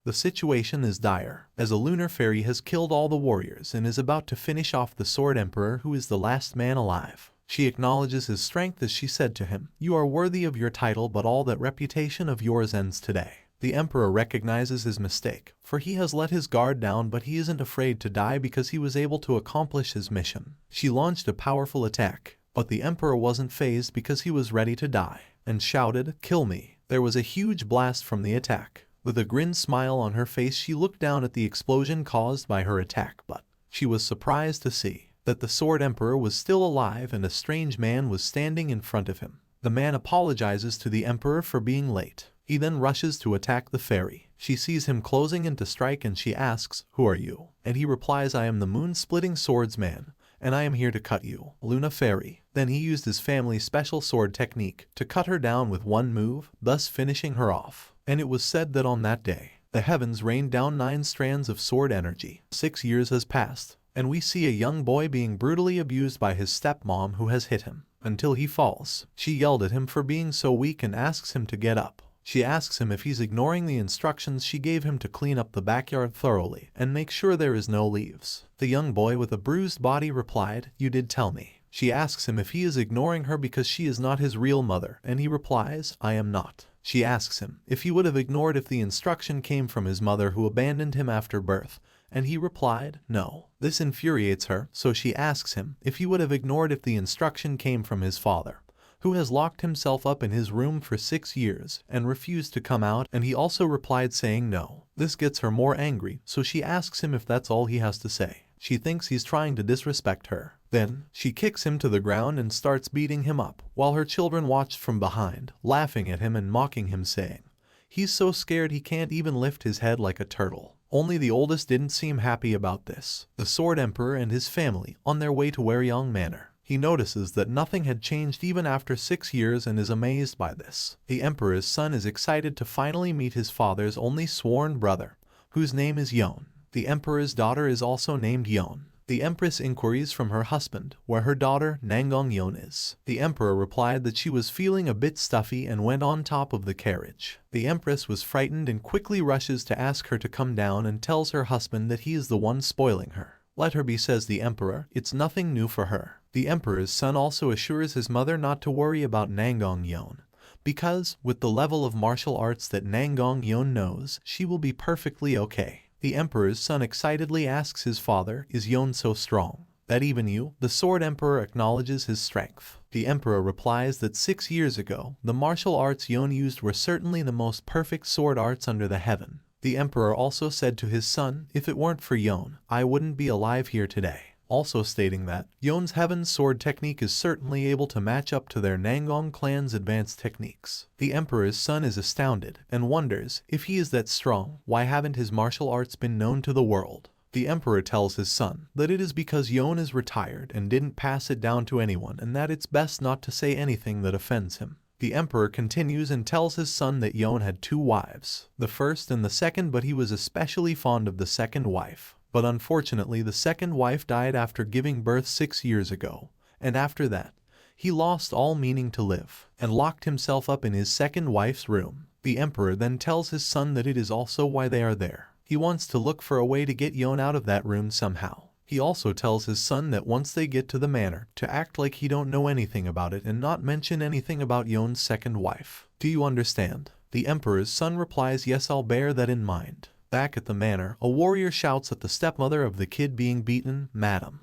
The situation is dire, as a lunar fairy has killed all the warriors and is about to finish off the Sword Emperor, who is the last man alive. She acknowledges his strength as she said to him, "You are worthy of your title, but all that reputation of yours ends today." The Emperor recognizes his mistake, for he has let his guard down, but he isn't afraid to die because he was able to accomplish his mission. She launched a powerful attack, but the Emperor wasn't fazed because he was ready to die, and shouted, "Kill me." There was a huge blast from the attack. With a grin smile on her face, she looked down at the explosion caused by her attack, but she was surprised to see that the Sword Emperor was still alive and a strange man was standing in front of him. The man apologizes to the Emperor for being late. He then rushes to attack the fairy. She sees him closing in to strike and she asks, "Who are you?" And he replies, "I am the moon-splitting swordsman, and I am here to cut you, Luna Fairy." Then he used his family's special sword technique to cut her down with one move, thus finishing her off. And it was said that on that day, the heavens rained down 9 strands of sword energy. 6 years has passed, and we see a young boy being brutally abused by his stepmom who has hit him until he falls. She yelled at him for being so weak and asks him to get up. She asks him if he's ignoring the instructions she gave him to clean up the backyard thoroughly and make sure there is no leaves. The young boy with a bruised body replied, "You did tell me." She asks him if he is ignoring her because she is not his real mother, and he replies, "I am not." She asks him if he would have ignored if the instruction came from his mother who abandoned him after birth, and he replied, "No." This infuriates her, so she asks him if he would have ignored if the instruction came from his father, who has locked himself up in his room for 6 years and refused to come out, and he also replied saying no. This gets her more angry, so she asks him if that's all he has to say. She thinks he's trying to disrespect her. Then, she kicks him to the ground and starts beating him up, while her children watched from behind, laughing at him and mocking him saying, "He's so scared he can't even lift his head like a turtle." Only the oldest didn't seem happy about this. The Sword Emperor and his family, on their way to Waryong Manor. He notices that nothing had changed even after 6 years and is amazed by this. The Emperor's son is excited to finally meet his father's only sworn brother, whose name is Yon. The Emperor's daughter is also named Yon. The Empress inquiries from her husband where her daughter Nangong Yon is. The Emperor replied that she was feeling a bit stuffy and went on top of the carriage. The Empress was frightened and quickly rushes to ask her to come down and tells her husband that he is the one spoiling her. "Let her be," says the Emperor, "it's nothing new for her." The Emperor's son also assures his mother not to worry about Nangong Yon, because, with the level of martial arts that Nangong Yon knows, she will be perfectly okay. The Emperor's son excitedly asks his father, "Is Yon so strong that even you?" The Sword Emperor acknowledges his strength. The Emperor replies that 6 years ago, the martial arts Yon used were certainly the most perfect sword arts under the heaven. The Emperor also said to his son, "If it weren't for Yon, I wouldn't be alive here today." Also stating that Yon's heaven sword technique is certainly able to match up to their Nangong clan's advanced techniques. The Emperor's son is astounded and wonders if he is that strong, why haven't his martial arts been known to the world? The Emperor tells his son that it is because Yon is retired and didn't pass it down to anyone and that it's best not to say anything that offends him. The Emperor continues and tells his son that Yon had 2 wives, the first and the second, but he was especially fond of the second wife. But unfortunately the second wife died after giving birth 6 years ago, and after that, he lost all meaning to live, and locked himself up in his second wife's room. The Emperor then tells his son that it is also why they are there. He wants to look for a way to get Yon out of that room somehow. He also tells his son that once they get to the manor, to act like he don't know anything about it and not mention anything about Yon's second wife. "Do you understand?" The Emperor's son replies, "Yes, I'll bear that in mind." Back at the manor, a warrior shouts at the stepmother of the kid being beaten, "Madam,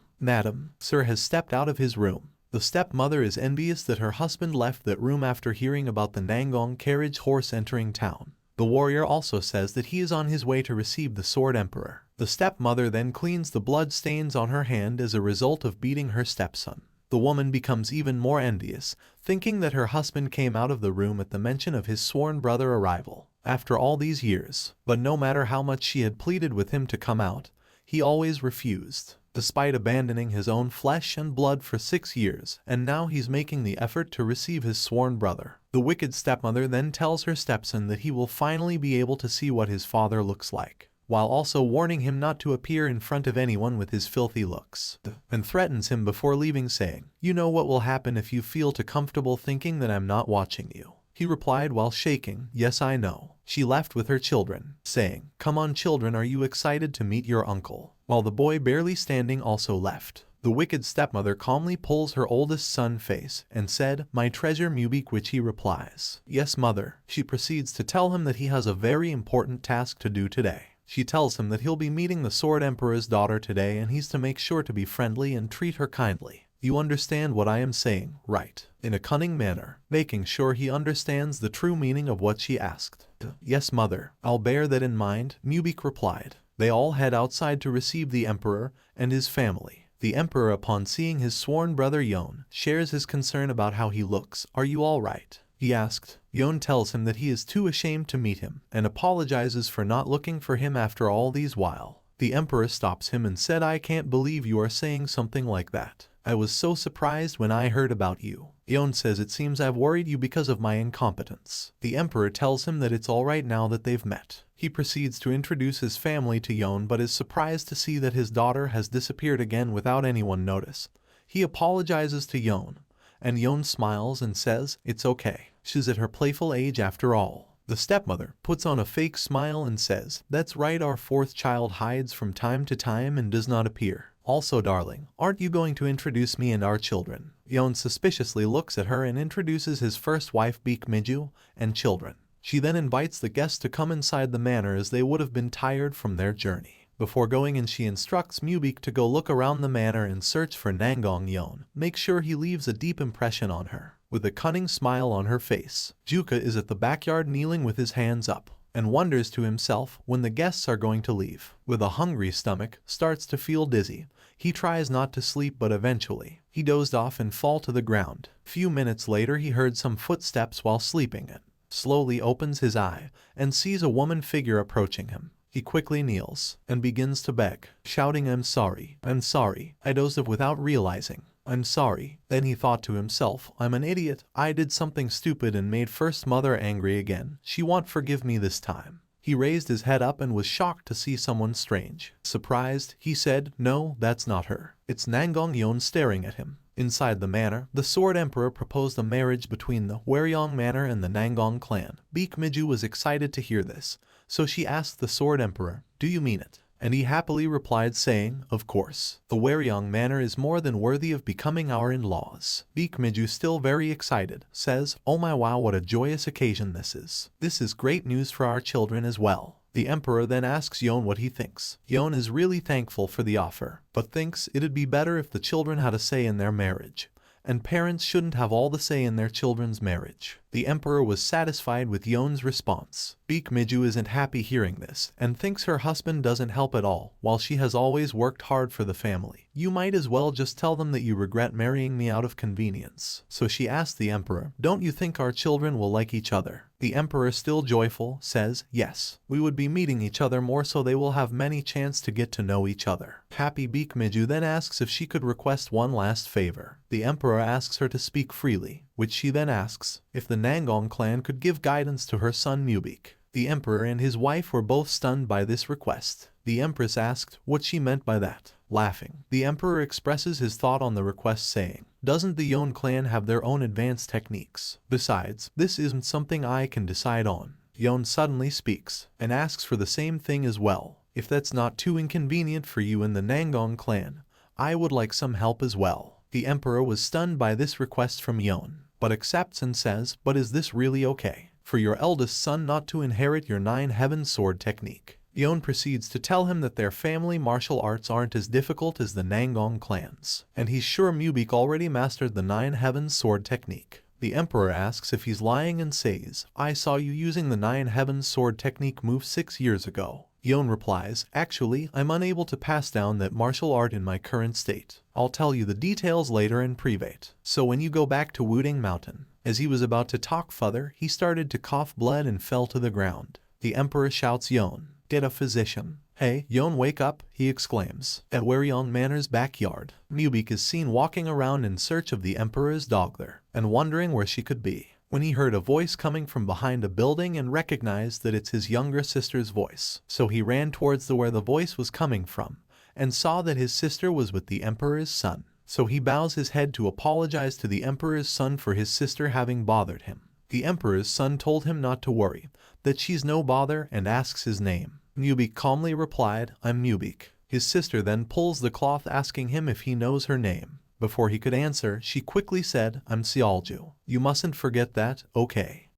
Sir has stepped out of his room." The stepmother is envious that her husband left that room after hearing about the Nangong carriage horse entering town. The warrior also says that he is on his way to receive the Sword Emperor. The stepmother then cleans the blood stains on her hand as a result of beating her stepson. The woman becomes even more envious, thinking that her husband came out of the room at the mention of his sworn brother arrival after all these years. But no matter how much she had pleaded with him to come out, he always refused, despite abandoning his own flesh and blood for 6 years, and now he's making the effort to receive his sworn brother. The wicked stepmother then tells her stepson that he will finally be able to see what his father looks like, while also warning him not to appear in front of anyone with his filthy looks, and threatens him before leaving saying, "You know what will happen if you feel too comfortable thinking that I'm not watching you." He replied while shaking, "Yes, I know." She left with her children, saying, "Come on children, are you excited to meet your uncle?" While the boy barely standing also left. The wicked stepmother calmly pulls her oldest son's face and said, "My treasure Mubik," which he replies, "Yes mother." She proceeds to tell him that he has a very important task to do today. She tells him that he'll be meeting the Sword Emperor's daughter today and he's to make sure to be friendly and treat her kindly. You understand what I am saying, right? In a cunning manner, making sure he understands the true meaning of what she asked. "Yes mother, I'll bear that in mind," Mubik replied. They all head outside to receive the emperor and his family. The emperor, upon seeing his sworn brother Yon, shares his concern about how he looks. "Are you all right?" he asked. Yon tells him that he is too ashamed to meet him and apologizes for not looking for him after all these while. The emperor stops him and said, "I can't believe you are saying something like that. I was so surprised when I heard about you." Yon says, "It seems I've worried you because of my incompetence." The emperor tells him that it's alright now that they've met. He proceeds to introduce his family to Yon but is surprised to see that his daughter has disappeared again without anyone notice. He apologizes to Yon, and Yon smiles and says, "It's okay. She's at her playful age after all." The stepmother puts on a fake smile and says, "That's right, our fourth child hides from time to time and does not appear. Also darling, aren't you going to introduce me and our children?" Yon suspiciously looks at her and introduces his first wife Bikmiju and children. She then invites the guests to come inside the manor as they would have been tired from their journey. Before going in, she instructs Mubik to go look around the manor and search for Nangong Yon. Make sure he leaves a deep impression on her. With a cunning smile on her face, Jaka is at the backyard kneeling with his hands up and wonders to himself when the guests are going to leave. With a hungry stomach, starts to feel dizzy. He tries not to sleep but eventually, he dozed off and fall to the ground. Few minutes later he heard some footsteps while sleeping and slowly opens his eye and sees a woman figure approaching him. He quickly kneels and begins to beg, shouting, I'm sorry, I dozed off without realizing. I'm sorry." Then he thought to himself, "I'm an idiot. I did something stupid and made first mother angry again. She won't forgive me this time." He raised his head up and was shocked to see someone strange. Surprised, he said, "No, that's not her. It's Nangong Yon," staring at him. Inside the manor, the Sword Emperor proposed a marriage between the Waryong Manor and the Nangong clan. Bikmiju was excited to hear this, so she asked the Sword Emperor, "Do you mean it?" And he happily replied saying, "Of course. The Waryong Manor is more than worthy of becoming our in-laws." Bikmiju, still very excited, says, "Oh my wow, what a joyous occasion this is. This is great news for our children as well." The emperor then asks Yon what he thinks. Yon is really thankful for the offer, but thinks it'd be better if the children had a say in their marriage, and parents shouldn't have all the say in their children's marriage. The emperor was satisfied with Yon's response. Bikmiju isn't happy hearing this and thinks her husband doesn't help at all, while she has always worked hard for the family. "You might as well just tell them that you regret marrying me out of convenience." So she asked the emperor, "Don't you think our children will like each other?" The emperor, still joyful, says, "Yes, we would be meeting each other more so they will have many chance to get to know each other." Happy Bikmiju then asks if she could request one last favor. The emperor asks her to speak freely, which she then asks if the Nangong clan could give guidance to her son Mubik. The emperor and his wife were both stunned by this request. The empress asked what she meant by that. Laughing, the emperor expresses his thought on the request saying, "Doesn't the Yon clan have their own advanced techniques? Besides, this isn't something I can decide on." Yon suddenly speaks and asks for the same thing as well. "If that's not too inconvenient for you and the Nangong clan, I would like some help as well." The emperor was stunned by this request from Yon, but accepts and says, "But is this really okay for your eldest son not to inherit your 9 heavens sword technique?" Yon proceeds to tell him that their family martial arts aren't as difficult as the Nangong clans, and he's sure Mubik already mastered the 9 heavens sword technique. The emperor asks if he's lying and says, "I saw you using the 9 heavens sword technique move 6 years ago." Yon replies, "Actually, I'm unable to pass down that martial art in my current state. I'll tell you the details later in private. So when you go back to Wuding Mountain." As he was about to talk further, he started to cough blood and fell to the ground. The emperor shouts, "Yon, get a physician." "Hey, Yon, wake up," he exclaims. At Waryong Manor's backyard, Mubik is seen walking around in search of the emperor's daughter and wondering where she could be, when he heard a voice coming from behind a building and recognized that it's his younger sister's voice. So he ran towards where the voice was coming from and saw that his sister was with the emperor's son. So he bows his head to apologize to the emperor's son for his sister having bothered him. The emperor's son told him not to worry, that she's no bother, and asks his name. Mubik calmly replied, I'm Mubik. His sister then pulls the cloth asking him if he knows her name. Before he could answer, she quickly said, I'm Seolju. You mustn't forget that, okay?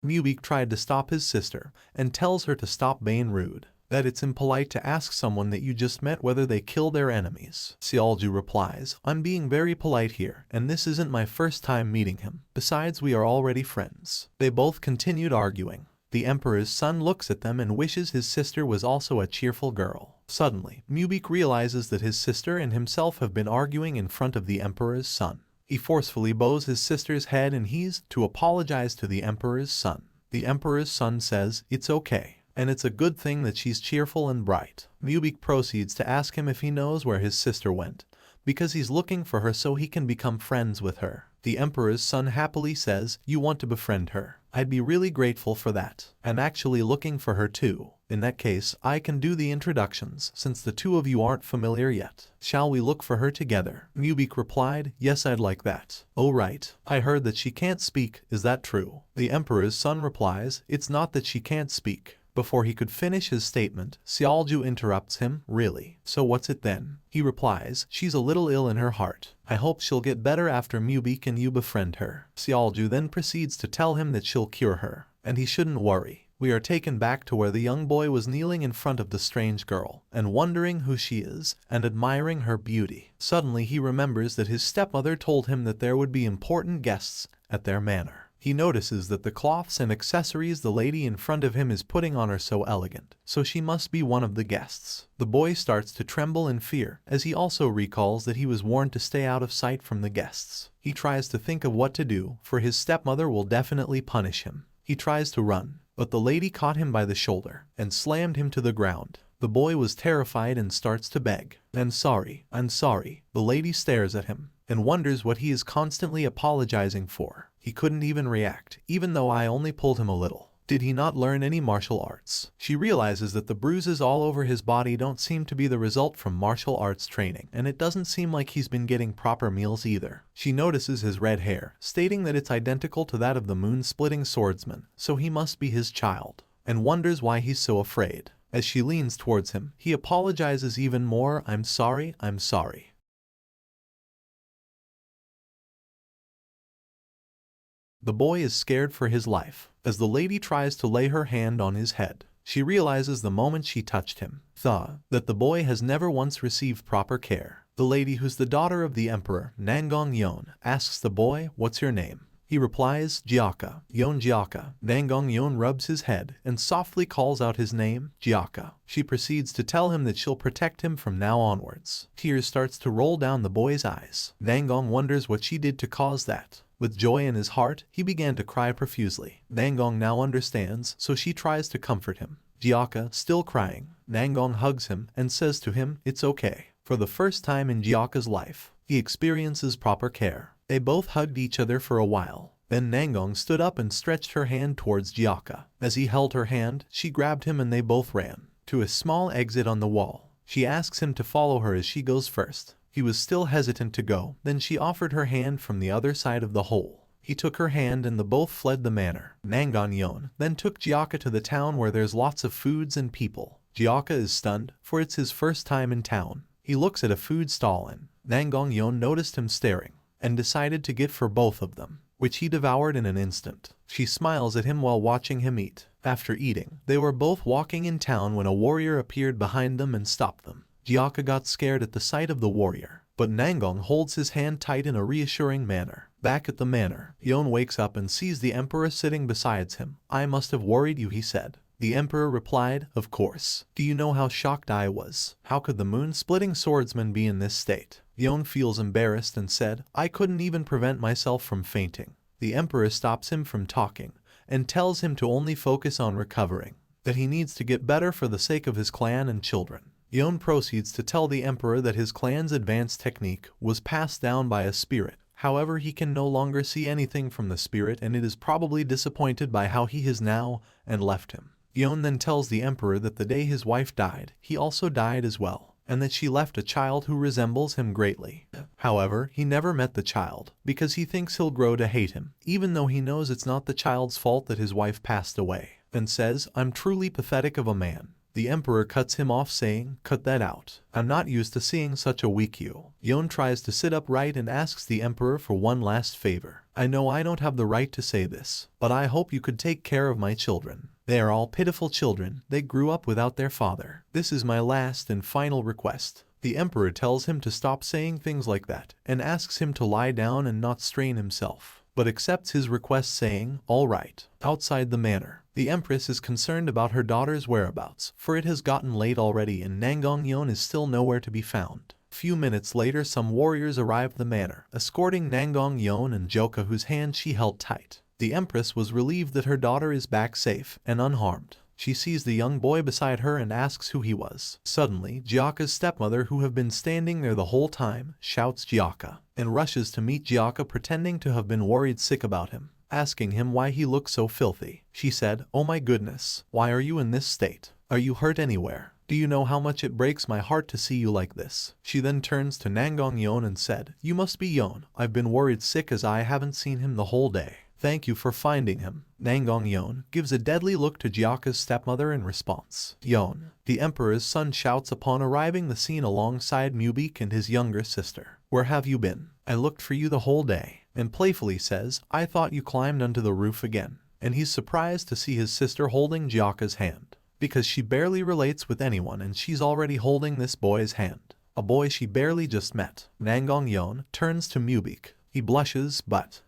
Mubik tried to stop his sister, and tells her to stop being rude, that it's impolite to ask someone that you just met whether they kill their enemies. Seolju replies, I'm being very polite here, and this isn't my first time meeting him. Besides, we are already friends. They both continued arguing. The emperor's son looks at them and wishes his sister was also a cheerful girl. Suddenly, Mubik realizes that his sister and himself have been arguing in front of the emperor's son. He forcefully bows his sister's head and he's to apologize to the emperor's son. The emperor's son says, it's okay, and it's a good thing that she's cheerful and bright. Mubik proceeds to ask him if he knows where his sister went, because he's looking for her so he can become friends with her. The emperor's son happily says, you want to befriend her. I'd be really grateful for that. I'm actually looking for her too. In that case, I can do the introductions since the two of you aren't familiar yet. Shall we look for her together? Mubik replied, yes, I'd like that. Oh right, I heard that she can't speak, is that true? The emperor's son replies, it's not that she can't speak. Before he could finish his statement, Seolju interrupts him, really? So what's it then? He replies, she's a little ill in her heart. I hope she'll get better after Mubik and you befriend her. Seolju then proceeds to tell him that she'll cure her, and he shouldn't worry. We are taken back to where the young boy was kneeling in front of the strange girl, and wondering who she is, and admiring her beauty. Suddenly he remembers that his stepmother told him that there would be important guests at their manor. He notices that the cloths and accessories the lady in front of him is putting on are so elegant, so she must be one of the guests. The boy starts to tremble in fear, as he also recalls that he was warned to stay out of sight from the guests. He tries to think of what to do, for his stepmother will definitely punish him. He tries to run, but the lady caught him by the shoulder and slammed him to the ground. The boy was terrified and starts to beg. I'm sorry. The lady stares at him and wonders what he is constantly apologizing for. He couldn't even react, even though I only pulled him a little. Did he not learn any martial arts? She realizes that the bruises all over his body don't seem to be the result from martial arts training, and it doesn't seem like he's been getting proper meals either. She notices his red hair, stating that it's identical to that of the moon-splitting swordsman, so he must be his child, and wonders why he's so afraid. As she leans towards him, he apologizes even more. I'm sorry. The boy is scared for his life, as the lady tries to lay her hand on his head. She realizes the moment she touched him, that the boy has never once received proper care. The lady, who's the daughter of the emperor, Nangong-yeon, asks the boy, what's your name? He replies, Jaka. Jaka. Nangong-yeon rubs his head and softly calls out his name, Jaka. She proceeds to tell him that she'll protect him from now onwards. Tears starts to roll down the boy's eyes. Nangong wonders what she did to cause that. With joy in his heart, he began to cry profusely. Nangong now understands, so she tries to comfort him. Jaka, still crying, Nangong hugs him and says to him, it's okay. For the first time in Jaka's life, he experiences proper care. They both hugged each other for a while. Then Nangong stood up and stretched her hand towards Jaka. As he held her hand, she grabbed him and they both ran to a small exit on the wall. She asks him to follow her as she goes first. He was still hesitant to go, then she offered her hand from the other side of the hole. He took her hand and the both fled the manor. Nangong-yeon then took Jaka to the town where there's lots of foods and people. Jaka is stunned, for it's his first time in town. He looks at a food stall and Nangong-yeon noticed him staring, and decided to get for both of them, which he devoured in an instant. She smiles at him while watching him eat. After eating, they were both walking in town when a warrior appeared behind them and stopped them. Jaka got scared at the sight of the warrior, but Nangong holds his hand tight in a reassuring manner. Back at the manor, Yeon wakes up and sees the emperor sitting beside him. I must have worried you, he said. The emperor replied, of course. Do you know how shocked I was? How could the moon-splitting swordsman be in this state? Yeon feels embarrassed and said, I couldn't even prevent myself from fainting. The emperor stops him from talking and tells him to only focus on recovering, that he needs to get better for the sake of his clan and children. Yeon proceeds to tell the emperor that his clan's advanced technique was passed down by a spirit. However, he can no longer see anything from the spirit and it is probably disappointed by how he is now and left him. Yeon then tells the emperor that the day his wife died, he also died as well. and that she left a child who resembles him greatly. However, he never met the child, because he thinks he'll grow to hate him, even though he knows it's not the child's fault that his wife passed away, and says, "I'm truly pathetic of a man." The emperor cuts him off saying, "Cut that out. I'm not used to seeing such a weak you." Yon tries to sit upright and asks the emperor for one last favor. "I know I don't have the right to say this, but I hope you could take care of my children. They are all pitiful children, they grew up without their father. This is my last and final request." The emperor tells him to stop saying things like that, and asks him to lie down and not strain himself, but accepts his request saying, "All right." Outside the manor, the empress is concerned about her daughter's whereabouts, for it has gotten late already and Nangongyeon is still nowhere to be found. A few minutes later some warriors arrive at the manor, escorting Nangongyeon and Joka, whose hand she held tight. The empress was relieved that her daughter is back safe and unharmed. She sees the young boy beside her and asks who he was. Suddenly, Jaka's stepmother, who have been standing there the whole time, shouts Jaka, and rushes to meet Jaka, pretending to have been worried sick about him, asking him why he looks so filthy. She said, "Oh my goodness, why are you in this state? Are you hurt anywhere? Do you know how much it breaks my heart to see you like this?" She then turns to Nangongyeon and said, "You must be Yon. I've been worried sick as I haven't seen him the whole day. Thank you for finding him." Nangongyeon gives a deadly look to Jaka's stepmother in response. "Yon," the emperor's son shouts upon arriving the scene alongside Mubik and his younger sister. "Where have you been? I looked for you the whole day," and playfully says, "I thought you climbed onto the roof again." And he's surprised to see his sister holding Jaka's hand, because she barely relates with anyone and she's already holding this boy's hand, a boy she barely just met. Nangongyeon turns to Mubik. He blushes, but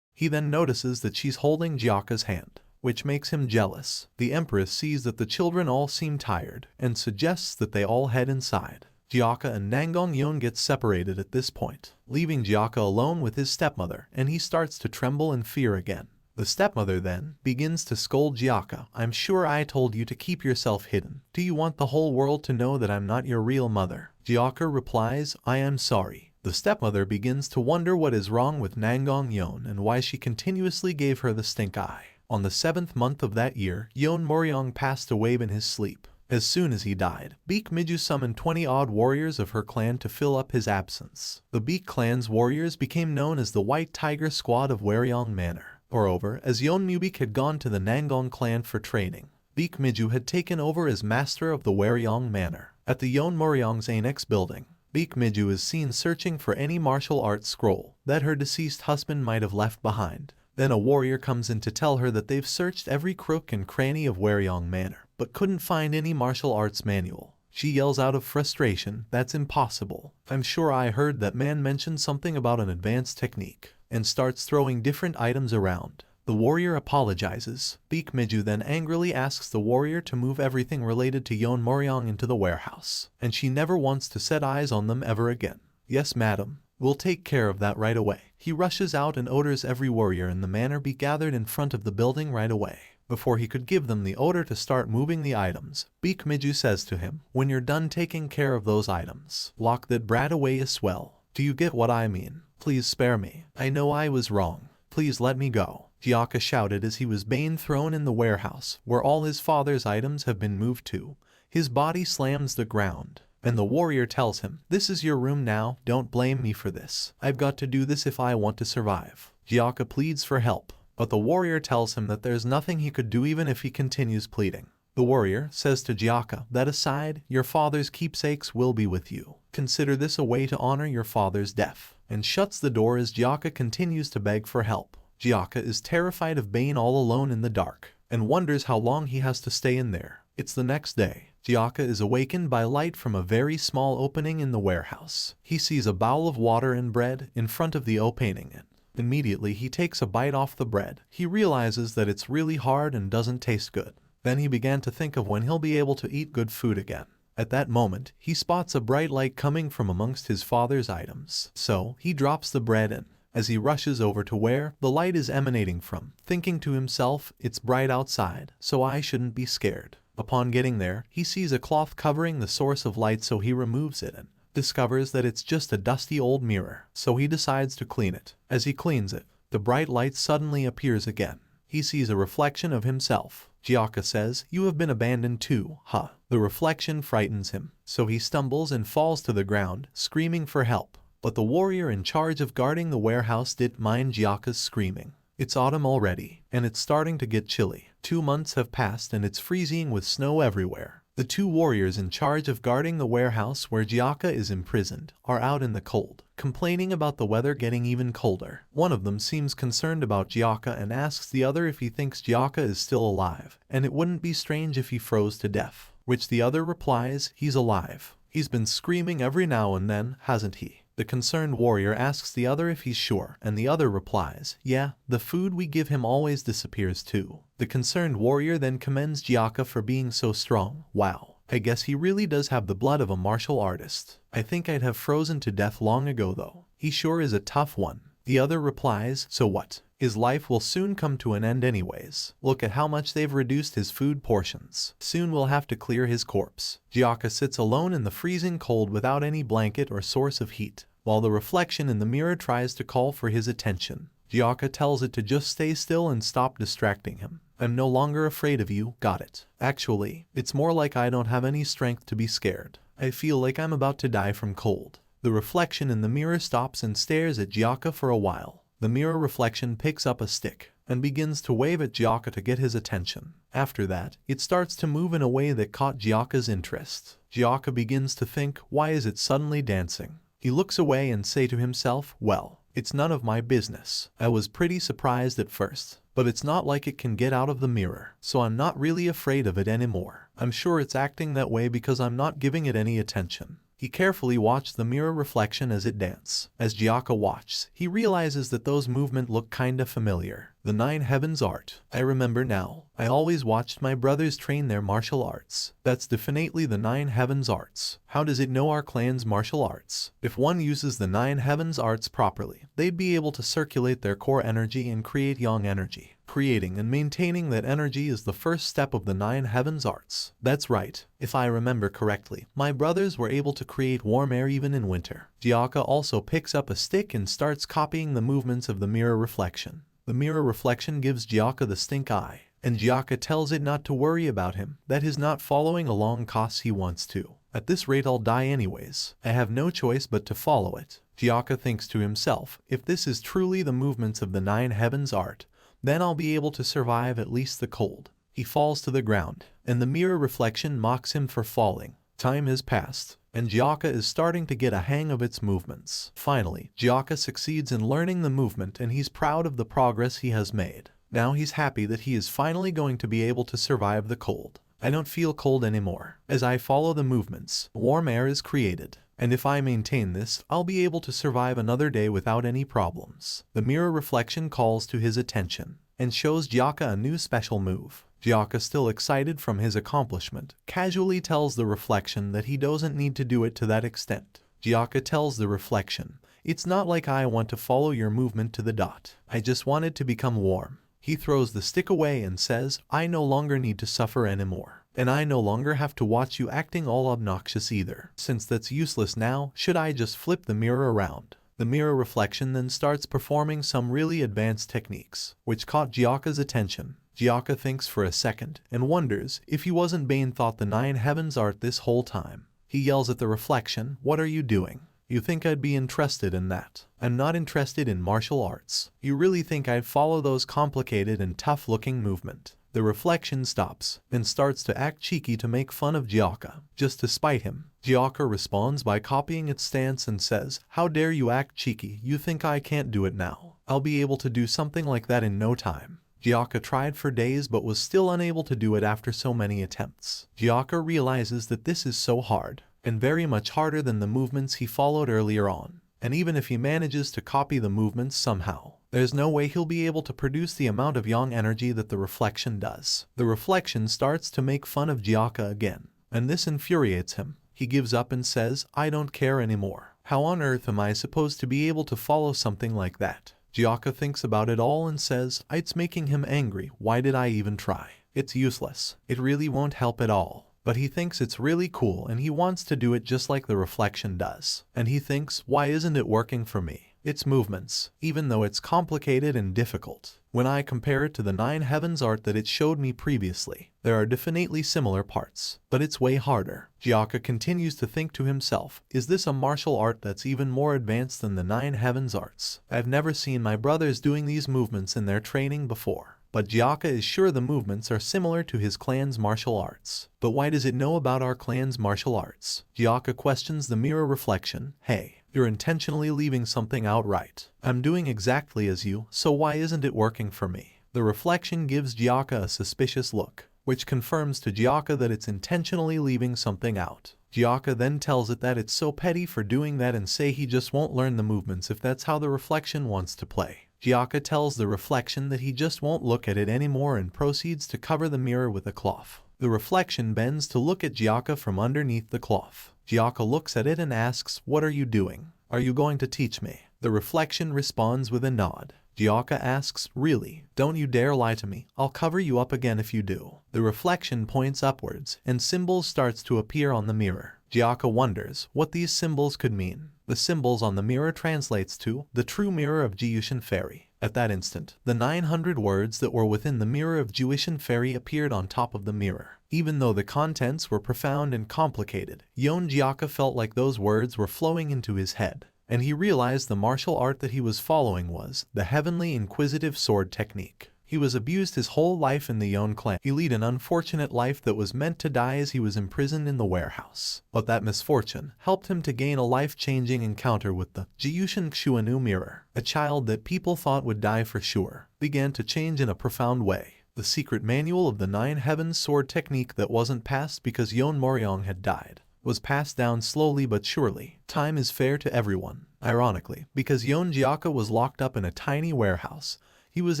he then notices that she's holding Jaka's hand, which makes him jealous. The empress sees that the children all seem tired and suggests that they all head inside. Jaka and Nangongyeon get separated at this point, leaving Jaka alone with his stepmother, and he starts to tremble in fear again. The stepmother then begins to scold Jaka. "I'm sure I told you to keep yourself hidden. Do you want the whole world to know that I'm not your real mother?" Jaka replies, "I am sorry." The stepmother begins to wonder what is wrong with Nangongyeon and why she continuously gave her the stink eye. On the 7th month of that year, Yeon Moryong passed away in his sleep. As soon as he died, Beek Miju summoned 20-odd warriors of her clan to fill up his absence. The Beek clan's warriors became known as the White Tiger Squad of Waryong Manor. Moreover, as Yeon Mubik had gone to the Nangong clan for training, Beek Miju had taken over as master of the Waryong Manor. At the Yeon Moryong's annex building, Beek Miju is seen searching for any martial arts scroll that her deceased husband might have left behind. Then a warrior comes in to tell her that they've searched every crook and cranny of Waryong Manor, but couldn't find any martial arts manual. She yells out of frustration, "That's impossible. I'm sure I heard that man mention something about an advanced technique," and starts throwing different items around. The warrior apologizes. Beek Miju then angrily asks the warrior to move everything related to Yeon Moryong into the warehouse, and she never wants to set eyes on them ever again. "Yes, madam. We'll take care of that right away." He rushes out and orders every warrior in the manor be gathered in front of the building right away. Before he could give them the order to start moving the items, Beek Miju says to him, "When you're done taking care of those items, lock that brat away as well. Do you get what I mean? Please spare me. I know I was wrong. Please let me go." Jaka shouted as he was being thrown in the warehouse, where all his father's items have been moved to. His body slams the ground, and the warrior tells him, "This is your room now, don't blame me for this. I've got to do this if I want to survive." Jaka pleads for help, but the warrior tells him that there's nothing he could do even if he continues pleading. The warrior says to Jaka, "That aside, your father's keepsakes will be with you. Consider this a way to honor your father's death," and shuts the door as Jaka continues to beg for help. Jaka is terrified of being all alone in the dark, and wonders how long he has to stay in there. It's the next day. Jaka is awakened by light from a very small opening in the warehouse. He sees a bowl of water and bread in front of the opening. Immediately he takes a bite off the bread. He realizes that it's really hard and doesn't taste good. Then he began to think of when he'll be able to eat good food again. At that moment, he spots a bright light coming from amongst his father's items. So, he drops the bread in, as he rushes over to where the light is emanating from, thinking to himself, "It's bright outside, so I shouldn't be scared." Upon getting there, he sees a cloth covering the source of light, so he removes it and discovers that it's just a dusty old mirror. So he decides to clean it. As he cleans it, the bright light suddenly appears again. he sees a reflection of himself. Jaka says, "You have been abandoned too, huh?" The reflection frightens him, so he stumbles and falls to the ground, screaming for help. But the warrior in charge of guarding the warehouse didn't mind Jaka's screaming. It's autumn already, and it's starting to get chilly. 2 months have passed and it's freezing with snow everywhere. The 2 warriors in charge of guarding the warehouse where Jaka is imprisoned are out in the cold, complaining about the weather getting even colder. One of them seems concerned about Jaka and asks the other if he thinks Jaka is still alive, and it wouldn't be strange if he froze to death. Which the other replies, "He's alive. He's been screaming every now and then, hasn't he?" The concerned warrior asks the other if he's sure, and the other replies, "Yeah, the food we give him always disappears too." The concerned warrior then commends Jaka for being so strong. "Wow, I guess he really does have the blood of a martial artist. I think I'd have frozen to death long ago though. He sure is a tough one." The other replies, "So what? His life will soon come to an end anyways. Look at how much they've reduced his food portions. Soon we'll have to clear his corpse." Jaka sits alone in the freezing cold without any blanket or source of heat, while the reflection in the mirror tries to call for his attention. Jaka tells it to just stay still and stop distracting him. "I'm no longer afraid of you, got it? Actually, it's more like I don't have any strength to be scared. I feel like I'm about to die from cold." The reflection in the mirror stops and stares at Jaka for a while. The mirror reflection picks up a stick and begins to wave at Jaka to get his attention. After that, it starts to move in a way that caught Jaka's interest. Jaka begins to think, why is it suddenly dancing? He looks away and says to himself, "Well, it's none of my business." I was pretty surprised at first, but it's not like it can get out of the mirror, so I'm not really afraid of it anymore. I'm sure it's acting that way because I'm not giving it any attention. He carefully watched the mirror reflection as it danced. As Jaka watches, he realizes that those movements look kinda familiar. The 9 Heavens art. I remember now. I always watched my brothers train their martial arts. That's definitely the 9 Heavens arts. How does it know our clan's martial arts? If one uses the 9 Heavens arts properly, they'd be able to circulate their core energy and create yang energy. Creating and maintaining that energy is the first step of the 9 Heavens arts. That's right. If I remember correctly, my brothers were able to create warm air even in winter. Jaka also picks up a stick and starts copying the movements of the mirror reflection. The mirror reflection gives Jaka the stink eye, and Jaka tells it not to worry about him, that he's not following along cause he wants to. "At this rate I'll die anyways. I have no choice but to follow it." Jaka thinks to himself, if this is truly the movements of the 9 Heavens art, then I'll be able to survive at least the cold. He falls to the ground, and the mirror reflection mocks him for falling. Time has passed, and Jaka is starting to get a hang of its movements. Finally, Jaka succeeds in learning the movement and he's proud of the progress he has made. Now he's happy that he is finally going to be able to survive the cold. "I don't feel cold anymore. As I follow the movements, warm air is created. And if I maintain this, I'll be able to survive another day without any problems." The mirror reflection calls to his attention and shows Jaka a new special move. Jaka, still excited from his accomplishment, casually tells the reflection that he doesn't need to do it to that extent. Jaka tells the reflection, "It's not like I want to follow your movement to the dot. I just want it to become warm." He throws the stick away and says, "I no longer need to suffer anymore. And I no longer have to watch you acting all obnoxious either. Since that's useless now, should I just flip the mirror around?" The mirror reflection then starts performing some really advanced techniques, which caught Jaka's attention. Jaka thinks for a second and wonders if he wasn't being taught the 9 Heavens art this whole time. He yells at the reflection, "What are you doing? You think I'd be interested in that? I'm not interested in martial arts. You really think I'd follow those complicated and tough-looking movements?" The reflection stops and starts to act cheeky to make fun of Jaka, just to spite him. Jaka responds by copying its stance and says, "How dare you act cheeky? You think I can't do it now? I'll be able to do something like that in no time." Jaka tried for days but was still unable to do it after so many attempts. Jaka realizes that this is so hard, and very much harder than the movements he followed earlier on. And even if he manages to copy the movements somehow, there's no way he'll be able to produce the amount of yang energy that the reflection does. The reflection starts to make fun of Jaka again, and this infuriates him. He gives up and says, "I don't care anymore. How on earth am I supposed to be able to follow something like that?" Jaka thinks about it all and says, "It's making him angry. Why did I even try? It's useless. It really won't help at all." But he thinks it's really cool and he wants to do it just like the reflection does. And he thinks, why isn't it working for me? its movements, even though it's complicated and difficult. When I compare it to the 9 Heavens art that it showed me previously, there are definitely similar parts, but it's way harder. Jaka continues to think to himself, is this a martial art that's even more advanced than the 9 Heavens arts? I've never seen my brothers doing these movements in their training before. But Jaka is sure the movements are similar to his clan's martial arts. But why does it know about our clan's martial arts? Jaka questions the mirror reflection. Hey, you're intentionally leaving something out right. I'm doing exactly as you, so why isn't it working for me? The reflection gives Jaka a suspicious look, which confirms to Jaka that it's intentionally leaving something out. Jaka then tells it that it's so petty for doing that and say he just won't learn the movements if that's how the reflection wants to play. Jaka tells the reflection that he just won't look at it anymore and proceeds to cover the mirror with a cloth. The reflection bends to look at Jaka from underneath the cloth. Jaka looks at it and asks, "What are you doing? Are you going to teach me?" The reflection responds with a nod. Jaka asks, "Really? Don't you dare lie to me. I'll cover you up again if you do." The reflection points upwards, and symbols starts to appear on the mirror. Jaka wonders what these symbols could mean. The symbols on the mirror translates to, the true mirror of Jyushin Fairy. At that instant, the 900 words that were within the mirror of Jyushin Fairy appeared on top of the mirror. Even though the contents were profound and complicated, Jaka felt like those words were flowing into his head. And he realized the martial art that he was following was the Heavenly Inquisitive Sword Technique. He was abused his whole life in the Yon clan. He led an unfortunate life that was meant to die as he was imprisoned in the warehouse. But that misfortune helped him to gain a life-changing encounter with the Jyushin Xuanu mirror. A child that people thought would die for sure began to change in a profound way. The secret manual of the 9 Heavens sword technique that wasn't passed because Yon Moryong had died was passed down slowly but surely. Time is fair to everyone. Ironically, because Yon Jaka was locked up in a tiny warehouse, he was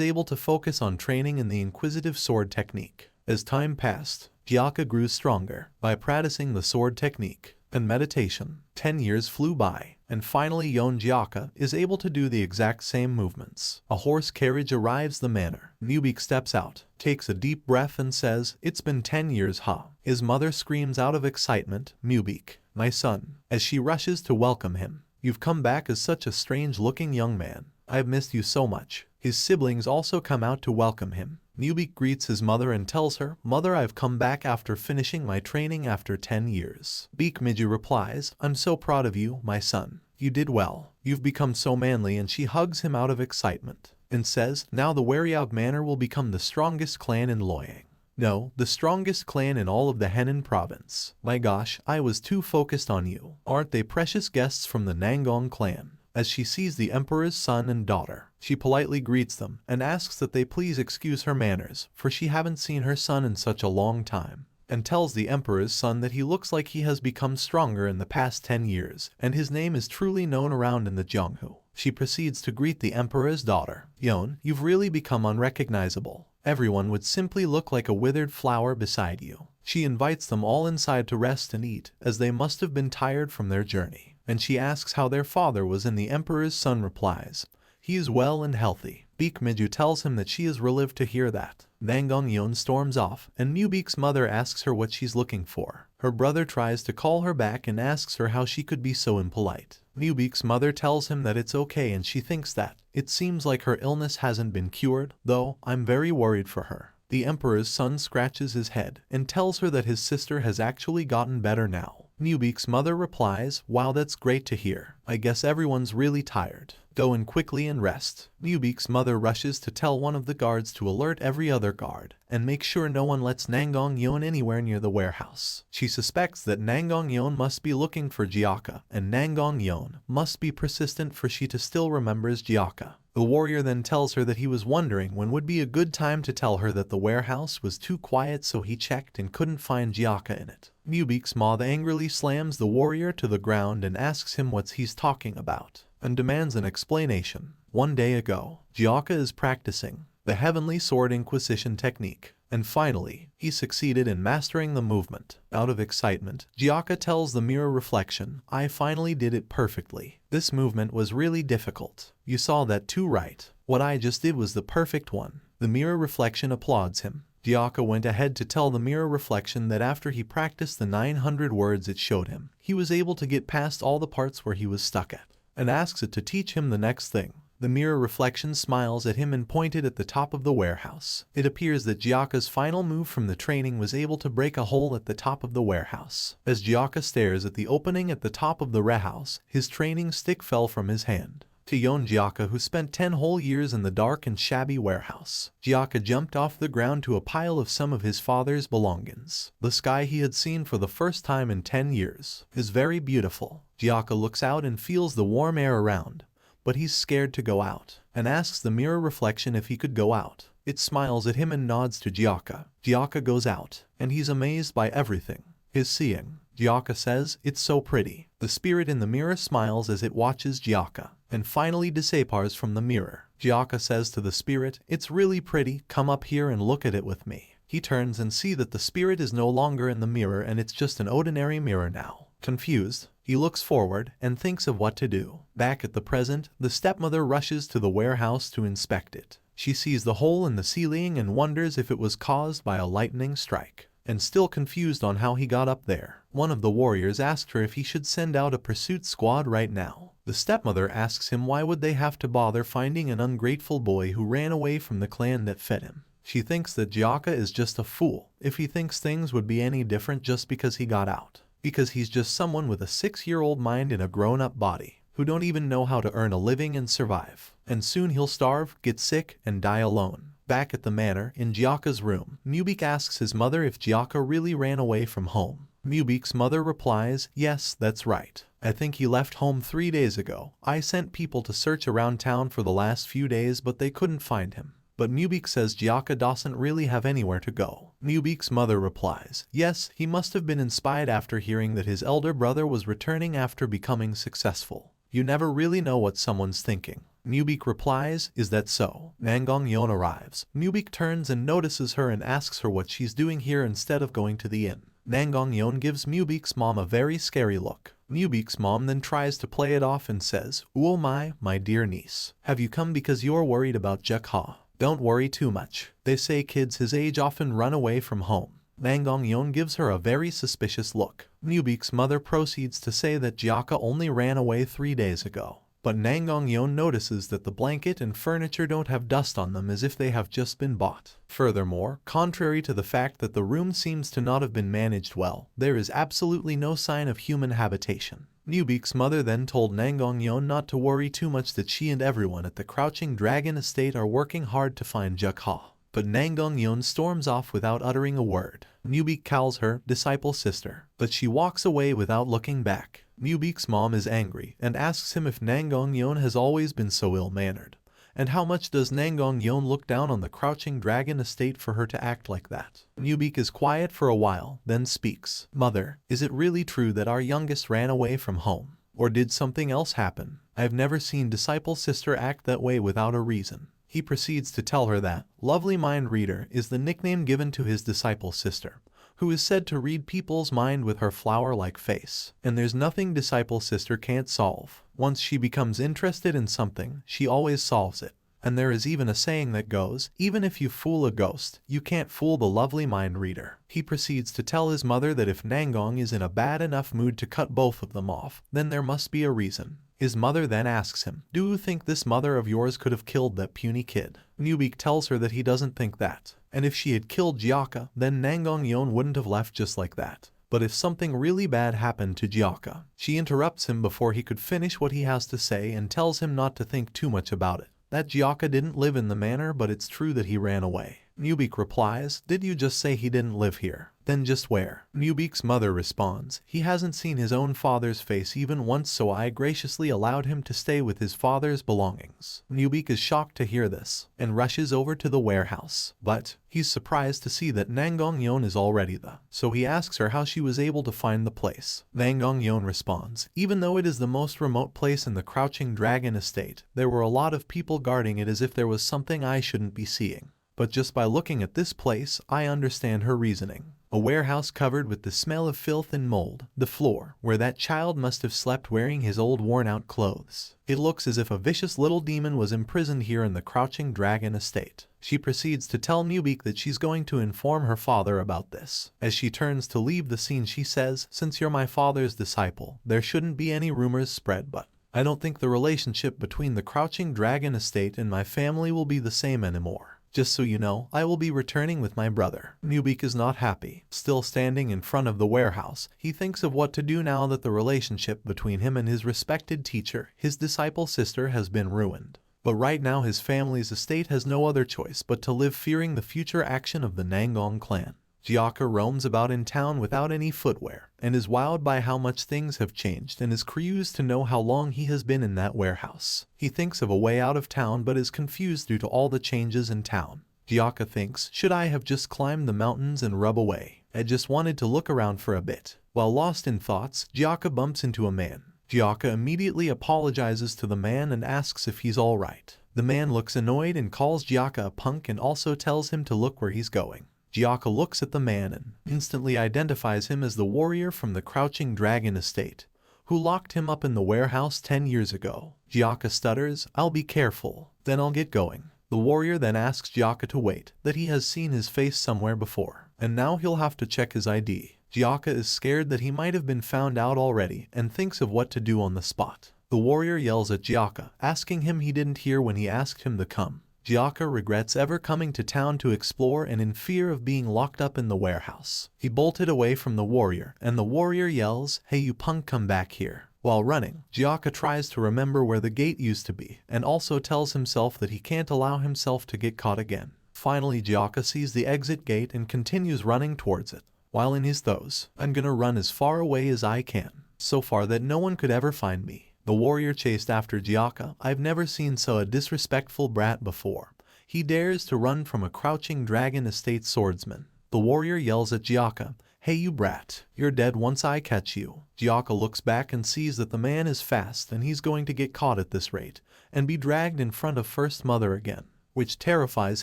able to focus on training in the Inquisitive Sword Technique. As time passed, Jaka grew stronger by practicing the sword technique and meditation. 10 years flew by, and finally Yon Jaka is able to do the exact same movements. A horse carriage arrives the manor. Nubik steps out, takes a deep breath and says, "It's been 10 years, huh?" His mother screams out of excitement, "Nubik, my son," as she rushes to welcome him. "You've come back as such a strange-looking young man. I've missed you so much." His siblings also come out to welcome him. Nubik greets his mother and tells her, "Mother, I've come back after finishing my training after 10 years. Beekmiju replies, "I'm so proud of you, my son. You did well. You've become so manly," and she hugs him out of excitement and says, "Now the Warriog Manor will become the strongest clan in Loyang. No, the strongest clan in all of the Henan province. My gosh, I was too focused on you. Aren't they precious guests from the Nangong clan?" As she sees the emperor's son and daughter, she politely greets them and asks that they please excuse her manners, for she haven't seen her son in such a long time, and tells the emperor's son that he looks like he has become stronger in the past 10 years, and his name is truly known around in the Jianghu. She proceeds to greet the emperor's daughter. "Yon, you've really become unrecognizable. Everyone would simply look like a withered flower beside you." She invites them all inside to rest and eat, as they must have been tired from their journey. And she asks how their father was, and the emperor's son replies, "He is well and healthy." Beekmiju tells him that she is relieved to hear that. Nangong Yon storms off, and Nubik's mother asks her what she's looking for. Her brother tries to call her back and asks her how she could be so impolite. Nubik's mother tells him that it's okay, and she thinks that it seems like her illness hasn't been cured, though I'm very worried for her. The emperor's son scratches his head and tells her that his sister has actually gotten better now. Nubik's mother replies, "Wow, that's great to hear. I guess everyone's really tired. Go in quickly and rest." Nubik's mother rushes to tell one of the guards to alert every other guard and make sure no one lets Nangong Yon anywhere near the warehouse. She suspects that Nangong Yon must be looking for Jaka, and Nangong Yon must be persistent, for she still remembers Jaka. The warrior then tells her that he was wondering when would be a good time to tell her that the warehouse was too quiet, so he checked and couldn't find Jaka in it. Nubik's mother angrily slams the warrior to the ground and asks him what he's talking about, and demands an explanation. One day ago, Jaka is practicing the Heavenly Sword Inquisition technique, and finally, he succeeded in mastering the movement. Out of excitement, Jaka tells the mirror reflection, "I finally did it perfectly. This movement was really difficult. You saw that too, right? What I just did was the perfect one." The mirror reflection applauds him. Jaka went ahead to tell the mirror reflection that after he practiced the 900 words it showed him, he was able to get past all the parts where he was stuck at. and asks it to teach him the next thing. The mirror reflection smiles at him and pointed at the top of the warehouse. It appears that Jaka's final move from the training was able to break a hole at the top of the warehouse. As Jaka stares at the opening at the top of the warehouse, his training stick fell from his hand. To Yon Jaka, who spent 10 whole years in the dark and shabby warehouse. Jaka jumped off the ground to a pile of some of his father's belongings. The sky he had seen for the first time in 10 years is very beautiful. Jaka looks out and feels the warm air around, but he's scared to go out, and asks the mirror reflection if he could go out. It smiles at him and nods to Jaka. Jaka goes out, and he's amazed by everything he's seeing. Jaka says, "It's so pretty." The spirit in the mirror smiles as it watches Jaka, and finally disappears from the mirror. Jaka says to the spirit, "It's really pretty, come up here and look at it with me." He turns and sees that the spirit is no longer in the mirror and it's just an ordinary mirror now. Confused, he looks forward and thinks of what to do. Back at the present, the stepmother rushes to the warehouse to inspect it. She sees the hole in the ceiling and wonders if it was caused by a lightning strike. And still confused on how he got up there, one of the warriors asked her if he should send out a pursuit squad right now. The stepmother asks him why would they have to bother finding an ungrateful boy who ran away from the clan that fed him. She thinks that Jaka is just a fool if he thinks things would be any different just because he got out. Because he's just someone with a 6-year-old mind in a grown-up body, who don't even know how to earn a living and survive. And soon he'll starve, get sick, and die alone. Back at the manor, in Jaka's room, Mubik asks his mother if Jaka really ran away from home. Mubik's mother replies, "Yes, that's right. I think he left home 3 days ago. I sent people to search around town for the last few days but they couldn't find him." But Mubik says Jaka doesn't really have anywhere to go. Mubik's mother replies, "Yes, he must have been inspired after hearing that his elder brother was returning after becoming successful. You never really know what someone's thinking." Mubik replies, "Is that so?" Nangong-yeon arrives. Mubik turns and notices her and asks her what she's doing here instead of going to the inn. Nangong-yeon gives Mubik's mom a very scary look. Mubik's mom then tries to play it off and says, "Oh my dear niece. Have you come because you're worried about Jaka? Don't worry too much. They say kids his age often run away from home." Nangong-yeon gives her a very suspicious look. Mubik's mother proceeds to say that Jaka only ran away 3 days ago. But Nangong-yeon notices that the blanket and furniture don't have dust on them as if they have just been bought. Furthermore, contrary to the fact that the room seems to not have been managed well, there is absolutely no sign of human habitation. Mubik's mother then told Nangong-yeon not to worry too much, that she and everyone at the Crouching Dragon estate are working hard to find Jaka. But Nangong-yeon storms off without uttering a word. Mubik calls her disciple sister, but she walks away without looking back. Mubik's mom is angry and asks him if Nangong-yeon has always been so ill-mannered, and how much does Nangong-yeon look down on the Crouching Dragon estate for her to act like that. Mubik is quiet for a while, then speaks. "Mother, is it really true that our youngest ran away from home? Or did something else happen? I've never seen disciple sister act that way without a reason." He proceeds to tell her that Lovely Mind Reader is the nickname given to his disciple sister, who is said to read people's mind with her flower-like face. And there's nothing disciple sister can't solve. Once she becomes interested in something, she always solves it. And there is even a saying that goes, "Even if you fool a ghost, you can't fool the Lovely Mind Reader." He proceeds to tell his mother that if Nangong is in a bad enough mood to cut both of them off, then there must be a reason. His mother then asks him, "Do you think this mother of yours could have killed that puny kid?" Mubik tells her that he doesn't think that, and if she had killed Jaka, then Nangong-yeon wouldn't have left just like that. But if something really bad happened to Jaka, she interrupts him before he could finish what he has to say and tells him not to think too much about it. That Jaka didn't live in the manor, but it's true that he ran away. Mubik replies, "Did you just say he didn't live here? Then just where?" Mubik's mother responds, "He hasn't seen his own father's face even once, so I graciously allowed him to stay with his father's belongings." Mubik is shocked to hear this, and rushes over to the warehouse. But he's surprised to see that Nangong-yeon is already there, so he asks her how she was able to find the place. Nangong-yeon responds, "Even though it is the most remote place in the Crouching Dragon estate, there were a lot of people guarding it as if there was something I shouldn't be seeing. But just by looking at this place, I understand her reasoning. A warehouse covered with the smell of filth and mold, the floor where that child must have slept wearing his old worn-out clothes. It looks as if a vicious little demon was imprisoned here in the Crouching Dragon estate." She proceeds to tell Mubik that she's going to inform her father about this. As she turns to leave the scene, she says, "Since you're my father's disciple, there shouldn't be any rumors spread, but I don't think the relationship between the Crouching Dragon estate and my family will be the same anymore. Just so you know, I will be returning with my brother. Nubik is not happy. Still standing in front of the warehouse, he thinks of what to do now that the relationship between him and his respected teacher, his disciple sister, has been ruined. But right now his family's estate has no other choice but to live fearing the future action of the Nangong clan. Jaka roams about in town without any footwear, and is wowed by how much things have changed and is curious to know how long he has been in that warehouse. He thinks of a way out of town but is confused due to all the changes in town. Jaka thinks, should I have just climbed the mountains and rub away? I just wanted to look around for a bit. While lost in thoughts, Jaka bumps into a man. Jaka immediately apologizes to the man and asks if he's alright. The man looks annoyed and calls Jaka a punk and also tells him to look where he's going. Jaka looks at the man and instantly identifies him as the warrior from the Crouching Dragon estate, who locked him up in the warehouse 10 years ago. Jaka stutters, I'll be careful, then I'll get going. The warrior then asks Jaka to wait, that he has seen his face somewhere before, and now he'll have to check his ID. Jaka is scared that he might have been found out already and thinks of what to do on the spot. The warrior yells at Jaka, asking him he didn't hear when he asked him to come. Jaka regrets ever coming to town to explore and in fear of being locked up in the warehouse. He bolted away from the warrior, and the warrior yells, hey you punk, come back here. While running, Jaka tries to remember where the gate used to be, and also tells himself that he can't allow himself to get caught again. Finally, Jaka sees the exit gate and continues running towards it. While in his thoughts, I'm gonna run as far away as I can, so far that no one could ever find me. The warrior chased after Jaka. I've never seen so a disrespectful brat before. He dares to run from a Crouching Dragon estate swordsman. The warrior yells at Jaka, hey you brat, you're dead once I catch you. Jaka looks back and sees that the man is fast and he's going to get caught at this rate, and be dragged in front of First Mother again, which terrifies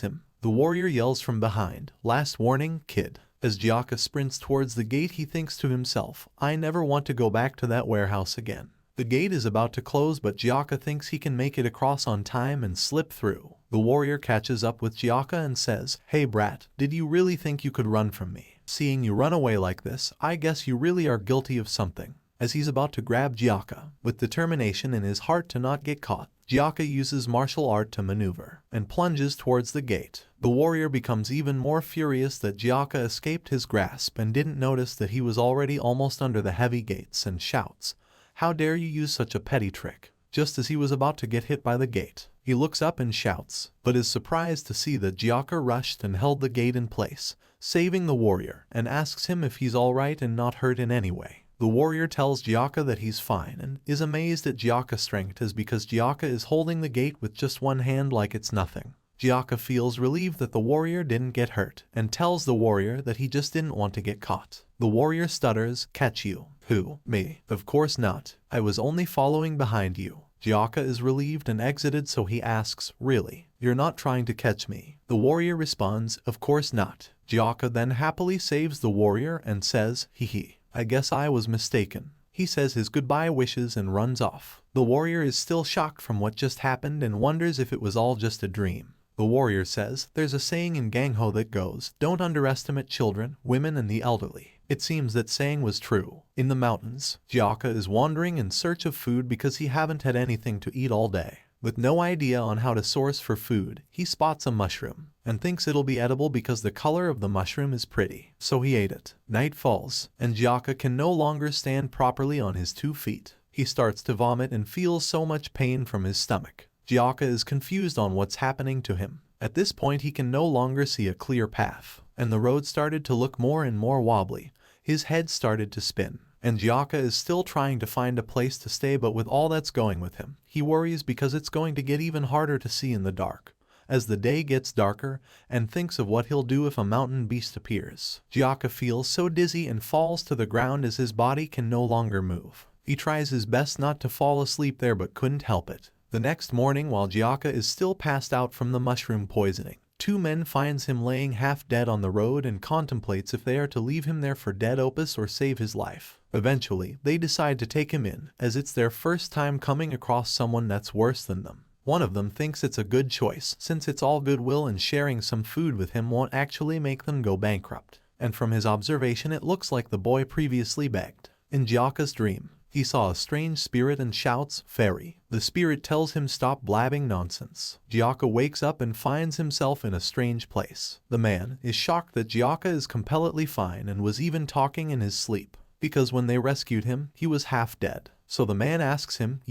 him. The warrior yells from behind, last warning, kid. As Jaka sprints towards the gate he thinks to himself, I never want to go back to that warehouse again. The gate is about to close but Jaka thinks he can make it across on time and slip through. The warrior catches up with Jaka and says, hey brat, did you really think you could run from me? Seeing you run away like this, I guess you really are guilty of something. As he's about to grab Jaka, with determination in his heart to not get caught, Jaka uses martial art to maneuver, and plunges towards the gate. The warrior becomes even more furious that Jaka escaped his grasp and didn't notice that he was already almost under the heavy gates and shouts, how dare you use such a petty trick? Just as he was about to get hit by the gate, he looks up and shouts, but is surprised to see that Jaka rushed and held the gate in place, saving the warrior, and asks him if he's alright and not hurt in any way. The warrior tells Jaka that he's fine and is amazed at Jaka's strength as because Jaka is holding the gate with just one hand like it's nothing. Jaka feels relieved that the warrior didn't get hurt and tells the warrior that he just didn't want to get caught. The warrior stutters, catch you. Who? Me? Of course not. I was only following behind you. Jaka is relieved and exited so he asks, really? You're not trying to catch me? The warrior responds, of course not. Jaka then happily saves the warrior and says, hee hee. I guess I was mistaken. He says his goodbye wishes and runs off. The warrior is still shocked from what just happened and wonders if it was all just a dream. The warrior says, there's a saying in Gangho that goes, don't underestimate children, women and the elderly. It seems that saying was true. In the mountains, Jaka is wandering in search of food because he haven't had anything to eat all day. With no idea on how to source for food, he spots a mushroom and thinks it'll be edible because the color of the mushroom is pretty. So he ate it. Night falls, and Jaka can no longer stand properly on his 2 feet. He starts to vomit and feels so much pain from his stomach. Jaka is confused on what's happening to him. At this point he can no longer see a clear path, and the road started to look more and more wobbly. His head started to spin, and Jaka is still trying to find a place to stay, but with all that's going with him, he worries because it's going to get even harder to see in the dark as the day gets darker, and thinks of what he'll do if a mountain beast appears. Jaka feels so dizzy and falls to the ground as his body can no longer move. He tries his best not to fall asleep there but couldn't help it. The next morning, while Jaka is still passed out from the mushroom poisoning, 2 men finds him laying half dead on the road and contemplates if they are to leave him there for dead opus or save his life. Eventually, they decide to take him in, as it's their first time coming across someone that's worse than them. One of them thinks it's a good choice, since it's all goodwill and sharing some food with him won't actually make them go bankrupt. And from his observation it looks like the boy previously begged. In Jaka's dream, He saw a strange spirit and shouts, "Fairy." The spirit tells him stop blabbing nonsense. Jaka wakes up and finds himself in a strange place. The man is shocked that Jaka is completely fine and was even talking in his sleep, because when they rescued him, he was half dead. So the man asks him,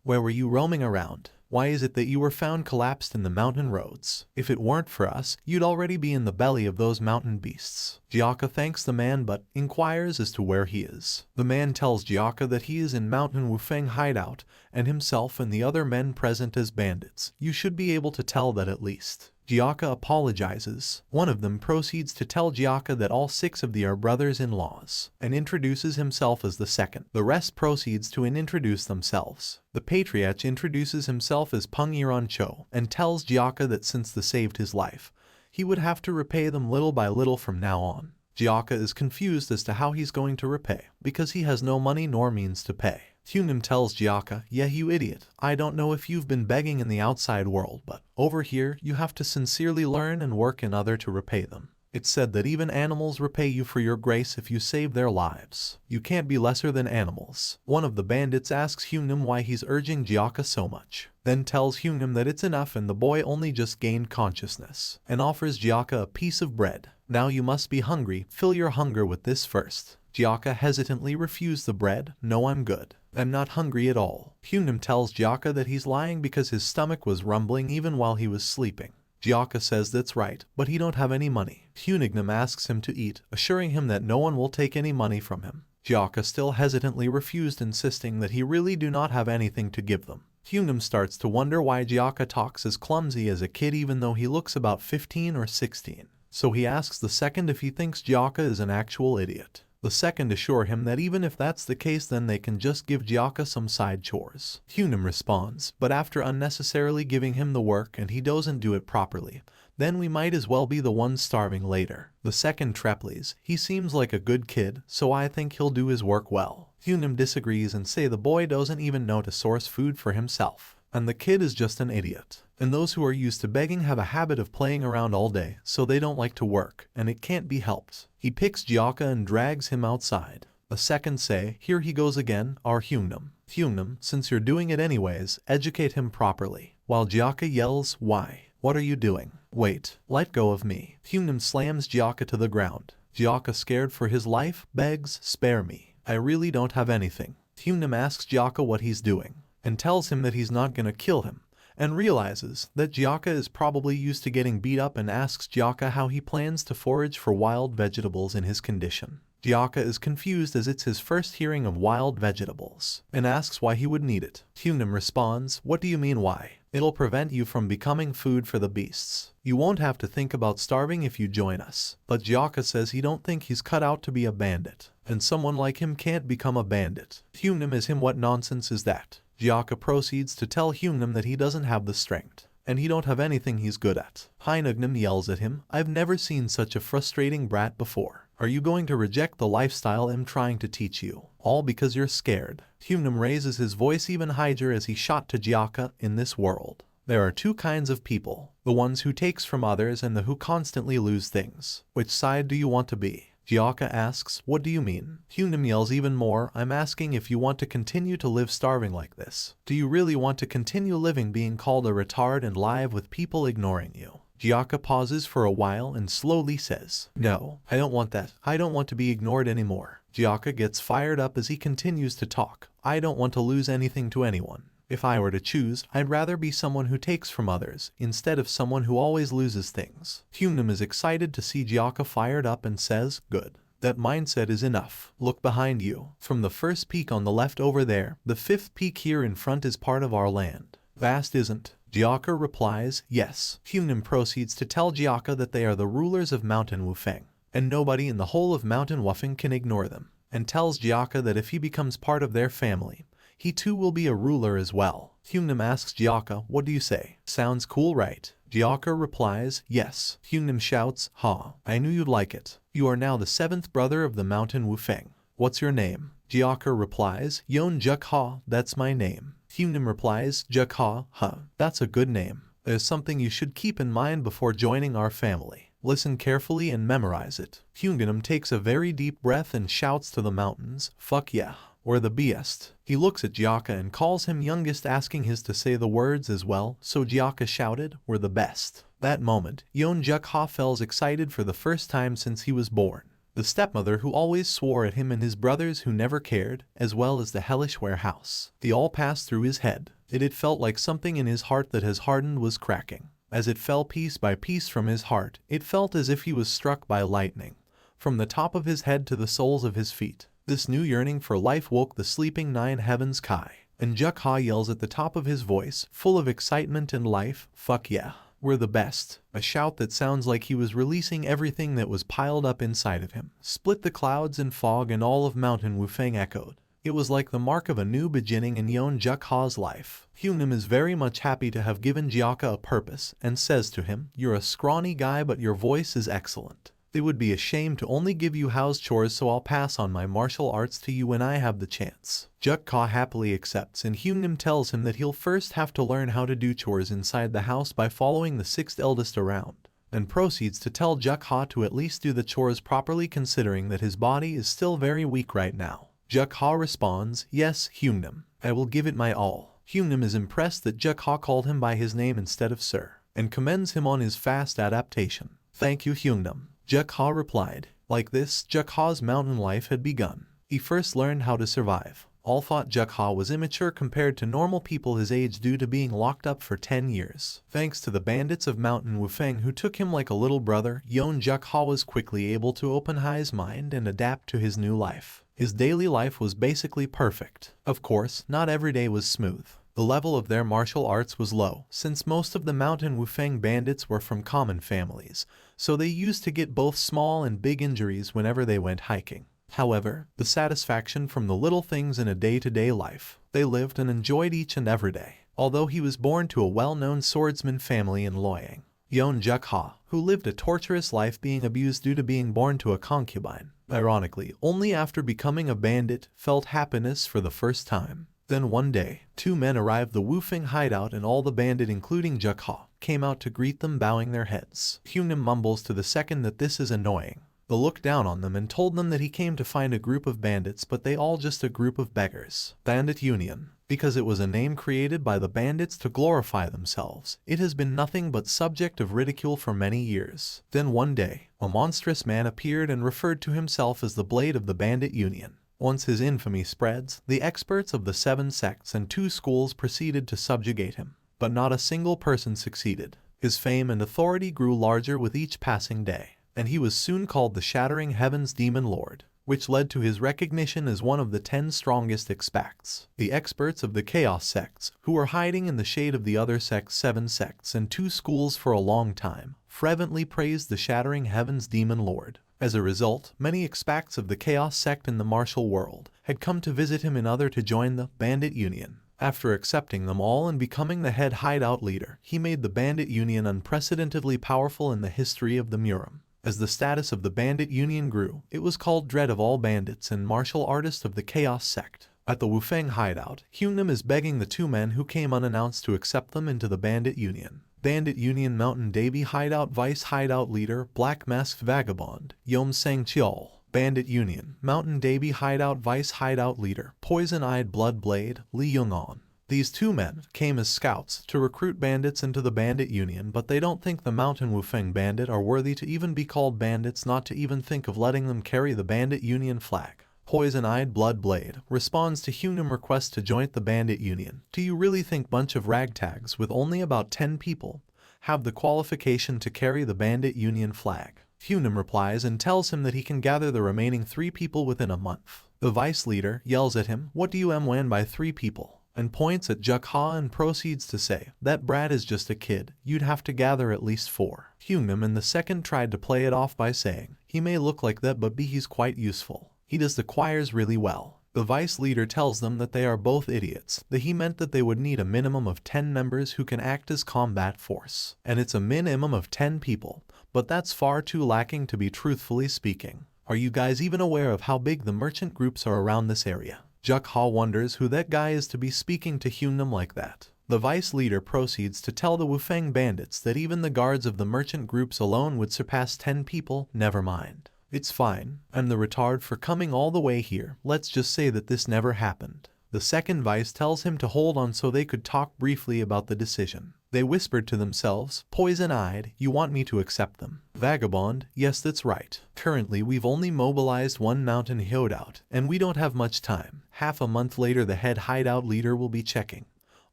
where were you roaming around? Why is it that you were found collapsed in the mountain roads? If it weren't for us, you'd already be in the belly of those mountain beasts. Jaka thanks the man but inquires as to where he is. The man tells Jaka that he is in Mountain Wufeng hideout, and himself and the other men present as bandits. You should be able to tell that at least. Jaka apologizes. One of them proceeds to tell Jaka that all 6 of the are brothers-in-laws, and introduces himself as the second. The rest proceeds to introduce themselves. The patriarch introduces himself as Peng Yiran Cho, and tells Jaka that since they saved his life, he would have to repay them little by little from now on. Jaka is confused as to how he's going to repay, because he has no money nor means to pay. Hunim tells Jaka, yeah, you idiot, I don't know if you've been begging in the outside world, but over here you have to sincerely learn and work in order to repay them. It's said that even animals repay you for your grace if you save their lives. You can't be lesser than animals. One of the bandits asks Hunim why he's urging Jaka so much, then tells Hunim that it's enough and the boy only just gained consciousness, and offers Jaka a piece of bread. Now you must be hungry, fill your hunger with this first. Jaka hesitantly refused the bread. No, I'm good. I'm not hungry at all. Hunim tells Jaka that he's lying because his stomach was rumbling even while he was sleeping. Jaka says that's right, but he don't have any money. Hunim asks him to eat, assuring him that no one will take any money from him. Jaka still hesitantly refused, insisting that he really do not have anything to give them. Hunim starts to wonder why Jaka talks as clumsy as a kid even though he looks about 15 or 16. So he asks the second if he thinks Jaka is an actual idiot. The second assure him that even if that's the case then they can just give Jaka some side chores. Hunim responds, but after unnecessarily giving him the work and he doesn't do it properly, then we might as well be the ones starving later. The second treplies, he seems like a good kid, so I think he'll do his work well. Hunim disagrees and say the boy doesn't even know to source food for himself, and the kid is just an idiot. And those who are used to begging have a habit of playing around all day, so they don't like to work, and it can't be helped. He picks Jaka and drags him outside. A second say, here he goes again, our Hunim. Hunim, since you're doing it anyways, educate him properly. While Jaka yells, why? What are you doing? Wait, let go of me. Hunim slams Jaka to the ground. Jaka, scared for his life, begs, spare me. I really don't have anything. Hunim asks Jaka what he's doing, and tells him that he's not gonna kill him, and realizes that Jaka is probably used to getting beat up and asks Jaka how he plans to forage for wild vegetables in his condition. Jaka is confused as it's his first hearing of wild vegetables, and asks why he would need it. Hunim responds, what do you mean why? It'll prevent you from becoming food for the beasts. You won't have to think about starving if you join us. But Jaka says he don't think he's cut out to be a bandit, and someone like him can't become a bandit. Hunim is him, what nonsense is that? Jaka proceeds to tell Hunim that he doesn't have the strength, and he don't have anything he's good at. Hunim yells at him, I've never seen such a frustrating brat before. Are you going to reject the lifestyle I'm trying to teach you? All because you're scared. Hunim raises his voice even higher as he shot to Jaka. In this world, there are 2 kinds of people, the ones who takes from others and the who constantly lose things. Which side do you want to be? Jaka asks, what do you mean? Hunim yells even more, I'm asking if you want to continue to live starving like this. Do you really want to continue living being called a retard and live with people ignoring you? Jaka pauses for a while and slowly says, no, I don't want that. I don't want to be ignored anymore. Jaka gets fired up as he continues to talk. I don't want to lose anything to anyone. If I were to choose, I'd rather be someone who takes from others, instead of someone who always loses things. Hunim is excited to see Jaka fired up and says, good. That mindset is enough. Look behind you. From the first peak on the left over there, the 5th peak here in front is part of our land. Vast, isn't? Jaka replies, yes. Hunim proceeds to tell Jaka that they are the rulers of Mountain Wufeng, and nobody in the whole of Mountain Wufeng can ignore them, and tells Jaka that if he becomes part of their family, he too will be a ruler as well. Hunim asks Jaka, what do you say? Sounds cool, right? Jaka replies, yes. Hunim shouts, ha, I knew you'd like it. You are now the 7th brother of the Mountain Wufeng. What's your name? Jaka replies, Yon Jaka, that's my name. Hunim replies, Jaka, huh, that's a good name. There's something you should keep in mind before joining our family. Listen carefully and memorize it. Hunim takes a very deep breath and shouts to the mountains, fuck yeah. or the best. He looks at Jaka and calls him youngest, asking his to say the words as well, so Jaka shouted, we're the best. That moment, Yeon Jaka felt excited for the first time since he was born. The stepmother who always swore at him and his brothers who never cared, as well as the hellish warehouse. They all passed through his head. It felt like something in his heart that has hardened was cracking. As it fell piece by piece from his heart, it felt as if he was struck by lightning. From the top of his head to the soles of his feet, this new yearning for life woke the sleeping nine heavens Kai. And Jaka yells at the top of his voice, full of excitement and life, fuck yeah. We're the best. A shout that sounds like he was releasing everything that was piled up inside of him. Split the clouds and fog and all of Mountain Wufeng echoed. It was like the mark of a new beginning in Yeon Jaka's life. Hyunam is very much happy to have given Jaka a purpose and says to him, you're a scrawny guy but your voice is excellent. It would be a shame to only give you house chores, so I'll pass on my martial arts to you when I have the chance. Jaka happily accepts, and Hyunam tells him that he'll first have to learn how to do chores inside the house by following the sixth eldest around, and proceeds to tell Jaka to at least do the chores properly, considering that his body is still very weak right now. Jaka responds, yes, Hyunam, I will give it my all. Hyunam is impressed that Jaka called him by his name instead of sir, and commends him on his fast adaptation. Thank you, Hyunam. Jaka replied. Like this, Jaka's mountain life had begun. He first learned how to survive. All thought Jaka was immature compared to normal people his age due to being locked up for 10 years. Thanks to the bandits of Mountain Wufeng who took him like a little brother, Yeon Jaka was quickly able to open his mind and adapt to his new life. His daily life was basically perfect. Of course, not every day was smooth. The level of their martial arts was low, since most of the Mountain Wufeng bandits were from common families, so they used to get both small and big injuries whenever they went hiking. However, the satisfaction from the little things in a day-to-day life, they lived and enjoyed each and every day. Although he was born to a well-known swordsman family in Loyang, Yeon Jaka, who lived a torturous life being abused due to being born to a concubine, ironically, only after becoming a bandit, felt happiness for the first time. Then one day, two men arrived the Wufeng hideout and all the bandit including Jaka came out to greet them bowing their heads. Hyunam mumbles to the second that this is annoying. They looked down on them and told them that he came to find a group of bandits but they all just a group of beggars. Bandit Union, because it was a name created by the bandits to glorify themselves. It has been nothing but subject of ridicule for many years. Then one day, a monstrous man appeared and referred to himself as the Blade of the Bandit Union. Once his infamy spreads, the experts of the 7 sects and 2 schools proceeded to subjugate him. But not a single person succeeded. His fame and authority grew larger with each passing day, and he was soon called the Shattering Heavens Demon Lord, which led to his recognition as one of the 10 strongest experts. The experts of the Chaos sects, who were hiding in the shade of the other sects, 7 sects and 2 schools for a long time, fervently praised the Shattering Heavens Demon Lord. As a result, many experts of the Chaos sect in the martial world had come to visit him in order to join the Bandit Union. After accepting them all and becoming the head hideout leader, he made the Bandit Union unprecedentedly powerful in the history of the murim. As the status of the Bandit Union grew, it was called dread of all bandits and martial artists of the Chaos sect. At the Wufeng hideout, Hyunam is begging the 2 men who came unannounced to accept them into the Bandit Union. Bandit Union Mountain Davy Hideout Vice Hideout Leader Black Masked Vagabond Yom Sang Cheol. Bandit Union Mountain Davy Hideout Vice Hideout Leader Poison-Eyed Blood Blade Lee Young-on. These 2 men came as scouts to recruit bandits into the Bandit Union, but they don't think the Mountain Wufeng Bandit are worthy to even be called bandits, not to even think of letting them carry the Bandit Union flag. Poison-Eyed Blood Blade responds to Hyunam's request to join the Bandit Union. Do you really think bunch of ragtags with only about 10 people have the qualification to carry the Bandit Union flag? Hyunam replies and tells him that he can gather the remaining 3 people within a month. The vice leader yells at him, what do you mean by 3 people? And points at Jaka and proceeds to say, that brat is just a kid, you'd have to gather at least 4. Hyunam and the second tried to play it off by saying, he may look like that but he's quite useful. He does the choirs really well. The vice leader tells them that they are both idiots, that he meant that they would need a minimum of 10 members who can act as combat force. And it's a minimum of 10 people, but that's far too lacking to be truthfully speaking. Are you guys even aware of how big the merchant groups are around this area? Jaka wonders who that guy is to be speaking to Hyunam like that. The vice leader proceeds to tell the Wufeng bandits that even the guards of the merchant groups alone would surpass 10 people, never mind It's fine. I'm the retard for coming all the way here. Let's just say that this never happened. The second vice tells him to hold on so they could talk briefly about the decision. They whispered to themselves, poison-eyed, you want me to accept them? Vagabond, yes that's right. Currently we've only mobilized one mountain hideout, and we don't have much time. Half a month later the head hideout leader will be checking.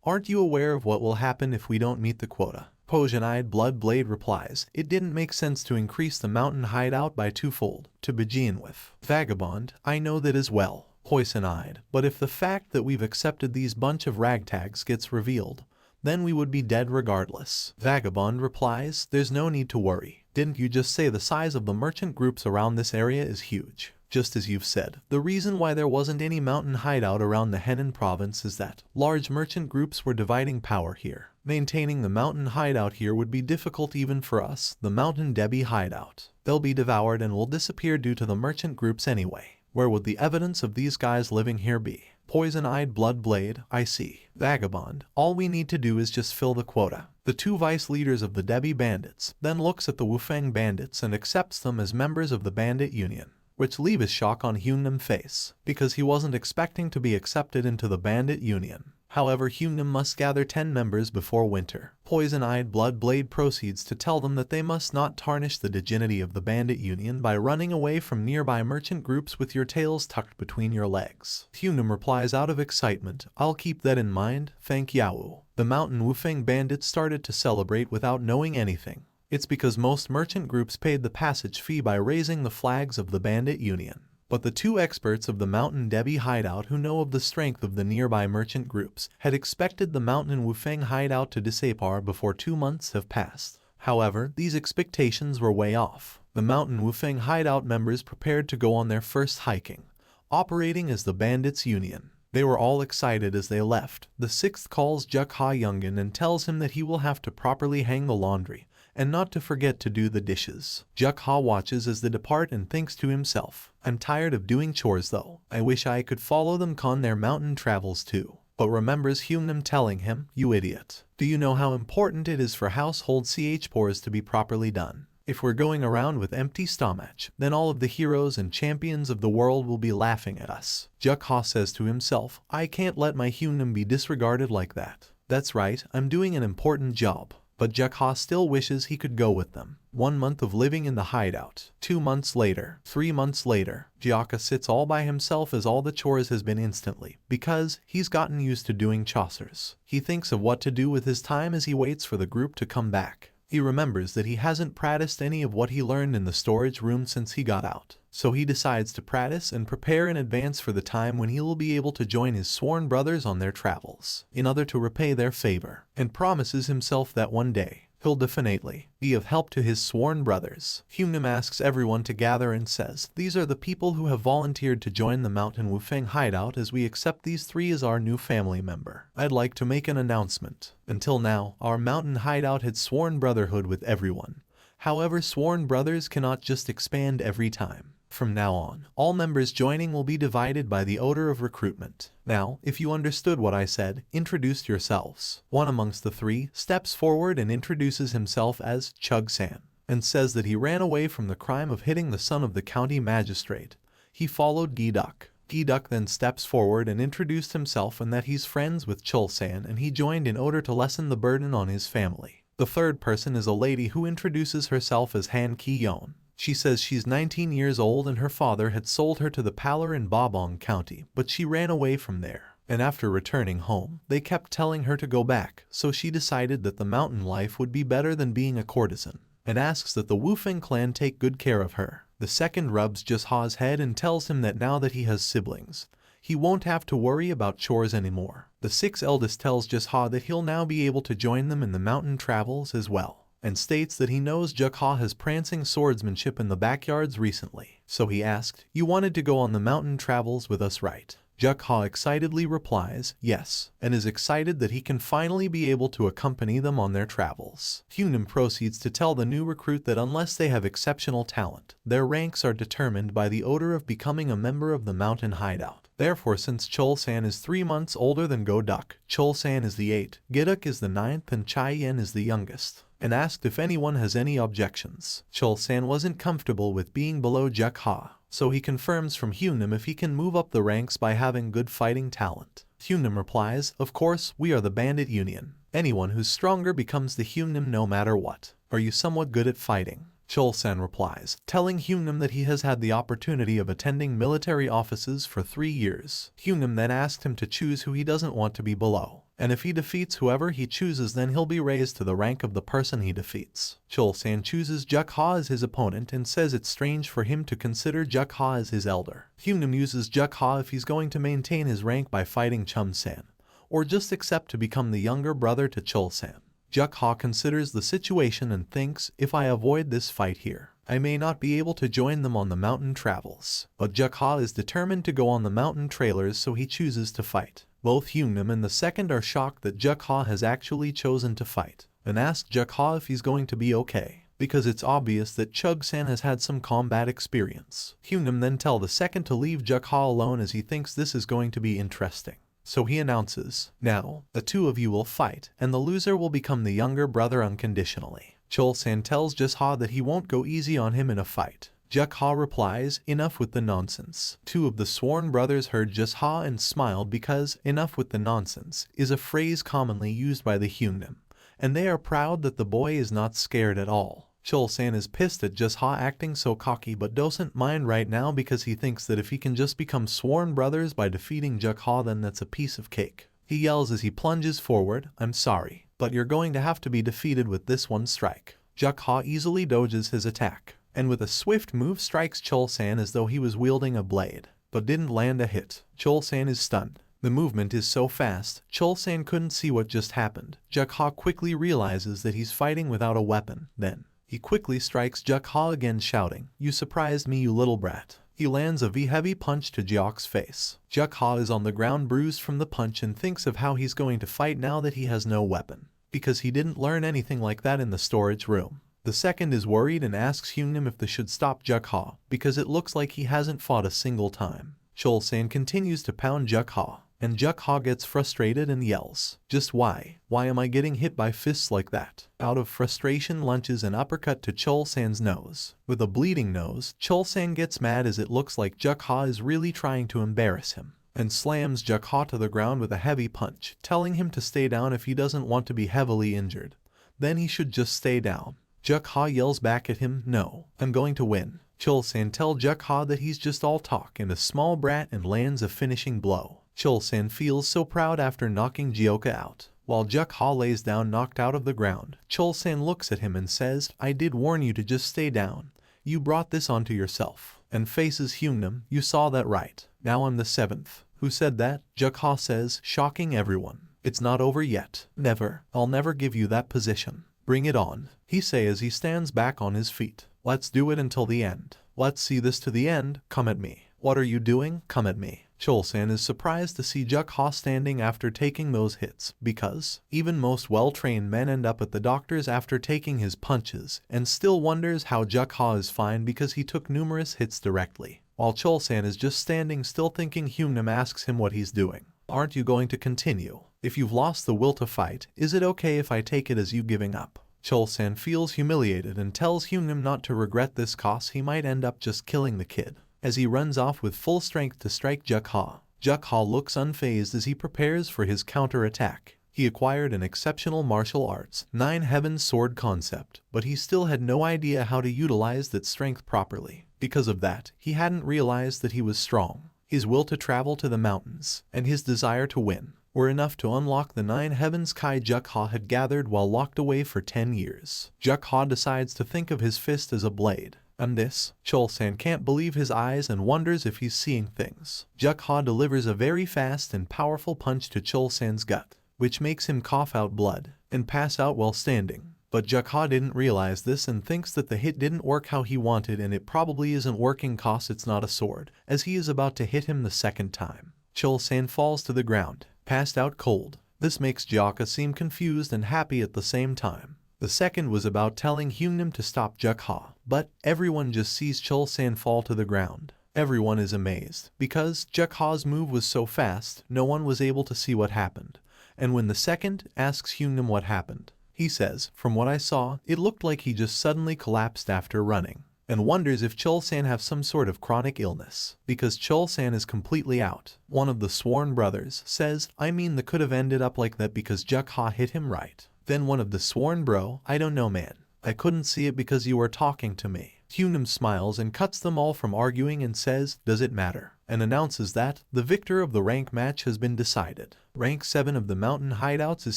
Aren't you aware of what will happen if we don't meet the quota? Poison-eyed Bloodblade replies, it didn't make sense to increase the mountain hideout by twofold, to begin with. Vagabond, I know that as well. Poison-eyed, but if the fact that we've accepted these bunch of ragtags gets revealed, then we would be dead regardless. Vagabond replies, there's no need to worry. Didn't you just say the size of the merchant groups around this area is huge? Just as you've said, the reason why there wasn't any mountain hideout around the Henan province is that large merchant groups were dividing power here. Maintaining the mountain hideout here would be difficult even for us, the mountain Debbie hideout. They'll be devoured and will disappear due to the merchant groups anyway. Where would the evidence of these guys living here be? Poison-eyed Bloodblade, I see. Vagabond, all we need to do is just fill the quota. The two vice leaders of the Debbie bandits then looks at the Wufeng bandits and accepts them as members of the bandit union, which leaves a shock on Hyungnam's face, because he wasn't expecting to be accepted into the bandit union. However, Hyungnam must gather 10 members before winter. Poison-eyed Bloodblade proceeds to tell them that they must not tarnish the dignity of the bandit union by running away from nearby merchant groups with your tails tucked between your legs. Hyungnam replies out of excitement, I'll keep that in mind, thank Yao. The mountain Wufeng bandits started to celebrate without knowing anything. It's because most merchant groups paid the passage fee by raising the flags of the bandit union. But the two experts of the Mountain Debbie hideout who know of the strength of the nearby merchant groups had expected the Mountain Wufeng hideout to disappear before 2 months have passed. However, these expectations were way off. The Mountain Wufeng hideout members prepared to go on their first hiking, operating as the Bandits Union. They were all excited as they left. The sixth calls Jaka Youngin and tells him that he will have to properly hang the laundry, and not to forget to do the dishes. Jaka watches as they depart and thinks to himself, I'm tired of doing chores though. I wish I could follow them on their mountain travels too. But remembers Hyungnam telling him, you idiot. Do you know how important it is for household chores to be properly done? If we're going around with empty stomach, then all of the heroes and champions of the world will be laughing at us. Jaka says to himself, I can't let my Hyungnam be disregarded like that. That's right, I'm doing an important job. But Jaka still wishes he could go with them. 1 month of living in the hideout. 2 months later. 3 months later. Jaka sits all by himself as all the chores has been instantly, because he's gotten used to doing chores. He thinks of what to do with his time as he waits for the group to come back. He remembers that he hasn't practiced any of what he learned in the storage room since he got out. So he decides to practice and prepare in advance for the time when he will be able to join his sworn brothers on their travels, in order to repay their favor, and promises himself that one day, he'll definitely be of help to his sworn brothers. Hyungnam asks everyone to gather and says, these are the people who have volunteered to join the Mountain Wufeng hideout as we accept these 3 as our new family member. I'd like to make an announcement. Until now, our mountain hideout had sworn brotherhood with everyone. However, sworn brothers cannot just expand every time. From now on, all members joining will be divided by the order of recruitment. Now, if you understood what I said, introduce yourselves. One amongst the 3 steps forward and introduces himself as Chug-san, and says that he ran away from the crime of hitting the son of the county magistrate. He followed Gi-duk. Gi-duk then steps forward and introduced himself and that he's friends with Chul-san and he joined in order to lessen the burden on his family. The third person is a lady who introduces herself as Han Ki-yeon. She says she's 19 years old and her father had sold her to the Paler in Babong County, but she ran away from there. And after returning home, they kept telling her to go back, so she decided that the mountain life would be better than being a courtesan, and asks that the Wufeng clan take good care of her. The second rubs Jasha's head and tells him that now that he has siblings, he won't have to worry about chores anymore. The 6th eldest tells Jasha that he'll now be able to join them in the mountain travels as well, and states that he knows Jaka has prancing swordsmanship in the backyards recently. So he asked, you wanted to go on the mountain travels with us, right? Jaka excitedly replies, yes, and is excited that he can finally be able to accompany them on their travels. Hyungnam proceeds to tell the new recruit that unless they have exceptional talent, their ranks are determined by the order of becoming a member of the mountain hideout. Therefore, since Chul-san is 3 months older than Go-duk, Chul-san is the 8th, Gi-duk is the 9th, and Chai-yen is the youngest. and asked if anyone has any objections. Chul-san wasn't comfortable with being below Jaka, so he confirms from Hyunam if he can move up the ranks by having good fighting talent. Hyunam replies, "Of course, we are the Bandit Union. Anyone who's stronger becomes the Hyunam no matter what. Are you somewhat good at fighting?" Chul-san replies, telling Hyunam that he has had the opportunity of attending military offices for 3 years. Hyunam then asked him to choose who he doesn't want to be below, and if he defeats whoever he chooses then he'll be raised to the rank of the person he defeats. Chul-san chooses Jaka as his opponent and says it's strange for him to consider Jaka as his elder. Hyunam uses Jaka if he's going to maintain his rank by fighting Chum-san, or just accept to become the younger brother to Chul-san. Jaka considers the situation and thinks, if I avoid this fight here, I may not be able to join them on the mountain travels. But Jaka is determined to go on the mountain trailers, so he chooses to fight. Both Hyunam and the second are shocked that Jaka has actually chosen to fight, and ask Jaka if he's going to be okay, because it's obvious that Chug-san has had some combat experience. Hyunam then tell the second to leave Jaka alone as he thinks this is going to be interesting. So he announces, "Now, the two of you will fight, and the loser will become the younger brother unconditionally." Chul-san tells Jaka that he won't go easy on him in a fight. Jaka replies, "Enough with the nonsense." Two of the sworn brothers heard Jaka and smiled because "enough with the nonsense" is a phrase commonly used by the Hyunam, and they are proud that the boy is not scared at all. Chul-san is pissed at Jaka acting so cocky but doesn't mind right now because he thinks that if he can just become sworn brothers by defeating Jaka then that's a piece of cake. He yells as he plunges forward, "I'm sorry, but you're going to have to be defeated with this one strike." Jaka easily dodges his attack, and with a swift move strikes Chul-san as though he was wielding a blade, but didn't land a hit. Chul-san is stunned. The movement is so fast, Chul-san couldn't see what just happened. Jaka quickly realizes that he's fighting without a weapon. Then he quickly strikes Jaka again, shouting, "You surprised me, you little brat." He lands a heavy punch to Jaka's face. Jaka is on the ground bruised from the punch and thinks of how he's going to fight now that he has no weapon, because he didn't learn anything like that in the storage room. The second is worried and asks Hyunam if they should stop Jaka, because it looks like he hasn't fought a single time. Chul-san continues to pound Jaka, and Jaka gets frustrated and yells, "Just why? Why am I getting hit by fists like that?" Out of frustration lunges an uppercut to Chul-san's nose. With a bleeding nose, Chul-san gets mad as it looks like Jaka is really trying to embarrass him, and slams Jaka to the ground with a heavy punch, telling him to stay down if he doesn't want to be heavily injured. Then he should just stay down. Jaka yells back at him, "No, I'm going to win." Chul-san tells Jaka that he's just all talk and a small brat and lands a finishing blow. Chul-san feels so proud after knocking Jioka out. While Jaka lays down knocked out of the ground, Chul-san looks at him and says, "I did warn you to just stay down. You brought this onto yourself." And faces Hyunam, "You saw that right. Now I'm the seventh." "Who said that?" Jaka says, shocking everyone. "It's not over yet. Never. I'll never give you that position." "Bring it on," he says as he stands back on his feet. "Let's do it until the end. Let's see this to the end. Come at me." "What are you doing?" "Come at me." Chul-san is surprised to see Jaka standing after taking those hits, because even most well-trained men end up at the doctors after taking his punches, and still wonders how Jaka is fine because he took numerous hits directly. While Chul-san is just standing still thinking, Hyunam asks him what he's doing. "Aren't you going to continue? If you've lost the will to fight, is it okay if I take it as you giving up?" Chul-san feels humiliated and tells Hyunam not to regret this cause he might end up just killing the kid, as he runs off with full strength to strike Jaka. Jaka looks unfazed as he prepares for his counterattack. He acquired an exceptional martial arts, 9 Heaven sword concept, but he still had no idea how to utilize that strength properly. Because of that, he hadn't realized that he was strong. His will to travel to the mountains, and his desire to win, were enough to unlock the 9 heavens Kai Jaka had gathered while locked away for 10 years. Jaka decides to think of his fist as a blade. And this, Chul-san can't believe his eyes and wonders if he's seeing things. Jaka delivers a very fast and powerful punch to Chul-san's gut, which makes him cough out blood and pass out while standing. But Jaka didn't realize this and thinks that the hit didn't work how he wanted, and it probably isn't working cause it's not a sword, as he is about to hit him the second time. Chul-san falls to the ground, passed out cold. This makes Jaka seem confused and happy at the same time. The second was about telling Hyunam to stop Jaka, but everyone just sees Chul-san fall to the ground. Everyone is amazed, because Jaka's move was so fast, no one was able to see what happened. And when the second asks Hyunam what happened, He says, from what I saw, it looked like he just suddenly collapsed after running, and wonders if Chul-san have some sort of chronic illness, because Chul-san is completely out. One of the sworn brothers says, I mean that could have ended up like that because Jaka hit him right. Then one of the sworn bro, I don't know man. I couldn't see it because you were talking to me. Hunim smiles and cuts them all from arguing and says, does it matter? And announces that the victor of the rank match has been decided. Rank 7 of the mountain hideouts is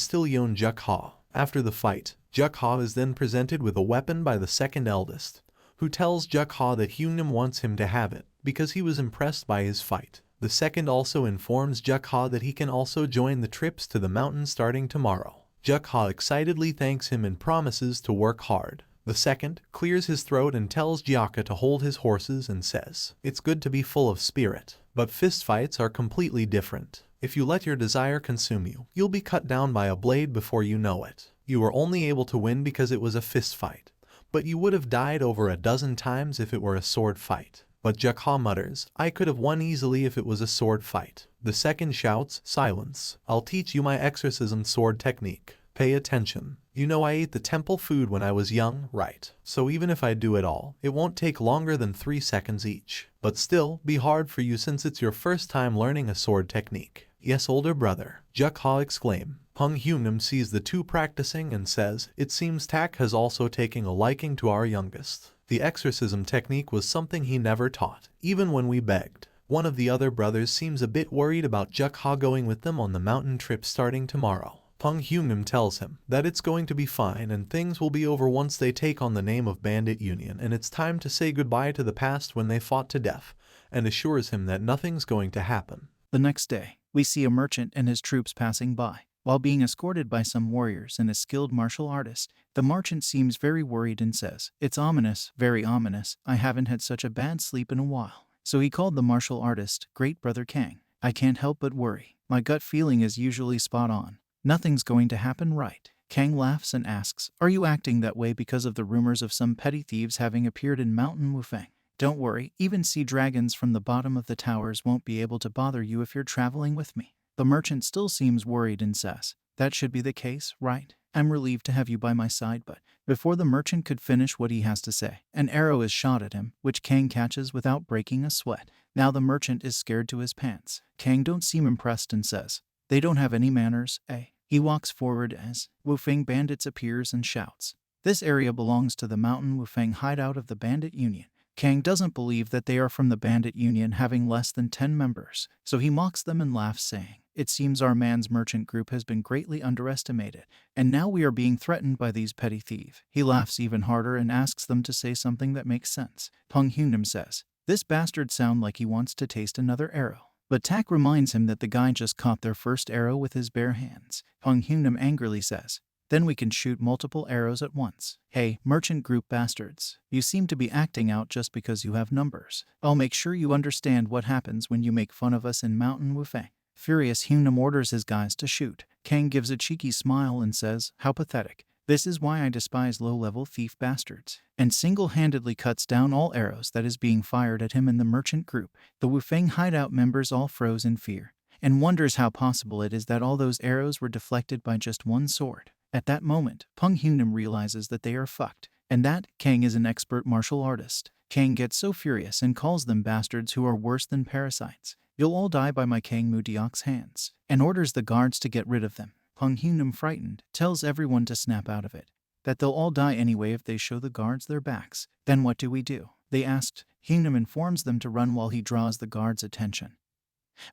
still Yon Jaka. After the fight, Jaka is then presented with a weapon by the second eldest, who tells Jaka that Hunim wants him to have it because he was impressed by his fight. The second also informs Jaka that he can also join the trips to the mountain starting tomorrow. Jaka excitedly thanks him and promises to work hard. The second clears his throat and tells Jaka to hold his horses and says, it's good to be full of spirit, but fistfights are completely different. If you let your desire consume you, you'll be cut down by a blade before you know it. You were only able to win because it was a fist fight, but you would have died over a dozen times if it were a sword fight. But Jaka mutters, I could have won easily if it was a sword fight. The second shouts, silence. I'll teach you my exorcism sword technique. Pay attention. You know I ate the temple food when I was young, right? So even if I do it all, it won't take longer than 3 seconds each. But still, be hard for you since it's your first time learning a sword technique. Yes, older brother, Jaka exclaims. Pung Hunim sees the two practicing and says, it seems Tak has also taken a liking to our youngest. The exorcism technique was something he never taught, even when we begged. One of the other brothers seems a bit worried about Jaka going with them on the mountain trip starting tomorrow. Pung Hunim tells him that it's going to be fine and things will be over once they take on the name of Bandit Union and it's time to say goodbye to the past when they fought to death, and assures him that nothing's going to happen. The next day, we see a merchant and his troops passing by. While being escorted by some warriors and a skilled martial artist, the merchant seems very worried and says, it's ominous, very ominous, I haven't had such a bad sleep in a while. So he called the martial artist, Great Brother Kang. I can't help but worry. My gut feeling is usually spot on. Nothing's going to happen right. Kang laughs and asks, are you acting that way because of the rumors of some petty thieves having appeared in Mountain Wufeng? Don't worry, even sea dragons from the bottom of the towers won't be able to bother you if you're traveling with me. The merchant still seems worried and says, that should be the case, right? I'm relieved to have you by my side, but before the merchant could finish what he has to say, an arrow is shot at him, which Kang catches without breaking a sweat. Now the merchant is scared to his pants. Kang don't seem impressed and says, they don't have any manners, eh? He walks forward as Wufeng Bandits appears and shouts, this area belongs to the Mountain Wufeng hideout of the Bandit Union. Kang doesn't believe that they are from the Bandit Union having less than 10 members, so he mocks them and laughs saying, it seems our man's merchant group has been greatly underestimated, and now we are being threatened by these petty thieves. He laughs even harder and asks them to say something that makes sense. Pung Hunim says, this bastard sound like he wants to taste another arrow. But Tak reminds him that the guy just caught their first arrow with his bare hands. Pung Hunim angrily says, then we can shoot multiple arrows at once. Hey, merchant group bastards, you seem to be acting out just because you have numbers. I'll make sure you understand what happens when you make fun of us in Mountain Wufeng. Furious, Hunim orders his guys to shoot. Kang gives a cheeky smile and says, how pathetic. This is why I despise low-level thief bastards, and single-handedly cuts down all arrows that is being fired at him and the merchant group. The Wufeng hideout members all froze in fear, and wonders how possible it is that all those arrows were deflected by just one sword. At that moment, Pung Hunim realizes that they are fucked, and that Kang is an expert martial artist. Kang gets so furious and calls them bastards who are worse than parasites. You'll all die by my Kang Mudiok's hands, and orders the guards to get rid of them. Pung Hunim, frightened, tells everyone to snap out of it, that they'll all die anyway if they show the guards their backs. Then what do? They asked. Hunim informs them to run while he draws the guards' attention.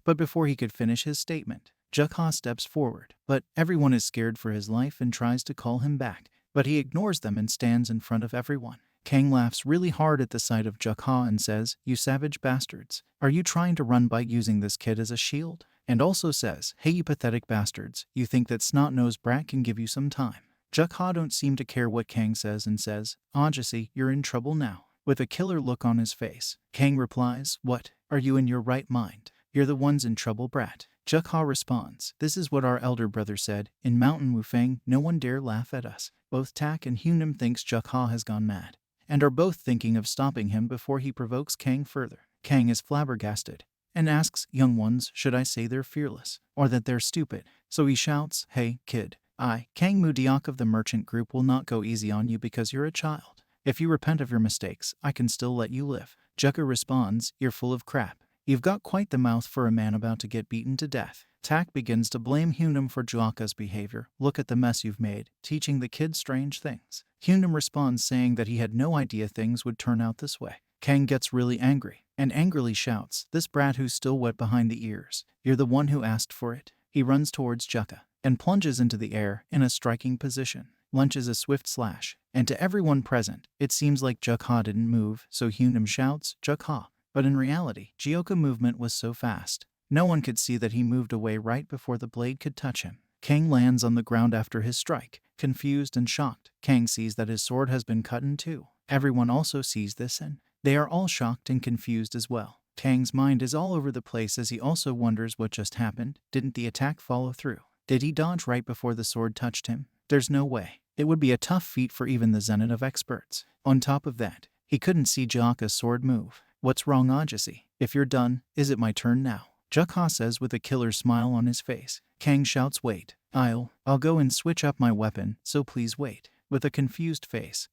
But before he could finish his statement, Jaka steps forward, but everyone is scared for his life and tries to call him back, but he ignores them and stands in front of everyone. Kang laughs really hard at the sight of Jaka and says, you savage bastards, are you trying to run by using this kid as a shield? And also says, hey you pathetic bastards, you think that snot-nosed brat can give you some time. Jaka don't seem to care what Kang says and says, Ajasi, you're in trouble now. With a killer look on his face, Kang replies, what? Are you in your right mind? You're the ones in trouble, brat. Jaka responds, this is what our elder brother said, in Mountain Wufeng, no one dare laugh at us. Both Tak and Hunim thinks Jaka has gone mad, and are both thinking of stopping him before he provokes Kang further. Kang is flabbergasted, and asks, young ones, should I say they're fearless, or that they're stupid? So he shouts, hey, kid, Kang Mudiak of the merchant group will not go easy on you because you're a child. If you repent of your mistakes, I can still let you live. Jaka responds, you're full of crap. You've got quite the mouth for a man about to get beaten to death. Tak begins to blame Hyunam for Jaka's behavior. Look at the mess you've made, teaching the kid strange things. Hyunam responds saying that he had no idea things would turn out this way. Kang gets really angry, and angrily shouts, this brat who's still wet behind the ears. You're the one who asked for it. He runs towards Jaka, and plunges into the air in a striking position. Launches a swift slash, and to everyone present, it seems like Jaka didn't move, so Hyunam shouts, Jaka. But in reality, Jioka's movement was so fast, no one could see that he moved away right before the blade could touch him. Kang lands on the ground after his strike, confused and shocked. Kang sees that his sword has been cut in two. Everyone also sees this and they are all shocked and confused as well. Kang's mind is all over the place as he also wonders what just happened. Didn't the attack follow through? Did he dodge right before the sword touched him? There's no way. It would be a tough feat for even the zenith of experts. On top of that, he couldn't see Jaka's sword move. What's wrong, Ajasi? If you're done, is it my turn now? Jaka says with a killer smile on his face. Kang shouts, wait. I'll go and switch up my weapon, so please wait. With a confused face,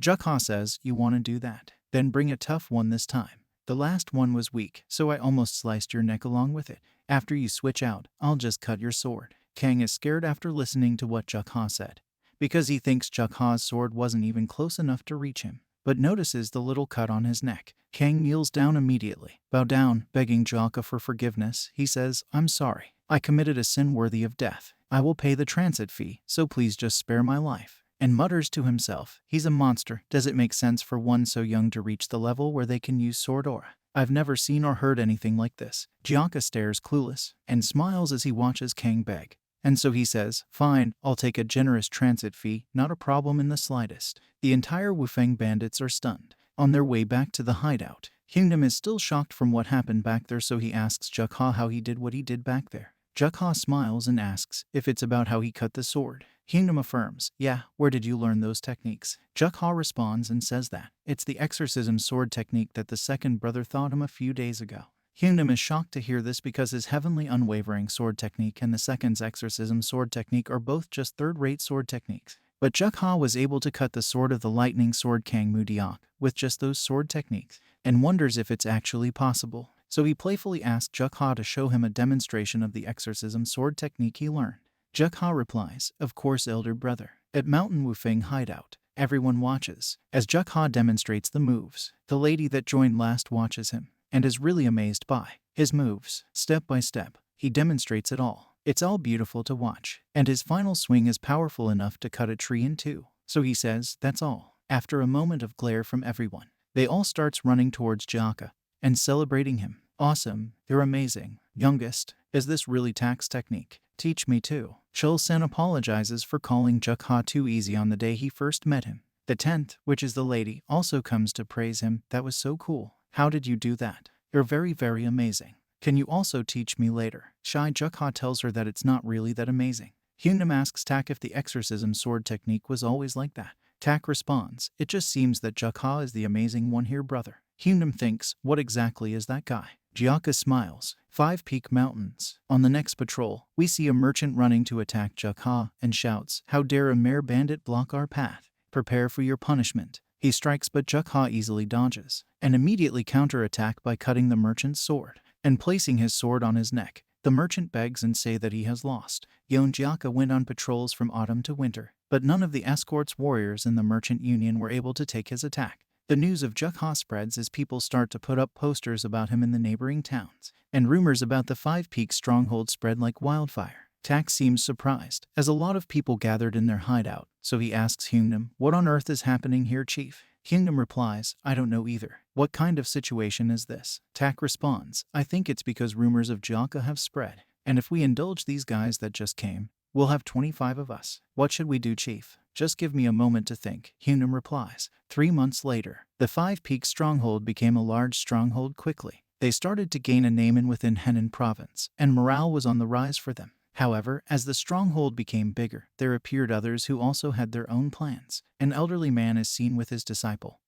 Jaka says, you want to do that? Then bring a tough one this time. The last one was weak, so I almost sliced your neck along with it. After you switch out, I'll just cut your sword. Kang is scared after listening to what Jaka said, because he thinks Jaka's sword wasn't even close enough to reach him, but notices the little cut on his neck. Kang kneels down immediately, bow down, begging Jaka for forgiveness. He says, I'm sorry. I committed a sin worthy of death. I will pay the transit fee, so please just spare my life. And mutters to himself, he's a monster. Does it make sense for one so young to reach the level where they can use sword aura? I've never seen or heard anything like this. Jaka stares clueless, and smiles as he watches Kang beg. And so he says, fine, I'll take a generous transit fee, not a problem in the slightest. The entire Wufeng bandits are stunned. On their way back to the hideout, Hyunam is still shocked from what happened back there, so he asks Jaka how he did what he did back there. Jaka smiles and asks if it's about how he cut the sword. Hyunam affirms, yeah, where did you learn those techniques? Jaka responds and says that it's the exorcism sword technique that the second brother taught him a few days ago. Hyunam is shocked to hear this because his heavenly unwavering sword technique and the second's exorcism sword technique are both just third-rate sword techniques. But Jaka was able to cut the sword of the lightning sword Kang Mudiak with just those sword techniques, and wonders if it's actually possible. So he playfully asked Jaka to show him a demonstration of the exorcism sword technique he learned. Jaka replies, of course, elder brother. At Mountain Wufeng hideout, everyone watches as Jaka demonstrates the moves. The lady that joined last watches him and is really amazed by his moves. Step by step, he demonstrates it all. It's all beautiful to watch, and his final swing is powerful enough to cut a tree in two. So he says, that's all. After a moment of glare from everyone, they all starts running towards Jaka and celebrating him. Awesome, you're amazing. Youngest, is this really Tak's technique? Teach me too. Chul-sen apologizes for calling Jaka too easy on the day he first met him. The 10th, which is the lady, also comes to praise him. That was so cool. How did you do that? You're very, very amazing. Can you also teach me later? Shy Jaka tells her that it's not really that amazing. Hyunam asks Tak if the exorcism sword technique was always like that. Tak responds, it just seems that Jaka is the amazing one here, brother. Hyunam thinks, what exactly is that guy? Jaka smiles. 5 Peak Mountains. On the next patrol, we see a merchant running to attack Jaka and shouts, how dare a mere bandit block our path? Prepare for your punishment. He strikes, but Jaka easily dodges and immediately counterattack by cutting the merchant's sword and placing his sword on his neck. The merchant begs and say that he has lost. Jaka went on patrols from autumn to winter, but none of the escort's warriors in the merchant union were able to take his attack. The news of Jaka spreads as people start to put up posters about him in the neighboring towns, and rumors about the 5 Peaks stronghold spread like wildfire. Tak seems surprised, as a lot of people gathered in their hideout, so he asks Hyunam, what on earth is happening here, chief? Hyunam replies, I don't know either. What kind of situation is this? Tak responds, I think it's because rumors of Jaka have spread, and if we indulge these guys that just came, we'll have 25 of us. What should we do, chief? Just give me a moment to think, Hyunam replies. 3 months later, the 5 Peaks stronghold became a large stronghold quickly. They started to gain a name in within Henan province, and morale was on the rise for them. However, as the stronghold became bigger, there appeared others who also had their own plans. An elderly man is seen with his disciple,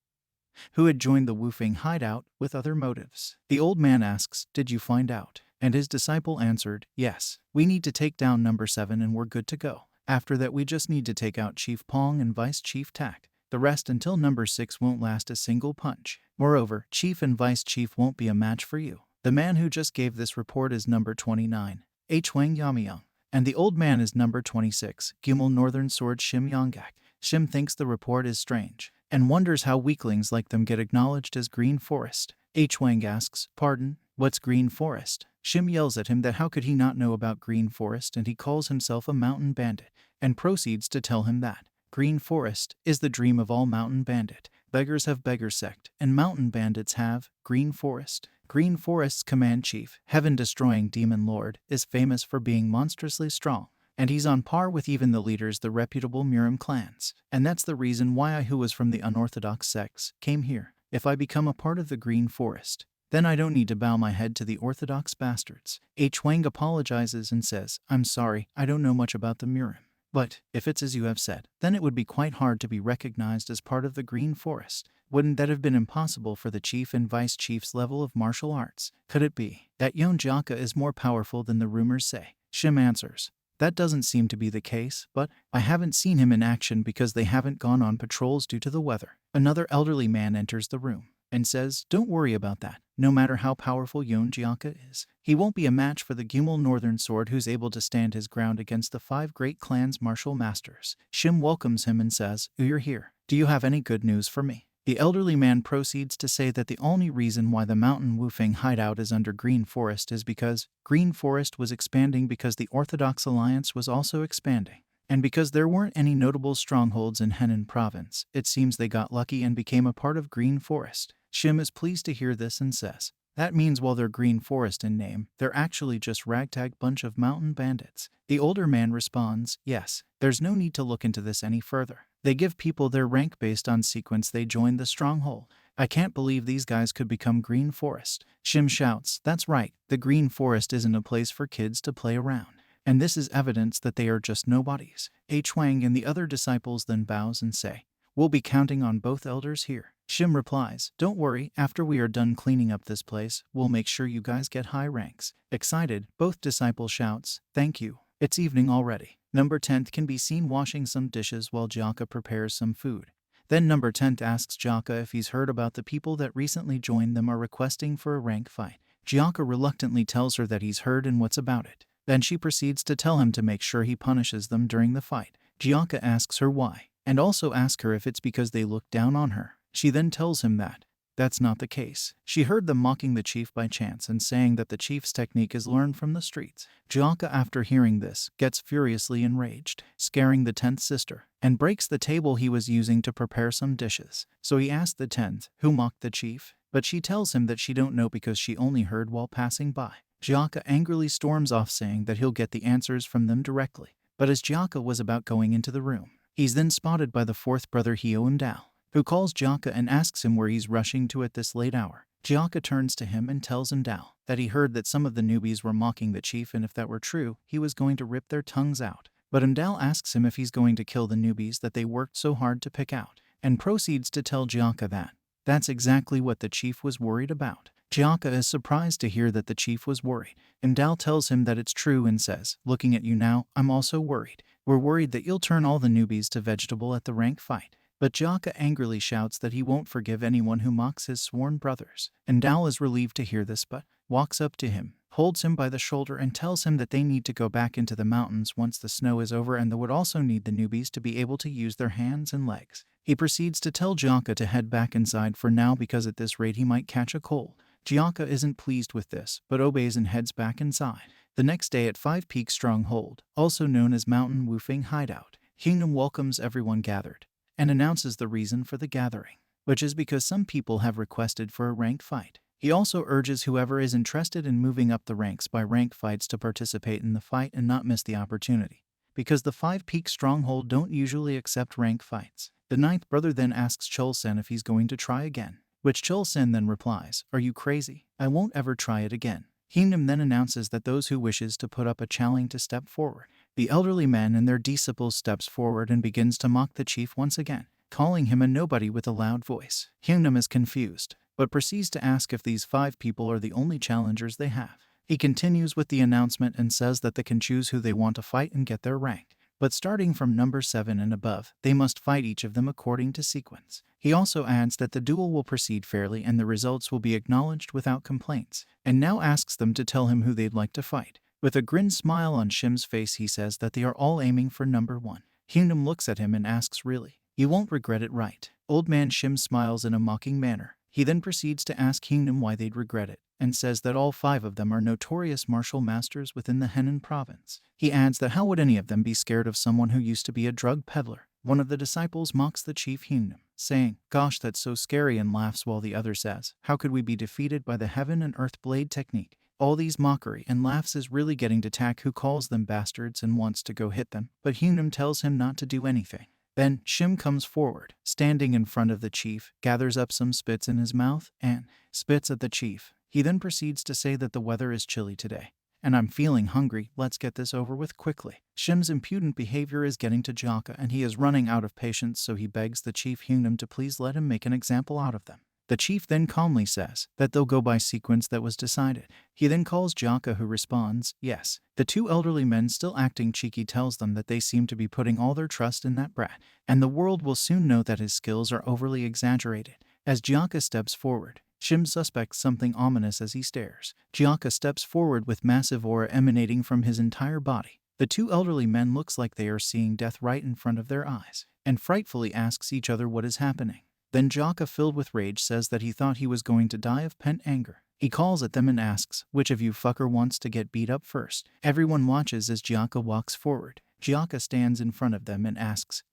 who had joined the Wufeng hideout with other motives. The old man asks, did you find out? And his disciple answered, yes, we need to take down number 7 and we're good to go. After that we just need to take out Chief Pong and Vice Chief Tak. The rest until number 6 won't last a single punch. Moreover, Chief and Vice Chief won't be a match for you. The man who just gave this report is number 29, Hwang Yamyang, and the old man is number 26, Gimel Northern Sword Shim Yonggak. Shim thinks the report is strange, and wonders how weaklings like them get acknowledged as Green Forest. Hwang asks, "Pardon, what's Green Forest?" Shim yells at him that how could he not know about Green Forest, and he calls himself a mountain bandit, and proceeds to tell him that Green Forest is the dream of all mountain bandit. Beggars have beggar sect, and mountain bandits have Green Forest. Green Forest's command chief, heaven-destroying demon lord, is famous for being monstrously strong, and he's on par with even the leaders, the reputable Murim clans. And that's the reason why I, who was from the unorthodox sects, came here. If I become a part of the Green Forest, then I don't need to bow my head to the orthodox bastards. Hwang apologizes and says, "I'm sorry, I don't know much about the Murim. But, if it's as you have said, then it would be quite hard to be recognized as part of the Green Forest. Wouldn't that have been impossible for the chief and vice chief's level of martial arts? Could it be that Jaka is more powerful than the rumors say?" Shim answers, "That doesn't seem to be the case, but I haven't seen him in action because they haven't gone on patrols due to the weather." Another elderly man enters the room and says, "Don't worry about that. No matter how powerful Jaka is, he won't be a match for the Gimel Northern Sword who's able to stand his ground against the 5 great clans' martial masters." Shim welcomes him and says, "You're here. Do you have any good news for me?" The elderly man proceeds to say that the only reason why the mountain Wufeng hideout is under Green Forest is because Green Forest was expanding because the Orthodox Alliance was also expanding. And because there weren't any notable strongholds in Henan province, it seems they got lucky and became a part of Green Forest. Shim is pleased to hear this and says, "That means while they're Green Forest in name, they're actually just ragtag bunch of mountain bandits." The older man responds, "Yes, there's no need to look into this any further. They give people their rank based on sequence they join the stronghold. I can't believe these guys could become Green Forest." Shim shouts, "That's right, the Green Forest isn't a place for kids to play around. And this is evidence that they are just nobodies." Hwang and the other disciples then bows and say, "We'll be counting on both elders here." Shim replies, "Don't worry, after we are done cleaning up this place, we'll make sure you guys get high ranks." Excited, both disciples shouts, "Thank you. It's evening already." Number 10 can be seen washing some dishes while Jaka prepares some food. Then number 10 asks Jaka if he's heard about the people that recently joined them are requesting for a rank fight. Jaka reluctantly tells her that he's heard and what's about it. Then she proceeds to tell him to make sure he punishes them during the fight. Jaka asks her why, and also asks her if it's because they look down on her. She then tells him that that's not the case. She heard them mocking the chief by chance and saying that the chief's technique is learned from the streets. Jaka, after hearing this, gets furiously enraged, scaring the 10th sister, and breaks the table he was using to prepare some dishes. So he asks the 10th, who mocked the chief, but she tells him that she don't know because she only heard while passing by. Jaka angrily storms off saying that he'll get the answers from them directly. But as Jaka was about going into the room, he's then spotted by the 4th brother Hyo Dao, who calls Jaka and asks him where he's rushing to at this late hour. Jaka turns to him and tells Dao that he heard that some of the newbies were mocking the chief, and if that were true, he was going to rip their tongues out. But Dao asks him if he's going to kill the newbies that they worked so hard to pick out, and proceeds to tell Jaka that that's exactly what the chief was worried about. Jaka is surprised to hear that the chief was worried, and Dao tells him that it's true and says, "Looking at you now, I'm also worried. We're worried that you'll turn all the newbies to vegetable at the rank fight." But Jaka angrily shouts that he won't forgive anyone who mocks his sworn brothers. And Dao is relieved to hear this but walks up to him, holds him by the shoulder and tells him that they need to go back into the mountains once the snow is over, and they would also need the newbies to be able to use their hands and legs. He proceeds to tell Jaka to head back inside for now because at this rate he might catch a cold. Jaka isn't pleased with this, but obeys and heads back inside. The next day at 5 Peak Stronghold, also known as Mountain Wufeng Hideout, Kingdom welcomes everyone gathered, and announces the reason for the gathering, which is because some people have requested for a rank fight. He also urges whoever is interested in moving up the ranks by rank fights to participate in the fight and not miss the opportunity, because the 5 Peak Stronghold don't usually accept rank fights. The 9th brother then asks Chol-sen if he's going to try again, which Chol-sen then replies, "Are you crazy? I won't ever try it again." Kingdom then announces that those who wishes to put up a challenge to step forward. The elderly men and their disciples steps forward and begins to mock the chief once again, calling him a nobody with a loud voice. Kingdom is confused, but proceeds to ask if these 5 people are the only challengers they have. He continues with the announcement and says that they can choose who they want to fight and get their rank. but starting from number 7 and above, they must fight each of them according to sequence. He also adds that the duel will proceed fairly and the results will be acknowledged without complaints, and now asks them to tell him who they'd like to fight. With a grin smile on Shim's face, he says that they are all aiming for number 1. Hyunam looks at him and asks, "Really? You won't regret it, right?" Old man Shim smiles in a mocking manner. He then proceeds to ask Hyunam why they'd regret it, and says that all 5 of them are notorious martial masters within the Henan province. He adds that how would any of them be scared of someone who used to be a drug peddler? One of the disciples mocks the chief Hyunam, saying, "Gosh, that's so scary," and laughs, while the other says, "How could we be defeated by the heaven and earth blade technique?" All these mockery and laughs is really getting to Tak, who calls them bastards and wants to go hit them, but Hyunam tells him not to do anything. Then Shim comes forward, standing in front of the chief, gathers up some spits in his mouth, and spits at the chief. He then proceeds to say that the weather is chilly today, and I'm feeling hungry, let's get this over with quickly. Shim's impudent behavior is getting to Jaka, and he is running out of patience, so he begs the chief Hyunam to please let him make an example out of them. The chief then calmly says that they'll go by sequence that was decided. He then calls Jaka, who responds, "Yes." The 2 elderly men, still acting cheeky, tells them that they seem to be putting all their trust in that brat, and the world will soon know that his skills are overly exaggerated. As Jaka steps forward, Shim suspects something ominous as he stares. Jaka steps forward with massive aura emanating from his entire body. The 2 elderly men looks like they are seeing death right in front of their eyes, and frightfully asks each other what is happening. Then Jaka, filled with rage, says that he thought he was going to die of pent anger. He calls at them and asks, "Which of you fucker wants to get beat up first?" Everyone watches as Jaka walks forward. Jaka stands in front of them and asks,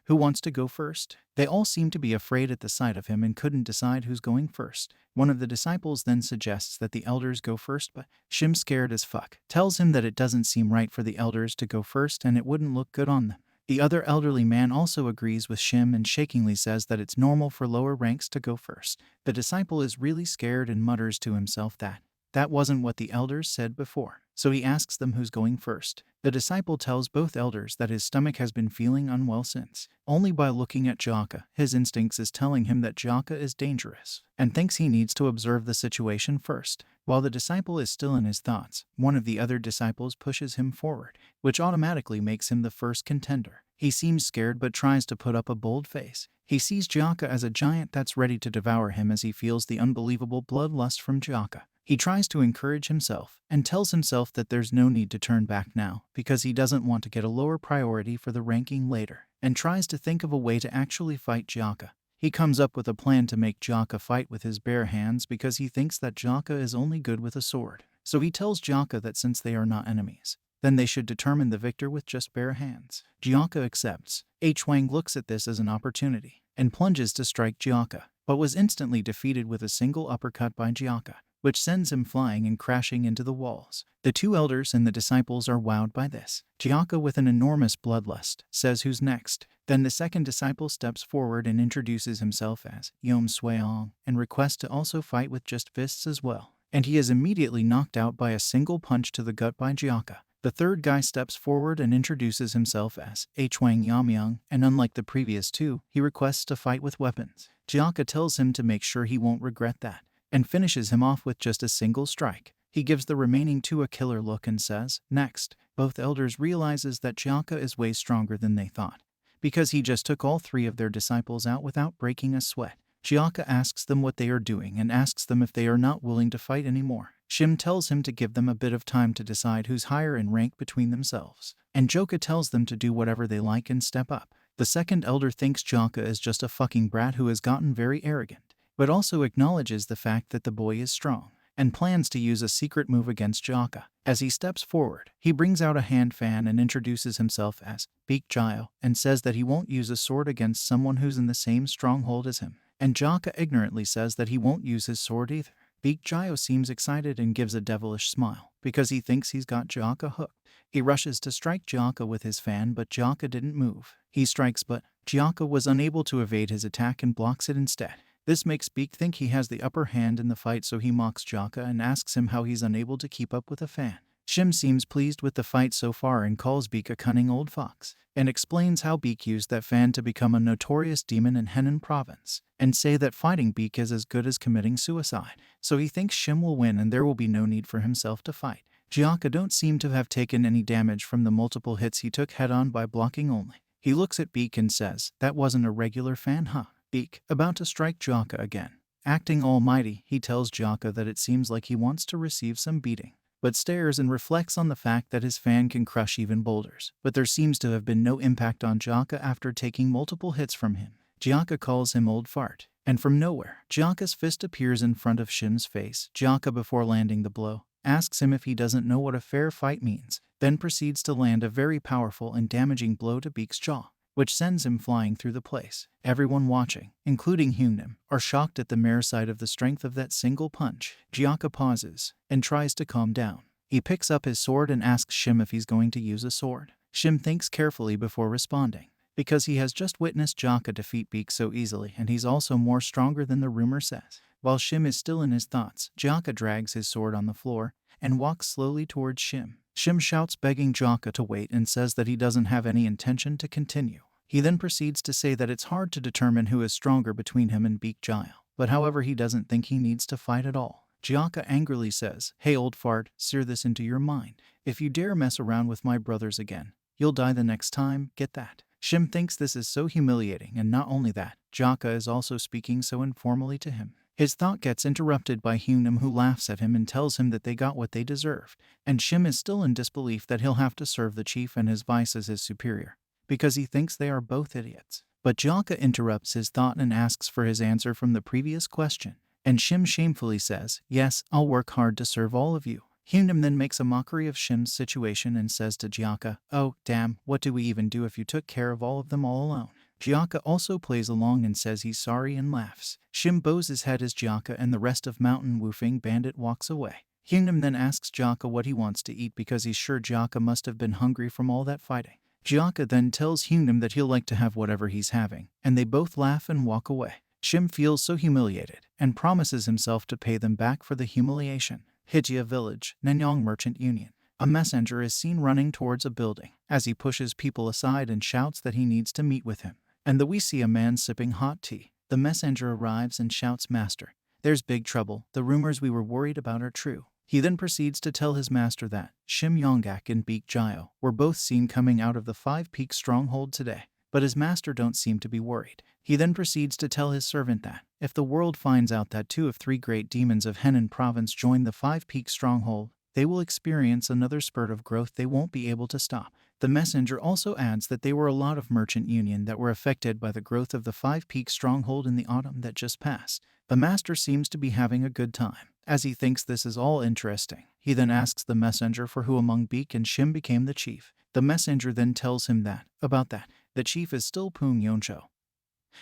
"Who wants to go first?" They all seem to be afraid at the sight of him and couldn't decide who's going first. One of the disciples then suggests that the elders go first, but Shim, scared as fuck, tells him that it doesn't seem right for the elders to go first and it wouldn't look good on them. The other elderly man also agrees with Shim and shakingly says that it's normal for lower ranks to go first. The disciple is really scared and mutters to himself that wasn't what the elders said before, so he asks them who's going first. The disciple tells both elders that his stomach has been feeling unwell since. Only by looking at Jaka, his instincts is telling him that Jaka is dangerous, and thinks he needs to observe the situation first. While the disciple is still in his thoughts, one of the other disciples pushes him forward, which automatically makes him the first contender. He seems scared but tries to put up a bold face. He sees Jaka as a giant that's ready to devour him as he feels the unbelievable bloodlust from Jaka. He tries to encourage himself and tells himself that there's no need to turn back now because he doesn't want to get a lower priority for the ranking later, and tries to think of a way to actually fight Jaka. He comes up with a plan to make Jaka fight with his bare hands because he thinks that Jaka is only good with a sword. So he tells Jaka that since they are not enemies, then they should determine the victor with just bare hands. Jaka accepts. Hwang looks at this as an opportunity and plunges to strike Jaka, but was instantly defeated with a single uppercut by Jaka, which sends him flying and crashing into the walls. The 2 elders and the disciples are wowed by this. Jaka, with an enormous bloodlust, says who's next. Then the second disciple steps forward and introduces himself as Yom Sweong and requests to also fight with just fists as well. And he is immediately knocked out by a single punch to the gut by Jaka. The third guy steps forward and introduces himself as Hwang Yamyang, and unlike the previous 2, he requests to fight with weapons. Jaka tells him to make sure he won't regret that, and finishes him off with just a single strike. He gives the remaining 2 a killer look and says, "Next." Both elders realizes that Jaka is way stronger than they thought, because he just took all 3 of their disciples out without breaking a sweat. Jaka asks them what they are doing and asks them if they are not willing to fight anymore. Shim tells him to give them a bit of time to decide who's higher in rank between themselves, and Joka tells them to do whatever they like and step up. The second elder thinks Jaka is just a fucking brat who has gotten very arrogant, but also acknowledges the fact that the boy is strong, and plans to use a secret move against Jaka. As he steps forward, he brings out a hand fan and introduces himself as Beak Jio, and says that he won't use a sword against someone who's in the same stronghold as him. And Jaka ignorantly says that he won't use his sword either. Beak Jio seems excited and gives a devilish smile, because he thinks he's got Jaka hooked. He rushes to strike Jaka with his fan, but Jaka didn't move. He strikes, but Jaka was unable to evade his attack and blocks it instead. This makes Beak think he has the upper hand in the fight, so he mocks Jaka and asks him how he's unable to keep up with a fan. Shim seems pleased with the fight so far and calls Beak a cunning old fox, and explains how Beak used that fan to become a notorious demon in Henan province, and say that fighting Beak is as good as committing suicide. So he thinks Shim will win and there will be no need for himself to fight. Jaka don't seem to have taken any damage from the multiple hits he took head-on by blocking only. He looks at Beak and says, "That wasn't a regular fan, huh?" Beak, about to strike Jaka again. Acting almighty, he tells Jaka that it seems like he wants to receive some beating, but stares and reflects on the fact that his fan can crush even boulders. But there seems to have been no impact on Jaka after taking multiple hits from him. Jaka calls him old fart, and from nowhere, Jaka's fist appears in front of Shim's face. Jaka, before landing the blow, asks him if he doesn't know what a fair fight means, then proceeds to land a very powerful and damaging blow to Beak's jaw, which sends him flying through the place. Everyone watching, including Hyunnim, are shocked at the mere sight of the strength of that single punch. Jaka pauses and tries to calm down. He picks up his sword and asks Shim if he's going to use a sword. Shim thinks carefully before responding, because he has just witnessed Jaka defeat Beak so easily, and he's also more stronger than the rumor says. While Shim is still in his thoughts, Jaka drags his sword on the floor and walks slowly towards Shim. Shim shouts, begging Jaka to wait, and says that he doesn't have any intention to continue. He then proceeds to say that it's hard to determine who is stronger between him and Beak Jail, but however he doesn't think he needs to fight at all. Jaka angrily says, "Hey old fart, sear this into your mind. If you dare mess around with my brothers again, you'll die the next time, get that?" Shim thinks this is so humiliating, and not only that, Jaka is also speaking so informally to him. His thought gets interrupted by Hyunnim, who laughs at him and tells him that they got what they deserved, and Shim is still in disbelief that he'll have to serve the chief and his vice as his superior, because he thinks they are both idiots. But Jaka interrupts his thought and asks for his answer from the previous question, and Shim shamefully says, "Yes, I'll work hard to serve all of you." Hyunnim then makes a mockery of Shim's situation and says to Jaka, "Oh, damn, what do we even do if you took care of all of them all alone?" Jaka also plays along and says he's sorry and laughs. Shim bows his head as Jaka and the rest of Mountain Woofing Bandit walks away. Hyunnim then asks Jaka what he wants to eat because he's sure Jaka must have been hungry from all that fighting. Jaka then tells Hyunnim that he'll like to have whatever he's having, and they both laugh and walk away. Shim feels so humiliated and promises himself to pay them back for the humiliation. Hijia Village, Nanyang Merchant Union. A messenger is seen running towards a building as he pushes people aside and shouts that he needs to meet with him. And we see a man sipping hot tea. The messenger arrives and shouts, "Master, there's big trouble. The rumors we were worried about are true." He then proceeds to tell his master that Shim Yonggak and Beak Jail were both seen coming out of the Five Peaks stronghold today, but his master don't seem to be worried. He then proceeds to tell his servant that if the world finds out that 2 of 3 great demons of Henan province joined the Five Peaks stronghold, they will experience another spurt of growth they won't be able to stop. The messenger also adds that there were a lot of merchant union that were affected by the growth of the Five Peaks stronghold in the autumn that just passed. The master seems to be having a good time, as he thinks this is all interesting. He then asks the messenger for who among Beak and Shim became the chief. The messenger then tells him that, about that, the chief is still Poong Yoncho,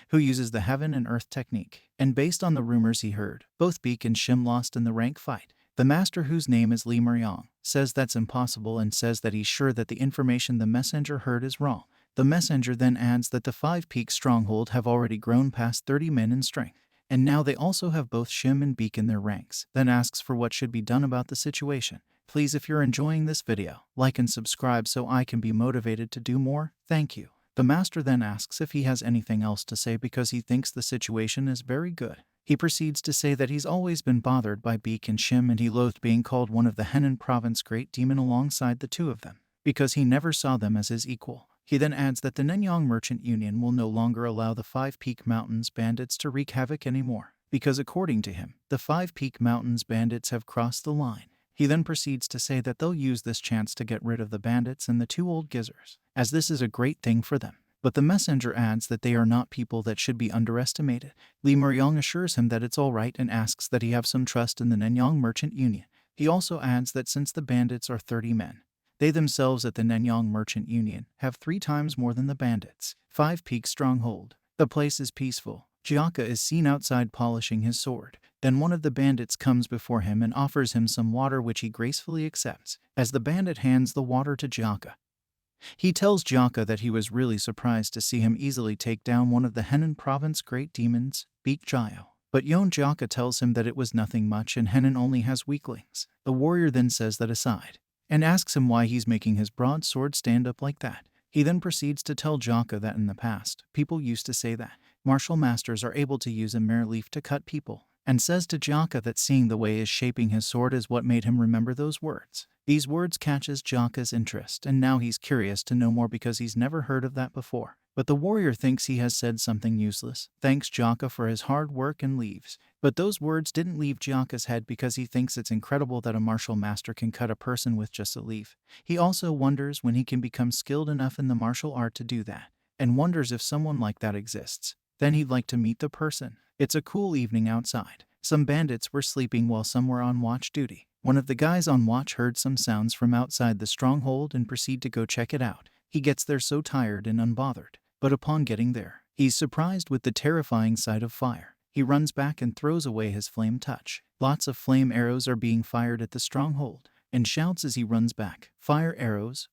who uses the heaven and earth technique, and based on the rumors he heard, both Beak and Shim lost in the rank fight. The master, whose name is Lee Muryong, says that's impossible and says that he's sure that the information the messenger heard is wrong. The messenger then adds that the Five Peaks stronghold have already grown past 30 men in strength, and now they also have both Shim and Beak in their ranks, then asks for what should be done about the situation. Please, if you're enjoying this video, like and subscribe so I can be motivated to do more. Thank you. The master then asks if he has anything else to say because he thinks the situation is very good. He proceeds to say that he's always been bothered by Beak and Shim and he loathed being called one of the Henan province great demon alongside the 2 of them, because he never saw them as his equal. He then adds that the Nanyang Merchant Union will no longer allow the Five Peak Mountains bandits to wreak havoc anymore, because according to him, the Five Peak Mountains bandits have crossed the line. He then proceeds to say that they'll use this chance to get rid of the bandits and the 2 old gizzers, as this is a great thing for them. But the messenger adds that they are not people that should be underestimated. Lee Muryong assures him that it's all right and asks that he have some trust in the Nanyang Merchant Union. He also adds that since the bandits are 30 men, they themselves at the Nanyang Merchant Union have 3 times more than the bandits. Five Peaks stronghold. The place is peaceful. Jaka is seen outside polishing his sword. Then one of the bandits comes before him and offers him some water, which he gracefully accepts. As the bandit hands the water to Jaka, he tells Jaka that he was really surprised to see him easily take down one of the Henan province great demons, Beak Jayo. But Yon Jaka tells him that it was nothing much and Henan only has weaklings. The warrior then says that aside, and asks him why he's making his broadsword stand up like that. He then proceeds to tell Jaka that in the past, people used to say that martial masters are able to use a mere leaf to cut people, and says to Jaka that seeing the way is shaping his sword is what made him remember those words. These words catches Jaka's interest, and now he's curious to know more because he's never heard of that before. But the warrior thinks he has said something useless, thanks Jaka for his hard work and leaves. But those words didn't leave Jaka's head because he thinks it's incredible that a martial master can cut a person with just a leaf. He also wonders when he can become skilled enough in the martial art to do that, and wonders if someone like that exists. Then he'd like to meet the person. It's a cool evening outside. Some bandits were sleeping while some were on watch duty. One of the guys on watch heard some sounds from outside the stronghold and proceed to go check it out. He gets there so tired and unbothered. But upon getting there, he's surprised with the terrifying sight of fire. He runs back and throws away his flame touch. Lots of flame arrows are being fired at the stronghold, and shouts as he runs back, fire arrows,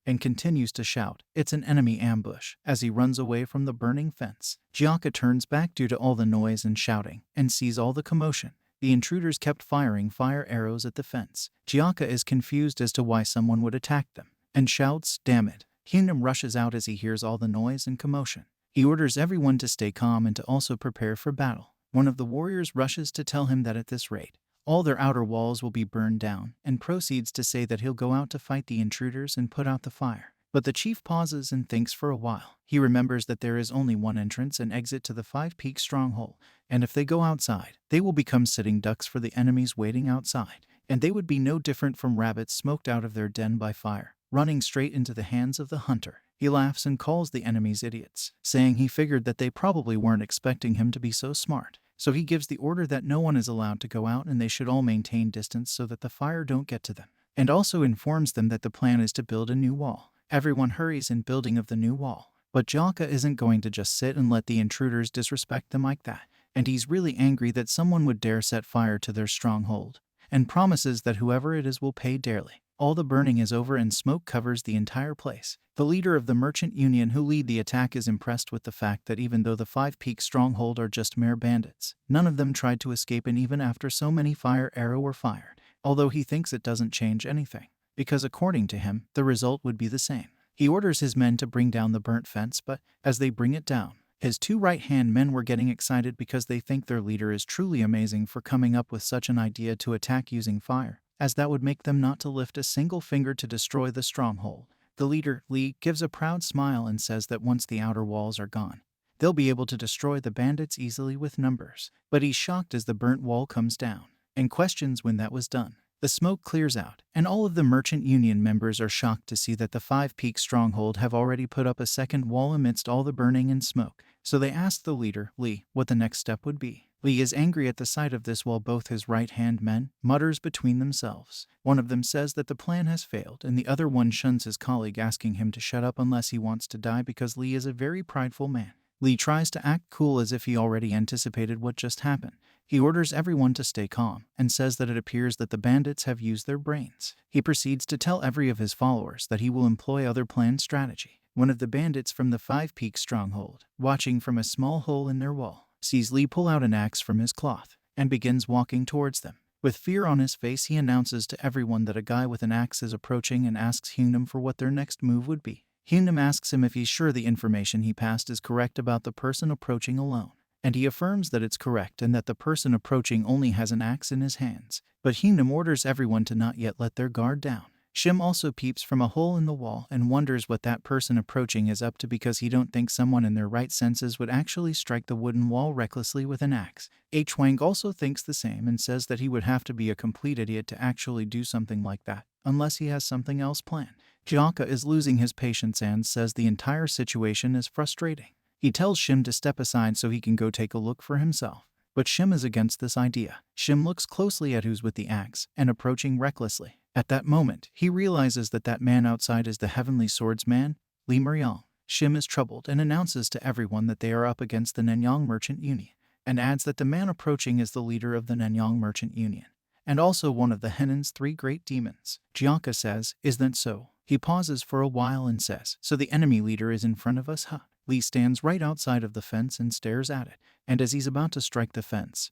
and continues to shout, it's an enemy ambush, as he runs away from the burning fence. Jaka turns back due to all the noise and shouting, and sees all the commotion. The intruders kept firing fire arrows at the fence. Jaka is confused as to why someone would attack them, and shouts, damn it. Kingdom rushes out as he hears all the noise and commotion. He orders everyone to stay calm and to also prepare for battle. One of the warriors rushes to tell him that at this rate, all their outer walls will be burned down, and proceeds to say that he'll go out to fight the intruders and put out the fire. But the chief pauses and thinks for a while. He remembers that there is only one entrance and exit to the 5-peak stronghold, and if they go outside, they will become sitting ducks for the enemies waiting outside, and they would be no different from rabbits smoked out of their den by fire, running straight into the hands of the hunter. He laughs and calls the enemies idiots, saying he figured that they probably weren't expecting him to be so smart. So he gives the order that no one is allowed to go out and they should all maintain distance so that the fire don't get to them, and also informs them that the plan is to build a new wall. Everyone hurries in building of the new wall, but Jaka isn't going to just sit and let the intruders disrespect them like that, and he's really angry that someone would dare set fire to their stronghold, and promises that whoever it is will pay dearly. All the burning is over and smoke covers the entire place. The leader of the merchant union who lead the attack is impressed with the fact that even though the 5-peak stronghold are just mere bandits, none of them tried to escape, and even after so many fire arrows were fired, although he thinks it doesn't change anything, because according to him, the result would be the same. He orders his men to bring down the burnt fence, but as they bring it down, his 2 right-hand men were getting excited because they think their leader is truly amazing for coming up with such an idea to attack using fire, as that would make them not to lift a single finger to destroy the stronghold. The leader, Lee, gives a proud smile and says that once the outer walls are gone, they'll be able to destroy the bandits easily with numbers. But he's shocked as the burnt wall comes down, and questions when that was done. The smoke clears out, and all of the merchant union members are shocked to see that the 5-peak stronghold have already put up a second wall amidst all the burning and smoke. So they ask the leader, Lee, what the next step would be. Lee is angry at the sight of this while both his right-hand men mutters between themselves. One of them says that the plan has failed, and the other one shuns his colleague, asking him to shut up unless he wants to die because Lee is a very prideful man. Lee tries to act cool as if he already anticipated what just happened. He orders everyone to stay calm and says that it appears that the bandits have used their brains. He proceeds to tell every of his followers that he will employ other planned strategy. One of the bandits from the 5-peak stronghold, watching from a small hole in their wall, sees Lee pull out an axe from his cloth and begins walking towards them. With fear on his face, he announces to everyone that a guy with an axe is approaching and asks Hyunam for what their next move would be. Hyunam asks him if he's sure the information he passed is correct about the person approaching alone, and he affirms that it's correct and that the person approaching only has an axe in his hands. But Hyunam orders everyone to not yet let their guard down. Shim also peeps from a hole in the wall and wonders what that person approaching is up to because he don't think someone in their right senses would actually strike the wooden wall recklessly with an axe. Wang also thinks the same and says that he would have to be a complete idiot to actually do something like that, unless he has something else planned. Jaka is losing his patience and says the entire situation is frustrating. He tells Shim to step aside so he can go take a look for himself. But Shim is against this idea. Shim looks closely at who's with the axe and approaching recklessly. At that moment, he realizes that that man outside is the heavenly swordsman, Lee Muryong. Shim is troubled and announces to everyone that they are up against the Nanyang Merchant Union, and adds that the man approaching is the leader of the Nanyang Merchant Union, and also one of the Henin's 3 great demons. Jaka says, "Is that so?" He pauses for a while and says, "So the enemy leader is in front of us, huh?" Lee stands right outside of the fence and stares at it, and as he's about to strike the fence,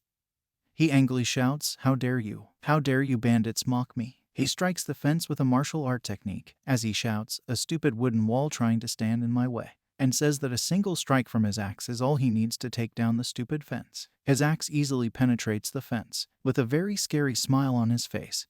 he angrily shouts, "How dare you? How dare you bandits mock me?" He strikes the fence with a martial art technique, as he shouts, "A stupid wooden wall trying to stand in my way," and says that a single strike from his axe is all he needs to take down the stupid fence. His axe easily penetrates the fence. With a very scary smile on his face,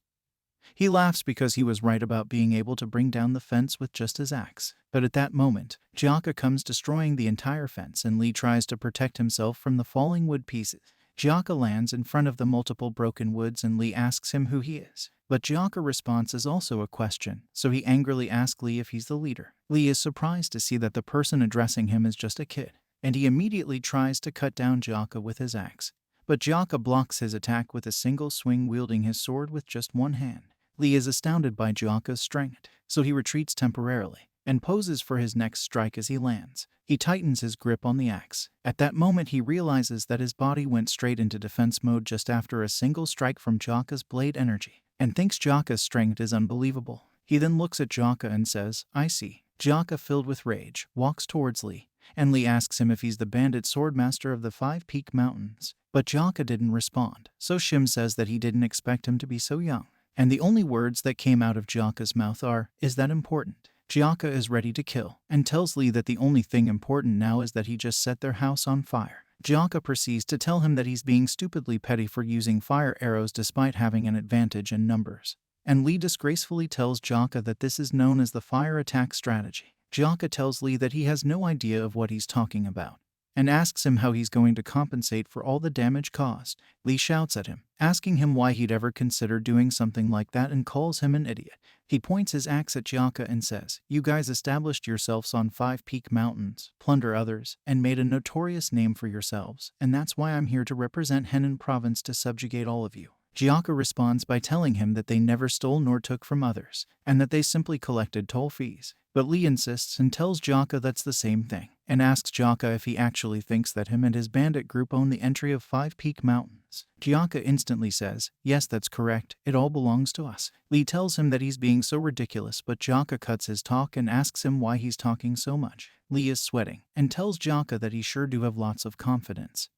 He laughs because he was right about being able to bring down the fence with just his axe. But at that moment, Jaka comes destroying the entire fence and Lee tries to protect himself from the falling wood pieces. Jaka lands in front of the multiple broken woods and Lee asks him who he is. But Jaka response is also a question, so he angrily asks Lee if he's the leader. Lee is surprised to see that the person addressing him is just a kid, and he immediately tries to cut down Jaka with his axe. But Jaka blocks his attack with a single swing, wielding his sword with just one hand. Lee is astounded by Jaka's strength, so he retreats temporarily and poses for his next strike as he lands. He tightens his grip on the axe. At that moment he realizes that his body went straight into defense mode just after a single strike from Jaka's blade energy, and thinks Jaka's strength is unbelievable. He then looks at Jaka and says, "I see." Jaka, filled with rage, walks towards Lee, and Lee asks him if he's the bandit swordmaster of the 5 Peak Mountains. But Jaka didn't respond, so Shim says that he didn't expect him to be so young. And the only words that came out of Jaka's mouth are, "Is that important?" Jaka is ready to kill, and tells Lee that the only thing important now is that he just set their house on fire. Jaka proceeds to tell him that he's being stupidly petty for using fire arrows despite having an advantage in numbers. And Lee disgracefully tells Jaka that this is known as the fire attack strategy. Jaka tells Lee that he has no idea of what he's talking about, and asks him how he's going to compensate for all the damage caused. Lee shouts at him, asking him why he'd ever consider doing something like that, and calls him an idiot. He points his axe at Jaka and says, "You guys established yourselves on 5 Peak Mountains, plunder others, and made a notorious name for yourselves, and that's why I'm here to represent Henan Province to subjugate all of you." Jaka responds by telling him that they never stole nor took from others, and that they simply collected toll fees. But Lee insists and tells Jaka that's the same thing, and asks Jaka if he actually thinks that him and his bandit group own the entry of 5 Peak Mountains. Jaka instantly says, "Yes, that's correct, it all belongs to us." Lee tells him that he's being so ridiculous, but Jaka cuts his talk and asks him why he's talking so much. Lee is sweating, and tells Jaka that he sure do have lots of confidence.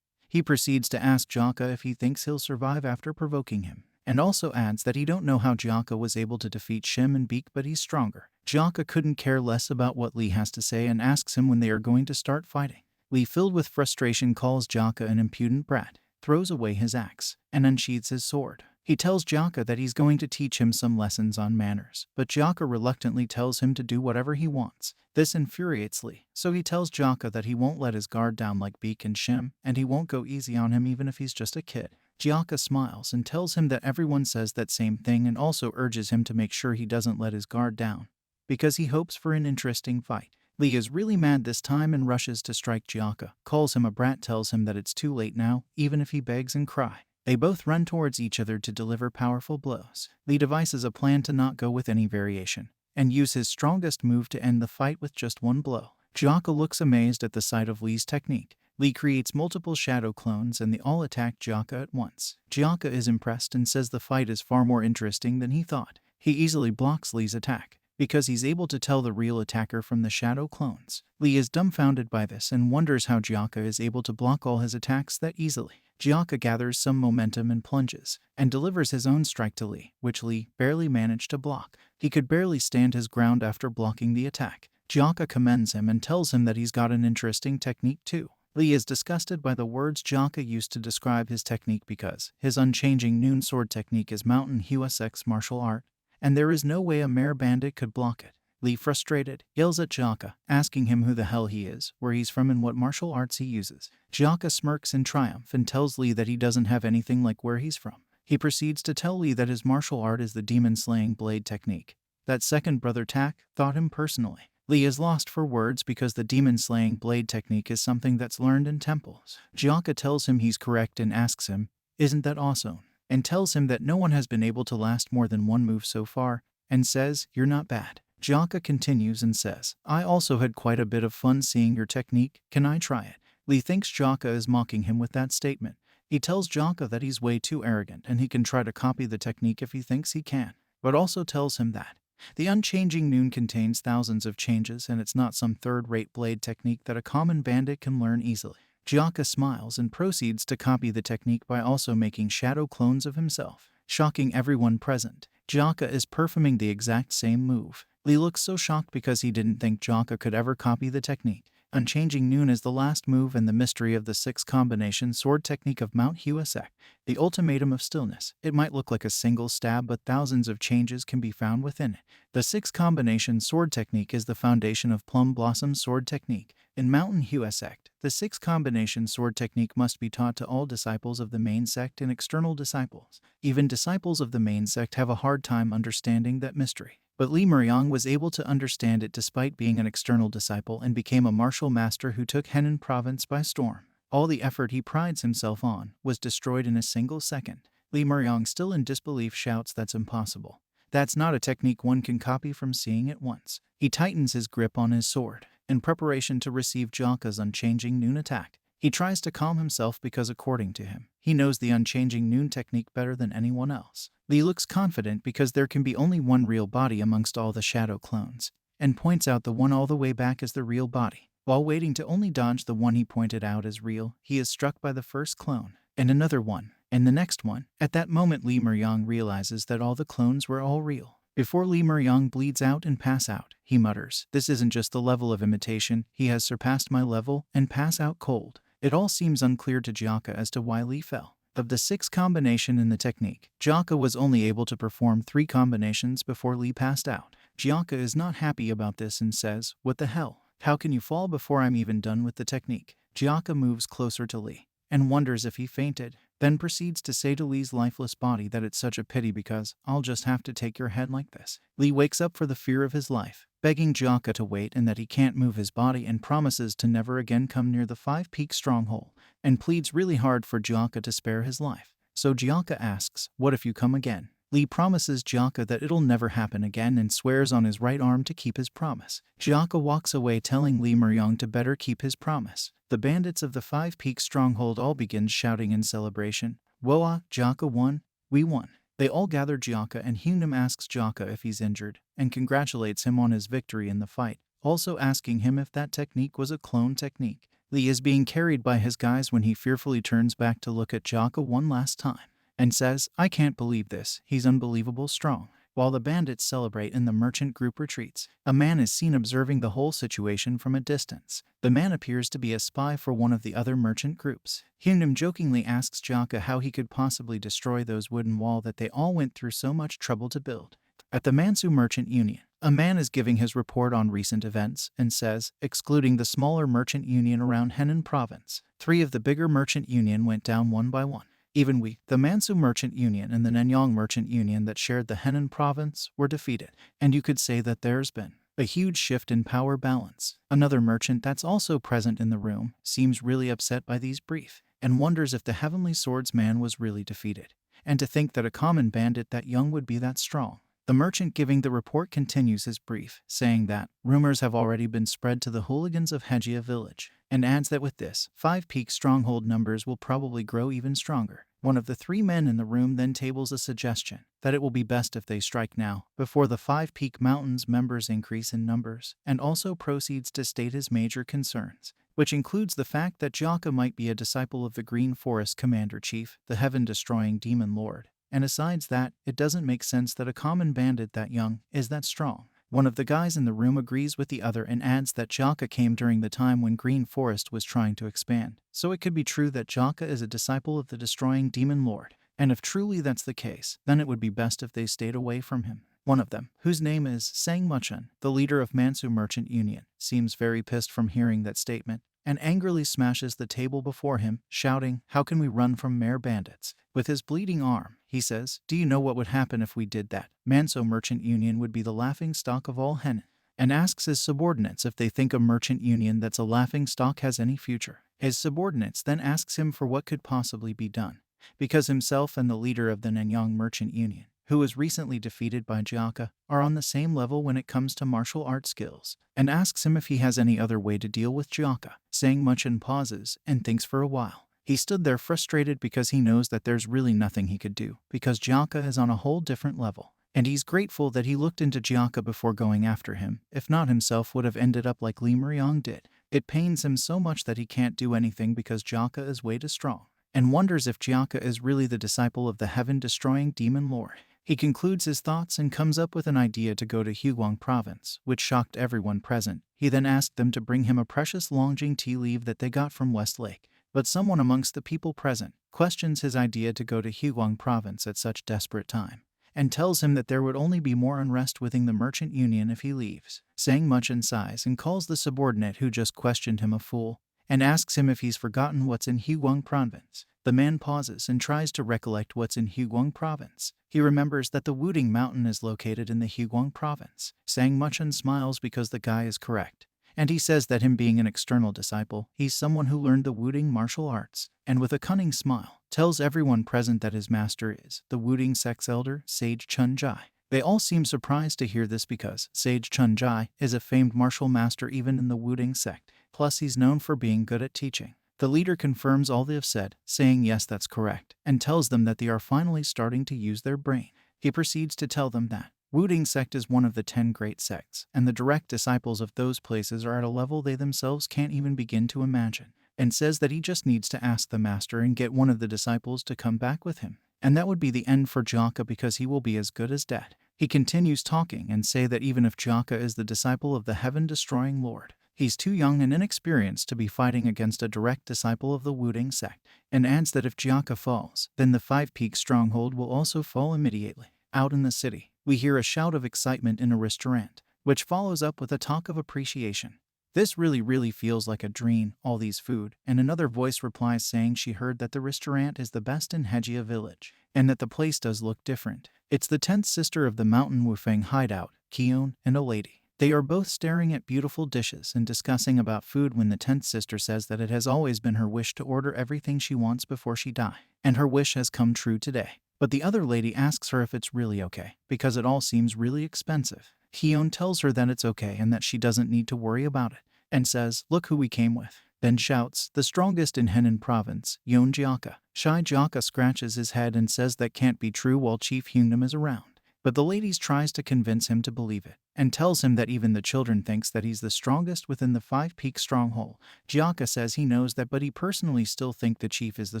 He proceeds to ask Jaka if he thinks he'll survive after provoking him, and also adds that he don't know how Jaka was able to defeat Shim and Beak, but he's stronger. Jaka couldn't care less about what Lee has to say and asks him when they are going to start fighting. Lee, filled with frustration, calls Jaka an impudent brat, throws away his axe, and unsheathes his sword. He tells Jaka that he's going to teach him some lessons on manners, but Jaka reluctantly tells him to do whatever he wants. This infuriates Lee, so he tells Jaka that he won't let his guard down like Beak and Shim, and he won't go easy on him even if he's just a kid. Jaka smiles and tells him that everyone says that same thing, and also urges him to make sure he doesn't let his guard down, because he hopes for an interesting fight. Lee is really mad this time and rushes to strike Jaka, calls him a brat, tells him that it's too late now, even if he begs and cries. They both run towards each other to deliver powerful blows. Lee devises a plan to not go with any variation, and use his strongest move to end the fight with just one blow. Jaka looks amazed at the sight of Lee's technique. Lee creates multiple shadow clones and they all attack Jaka at once. Jaka is impressed and says the fight is far more interesting than he thought. He easily blocks Lee's attack, because he's able to tell the real attacker from the shadow clones. Lee is dumbfounded by this and wonders how Jaka is able to block all his attacks that easily. Jaka gathers some momentum and plunges, and delivers his own strike to Lee, which Lee barely managed to block. He could barely stand his ground after blocking the attack. Jaka commends him and tells him that he's got an interesting technique too. Lee is disgusted by the words Jaka used to describe his technique, because his unchanging noon sword technique is mountain hua sex martial art, and there is no way a mere bandit could block it. Lee, frustrated, yells at Jaka, asking him who the hell he is, where he's from, and what martial arts he uses. Jaka smirks in triumph and tells Lee that he doesn't have anything like where he's from. He proceeds to tell Lee that his martial art is the demon-slaying blade technique, that second brother Tak taught him personally. Lee is lost for words because the demon-slaying blade technique is something that's learned in temples. Jaka tells him he's correct and asks him, "Isn't that awesome?" and tells him that no one has been able to last more than one move so far, and says, "You're not bad." Jaka continues and says, "I also had quite a bit of fun seeing your technique, can I try it?" Lee thinks Jaka is mocking him with that statement. He tells Jaka that he's way too arrogant and he can try to copy the technique if he thinks he can, but also tells him that the unchanging noon contains thousands of changes and it's not some third-rate blade technique that a common bandit can learn easily. Jaka smiles and proceeds to copy the technique by also making shadow clones of himself, shocking everyone present. Jaka is performing the exact same move. Lee looks so shocked because he didn't think Jaka could ever copy the technique. Unchanging Noon is the last move and the mystery of the 6-combination sword technique of manhwa sect, the ultimatum of stillness. It might look like a single stab, but thousands of changes can be found within it. The 6-combination sword technique is the foundation of Plum Blossom sword technique. In manhwa sect, the 6-combination sword technique must be taught to all disciples of the main sect and external disciples. Even disciples of the main sect have a hard time understanding that mystery. But Lee Muryong was able to understand it despite being an external disciple and became a martial master who took Henan province by storm. All the effort he prides himself on was destroyed in a single second. Lee Muryong, still in disbelief, shouts, "That's impossible. That's not a technique one can copy from seeing it once." He tightens his grip on his sword in preparation to receive Jaka's Unchanging Noon attack. He tries to calm himself because, according to him, he knows the Unchanging Noon technique better than anyone else. Lee looks confident because there can be only one real body amongst all the shadow clones, and points out the one all the way back as the real body. While waiting to only dodge the one he pointed out as real, he is struck by the first clone, and another one, and the next one. At that moment, Lee Muryong realizes that all the clones were all real. Before Lee Muryong bleeds out and pass out, he mutters, "This isn't just the level of imitation, he has surpassed my level," and pass out cold. It all seems unclear to Jaka as to why Lee fell. Of the 6 combination in the technique, Jaka was only able to perform 3 combinations before Lee passed out. Jaka is not happy about this and says, "What the hell? How can you fall before I'm even done with the technique?" Jaka moves closer to Lee and wonders if he fainted, then proceeds to say to Lee's lifeless body that it's such a pity because I'll just have to take your head like this. Lee wakes up for the fear of his life, begging Jaka to wait and that he can't move his body, and promises to never again come near the 5-peak stronghold, and pleads really hard for Jaka to spare his life. So Jaka asks, "What if you come again?" Lee promises Jaka that it'll never happen again and swears on his right arm to keep his promise. Jaka walks away, telling Lee Muryong to better keep his promise. The bandits of the 5-peak stronghold all begin shouting in celebration, "Woa, Jaka won! We won!" They all gather Jaka, and Hyunam asks Jaka if he's injured and congratulates him on his victory in the fight, also asking him if that technique was a clone technique. Lee is being carried by his guys when he fearfully turns back to look at Jaka one last time and says, "I can't believe this, he's unbelievable strong." While the bandits celebrate and the merchant group retreats, a man is seen observing the whole situation from a distance. The man appears to be a spy for one of the other merchant groups. Hyunam jokingly asks Jaka how he could possibly destroy those wooden walls that they all went through so much trouble to build. At the Mansu Merchant Union, a man is giving his report on recent events and says, excluding the smaller merchant union around Henan province, 3 of the bigger merchant union went down one by one. Even we, the Mansu Merchant Union and the Nanyang Merchant Union that shared the Henan province, were defeated, and you could say that there's been a huge shift in power balance. Another merchant that's also present in the room seems really upset by these brief, and wonders if the Heavenly Swordsman was really defeated, and to think that a common bandit that young would be that strong. The merchant giving the report continues his brief, saying that rumors have already been spread to the hooligans of Hejia village, and adds that with this, 5-peak stronghold numbers will probably grow even stronger. One of the 3 men in the room then tables a suggestion that it will be best if they strike now, before the 5-peak mountains members increase in numbers, and also proceeds to state his major concerns, which includes the fact that Jaka might be a disciple of the Green Forest Commander-Chief, the heaven-destroying Demon Lord, and asides that, it doesn't make sense that a common bandit that young is that strong. One of the guys in the room agrees with the other and adds that Jaka came during the time when Green Forest was trying to expand, so it could be true that Jaka is a disciple of the destroying Demon Lord, and if truly that's the case, then it would be best if they stayed away from him. One of them, whose name is Sang Muchun, the leader of Mansu Merchant Union, seems very pissed from hearing that statement, and angrily smashes the table before him, shouting, "How can we run from mere bandits?" With his bleeding arm, he says, "Do you know what would happen if we did that? Manso Merchant Union would be the laughing stock of all Henan," and asks his subordinates if they think a merchant union that's a laughing stock has any future. His subordinates then asks him for what could possibly be done, because himself and the leader of the Nanyang Merchant Union, who was recently defeated by Jaka, are on the same level when it comes to martial art skills, and asks him if he has any other way to deal with Jaka. Sang Muchun pauses and thinks for a while. He stood there frustrated because he knows that there's really nothing he could do, because Jaka is on a whole different level, and he's grateful that he looked into Jaka before going after him. If not, himself would have ended up like Lee Muryong did. It pains him so much that he can't do anything because Jaka is way too strong, and wonders if Jaka is really the disciple of the heaven-destroying Demon Lord. He concludes his thoughts and comes up with an idea to go to Huguang province, which shocked everyone present. He then asked them to bring him a precious Longjing tea leaf that they got from Westlake. But someone amongst the people present questions his idea to go to Huguang province at such desperate time, and tells him that there would only be more unrest within the merchant union if he leaves, saying much in sighs, and calls the subordinate who just questioned him a fool, and asks him if he's forgotten what's in Huguang province. The man pauses and tries to recollect what's in Huguang province. He remembers that the Wuding Mountain is located in the Huguang province, saying much and smiles because the guy is correct. And he says that him being an external disciple, he's someone who learned the Wuding martial arts, and with a cunning smile, tells everyone present that his master is the Wuding sect's elder, Sage Chun-Jai. They all seem surprised to hear this because Sage Chun-Jai is a famed martial master even in the Wuding sect, plus he's known for being good at teaching. The leader confirms all they have said, saying yes, that's correct, and tells them that they are finally starting to use their brain. He proceeds to tell them that Wuding sect is one of the 10 great sects, and the direct disciples of those places are at a level they themselves can't even begin to imagine, and says that he just needs to ask the master and get one of the disciples to come back with him. And that would be the end for Jaka because he will be as good as dead. He continues talking and say that even if Jaka is the disciple of the heaven-destroying lord, he's too young and inexperienced to be fighting against a direct disciple of the Wuding sect, and adds that if Jaka falls, then the 5-peak stronghold will also fall immediately. Out in the city, we hear a shout of excitement in a restaurant, which follows up with a talk of appreciation. This really feels like a dream, all these food, and another voice replies saying she heard that the restaurant is the best in Hejia village, and that the place does look different. It's the 10th sister of the Mountain Wufeng hideout, Kion, and a lady. They are both staring at beautiful dishes and discussing about food when the 10th sister says that it has always been her wish to order everything she wants before she dies, and her wish has come true today. But the other lady asks her if it's really okay, because it all seems really expensive. Kion tells her that it's okay and that she doesn't need to worry about it, and says, "Look who we came with." Then shouts, "The strongest in Henan province, Yon Jaka." Shy Jaka scratches his head and says that can't be true while Chief Hyungdam is around. But the ladies tries to convince him to believe it, and tells him that even the children thinks that he's the strongest within the 5-peak stronghold. Jaka says he knows that, but he personally still think the chief is the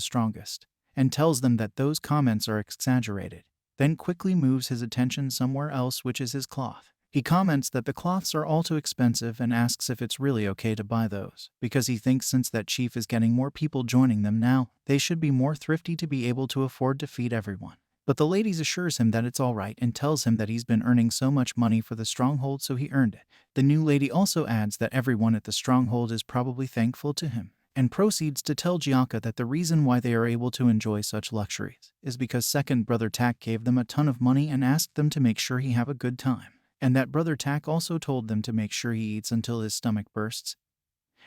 strongest, and tells them that those comments are exaggerated, then quickly moves his attention somewhere else, which is his cloth. He comments that the cloths are all too expensive and asks if it's really okay to buy those, because he thinks since that chief is getting more people joining them now, they should be more thrifty to be able to afford to feed everyone. But the ladies assures him that it's alright and tells him that he's been earning so much money for the stronghold so he earned it. The new lady also adds that everyone at the stronghold is probably thankful to him, and proceeds to tell Jaka that the reason why they are able to enjoy such luxuries is because second brother Tak gave them a ton of money and asked them to make sure he have a good time, and that brother Tak also told them to make sure he eats until his stomach bursts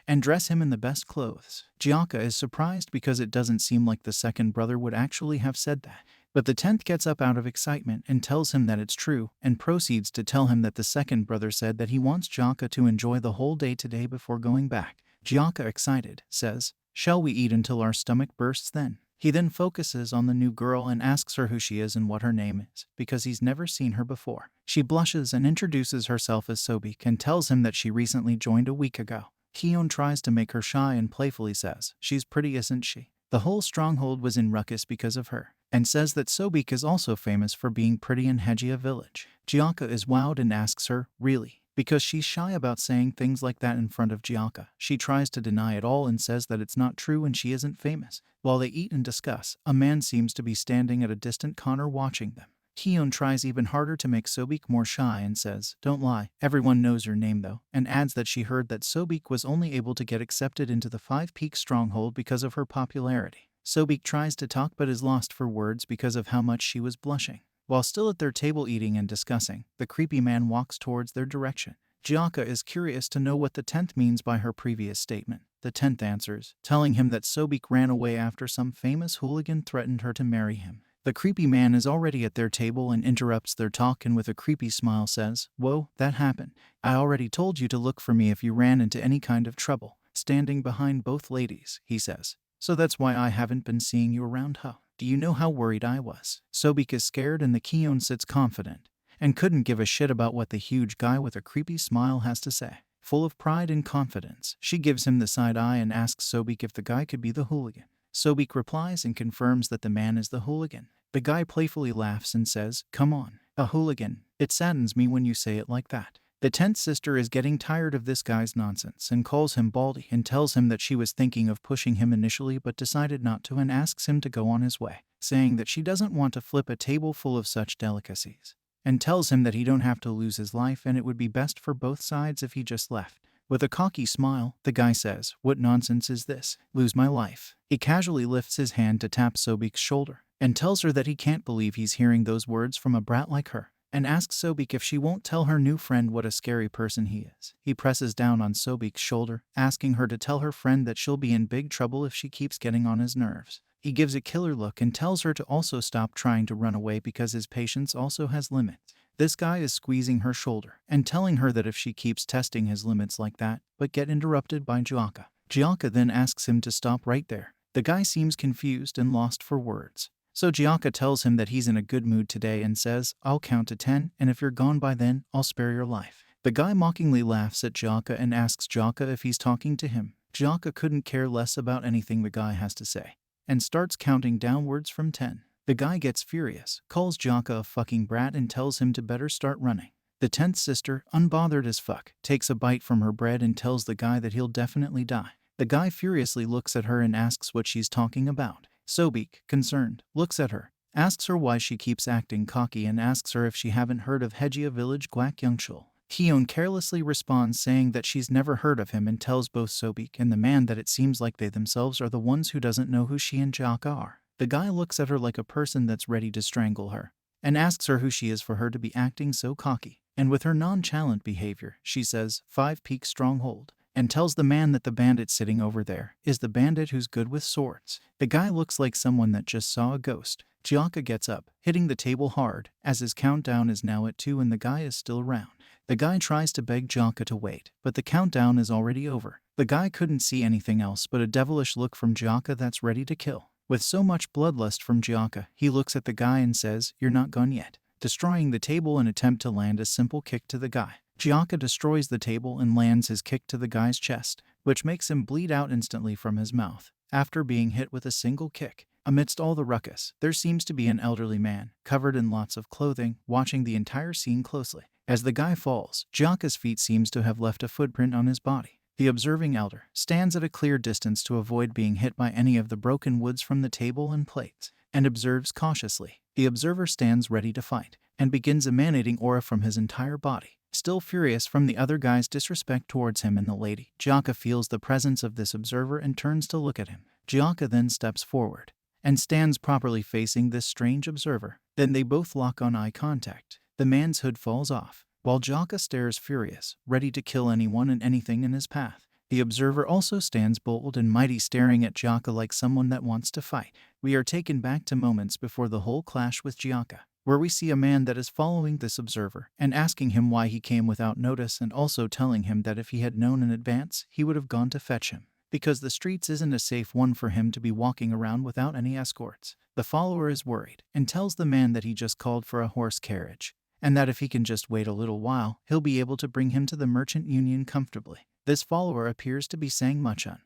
and dress him in the best clothes. Jaka is surprised because it doesn't seem like the second brother would actually have said that, but the 10th gets up out of excitement and tells him that it's true, and proceeds to tell him that the second brother said that he wants Jaka to enjoy the whole day today before going back. Jaka, excited, says, "Shall we eat until our stomach bursts then?" He then focuses on the new girl and asks her who she is and what her name is, because he's never seen her before. She blushes and introduces herself as Sobik and tells him that she recently joined a week ago. Kion tries to make her shy and playfully says, "She's pretty, isn't she? The whole stronghold was in ruckus because of her," and says that Sobik is also famous for being pretty in Hejia village. Jaka is wowed and asks her, "Really?" Because she's shy about saying things like that in front of Jaka. She tries to deny it all and says that it's not true and she isn't famous. While they eat and discuss, a man seems to be standing at a distant corner watching them. Kion tries even harder to make Sobik more shy and says, "Don't lie, everyone knows your name though," and adds that she heard that Sobik was only able to get accepted into the 5-peak stronghold because of her popularity. Sobik tries to talk but is lost for words because of how much she was blushing. While still at their table eating and discussing, the creepy man walks towards their direction. Jaka is curious to know what the 10th means by her previous statement. The 10th answers, telling him that Sobik ran away after some famous hooligan threatened her to marry him. The creepy man is already at their table and interrupts their talk and with a creepy smile says, "Whoa, that happened. I already told you to look for me if you ran into any kind of trouble." Standing behind both ladies, he says, "So that's why I haven't been seeing you around, huh? Do you know how worried I was?" Sobik is scared and the Kion sits confident and couldn't give a shit about what the huge guy with a creepy smile has to say. Full of pride and confidence, she gives him the side eye and asks Sobik if the guy could be the hooligan. Sobik replies and confirms that the man is the hooligan. The guy playfully laughs and says, "Come on, a hooligan. It saddens me when you say it like that." The 10th sister is getting tired of this guy's nonsense and calls him Baldy and tells him that she was thinking of pushing him initially but decided not to and asks him to go on his way, saying that she doesn't want to flip a table full of such delicacies, and tells him that he don't have to lose his life and it would be best for both sides if he just left. With a cocky smile, the guy says, "What nonsense is this? Lose my life." He casually lifts his hand to tap Sobik's shoulder and tells her that he can't believe he's hearing those words from a brat like her, and asks Sobik if she won't tell her new friend what a scary person he is. He presses down on Sobik's shoulder, asking her to tell her friend that she'll be in big trouble if she keeps getting on his nerves. He gives a killer look and tells her to also stop trying to run away because his patience also has limits. This guy is squeezing her shoulder and telling her that if she keeps testing his limits like that, but get interrupted by Jaka. Jaka then asks him to stop right there. The guy seems confused and lost for words. So Jaka tells him that he's in a good mood today and says, "I'll count to 10, and if you're gone by then, I'll spare your life." The guy mockingly laughs at Jaka and asks Jaka if he's talking to him. Jaka couldn't care less about anything the guy has to say, and starts counting downwards from 10. The guy gets furious, calls Jaka a fucking brat and tells him to better start running. The 10th sister, unbothered as fuck, takes a bite from her bread and tells the guy that he'll definitely die. The guy furiously looks at her and asks what she's talking about. Sobik, concerned, looks at her, asks her why she keeps acting cocky and asks her if she haven't heard of Hejia village Guak Yungchul. Hyun carelessly responds saying that she's never heard of him and tells both Sobik and the man that it seems like they themselves are the ones who doesn't know who she and Jaka are. The guy looks at her like a person that's ready to strangle her, and asks her who she is for her to be acting so cocky. And with her nonchalant behavior, she says, 5 Peak Stronghold, and tells the man that the bandit sitting over there is the bandit who's good with swords. The guy looks like someone that just saw a ghost. Jaka gets up, hitting the table hard, as his countdown is now at 2 and the guy is still around. The guy tries to beg Jaka to wait, but the countdown is already over. The guy couldn't see anything else but a devilish look from Jaka that's ready to kill. With so much bloodlust from Jaka, he looks at the guy and says, "You're not gone yet," destroying the table and attempt to land a simple kick to the guy. Jaka destroys the table and lands his kick to the guy's chest, which makes him bleed out instantly from his mouth, after being hit with a single kick. Amidst all the ruckus, there seems to be an elderly man, covered in lots of clothing, watching the entire scene closely. As the guy falls, Jaka's feet seems to have left a footprint on his body. The observing elder stands at a clear distance to avoid being hit by any of the broken woods from the table and plates, and observes cautiously. The observer stands ready to fight, and begins emanating aura from his entire body. Still furious from the other guy's disrespect towards him and the lady, Jaka feels the presence of this observer and turns to look at him. Jaka then steps forward, and stands properly facing this strange observer. Then they both lock on eye contact. The man's hood falls off, while Jaka stares furious, ready to kill anyone and anything in his path. The observer also stands bold and mighty, staring at Jaka like someone that wants to fight. We are taken back to moments before the whole clash with Jaka, where we see a man that is following this observer and asking him why he came without notice, and also telling him that if he had known in advance, he would have gone to fetch him, because the streets isn't a safe one for him to be walking around without any escorts. The follower is worried and tells the man that he just called for a horse carriage, and that if he can just wait a little while, he'll be able to bring him to the merchant union comfortably. This follower appears to be Sang Muchun,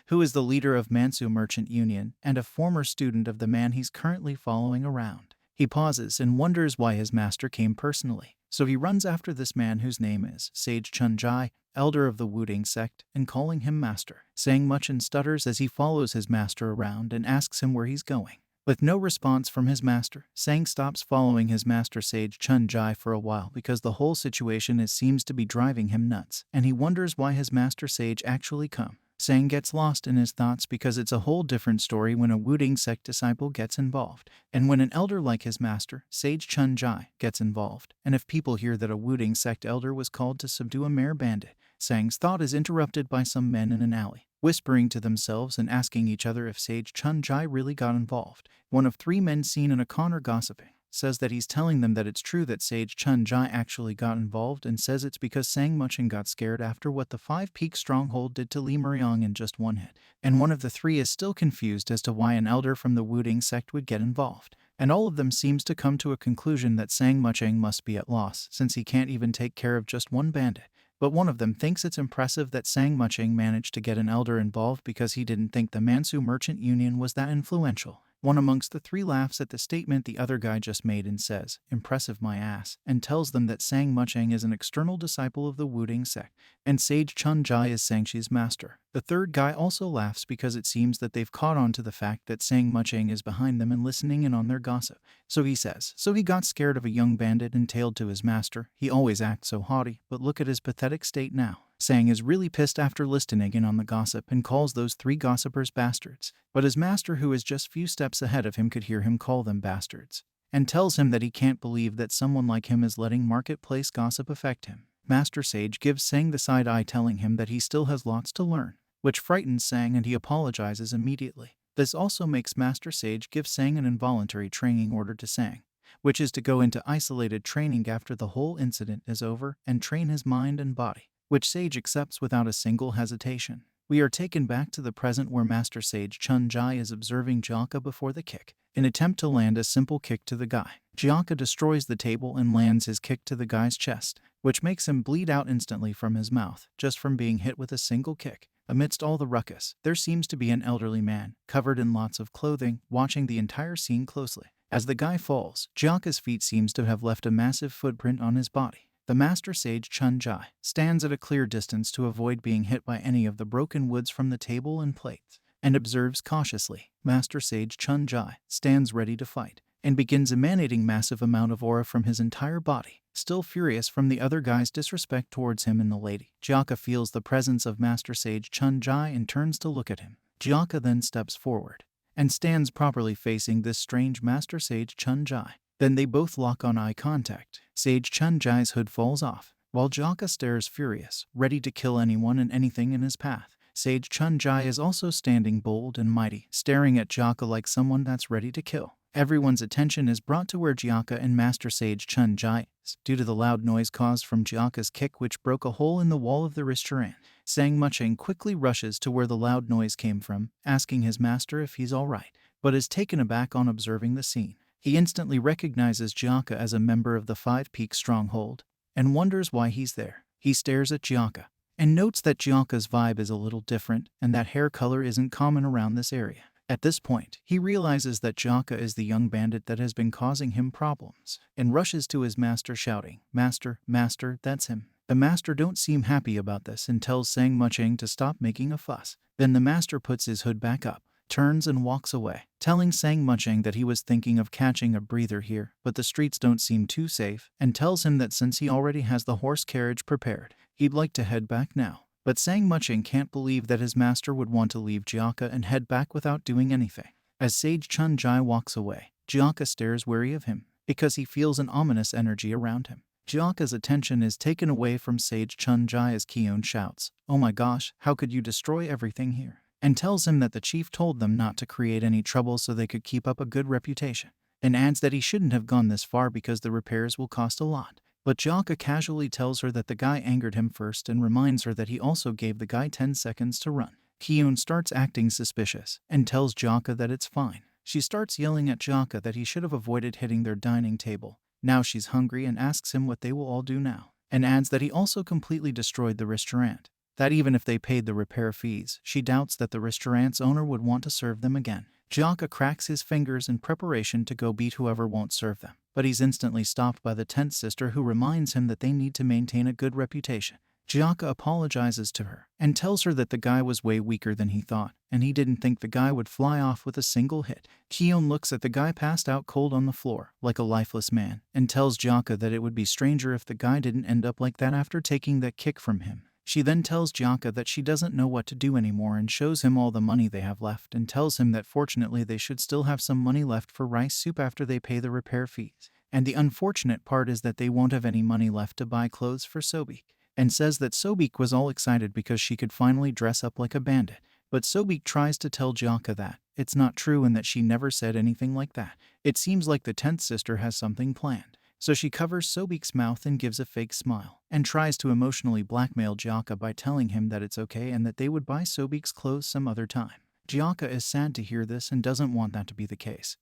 who is the leader of Mansu Merchant Union and a former student of the man he's currently following around. He pauses and wonders why his master came personally, so he runs after this man whose name is Sage Chunjai, elder of the Wuding sect, and calling him master. Sang Muchun stutters as he follows his master around and asks him where he's going. With no response from his master, Sang stops following his master Sage Chunjai for a while because the whole situation seems to be driving him nuts, and he wonders why his master Sage actually come. Sang gets lost in his thoughts because it's a whole different story when a Wuding sect disciple gets involved, and when an elder like his master, Sage Chunjai, gets involved, and if people hear that a Wuding sect elder was called to subdue a mere bandit. Sang's thought is interrupted by some men in an alley, whispering to themselves and asking each other if Sage Chunjai really got involved. One of 3 men seen in a corner gossiping says that he's telling them that it's true that Sage Chunjai actually got involved, and says it's because Sang Muchun got scared after what the 5 Peak Stronghold did to Li Muryong in just one hit. And one of the 3 is still confused as to why an elder from the Wuding sect would get involved. And all of them seems to come to a conclusion that Sang Muchun must be at loss since he can't even take care of just one bandit. But one of them thinks it's impressive that Sang Muchun managed to get an elder involved because he didn't think the Mansu Merchant Union was that influential. One amongst the three laughs at the statement the other guy just made and says, "Impressive my ass," and tells them that Sang Mucheng is an external disciple of the Wuding sect, and Sage Chun-Jai is Sangchi's master. The third guy also laughs because it seems that they've caught on to the fact that Sang Mucheng is behind them and listening in on their gossip. So he says, so he got scared of a young bandit and tailed to his master. He always acts so haughty, but look at his pathetic state now. Sang is really pissed after listening in on the gossip and calls those three gossipers bastards. But his master, who is just few steps ahead of him, could hear him call them bastards, and tells him that he can't believe that someone like him is letting marketplace gossip affect him. Master Sage gives Sang the side eye, telling him that he still has lots to learn, which frightens Sang, and he apologizes immediately. This also makes Master Sage give Sang an involuntary training order to Sang, which is to go into isolated training after the whole incident is over and train his mind and body, which Sage accepts without a single hesitation. We are taken back to the present where Master Sage Chun-Jai is observing Jaka before the kick, in attempt to land a simple kick to the guy. Jaka destroys the table and lands his kick to the guy's chest, which makes him bleed out instantly from his mouth, just from being hit with a single kick. Amidst all the ruckus, there seems to be an elderly man, covered in lots of clothing, watching the entire scene closely. As the guy falls, Jaka's feet seems to have left a massive footprint on his body. The Master Sage Chun-Jai stands at a clear distance to avoid being hit by any of the broken woods from the table and plates, and observes cautiously. Master Sage Chun-Jai stands ready to fight, and begins emanating massive amount of aura from his entire body. Still furious from the other guy's disrespect towards him and the lady, Jaka feels the presence of Master Sage Chun-Jai and turns to look at him. Jaka then steps forward, and stands properly facing this strange Master Sage Chun-Jai. Then they both lock on eye contact. Sage Chun-Jai's hood falls off, while Jaka stares furious, ready to kill anyone and anything in his path. Sage Chun-Jai is also standing bold and mighty, staring at Jaka like someone that's ready to kill. Everyone's attention is brought to where Jaka and Master Sage Chun-Jai is, due to the loud noise caused from Jaka's kick, which broke a hole in the wall of the restaurant. Sang Mucheng quickly rushes to where the loud noise came from, asking his master if he's alright, but is taken aback on observing the scene. He instantly recognizes Jaka as a member of the Five Peaks Stronghold, and wonders why he's there. He stares at Jaka, and notes that Jaka's vibe is a little different, and that hair color isn't common around this area. At this point, he realizes that Jaka is the young bandit that has been causing him problems, and rushes to his master shouting, "Master, master, that's him." The master don't seem happy about this and tells Sang Mucheng to stop making a fuss. Then the master puts his hood back up, turns and walks away, telling Sang Mucheng that he was thinking of catching a breather here, but the streets don't seem too safe, and tells him that since he already has the horse carriage prepared, he'd like to head back now. But Sang Mucheng can't believe that his master would want to leave Jaka and head back without doing anything. As Sage Chun-Jai walks away, Jaka stares wary of him, because he feels an ominous energy around him. Jaka's attention is taken away from Sage Chun-Jai as Keon shouts, "Oh my gosh, how could you destroy everything here?" and tells him that the chief told them not to create any trouble so they could keep up a good reputation, and adds that he shouldn't have gone this far because the repairs will cost a lot. But Jaka casually tells her that the guy angered him first and reminds her that he also gave the guy 10 seconds to run. Keon starts acting suspicious and tells Jaka that it's fine. She starts yelling at Jaka that he should have avoided hitting their dining table. Now she's hungry and asks him what they will all do now, and adds that he also completely destroyed the restaurant, that even if they paid the repair fees, she doubts that the restaurant's owner would want to serve them again. Jaka cracks his fingers in preparation to go beat whoever won't serve them, but he's instantly stopped by the 10th sister, who reminds him that they need to maintain a good reputation. Jaka apologizes to her and tells her that the guy was way weaker than he thought, and he didn't think the guy would fly off with a single hit. Keon looks at the guy passed out cold on the floor, like a lifeless man, and tells Jaka that it would be stranger if the guy didn't end up like that after taking that kick from him. She then tells Jaka that she doesn't know what to do anymore and shows him all the money they have left, and tells him that fortunately they should still have some money left for rice soup after they pay the repair fees. And the unfortunate part is that they won't have any money left to buy clothes for Sobik, and says that Sobik was all excited because she could finally dress up like a bandit. But Sobik tries to tell Jaka that it's not true and that she never said anything like that. It seems like the 10th sister has something planned. So she covers Sobik's mouth and gives a fake smile, and tries to emotionally blackmail Jaka by telling him that it's okay and that they would buy Sobik's clothes some other time. Jaka is sad to hear this and doesn't want that to be the case,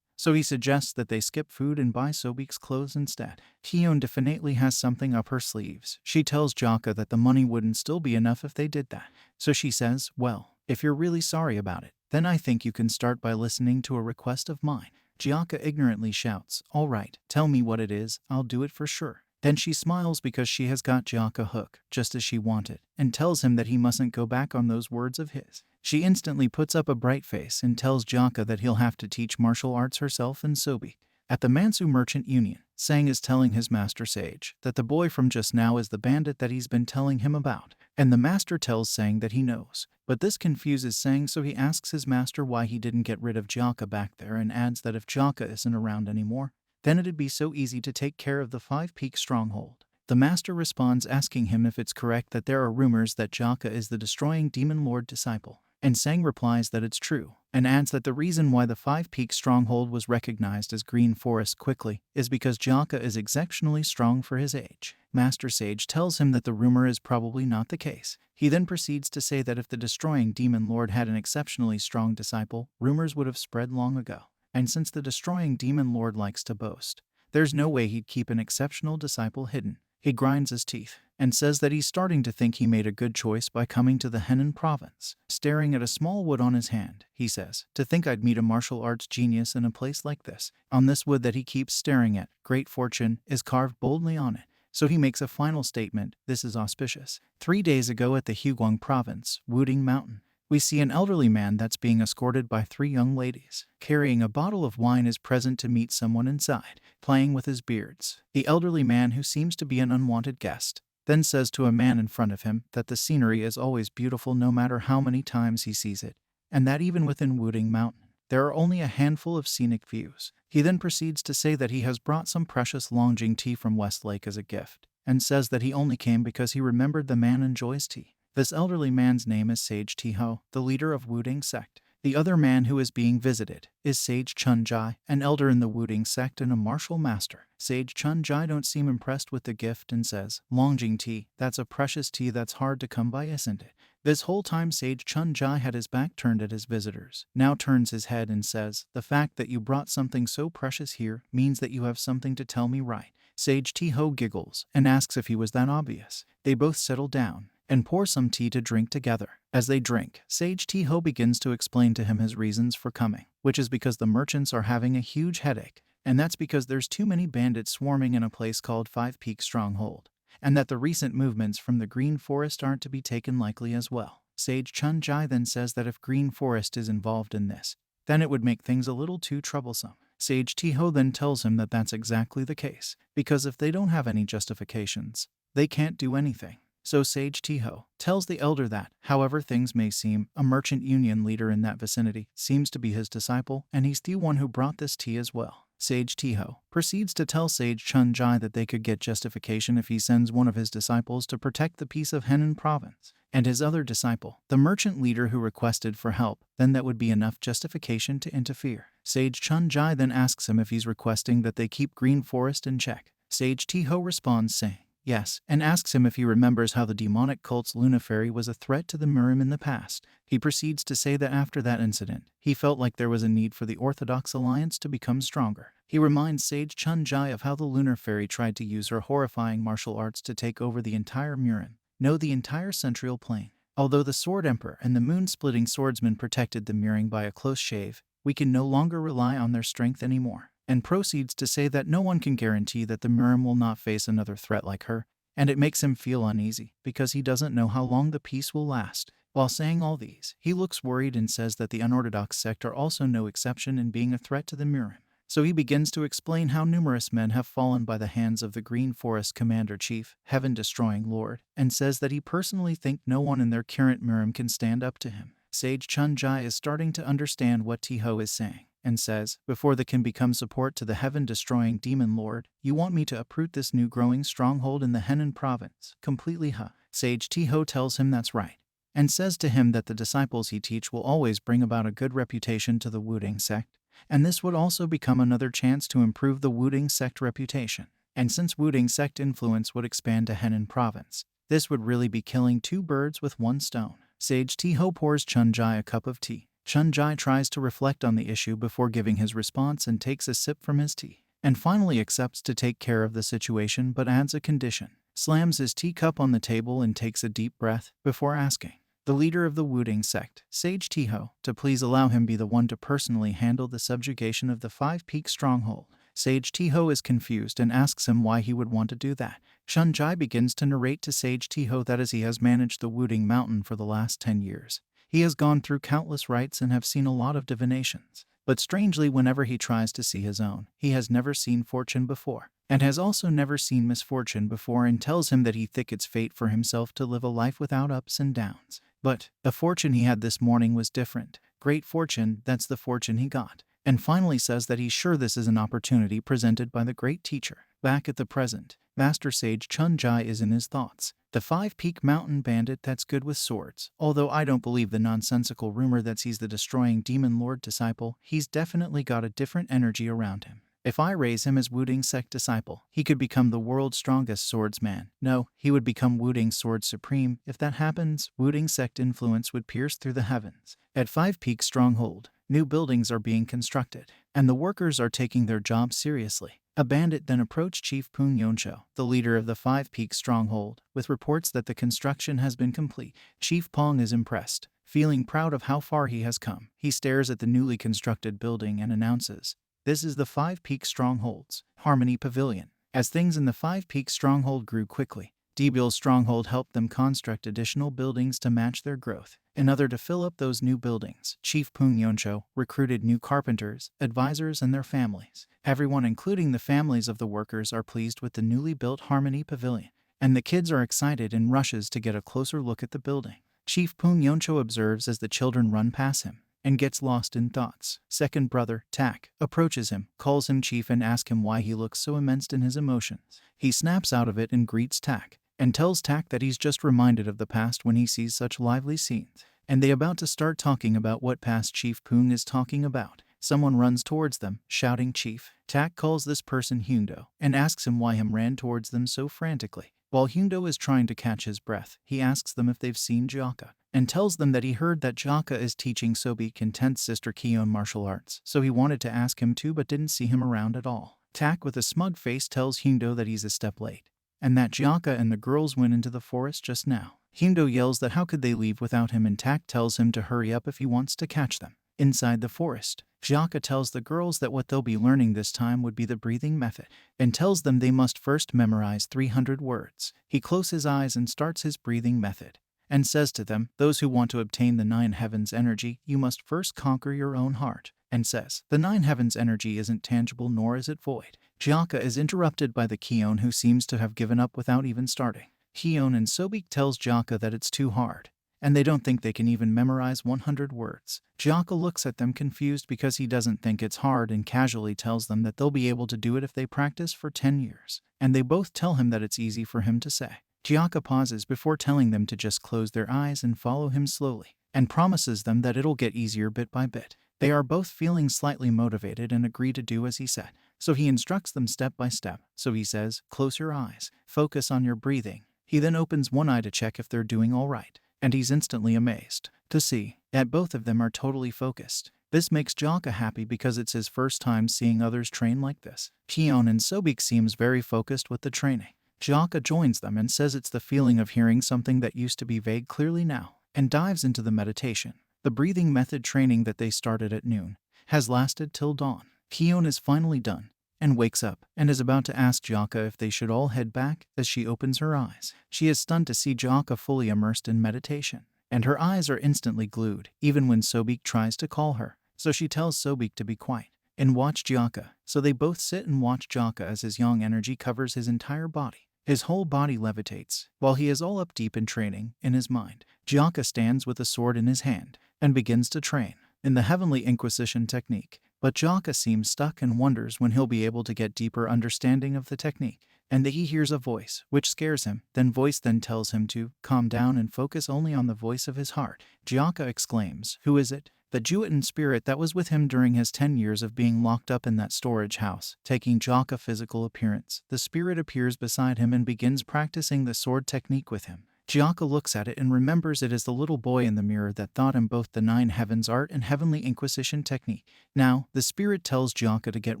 so he suggests that they skip food and buy Sobik's clothes instead. Keon definitely has something up her sleeves. She tells Jaka that the money wouldn't still be enough if they did that, so she says, "Well, if you're really sorry about it, Then I think you can start by listening to a request of mine. Jaka ignorantly shouts, "All right, tell me what it is, I'll do it for sure." Then she smiles because she has got Jaka hooked, just as she wanted, and tells him that he mustn't go back on those words of his. She instantly puts up a bright face and tells Jaka that he'll have to teach martial arts herself and Sobi. At the Mansu Merchant Union, Sang is telling his master Sage that the boy from just now is the bandit that he's been telling him about, and the master tells Sang that he knows. But this confuses Sang, so he asks his master why he didn't get rid of Jaka back there and adds that if Jaka isn't around anymore, then it'd be so easy to take care of the Five-Peak stronghold. The master responds asking him if it's correct that there are rumors that Jaka is the destroying demon lord disciple, and Sang replies that it's true, and adds that the reason why the Five-Peak stronghold was recognized as Green Forest quickly is because Jaka is exceptionally strong for his age. Master Sage tells him that the rumor is probably not the case. He then proceeds to say that if the destroying demon lord had an exceptionally strong disciple, rumors would have spread long ago. And since the destroying demon lord likes to boast, there's no way he'd keep an exceptional disciple hidden. He grinds his teeth and says that he's starting to think he made a good choice by coming to the Henan province. Staring at a small wood on his hand, he says, "To think I'd meet a martial arts genius in a place like this." On this wood that he keeps staring at, great fortune is carved boldly on it. So he makes a final statement, "This is auspicious." 3 days ago at the Huguang province, Wuding Mountain, we see an elderly man that's being escorted by 3 young ladies. Carrying a bottle of wine is present to meet someone inside, playing with his beards. The elderly man, who seems to be an unwanted guest, then says to a man in front of him that the scenery is always beautiful no matter how many times he sees it, and that even within Wuding Mountain, there are only a handful of scenic views. He then proceeds to say that he has brought some precious Longjing tea from Westlake as a gift, and says that he only came because he remembered the man enjoys tea. This elderly man's name is Sage Tiho, the leader of Wuding sect. The other man who is being visited is Sage Chunjai, an elder in the Wuding sect and a martial master. Sage Chunjai don't seem impressed with the gift and says, "Longjing tea, that's a precious tea that's hard to come by, isn't it?" This whole time Sage Chunjai had his back turned at his visitors, now turns his head and says, "The fact that you brought something so precious here means that you have something to tell me, right?" Sage Tiho giggles and asks if he was that obvious. They both settle down and pour some tea to drink together. As they drink, Sage Tiho begins to explain to him his reasons for coming, which is because the merchants are having a huge headache, and that's because there's too many bandits swarming in a place called Five-Peak Stronghold, and that the recent movements from the Green Forest aren't to be taken lightly as well. Sage Chunjai then says that if Green Forest is involved in this, then it would make things a little too troublesome. Sage Tiho then tells him that that's exactly the case, because if they don't have any justifications, they can't do anything. So Sage Tiho tells the elder that, however things may seem, a merchant union leader in that vicinity seems to be his disciple, and he's the one who brought this tea as well. Sage Tiho proceeds to tell Sage Chunjai that they could get justification if he sends one of his disciples to protect the peace of Henan province, and his other disciple, the merchant leader who requested for help, then that would be enough justification to interfere. Sage Chunjai then asks him if he's requesting that they keep Green Forest in check. Sage Tiho responds saying yes, and asks him if he remembers how the demonic cult's Luna Fairy was a threat to the murim in the past. He proceeds to say that after that incident, he felt like there was a need for the Orthodox Alliance to become stronger. He reminds Sage Chunjai of how the Lunar Fairy tried to use her horrifying martial arts to take over the entire murim, the entire central plain. Although the Sword Emperor and the moon-splitting swordsman protected the murim by a close shave, we can no longer rely on their strength anymore. And proceeds to say that no one can guarantee that the murim will not face another threat like her, and it makes him feel uneasy because he doesn't know how long the peace will last. While saying all these, he looks worried and says that the unorthodox sect are also no exception in being a threat to the murim. So he begins to explain how numerous men have fallen by the hands of the Green Forest Commander-Chief, Heaven-Destroying Lord, and says that he personally thinks no one in their current murim can stand up to him. Sage Chunjai is starting to understand what Tiho is saying, and says, "Before they can become support to the heaven-destroying demon lord, you want me to uproot this new growing stronghold in the Henan province, completely, huh?" Sage Tiho tells him that's right, and says to him that the disciples he teach will always bring about a good reputation to the Wuding sect, and this would also become another chance to improve the Wuding sect reputation. And since Wuding sect influence would expand to Henan province, this would really be killing 2 birds with 1 stone. Sage Tiho pours Chunjai a cup of tea. Chunjai tries to reflect on the issue before giving his response and takes a sip from his tea, and finally accepts to take care of the situation but adds a condition. Slams his teacup on the table and takes a deep breath before asking, the leader of the Wuding sect, Sage Tiho, to please allow him be the one to personally handle the subjugation of the Five-Peak stronghold. Sage Tiho is confused and asks him why he would want to do that. Shunjai begins to narrate to Sage Tiho that as he has managed the Wuding mountain for the last 10 years, he has gone through countless rites and have seen a lot of divinations. But strangely, whenever he tries to see his own, he has never seen fortune before, and has also never seen misfortune before, and tells him that he thinks it's fate for himself to live a life without ups and downs. But the fortune he had this morning was different. Great fortune, that's the fortune he got. And finally says that he's sure this is an opportunity presented by the great teacher. Back at the present, Master Sage Chunjai is in his thoughts. The Five-Peak Mountain bandit that's good with swords. Although I don't believe the nonsensical rumor that he's the destroying demon lord disciple, he's definitely got a different energy around him. If I raise him as Wuding sect disciple, he could become the world's strongest swordsman. No, he would become Wuding sword supreme. If that happens, Wuding sect influence would pierce through the heavens. At Five-Peak stronghold, new buildings are being constructed, and the workers are taking their job seriously. A bandit then approached Chief Pung Yonsho, the leader of the Five-Peak stronghold, with reports that the construction has been complete. Chief Pong is impressed. Feeling proud of how far he has come, he stares at the newly constructed building and announces, "This is the Five-Peak stronghold's Harmony Pavilion." As things in the Five-Peak stronghold grew quickly, Debil's stronghold helped them construct additional buildings to match their growth. In order to fill up those new buildings, Chief Pung Yonsho recruited new carpenters, advisors, and their families. Everyone, including the families of the workers, are pleased with the newly built Harmony Pavilion, and the kids are excited and rushes to get a closer look at the building. Chief Pung Yonsho observes as the children run past him and gets lost in thoughts. Second brother, Tak, approaches him, calls him chief, and asks him why he looks so immense in his emotions. He snaps out of it and greets Tak, and tells Tak that he's just reminded of the past when he sees such lively scenes. And they about to start talking about what past Chief Pung is talking about. Someone runs towards them, shouting Chief. Tak calls this person Hyundo, and asks him why him ran towards them so frantically. While Hyundo is trying to catch his breath, he asks them if they've seen Jaka, and tells them that he heard that Jaka is teaching Sobik and 10th sister Kion martial arts, so he wanted to ask him too but didn't see him around at all. Tak with a smug face tells Hyundo that he's a step late, and that Jaka and the girls went into the forest just now. Hyundo yells that how could they leave without him, and Tak tells him to hurry up if he wants to catch them. Inside the forest, Jaka tells the girls that what they'll be learning this time would be the breathing method, and tells them they must first memorize 300 words. He closes his eyes and starts his breathing method, and says to them, "Those who want to obtain the 9 heavens energy, you must first conquer your own heart," and says, "The 9 heavens energy isn't tangible nor is it void." Jaka is interrupted by the Kion, who seems to have given up without even starting. Kion and Sobik tells Jaka that it's too hard, and they don't think they can even memorize 100 words. Jaka looks at them confused because he doesn't think it's hard, and casually tells them that they'll be able to do it if they practice for 10 years. And they both tell him that it's easy for him to say. Jaka pauses before telling them to just close their eyes and follow him slowly, and promises them that it'll get easier bit by bit. They are both feeling slightly motivated and agree to do as he said. So he instructs them step by step. So he says, "Close your eyes, focus on your breathing." He then opens one eye to check if they're doing all right, and he's instantly amazed to see that both of them are totally focused. This makes Jaka happy because it's his first time seeing others train like this. Kion and Sobik seems very focused with the training. Jaka joins them and says it's the feeling of hearing something that used to be vague clearly now, and dives into the meditation. The breathing method training that they started at noon has lasted till dawn. Kion is finally done and wakes up and is about to ask Jaka if they should all head back. As she opens her eyes, she is stunned to see Jaka fully immersed in meditation, and her eyes are instantly glued, even when Sobik tries to call her. So she tells Sobik to be quiet and watch Jaka. So they both sit and watch Jaka as his yang energy covers his entire body. His whole body levitates, while he is all up deep in training in his mind. Jaka stands with a sword in his hand and begins to train in the Heavenly Inquisition technique. But Jaka seems stuck and wonders when he'll be able to get deeper understanding of the technique. And he hears a voice, which scares him. Voice then tells him to calm down and focus only on the voice of his heart. Jaka exclaims, "Who is it?" The Juitan spirit that was with him during his 10 years of being locked up in that storage house. Taking Jaka physical appearance, the spirit appears beside him and begins practicing the sword technique with him. Jaka looks at it and remembers it is the little boy in the mirror that taught him both the 9 heavens art and Heavenly Inquisition technique. Now, the spirit tells Jaka to get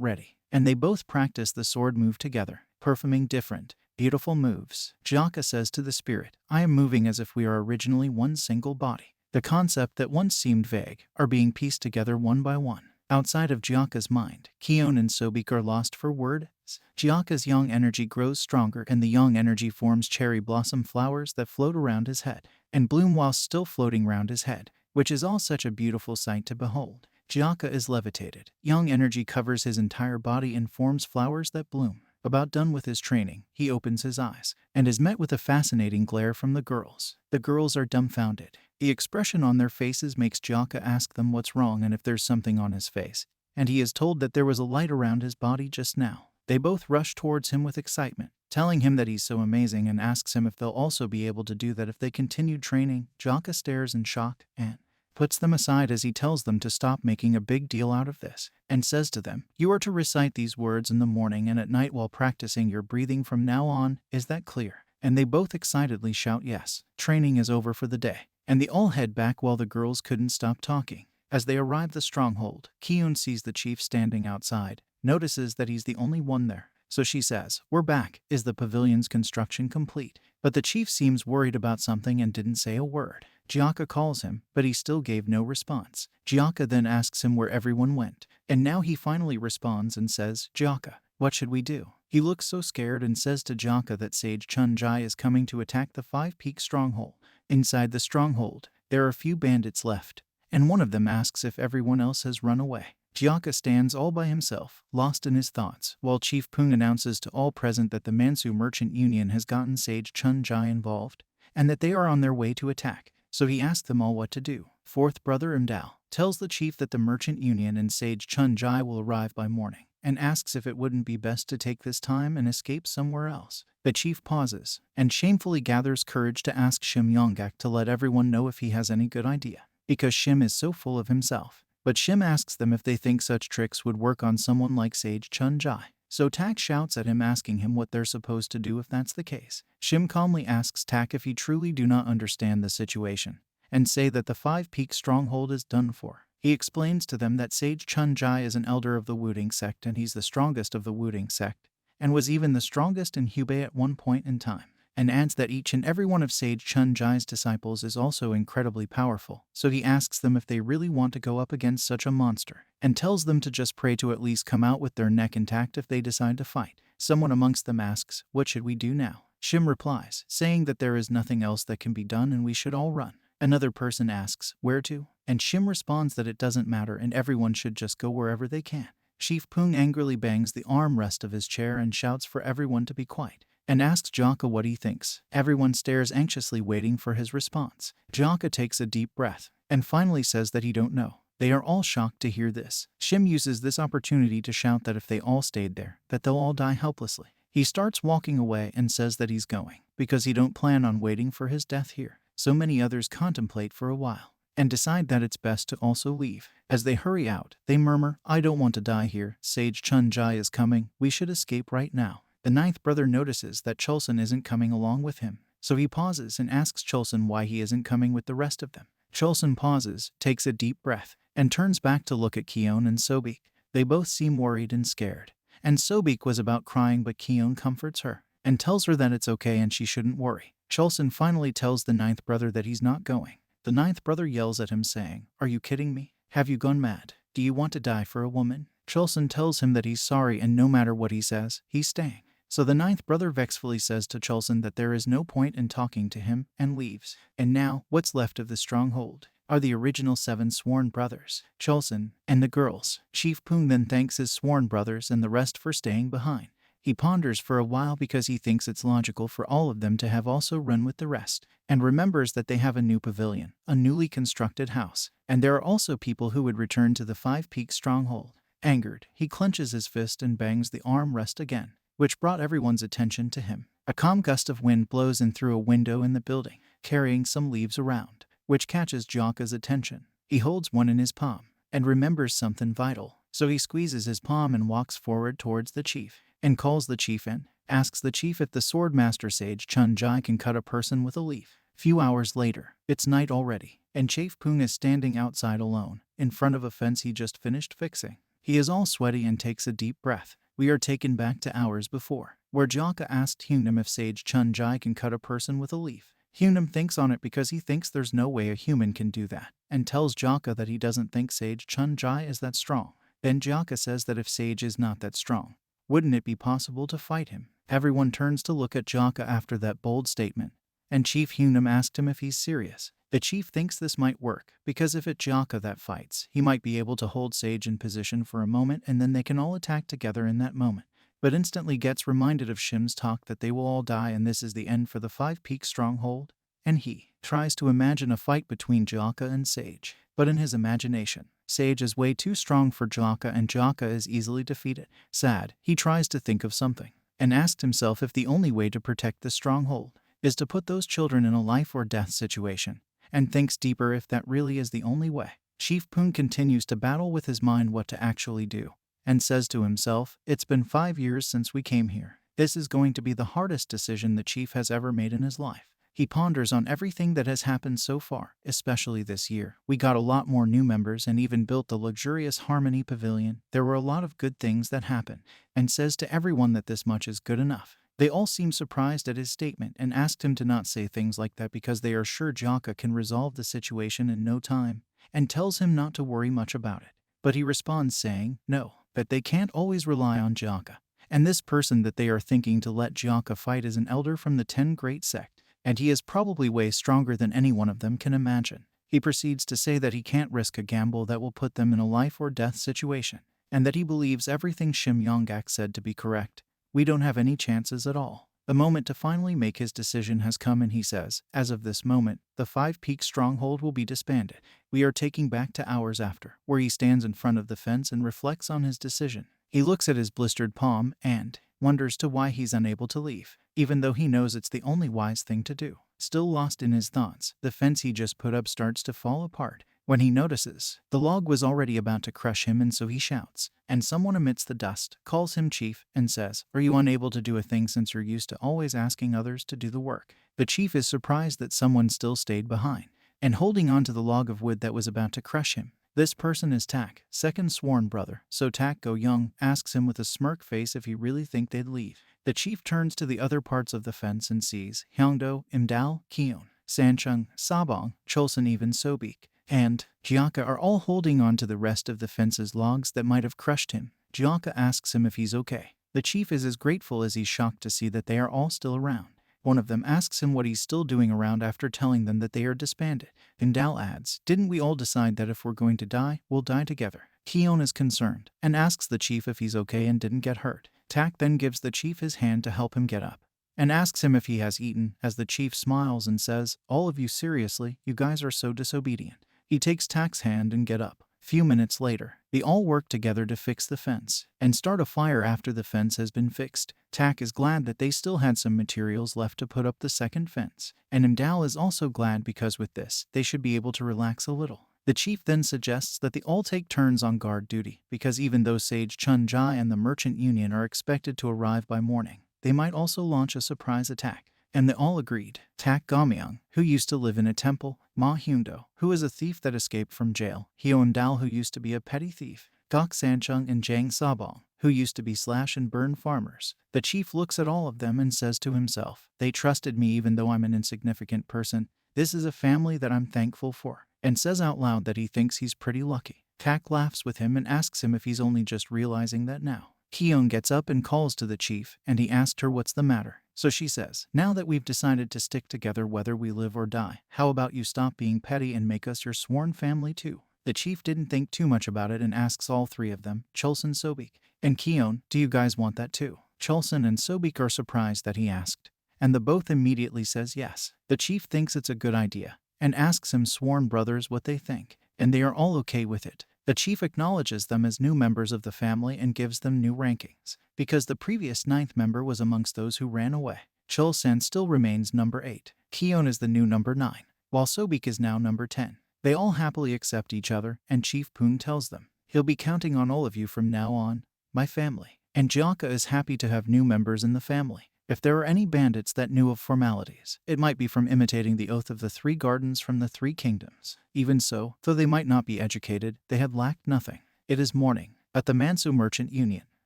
ready, and they both practice the sword move together, performing different Beautiful moves. Jaka says to the spirit, I am moving as if we are originally one single body. The concept that once seemed vague are being pieced together one by one. Outside of Jaka's mind, Kion and Sobik are lost for words. Jaka's yang energy grows stronger and the yang energy forms cherry blossom flowers that float around his head and bloom whilst still floating round his head, which is all such a beautiful sight to behold. Jaka is levitated. Yang energy covers his entire body and forms flowers that bloom. About done with his training, he opens his eyes and is met with a fascinating glare from the girls. The girls are dumbfounded. The expression on their faces makes Jaka ask them what's wrong and if there's something on his face, and he is told that there was a light around his body just now. They both rush towards him with excitement, telling him that he's so amazing and asks him if they'll also be able to do that if they continued training. Jaka stares in shock and puts them aside as he tells them to stop making a big deal out of this, and says to them, you are to recite these words in the morning and at night while practicing your breathing from now on, is that clear? And they both excitedly shout yes. Training is over for the day, and they all head back while the girls couldn't stop talking. As they arrive the stronghold, Kiun sees the chief standing outside, notices that he's the only one there. So she says, we're back, is the pavilion's construction complete? But the chief seems worried about something and didn't say a word. Jaka calls him, but he still gave no response. Jaka then asks him where everyone went, and now he finally responds and says, Jaka, what should we do? He looks so scared and says to Jaka that Sage Chunjai is coming to attack the 5-peak stronghold. Inside the stronghold, there are a few bandits left, and one of them asks if everyone else has run away. Jaka stands all by himself, lost in his thoughts, while Chief Pung announces to all present that the Mansu Merchant Union has gotten Sage Chunjai involved, and that they are on their way to attack. So he asked them all what to do. Fourth brother Imdao tells the chief that the Merchant Union and Sage Chunjai will arrive by morning, and asks if it wouldn't be best to take this time and escape somewhere else. The chief pauses, and shamefully gathers courage to ask Shim Yonggak to let everyone know if he has any good idea, because Shim is so full of himself. But Shim asks them if they think such tricks would work on someone like Sage Chunjai. So Tak shouts at him asking him what they're supposed to do if that's the case. Shim calmly asks Tak if he truly do not understand the situation, and say that the 5-peak stronghold is done for. He explains to them that Sage Chunjai is an elder of the Wuding sect and he's the strongest of the Wuding sect, and was even the strongest in Hubei at one point in time, and adds that each and every one of Sage Chunjai's disciples is also incredibly powerful. So he asks them if they really want to go up against such a monster, and tells them to just pray to at least come out with their neck intact if they decide to fight. Someone amongst them asks, what should we do now? Shim replies, saying that there is nothing else that can be done and we should all run. Another person asks, where to? And Shim responds that it doesn't matter and everyone should just go wherever they can. Chief Pung angrily bangs the armrest of his chair and shouts for everyone to be quiet, and asks Jaka what he thinks. Everyone stares anxiously waiting for his response. Jaka takes a deep breath, and finally says that he don't know. They are all shocked to hear this. Shim uses this opportunity to shout that if they all stayed there, that they'll all die helplessly. He starts walking away and says that he's going, because he don't plan on waiting for his death here. So many others contemplate for a while, and decide that it's best to also leave. As they hurry out, they murmur, I don't want to die here. Sage Chunjai is coming. We should escape right now. The 9th brother notices that Cholson isn't coming along with him, so he pauses and asks Cholson why he isn't coming with the rest of them. Cholson pauses, takes a deep breath, and turns back to look at Kion and Sobik. They both seem worried and scared, and Sobik was about crying, but Kion comforts her and tells her that it's okay and she shouldn't worry. Cholson finally tells the 9th brother that he's not going. The 9th brother yells at him saying, are you kidding me? Have you gone mad? Do you want to die for a woman? Cholson tells him that he's sorry and no matter what he says, he's staying. So the 9th brother vexfully says to Cholson that there is no point in talking to him and leaves. And now, what's left of the stronghold are the original 7 sworn brothers, Cholson, and the girls. Chief Pung then thanks his sworn brothers and the rest for staying behind. He ponders for a while because he thinks it's logical for all of them to have also run with the rest, and remembers that they have a new pavilion, a newly constructed house, and there are also people who would return to the 5-peak stronghold. Angered, he clenches his fist and bangs the armrest again, which brought everyone's attention to him. A calm gust of wind blows in through a window in the building, carrying some leaves around, which catches Jaka's attention. He holds one in his palm, and remembers something vital, so he squeezes his palm and walks forward towards the chief, and calls the chief in, asks the chief if the swordmaster Sage Chunjai can cut a person with a leaf. Few hours later, it's night already, and Chief Pung is standing outside alone, in front of a fence he just finished fixing. He is all sweaty and takes a deep breath, We are taken back to hours before, where Jaka asked Hyunam if Sage Chun-Jai can cut a person with a leaf. Hyunam thinks on it because he thinks there's no way a human can do that, and tells Jaka that he doesn't think Sage Chun-Jai is that strong. Then Jaka says that if Sage is not that strong, wouldn't it be possible to fight him? Everyone turns to look at Jaka after that bold statement, and Chief Hyunam asked him if he's serious. The chief thinks this might work, because if it's Jaka that fights, he might be able to hold Sage in position for a moment and then they can all attack together in that moment. But instantly gets reminded of Shim's talk that they will all die and this is the end for the Five Peaks stronghold, and he tries to imagine a fight between Jaka and Sage. But in his imagination, Sage is way too strong for Jaka and Jaka is easily defeated. Sad, he tries to think of something, and asks himself if the only way to protect the stronghold is to put those children in a life or death situation, and thinks deeper if that really is the only way. Chief Poon continues to battle with his mind what to actually do, and says to himself, it's been 5 years since we came here. This is going to be the hardest decision the chief has ever made in his life. He ponders on everything that has happened so far, especially this year. We got a lot more new members and even built the luxurious Harmony Pavilion. There were a lot of good things that happened, and says to everyone that this much is good enough. They all seem surprised at his statement and asked him to not say things like that because they are sure Jaka can resolve the situation in no time, and tells him not to worry much about it. But he responds saying, no, that they can't always rely on Jaka. And this person that they are thinking to let Jaka fight is an elder from the 10 Great Sect, and he is probably way stronger than any one of them can imagine. He proceeds to say that he can't risk a gamble that will put them in a life or death situation, and that he believes everything Shim Yonggak said to be correct. We don't have any chances at all. The moment to finally make his decision has come and he says, as of this moment, the Five Peaks stronghold will be disbanded. We are taking back to hours after, where he stands in front of the fence and reflects on his decision. He looks at his blistered palm and wonders to why he's unable to leave, even though he knows it's the only wise thing to do. Still lost in his thoughts, the fence he just put up starts to fall apart. When he notices, the log was already about to crush him and so he shouts, and someone amidst the dust calls him chief and says, are you unable to do a thing since you're used to always asking others to do the work? The chief is surprised that someone still stayed behind, and holding on to the log of wood that was about to crush him. This person is Tak, second sworn brother, so Tak Go Young asks him with a smirk face if he really think they'd leave. The chief turns to the other parts of the fence and sees Hyungdo, Imdal, Keon, Sanchung, Sabong, Cholson, even Sobik, and Jaka are all holding on to the rest of the fence's logs that might have crushed him. Jaka asks him if he's okay. The chief is as grateful as he's shocked to see that they are all still around. One of them asks him what he's still doing around after telling them that they are disbanded. Imdal adds, didn't we all decide that if we're going to die, we'll die together? Keon is concerned, and asks the chief if he's okay and didn't get hurt. Tak then gives the chief his hand to help him get up, and asks him if he has eaten, as the chief smiles and says, all of you seriously, you guys are so disobedient. He takes Tak's hand and get up. Few minutes later, they all work together to fix the fence, and start a fire after the fence has been fixed. Tak is glad that they still had some materials left to put up the second fence, and Imdal is also glad because with this, they should be able to relax a little. The chief then suggests that they all take turns on guard duty, because even though Sage Chun-Jai and the Merchant Union are expected to arrive by morning, they might also launch a surprise attack. And they all agreed. Tak Gamyang, who used to live in a temple, Ma Hyundo, who is a thief that escaped from jail, Hyo Dal, who used to be a petty thief, Gok Sanchung and Jang Sabong, who used to be slash and burn farmers. The chief looks at all of them and says to himself, they trusted me even though I'm an insignificant person. This is a family that I'm thankful for, and says out loud that he thinks he's pretty lucky. Tak laughs with him and asks him if he's only just realizing that now. Keon gets up and calls to the chief, and he asked her what's the matter. So she says, now that we've decided to stick together whether we live or die, how about you stop being petty and make us your sworn family too? The chief didn't think too much about it and asks all three of them, Cholson, Sobik, and Keon, do you guys want that too? Cholson and Sobik are surprised that he asked, and the both immediately says yes. The chief thinks it's a good idea, and asks him sworn brothers what they think, and they are all okay with it. The chief acknowledges them as new members of the family and gives them new rankings, because the previous 9th member was amongst those who ran away. Cholson still remains number 8. Keon is the new number 9, while Sobik is now number 10. They all happily accept each other, and Chief Poon tells them, he'll be counting on all of you from now on, my family. And Jaka is happy to have new members in the family. If there are any bandits that knew of formalities, it might be from imitating the oath of the 3 gardens from the 3 kingdoms. Even so, though they might not be educated, they had lacked nothing. It is morning, at the Mansu Merchant Union.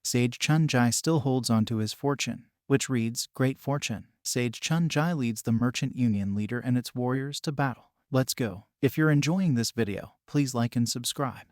Sage Chun-Jai still holds onto his fortune, which reads, Great Fortune. Sage Chun-Jai leads the Merchant Union leader and its warriors to battle. Let's go. If you're enjoying this video, please like and subscribe.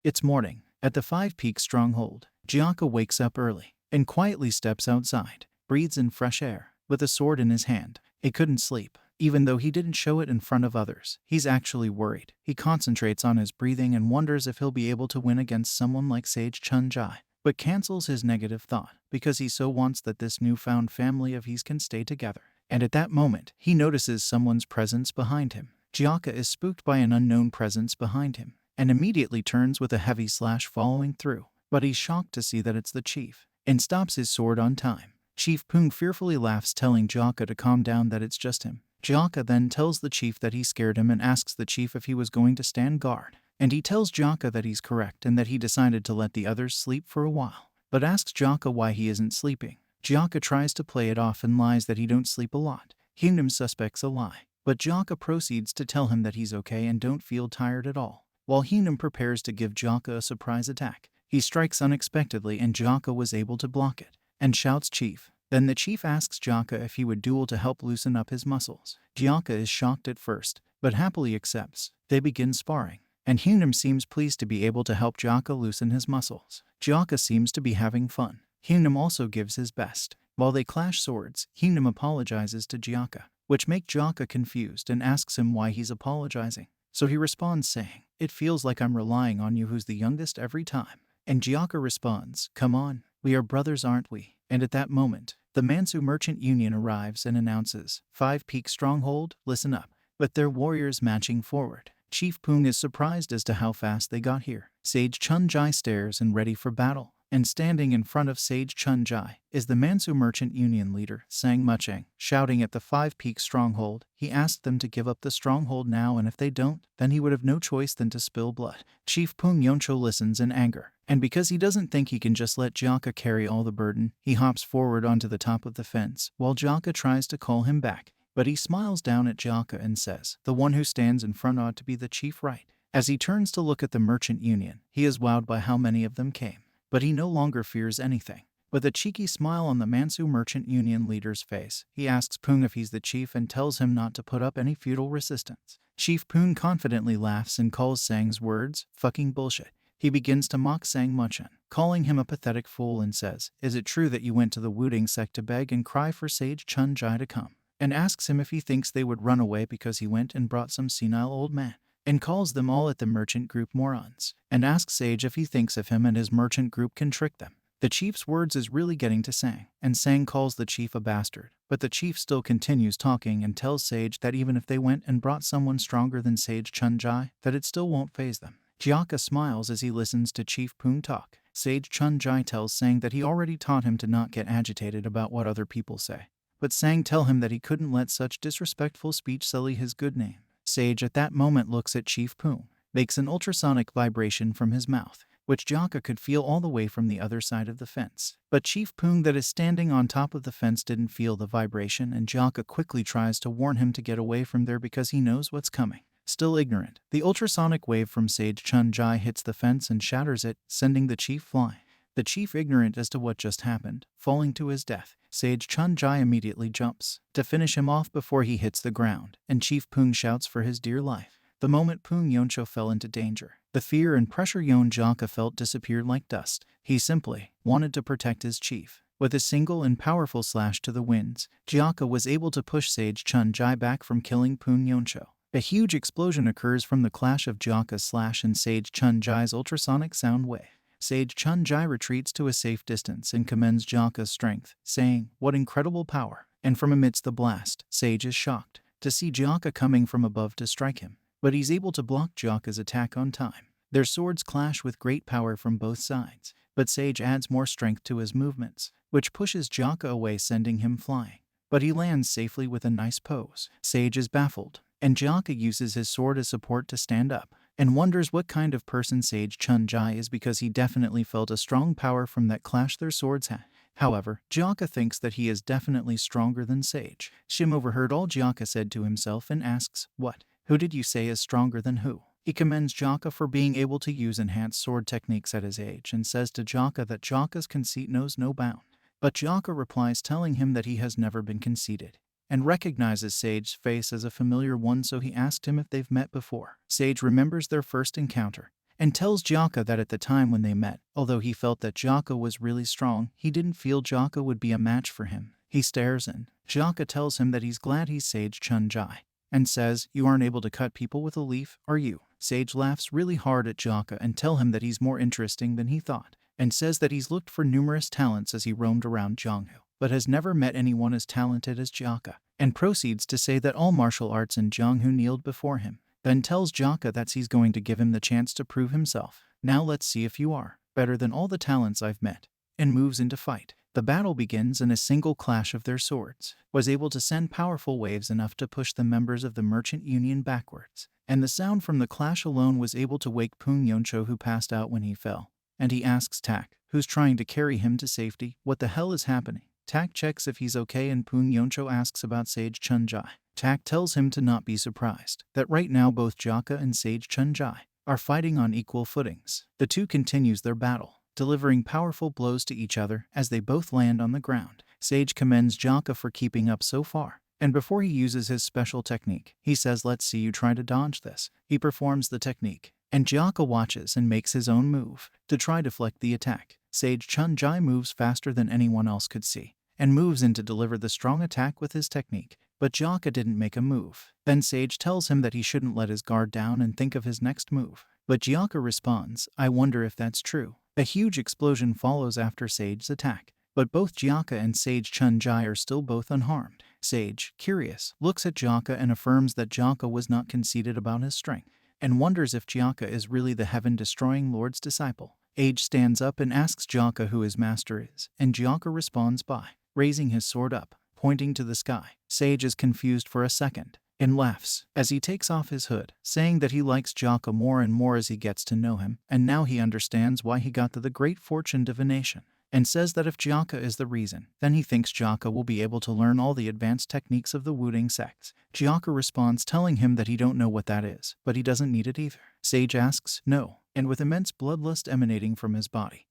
It's morning. At the Five Peaks stronghold, Jaka wakes up early and quietly steps outside, breathes in fresh air, with a sword in his hand. He couldn't sleep, even though he didn't show it in front of others. He's actually worried. He concentrates on his breathing and wonders if he'll be able to win against someone like Sage Chun-Jai, but cancels his negative thought because he so wants that this newfound family of his can stay together. And at that moment, he notices someone's presence behind him. Jaka is spooked by an unknown presence behind him and immediately turns with a heavy slash following through, but he's shocked to see that it's the chief, and stops his sword on time. Chief Pung fearfully laughs, telling Jaka to calm down, that it's just him. Jaka then tells the chief that he scared him and asks the chief if he was going to stand guard, and he tells Jaka that he's correct and that he decided to let the others sleep for a while, but asks Jaka why he isn't sleeping. Jaka tries to play it off and lies that he don't sleep a lot. Kingdom suspects a lie, but Jaka proceeds to tell him that he's okay and don't feel tired at all. While Heenam prepares to give Jaka a surprise attack, he strikes unexpectedly and Jaka was able to block it, and shouts Chief. Then the chief asks Jaka if he would duel to help loosen up his muscles. Jaka is shocked at first, but happily accepts. They begin sparring, and Heenam seems pleased to be able to help Jaka loosen his muscles. Jaka seems to be having fun. Heenam also gives his best. While they clash swords, Heenam apologizes to Jaka, which makes Jaka confused and asks him why he's apologizing. So he responds saying, It feels like I'm relying on you, who's the youngest, every time. And Jaka responds, Come on, we are brothers, aren't we? And at that moment, the Mansu Merchant Union arrives and announces, Five Peak Stronghold, listen up. With their warriors marching forward, Chief Pung is surprised as to how fast they got here. Sage Chun-Jai stares and ready for battle, and standing in front of Sage Chun-Jai is the Mansu Merchant Union leader, Sang Mucheng. Shouting at the Five Peak stronghold, he asked them to give up the stronghold now, and if they don't, then he would have no choice than to spill blood. Chief Pung Yoncho listens in anger, and because he doesn't think he can just let Jaka carry all the burden, he hops forward onto the top of the fence, while Jaka tries to call him back. But he smiles down at Jaka and says, The one who stands in front ought to be the chief, right? As he turns to look at the Merchant Union, he is wowed by how many of them came. But he no longer fears anything. With a cheeky smile on the Mansu Merchant Union leader's face, he asks Pung if he's the chief and tells him not to put up any futile resistance. Chief Pung confidently laughs and calls Sang's words fucking bullshit. He begins to mock Sang Mucheng, calling him a pathetic fool, and says, Is it true that you went to the Wuding sect to beg and cry for Sage Chun-Jai to come? And asks him if he thinks they would run away because he went and brought some senile old man, and calls them all at the merchant group morons, and asks Sage if he thinks if him and his merchant group can trick them. The chief's words is really getting to Sang, and Sang calls the chief a bastard, but the chief still continues talking and tells Sage that even if they went and brought someone stronger than Sage Chun-Jai, that it still won't faze them. Jaka smiles as he listens to Chief Pung talk. Sage Chun-Jai tells Sang that he already taught him to not get agitated about what other people say, but Sang tell him that he couldn't let such disrespectful speech sully his good name. Sage at that moment looks at Chief Pung, makes an ultrasonic vibration from his mouth, which Jaka could feel all the way from the other side of the fence. But Chief Pung that is standing on top of the fence didn't feel the vibration, and Jaka quickly tries to warn him to get away from there because he knows what's coming. Still ignorant, the ultrasonic wave from Sage Chun-Jai hits the fence and shatters it, sending the chief flying. The chief, ignorant as to what just happened, falling to his death. Sage Chun-Jai immediately jumps to finish him off before he hits the ground, and Chief Pung shouts for his dear life. The moment Pung Yoncho fell into danger, the fear and pressure Yon Jaka felt disappeared like dust. He simply wanted to protect his chief. With a single and powerful slash to the winds, Jaka was able to push Sage Chun-Jai back from killing Pung Yoncho. A huge explosion occurs from the clash of Jaka's slash and Sage Chun-Jai's ultrasonic sound wave. Sage Chun-Jai retreats to a safe distance and commends Jaka's strength, saying, What incredible power! And from amidst the blast, Sage is shocked to see Jaka coming from above to strike him, but he's able to block Jaka's attack on time. Their swords clash with great power from both sides, but Sage adds more strength to his movements, which pushes Jaka away, sending him flying. But he lands safely with a nice pose. Sage is baffled, and Jaka uses his sword as support to stand up, and wonders what kind of person Sage Chun-Jai is because he definitely felt a strong power from that clash their swords had. However, Jaka thinks that he is definitely stronger than Sage. Shim overheard all Jaka said to himself and asks, What? Who did you say is stronger than who? He commends Jaka for being able to use enhanced sword techniques at his age and says to Jaka that Jaka's conceit knows no bound. But Jaka replies telling him that he has never been conceited, and recognizes Sage's face as a familiar one, so he asked him if they've met before. Sage remembers their first encounter and tells Jaka that at the time when they met, although he felt that Jaka was really strong, he didn't feel Jaka would be a match for him. He stares and Jaka tells him that he's glad he's Sage Chun-Jai and says, "You aren't able to cut people with a leaf, are you?" Sage laughs really hard at Jaka and tell him that he's more interesting than he thought, and says that he's looked for numerous talents as he roamed around Jianghu, but has never met anyone as talented as Jaka, and proceeds to say that all martial arts in Jianghu kneeled before him, then tells Jaka that he's going to give him the chance to prove himself. "Now let's see if you are better than all the talents I've met," and moves into fight. The battle begins, and a single clash of their swords was able to send powerful waves enough to push the members of the Merchant Union backwards, and the sound from the clash alone was able to wake Pung Yoncho, who passed out when he fell, and he asks Tak, who's trying to carry him to safety, what the hell is happening. Tak checks if he's okay, and Pung Yoncho asks about Sage Chun-Jai. Tak tells him to not be surprised, that right now both Jaka and Sage Chun-Jai are fighting on equal footings. The two continues their battle, delivering powerful blows to each other as they both land on the ground. Sage commends Jaka for keeping up so far, and before he uses his special technique, he says, "Let's see you try to dodge this." He performs the technique, and Jaka watches and makes his own move to try to deflect the attack. Sage Chun-Jai moves faster than anyone else could see, and moves in to deliver the strong attack with his technique, but Jaka didn't make a move. Then Sage tells him that he shouldn't let his guard down and think of his next move, but Jaka responds, "I wonder if that's true." A huge explosion follows after Sage's attack, but both Jaka and Sage Chun-Jai are still both unharmed. Sage, curious, looks at Jaka and affirms that Jaka was not conceited about his strength, and wonders if Jaka is really the heaven-destroying Lord's disciple. Age stands up and asks Jaka who his master is, and Jaka responds by raising his sword up, pointing to the sky. Sage is confused for a second and laughs as he takes off his hood, saying that he likes Jaka more and more as he gets to know him, and now he understands why he got the great fortune divination, and says that if Jaka is the reason, then he thinks Jaka will be able to learn all the advanced techniques of the Wuding sects. Jaka responds telling him that he don't know what that is, but he doesn't need it either. Sage asks, "No," and with immense bloodlust emanating from his body,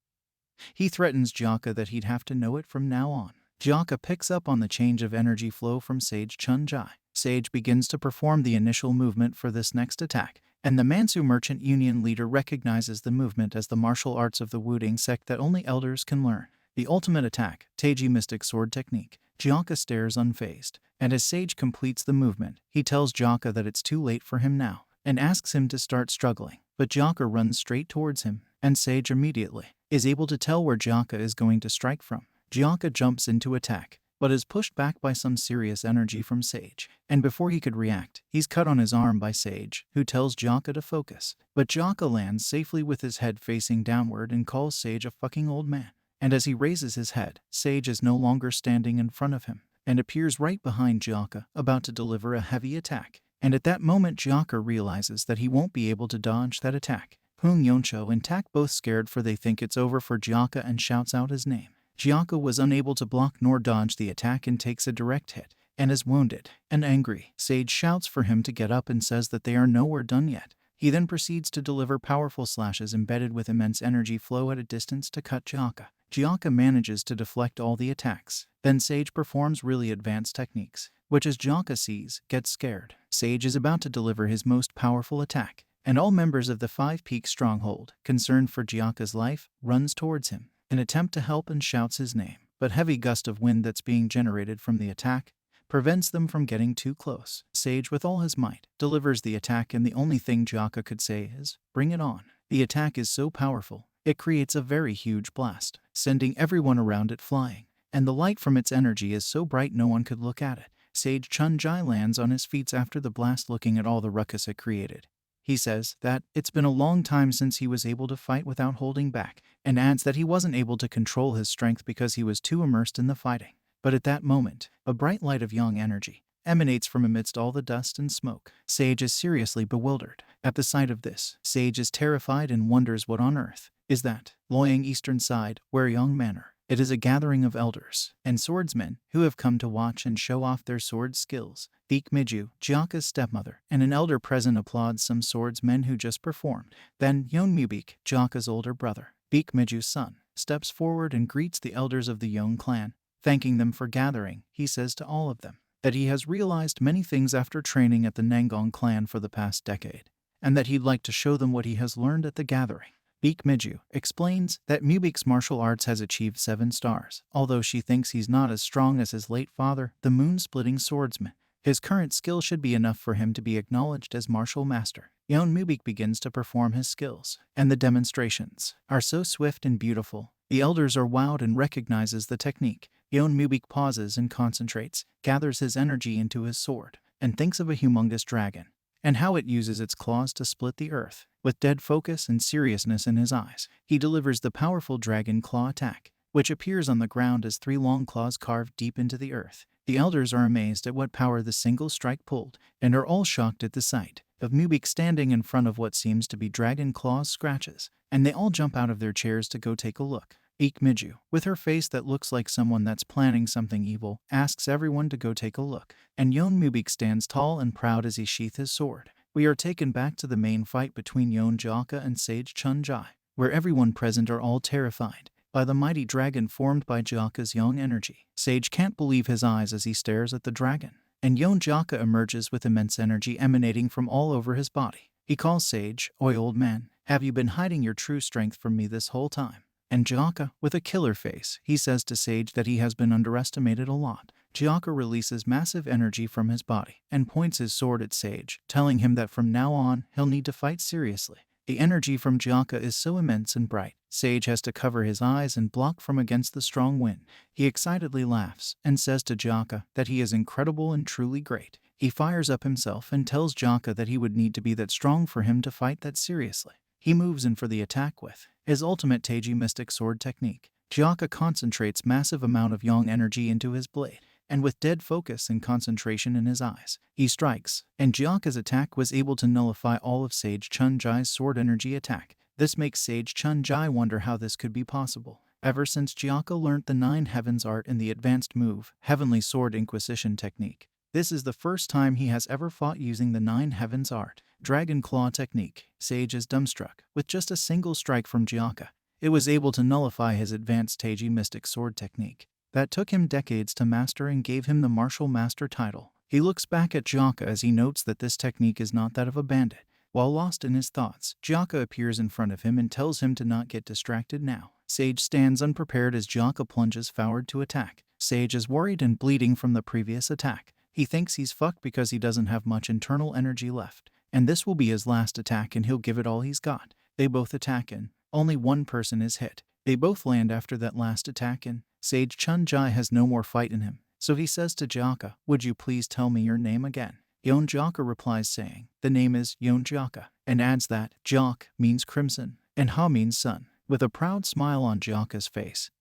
he threatens Jaka that he'd have to know it from now on. Jaka picks up on the change of energy flow from Sage Chun-Jai. Sage begins to perform the initial movement for this next attack, and the Mansu Merchant Union leader recognizes the movement as the martial arts of the Wuding sect that only elders can learn. The ultimate attack, Taiji Mystic Sword Technique. Jaka stares unfazed, and as Sage completes the movement, he tells Jaka that it's too late for him now, and asks him to start struggling. But Jaka runs straight towards him, and Sage immediately is able to tell where Jaka is going to strike from. Jaka jumps into attack, but is pushed back by some serious energy from Sage, and before he could react, he's cut on his arm by Sage, who tells Jaka to focus. But Jaka lands safely with his head facing downward and calls Sage a fucking old man. And as he raises his head, Sage is no longer standing in front of him, and appears right behind Jaka, about to deliver a heavy attack. And at that moment Jaka realizes that he won't be able to dodge that attack. Pung Yoncho and Tak both scared, for they think it's over for Jaka, and shouts out his name. Jaka was unable to block nor dodge the attack and takes a direct hit, and is wounded and angry. Sage shouts for him to get up and says that they are nowhere done yet. He then proceeds to deliver powerful slashes embedded with immense energy flow at a distance to cut Jaka. Jaka manages to deflect all the attacks. Then Sage performs really advanced techniques, which as Jaka sees, gets scared. Sage is about to deliver his most powerful attack, and all members of the Five-Peak Stronghold, concerned for Jaka's life, runs towards him, an attempt to help, and shouts his name. But heavy gust of wind that's being generated from the attack prevents them from getting too close. Sage, with all his might, delivers the attack, and the only thing Jaka could say is, "Bring it on." The attack is so powerful, it creates a very huge blast, sending everyone around it flying, and the light from its energy is so bright no one could look at it. Sage Chun-Jai lands on his feet after the blast, looking at all the ruckus it created. He says that it's been a long time since he was able to fight without holding back, and adds that he wasn't able to control his strength because he was too immersed in the fighting. But at that moment, a bright light of young energy emanates from amidst all the dust and smoke. Sage is seriously bewildered. At the sight of this, Sage is terrified and wonders what on earth is that. Loyang Eastern Side, where young Manor It is a gathering of elders and swordsmen who have come to watch and show off their sword skills. Miju, Jaka's stepmother, and an elder present applauds some swordsmen who just performed. Then Yumi, Jaka's older brother, Miju's son, steps forward and greets the elders of the Yon clan. Thanking them for gathering, he says to all of them that he has realized many things after training at the Nangong clan for the past decade, and that he'd like to show them what he has learned at the gathering. Miju explains that Mubik's martial arts has achieved 7 stars, although she thinks he's not as strong as his late father, the moon-splitting swordsman. His current skill should be enough for him to be acknowledged as martial master. Yon Mubik begins to perform his skills, and the demonstrations are so swift and beautiful. The elders are wowed and recognizes the technique. Yon Mubik pauses and concentrates, gathers his energy into his sword, and thinks of a humongous dragon, and how it uses its claws to split the earth. With dead focus and seriousness in his eyes, he delivers the powerful dragon claw attack, which appears on the ground as 3 long claws carved deep into the earth. The elders are amazed at what power the single strike pulled, and are all shocked at the sight of Mubik standing in front of what seems to be dragon claws scratches, and they all jump out of their chairs to go take a look. Miju, with her face that looks like someone that's planning something evil, asks everyone to go take a look, and Yon Mubik stands tall and proud as he sheaths his sword. We are taken back to the main fight between Yon Jaka and Sage Chun-jai, where everyone present are all terrified by the mighty dragon formed by Jaka's yang energy. Sage can't believe his eyes as he stares at the dragon, and Yon Jaka emerges with immense energy emanating from all over his body. He calls Sage, "Oi, old man, have you been hiding your true strength from me this whole time?" And Jaka, with a killer face, he says to Sage that he has been underestimated a lot. Jaka releases massive energy from his body and points his sword at Sage, telling him that from now on, he'll need to fight seriously. The energy from Jaka is so immense and bright, Sage has to cover his eyes and block from against the strong wind. He excitedly laughs and says to Jaka that he is incredible and truly great. He fires up himself and tells Jaka that he would need to be that strong for him to fight that seriously. He moves in for the attack with his ultimate Teiji Mystic Sword technique. Jaka concentrates massive amount of yang energy into his blade, and with dead focus and concentration in his eyes, he strikes, and Jaka's attack was able to nullify all of Sage Chun-jai's sword energy attack. This makes Sage Chun-jai wonder how this could be possible. Ever since Jaka learnt the 9 Heavens art in the advanced move, Heavenly Sword Inquisition technique, this is the first time he has ever fought using the 9 Heavens art. Dragon Claw technique. Sage is dumbstruck. With just a single strike from Jaka, it was able to nullify his advanced Teiji Mystic Sword technique. That took him decades to master and gave him the Martial Master title. He looks back at Jaka as he notes that this technique is not that of a bandit. While lost in his thoughts, Jaka appears in front of him and tells him to not get distracted now. Sage stands unprepared as Jaka plunges forward to attack. Sage is worried and bleeding from the previous attack. He thinks he's fucked because he doesn't have much internal energy left, and this will be his last attack and he'll give it all he's got. They both attack and only one person is hit. They both land after that last attack and Sage Chun-jai has no more fight in him, so he says to Jaka, "Would you please tell me your name again?" Yon Jaka replies saying, "The name is Yon Jaka," and adds that Jak means crimson and Ha means sun. With a proud smile on Jaka's face,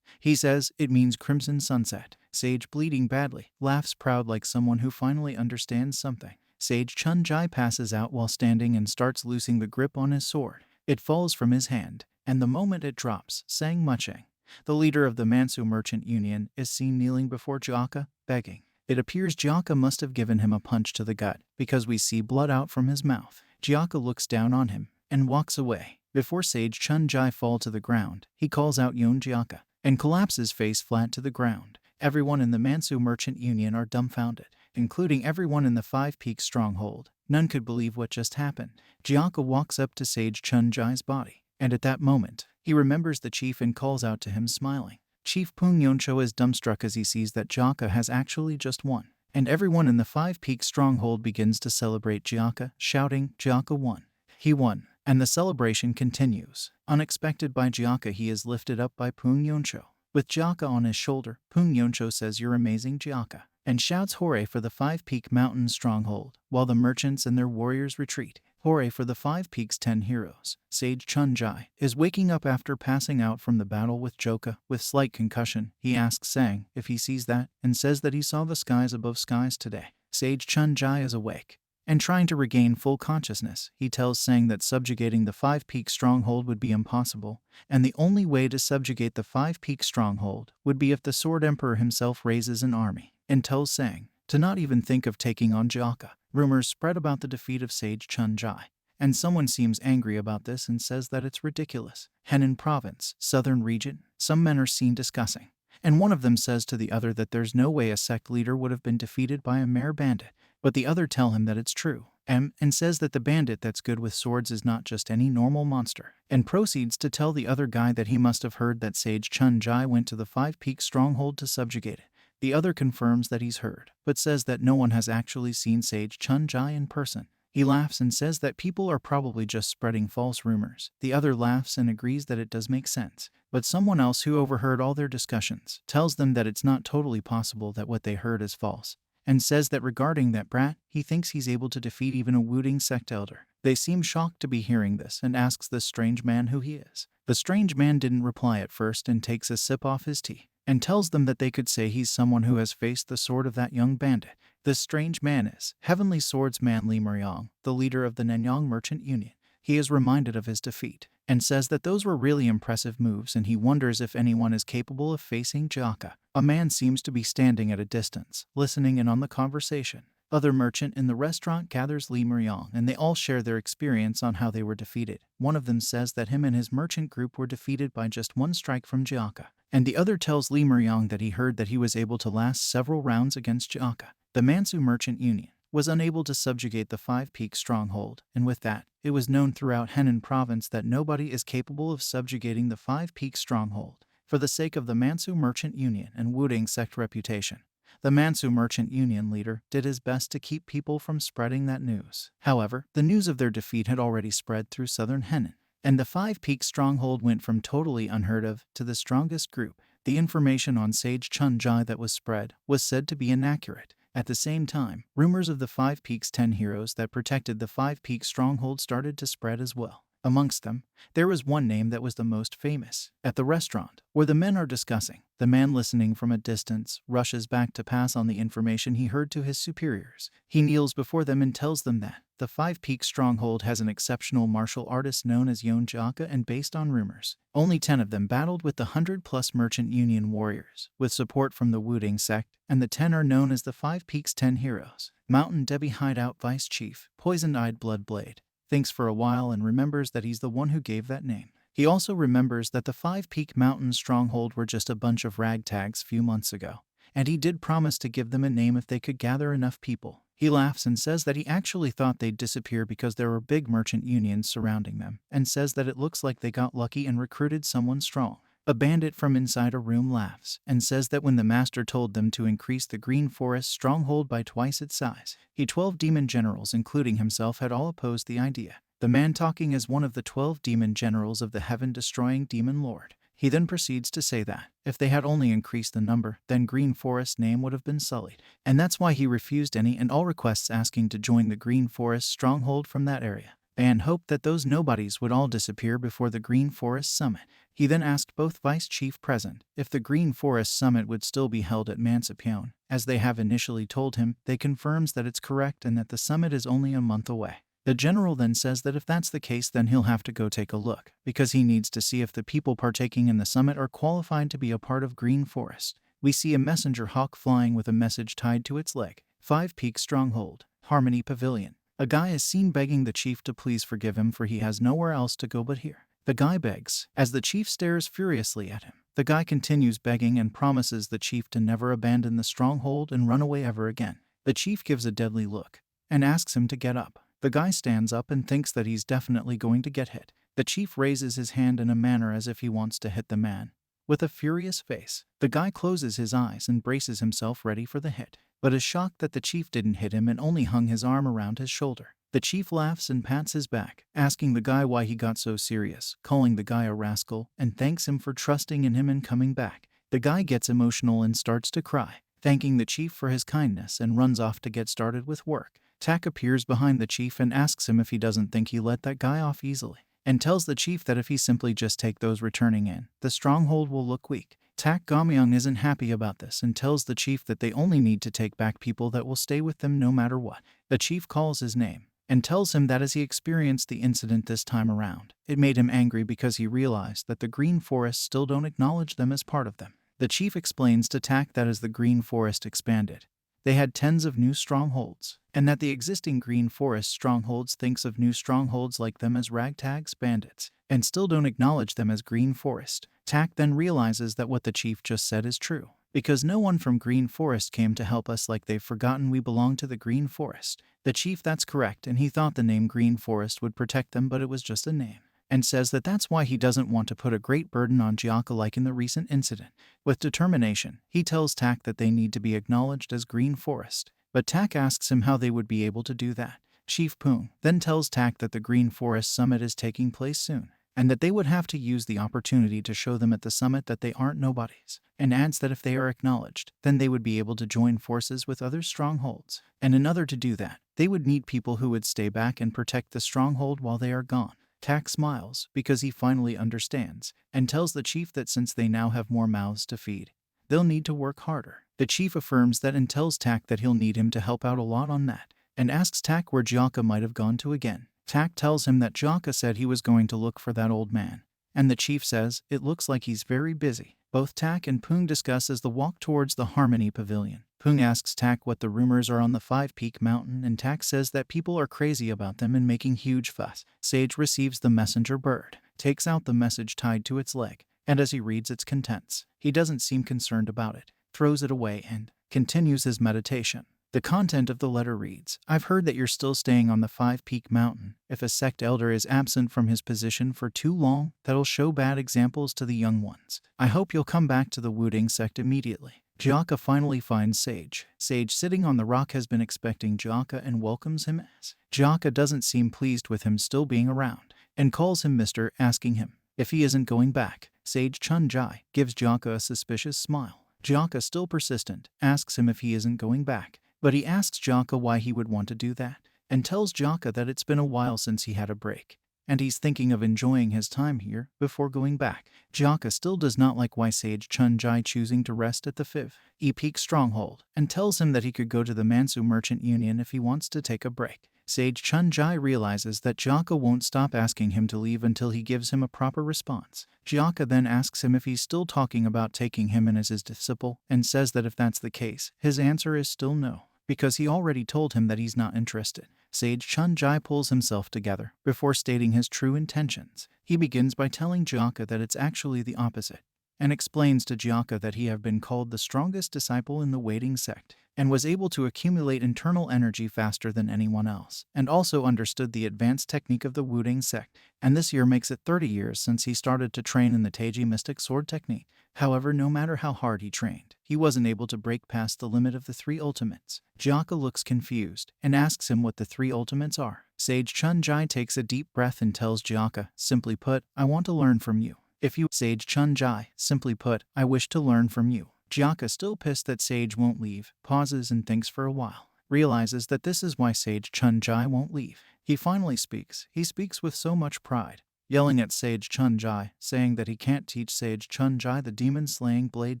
he says it means crimson sunset. Sage, bleeding badly, laughs proud like someone who finally understands something. Sage Chun-jai passes out while standing and starts loosing the grip on his sword. It falls from his hand, and the moment it drops, Sang Muching, the leader of the Mansu Merchant Union, is seen kneeling before Jaka, begging. It appears Jaka must have given him a punch to the gut, because we see blood out from his mouth. Jaka looks down on him and walks away. Before Sage Chun-jai fall to the ground, he calls out Yon Jaka and collapses face flat to the ground. Everyone in the Mansu Merchant Union are dumbfounded, including everyone in the 5 Peaks stronghold. None could believe what just happened. Jaka walks up to Sage Chun-jai's body, and at that moment, he remembers the chief and calls out to him smiling. Chief Pung Yoncho is dumbstruck as he sees that Jaka has actually just won, and everyone in the 5 Peaks stronghold begins to celebrate Jaka, shouting, "Jaka won! He won!" And the celebration continues. Unexpected by Jaka, he is lifted up by Pung Yoncho. With Jaka on his shoulder, Pung Yoncho says, "You're amazing, Jaka," and shouts hooray for the 5 Peak Mountain stronghold, while the merchants and their warriors retreat. Hooray for the 5 Peaks 10 heroes. Sage Chun-jai is waking up after passing out from the battle with Joka with slight concussion. He asks Sang if he sees that and says that he saw the skies above skies today. Sage Chun-jai is awake and trying to regain full consciousness. He tells Sang that subjugating the Five-Peak stronghold would be impossible, and the only way to subjugate the Five-Peak stronghold would be if the Sword Emperor himself raises an army, and tells Sang to not even think of taking on Jaka. Rumors spread about the defeat of Sage Chun-Jai, and someone seems angry about this and says that it's ridiculous. Henan Province, southern region, some men are seen discussing, and one of them says to the other that there's no way a sect leader would have been defeated by a mere bandit, but the other tell him that it's true, and says that the bandit that's good with swords is not just any normal monster, and proceeds to tell the other guy that he must have heard that Sage Chun-Jai went to the Five-Peak stronghold to subjugate it. The other confirms that he's heard, but says that no one has actually seen Sage Chun-Jai in person. He laughs and says that people are probably just spreading false rumors. The other laughs and agrees that it does make sense, but someone else who overheard all their discussions tells them that it's not totally possible that what they heard is false, and says that regarding that brat, he thinks he's able to defeat even a Wuding sect elder. They seem shocked to be hearing this and asks the strange man who he is. The strange man didn't reply at first and takes a sip off his tea, and tells them that they could say he's someone who has faced the sword of that young bandit. This strange man is Heavenly Swordsman Li Muryong, the leader of the Nanyang Merchant Union. He is reminded of his defeat, and says that those were really impressive moves, and he wonders if anyone is capable of facing Jaka. A man seems to be standing at a distance, listening in on the conversation. Other merchant in the restaurant gathers Li Muryong, and they all share their experience on how they were defeated. One of them says that him and his merchant group were defeated by just one strike from Jaka, and the other tells Li Muryong that he heard that he was able to last several rounds against Jaka. The Mansu Merchant Union was unable to subjugate the Five-Peak stronghold, and with that, it was known throughout Henan Province that nobody is capable of subjugating the Five-Peak stronghold. For the sake of the Mansu Merchant Union and Wuding sect reputation, the Mansu Merchant Union leader did his best to keep people from spreading that news. However, the news of their defeat had already spread through southern Henan, and the Five-Peak stronghold went from totally unheard of to the strongest group. The information on Sage Chun-Jai that was spread was said to be inaccurate. At the same time, rumors of the Five Peaks 10 heroes that protected the Five-Peak stronghold started to spread as well. Amongst them, there was one name that was the most famous. At the restaurant, where the men are discussing, the man listening from a distance rushes back to pass on the information he heard to his superiors. He kneels before them and tells them that the Five-Peak stronghold has an exceptional martial artist known as Yon Jaka, and based on rumors, only 10 of them battled with the 100-plus Merchant Union warriors, with support from the Wuding sect, and the 10 are known as the Five Peaks 10 heroes. Mountain Debbie Hideout Vice Chief, Poison-Eyed Bloodblade, thinks for a while and remembers that he's the one who gave that name. He also remembers that the Five-Peak Mountain stronghold were just a bunch of ragtags few months ago, and he did promise to give them a name if they could gather enough people. He laughs and says that he actually thought they'd disappear because there were big merchant unions surrounding them, and says that it looks like they got lucky and recruited someone strong. A bandit from inside a room laughs and says that when the master told them to increase the Green Forest stronghold by twice its size, 12 demon generals including himself had all opposed the idea. The man talking is one of the 12 demon generals of the heaven-destroying demon lord. He then proceeds to say that if they had only increased the number, then Green Forest name would have been sullied, and that's why he refused any and all requests asking to join the Green Forest stronghold from that area, and hoped that those nobodies would all disappear before the Green Forest Summit. He then asked both vice chief present if the Green Forest Summit would still be held at Mansapion. As they have initially told him, they confirms that it's correct and that the summit is only a month away. The general then says that if that's the case, then he'll have to go take a look, because he needs to see if the people partaking in the summit are qualified to be a part of Green Forest. We see a messenger hawk flying with a message tied to its leg. Five Peak Stronghold, Harmony Pavilion. A guy is seen begging the chief to please forgive him for he has nowhere else to go but here. The guy begs, as the chief stares furiously at him. The guy continues begging and promises the chief to never abandon the stronghold and run away ever again. The chief gives a deadly look and asks him to get up. The guy stands up and thinks that he's definitely going to get hit. The chief raises his hand in a manner as if he wants to hit the man. With a furious face, the guy closes his eyes and braces himself ready for the hit, but is shocked that the chief didn't hit him and only hung his arm around his shoulder. The chief laughs and pats his back, asking the guy why he got so serious, calling the guy a rascal, and thanks him for trusting in him and coming back. The guy gets emotional and starts to cry, thanking the chief for his kindness and runs off to get started with work. Tak appears behind the chief and asks him if he doesn't think he let that guy off easily, and tells the chief that if he simply just take those returning in, the stronghold will look weak. Tak Gamyung isn't happy about this and tells the chief that they only need to take back people that will stay with them no matter what. The chief calls his name and tells him that as he experienced the incident this time around, it made him angry because he realized that the Green Forest still don't acknowledge them as part of them. The chief explains to Tak that as the Green Forest expanded, they had tens of new strongholds, and that the existing Green Forest strongholds thinks of new strongholds like them as ragtags bandits, and still don't acknowledge them as Green Forest. Tak then realizes that what the chief just said is true, because no one from Green Forest came to help us, like they've forgotten we belong to the Green Forest. The chief, that's correct, and he thought the name Green Forest would protect them, but it was just a name, and says that that's why he doesn't want to put a great burden on Jaka like in the recent incident. With determination, he tells Tak that they need to be acknowledged as Green Forest, but Tak asks him how they would be able to do that. Chief Poong then tells Tak that the Green Forest Summit is taking place soon, and that they would have to use the opportunity to show them at the summit that they aren't nobodies, and adds that if they are acknowledged, then they would be able to join forces with other strongholds, and in order to do that, they would need people who would stay back and protect the stronghold while they are gone. Tak smiles because he finally understands, and tells the chief that since they now have more mouths to feed, they'll need to work harder. The chief affirms that and tells Tak that he'll need him to help out a lot on that, and asks Tak where Jaka might have gone to again. Tak tells him that Jaka said he was going to look for that old man, and the chief says it looks like he's very busy. Both Tak and Poong discuss as the walk towards the Harmony Pavilion. Poong asks Tak what the rumors are on the 5-peak mountain, and Tak says that people are crazy about them and making huge fuss. Sage receives the messenger bird, takes out the message tied to its leg, and as he reads its contents, he doesn't seem concerned about it, throws it away, and continues his meditation. The content of the letter reads, I've heard that you're still staying on the 5-peak mountain. If a sect elder is absent from his position for too long, that'll show bad examples to the young ones. I hope you'll come back to the Wuding sect immediately. Jaka finally finds Sage. Sage, sitting on the rock, has been expecting Jaka and welcomes him as. Jaka doesn't seem pleased with him still being around, and calls him Mr., asking him if he isn't going back. Sage Chun-Jai gives Jaka a suspicious smile. Jaka, still persistent, asks him if he isn't going back, but he asks Jaka why he would want to do that, and tells Jaka that it's been a while since he had a break, and he's thinking of enjoying his time here before going back. Jaka still does not like why Sage Chun-Jai choosing to rest at the 5th peak stronghold, and tells him that he could go to the Mansu Merchant Union if he wants to take a break. Sage Chun-Jai realizes that Jaka won't stop asking him to leave until he gives him a proper response. Jaka then asks him if he's still talking about taking him in as his disciple, and says that if that's the case, his answer is still no, because he already told him that he's not interested. Sage Chun-Jai pulls himself together before stating his true intentions. He begins by telling Jaka that it's actually the opposite, and explains to Jaka that he have been called the strongest disciple in the Waiting sect, and was able to accumulate internal energy faster than anyone else, and also understood the advanced technique of the Wuding sect, and this year makes it 30 years since he started to train in the Taiji mystic sword technique. However, no matter how hard he trained, he wasn't able to break past the limit of the 3 ultimates. Jaka looks confused, and asks him what the 3 ultimates are. Sage Chun-Jai takes a deep breath and tells Jaka, simply put, I want to learn from you. If you, Sage Chun-Jai, simply put, I wish to learn from you. Jaka, still pissed that Sage won't leave, pauses and thinks for a while, realizes that this is why Sage Chun-Jai won't leave. He finally speaks. He speaks with so much pride, yelling at Sage Chun-Jai, saying that he can't teach Sage Chun-Jai the demon-slaying blade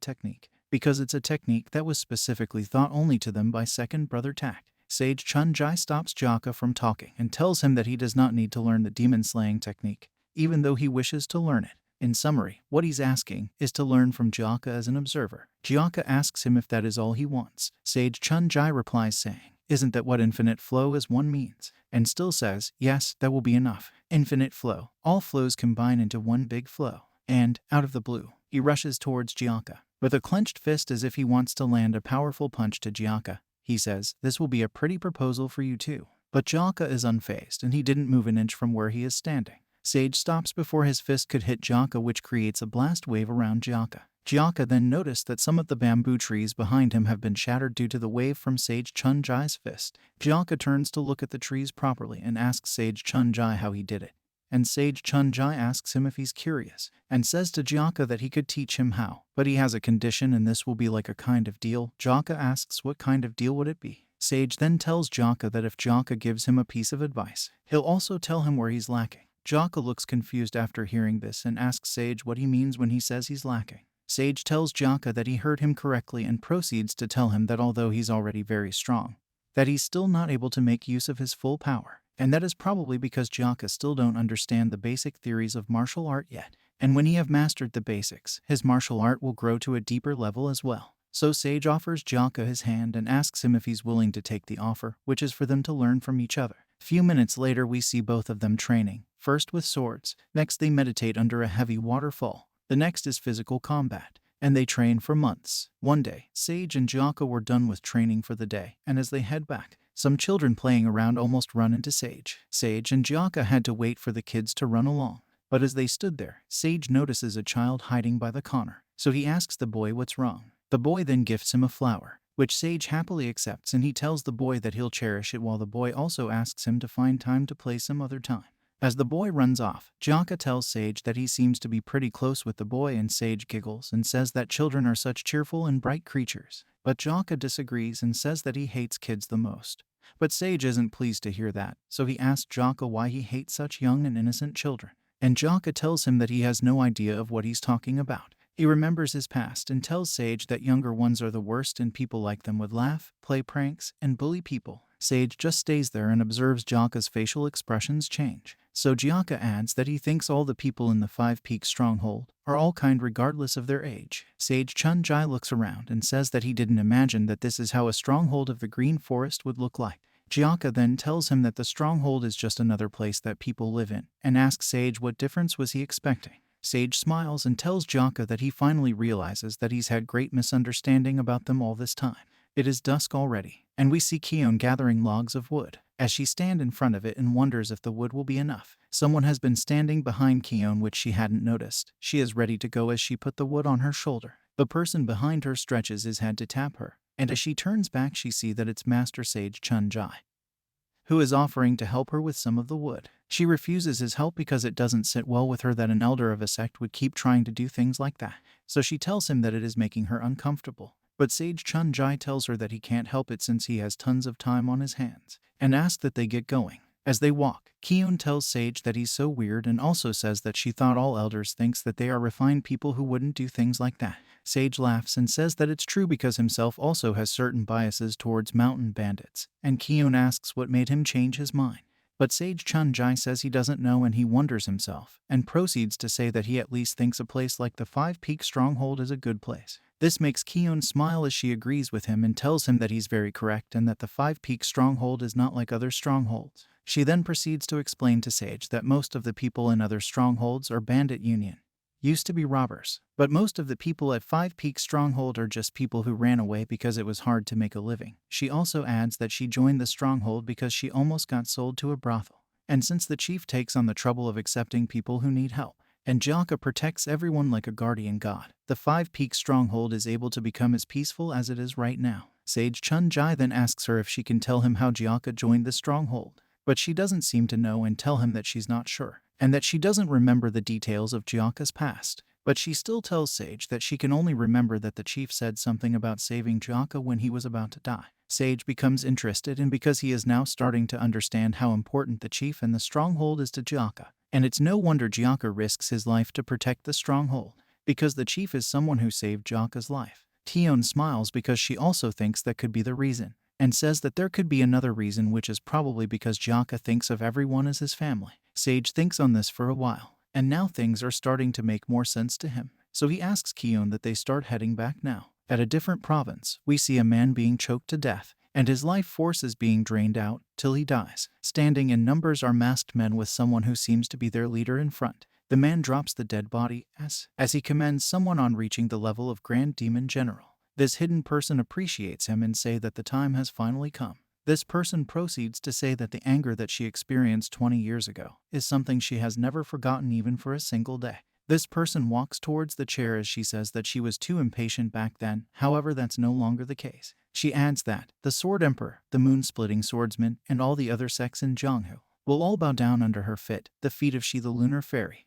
technique, because it's a technique that was specifically thought only to them by second brother Tak. Sage Chun-Jai stops Jaka from talking and tells him that he does not need to learn the demon-slaying technique, even though he wishes to learn it. In summary, what he's asking is to learn from Jaka as an observer. Jaka asks him if that is all he wants. Sage Chun-Jai replies saying, isn't that what infinite flow as one means? And still says, yes, that will be enough. Infinite flow. All flows combine into one big flow. And, out of the blue, he rushes towards Jaka. With a clenched fist as if he wants to land a powerful punch to Jaka, he says, this will be a pretty proposal for you too. But Jaka is unfazed and he didn't move an inch from where he is standing. Sage stops before his fist could hit Jaka, which creates a blast wave around Jaka. Jaka then noticed that some of the bamboo trees behind him have been shattered due to the wave from Sage Chun-Jai's fist. Jaka turns to look at the trees properly and asks Sage Chun-Jai how he did it. And Sage Chun-Jai asks him if he's curious, and says to Jaka that he could teach him how, but he has a condition and this will be like a kind of deal. Jaka asks what kind of deal would it be. Sage then tells Jaka that if Jaka gives him a piece of advice, he'll also tell him where he's lacking. Jaka looks confused after hearing this and asks Sage what he means when he says he's lacking. Sage tells Jaka that he heard him correctly and proceeds to tell him that although he's already very strong, that he's still not able to make use of his full power. And that is probably because Jaka still don't understand the basic theories of martial art yet. And when he have mastered the basics, his martial art will grow to a deeper level as well. So Sage offers Jaka his hand and asks him if he's willing to take the offer, which is for them to learn from each other. Few minutes later we see both of them training, first with swords, next they meditate under a heavy waterfall, the next is physical combat, and they train for months. One day, Sage and Jaka were done with training for the day, and as they head back, some children playing around almost run into Sage. Sage and Jaka had to wait for the kids to run along. But as they stood there, Sage notices a child hiding by the corner, so he asks the boy what's wrong. The boy then gifts him a flower, which Sage happily accepts, and he tells the boy that he'll cherish it, while the boy also asks him to find time to play some other time. As the boy runs off, Jaka tells Sage that he seems to be pretty close with the boy, and Sage giggles and says that children are such cheerful and bright creatures. But Jaka disagrees and says that he hates kids the most. But Sage isn't pleased to hear that, so he asks Jaka why he hates such young and innocent children. And Jaka tells him that he has no idea of what he's talking about. He remembers his past and tells Sage that younger ones are the worst and people like them would laugh, play pranks, and bully people. Sage just stays there and observes Jaka's facial expressions change. So Jaka adds that he thinks all the people in the Five-Peak stronghold are all kind regardless of their age. Sage Chun-Jai looks around and says that he didn't imagine that this is how a stronghold of the Green Forest would look like. Jaka then tells him that the stronghold is just another place that people live in, and asks Sage what difference was he expecting. Sage smiles and tells Jaka that he finally realizes that he's had great misunderstanding about them all this time. It is dusk already, and we see Keon gathering logs of wood. As she stands in front of it and wonders if the wood will be enough, someone has been standing behind Keon, which she hadn't noticed. She is ready to go as she put the wood on her shoulder. The person behind her stretches his head to tap her, and as she turns back she sees that it's Master Sage Chun-Jai, who is offering to help her with some of the wood. She refuses his help because it doesn't sit well with her that an elder of a sect would keep trying to do things like that, so she tells him that it is making her uncomfortable. But Sage Chun-Jai tells her that he can't help it since he has tons of time on his hands, and asks that they get going. As they walk, Keon tells Sage that he's so weird and also says that she thought all elders thinks that they are refined people who wouldn't do things like that. Sage laughs and says that it's true because himself also has certain biases towards mountain bandits, and Keon asks what made him change his mind. But Sage Chun-Jai says he doesn't know and he wonders himself, and proceeds to say that he at least thinks a place like the Five-Peak stronghold is a good place. This makes Keon smile as she agrees with him and tells him that he's very correct and that the Five-Peak stronghold is not like other strongholds. She then proceeds to explain to Sage that most of the people in other strongholds are bandit union, used to be robbers, but most of the people at Five-Peak stronghold are just people who ran away because it was hard to make a living. She also adds that she joined the stronghold because she almost got sold to a brothel, and since the chief takes on the trouble of accepting people who need help, and Jaka protects everyone like a guardian god, the Five-Peak stronghold is able to become as peaceful as it is right now. Sage Chun-Jai then asks her if she can tell him how Jaka joined the stronghold, but she doesn't seem to know and tell him that she's not sure, and that she doesn't remember the details of Jaka's past. But she still tells Sage that she can only remember that the chief said something about saving Jaka when he was about to die. Sage becomes interested, and because he is now starting to understand how important the chief and the stronghold is to Jaka, and it's no wonder Jaka risks his life to protect the stronghold, because the chief is someone who saved Jaka's life. Tion smiles because she also thinks that could be the reason, and says that there could be another reason, which is probably because Jaka thinks of everyone as his family. Sage thinks on this for a while, and now things are starting to make more sense to him. So he asks Keon that they start heading back now. At a different province, we see a man being choked to death, and his life force is being drained out till he dies. Standing in numbers are masked men with someone who seems to be their leader in front. The man drops the dead body as he commends someone on reaching the level of Grand Demon General. This hidden person appreciates him and say that the time has finally come. This person proceeds to say that the anger that she experienced 20 years ago is something she has never forgotten even for a single day. This person walks towards the chair as she says that she was too impatient back then, however that's no longer the case. She adds that the Sword Emperor, the Moon-Splitting Swordsman, and all the other sects in Jianghu will all bow down under her the feet of she the Lunar Fairy,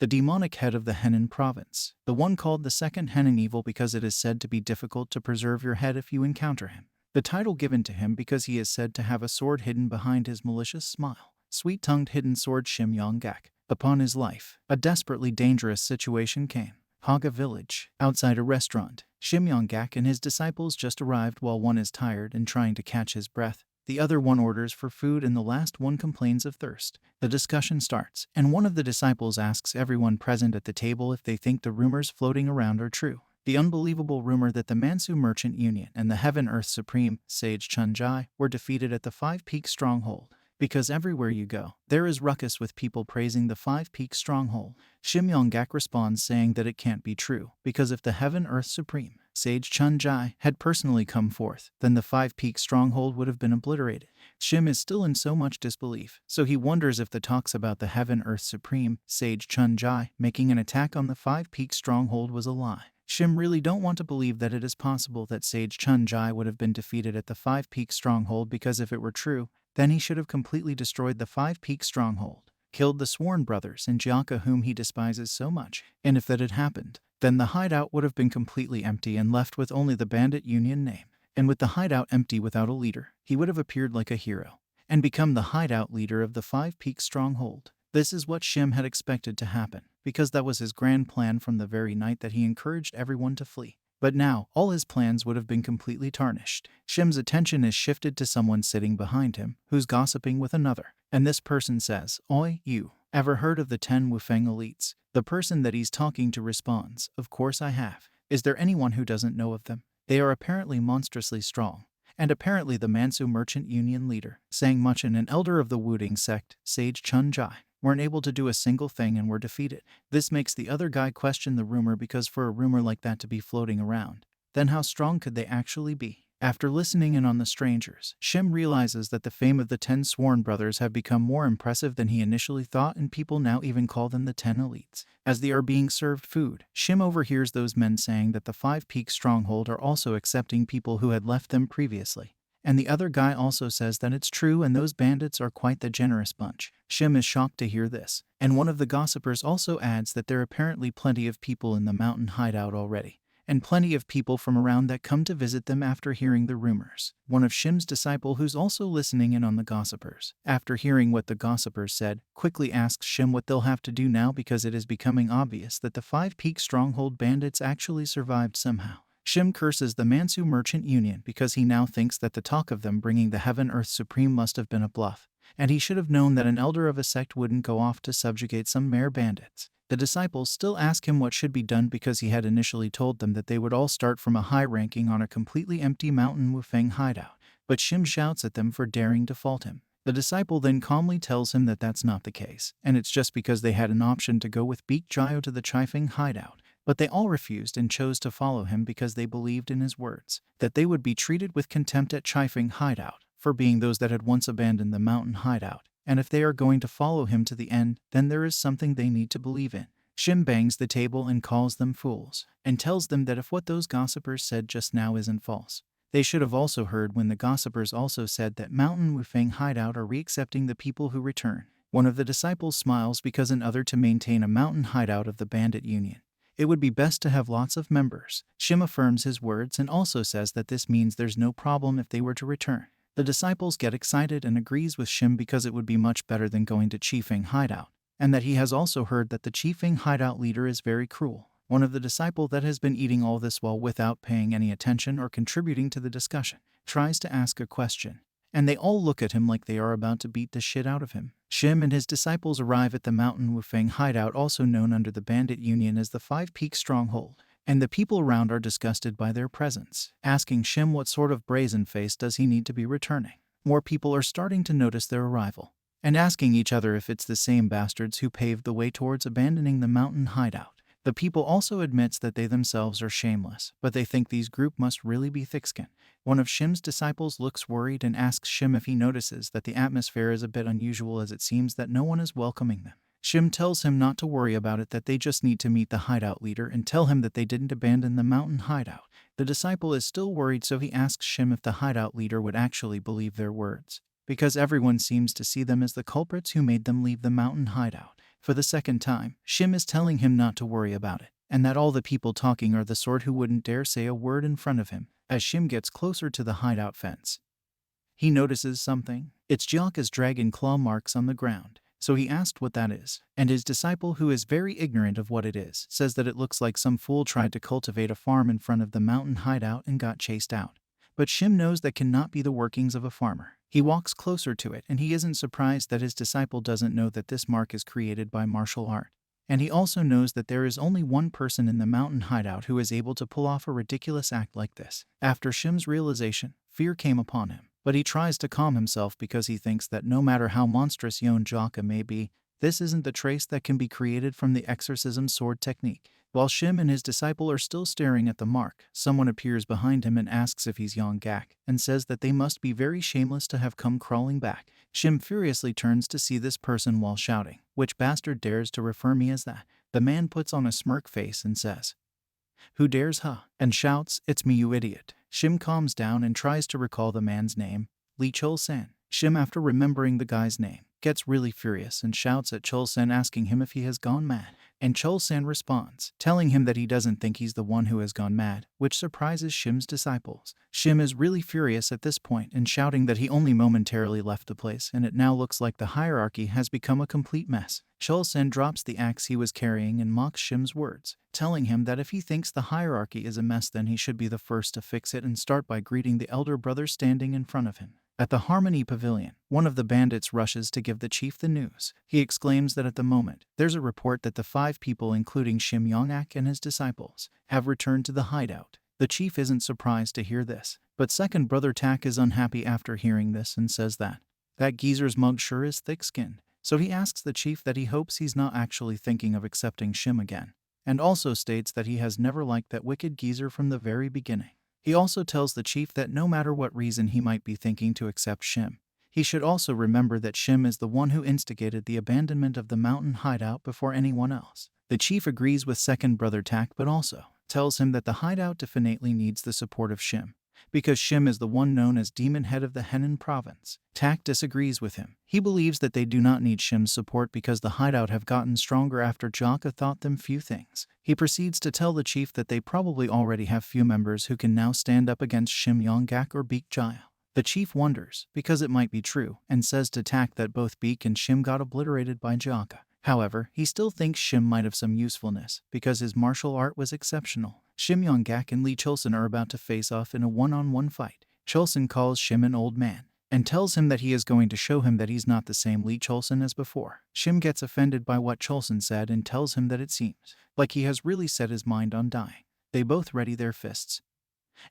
the demonic head of the Henan province, the one called the second Henan evil because it is said to be difficult to preserve your head if you encounter him. The title given to him because he is said to have a sword hidden behind his malicious smile. Sweet-tongued hidden sword Shim Yong Gak. Upon his life, a desperately dangerous situation came. Haga village. Outside a restaurant, Shim Yonggak and his disciples just arrived while one is tired and trying to catch his breath. The other one orders for food and the last one complains of thirst. The discussion starts, and one of the disciples asks everyone present at the table if they think the rumors floating around are true. The unbelievable rumor that the Mansu Merchant Union and the Heaven Earth Supreme, Sage Chunjai, were defeated at the Five Peaks Stronghold. Because everywhere you go, there is ruckus with people praising the Five Peaks Stronghold. Shim Yonggak responds saying that it can't be true, because if the Heaven Earth Supreme, Sage Chunjai, had personally come forth, then the Five Peaks Stronghold would have been obliterated. Shim is still in so much disbelief, so he wonders if the talks about the Heaven Earth Supreme, Sage Chunjai, making an attack on the Five Peaks Stronghold was a lie. Shim really don't want to believe that it is possible that Sage Chunjai would have been defeated at the Five Peaks Stronghold, because if it were true, then he should have completely destroyed the Five Peaks Stronghold, killed the sworn brothers and Jaka whom he despises so much. And if that had happened, then the hideout would have been completely empty and left with only the Bandit Union name. And with the hideout empty without a leader, he would have appeared like a hero and become the hideout leader of the Five Peaks Stronghold. This is what Shim had expected to happen, because that was his grand plan from the very night that he encouraged everyone to flee. But now, all his plans would have been completely tarnished. Shim's attention is shifted to someone sitting behind him, who's gossiping with another. And this person says, "Oi, you, ever heard of the 10 Wufeng elites?" The person that he's talking to responds, "Of course I have. Is there anyone who doesn't know of them? They are apparently monstrously strong." And apparently the Mansu Merchant Union leader, Sang Muchin, an elder of the Wuding sect, Sage Chunjai, weren't able to do a single thing and were defeated. This makes the other guy question the rumor, because for a rumor like that to be floating around, then how strong could they actually be? After listening in on the strangers, Shim realizes that the fame of the 10 sworn brothers have become more impressive than he initially thought, and people now even call them the 10 elites. As they are being served food, Shim overhears those men saying that the Five Peaks Stronghold are also accepting people who had left them previously. And the other guy also says that it's true and those bandits are quite the generous bunch. Shim is shocked to hear this, and one of the gossipers also adds that there are apparently plenty of people in the mountain hideout already, and plenty of people from around that come to visit them after hearing the rumors. One of Shim's disciple, who's also listening in on the gossipers, after hearing what the gossipers said, quickly asks Shim what they'll have to do now, because it is becoming obvious that the Five Peaks Stronghold bandits actually survived somehow. Shim curses the Mansu Merchant Union because he now thinks that the talk of them bringing the Heaven Earth Supreme must have been a bluff, and he should have known that an elder of a sect wouldn't go off to subjugate some mere bandits. The disciples still ask him what should be done, because he had initially told them that they would all start from a high ranking on a completely empty mountain Wufeng hideout, but Shim shouts at them for daring to fault him. The disciple then calmly tells him that that's not the case, and it's just because they had an option to go with Beak Jiao to the Chifeng hideout. But they all refused and chose to follow him because they believed in his words, that they would be treated with contempt at Chifeng hideout for being those that had once abandoned the mountain hideout, and if they are going to follow him to the end, then there is something they need to believe in. Shim bangs the table and calls them fools, and tells them that if what those gossipers said just now isn't false, they should have also heard when the gossipers also said that Mountain Wufeng hideout are re-accepting the people who return. One of the disciples smiles because in order to maintain a mountain hideout of the Bandit Union, it would be best to have lots of members. Shim affirms his words and also says that this means there's no problem if they were to return. The disciples get excited and agrees with Shim because it would be much better than going to Chifeng hideout, and that he has also heard that the Chifeng hideout leader is very cruel. One of the disciple that has been eating all this while without paying any attention or contributing to the discussion tries to ask a question, and they all look at him like they are about to beat the shit out of him. Shim and his disciples arrive at the Mountain Wufeng hideout, also known under the Bandit Union as the Five Peaks Stronghold, and the people around are disgusted by their presence, asking Shim what sort of brazen face does he need to be returning. More people are starting to notice their arrival, and asking each other if it's the same bastards who paved the way towards abandoning the mountain hideout. The people also admits that they themselves are shameless, but they think these group must really be thick-skinned. One of Shim's disciples looks worried and asks Shim if he notices that the atmosphere is a bit unusual, as it seems that no one is welcoming them. Shim tells him not to worry about it, that they just need to meet the hideout leader and tell him that they didn't abandon the mountain hideout. The disciple is still worried, so he asks Shim if the hideout leader would actually believe their words, because everyone seems to see them as the culprits who made them leave the mountain hideout. For the second time, Shim is telling him not to worry about it, and that all the people talking are the sort who wouldn't dare say a word in front of him. As Shim gets closer to the hideout fence, he notices something. It's Jaka's dragon claw marks on the ground. so he asked what that is, and his disciple, who is very ignorant of what it is, says that it looks like some fool tried to cultivate a farm in front of the mountain hideout and got chased out. But Shim knows that cannot be the workings of a farmer. He walks closer to it, and he isn't surprised that his disciple doesn't know that this mark is created by martial art. And he also knows that there is only one person in the mountain hideout who is able to pull off a ridiculous act like this. After Shim's realization, fear came upon him, but he tries to calm himself because he thinks that no matter how monstrous Yon Jaka may be, this isn't the trace that can be created from the exorcism sword technique. While Shim and his disciple are still staring at the mark, someone appears behind him and asks if he's Yon Gak, and says that they must be very shameless to have come crawling back. Shim furiously turns to see this person while shouting, "Which bastard dares to refer me as that?" The man puts on a smirk face and says, "Who dares, huh?" and shouts, "It's me, you idiot." Shim calms down and tries to recall the man's name, Lee Chol-sen. Shim, after remembering the guy's name, gets really furious and shouts at Chol-sen, asking him if he has gone mad. And Chol-sen responds, telling him that he doesn't think he's the one who has gone mad, which surprises Shim's disciples. Shim is really furious at this point and shouting that he only momentarily left the place and it now looks like the hierarchy has become a complete mess. Chol-sen drops the axe he was carrying and mocks Shim's words, telling him that if he thinks the hierarchy is a mess, then he should be the first to fix it and start by greeting the elder brother standing in front of him. At the Harmony Pavilion, one of the bandits rushes to give the chief the news. He exclaims that at the moment, there's a report that the 5 people, including Shim Yong-ak and his disciples, have returned to the hideout. The chief isn't surprised to hear this, but second brother Tak is unhappy after hearing this and says that geezer's mug sure is thick-skinned. So he asks the chief that he hopes he's not actually thinking of accepting Shim again, and also states that he has never liked that wicked geezer from the very beginning. He also tells the chief that no matter what reason he might be thinking to accept Shim, he should also remember that Shim is the one who instigated the abandonment of the mountain hideout before anyone else. The chief agrees with second brother Tak, but also tells him that the hideout definitely needs the support of Shim, because Shim is the one known as Demon Head of the Henan province. Tak disagrees with him. He believes that they do not need Shim's support because the hideout have gotten stronger after Jaka taught them few things. He proceeds to tell the chief that they probably already have few members who can now stand up against Shim Yong-gak or Beek Jaya. The chief wonders, because it might be true, and says to Tak that both Beek and Shim got obliterated by Jaka. However, he still thinks Shim might have some usefulness, because his martial art was exceptional. Shim Yong-gak and Lee Chol-sen are about to face off in a one-on-one fight. Chol-sen calls Shim an old man, and tells him that he is going to show him that he's not the same Lee Chol-sen as before. Shim gets offended by what Chol-sen said and tells him that it seems like he has really set his mind on dying. They both ready their fists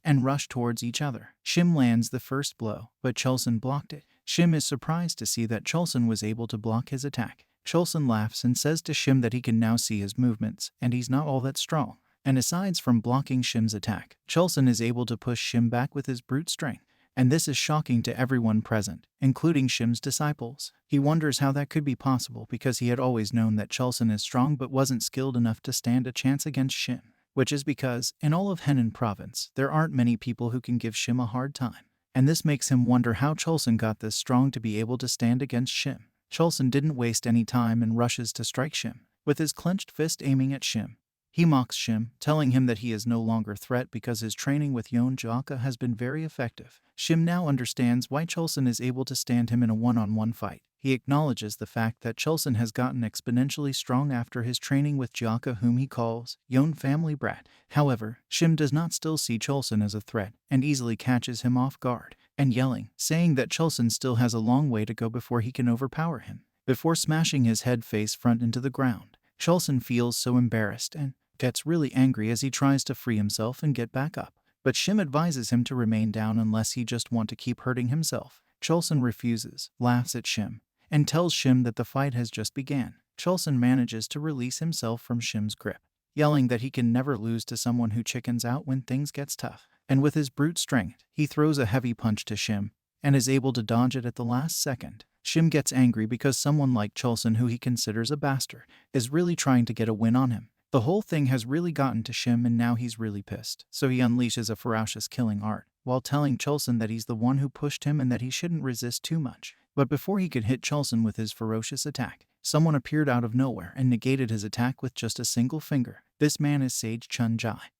and rush towards each other. Shim lands the first blow, but Chol-sen blocked it. Shim is surprised to see that Chol-sen was able to block his attack. Chol-sen laughs and says to Shim that he can now see his movements, and he's not all that strong. And aside from blocking Shim's attack, Chol-sen is able to push Shim back with his brute strength. And this is shocking to everyone present, including Shim's disciples. He wonders how that could be possible because he had always known that Chol-sen is strong but wasn't skilled enough to stand a chance against Shim. Which is because, in all of Henan province, there aren't many people who can give Shim a hard time. And this makes him wonder how Chol-sen got this strong to be able to stand against Shim. Chol-sen didn't waste any time and rushes to strike Shim, with his clenched fist aiming at Shim. He mocks Shim, telling him that he is no longer a threat because his training with Yon Jaka has been very effective. Shim now understands why Chol-sen is able to stand him in a one-on-one fight. He acknowledges the fact that Chol-sen has gotten exponentially strong after his training with Jaka, whom he calls Yon Family Brat. However, Shim does not still see Chol-sen as a threat and easily catches him off guard and yelling, saying that Chol-sen still has a long way to go before he can overpower him. Before smashing his head face front into the ground, Chol-sen feels so embarrassed and gets really angry as he tries to free himself and get back up. But Shim advises him to remain down unless he just want to keep hurting himself. Chol-sen refuses, laughs at Shim, and tells Shim that the fight has just began. Chol-sen manages to release himself from Shim's grip, yelling that he can never lose to someone who chickens out when things gets tough. And with his brute strength, he throws a heavy punch to Shim, and is able to dodge it at the last second. Shim gets angry because someone like Chol-sen, who he considers a bastard, is really trying to get a win on him. The whole thing has really gotten to Shim and now he's really pissed, so he unleashes a ferocious killing art, while telling Chol-sen that he's the one who pushed him and that he shouldn't resist too much. But before he could hit Chol-sen with his ferocious attack, someone appeared out of nowhere and negated his attack with just a single finger. This man is Sage Chun-jai,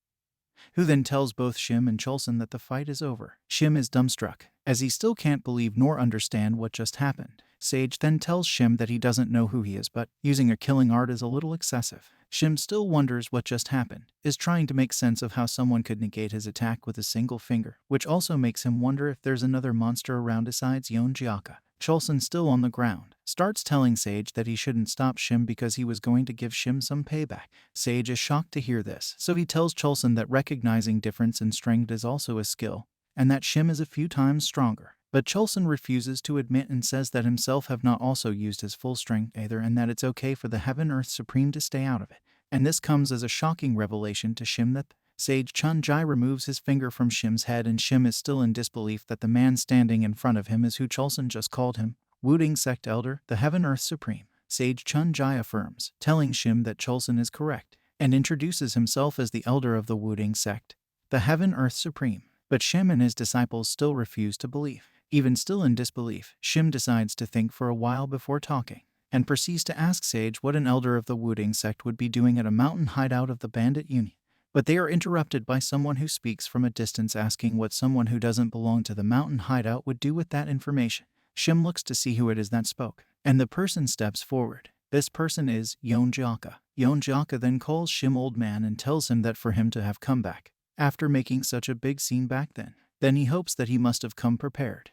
who then tells both Shim and Chol-sen that the fight is over. Shim is dumbstruck, as he still can't believe nor understand what just happened. Sage then tells Shim that he doesn't know who he is, but using a killing art is a little excessive. Shim still wonders what just happened, is trying to make sense of how someone could negate his attack with a single finger, which also makes him wonder if there's another monster around besides Jaka. Cholson, still on the ground, starts telling Sage that he shouldn't stop Shim because he was going to give Shim some payback. Sage is shocked to hear this, so he tells Cholson that recognizing difference in strength is also a skill, and that Shim is a few times stronger. But Cholson refuses to admit and says that himself have not also used his full strength either, and that it's okay for the Heaven Earth Supreme to stay out of it. And this comes as a shocking revelation to Shim that Sage Chun-Jai removes his finger from Shim's head, and Shim is still in disbelief that the man standing in front of him is who Cholson just called him, Wuding Sect Elder, the Heaven Earth Supreme. Sage Chun-Jai affirms, telling Shim that Cholson is correct, and introduces himself as the elder of the Wuding Sect, the Heaven Earth Supreme. But Shim and his disciples still refuse to believe. Even still in disbelief, Shim decides to think for a while before talking, and proceeds to ask Sage what an elder of the Wuding Sect would be doing at a mountain hideout of the Bandit Union. But they are interrupted by someone who speaks from a distance, asking what someone who doesn't belong to the mountain hideout would do with that information. Shim looks to see who it is that spoke, and the person steps forward. This person is Jaka. Jaka then calls Shim old man and tells him that for him to have come back after making such a big scene back then he hopes that he must have come prepared.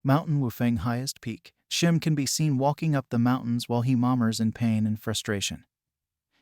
Mountain Wufeng highest peak. Shim can be seen walking up the mountains while he murmurs in pain and frustration.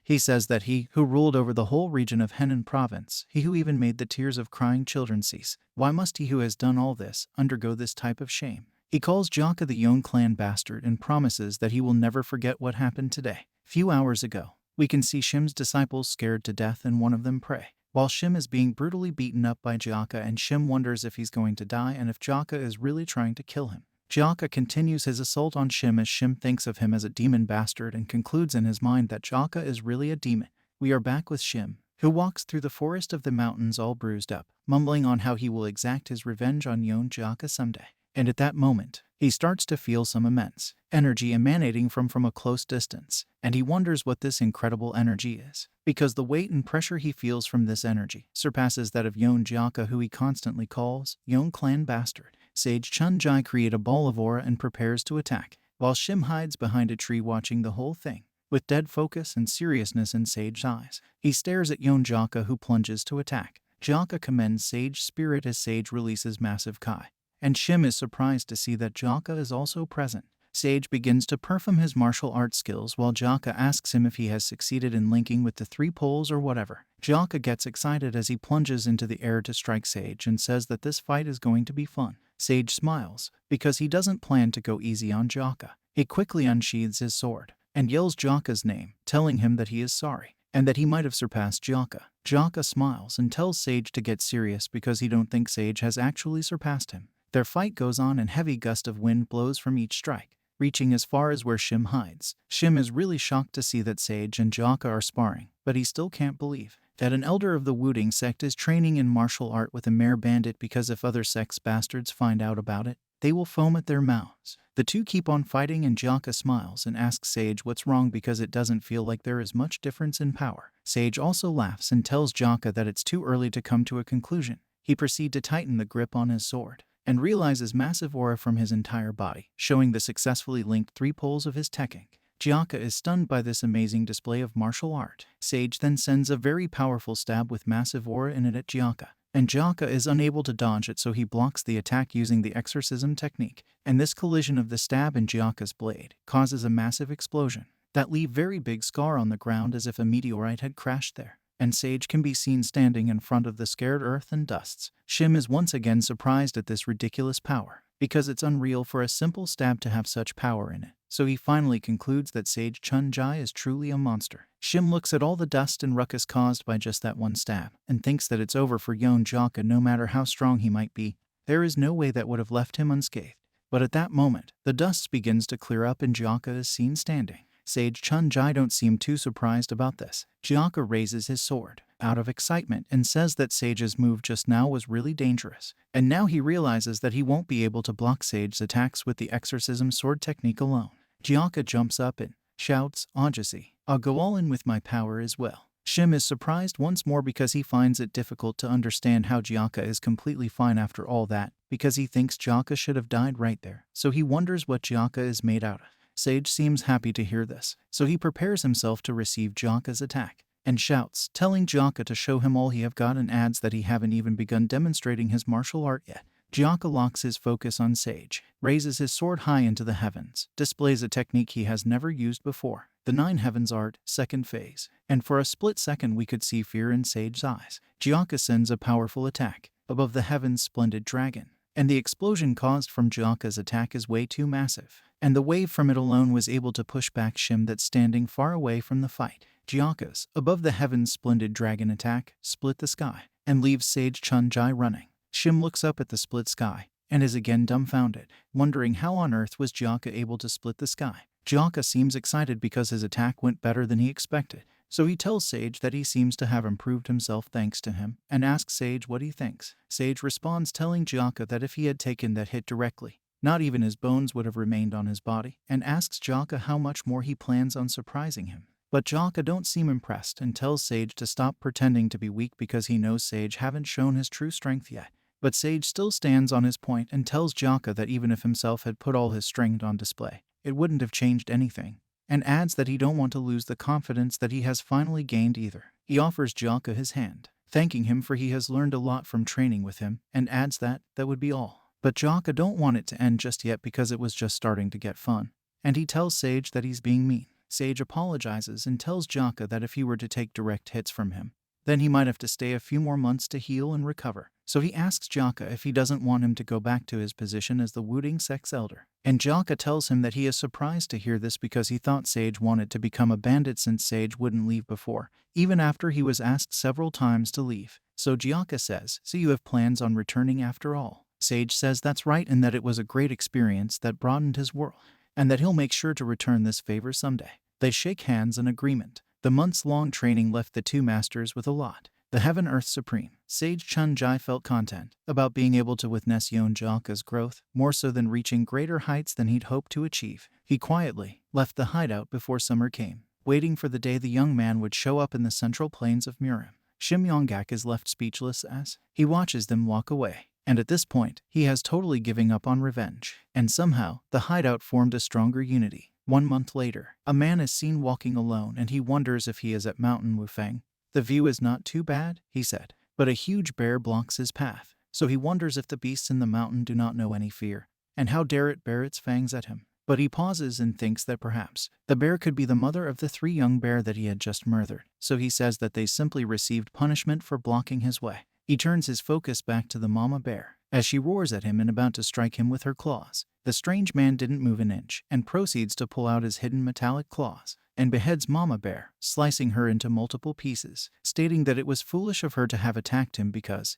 He says that he, who ruled over the whole region of Henan province, he who even made the tears of crying children cease, why must he who has done all this undergo this type of shame? He calls Jaka the Yon clan bastard and promises that he will never forget what happened today. Few hours ago, we can see Shim's disciples scared to death and one of them pray, while Shim is being brutally beaten up by Jaka, and Shim wonders if he's going to die and if Jaka is really trying to kill him. Jaka continues his assault on Shim as Shim thinks of him as a demon bastard and concludes in his mind that Jaka is really a demon. We are back with Shim, who walks through the forest of the mountains all bruised up, mumbling on how he will exact his revenge on Jaka someday. And at that moment, he starts to feel some immense energy emanating from a close distance, and he wonders what this incredible energy is, because the weight and pressure he feels from this energy surpasses that of Jaka, who he constantly calls Yon clan bastard. Sage Chun-Jai creates a ball of aura and prepares to attack, while Shim hides behind a tree watching the whole thing. With dead focus and seriousness in Sage's eyes, he stares at Jaka, who plunges to attack. Jaka commends Sage's spirit as Sage releases massive Kai, and Shim is surprised to see that Jaka is also present. Sage begins to perform his martial arts skills while Jaka asks him if he has succeeded in linking with the 3 poles or whatever. Jaka gets excited as he plunges into the air to strike Sage and says that this fight is going to be fun. Sage smiles, because he doesn't plan to go easy on Jaka. He quickly unsheathes his sword and yells Jaka's name, telling him that he is sorry, and that he might have surpassed Jaka. Jaka smiles and tells Sage to get serious because he don't think Sage has actually surpassed him. Their fight goes on and heavy gust of wind blows from each strike, reaching as far as where Shim hides. Shim is really shocked to see that Sage and Jaka are sparring, but he still can't believe that an elder of the Wuding sect is training in martial art with a mere bandit, because if other sect's bastards find out about it, they will foam at their mouths. The two keep on fighting and Jaka smiles and asks Sage what's wrong because it doesn't feel like there is much difference in power. Sage also laughs and tells Jaka that it's too early to come to a conclusion. He proceeds to tighten the grip on his sword and realizes massive aura from his entire body, showing the successfully linked 3 poles of his technique. Jaka is stunned by this amazing display of martial art. Sage then sends a very powerful stab with massive aura in it at Jaka, and Jaka is unable to dodge it, so he blocks the attack using the exorcism technique, and this collision of the stab and Jaka's blade causes a massive explosion that leaves very big scar on the ground as if a meteorite had crashed there, and Sage can be seen standing in front of the scared earth and dusts. Shim is once again surprised at this ridiculous power, because it's unreal for a simple stab to have such power in it. So he finally concludes that Sage Chun-Jai is truly a monster. Shim looks at all the dust and ruckus caused by just that one stab, and thinks that it's over for Jaka. No matter how strong he might be, there is no way that would have left him unscathed. But at that moment, the dust begins to clear up and Jaka is seen standing. Sage Chun-Jai don't seem too surprised about this. Jaka raises his sword out of excitement and says that Sage's move just now was really dangerous, and now he realizes that he won't be able to block Sage's attacks with the exorcism sword technique alone. Jaka jumps up and shouts, "Ajasi, I'll go all in with my power as well." Shim is surprised once more because he finds it difficult to understand how Jaka is completely fine after all that, because he thinks Jaka should have died right there, so he wonders what Jaka is made out of. Sage seems happy to hear this, so he prepares himself to receive Jaka's attack, and shouts, telling Jaka to show him all he have got, and adds that he haven't even begun demonstrating his martial art yet. Jaka locks his focus on Sage, raises his sword high into the heavens, displays a technique he has never used before, the Nine Heavens art, second phase, and for a split second we could see fear in Sage's eyes. Jaka sends a powerful attack above the heavens' splendid dragon, and the explosion caused from Jaka's attack is way too massive, and the wave from it alone was able to push back Shim that's standing far away from the fight. Jaka's above the heavens' splendid dragon attack split the sky and leaves Sage Chunjai running. Shim looks up at the split sky and is again dumbfounded, wondering how on earth was Jaka able to split the sky. Jaka seems excited because his attack went better than he expected, so he tells Sage that he seems to have improved himself thanks to him, and asks Sage what he thinks. Sage responds telling Jaka that if he had taken that hit directly, not even his bones would have remained on his body, and asks Jaka how much more he plans on surprising him. But Jaka don't seem impressed and tells Sage to stop pretending to be weak because he knows Sage haven't shown his true strength yet. But Sage still stands on his point and tells Jaka that even if himself had put all his strength on display, it wouldn't have changed anything, and adds that he don't want to lose the confidence that he has finally gained either. He offers Jaka his hand, thanking him for he has learned a lot from training with him, and adds that would be all. But Jaka don't want it to end just yet because it was just starting to get fun, and he tells Sage that he's being mean. Sage apologizes and tells Jaka that if he were to take direct hits from him, then he might have to stay a few more months to heal and recover. So he asks Jaka if he doesn't want him to go back to his position as the Wuding sect's elder. And Jaka tells him that he is surprised to hear this because he thought Sage wanted to become a bandit since Sage wouldn't leave before, even after he was asked several times to leave. So Jaka says, "So you have plans on returning after all?" Sage says that's right and that it was a great experience that broadened his world, and that he'll make sure to return this favor someday. They shake hands in agreement. The months-long training left the two masters with a lot. The Heaven Earth Supreme, Sage Chunjai felt content about being able to witness Yon Jaka's growth, more so than reaching greater heights than he'd hoped to achieve. He quietly left the hideout before summer came, waiting for the day the young man would show up in the central plains of Murim. Shim Yonggak is left speechless as he watches them walk away, and at this point, he has totally given up on revenge, and somehow, the hideout formed a stronger unity. 1 month later, a man is seen walking alone and he wonders if he is at Mountain Wufeng. The view is not too bad, he said, but a huge bear blocks his path, so he wonders if the beasts in the mountain do not know any fear, and how dare it bare its fangs at him. But he pauses and thinks that perhaps the bear could be the mother of the 3 young bear that he had just murdered, so he says that they simply received punishment for blocking his way. He turns his focus back to the mama bear, as she roars at him and about to strike him with her claws. The strange man didn't move an inch, and proceeds to pull out his hidden metallic claws, and beheads Mama Bear, slicing her into multiple pieces, stating that it was foolish of her to have attacked him because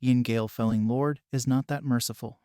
Yin Gale Felling Lord, is not that merciful.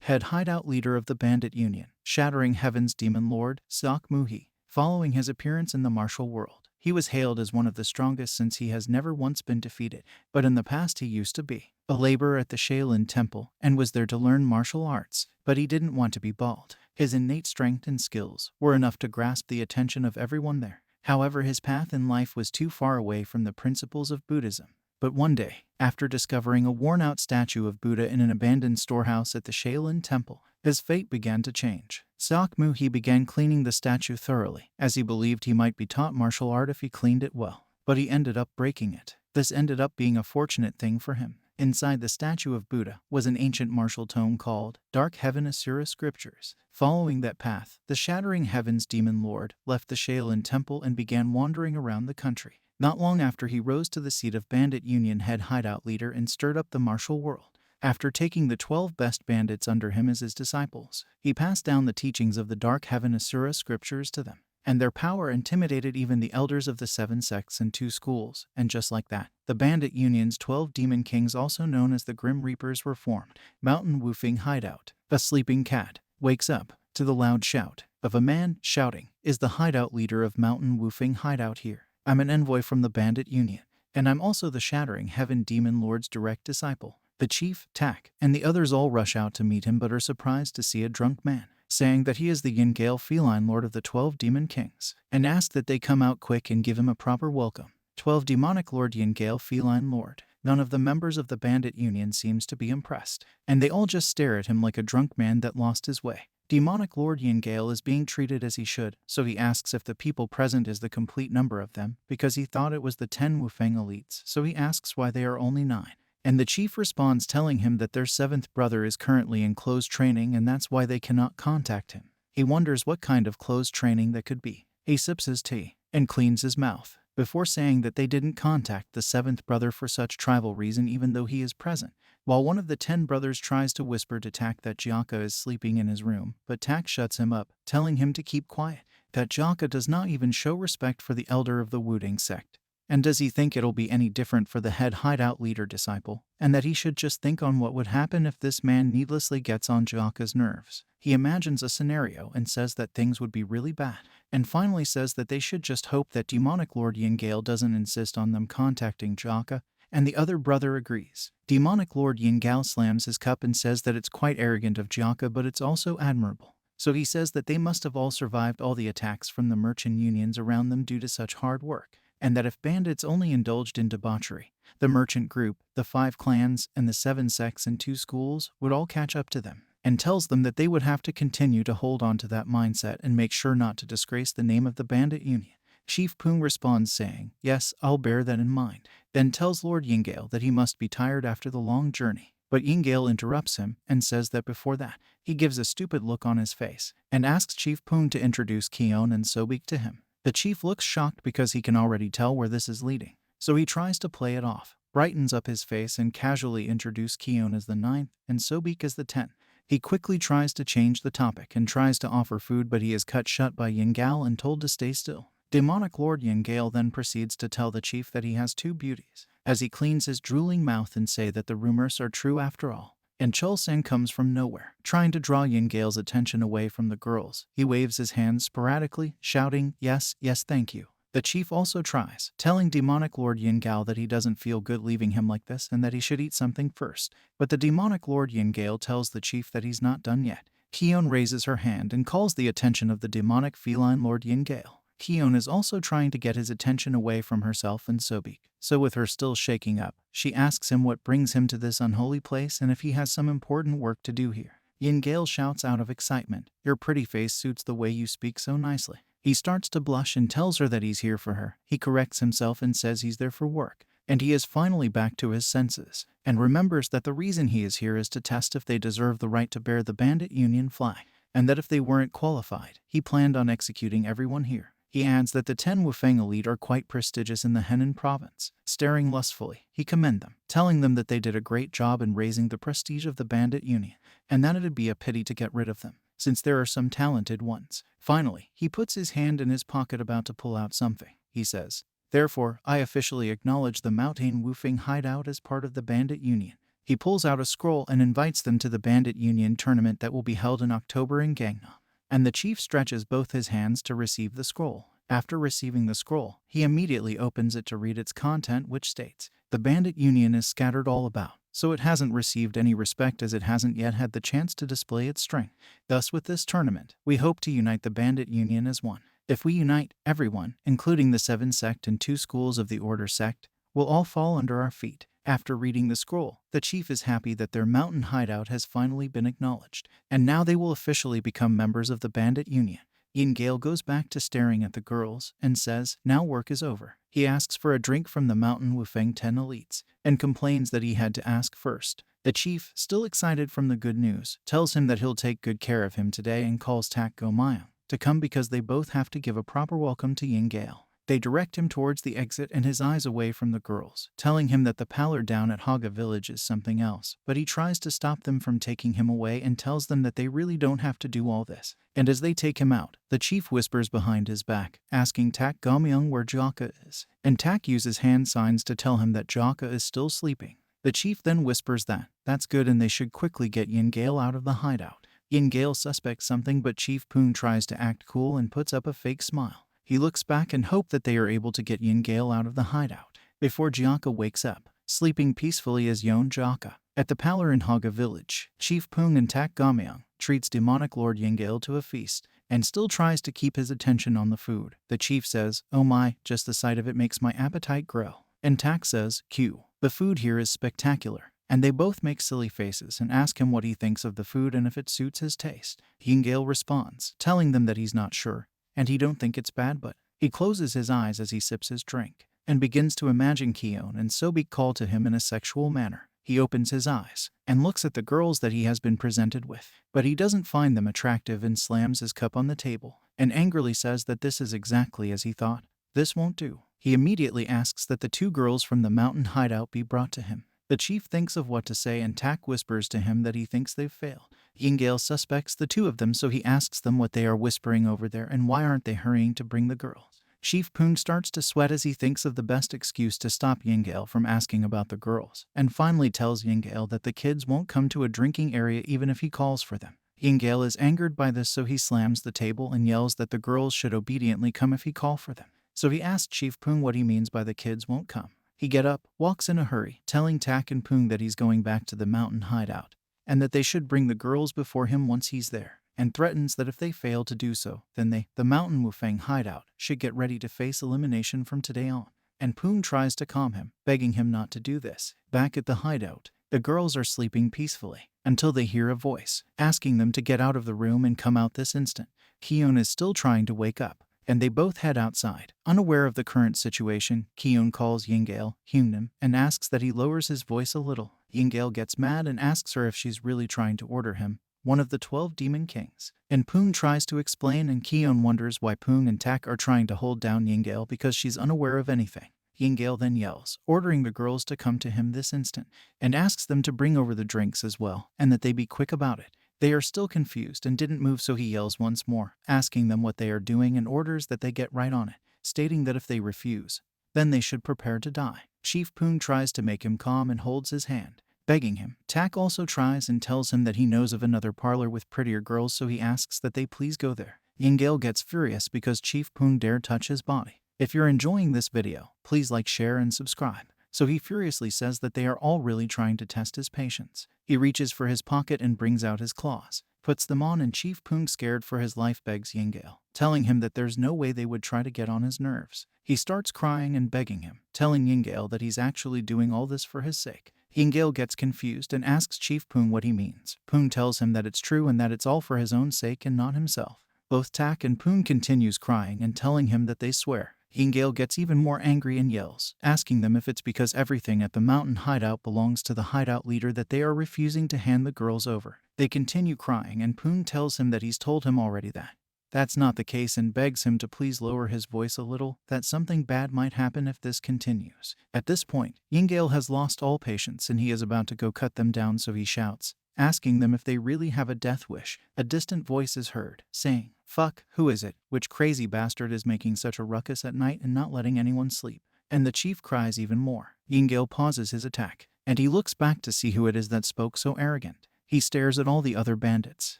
Head hideout leader of the Bandit Union, Shattering Heaven's Demon Lord, Sok Muhi, following his appearance in the martial world. He was hailed as one of the strongest since he has never once been defeated, but in the past he used to be a laborer at the Shaolin Temple and was there to learn martial arts, but he didn't want to be bald. His innate strength and skills were enough to grasp the attention of everyone there. However, his path in life was too far away from the principles of Buddhism. But one day, after discovering a worn-out statue of Buddha in an abandoned storehouse at the Shaolin Temple, his fate began to change. Sok Muhi began cleaning the statue thoroughly, as he believed he might be taught martial art if he cleaned it well. But he ended up breaking it. This ended up being a fortunate thing for him. Inside the statue of Buddha was an ancient martial tome called Dark Heaven Asura Scriptures. Following that path, the Shattering Heaven's Demon Lord left the Shaolin Temple and began wandering around the country. Not long after, he rose to the seat of Bandit Union head hideout leader and stirred up the martial world. After taking the 12 best bandits under him as his disciples, he passed down the teachings of the Dark Heaven Asura Scriptures to them, and their power intimidated even the elders of the 7 sects and 2 schools, and just like that, the Bandit Union's 12 demon kings, also known as the Grim Reapers, were formed. Mountain Wufeng Hideout. A sleeping cat wakes up to the loud shout of a man shouting, "Is the hideout leader of Mountain Wufeng Hideout here? I'm an envoy from the Bandit Union, and I'm also the Shattering Heaven Demon Lord's direct disciple." The chief, Tak, and the others all rush out to meet him but are surprised to see a drunk man, saying that he is the Yin Gale Feline Lord of the 12 Demon Kings, and ask that they come out quick and give him a proper welcome. 12 Demonic Lord Yin Gale Feline Lord. None of the members of the bandit union seems to be impressed, and they all just stare at him like a drunk man that lost his way. Demonic Lord Yingale is being treated as he should, so he asks if the people present is the complete number of them, because he thought it was the 10 Wufeng elites, so he asks why they are only 9. And the chief responds telling him that their 7th brother is currently in closed training and that's why they cannot contact him. He wonders what kind of closed training that could be. He sips his tea and cleans his mouth before saying that they didn't contact the 7th brother for such trivial reason even though he is present. While one of the 10 brothers tries to whisper to Tak that Jaka is sleeping in his room, but Tak shuts him up, telling him to keep quiet, that Jaka does not even show respect for the elder of the Wuding sect. And does he think it'll be any different for the head hideout leader disciple, and that he should just think on what would happen if this man needlessly gets on Jaka's nerves? He imagines a scenario and says that things would be really bad, and finally says that they should just hope that demonic Lord Yingale doesn't insist on them contacting Jaka, and the other brother agrees. Demonic Lord Yingale slams his cup and says that it's quite arrogant of Jaka, but it's also admirable. So he says that they must have all survived all the attacks from the merchant unions around them due to such hard work, and that if bandits only indulged in debauchery, the merchant group, the 5 clans, and the 7 sects and 2 schools would all catch up to them, and tells them that they would have to continue to hold on to that mindset and make sure not to disgrace the name of the bandit union. Chief Poong responds saying, "Yes, I'll bear that in mind," then tells Lord Yingale that he must be tired after the long journey. But Yingale interrupts him and says that before that, he gives a stupid look on his face and asks Chief Poong to introduce Keon and Sobik to him. The chief looks shocked because he can already tell where this is leading, so he tries to play it off, brightens up his face and casually introduces Keon as the 9th and Sobik as the 10th. He quickly tries to change the topic and tries to offer food, but he is cut shut by Yingale and told to stay still. Demonic Lord Yingale then proceeds to tell the chief that he has 2 beauties, as he cleans his drooling mouth and say that the rumors are true after all. And Chul-sang comes from nowhere, trying to draw Yingale's attention away from the girls. He waves his hands sporadically, shouting, "Yes, yes, thank you." The chief also tries, telling demonic Lord Yingale that he doesn't feel good leaving him like this and that he should eat something first. But the demonic Lord Yingale tells the chief that he's not done yet. Keon raises her hand and calls the attention of the demonic feline Lord Yingale. Keon is also trying to get his attention away from herself and Sobik, so with her still shaking up, she asks him what brings him to this unholy place and if he has some important work to do here. Yingale shouts out of excitement, "Your pretty face suits the way you speak so nicely." He starts to blush and tells her that he's here for her. He corrects himself and says he's there for work, and he is finally back to his senses, and remembers that the reason he is here is to test if they deserve the right to bear the bandit union flag, and that if they weren't qualified, he planned on executing everyone here. He adds that the 10 Wufeng elite are quite prestigious in the Henan province. Staring lustfully, he commend them, telling them that they did a great job in raising the prestige of the bandit union, and that it'd be a pity to get rid of them, since there are some talented ones. Finally, he puts his hand in his pocket about to pull out something. He says, "Therefore, I officially acknowledge the Mountain Wufeng hideout as part of the bandit union." He pulls out a scroll and invites them to the bandit union tournament that will be held in October in Gangnam. And the chief stretches both his hands to receive the scroll. After receiving the scroll, he immediately opens it to read its content, which states, "The bandit union is scattered all about, so it hasn't received any respect as it hasn't yet had the chance to display its strength. Thus with this tournament, we hope to unite the bandit union as one. If we unite, everyone, including the 7 sect and 2 schools of the order sect, will all fall under our feet." After reading the scroll, the chief is happy that their mountain hideout has finally been acknowledged, and now they will officially become members of the bandit union. Yingale goes back to staring at the girls and says, "Now work is over." He asks for a drink from the Mountain Wufeng 10 elites, and complains that he had to ask first. The chief, still excited from the good news, tells him that he'll take good care of him today and calls Tak Gomayang to come because they both have to give a proper welcome to Yingale. They direct him towards the exit and his eyes away from the girls, telling him that the pallor down at Haga village is something else, but he tries to stop them from taking him away and tells them that they really don't have to do all this. And as they take him out, the chief whispers behind his back, asking Tak Gomayang where Jaka is, and Tak uses hand signs to tell him that Jaka is still sleeping. The chief then whispers that, that's good and they should quickly get Yingale out of the hideout. Yingale suspects something, but Chief Poong tries to act cool and puts up a fake smile. He looks back and hopes that they are able to get Yingale out of the hideout before Jaka wakes up, sleeping peacefully as Yon Jaka. At the palace in Haga village, Chief Poong and Tak Gomayang treats demonic Lord Yingale to a feast and still tries to keep his attention on the food. The chief says, "Oh my, just the sight of it makes my appetite grow." And Tak says, Q. The food here is spectacular. And they both make silly faces and ask him what he thinks of the food and if it suits his taste. Yingale responds, telling them that he's not sure, and he don't think it's bad, but he closes his eyes as he sips his drink, and begins to imagine Keon and Sobek call to him in a sexual manner. He opens his eyes and looks at the girls that he has been presented with, but he doesn't find them attractive and slams his cup on the table, and angrily says that this is exactly as he thought. This won't do. He immediately asks that the 2 girls from the mountain hideout be brought to him. The chief thinks of what to say, and Tak whispers to him that he thinks they've failed. Yingale suspects the 2 of them, so he asks them what they are whispering over there and why aren't they hurrying to bring the girls. Chief Poon starts to sweat as he thinks of the best excuse to stop Yingale from asking about the girls, and finally tells Yingale that the kids won't come to a drinking area even if he calls for them. Yingale is angered by this, so he slams the table and yells that the girls should obediently come if he calls for them. So he asks Chief Poon what he means by the kids won't come. He get up, walks in a hurry, telling Tak and Poon that he's going back to the mountain hideout, and that they should bring the girls before him once he's there, and threatens that if they fail to do so, then they, the mountain Wufang hideout, should get ready to face elimination from today on. And Poon tries to calm him, begging him not to do this. Back at the hideout, the girls are sleeping peacefully, until they hear a voice, asking them to get out of the room and come out this instant. Keon is still trying to wake up, and they both head outside. Unaware of the current situation, Keon calls Yingale, Hyungnam, and asks that he lowers his voice a little. Yingale gets mad and asks her if she's really trying to order him, one of the 12 demon kings. And Poon tries to explain, and Keon wonders why Poon and Tak are trying to hold down Yingale because she's unaware of anything. Yingale then yells, ordering the girls to come to him this instant, and asks them to bring over the drinks as well, and that they be quick about it. They are still confused and didn't move, so he yells once more, asking them what they are doing and orders that they get right on it, stating that if they refuse, then they should prepare to die. Chief Poon tries to make him calm and holds his hand, begging him. Tak also tries and tells him that he knows of another parlor with prettier girls, so he asks that they please go there. Yingale gets furious because Chief Poon dare touch his body. If you're enjoying this video, please like, share, and subscribe. So he furiously says that they are all really trying to test his patience. He reaches for his pocket and brings out his claws, puts them on, and Chief Poon, scared for his life, begs Yingale, telling him that there's no way they would try to get on his nerves. He starts crying and begging him, telling Yingale that he's actually doing all this for his sake. Yingale gets confused and asks Chief Poon what he means. Poon tells him that it's true and that it's all for his own sake and not himself. Both Tak and Poon continues crying and telling him that they swear. Yingale gets even more angry and yells, asking them if it's because everything at the mountain hideout belongs to the hideout leader that they are refusing to hand the girls over. They continue crying, and Poon tells him that he's told him already that that's not the case, and begs him to please lower his voice a little, that something bad might happen if this continues. At this point, Yingale has lost all patience and he is about to go cut them down, so he shouts, asking them if they really have a death wish. A distant voice is heard, saying, "Fuck, who is it? Which crazy bastard is making such a ruckus at night and not letting anyone sleep?" And the chief cries even more. Yingale pauses his attack, and he looks back to see who it is that spoke so arrogant. He stares at all the other bandits,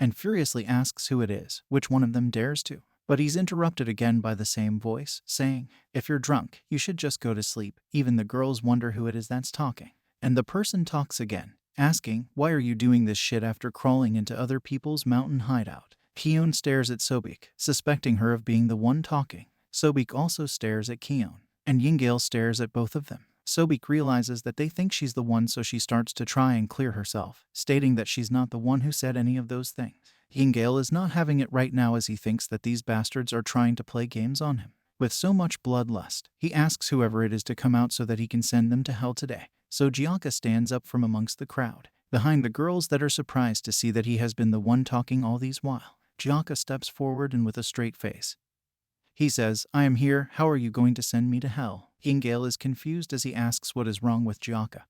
and furiously asks who it is, which one of them dares to. But he's interrupted again by the same voice, saying, "If you're drunk, you should just go to sleep." Even the girls wonder who it is that's talking. And the person talks again, asking, "Why are you doing this shit after crawling into other people's mountain hideout?" Keon stares at Sobek, suspecting her of being the one talking. Sobek also stares at Keon, and Yingale stares at both of them. Sobek realizes that they think she's the one, so she starts to try and clear herself, stating that she's not the one who said any of those things. Yingale is not having it right now, as he thinks that these bastards are trying to play games on him. With so much bloodlust, he asks whoever it is to come out so that he can send them to hell today. So Jaka stands up from amongst the crowd, behind the girls that are surprised to see that he has been the one talking all these while. Jaka steps forward and with a straight face, he says, "I am here, how are you going to send me to hell?" Yingale is confused as he asks what is wrong with Jaka,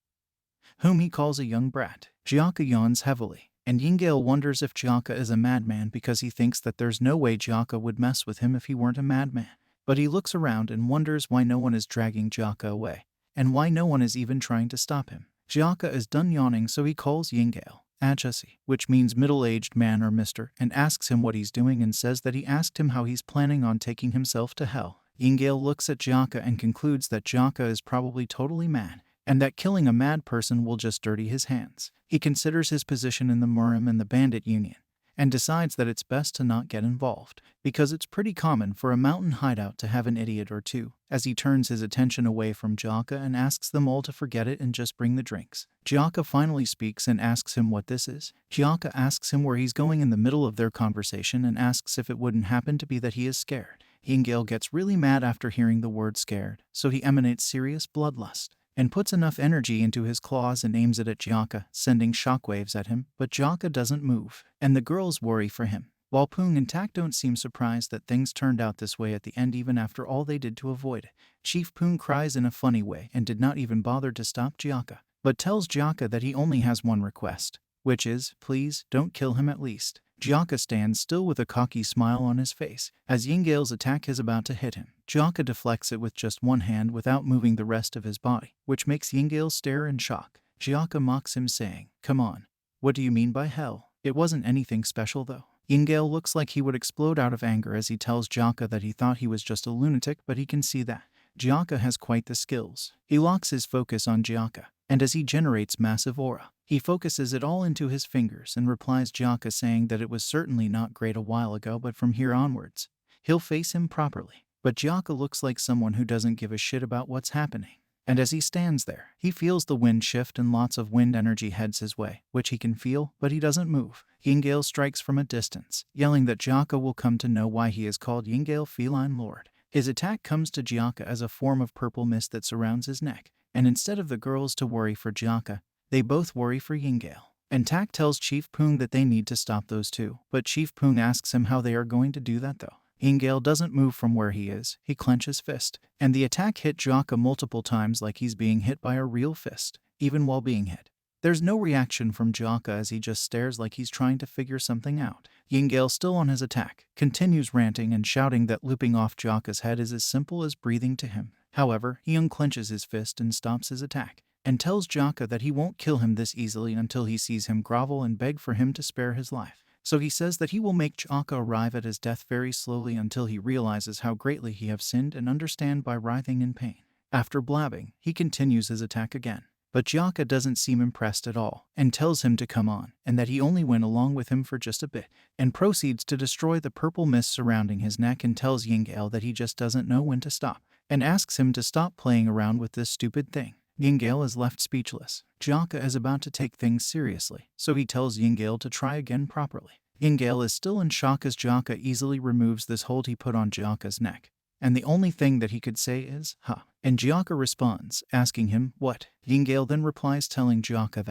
whom he calls a young brat. Jaka yawns heavily, and Yingale wonders if Jaka is a madman because he thinks that there's no way Jaka would mess with him if he weren't a madman. But he looks around and wonders why no one is dragging Jaka away, and why no one is even trying to stop him. Jaka is done yawning, so he calls Yingale Achasi, which means middle-aged man or mister, and asks him what he's doing and says that he asked him how he's planning on taking himself to hell. Yingale looks at Jaka and concludes that Jaka is probably totally mad, and that killing a mad person will just dirty his hands. He considers his position in the Murim and the Bandit Union, and decides that it's best to not get involved, because it's pretty common for a mountain hideout to have an idiot or two, as he turns his attention away from Jaka and asks them all to forget it and just bring the drinks. Jaka finally speaks and asks him what this is. Jaka asks him where he's going in the middle of their conversation and asks if it wouldn't happen to be that he is scared. Yingale gets really mad after hearing the word scared, so he emanates serious bloodlust and puts enough energy into his claws and aims it at Jaka, sending shockwaves at him, but Jaka doesn't move, and the girls worry for him. While Poong and Tak don't seem surprised that things turned out this way at the end even after all they did to avoid it. Chief Poong cries in a funny way and did not even bother to stop Jaka, but tells Jaka that he only has one request, which is, please, don't kill him at least. Jaka stands still with a cocky smile on his face, as Yingale's attack is about to hit him. Jaka deflects it with just one hand without moving the rest of his body, which makes Yingale stare in shock. Jaka mocks him saying, "Come on, what do you mean by hell? It wasn't anything special though." Yingale looks like he would explode out of anger as he tells Jaka that he thought he was just a lunatic, but he can see that Jaka has quite the skills. He locks his focus on Jaka, and as he generates massive aura, he focuses it all into his fingers and replies Jaka saying that it was certainly not great a while ago, but from here onwards, he'll face him properly. But Jaka looks like someone who doesn't give a shit about what's happening. And as he stands there, he feels the wind shift and lots of wind energy heads his way, which he can feel, but he doesn't move. Yingale strikes from a distance, yelling that Jaka will come to know why he is called Yingale Feline Lord. His attack comes to Jaka as a form of purple mist that surrounds his neck, and instead of the girls to worry for Jaka, they both worry for Yingale. And Tak tells Chief Poong that they need to stop those two, but Chief Poong asks him how they are going to do that though. Yingale doesn't move from where he is, he clenches fist, and the attack hit Jaka multiple times like he's being hit by a real fist, even while being hit. There's no reaction from Jaka as he just stares like he's trying to figure something out. Yingale, still on his attack, continues ranting and shouting that looping off Jaka's head is as simple as breathing to him. However, he unclenches his fist and stops his attack, and tells Jaka that he won't kill him this easily until he sees him grovel and beg for him to spare his life. So he says that he will make Jaka arrive at his death very slowly until he realizes how greatly he have sinned and understand by writhing in pain. After blabbing, he continues his attack again. But Jaka doesn't seem impressed at all, and tells him to come on, and that he only went along with him for just a bit, and proceeds to destroy the purple mist surrounding his neck and tells Yingale that he just doesn't know when to stop, and asks him to stop playing around with this stupid thing. Yingale is left speechless. Jaka is about to take things seriously, so he tells Yingale to try again properly. Yingale is still in shock as Jaka easily removes this hold he put on Jaka's neck, and the only thing that he could say is, "Huh." And Jaka responds, asking him, "What?" Yingale then replies telling Jaka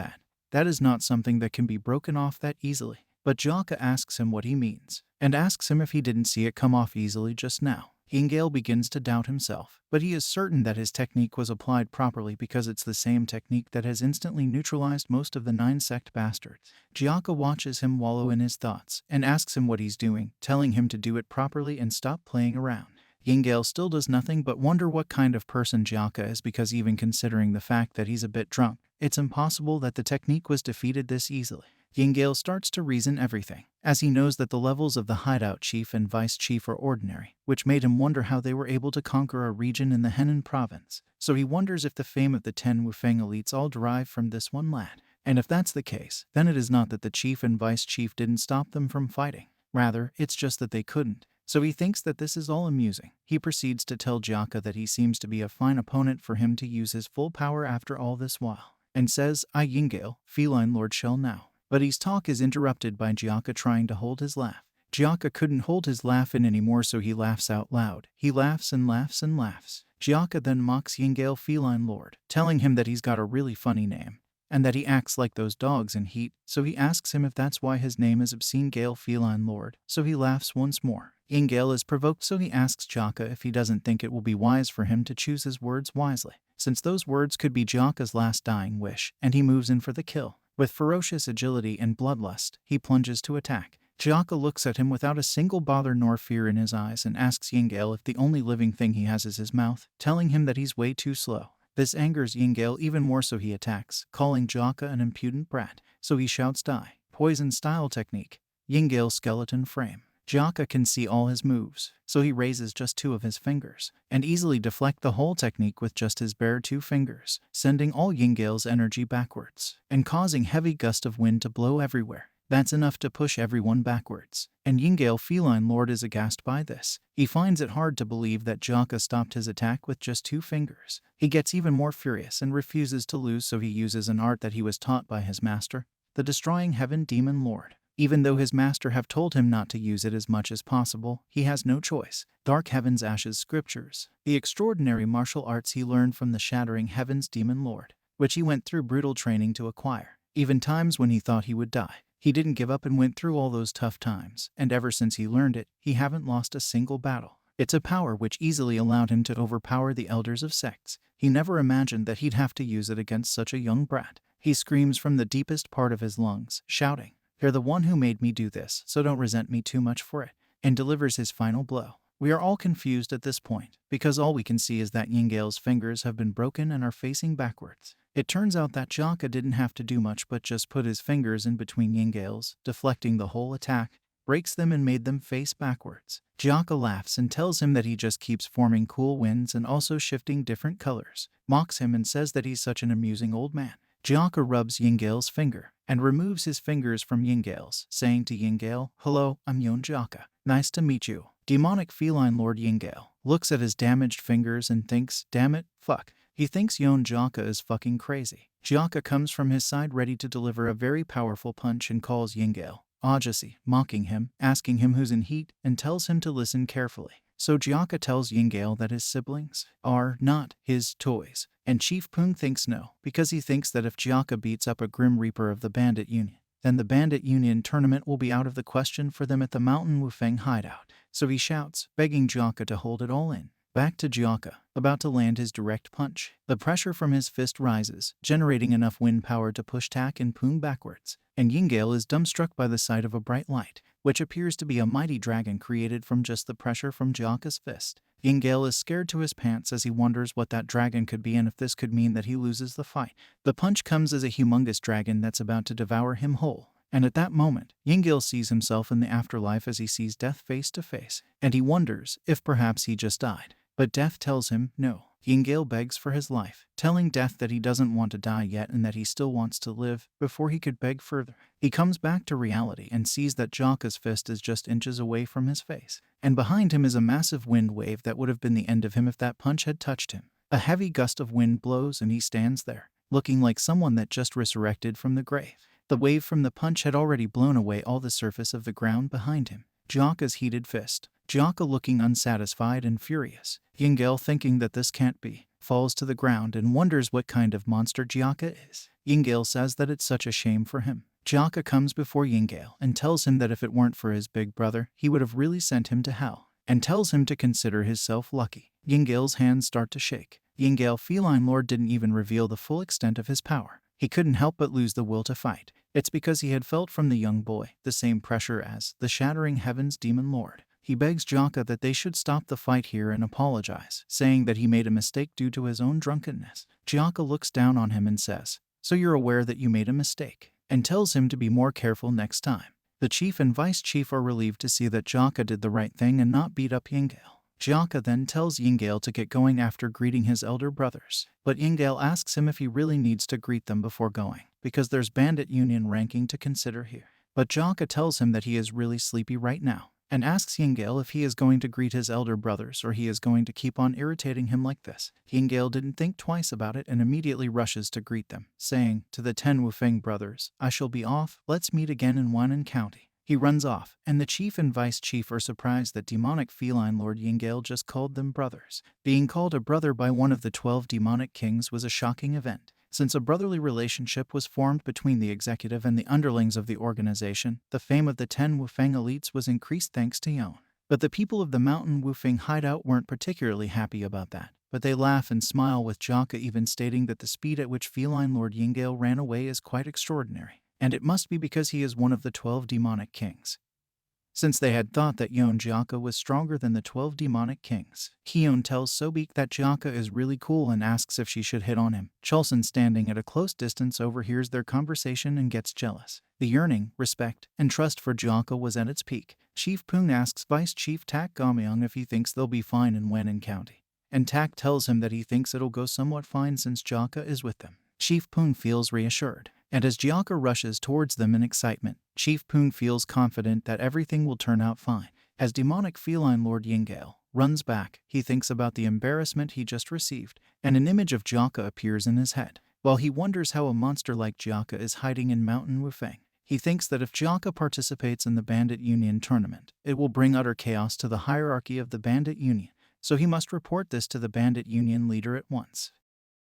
that is not something that can be broken off that easily. But Jaka asks him what he means, and asks him if he didn't see it come off easily just now. Yingale begins to doubt himself, but he is certain that his technique was applied properly because it's the same technique that has instantly neutralized most of the 9 sect bastards. Jaka watches him wallow in his thoughts, and asks him what he's doing, telling him to do it properly and stop playing around. Yingale still does nothing but wonder what kind of person Jaka is, because even considering the fact that he's a bit drunk, it's impossible that the technique was defeated this easily. Yingale starts to reason everything, as he knows that the levels of the hideout chief and vice chief are ordinary, which made him wonder how they were able to conquer a region in the Henan province. So he wonders if the fame of the 10 Wufeng elites all derive from this one lad. And if that's the case, then it is not that the chief and vice chief didn't stop them from fighting. Rather, it's just that they couldn't. So he thinks that this is all amusing. He proceeds to tell Jaka that he seems to be a fine opponent for him to use his full power after all this while, and says, "I Yingale, Feline Lord shall now." But his talk is interrupted by Jaka trying to hold his laugh. Jaka couldn't hold his laugh in anymore, so he laughs out loud. He laughs and laughs and laughs. Jaka then mocks Yingale Feline Lord, telling him that he's got a really funny name, and that he acts like those dogs in Heat, so he asks him if that's why his name is Obscene Gale Feline Lord, so he laughs once more. Yingale is provoked, so he asks Jaka if he doesn't think it will be wise for him to choose his words wisely, since those words could be Jaka's last dying wish, and he moves in for the kill. With ferocious agility and bloodlust, he plunges to attack. Jaka looks at him without a single bother nor fear in his eyes and asks Yingale if the only living thing he has is his mouth, telling him that he's way too slow. This angers Yingale even more, so he attacks, calling Jaka an impudent brat. So he shouts die. Poison style technique. Yingale skeleton frame. Jaka can see all his moves, so he raises just 2 of his fingers, and easily deflect the whole technique with just his bare 2 fingers, sending all Yingale's energy backwards, and causing heavy gust of wind to blow everywhere. That's enough to push everyone backwards. And Yingale Feline Lord is aghast by this. He finds it hard to believe that Jaka stopped his attack with just 2 fingers. He gets even more furious and refuses to lose, so he uses an art that he was taught by his master, the Destroying Heaven Demon Lord. Even though his master have told him not to use it as much as possible, he has no choice. Dark Heaven's Ashes Scriptures, the extraordinary martial arts he learned from the Shattering Heavens Demon Lord, which he went through brutal training to acquire. Even times when he thought he would die, he didn't give up and went through all those tough times, and ever since he learned it, he haven't lost a single battle. It's a power which easily allowed him to overpower the elders of sects. He never imagined that he'd have to use it against such a young brat. He screams from the deepest part of his lungs, shouting, "You're the one who made me do this, so don't resent me too much for it," and delivers his final blow. We are all confused at this point, because all we can see is that Yingale's fingers have been broken and are facing backwards. It turns out that Jaka didn't have to do much but just put his fingers in between Yingale's, deflecting the whole attack, breaks them and made them face backwards. Jaka laughs and tells him that he just keeps forming cool winds and also shifting different colors, mocks him and says that he's such an amusing old man. Jaka rubs Yingale's finger and removes his fingers from Yingale's, saying to Yingale, "Hello, I'm Yon Jaka. Nice to meet you." Demonic Feline Lord Yingale looks at his damaged fingers and thinks, "Damn it, fuck." He thinks Yon Jaka is fucking crazy. Jaka comes from his side ready to deliver a very powerful punch and calls Yingale Ajasi, mocking him, asking him who's in heat, and tells him to listen carefully. So Jaka tells Yingale that his siblings are not his toys, and Chief Pung thinks no, because he thinks that if Jaka beats up a Grim Reaper of the Bandit Union, then the Bandit Union tournament will be out of the question for them at the Mountain Wufeng hideout. So he shouts, begging Jaka to hold it all in. Back to Jaka, about to land his direct punch. The pressure from his fist rises, generating enough wind power to push Tak and Pung backwards, and Yingale is dumbstruck by the sight of a bright light, which appears to be a mighty dragon created from just the pressure from Jaka's fist. Yingale is scared to his pants as he wonders what that dragon could be and if this could mean that he loses the fight. The punch comes as a humongous dragon that's about to devour him whole. And at that moment, Yingale sees himself in the afterlife as he sees death face to face, and he wonders if perhaps he just died. But death tells him no. Yingale begs for his life, telling death that he doesn't want to die yet and that he still wants to live before he could beg further. He comes back to reality and sees that Jaka's fist is just inches away from his face, and behind him is a massive wind wave that would have been the end of him if that punch had touched him. A heavy gust of wind blows and he stands there, looking like someone that just resurrected from the grave. The wave from the punch had already blown away all the surface of the ground behind him. Jaka's heated fist. Jaka looking unsatisfied and furious. Yingale, thinking that this can't be, falls to the ground and wonders what kind of monster Jaka is. Yingale says that it's such a shame for him. Jaka comes before Yingale and tells him that if it weren't for his big brother, he would have really sent him to hell, and tells him to consider himself lucky. Yingale's hands start to shake. Yingale Feline Lord didn't even reveal the full extent of his power. He couldn't help but lose the will to fight. It's because he had felt from the young boy the same pressure as the Shattering Heavens Demon Lord. He begs Jaka that they should stop the fight here and apologize, saying that he made a mistake due to his own drunkenness. Jaka looks down on him and says, "So you're aware that you made a mistake," and tells him to be more careful next time. The chief and vice chief are relieved to see that Jaka did the right thing and not beat up Yingale. Jaka then tells Yingale to get going after greeting his elder brothers, but Yingale asks him if he really needs to greet them before going, because there's Bandit Union ranking to consider here. But Jaka tells him that he is really sleepy right now, and asks Yingale if he is going to greet his elder brothers or he is going to keep on irritating him like this. Yingale didn't think twice about it and immediately rushes to greet them, saying, "To the 10 Wufeng brothers, I shall be off, let's meet again in Wannan County." He runs off, and the chief and vice chief are surprised that demonic feline Lord Yingale just called them brothers. Being called a brother by one of the 12 demonic kings was a shocking event. Since a brotherly relationship was formed between the executive and the underlings of the organization, the fame of the 10 Wufeng elites was increased thanks to Yon. But the people of the Mountain Wufeng hideout weren't particularly happy about that. But they laugh and smile with Jaka even stating that the speed at which feline Lord Yingale ran away is quite extraordinary, and it must be because he is one of the 12 demonic kings. Since they had thought that Yon Jaka was stronger than the 12 demonic kings, Hyun tells Sobik that Jaka is really cool and asks if she should hit on him. Chulson, standing at a close distance, overhears their conversation and gets jealous. The yearning, respect, and trust for Jaka was at its peak. Chief Pung asks Vice Chief Tak Gamyong if he thinks they'll be fine in Wannan County, and Tak tells him that he thinks it'll go somewhat fine since Jaka is with them. Chief Pung feels reassured. And as Jaka rushes towards them in excitement, Chief Poon feels confident that everything will turn out fine. As demonic feline Lord Yingale runs back, he thinks about the embarrassment he just received, and an image of Jaka appears in his head. While he wonders how a monster like Jaka is hiding in Mountain Wufeng, he thinks that if Jaka participates in the Bandit Union tournament, it will bring utter chaos to the hierarchy of the Bandit Union, so he must report this to the Bandit Union leader at once.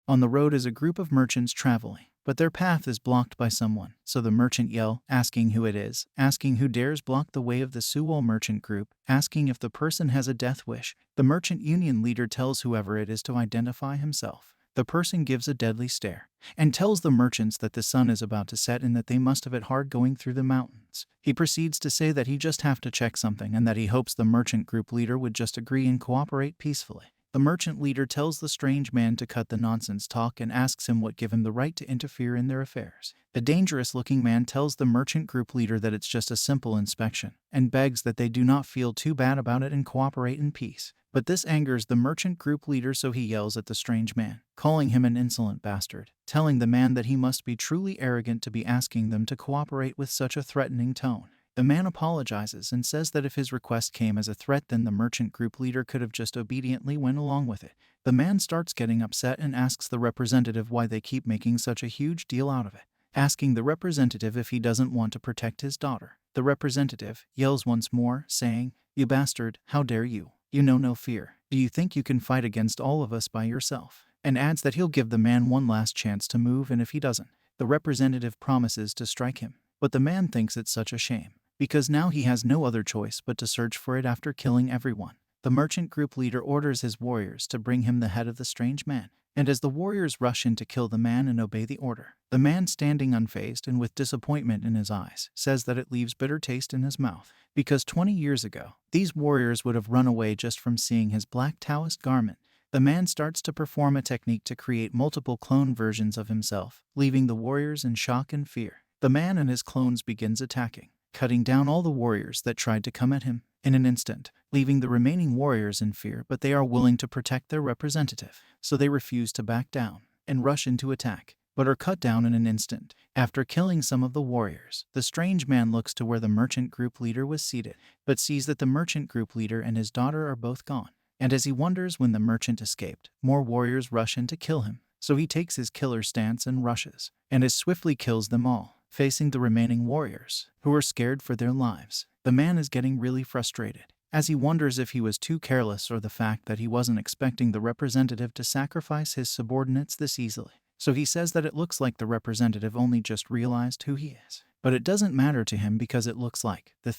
On the road is a group of merchants traveling, but their path is blocked by someone, so the merchant yell, asking who it is, asking who dares block the way of the Suwol merchant group, asking if the person has a death wish. The merchant union leader tells whoever it is to identify himself. The person gives a deadly stare, and tells the merchants that the sun is about to set and that they must have it hard going through the mountains. He proceeds to say that he just have to check something and that he hopes the merchant group leader would just agree and cooperate peacefully. The merchant leader tells the strange man to cut the nonsense talk and asks him what give him the right to interfere in their affairs. The dangerous-looking man tells the merchant group leader that it's just a simple inspection, and begs that they do not feel too bad about it and cooperate in peace. But this angers the merchant group leader, so he yells at the strange man, calling him an insolent bastard, telling the man that he must be truly arrogant to be asking them to cooperate with such a threatening tone. The man apologizes and says that if his request came as a threat, then the merchant group leader could have just obediently went along with it. The man starts getting upset and asks the representative why they keep making such a huge deal out of it, asking the representative if he doesn't want to protect his daughter. The representative yells once more, saying, "You bastard, how dare you? You know no fear. Do you think you can fight against all of us by yourself?" And adds that he'll give the man one last chance to move, and if he doesn't, the representative promises to strike him. But the man thinks it's such a shame, because now he has no other choice but to search for it after killing everyone. The merchant group leader orders his warriors to bring him the head of the strange man, and as the warriors rush in to kill the man and obey the order, the man, standing unfazed and with disappointment in his eyes, says that it leaves bitter taste in his mouth, because 20 years ago, these warriors would have run away just from seeing his black Taoist garment. The man starts to perform a technique to create multiple clone versions of himself, leaving the warriors in shock and fear. The man and his clones begins attacking, cutting down all the warriors that tried to come at him in an instant, leaving the remaining warriors in fear, but they are willing to protect their representative, so they refuse to back down and rush into attack, but are cut down in an instant. After killing some of the warriors, the strange man looks to where the merchant group leader was seated, but sees that the merchant group leader and his daughter are both gone. And as he wonders when the merchant escaped, more warriors rush in to kill him, so he takes his killer stance and rushes, and as swiftly kills them all, facing the remaining warriors, who are scared for their lives. The man is getting really frustrated, as he wonders if he was too careless or the fact that he wasn't expecting the representative to sacrifice his subordinates this easily. So he says that it looks like the representative only just realized who he is. But it doesn't matter to him, because it looks like the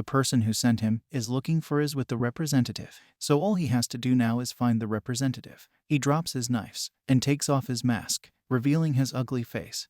person who sent him, is looking for is with the representative. So all he has to do now is find the representative. He drops his knives and takes off his mask, revealing his ugly face.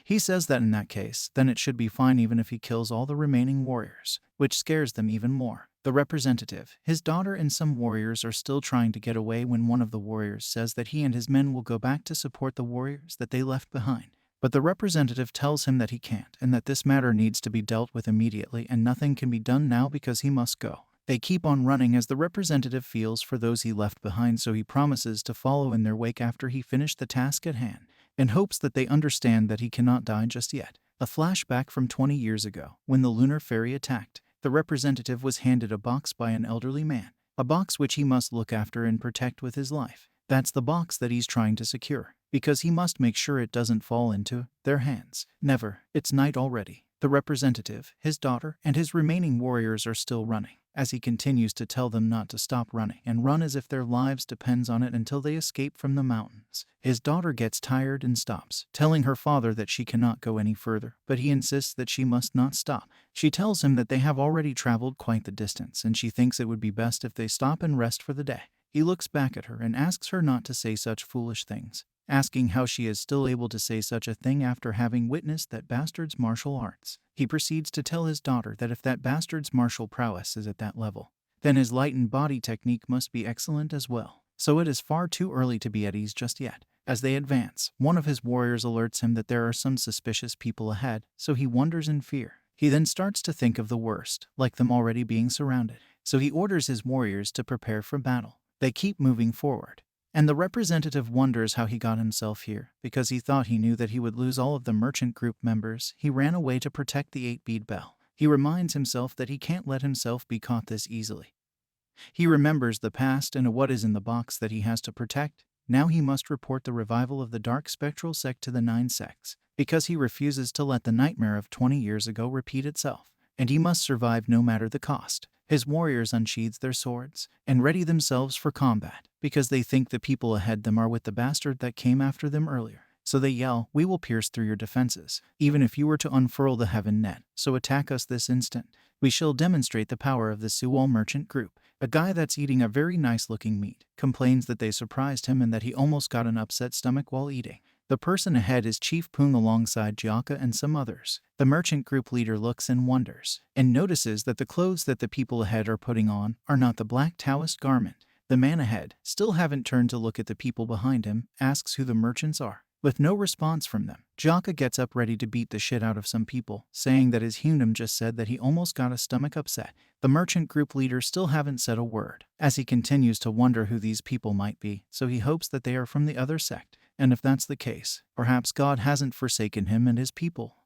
He says that in that case, then it should be fine even if he kills all the remaining warriors, which scares them even more. The representative, his daughter, and some warriors are still trying to get away when one of the warriors says that he and his men will go back to support the warriors that they left behind. But the representative tells him that he can't, and that this matter needs to be dealt with immediately and nothing can be done now because he must go. They keep on running as the representative feels for those he left behind, so he promises to follow in their wake after he finished the task at hand, and hopes that they understand that he cannot die just yet. A flashback from 20 years ago, when the lunar fairy attacked. The representative was handed a box by an elderly man, a box which he must look after and protect with his life. That's the box that he's trying to secure, because he must make sure it doesn't fall into their hands. Never. It's night already. The representative, his daughter, and his remaining warriors are still running, as he continues to tell them not to stop running and run as if their lives depends on it until they escape from the mountains. His daughter gets tired and stops, telling her father that she cannot go any further, but he insists that she must not stop. She tells him that they have already traveled quite the distance and she thinks it would be best if they stop and rest for the day. He looks back at her and asks her not to say such foolish things, asking how she is still able to say such a thing after having witnessed that bastard's martial arts. He proceeds to tell his daughter that if that bastard's martial prowess is at that level, then his light and body technique must be excellent as well. So it is far too early to be at ease just yet. As they advance, one of his warriors alerts him that there are some suspicious people ahead, so he wonders in fear. He then starts to think of the worst, like them already being surrounded. So he orders his warriors to prepare for battle. They keep moving forward, And the representative wonders how he got himself here, because he thought he knew that he would lose all of the merchant group members. He ran away to protect the 8-bead bell. He reminds himself that he can't let himself be caught this easily. He remembers the past and what is in the box that he has to protect. Now he must report the revival of the dark spectral sect to the 9 sects, because he refuses to let the nightmare of 20 years ago repeat itself. And he must survive no matter the cost. His warriors unsheathe their swords and ready themselves for combat, because they think the people ahead them are with the bastard that came after them earlier. So they yell, "We will pierce through your defenses, even if you were to unfurl the heaven net, so attack us this instant. We shall demonstrate the power of the Suwal merchant group." A guy that's eating a very nice-looking meat complains that they surprised him and that he almost got an upset stomach while eating. The person ahead is Chief Pung alongside Jaka and some others. The merchant group leader looks and wonders, and notices that the clothes that the people ahead are putting on are not the black Taoist garment. The man ahead, still haven't turned to look at the people behind him, asks who the merchants are. With no response from them, Jaka gets up ready to beat the shit out of some people, saying that his Hyundam just said that he almost got a stomach upset. The merchant group leader still haven't said a word, as he continues to wonder who these people might be, so he hopes that they are from the other sect. And if that's the case, perhaps God hasn't forsaken him and his people.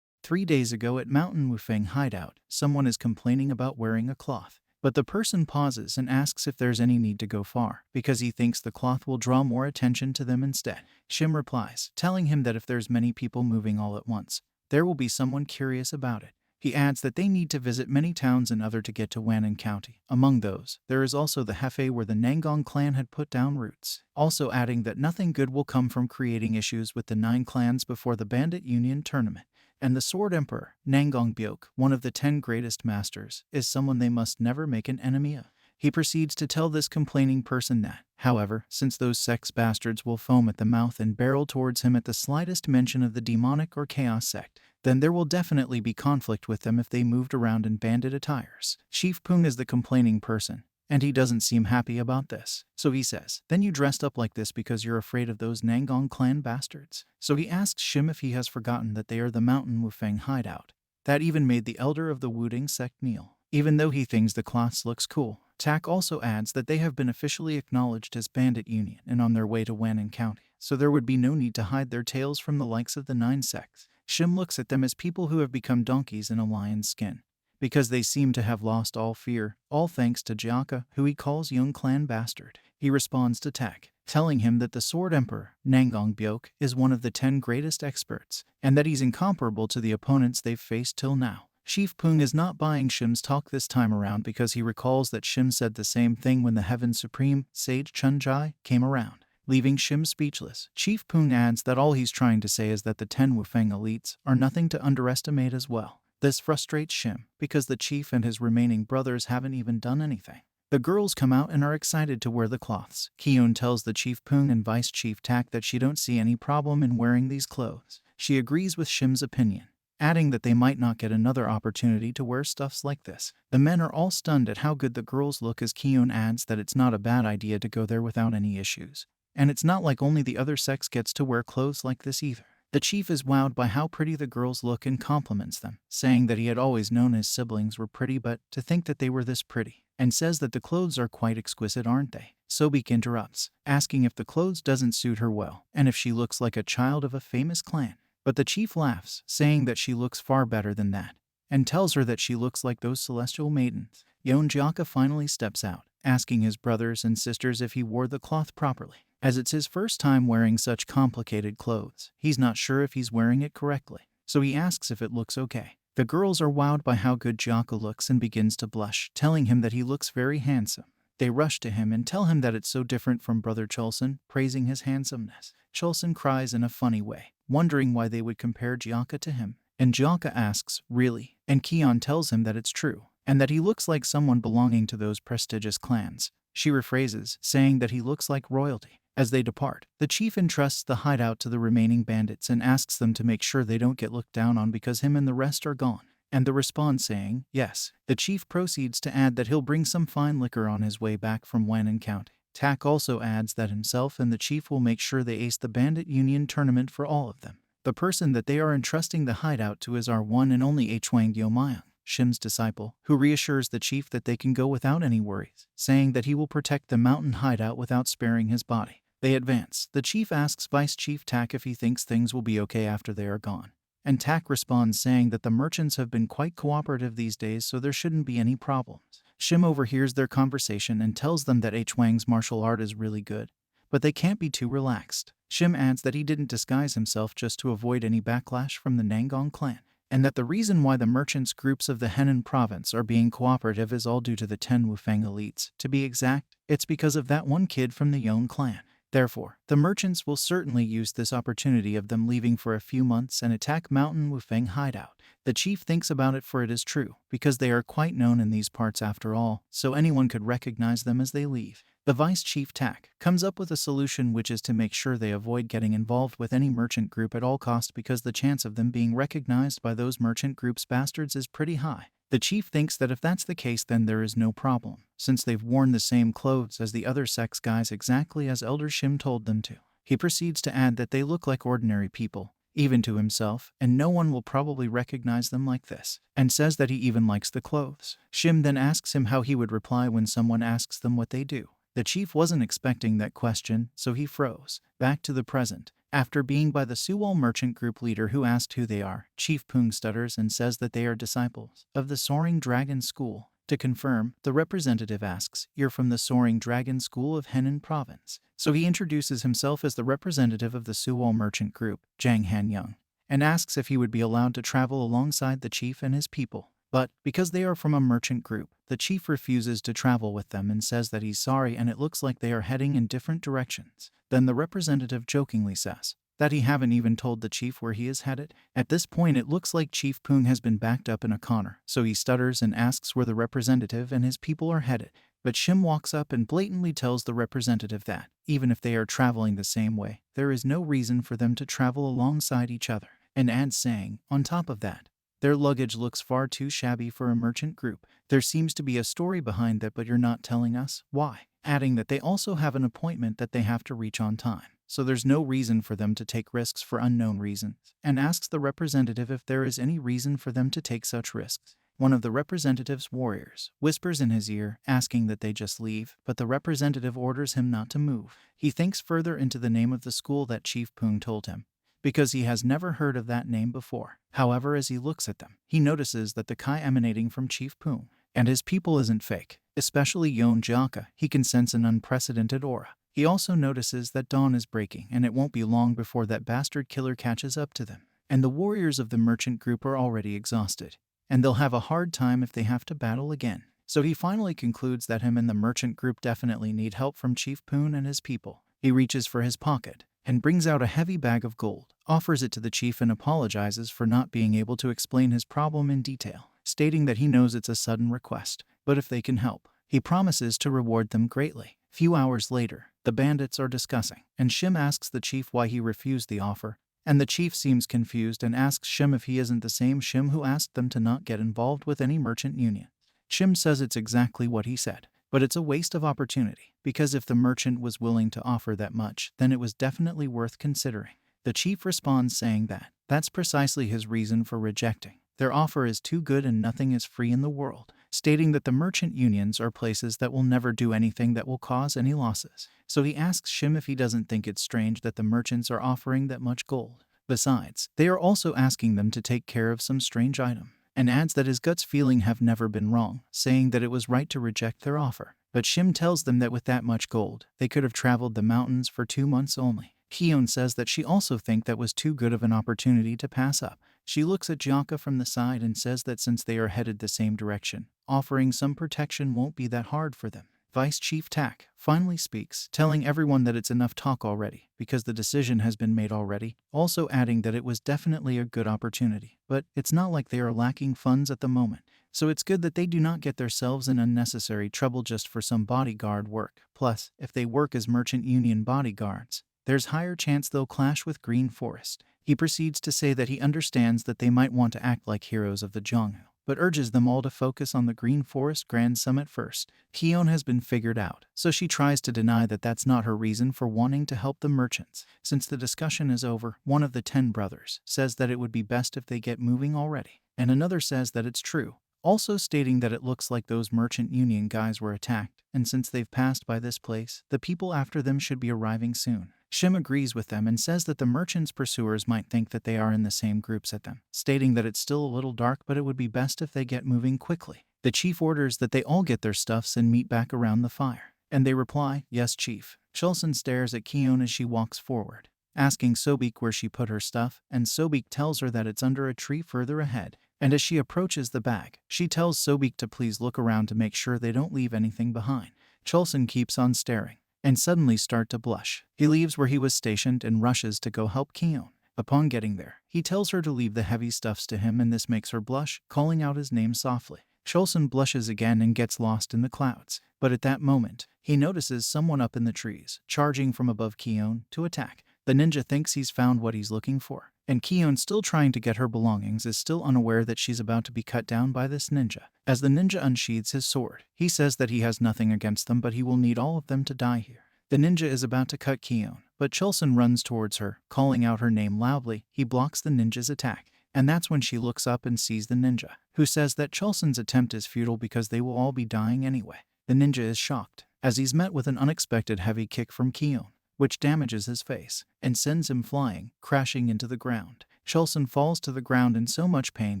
3 days ago at Mountain Wufeng hideout, someone is complaining about wearing a cloth. But the person pauses and asks if there's any need to go far, because he thinks the cloth will draw more attention to them instead. Shim replies, telling him that if there's many people moving all at once, there will be someone curious about it. He adds that they need to visit many towns and other to get to Wannan County. Among those, there is also the Hefe where the Nangong clan had put down roots. Also adding that nothing good will come from creating issues with the 9 clans before the Bandit Union tournament. And the Sword Emperor, Nangong Byok, one of the 10 greatest masters, is someone they must never make an enemy of. He proceeds to tell this complaining person that, however, since those sex bastards will foam at the mouth and barrel towards him at the slightest mention of the demonic or chaos sect, then there will definitely be conflict with them if they moved around in bandit attires. Chief Pung is the complaining person, and he doesn't seem happy about this. So he says, "Then you dressed up like this because you're afraid of those Nangong clan bastards?" So he asks Shim if he has forgotten that they are the Mountain Wufeng hideout. That even made the elder of the Wuding sect kneel, even though he thinks the cloths looks cool. Tak also adds that they have been officially acknowledged as Bandit Union and on their way to Wannan County, so there would be no need to hide their tails from the likes of the 9 sects. Shim looks at them as people who have become donkeys in a lion's skin, because they seem to have lost all fear, all thanks to Jaka, who he calls young clan bastard. He responds to Tak, telling him that the Sword Emperor, Nangong Byok, is one of the 10 greatest experts, and that he's incomparable to the opponents they've faced till now. Chief Pung is not buying Shim's talk this time around because he recalls that Shim said the same thing when the Heaven Supreme, Sage Chunjai, came around, leaving Shim speechless. Chief Pung adds that all he's trying to say is that the 10 Wufeng elites are nothing to underestimate as well. This frustrates Shim, because the chief and his remaining brothers haven't even done anything. The girls come out and are excited to wear the cloths. Kyun tells the Chief Pung and Vice Chief Tak that she don't see any problem in wearing these clothes. She agrees with Shim's opinion, adding that they might not get another opportunity to wear stuffs like this. The men are all stunned at how good the girls look as Kyun adds that it's not a bad idea to go there without any issues. And it's not like only the other sex gets to wear clothes like this either. The chief is wowed by how pretty the girls look and compliments them, saying that he had always known his siblings were pretty, but to think that they were this pretty, and says that the clothes are quite exquisite, aren't they? Sobik interrupts, asking if the clothes doesn't suit her well, and if she looks like a child of a famous clan. But the chief laughs, saying that she looks far better than that, and tells her that she looks like those celestial maidens. Yon Jaka finally steps out, asking his brothers and sisters if he wore the cloth properly. As it's his first time wearing such complicated clothes, he's not sure if he's wearing it correctly, so he asks if it looks okay. The girls are wowed by how good Jaka looks and begins to blush, telling him that he looks very handsome. They rush to him and tell him that it's so different from brother Cholson, praising his handsomeness. Cholson cries in a funny way, wondering why they would compare Jaka to him. And Jaka asks, "Really?" And Kion tells him that it's true, and that he looks like someone belonging to those prestigious clans. She rephrases, saying that he looks like royalty. As they depart, the chief entrusts the hideout to the remaining bandits and asks them to make sure they don't get looked down on because him and the rest are gone. And they respond saying, yes. The chief proceeds to add that he'll bring some fine liquor on his way back from Wannan County. Tak also adds that himself and the chief will make sure they ace the Bandit Union tournament for all of them. The person that they are entrusting the hideout to is our one and only Hwang Yomayang. Shim's disciple, who reassures the chief that they can go without any worries, saying that he will protect the mountain hideout without sparing his body. They advance. The chief asks Vice Chief Tak if he thinks things will be okay after they are gone. And Tak responds saying that the merchants have been quite cooperative these days, so there shouldn't be any problems. Shim overhears their conversation and tells them that Huang's martial art is really good, but they can't be too relaxed. Shim adds that he didn't disguise himself just to avoid any backlash from the Nangong clan, and that the reason why the merchants groups of the Henan province are being cooperative is all due to the 10 Wufang elites. To be exact, it's because of that one kid from the Yong clan. Therefore, the merchants will certainly use this opportunity of them leaving for a few months and attack Mountain Wufeng hideout. The chief thinks about it, for it is true, because they are quite known in these parts after all, so anyone could recognize them as they leave. The Vice Chief Tak comes up with a solution, which is to make sure they avoid getting involved with any merchant group at all cost, because the chance of them being recognized by those merchant groups' bastards is pretty high. The chief thinks that if that's the case, then there is no problem, since they've worn the same clothes as the other sect's guys, exactly as Elder Shim told them to. He proceeds to add that they look like ordinary people, even to himself, and no one will probably recognize them like this, and says that he even likes the clothes. Shim then asks him how he would reply when someone asks them what they do. The chief wasn't expecting that question, so he froze. Back to the present. After being by the Suwal merchant group leader, who asked who they are, Chief Pung stutters and says that they are disciples of the Soaring Dragon School. To confirm, the representative asks, "You're from the Soaring Dragon School of Henan Province?" So he introduces himself as the representative of the Suwal merchant group, Jang Han Young, and asks if he would be allowed to travel alongside the chief and his people. But, because they are from a merchant group, the chief refuses to travel with them and says that he's sorry, and it looks like they are heading in different directions. Then the representative jokingly says that he haven't even told the chief where he is headed. At this point, it looks like Chief Pung has been backed up in a corner, so he stutters and asks where the representative and his people are headed. But Shim walks up and blatantly tells the representative that, even if they are traveling the same way, there is no reason for them to travel alongside each other, and adds saying, on top of that, their luggage looks far too shabby for a merchant group. There seems to be a story behind that, but you're not telling us why. Adding that they also have an appointment that they have to reach on time, so there's no reason for them to take risks for unknown reasons, and asks the representative if there is any reason for them to take such risks. One of the representative's warriors whispers in his ear, asking that they just leave, but the representative orders him not to move. He thinks further into the name of the school that Chief Pung told him, because he has never heard of that name before. However, as he looks at them, he notices that the Kai emanating from Chief Pung and his people isn't fake, especially Yon Jaka. He can sense an unprecedented aura. He also notices that dawn is breaking, and it won't be long before that bastard killer catches up to them. And the warriors of the merchant group are already exhausted, and they'll have a hard time if they have to battle again. So he finally concludes that him and the merchant group definitely need help from Chief Pung and his people. He reaches for his pocket and brings out a heavy bag of gold, offers it to the chief, and apologizes for not being able to explain his problem in detail, stating that he knows it's a sudden request, but if they can help, he promises to reward them greatly. Few hours later, the bandits are discussing, and Shim asks the chief why he refused the offer, and the chief seems confused and asks Shim if he isn't the same Shim who asked them to not get involved with any merchant union. Shim says it's exactly what he said, but it's a waste of opportunity, because if the merchant was willing to offer that much, then it was definitely worth considering. The chief responds saying that that's precisely his reason for rejecting. Their offer is too good and nothing is free in the world, stating that the merchant unions are places that will never do anything that will cause any losses. So he asks Shim if he doesn't think it's strange that the merchants are offering that much gold. Besides, they are also asking them to take care of some strange item, and adds that his gut's feeling have never been wrong, saying that it was right to reject their offer. But Shim tells them that with that much gold, they could have traveled the mountains for 2 months only. Hyun says that she also think that was too good of an opportunity to pass up. She looks at Jaka from the side and says that since they are headed the same direction, offering some protection won't be that hard for them. Vice Chief Tak finally speaks, telling everyone that it's enough talk already, because the decision has been made already, also adding that it was definitely a good opportunity, but it's not like they are lacking funds at the moment, so it's good that they do not get themselves in unnecessary trouble just for some bodyguard work. Plus, if they work as merchant union bodyguards, there's higher chance they'll clash with Green Forest. He proceeds to say that he understands that they might want to act like heroes of the Jonghu, but urges them all to focus on the Green Forest Grand Summit first. Hyun has been figured out, so she tries to deny that that's not her reason for wanting to help the merchants. Since the discussion is over, one of the 10 brothers says that it would be best if they get moving already, and another says that it's true. also stating that it looks like those merchant union guys were attacked, and since they've passed by this place, the people after them should be arriving soon. Shim agrees with them and says that the merchants' pursuers might think that they are in the same groups as them, stating that it's still a little dark but it would be best if they get moving quickly. The chief orders that they all get their stuffs and meet back around the fire. And they reply, "Yes, chief." Chulson stares at Kion as she walks forward, asking Sobek where she put her stuff, and Sobek tells her that it's under a tree further ahead. And as she approaches the bag, she tells Sobek to please look around to make sure they don't leave anything behind. Chulson keeps on staring, and suddenly start to blush. He leaves where he was stationed and rushes to go help Kion. Upon getting there, he tells her to leave the heavy stuffs to him, and this makes her blush, calling out his name softly. Chulson blushes again and gets lost in the clouds, but at that moment, he notices someone up in the trees, charging from above Kion to attack. The ninja thinks he's found what he's looking for, and Kion, still trying to get her belongings, is still unaware that she's about to be cut down by this ninja. As the ninja unsheathes his sword, he says that he has nothing against them, but he will need all of them to die here. The ninja is about to cut Kion, but Chulson runs towards her, calling out her name loudly. He blocks the ninja's attack, and that's when she looks up and sees the ninja, who says that Chulson's attempt is futile because they will all be dying anyway. The ninja is shocked, as he's met with an unexpected heavy kick from Kion, which damages his face and sends him flying, crashing into the ground. Chulson falls to the ground in so much pain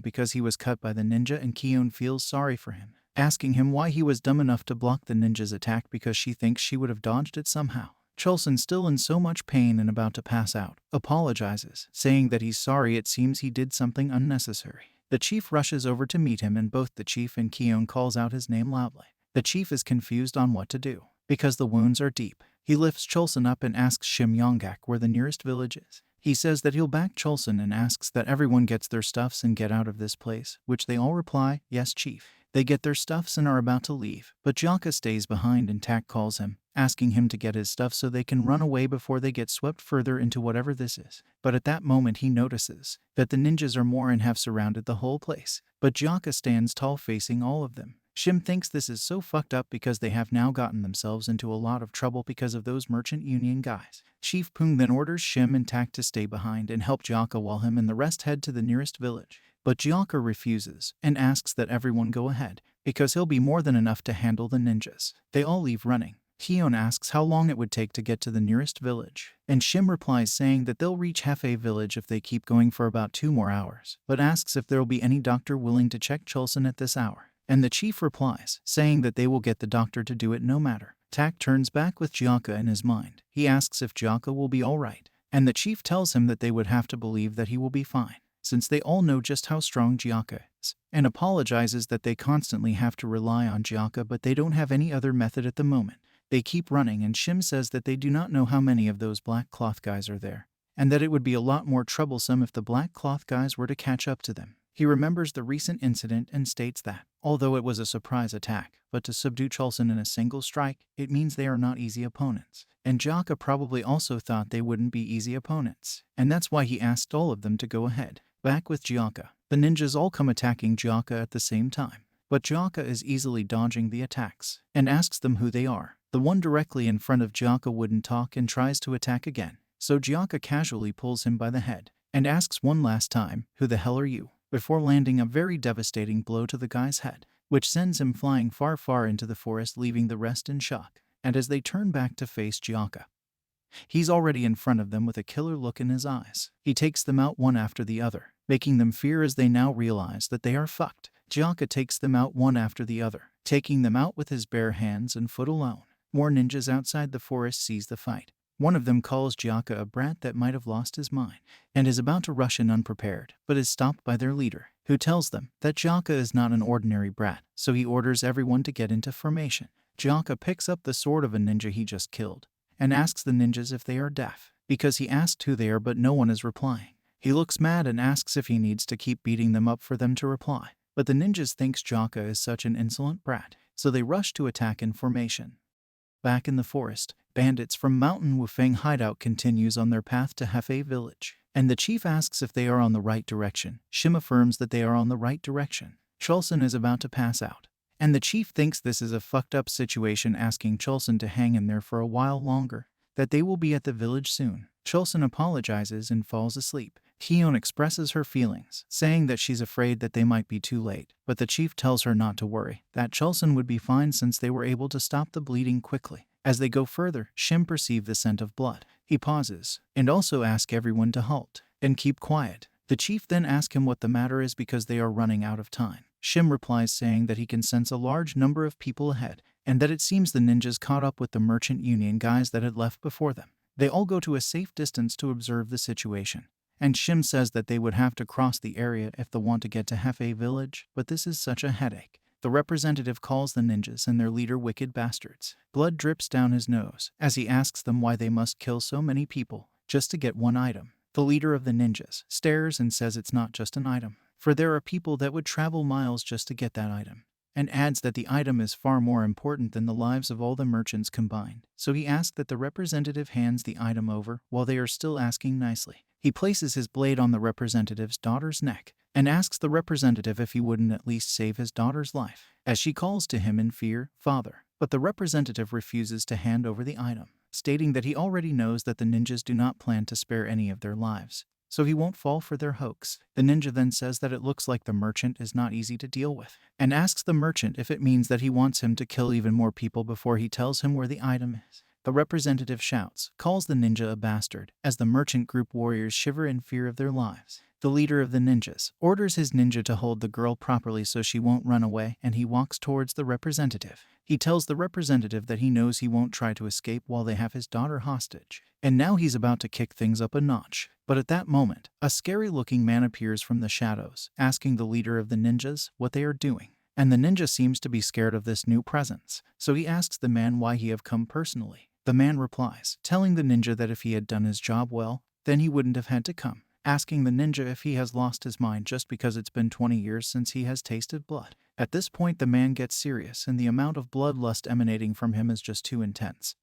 because he was cut by the ninja, and Kion feels sorry for him, asking him why he was dumb enough to block the ninja's attack because she thinks she would have dodged it somehow. Chulson, still in so much pain and about to pass out, apologizes, saying that he's sorry. It seems he did something unnecessary. The chief rushes over to meet him, and both the chief and Kion calls out his name loudly. The chief is confused on what to do, because the wounds are deep. He lifts Chulson up and asks Shim Yonggak where the nearest village is. He says that he'll back Chulson and asks that everyone gets their stuffs and get out of this place, which they all reply, "Yes, chief." They get their stuffs and are about to leave, but Jaka stays behind and Tak calls him, asking him to get his stuff so they can run away before they get swept further into whatever this is. But at that moment he notices that the ninjas are more and have surrounded the whole place, but Jaka stands tall facing all of them. Shim thinks this is so fucked up because they have now gotten themselves into a lot of trouble because of those merchant union guys. Chief Pung then orders Shim and Tak to stay behind and help Jaka while him and the rest head to the nearest village. But Jaka refuses and asks that everyone go ahead, because he'll be more than enough to handle the ninjas. They all leave running. Kion asks how long it would take to get to the nearest village, and Shim replies saying that they'll reach Hefe village if they keep going for about 2 more hours, but asks if there'll be any doctor willing to check Chulson at this hour. And the chief replies, saying that they will get the doctor to do it no matter. Tak turns back with Jaka in his mind. He asks if Jaka will be alright, and the chief tells him that they would have to believe that he will be fine, since they all know just how strong Jaka is, and apologizes that they constantly have to rely on Jaka, but they don't have any other method at the moment. They keep running, and Shim says that they do not know how many of those black cloth guys are there, and that it would be a lot more troublesome if the black cloth guys were to catch up to them. He remembers the recent incident and states that, although it was a surprise attack, but to subdue Chulson in a single strike, it means they are not easy opponents. And Jaka probably also thought they wouldn't be easy opponents, and that's why he asked all of them to go ahead. Back with Jaka, the ninjas all come attacking Jaka at the same time, but Jaka is easily dodging the attacks, and asks them who they are. The one directly in front of Jaka wouldn't talk and tries to attack again, so Jaka casually pulls him by the head, and asks one last time, "Who the hell are you?" before landing a very devastating blow to the guy's head, which sends him flying far, far into the forest, leaving the rest in shock. And as they turn back to face Jaka, he's already in front of them with a killer look in his eyes. He takes them out one after the other, making them fear as they now realize that they are fucked. Jaka takes them out one after the other, taking them out with his bare hands and foot alone. More ninjas outside the forest sees the fight. One of them calls Jaka a brat that might have lost his mind, and is about to rush in unprepared, but is stopped by their leader, who tells them that Jaka is not an ordinary brat, so he orders everyone to get into formation. Jaka picks up the sword of a ninja he just killed, and asks the ninjas if they are deaf, because he asked who they are but no one is replying. He looks mad and asks if he needs to keep beating them up for them to reply, but the ninjas thinks Jaka is such an insolent brat, so they rush to attack in formation. Back in the forest, bandits from Mountain Wufeng hideout continues on their path to Hefe village, and the chief asks if they are on the right direction. Shim affirms that they are on the right direction. Chulson is about to pass out, and the chief thinks this is a fucked up situation, asking Chulson to hang in there for a while longer, that they will be at the village soon. Chulson apologizes and falls asleep, Hyun expresses her feelings, saying that she's afraid that they might be too late, but the chief tells her not to worry, that Chulson would be fine since they were able to stop the bleeding quickly. As they go further, Shim perceives the scent of blood. He pauses, and also asks everyone to halt and keep quiet. The chief then asks him what the matter is because they are running out of time. Shim replies saying that he can sense a large number of people ahead, and that it seems the ninjas caught up with the merchant union guys that had left before them. They all go to a safe distance to observe the situation, and Shim says that they would have to cross the area if they want to get to Hefe village, but this is such a headache. The representative calls the ninjas and their leader wicked bastards. Blood drips down his nose as he asks them why they must kill so many people just to get one item. The leader of the ninjas stares and says it's not just an item, for there are people that would travel miles just to get that item, and adds that the item is far more important than the lives of all the merchants combined. So he asks that the representative hands the item over while they are still asking nicely. He places his blade on the representative's daughter's neck and asks the representative if he wouldn't at least save his daughter's life, as she calls to him in fear, "Father." But the representative refuses to hand over the item, stating that he already knows that the ninjas do not plan to spare any of their lives, so he won't fall for their hoax. The ninja then says that it looks like the merchant is not easy to deal with, and asks the merchant if it means that he wants him to kill even more people before he tells him where the item is. The representative shouts, calls the ninja a bastard, as the merchant group warriors shiver in fear of their lives. The leader of the ninjas orders his ninja to hold the girl properly so she won't run away, and he walks towards the representative. He tells the representative that he knows he won't try to escape while they have his daughter hostage, and now he's about to kick things up a notch. But at that moment, a scary-looking man appears from the shadows, asking the leader of the ninjas what they are doing. And the ninja seems to be scared of this new presence, so he asks the man why he have come personally. The man replies, telling the ninja that if he had done his job well, then he wouldn't have had to come, asking the ninja if he has lost his mind just because it's been 20 years since he has tasted blood. At this point, the man gets serious, and the amount of bloodlust emanating from him is just too intense.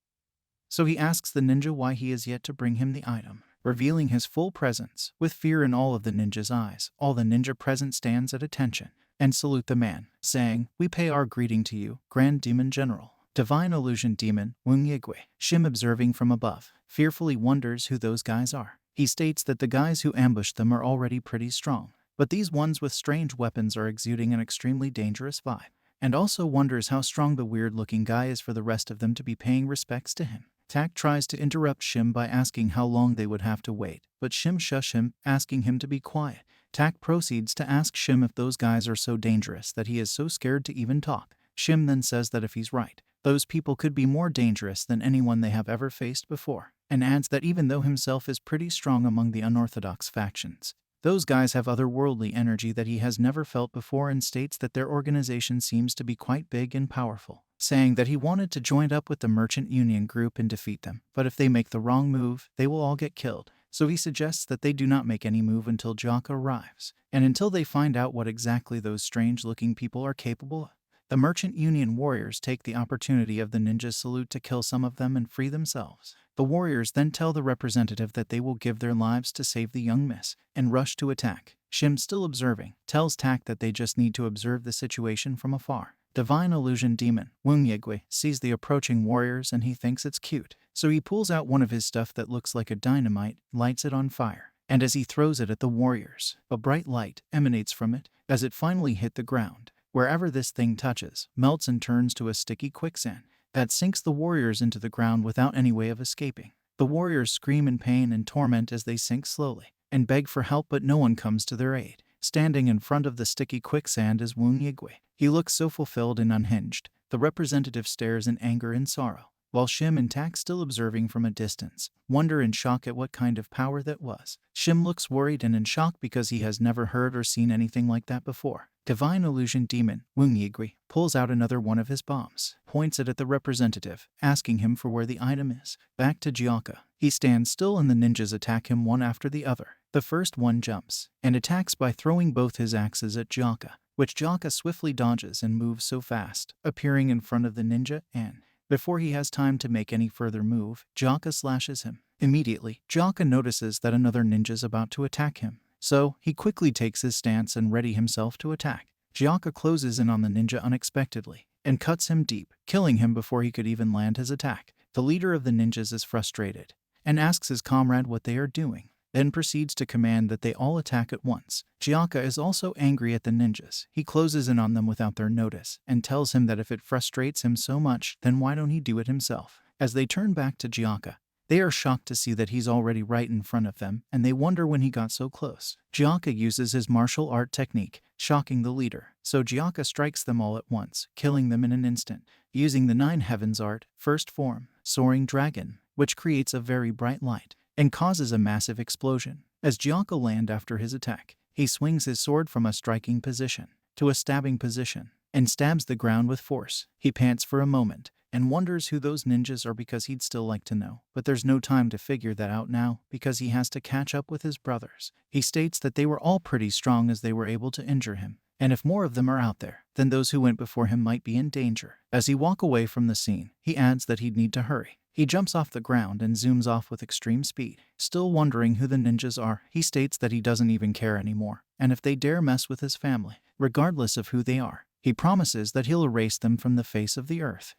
So he asks the ninja why he is yet to bring him the item, revealing his full presence. With fear in all of the ninja's eyes, all the ninja present stands at attention and salute the man, saying, "We pay our greeting to you, Grand Demon General." Divine Illusion Demon, Wung Yigui. Shim, observing from above, fearfully wonders who those guys are. He states that the guys who ambushed them are already pretty strong, but these ones with strange weapons are exuding an extremely dangerous vibe, and also wonders how strong the weird-looking guy is for the rest of them to be paying respects to him. Tak tries to interrupt Shim by asking how long they would have to wait, but Shim shush him, asking him to be quiet. Tak proceeds to ask Shim if those guys are so dangerous that he is so scared to even talk. Shim then says that if he's right, those people could be more dangerous than anyone they have ever faced before, and adds that even though himself is pretty strong among the unorthodox factions, those guys have otherworldly energy that he has never felt before, and states that their organization seems to be quite big and powerful, saying that he wanted to join up with the Merchant Union group and defeat them, but if they make the wrong move, they will all get killed. So he suggests that they do not make any move until Jaka arrives, and until they find out what exactly those strange-looking people are capable of. The Merchant Union warriors take the opportunity of the ninja's salute to kill some of them and free themselves. The warriors then tell the representative that they will give their lives to save the young miss, and rush to attack. Shim, still observing, tells Tak that they just need to observe the situation from afar. Divine Illusion Demon, Wung Yigui, sees the approaching warriors and he thinks it's cute, so he pulls out one of his stuff that looks like a dynamite, lights it on fire, and as he throws it at the warriors, a bright light emanates from it as it finally hit the ground. Wherever this thing touches, melts and turns to a sticky quicksand that sinks the warriors into the ground without any way of escaping. The warriors scream in pain and torment as they sink slowly, and beg for help, but no one comes to their aid. Standing in front of the sticky quicksand is Wung Yigui. He looks so fulfilled and unhinged. The representative stares in anger and sorrow, while Shim and Tak, still observing from a distance, wonder in shock at what kind of power that was. Shim looks worried and in shock because he has never heard or seen anything like that before. Divine Illusion Demon, Wung Yigui, pulls out another one of his bombs, points it at the representative, asking him for where the item is. Back to Jaka. He stands still and the ninjas attack him one after the other. The first one jumps and attacks by throwing both his axes at Jaka, which Jaka swiftly dodges and moves so fast, appearing in front of the ninja, and before he has time to make any further move, Jaka slashes him. Immediately, Jaka notices that another ninja is about to attack him, so he quickly takes his stance and ready himself to attack. Jaka closes in on the ninja unexpectedly and cuts him deep, killing him before he could even land his attack. The leader of the ninjas is frustrated and asks his comrade what they are doing. then proceeds to command that they all attack at once. Jaka is also angry at the ninjas. He closes in on them without their notice and tells him that if it frustrates him so much, then why don't he do it himself? As they turn back to Jaka, they are shocked to see that he's already right in front of them, and they wonder when he got so close. Jaka uses his martial art technique, shocking the leader, so Jaka strikes them all at once, killing them in an instant, using the 9 heavens art, first form, soaring dragon, which creates a very bright light and causes a massive explosion. As Jaka lands after his attack, he swings his sword from a striking position to a stabbing position and stabs the ground with force. He pants for a moment and wonders who those ninjas are because he'd still like to know. But there's no time to figure that out now because he has to catch up with his brothers. He states that they were all pretty strong as they were able to injure him, and if more of them are out there, then those who went before him might be in danger. As he walks away from the scene, he adds that he'd need to hurry. He jumps off the ground and zooms off with extreme speed. Still wondering who the ninjas are, he states that he doesn't even care anymore, and if they dare mess with his family, regardless of who they are, he promises that he'll erase them from the face of the earth.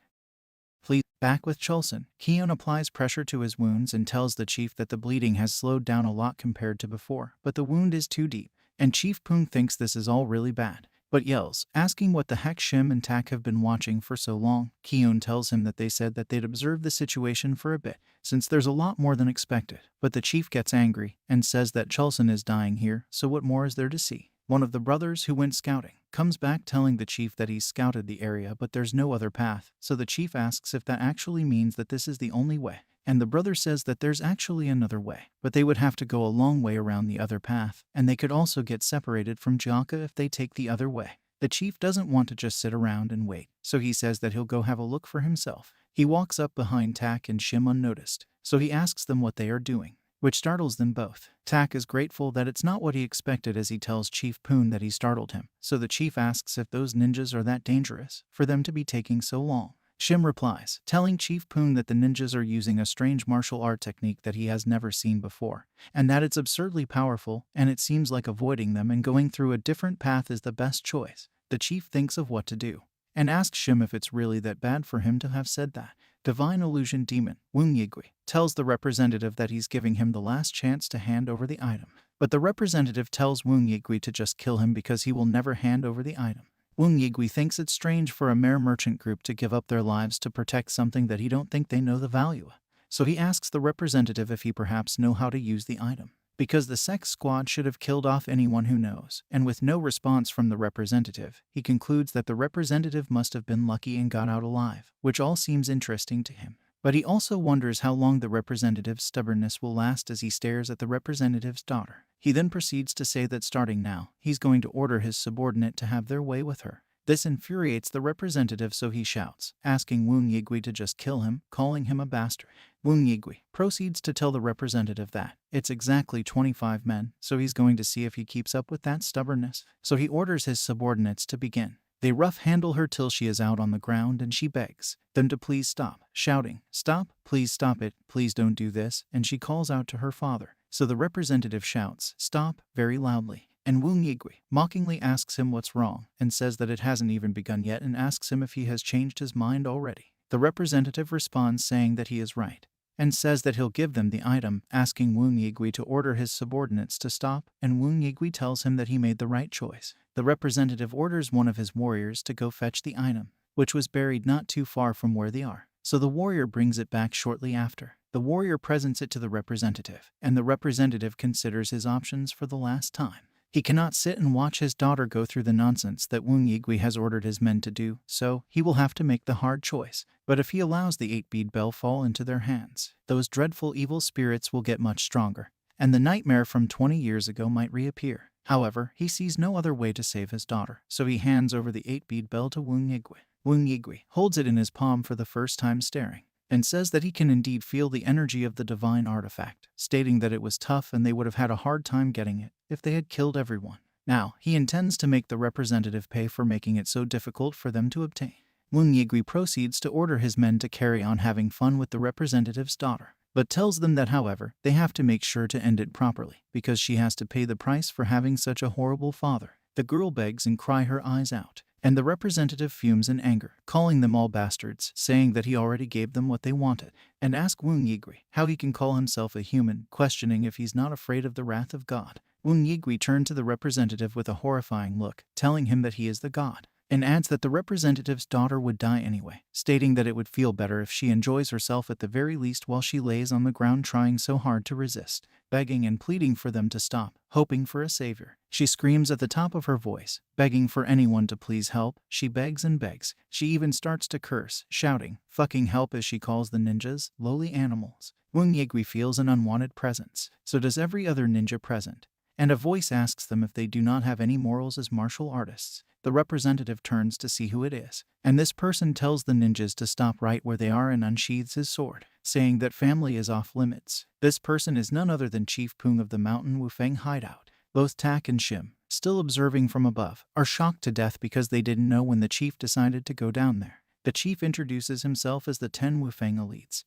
Back with Chulson, Keon applies pressure to his wounds and tells the chief that the bleeding has slowed down a lot compared to before, but the wound is too deep, and Chief Poon thinks this is all really bad, but yells, asking what the heck Shim and Tak have been watching for so long. Keon tells him that they said that they'd observe the situation for a bit, since there's a lot more than expected, but the chief gets angry and says that Chulson is dying here, so what more is there to see? One of the brothers who went scouting comes back telling the chief that he's scouted the area but there's no other path, so the chief asks if that actually means that this is the only way, and the brother says that there's actually another way, but they would have to go a long way around the other path, and they could also get separated from Jaka if they take the other way. The chief doesn't want to just sit around and wait, so he says that he'll go have a look for himself. He walks up behind Tak and Shim unnoticed, so he asks them what they are doing, which startles them both. Tak is grateful that it's not what he expected as he tells Chief Poon that he startled him, so the chief asks if those ninjas are that dangerous for them to be taking so long. Shim replies, telling Chief Poon that the ninjas are using a strange martial art technique that he has never seen before, and that it's absurdly powerful, and it seems like avoiding them and going through a different path is the best choice. The chief thinks of what to do, and asks Shim if it's really that bad for him to have said that. Divine Illusion Demon, Woong Yigui, tells the representative that he's giving him the last chance to hand over the item, but the representative tells Woong Yigui to just kill him because he will never hand over the item. Woong Yigui thinks it's strange for a mere merchant group to give up their lives to protect something that he don't think they know the value of, so he asks the representative if he perhaps know how to use the item, because the sect squad should have killed off anyone who knows, and with no response from the representative, he concludes that the representative must have been lucky and got out alive, which all seems interesting to him. But he also wonders how long the representative's stubbornness will last as he stares at the representative's daughter. He then proceeds to say that starting now, he's going to order his subordinate to have their way with her. This infuriates the representative, so he shouts, asking Woong Yigui to just kill him, calling him a bastard. Woong Yigui proceeds to tell the representative that it's exactly 25 men, so he's going to see if he keeps up with that stubbornness. So he orders his subordinates to begin. They rough-handle her till she is out on the ground and she begs them to please stop, shouting, "Stop, please stop it, please don't do this," and she calls out to her father. So the representative shouts, "Stop," very loudly. And Woong Yigui mockingly asks him what's wrong and says that it hasn't even begun yet and asks him if he has changed his mind already. The representative responds saying that he is right and says that he'll give them the item, asking Woong Yigui to order his subordinates to stop, and Woong Yigui tells him that he made the right choice. The representative orders one of his warriors to go fetch the item, which was buried not too far from where they are. So the warrior brings it back shortly after. The warrior presents it to the representative, and the representative considers his options for the last time. He cannot sit and watch his daughter go through the nonsense that Woong Yigui has ordered his men to do, so he will have to make the hard choice. But if he allows the 8-bead bell fall into their hands, those dreadful evil spirits will get much stronger, and the nightmare from 20 years ago might reappear. However, he sees no other way to save his daughter, so he hands over the 8-bead bell to Woong Yigui. Woong Yigui holds it in his palm for the first time staring, and says that he can indeed feel the energy of the divine artifact, stating that it was tough and they would have had a hard time getting it if they had killed everyone. Now, he intends to make the representative pay for making it so difficult for them to obtain. Woong Yigui proceeds to order his men to carry on having fun with the representative's daughter, but tells them that, however, they have to make sure to end it properly, because she has to pay the price for having such a horrible father. The girl begs and cries her eyes out, and the representative fumes in anger, calling them all bastards, saying that he already gave them what they wanted, and asks Woon Yigri how he can call himself a human, questioning if he's not afraid of the wrath of God. Woon Yigri turned to the representative with a horrifying look, telling him that he is the god, and adds that the representative's daughter would die anyway, stating that it would feel better if she enjoys herself at the very least while she lays on the ground trying so hard to resist, begging and pleading for them to stop, hoping for a savior. She screams at the top of her voice, begging for anyone to please help. She begs and begs. She even starts to curse, shouting, "Fucking help," as she calls the ninjas lowly animals. Woon Yigri feels an unwanted presence. So does every other ninja present, and a voice asks them if they do not have any morals as martial artists. The representative turns to see who it is, and this person tells the ninjas to stop right where they are and unsheathes his sword, saying that family is off limits. This person is none other than Chief Pung of the Mountain Wufeng hideout. Both Tak and Shim, still observing from above, are shocked to death because they didn't know when the chief decided to go down there. The chief introduces himself as the 10 Wufeng elites,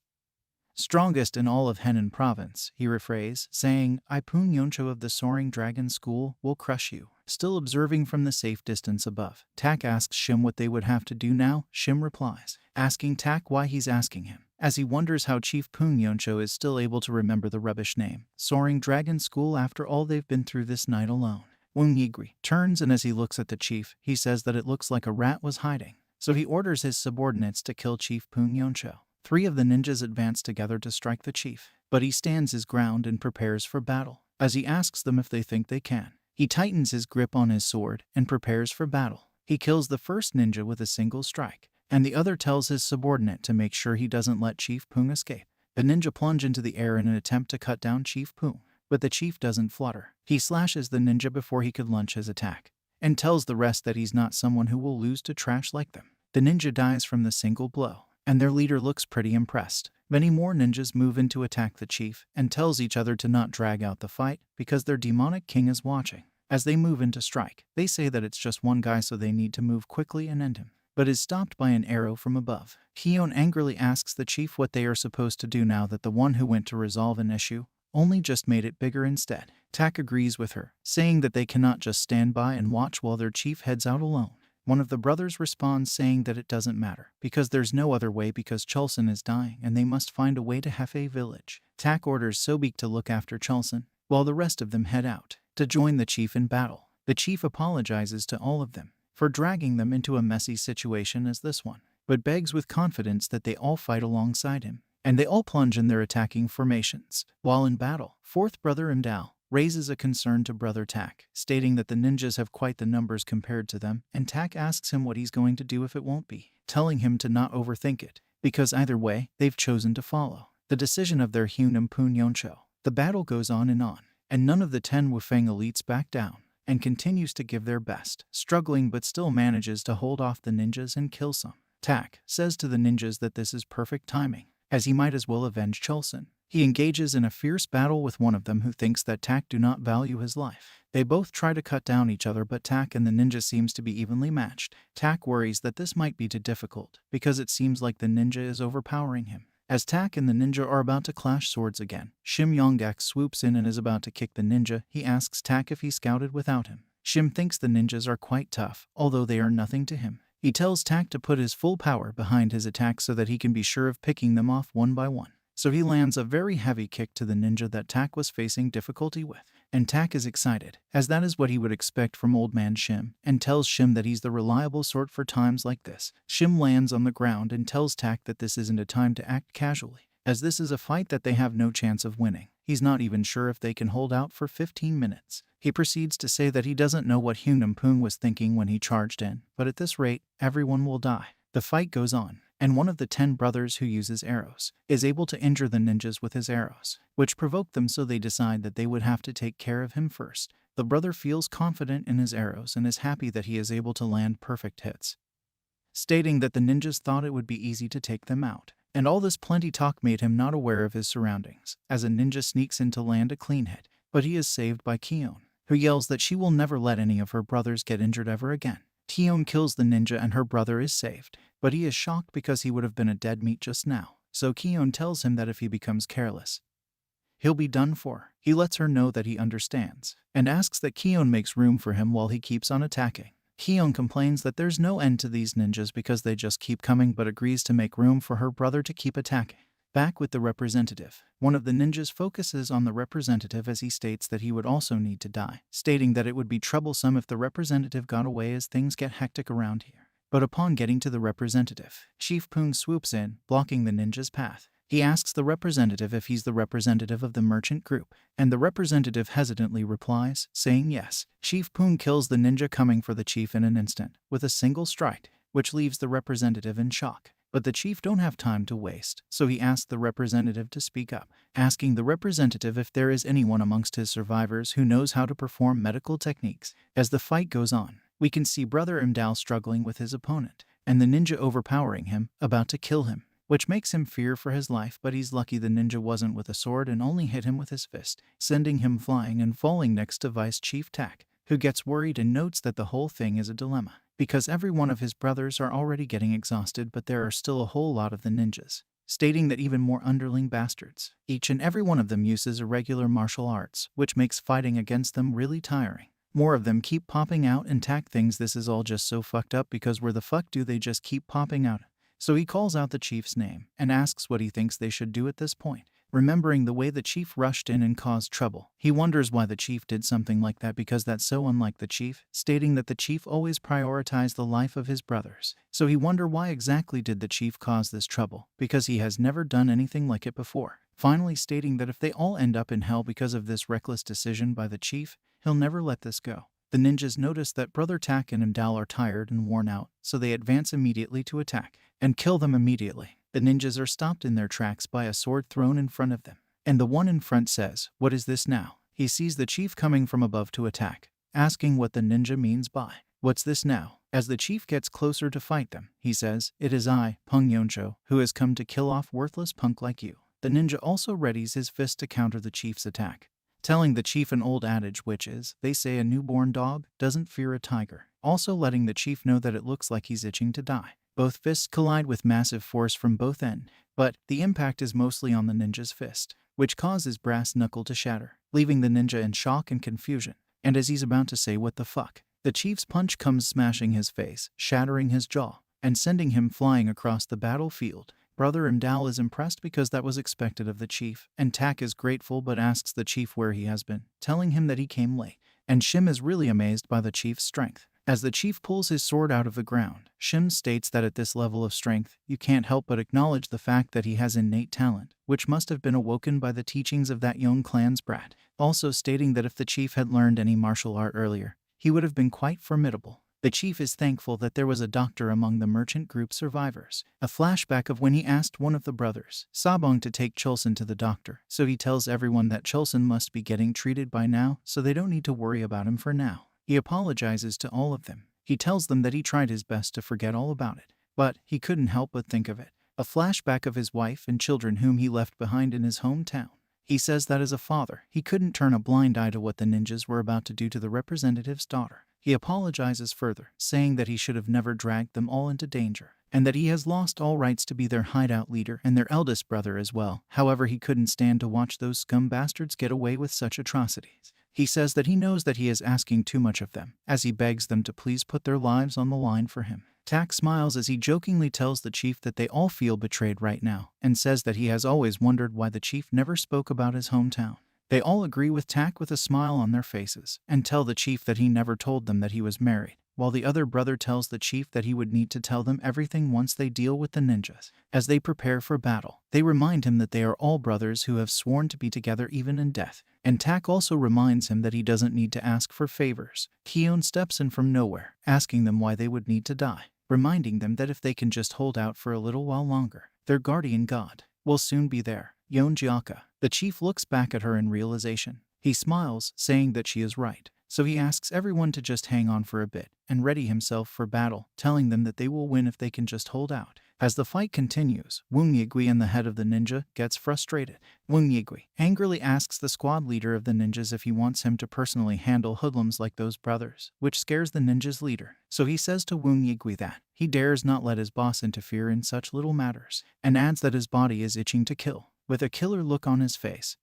strongest in all of Henan province, he rephrased, saying, "I Pun Yoncho of the Soaring Dragon School will crush you." Still observing from the safe distance above, Tak asks Shim what they would have to do now. Shim replies, asking Tak why he's asking him, as he wonders how Chief Pun Yoncho is still able to remember the rubbish name, Soaring Dragon School, after all they've been through this night alone. Woon Yigri turns, and as he looks at the chief, he says that it looks like a rat was hiding. So he orders his subordinates to kill Chief Pun Yoncho. 3 of the ninjas advance together to strike the chief, but he stands his ground and prepares for battle. As he asks them if they think they can, he tightens his grip on his sword and prepares for battle. He kills the first ninja with a single strike, and the other tells his subordinate to make sure he doesn't let Chief Pung escape. The ninja plunge into the air in an attempt to cut down Chief Pung, but the chief doesn't flutter. He slashes the ninja before he could launch his attack, and tells the rest that he's not someone who will lose to trash like them. The ninja dies from the single blow, and their leader looks pretty impressed. Many more ninjas move in to attack the chief, and tells each other to not drag out the fight because their demonic king is watching. As they move in to strike, they say that it's just one guy, so they need to move quickly and end him, but is stopped by an arrow from above. Hyun angrily asks the chief what they are supposed to do now that the one who went to resolve an issue only just made it bigger instead. Tak agrees with her, saying that they cannot just stand by and watch while their chief heads out alone. One of the brothers responds saying that it doesn't matter, because there's no other way, because Chulson is dying and they must find a way to Hefe village. Tak orders Sobek to look after Chulson, while the rest of them head out to join the chief in battle. The chief apologizes to all of them for dragging them into a messy situation as this one, but begs with confidence that they all fight alongside him, and they all plunge in their attacking formations. While in battle, 4th brother Imdao raises a concern to brother Tak, stating that the ninjas have quite the numbers compared to them, and Tak asks him what he's going to do if it won't be, telling him to not overthink it, because either way, they've chosen to follow the decision of their Hunim Pun Yoncho. The battle goes on, and none of the 10 Wufeng elites back down, and continues to give their best, struggling but still manages to hold off the ninjas and kill some. Tak says to the ninjas that this is perfect timing, as he might as well avenge Chulson. He engages in a fierce battle with one of them who thinks that Tak do not value his life. They both try to cut down each other, but Tak and the ninja seems to be evenly matched. Tak worries that this might be too difficult, because it seems like the ninja is overpowering him. As Tak and the ninja are about to clash swords again, Shim Yonggak swoops in and is about to kick the ninja. He asks Tak if he scouted without him. Shim thinks the ninjas are quite tough, although they are nothing to him. He tells Tak to put his full power behind his attack so that he can be sure of picking them off one by one. So he lands a very heavy kick to the ninja that Tak was facing difficulty with. And Tak is excited, as that is what he would expect from old man Shim, and tells Shim that he's the reliable sort for times like this. Shim lands on the ground and tells Tak that this isn't a time to act casually, as this is a fight that they have no chance of winning. He's not even sure if they can hold out for 15 minutes. He proceeds to say that he doesn't know what Hunim Pung was thinking when he charged in, but at this rate, everyone will die. The fight goes on, and one of the 10 brothers who uses arrows is able to injure the ninjas with his arrows, which provoke them, so they decide that they would have to take care of him first. The brother feels confident in his arrows and is happy that he is able to land perfect hits, stating that the ninjas thought it would be easy to take them out. And all this plenty talk made him not aware of his surroundings, as a ninja sneaks in to land a clean hit, but he is saved by Kion, who yells that she will never let any of her brothers get injured ever again. Kion kills the ninja and her brother is saved, but he is shocked because he would have been a dead meat just now. So Kion tells him that if he becomes careless, he'll be done for. He lets her know that he understands, and asks that Kion makes room for him while he keeps on attacking. Kion complains that there's no end to these ninjas because they just keep coming, but agrees to make room for her brother to keep attacking. Back with the representative. One of the ninjas focuses on the representative as he states that he would also need to die, stating that it would be troublesome if the representative got away as things get hectic around here. But upon getting to the representative, Chief Poon swoops in, blocking the ninja's path. He asks the representative if he's the representative of the merchant group, and the representative hesitantly replies, saying yes. Chief Poon kills the ninja coming for the chief in an instant, with a single strike, which leaves the representative in shock. But the chief don't have time to waste, so he asks the representative to speak up, asking the representative if there is anyone amongst his survivors who knows how to perform medical techniques. As the fight goes on, we can see Brother Imdal struggling with his opponent, and the ninja overpowering him, about to kill him, which makes him fear for his life, but he's lucky the ninja wasn't with a sword and only hit him with his fist, sending him flying and falling next to Vice Chief Tak, who gets worried and notes that the whole thing is a dilemma, because every one of his brothers are already getting exhausted, but there are still a whole lot of the ninjas, stating that even more underling bastards. Each and every one of them uses irregular martial arts, which makes fighting against them really tiring. More of them keep popping out and Tak thinks this is all just so fucked up because where the fuck do they just keep popping out? So he calls out the chief's name and asks what he thinks they should do at this point. Remembering the way the chief rushed in and caused trouble, he wonders why the chief did something like that because that's so unlike the chief, stating that the chief always prioritized the life of his brothers. So he wonder why exactly did the chief cause this trouble, because he has never done anything like it before. Finally stating that if they all end up in hell because of this reckless decision by the chief, he'll never let this go. The ninjas notice that Brother Tak and Imdal are tired and worn out, so they advance immediately to attack and kill them immediately. The ninjas are stopped in their tracks by a sword thrown in front of them, and the one in front says, "What is this now?" He sees the chief coming from above to attack, asking what the ninja means by, "What's this now?" As the chief gets closer to fight them, he says, "It is I, Peng Yoncho, who has come to kill off worthless punk like you." The ninja also readies his fist to counter the chief's attack, telling the chief an old adage which is, they say a newborn dog doesn't fear a tiger, also letting the chief know that it looks like he's itching to die. Both fists collide with massive force from both ends, but the impact is mostly on the ninja's fist, which causes brass knuckle to shatter, leaving the ninja in shock and confusion. And as he's about to say what the fuck, the chief's punch comes smashing his face, shattering his jaw, and sending him flying across the battlefield. Brother Imdal is impressed because that was expected of the chief, and Tak is grateful but asks the chief where he has been, telling him that he came late, and Shim is really amazed by the chief's strength. As the chief pulls his sword out of the ground, Shim states that at this level of strength, you can't help but acknowledge the fact that he has innate talent, which must have been awoken by the teachings of that young clan's brat, also stating that if the chief had learned any martial art earlier, he would have been quite formidable. The chief is thankful that there was a doctor among the merchant group survivors. A flashback of when he asked one of the brothers, Sabong, to take Chulson to the doctor, so he tells everyone that Chulson must be getting treated by now, so they don't need to worry about him for now. He apologizes to all of them. He tells them that he tried his best to forget all about it, but he couldn't help but think of it. A flashback of his wife and children whom he left behind in his hometown. He says that as a father, he couldn't turn a blind eye to what the ninjas were about to do to the representative's daughter. He apologizes further, saying that he should have never dragged them all into danger, and that he has lost all rights to be their hideout leader and their eldest brother as well. However, he couldn't stand to watch those scum bastards get away with such atrocities. He says that he knows that he is asking too much of them, as he begs them to please put their lives on the line for him. Tak smiles as he jokingly tells the chief that they all feel betrayed right now, and says that he has always wondered why the chief never spoke about his hometown. They all agree with Tak with a smile on their faces, and tell the chief that he never told them that he was married, while the other brother tells the chief that he would need to tell them everything once they deal with the ninjas. As they prepare for battle, they remind him that they are all brothers who have sworn to be together even in death, and Tak also reminds him that he doesn't need to ask for favors. Kion steps in from nowhere, asking them why they would need to die, reminding them that if they can just hold out for a little while longer, their guardian god will soon be there. Jaka. The chief looks back at her in realization. He smiles, saying that she is right. So he asks everyone to just hang on for a bit and ready himself for battle, telling them that they will win if they can just hold out. As the fight continues, Woong Yigui and the head of the ninja gets frustrated. Woong Yigui angrily asks the squad leader of the ninjas if he wants him to personally handle hoodlums like those brothers, which scares the ninja's leader. So he says to Woong Yigui that he dares not let his boss interfere in such little matters, and adds that his body is itching to kill, with a killer look on his face.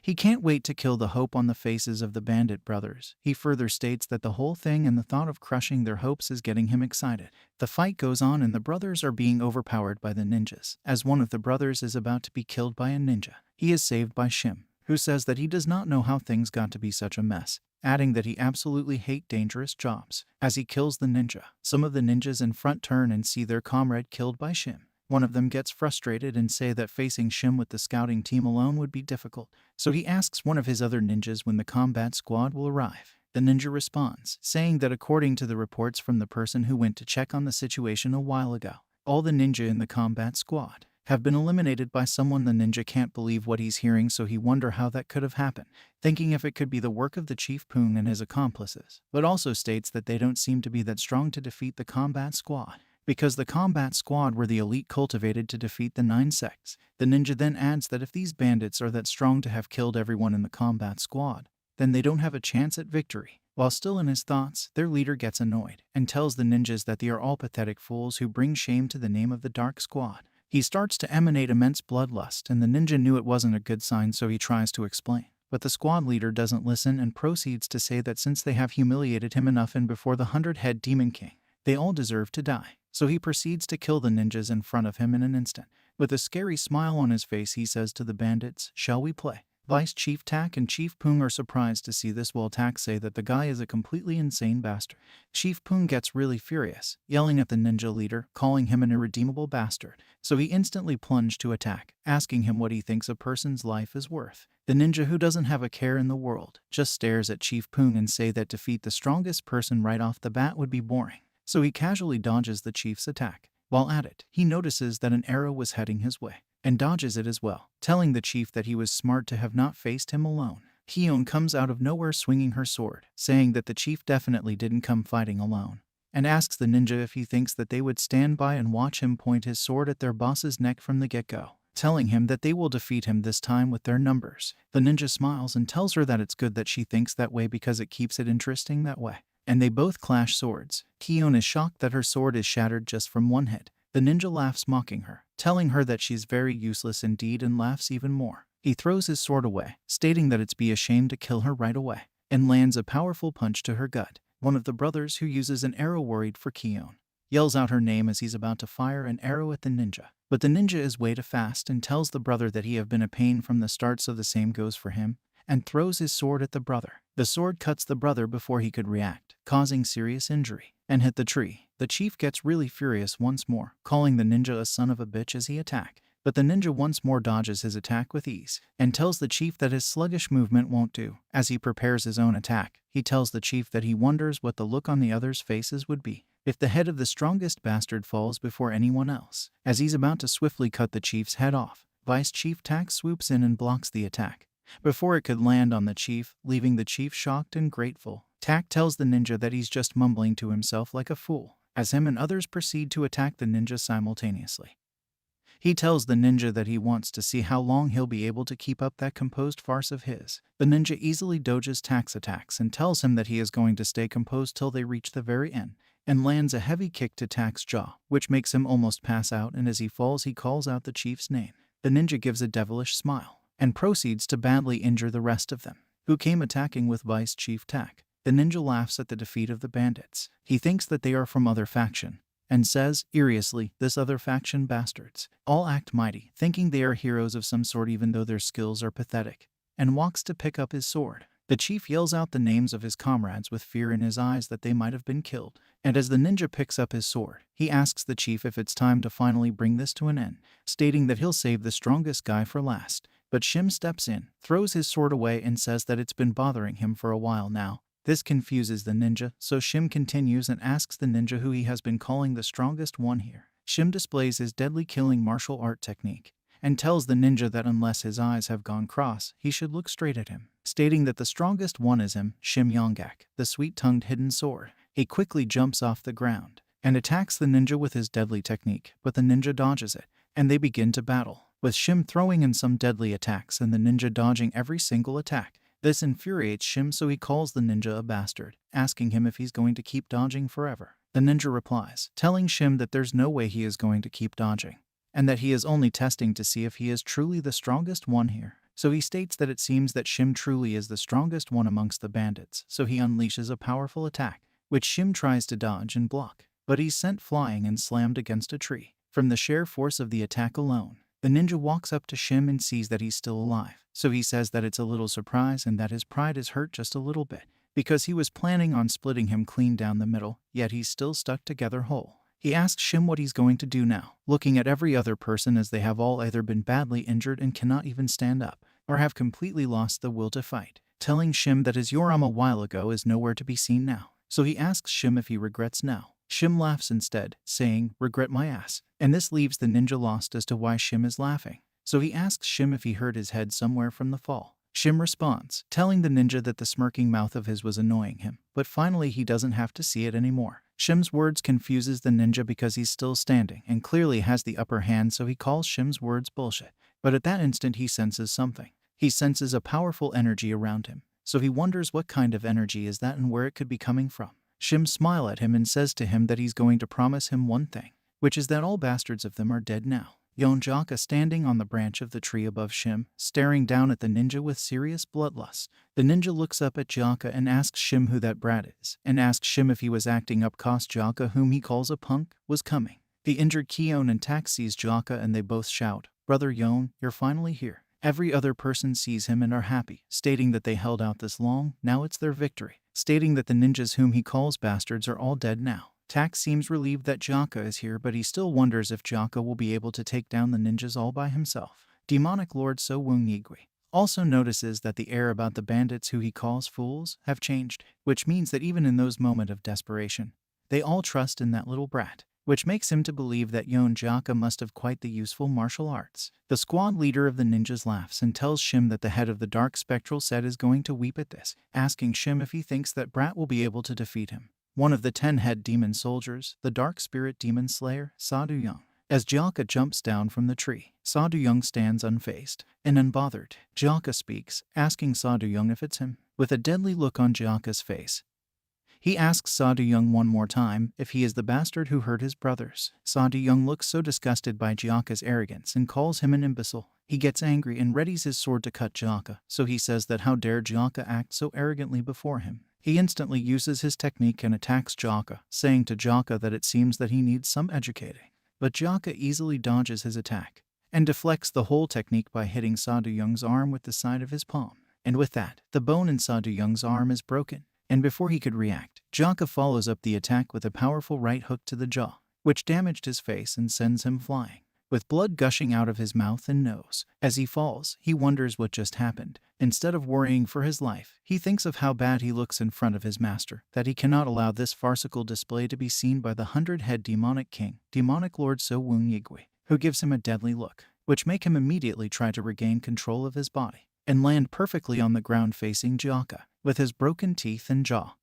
He can't wait to kill the hope on the faces of the Bandit brothers. He further states that the whole thing and the thought of crushing their hopes is getting him excited. The fight goes on and the brothers are being overpowered by the ninjas. As one of the brothers is about to be killed by a ninja, he is saved by Shim, who says that he does not know how things got to be such a mess, adding that he absolutely hates dangerous jobs. As he kills the ninja, some of the ninjas in front turn and see their comrade killed by Shim. One of them gets frustrated and say that facing Shim with the scouting team alone would be difficult, so he asks one of his other ninjas when the combat squad will arrive. The ninja responds, saying that according to the reports from the person who went to check on the situation a while ago, all the ninja in the combat squad have been eliminated by someone. The ninja can't believe what he's hearing, so he wonder how that could have happened, thinking if it could be the work of the Chief Poon and his accomplices, but also states that they don't seem to be that strong to defeat the combat squad, because the combat squad were the elite cultivated to defeat the 9 sects. The ninja then adds that if these bandits are that strong to have killed everyone in the combat squad, then they don't have a chance at victory. While still in his thoughts, their leader gets annoyed and tells the ninjas that they are all pathetic fools who bring shame to the name of the Dark Squad. He starts to emanate immense bloodlust, and the ninja knew it wasn't a good sign, so he tries to explain. But the squad leader doesn't listen and proceeds to say that since they have humiliated him enough and before the 100-head Demon King, they all deserve to die. So he proceeds to kill the ninjas in front of him in an instant. With a scary smile on his face, he says to the bandits, "Shall we play?" Vice Chief Tak and Chief Poon are surprised to see this, while Tak say that the guy is a completely insane bastard. Chief Poon gets really furious, yelling at the ninja leader, calling him an irredeemable bastard. So he instantly plunged to attack, asking him what he thinks a person's life is worth. The ninja, who doesn't have a care in the world, just stares at Chief Poon and say that defeat the strongest person right off the bat would be boring. So he casually dodges the chief's attack. While at it, he notices that an arrow was heading his way, and dodges it as well, telling the chief that he was smart to have not faced him alone. Hyun comes out of nowhere swinging her sword, saying that the chief definitely didn't come fighting alone, and asks the ninja if he thinks that they would stand by and watch him point his sword at their boss's neck from the get-go, telling him that they will defeat him this time with their numbers. The ninja smiles and tells her that it's good that she thinks that way because it keeps it interesting that way. And they both clash swords. Hyun is shocked that her sword is shattered just from one hit. The ninja laughs, mocking her, telling her that she's very useless indeed, and laughs even more. He throws his sword away, stating that it's be a shame to kill her right away, and lands a powerful punch to her gut. One of the brothers, who uses an arrow, worried for Hyun, yells out her name as he's about to fire an arrow at the ninja. But the ninja is way too fast and tells the brother that he have been a pain from the start, so the same goes for him, and throws his sword at the brother. The sword cuts the brother before he could react, causing serious injury, and hit the tree. The chief gets really furious once more, calling the ninja a son of a bitch as he attacks. But the ninja once more dodges his attack with ease, and tells the chief that his sluggish movement won't do. As he prepares his own attack, he tells the chief that he wonders what the look on the others' faces would be if the head of the strongest bastard falls before anyone else. As he's about to swiftly cut the chief's head off, Vice Chief Tak swoops in and blocks the attack before it could land on the chief, leaving the chief shocked and grateful. Tak tells the ninja that he's just mumbling to himself like a fool, as him and others proceed to attack the ninja simultaneously. He tells the ninja that he wants to see how long he'll be able to keep up that composed farce of his. The ninja easily dodges Tak's attacks and tells him that he is going to stay composed till they reach the very end, and lands a heavy kick to Tak's jaw, which makes him almost pass out, and as he falls he calls out the chief's name. The ninja gives a devilish smile, and proceeds to badly injure the rest of them, who came attacking with Vice Chief Tak. The ninja laughs at the defeat of the bandits. He thinks that they are from other faction, and says, irriously, "This other faction bastards all act mighty, thinking they are heroes of some sort even though their skills are pathetic," and walks to pick up his sword. The chief yells out the names of his comrades with fear in his eyes that they might have been killed, and as the ninja picks up his sword, he asks the chief if it's time to finally bring this to an end, stating that he'll save the strongest guy for last. But Shim steps in, throws his sword away, and says that it's been bothering him for a while now. This confuses the ninja, so Shim continues and asks the ninja who he has been calling the strongest one here. Shim displays his deadly killing martial art technique, and tells the ninja that unless his eyes have gone cross, he should look straight at him, stating that the strongest one is him, Shim Yonggak, the sweet-tongued hidden sword. He quickly jumps off the ground, and attacks the ninja with his deadly technique, but the ninja dodges it, and they begin to battle, with Shim throwing in some deadly attacks and the ninja dodging every single attack. This infuriates Shim, so he calls the ninja a bastard, asking him if he's going to keep dodging forever. The ninja replies, telling Shim that there's no way he is going to keep dodging, and that he is only testing to see if he is truly the strongest one here. So he states that it seems that Shim truly is the strongest one amongst the bandits, so he unleashes a powerful attack, which Shim tries to dodge and block, but he's sent flying and slammed against a tree. From the sheer force of the attack alone, the ninja walks up to Shim and sees that he's still alive, so he says that it's a little surprise and that his pride is hurt just a little bit, because he was planning on splitting him clean down the middle, yet he's still stuck together whole. He asks Shim what he's going to do now, looking at every other person as they have all either been badly injured and cannot even stand up, or have completely lost the will to fight, telling Shim that his Yoram a while ago is nowhere to be seen now. So he asks Shim if he regrets now. Shim laughs instead, saying, "Regret my ass," and this leaves the ninja lost as to why Shim is laughing. So he asks Shim if he hurt his head somewhere from the fall. Shim responds, telling the ninja that the smirking mouth of his was annoying him, but finally he doesn't have to see it anymore. Shim's words confuses the ninja because he's still standing and clearly has the upper hand, so he calls Shim's words bullshit. But at that instant he senses something. He senses a powerful energy around him, so he wonders what kind of energy is that and where it could be coming from. Shim smiles at him and says to him that he's going to promise him one thing, which is that all bastards of them are dead now. Jaka standing on the branch of the tree above Shim, staring down at the ninja with serious bloodlust. The ninja looks up at Jaka and asks Shim who that brat is, and asks Shim if he was acting up cause Jaka, whom he calls a punk, was coming. The injured Keon and Tak sees Jaka and they both shout, "Brother Yon, you're finally here." Every other person sees him and are happy, stating that they held out this long, now it's their victory, stating that the ninjas whom he calls bastards are all dead now. Tak seems relieved that Jaka is here, but he still wonders if Jaka will be able to take down the ninjas all by himself. Demonic Lord So Woong Yigui also notices that the air about the bandits who he calls fools have changed, which means that even in those moments of desperation, they all trust in that little brat, which makes him to believe that Jaka must have quite the useful martial arts. The squad leader of the ninjas laughs and tells Shim that the head of the dark spectral set is going to weep at this, asking Shim if he thinks that brat will be able to defeat him. One of the 10-head demon soldiers, the dark spirit demon slayer, Sadu Young. As Jaka jumps down from the tree, Sadu Young stands unfazed and unbothered. Jaka speaks, asking Sadu Young if it's him. With a deadly look on Jaka's face, he asks Sadu Young one more time if he is the bastard who hurt his brothers. Sadu Young looks so disgusted by Jaka's arrogance and calls him an imbecile. He gets angry and readies his sword to cut Jaka, so he says that how dare Jaka act so arrogantly before him. He instantly uses his technique and attacks Jaka, saying to Jaka that it seems that he needs some educating. But Jaka easily dodges his attack and deflects the whole technique by hitting Sadu Young's arm with the side of his palm. And with that, the bone in Sadu Young's arm is broken. And before he could react, Jaka follows up the attack with a powerful right hook to the jaw, which damaged his face and sends him flying, with blood gushing out of his mouth and nose. As he falls, he wonders what just happened. Instead of worrying for his life, he thinks of how bad he looks in front of his master, that he cannot allow this farcical display to be seen by the 100-head demonic king, demonic lord So Woong Yigui, who gives him a deadly look, which make him immediately try to regain control of his body and land perfectly on the ground facing Jaka, with his broken teeth and jaw.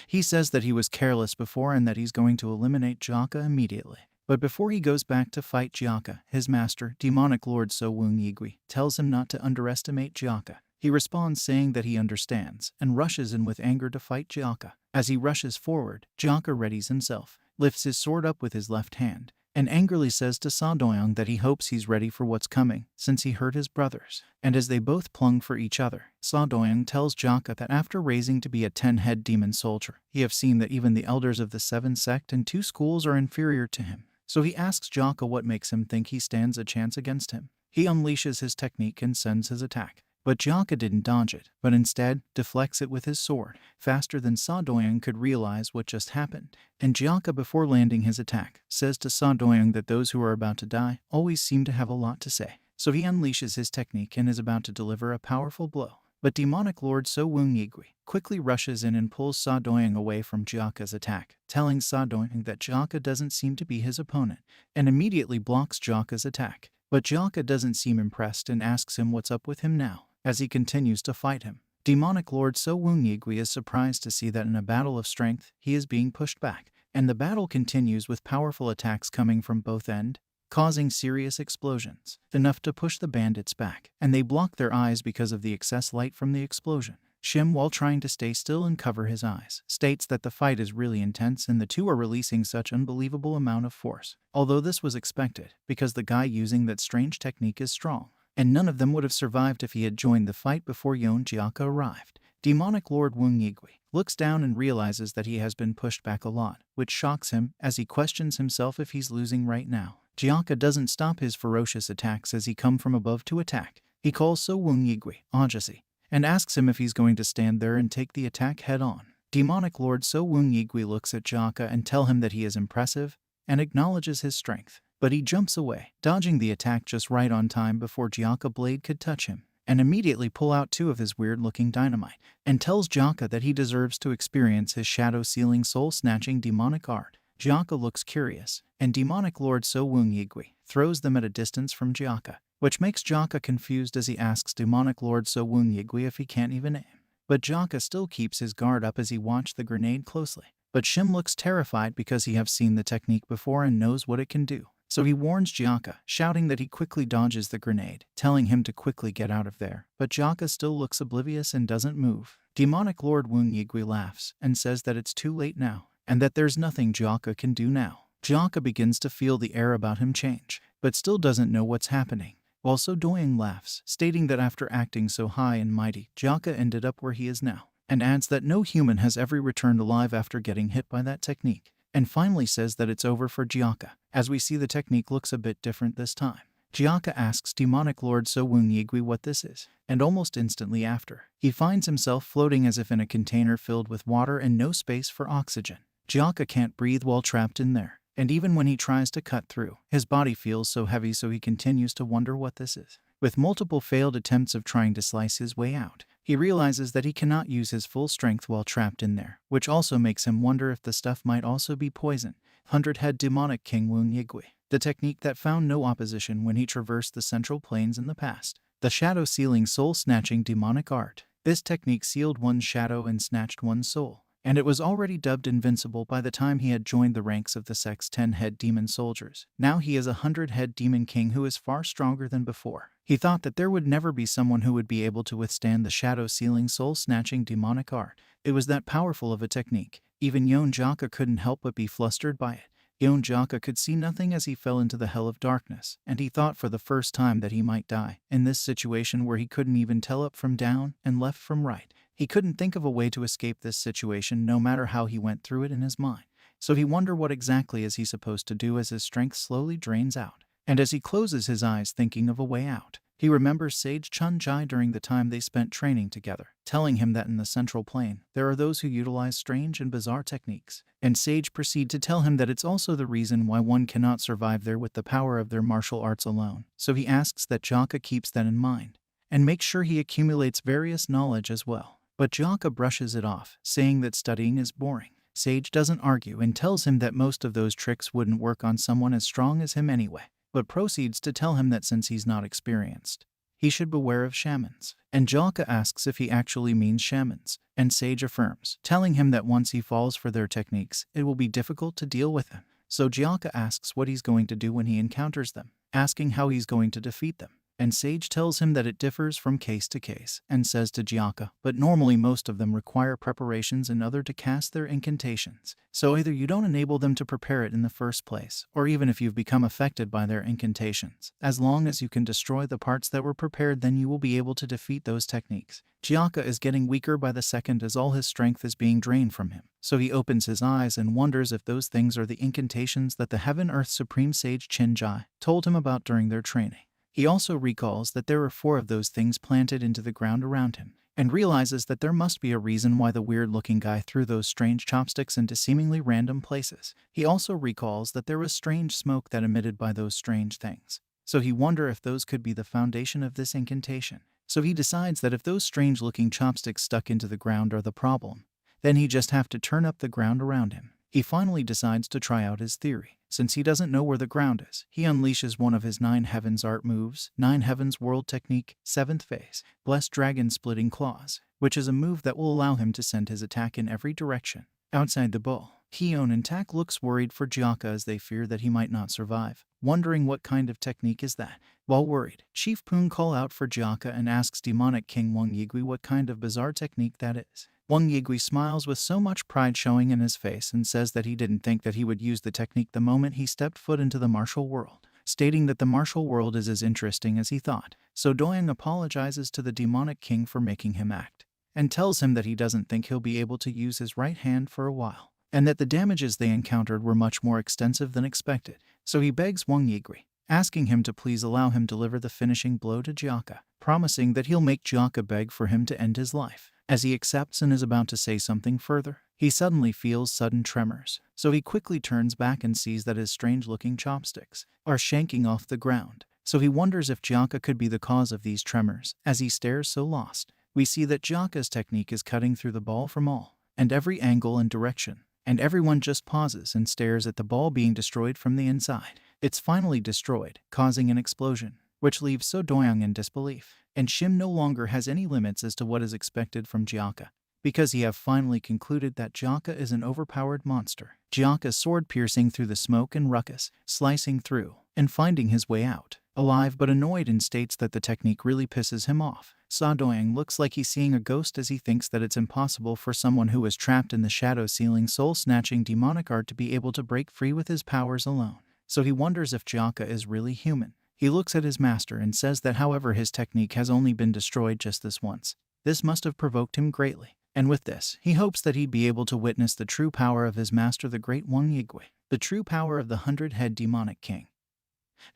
He says that he was careless before and that he's going to eliminate Jaka immediately. But before he goes back to fight Jaka, his master, demonic lord So Woong Yigui, tells him not to underestimate Jaka. He responds saying that he understands, and rushes in with anger to fight Jaka. As he rushes forward, Jaka readies himself, lifts his sword up with his left hand, and angrily says to Sadoyang that he hopes he's ready for what's coming, since he hurt his brothers. And as they both plung for each other, Sadoyang tells Jaka that after raising to be a 10-head demon soldier, he have seen that even the elders of the 7 sect and 2 schools are inferior to him. So he asks Jaka what makes him think he stands a chance against him. He unleashes his technique and sends his attack. But Jaka didn't dodge it, but instead deflects it with his sword, faster than Sadoyang could realize what just happened. And Jaka, before landing his attack, says to Sadoyang that those who are about to die always seem to have a lot to say. So he unleashes his technique and is about to deliver a powerful blow. But demonic lord So Woong Yigui quickly rushes in and pulls Sadoyang away from Jaka's attack, telling Sadoyang that Jaka doesn't seem to be his opponent, and immediately blocks Jaka's attack. But Jaka doesn't seem impressed and asks him what's up with him now, as he continues to fight him. Demonic lord So Woong Yigui is surprised to see that in a battle of strength, he is being pushed back, and the battle continues with powerful attacks coming from both ends, causing serious explosions, enough to push the bandits back, and they block their eyes because of the excess light from the explosion. Shim, while trying to stay still and cover his eyes, states that the fight is really intense and the two are releasing such unbelievable amount of force. Although this was expected, because the guy using that strange technique is strong. and none of them would have survived if he had joined the fight before Yon Jaka arrived. Demonic Lord Wung Yigui looks down and realizes that he has been pushed back a lot, which shocks him as he questions himself if he's losing right now. Jaka doesn't stop his ferocious attacks as he come from above to attack. He calls So Wung Yigui, Ajasi, and asks him if he's going to stand there and take the attack head on. Demonic Lord So Wung Yigui looks at Jaka and tell him that he is impressive and acknowledges his strength. But he jumps away, dodging the attack just right on time before Jaka blade could touch him, and immediately pull out 2 of his weird-looking dynamite, and tells Jaka that he deserves to experience his shadow-sealing soul-snatching demonic art. Jaka looks curious, and Demonic Lord So Wung Yigui throws them at a distance from Jaka, which makes Jaka confused as he asks Demonic Lord So Wung Yigui if he can't even aim. But Jaka still keeps his guard up as he watched the grenade closely. But Shim looks terrified because he have seen the technique before and knows what it can do. So he warns Jaka, shouting that he quickly dodges the grenade, telling him to quickly get out of there. But Jaka still looks oblivious and doesn't move. Demonic Lord Wung Yigui laughs and says that it's too late now, and that there's nothing Jaka can do now. Jaka begins to feel the air about him change, but still doesn't know what's happening. While So Doying laughs, stating that after acting so high and mighty, Jaka ended up where he is now, and adds that no human has ever returned alive after getting hit by that technique, and finally says that it's over for Jaka, as we see the technique looks a bit different this time. Jaka asks Demonic Lord So Wung Yigui what this is, and almost instantly after, he finds himself floating as if in a container filled with water and no space for oxygen. Jaka can't breathe while trapped in there, and even when he tries to cut through, his body feels so heavy, so he continues to wonder what this is. With multiple failed attempts of trying to slice his way out, he realizes that he cannot use his full strength while trapped in there, which also makes him wonder if the stuff might also be poison. 100-head Demonic King Wung Yigui, the technique that found no opposition when he traversed the Central Plains in the past. The shadow-sealing soul-snatching demonic art. This technique sealed one's shadow and snatched one's soul, and it was already dubbed invincible by the time he had joined the ranks of the sect's 10-head demon soldiers. Now he is a 100-head demon king who is far stronger than before. He thought that there would never be someone who would be able to withstand the shadow-sealing soul-snatching demonic art. It was that powerful of a technique. Even Yon Jaka couldn't help but be flustered by it. Yon Jaka could see nothing as he fell into the hell of darkness, and he thought for the first time that he might die. In this situation where he couldn't even tell up from down and left from right, he couldn't think of a way to escape this situation no matter how he went through it in his mind. So he wondered what exactly is he supposed to do as his strength slowly drains out. And as he closes his eyes thinking of a way out, he remembers Sage Chun-Jai during the time they spent training together, telling him that in the Central Plain, there are those who utilize strange and bizarre techniques. And Sage proceeds to tell him that it's also the reason why one cannot survive there with the power of their martial arts alone. So he asks that Jaka keeps that in mind, and makes sure he accumulates various knowledge as well. But Jaka brushes it off, saying that studying is boring. Sage doesn't argue and tells him that most of those tricks wouldn't work on someone as strong as him anyway, but proceeds to tell him that since he's not experienced, he should beware of shamans. And Jaka asks if he actually means shamans, and Sage affirms, telling him that once he falls for their techniques, it will be difficult to deal with them. So Jaka asks what he's going to do when he encounters them, asking how he's going to defeat them. And Sage tells him that it differs from case to case, and says to Jaka, but normally most of them require preparations in order to cast their incantations. So either you don't enable them to prepare it in the first place, or even if you've become affected by their incantations, as long as you can destroy the parts that were prepared, then you will be able to defeat those techniques. Jaka is getting weaker by the second as all his strength is being drained from him. So he opens his eyes and wonders if those things are the incantations that the Heaven-Earth Supreme Sage Chun-Jai told him about during their training. He also recalls that there are 4 of those things planted into the ground around him, and realizes that there must be a reason why the weird-looking guy threw those strange chopsticks into seemingly random places. He also recalls that there was strange smoke that emitted by those strange things. So he wonders if those could be the foundation of this incantation. So he decides that if those strange-looking chopsticks stuck into the ground are the problem, then he just have to turn up the ground around him. He finally decides to try out his theory. Since he doesn't know where the ground is, he unleashes one of his 9 Heavens art moves, 9 Heavens World Technique, 7th Phase, Blessed Dragon Splitting Claws, which is a move that will allow him to send his attack in every direction. Outside the bowl, Hion and Tak looks worried for Jaka as they fear that he might not survive, wondering what kind of technique is that. While worried, Chief Poon calls out for Jaka and asks Demonic King Wung Yigui what kind of bizarre technique that is. Wung Yigui smiles with so much pride showing in his face and says that he didn't think that he would use the technique the moment he stepped foot into the martial world. stating that the martial world is as interesting as he thought. So Doyoung apologizes to the demonic king for making him act, and tells him that he doesn't think he'll be able to use his right hand for a while, and that the damages they encountered were much more extensive than expected. So he begs Wang Yigui, asking him to please allow him deliver the finishing blow to Jaka, promising that he'll make Jaka beg for him to end his life. As he accepts and is about to say something further, he suddenly feels sudden tremors, so he quickly turns back and sees that his strange-looking chopsticks are shanking off the ground. So he wonders if Jaka could be the cause of these tremors. As he stares so lost, we see that Jaka's technique is cutting through the ball from all and every angle and direction, and everyone just pauses and stares at the ball being destroyed from the inside. It's finally destroyed, causing an explosion, which leaves So Doyoung in disbelief, and Shim no longer has any limits as to what is expected from Jaka, because he have finally concluded that Jaka is an overpowered monster. Jaka's sword piercing through the smoke and ruckus, slicing through, and finding his way out, alive but annoyed, and states that the technique really pisses him off. So Doyoung looks like he's seeing a ghost as he thinks that it's impossible for someone who is trapped in the shadow-sealing soul-snatching demonic art to be able to break free with his powers alone. So he wonders if Jaka is really human. He looks at his master and says that however his technique has only been destroyed just this once. This must have provoked him greatly. And with this, he hopes that he'd be able to witness the true power of his master, the great Wang Yigui, the true power of the 100-head demonic king,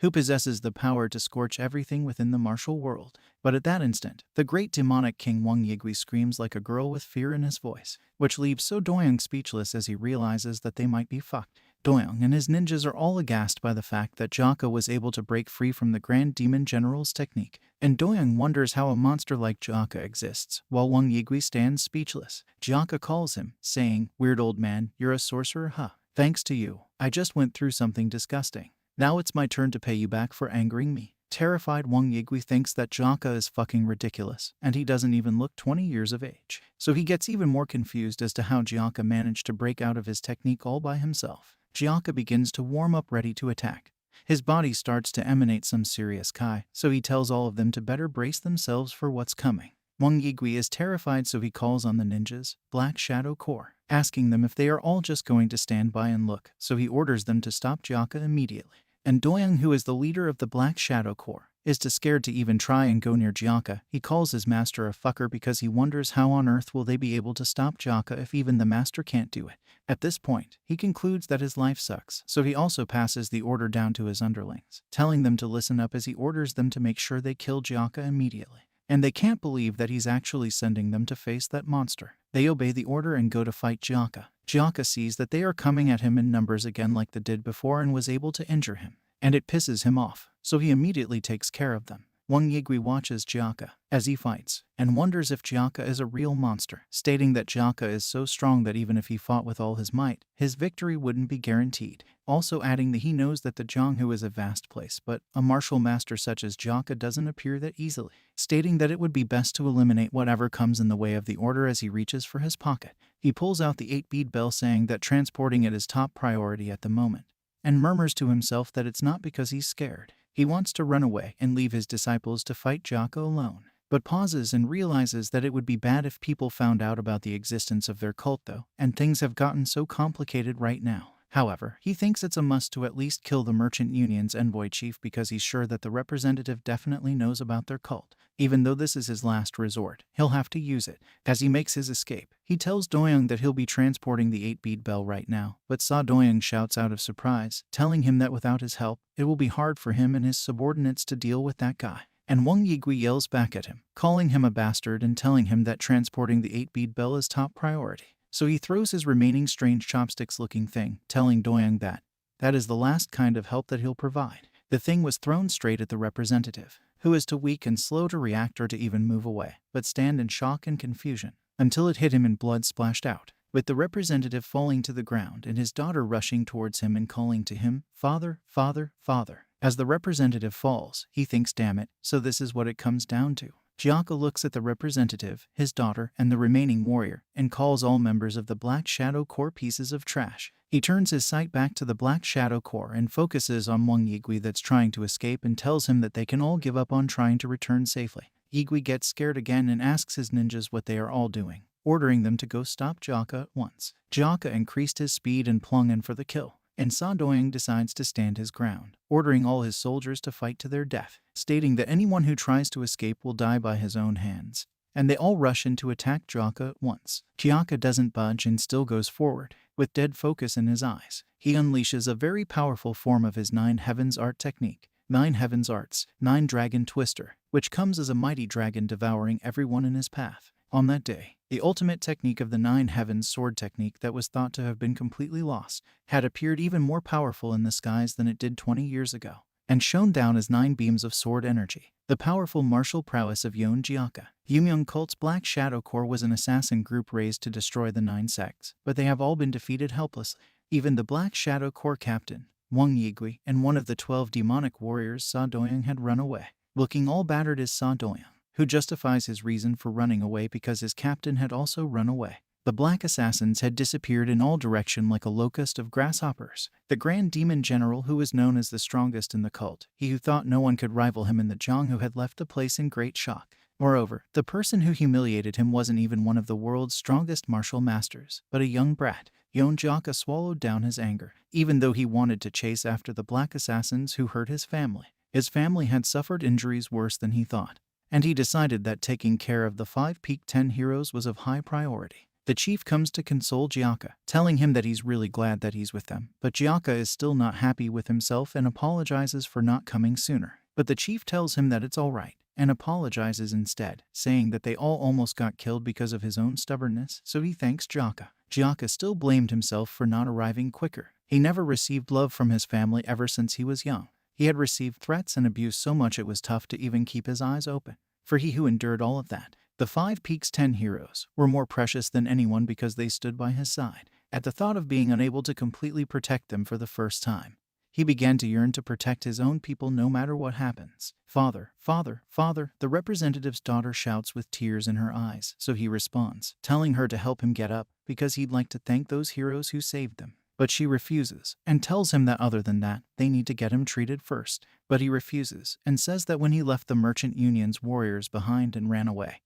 who possesses the power to scorch everything within the martial world. But at that instant, the great demonic king Wang Yigui screams like a girl with fear in his voice, which leaves So Doyoung speechless as he realizes that they might be fucked. Doyoung and his ninjas are all aghast by the fact that Jaka was able to break free from the Grand Demon General's technique, and Doyoung wonders how a monster like Jaka exists, while Wang Yigui stands speechless. Jaka calls him, saying, "Weird old man, you're a sorcerer, huh? Thanks to you, I just went through something disgusting. Now it's my turn to pay you back for angering me." Terrified, Wang Yigui thinks that Jaka is fucking ridiculous, and he doesn't even look 20 years of age. So he gets even more confused as to how Jaka managed to break out of his technique all by himself. Jaka begins to warm up, ready to attack. His body starts to emanate some serious kai, so he tells all of them to better brace themselves for what's coming. Wang Yigui is terrified, so he calls on the ninjas, Black Shadow Corps, asking them if they are all just going to stand by and look, so he orders them to stop Jaka immediately. And Doyoung, who is the leader of the Black Shadow Corps, is too scared to even try and go near Jaka. He calls his master a fucker because he wonders how on earth will they be able to stop Jaka if even the master can't do it. At this point, he concludes that his life sucks, so he also passes the order down to his underlings, telling them to listen up as he orders them to make sure they kill Jaka immediately. And they can't believe that he's actually sending them to face that monster. They obey the order and go to fight Jaka. Jaka sees that they are coming at him in numbers again like they did before and was able to injure him, and it pisses him off, so he immediately takes care of them. Wang Yigui watches Jaka as he fights and wonders if Jaka is a real monster, stating that Jaka is so strong that even if he fought with all his might, his victory wouldn't be guaranteed. Also adding that he knows that the Jianghu is a vast place, but a martial master such as Jaka doesn't appear that easily, stating that it would be best to eliminate whatever comes in the way of the order. As he reaches for his pocket, he pulls out the 8-bead bell, saying that transporting it is top priority at the moment, and murmurs to himself that it's not because he's scared. He wants to run away and leave his disciples to fight Jaka alone, but pauses and realizes that it would be bad if people found out about the existence of their cult though, and things have gotten so complicated right now. However, he thinks it's a must to at least kill the Merchant Union's envoy chief because he's sure that the representative definitely knows about their cult. Even though this is his last resort, he'll have to use it. As he makes his escape, he tells Doyoung that he'll be transporting the 8-bead bell right now, but So Doyoung shouts out of surprise, telling him that without his help, it will be hard for him and his subordinates to deal with that guy. And Wang Yigui yells back at him, calling him a bastard and telling him that transporting the 8-bead bell is top priority. So he throws his remaining strange chopsticks-looking thing, telling Doyoung that is the last kind of help that he'll provide. The thing was thrown straight at the representative, who is too weak and slow to react or to even move away, but stand in shock and confusion, until it hit him and blood splashed out, with the representative falling to the ground and his daughter rushing towards him and calling to him, "Father, father, father." As the representative falls, he thinks, damn it, so this is what it comes down to. Jaka looks at the representative, his daughter, and the remaining warrior, and calls all members of the Black Shadow Corps pieces of trash. He turns his sight back to the Black Shadow Corps and focuses on Wang Yigui that's trying to escape and tells him that they can all give up on trying to return safely. Yigui gets scared again and asks his ninjas what they are all doing, ordering them to go stop Jaka at once. Jaka increased his speed and plunged in for the kill. and Sadoyang decides to stand his ground, ordering all his soldiers to fight to their death, stating that anyone who tries to escape will die by his own hands. And they all rush in to attack Jaka at once. Jaka doesn't budge and still goes forward, with dead focus in his eyes. He unleashes a very powerful form of his 9 Heavens Art technique. 9 Heavens Arts, 9 Dragon Twister, which comes as a mighty dragon devouring everyone in his path. On that day, the ultimate technique of the 9 Heavens Sword technique that was thought to have been completely lost had appeared even more powerful in the skies than it did 20 years ago, and shone down as 9 beams of sword energy. The powerful martial prowess of Jaka. Yumi cult's Black Shadow Corps was an assassin group raised to destroy the 9 sects, but they have all been defeated helplessly. Even the Black Shadow Corps captain, Wang Yigui, and one of the 12 demonic warriors, Sadoyang, had run away. Looking all battered is Sadoyang, who justifies his reason for running away because his captain had also run away. The black assassins had disappeared in all direction like a locust of grasshoppers. The Grand Demon General, who was known as the strongest in the cult, he who thought no one could rival him in the Jianghu, had left the place in great shock. Moreover, the person who humiliated him wasn't even one of the world's strongest martial masters, but a young brat. Jaka swallowed down his anger, even though he wanted to chase after the black assassins who hurt his family. His family had suffered injuries worse than he thought, and he decided that taking care of the 5 Peak 10 heroes was of high priority. The chief comes to console Jaka, telling him that he's really glad that he's with them, but Jaka is still not happy with himself and apologizes for not coming sooner. But the chief tells him that it's alright, and apologizes instead, saying that they all almost got killed because of his own stubbornness, so he thanks Jaka. Jaka still blamed himself for not arriving quicker. He never received love from his family ever since he was young. He had received threats and abuse so much it was tough to even keep his eyes open. For he who endured all of that, the 5 Peaks 10 heroes were more precious than anyone because they stood by his side. At the thought of being unable to completely protect them for the first time, he began to yearn to protect his own people no matter what happens. Father, father, father, the representative's daughter shouts with tears in her eyes, so he responds, telling her to help him get up because he'd like to thank those heroes who saved them. But she refuses, and tells him that other than that, they need to get him treated first. But he refuses, and says that when he left the Merchant Union's warriors behind and ran away,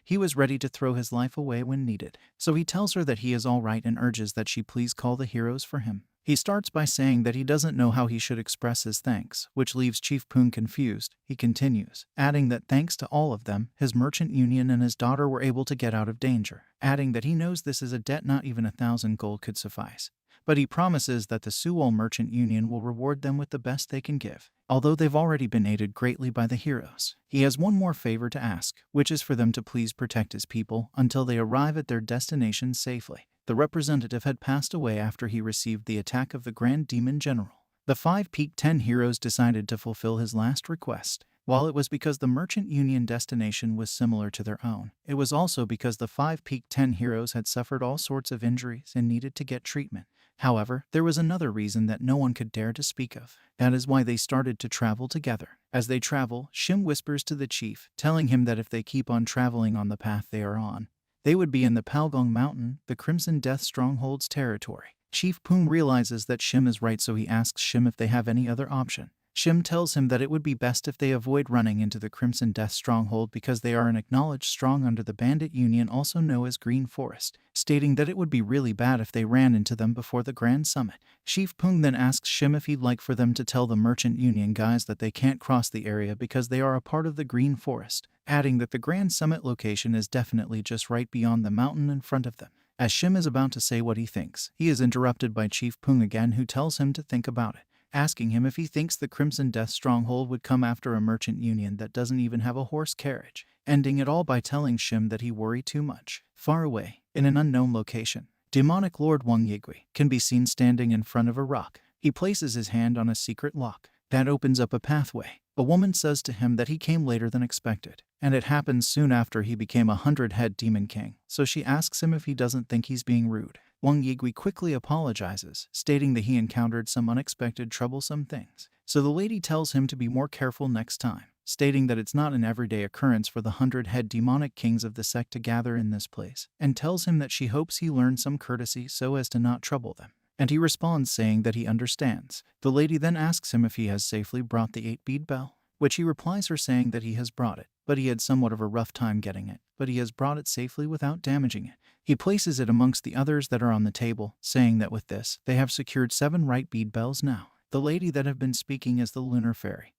he was ready to throw his life away when needed. So he tells her that he is all right and urges that she please call the heroes for him. He starts by saying that he doesn't know how he should express his thanks, which leaves Chief Poon confused. He continues, adding that thanks to all of them, his Merchant Union and his daughter were able to get out of danger, adding that he knows this is a debt not even 1,000 gold could suffice. But he promises that the Suwol Merchant Union will reward them with the best they can give, although they've already been aided greatly by the heroes. He has one more favor to ask, which is for them to please protect his people until they arrive at their destination safely. The representative had passed away after he received the attack of the Grand Demon General. The 5 Peak 10 heroes decided to fulfill his last request. While it was because the Merchant Union destination was similar to their own, it was also because the 5 Peak 10 heroes had suffered all sorts of injuries and needed to get treatment. However, there was another reason that no one could dare to speak of. That is why they started to travel together. As they travel, Shim whispers to the chief, telling him that if they keep on traveling on the path they are on, they would be in the Palgong Mountain, the Crimson Death Stronghold's territory. Chief Poon realizes that Shim is right, so he asks Shim if they have any other option. Shim tells him that it would be best if they avoid running into the Crimson Death Stronghold because they are an acknowledged strong under the Bandit Union, also known as Green Forest, stating that it would be really bad if they ran into them before the Grand Summit. Chief Poon then asks Shim if he'd like for them to tell the Merchant Union guys that they can't cross the area because they are a part of the Green Forest, adding that the Grand Summit location is definitely just right beyond the mountain in front of them. As Shim is about to say what he thinks, he is interrupted by Chief Poon again, who tells him to think about it, asking him if he thinks the Crimson Death Stronghold would come after a Merchant Union that doesn't even have a horse carriage, ending it all by telling Shim that he worry too much. Far away, in an unknown location, demonic Lord Wang Yigui can be seen standing in front of a rock. He places his hand on a secret lock that opens up a pathway. A woman says to him that he came later than expected, and it happens soon after he became 100-head Demon King, so she asks him if he doesn't think he's being rude. Wang Yigui quickly apologizes, stating that he encountered some unexpected troublesome things. So the lady tells him to be more careful next time, stating that it's not an everyday occurrence for the 100-head demonic kings of the sect to gather in this place, and tells him that she hopes he learns some courtesy so as to not trouble them. And he responds saying that he understands. The lady then asks him if he has safely brought the 8-bead bell, which he replies her saying that he has brought it, but he had somewhat of a rough time getting it, but he has brought it safely without damaging it. He places it amongst the others that are on the table, saying that with this, they have secured 7 right bead bells now. The lady that have been speaking is the lunar fairy,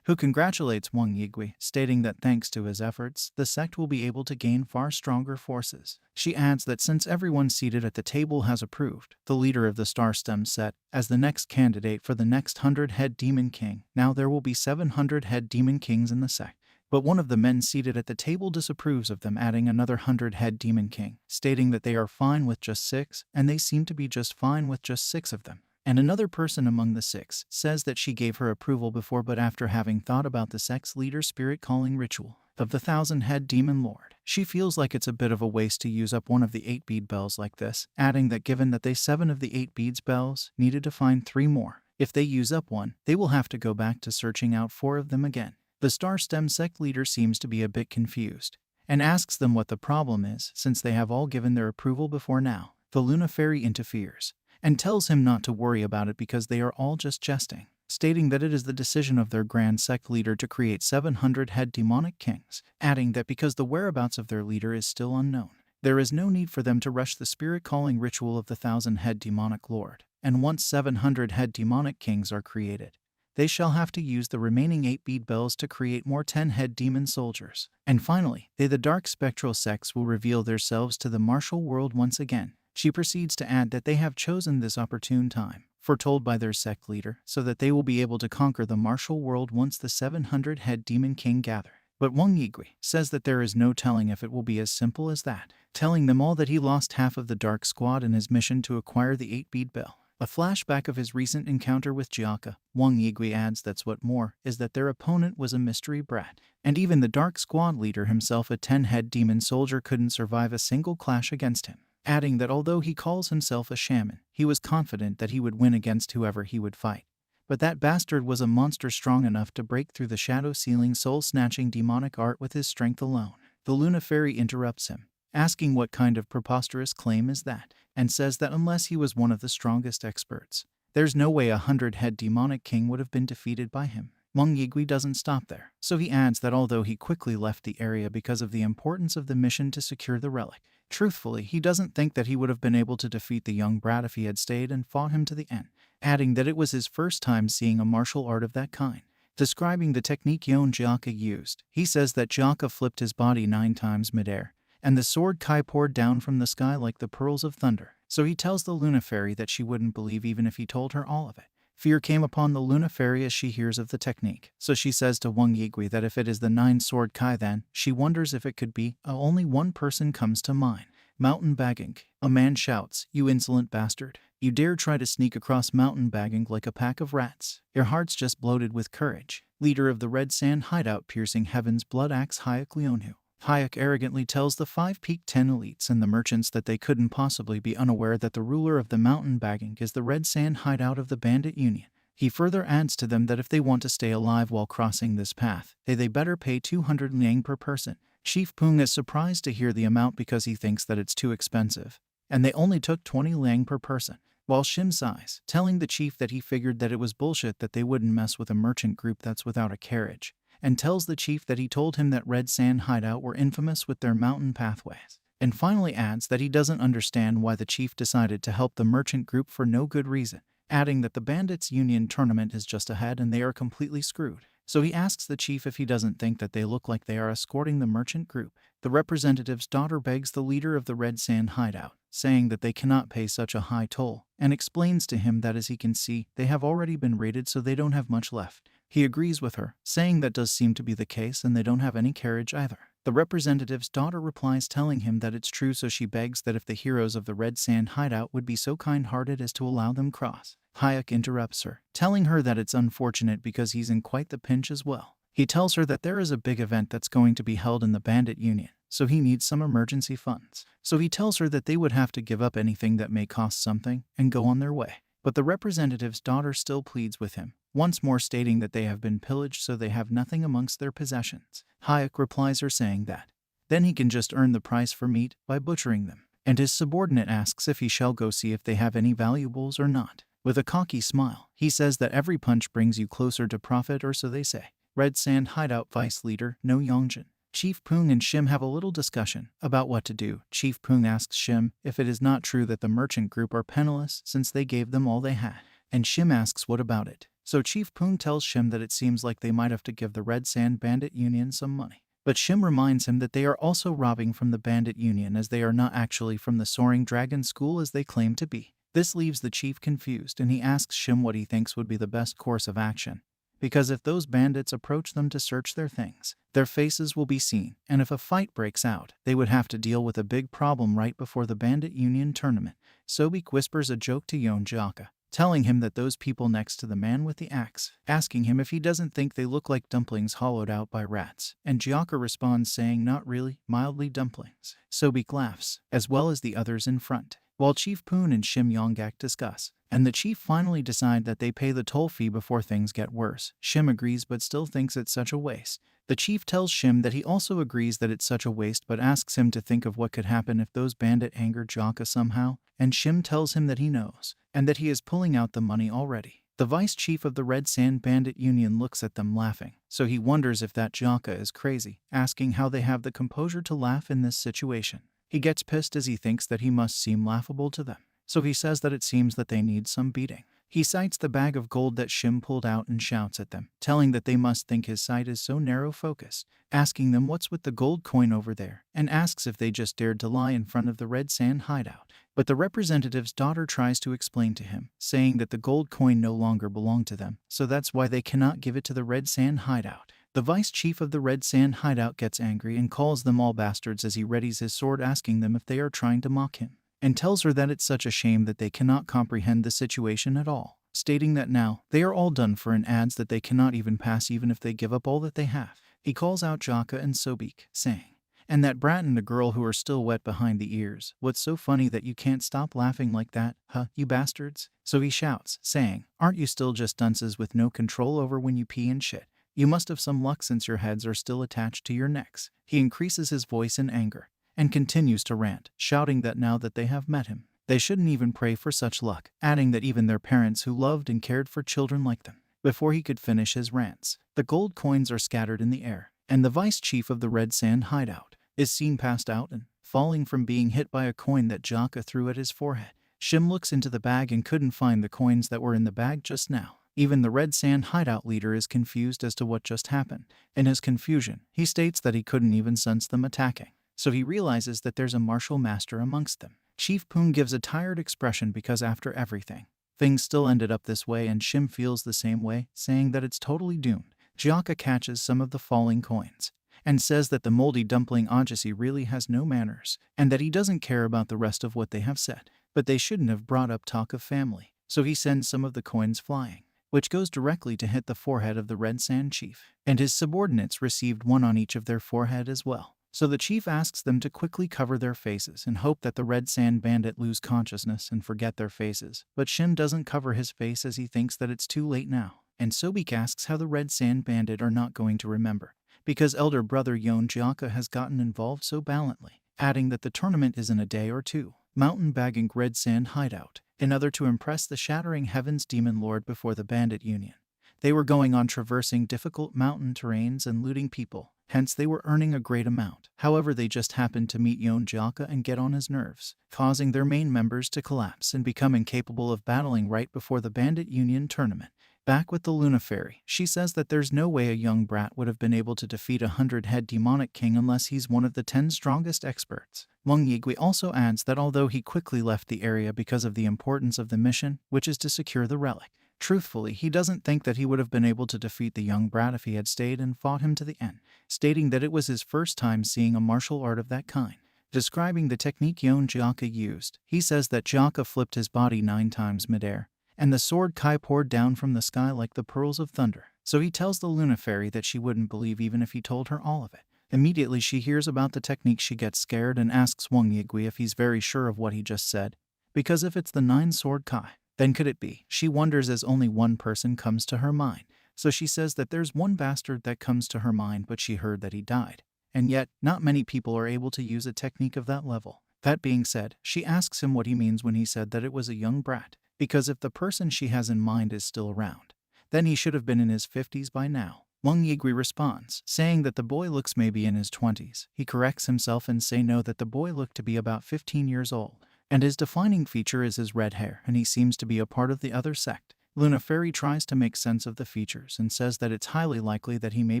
who congratulates Wang Yigui, stating that thanks to his efforts, the sect will be able to gain far stronger forces. She adds that since everyone seated at the table has approved the leader of the Star Stem set as the next candidate for the next 100-head Demon King, now there will be 700-head Demon Kings in the sect. But one of the men seated at the table disapproves of them adding another 100-head Demon King, stating that they are fine with just 6, and they seem to be just fine with just 6 of them. And another person among the 6 says that she gave her approval before, but after having thought about the sect's leader spirit calling ritual of the 1,000-head demon lord, she feels like it's a bit of a waste to use up one of the 8 bead bells like this, adding that given that they 7 of the 8 beads bells needed to find 3 more, if they use up one, they will have to go back to searching out 4 of them again. The Star Stem sect leader seems to be a bit confused and asks them what the problem is since they have all given their approval before now. The Luna Fairy interferes and tells him not to worry about it because they are all just jesting, stating that it is the decision of their grand sect leader to create 700-head demonic kings, adding that because the whereabouts of their leader is still unknown, there is no need for them to rush the spirit-calling ritual of the 1,000-head demonic lord, and once 700-head demonic kings are created, they shall have to use the remaining 8 bead bells to create more 10-head demon soldiers. And finally, they the dark spectral sects will reveal themselves to the martial world once again. She proceeds to add that they have chosen this opportune time, foretold by their sect leader, so that they will be able to conquer the martial world once the 700-head Demon King gather. But Wang Yigui says that there is no telling if it will be as simple as that, telling them all that he lost half of the Dark Squad in his mission to acquire the 8-bead bell. A flashback of his recent encounter with Jaka. Wang Yigui adds that's what more is that their opponent was a mystery brat, and even the Dark Squad leader himself, a 10-head demon soldier, couldn't survive a single clash against him, adding that although he calls himself a shaman, he was confident that he would win against whoever he would fight. But that bastard was a monster strong enough to break through the shadow-sealing, soul-snatching demonic art with his strength alone. The Luna Fairy interrupts him, asking what kind of preposterous claim is that, and says that unless he was one of the strongest experts, there's no way a 100-head demonic king would have been defeated by him. Wang Yigui doesn't stop there, so he adds that although he quickly left the area because of the importance of the mission to secure the relic, truthfully, he doesn't think that he would have been able to defeat the young brat if he had stayed and fought him to the end, adding that it was his first time seeing a martial art of that kind. Describing the technique Jaka used, he says that Jaka flipped his body 9 times midair, and the sword Kai poured down from the sky like the pearls of thunder. So he tells the Luna Fairy that she wouldn't believe even if he told her all of it. Fear came upon the Luna Fairy as she hears of the technique, so she says to Wang Yigui that if it is the 9-sword Kai, then she wonders if it could be. Only one person comes to mind. Mountain bagging. A man shouts, "You insolent bastard. You dare try to sneak across mountain bagging like a pack of rats. Your heart's just bloated with courage." Leader of the Red Sand Hideout piercing heaven's blood axe Hayek Leonhu. Hayek arrogantly tells the 5 Peak 10 elites and the merchants that they couldn't possibly be unaware that the ruler of the mountain bagging is the Red Sand Hideout of the Bandit Union. He further adds to them that if they want to stay alive while crossing this path, they better pay 200 liang per person. Chief Pung is surprised to hear the amount because he thinks that it's too expensive, and they only took 20 liang per person, while Shim sighs, telling the chief that he figured that it was bullshit that they wouldn't mess with a merchant group that's without a carriage, and tells the chief that he told him that Red Sand Hideout were infamous with their mountain pathways, and finally adds that he doesn't understand why the chief decided to help the merchant group for no good reason, adding that the Bandits Union tournament is just ahead and they are completely screwed. So he asks the chief if he doesn't think that they look like they are escorting the merchant group. The representative's daughter begs the leader of the Red Sand Hideout, saying that they cannot pay such a high toll, and explains to him that as he can see, they have already been raided so they don't have much left. He agrees with her, saying that does seem to be the case and they don't have any carriage either. The representative's daughter replies telling him that it's true, so she begs that if the heroes of the Red Sand Hideout would be so kind-hearted as to allow them cross. Hayek interrupts her, telling her that it's unfortunate because he's in quite the pinch as well. He tells her that there is a big event that's going to be held in the Bandit Union, so he needs some emergency funds. So he tells her that they would have to give up anything that may cost something and go on their way. But the representative's daughter still pleads with him, once more stating that they have been pillaged so they have nothing amongst their possessions. Hayek replies her saying that then he can just earn the price for meat by butchering them, and his subordinate asks if he shall go see if they have any valuables or not. With a cocky smile, he says that every punch brings you closer to profit, or so they say. Red Sand Hideout Vice Leader No Yongjin. Chief Pung and Shim have a little discussion about what to do. Chief Pung asks Shim if it is not true that the merchant group are penniless since they gave them all they had. And Shim asks what about it. So Chief Pung tells Shim that it seems like they might have to give the Red Sand Bandit Union some money. But Shim reminds him that they are also robbing from the Bandit Union as they are not actually from the Soaring Dragon School as they claim to be. This leaves the chief confused and he asks Shim what he thinks would be the best course of action. Because if those bandits approach them to search their things, their faces will be seen, and if a fight breaks out, they would have to deal with a big problem right before the Bandit Union tournament. Sobek whispers a joke to Jaka, telling him that those people next to the man with the axe, asking him if he doesn't think they look like dumplings hollowed out by rats, and Jaka responds saying not really, mildly dumplings. Sobek laughs, as well as the others in front, while Chief Poon and Shim Yonggak discuss, and the chief finally decide that they pay the toll fee before things get worse. Shim agrees but still thinks it's such a waste. The chief tells Shim that he also agrees that it's such a waste but asks him to think of what could happen if those bandits anger Jaka somehow, and Shim tells him that he knows, and that he is pulling out the money already. The vice chief of the Red Sand Bandit Union looks at them laughing, so he wonders if that Jaka is crazy, asking how they have the composure to laugh in this situation. He gets pissed as he thinks that he must seem laughable to them. So he says that it seems that they need some beating. He cites the bag of gold that Shim pulled out and shouts at them, telling that they must think his sight is so narrow-focused, asking them what's with the gold coin over there, and asks if they just dared to lie in front of the Red Sand hideout. But the representative's daughter tries to explain to him, saying that the gold coin no longer belonged to them, so that's why they cannot give it to the Red Sand hideout. The vice chief of the Red Sand hideout gets angry and calls them all bastards as he readies his sword, asking them if they are trying to mock him, and tells her that it's such a shame that they cannot comprehend the situation at all, stating that now they are all done for and adds that they cannot even pass even if they give up all that they have. He calls out Jaka and Sobek, saying, and that brat and the girl who are still wet behind the ears, what's so funny that you can't stop laughing like that, huh, you bastards? So he shouts, saying, aren't you still just dunces with no control over when you pee and shit? You must have some luck since your heads are still attached to your necks. He increases his voice in anger and continues to rant, shouting that now that they have met him, they shouldn't even pray for such luck, adding that even their parents who loved and cared for children like them. Before he could finish his rants, the gold coins are scattered in the air, and the vice chief of the Red Sand hideout is seen passed out and falling from being hit by a coin that Jaka threw at his forehead. Shim looks into the bag and couldn't find the coins that were in the bag just now. Even the Red Sand hideout leader is confused as to what just happened. In his confusion, he states that he couldn't even sense them attacking. So he realizes that there's a martial master amongst them. Chief Poon gives a tired expression because after everything, things still ended up this way, and Shim feels the same way, saying that it's totally doomed. Jaka catches some of the falling coins and says that the moldy dumpling Ajasi really has no manners, and that he doesn't care about the rest of what they have said, but they shouldn't have brought up talk of family. So he sends some of the coins flying, which goes directly to hit the forehead of the Red Sand chief, and his subordinates received one on each of their forehead as well. So the chief asks them to quickly cover their faces and hope that the Red Sand bandit lose consciousness and forget their faces. But Shim doesn't cover his face as he thinks that it's too late now. And Sobek asks how the Red Sand bandit are not going to remember, because elder brother Jaka has gotten involved so valiantly, adding that the tournament is in a day or two. Mountain bagging Red Sand hideout, in order to impress the Shattering Heavens demon lord before the Bandit Union. They were going on traversing difficult mountain terrains and looting people, hence they were earning a great amount. However, they just happened to meet Jaka and get on his nerves, causing their main members to collapse and become incapable of battling right before the Bandit Union tournament. Back with the Luna Fairy, she says that there's no way a young brat would have been able to defeat a 100-head demonic king unless he's one of the 10 strongest experts. Wang Yigui also adds that although he quickly left the area because of the importance of the mission, which is to secure the relic, truthfully, he doesn't think that he would have been able to defeat the young brat if he had stayed and fought him to the end, stating that it was his first time seeing a martial art of that kind. Describing the technique Jaka used, he says that Jaka flipped his body 9 times midair, and the sword Kai poured down from the sky like the pearls of thunder. So he tells the Luna Fairy that she wouldn't believe even if he told her all of it. Immediately she hears about the technique, she gets scared and asks Wang Yigui if he's very sure of what he just said, because if it's the 9-sword Kai, then could it be? She wonders as only one person comes to her mind. So she says that there's one bastard that comes to her mind, but she heard that he died. And yet, not many people are able to use a technique of that level. That being said, she asks him what he means when he said that it was a young brat, because if the person she has in mind is still around, then he should have been in his 50s by now. Wang Yigui responds, saying that the boy looks maybe in his 20s. He corrects himself and say no, that the boy looked to be about 15 years old, and his defining feature is his red hair, and he seems to be a part of the other sect. Luna Fairy tries to make sense of the features and says that it's highly likely that he may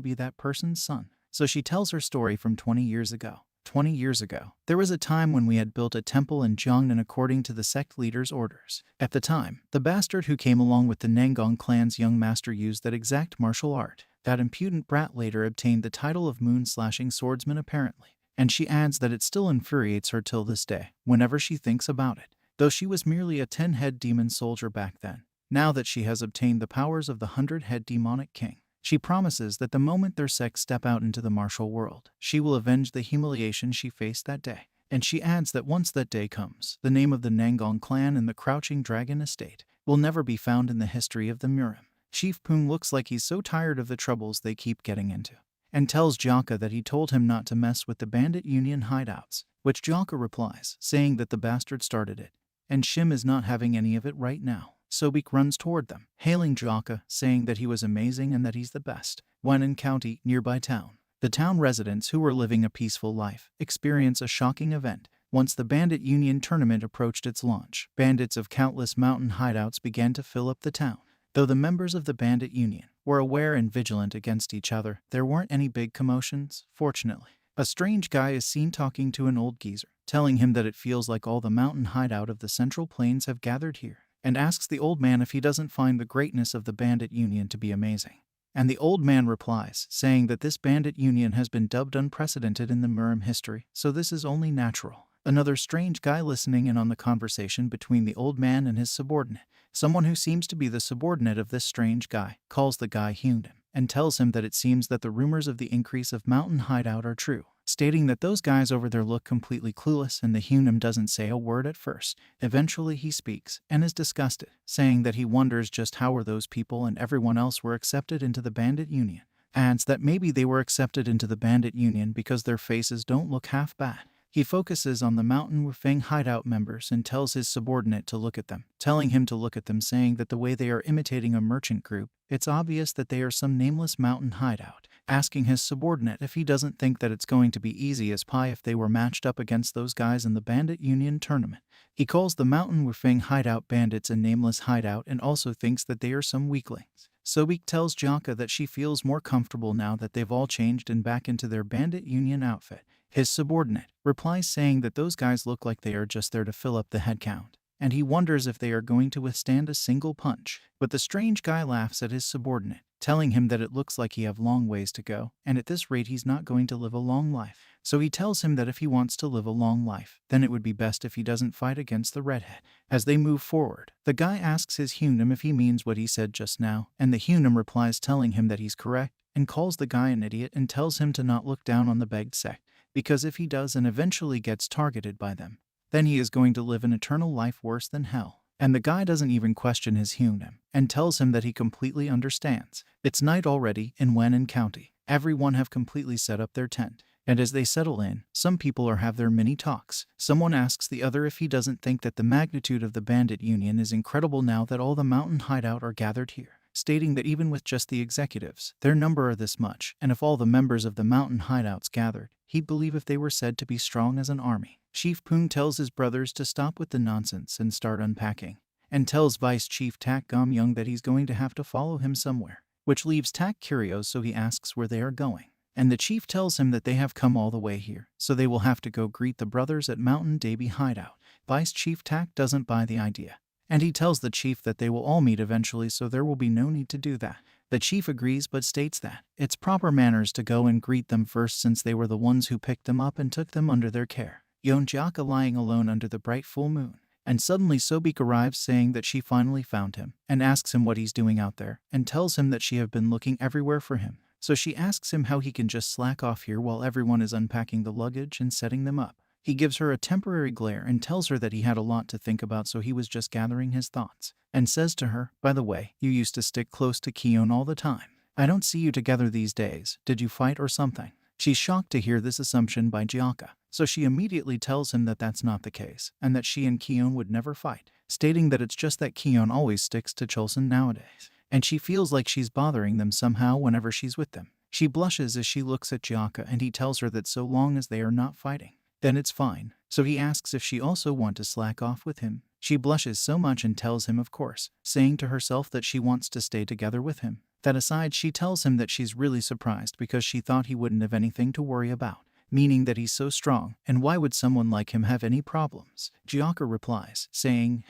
be that person's son. So she tells her story from 20 years ago. 20 years ago, there was a time when we had built a temple in Jiangnan according to the sect leader's orders. At the time, the bastard who came along with the Nangong clan's young master used that exact martial art. That impudent brat later obtained the title of moon-slashing swordsman apparently. And she adds that it still infuriates her till this day, whenever she thinks about it, though she was merely a 10-head demon soldier back then. Now that she has obtained the powers of the 100-head demonic king, she promises that the moment their sect step out into the martial world, she will avenge the humiliation she faced that day. And she adds that once that day comes, the name of the Nangong clan and the Crouching Dragon estate will never be found in the history of the murim. Chief Pung looks like he's so tired of the troubles they keep getting into, and tells Jaka that he told him not to mess with the Bandit Union hideouts, which Jaka replies, saying that the bastard started it, and Shim is not having any of it right now. Sobek runs toward them, hailing Jaka, saying that he was amazing and that he's the best. Wannan County, nearby town. The town residents who were living a peaceful life experience a shocking event. Once the Bandit Union tournament approached its launch, bandits of countless mountain hideouts began to fill up the town. Though the members of the Bandit Union were aware and vigilant against each other, there weren't any big commotions, fortunately. A strange guy is seen talking to an old geezer, telling him that it feels like all the mountain hideout of the Central Plains have gathered here, and asks the old man if he doesn't find the greatness of the Bandit Union to be amazing. And the old man replies, saying that this Bandit Union has been dubbed unprecedented in the murim history, so this is only natural. Another strange guy listening in on the conversation between the old man and his subordinate, someone who seems to be the subordinate of this strange guy, calls the guy Hyundam, and tells him that it seems that the rumors of the increase of mountain hideout are true, stating that those guys over there look completely clueless, and the Hyundam doesn't say a word at first. Eventually he speaks, and is disgusted, saying that he wonders just how were those people and everyone else were accepted into the Bandit Union. Adds that maybe they were accepted into the Bandit Union because their faces don't look half bad. He focuses on the Mountain Wufeng hideout members and tells his subordinate to look at them, telling him to look at them, saying that the way they are imitating a merchant group, it's obvious that they are some nameless mountain hideout, asking his subordinate if he doesn't think that it's going to be easy as pie if they were matched up against those guys in the Bandit Union tournament. He calls the Mountain Wufeng hideout bandits a nameless hideout and also thinks that they are some weaklings. Sobek tells Jaka that she feels more comfortable now that they've all changed and back into their Bandit Union outfit. His subordinate replies saying that those guys look like they are just there to fill up the head count, and he wonders if they are going to withstand a single punch. But the strange guy laughs at his subordinate, telling him that it looks like he have long ways to go, and at this rate he's not going to live a long life. So he tells him that if he wants to live a long life, then it would be best if he doesn't fight against the redhead. As they move forward, the guy asks his Hyundam if he means what he said just now, and the Hyundam replies telling him that he's correct, and calls the guy an idiot and tells him to not look down on the begged sect, because if he does and eventually gets targeted by them, then he is going to live an eternal life worse than hell. And the guy doesn't even question his Hyundam, and tells him that he completely understands. It's night already in Wannan County. Everyone have completely set up their tent, and as they settle in, some people have their mini talks. Someone asks the other if he doesn't think that the magnitude of the Bandit Union is incredible now that all the mountain hideout are gathered here, stating that even with just the executives, their number are this much, and if all the members of the mountain hideouts gathered, he'd believe if they were said to be strong as an army. Chief Pung tells his brothers to stop with the nonsense and start unpacking, and tells Vice Chief Tak Gom Young that he's going to have to follow him somewhere, which leaves Tak curious, so he asks where they are going. And the chief tells him that they have come all the way here, so they will have to go greet the brothers at Mountain Davy hideout. Vice Chief Tak doesn't buy the idea, and he tells the chief that they will all meet eventually, so there will be no need to do that. The chief agrees but states that it's proper manners to go and greet them first, since they were the ones who picked them up and took them under their care. Jaka lying alone under the bright full moon, and suddenly Sobek arrives saying that she finally found him, and asks him what he's doing out there, and tells him that she have been looking everywhere for him. So she asks him how he can just slack off here while everyone is unpacking the luggage and setting them up. He gives her a temporary glare and tells her that he had a lot to think about, so he was just gathering his thoughts, and says to her, "By the way, you used to stick close to Keon all the time. I don't see you together these days. Did you fight or something?" She's shocked to hear this assumption by Jaka, so she immediately tells him that that's not the case, and that she and Keon would never fight, stating that it's just that Keon always sticks to Cholson nowadays. and she feels like she's bothering them somehow whenever she's with them. She blushes as she looks at Jaka, and he tells her that so long as they are not fighting, then it's fine. So he asks if she also wants to slack off with him. She blushes so much and tells him of course, saying to herself that she wants to stay together with him. That aside, she tells him that she's really surprised because she thought he wouldn't have anything to worry about, meaning that he's so strong, and why would someone like him have any problems? Jaka replies, saying,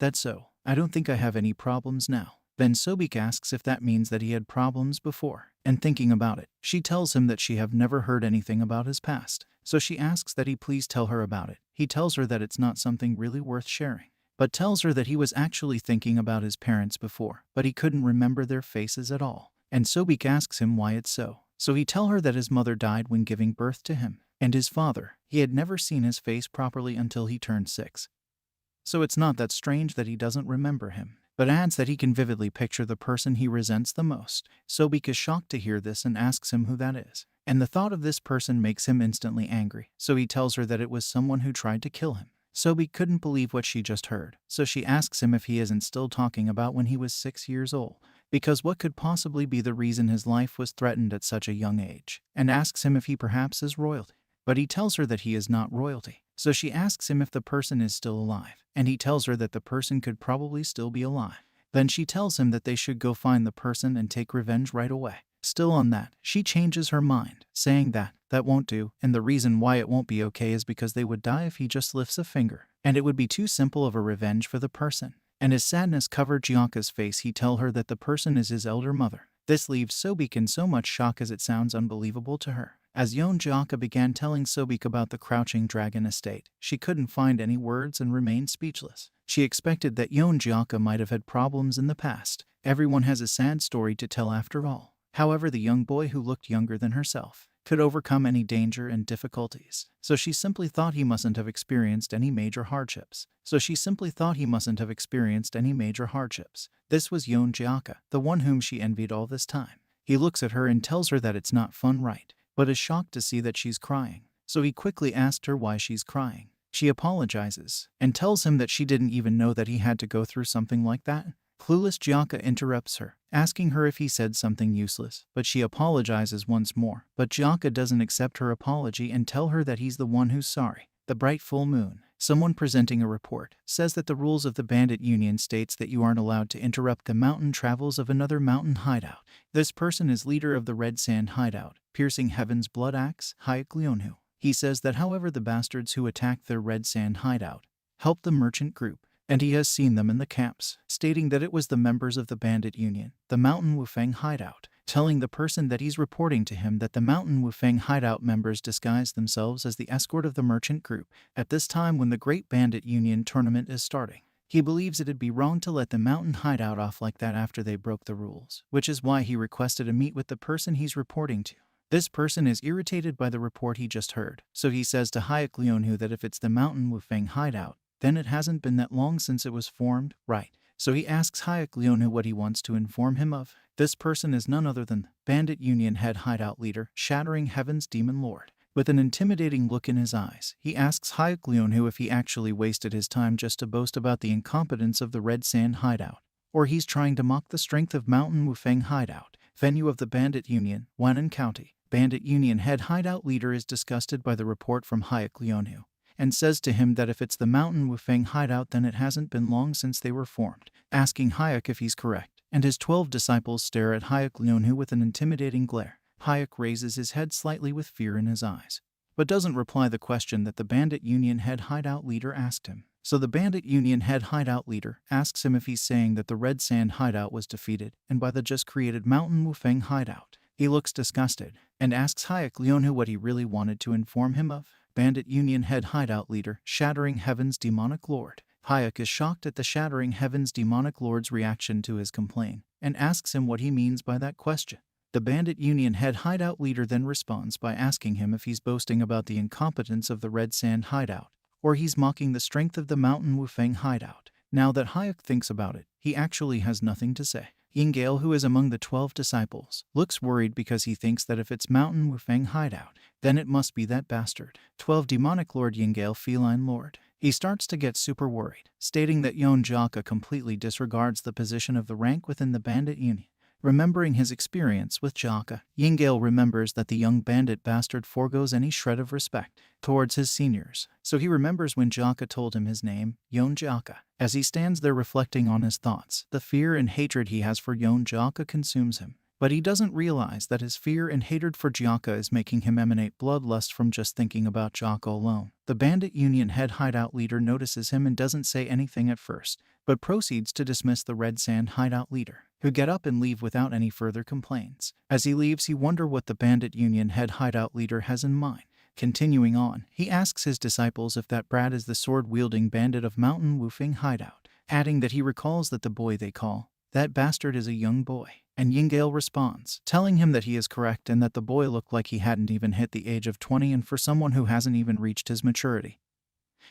that's so. I don't think I have any problems now. Then Sobek asks if that means that he had problems before, and thinking about it, she tells him that she have never heard anything about his past. So she asks that he please tell her about it. He tells her that it's not something really worth sharing, but tells her that he was actually thinking about his parents before, but he couldn't remember their faces at all. And Sobek asks him why it's so. So he tells her that his mother died when giving birth to him, and his father, he had never seen his face properly until he turned 6. So it's not that strange that he doesn't remember him, but adds that he can vividly picture the person he resents the most. Sobek is shocked to hear this and asks him who that is, and the thought of this person makes him instantly angry, so he tells her that it was someone who tried to kill him. Sobek couldn't believe what she just heard, so she asks him if he isn't still talking about when he was 6 years old, because what could possibly be the reason his life was threatened at such a young age, and asks him if he perhaps is royalty. But he tells her that he is not royalty, so she asks him if the person is still alive, and he tells her that the person could probably still be alive. Then she tells him that they should go find the person and take revenge right away. Still on that, she changes her mind, saying that won't do, and the reason why it won't be okay is because they would die if he just lifts a finger, and it would be too simple of a revenge for the person. And as sadness covered Jaka's face, he tells her that the person is his elder mother. This leaves Sobek in so much shock as it sounds unbelievable to her. As Jaka began telling Sobek about the Crouching Dragon estate, she couldn't find any words and remained speechless. She expected that Jaka might have had problems in the past. Everyone has a sad story to tell after all. However, the young boy, who looked younger than herself, could overcome any danger and difficulties. So she simply thought he mustn't have experienced any major hardships. This was Jaka, the one whom she envied all this time. He looks at her and tells her that it's not fun, right? But is shocked to see that she's crying. So he quickly asked her why she's crying. She apologizes and tells him that she didn't even know that he had to go through something like that. Clueless Jaka interrupts her, asking her if he said something useless, but she apologizes once more. But Jaka doesn't accept her apology and tell her that he's the one who's sorry. The bright full moon. Someone presenting a report says that the rules of the Bandit Union states that you aren't allowed to interrupt the mountain travels of another mountain hideout. This person is leader of the Red Sand hideout, Piercing Heaven's Blood Axe, Hayek. He says that however the bastards who attacked their Red Sand hideout helped the merchant group, and he has seen them in the camps, stating that it was the members of the Bandit Union, the Mountain Wufeng hideout, telling the person that he's reporting to him that the Mountain Wufeng hideout members disguised themselves as the escort of the merchant group at this time when the Great Bandit Union tournament is starting. He believes it'd be wrong to let the mountain hideout off like that after they broke the rules, which is why he requested a meet with the person he's reporting to. This person is irritated by the report he just heard, so he says to Hayek that if it's the Mountain Wufeng hideout, then it hasn't been that long since it was formed, right? So he asks Hayek what he wants to inform him of. This person is none other than Bandit Union head hideout leader, Shattering Heaven's Demon Lord. With an intimidating look in his eyes, he asks Hayek if he actually wasted his time just to boast about the incompetence of the Red Sand hideout, or he's trying to mock the strength of Mountain Wufeng hideout, venue of the Bandit Union, Wannan County. Bandit Union head hideout leader is disgusted by the report from Hayek and says to him that if it's the Mountain Wufeng hideout, then it hasn't been long since they were formed, asking Hayek if he's correct, and his 12 disciples stare at Hayek with an intimidating glare. Hayek raises his head slightly with fear in his eyes, but doesn't reply the question that the Bandit Union head hideout leader asked him. So the Bandit Union head hideout leader asks him if he's saying that the Red Sand hideout was defeated and by the just created Mountain Wufeng hideout. He looks disgusted and asks Hayek what he really wanted to inform him of. Bandit Union head hideout leader, Shattering Heaven's Demonic Lord. Hayek is shocked at the Shattering Heaven's Demonic Lord's reaction to his complaint and asks him what he means by that question. The Bandit Union head hideout leader then responds by asking him if he's boasting about the incompetence of the Red Sand hideout, or he's mocking the strength of the Mountain Wufeng hideout. Now that Hayek thinks about it, he actually has nothing to say. Yingale, who is among the 12 disciples, looks worried because he thinks that if it's Mountain Wufeng hideout, then it must be that bastard. 12 Demonic Lord Yingale Feline Lord. He starts to get super worried, stating that young Jaka completely disregards the position of the rank within the bandit union. Remembering his experience with Jaka, Yingale remembers that the young bandit bastard forgoes any shred of respect towards his seniors. So he remembers when Jaka told him his name, Yon Jaka. As he stands there reflecting on his thoughts, the fear and hatred he has for Yon Jaka consumes him. But he doesn't realize that his fear and hatred for Jaka is making him emanate bloodlust from just thinking about Jaka alone. The bandit union head hideout leader notices him and doesn't say anything at first, but proceeds to dismiss the red sand hideout leader, who get up and leave without any further complaints. As he leaves, he wonders what the bandit union head hideout leader has in mind. Continuing on, he asks his disciples if that brat is the sword-wielding bandit of Mountain Wufeng hideout, adding that he recalls that the boy they call that bastard is a young boy. And Yingale responds, telling him that he is correct and that the boy looked like he hadn't even hit the age of 20, and for someone who hasn't even reached his maturity,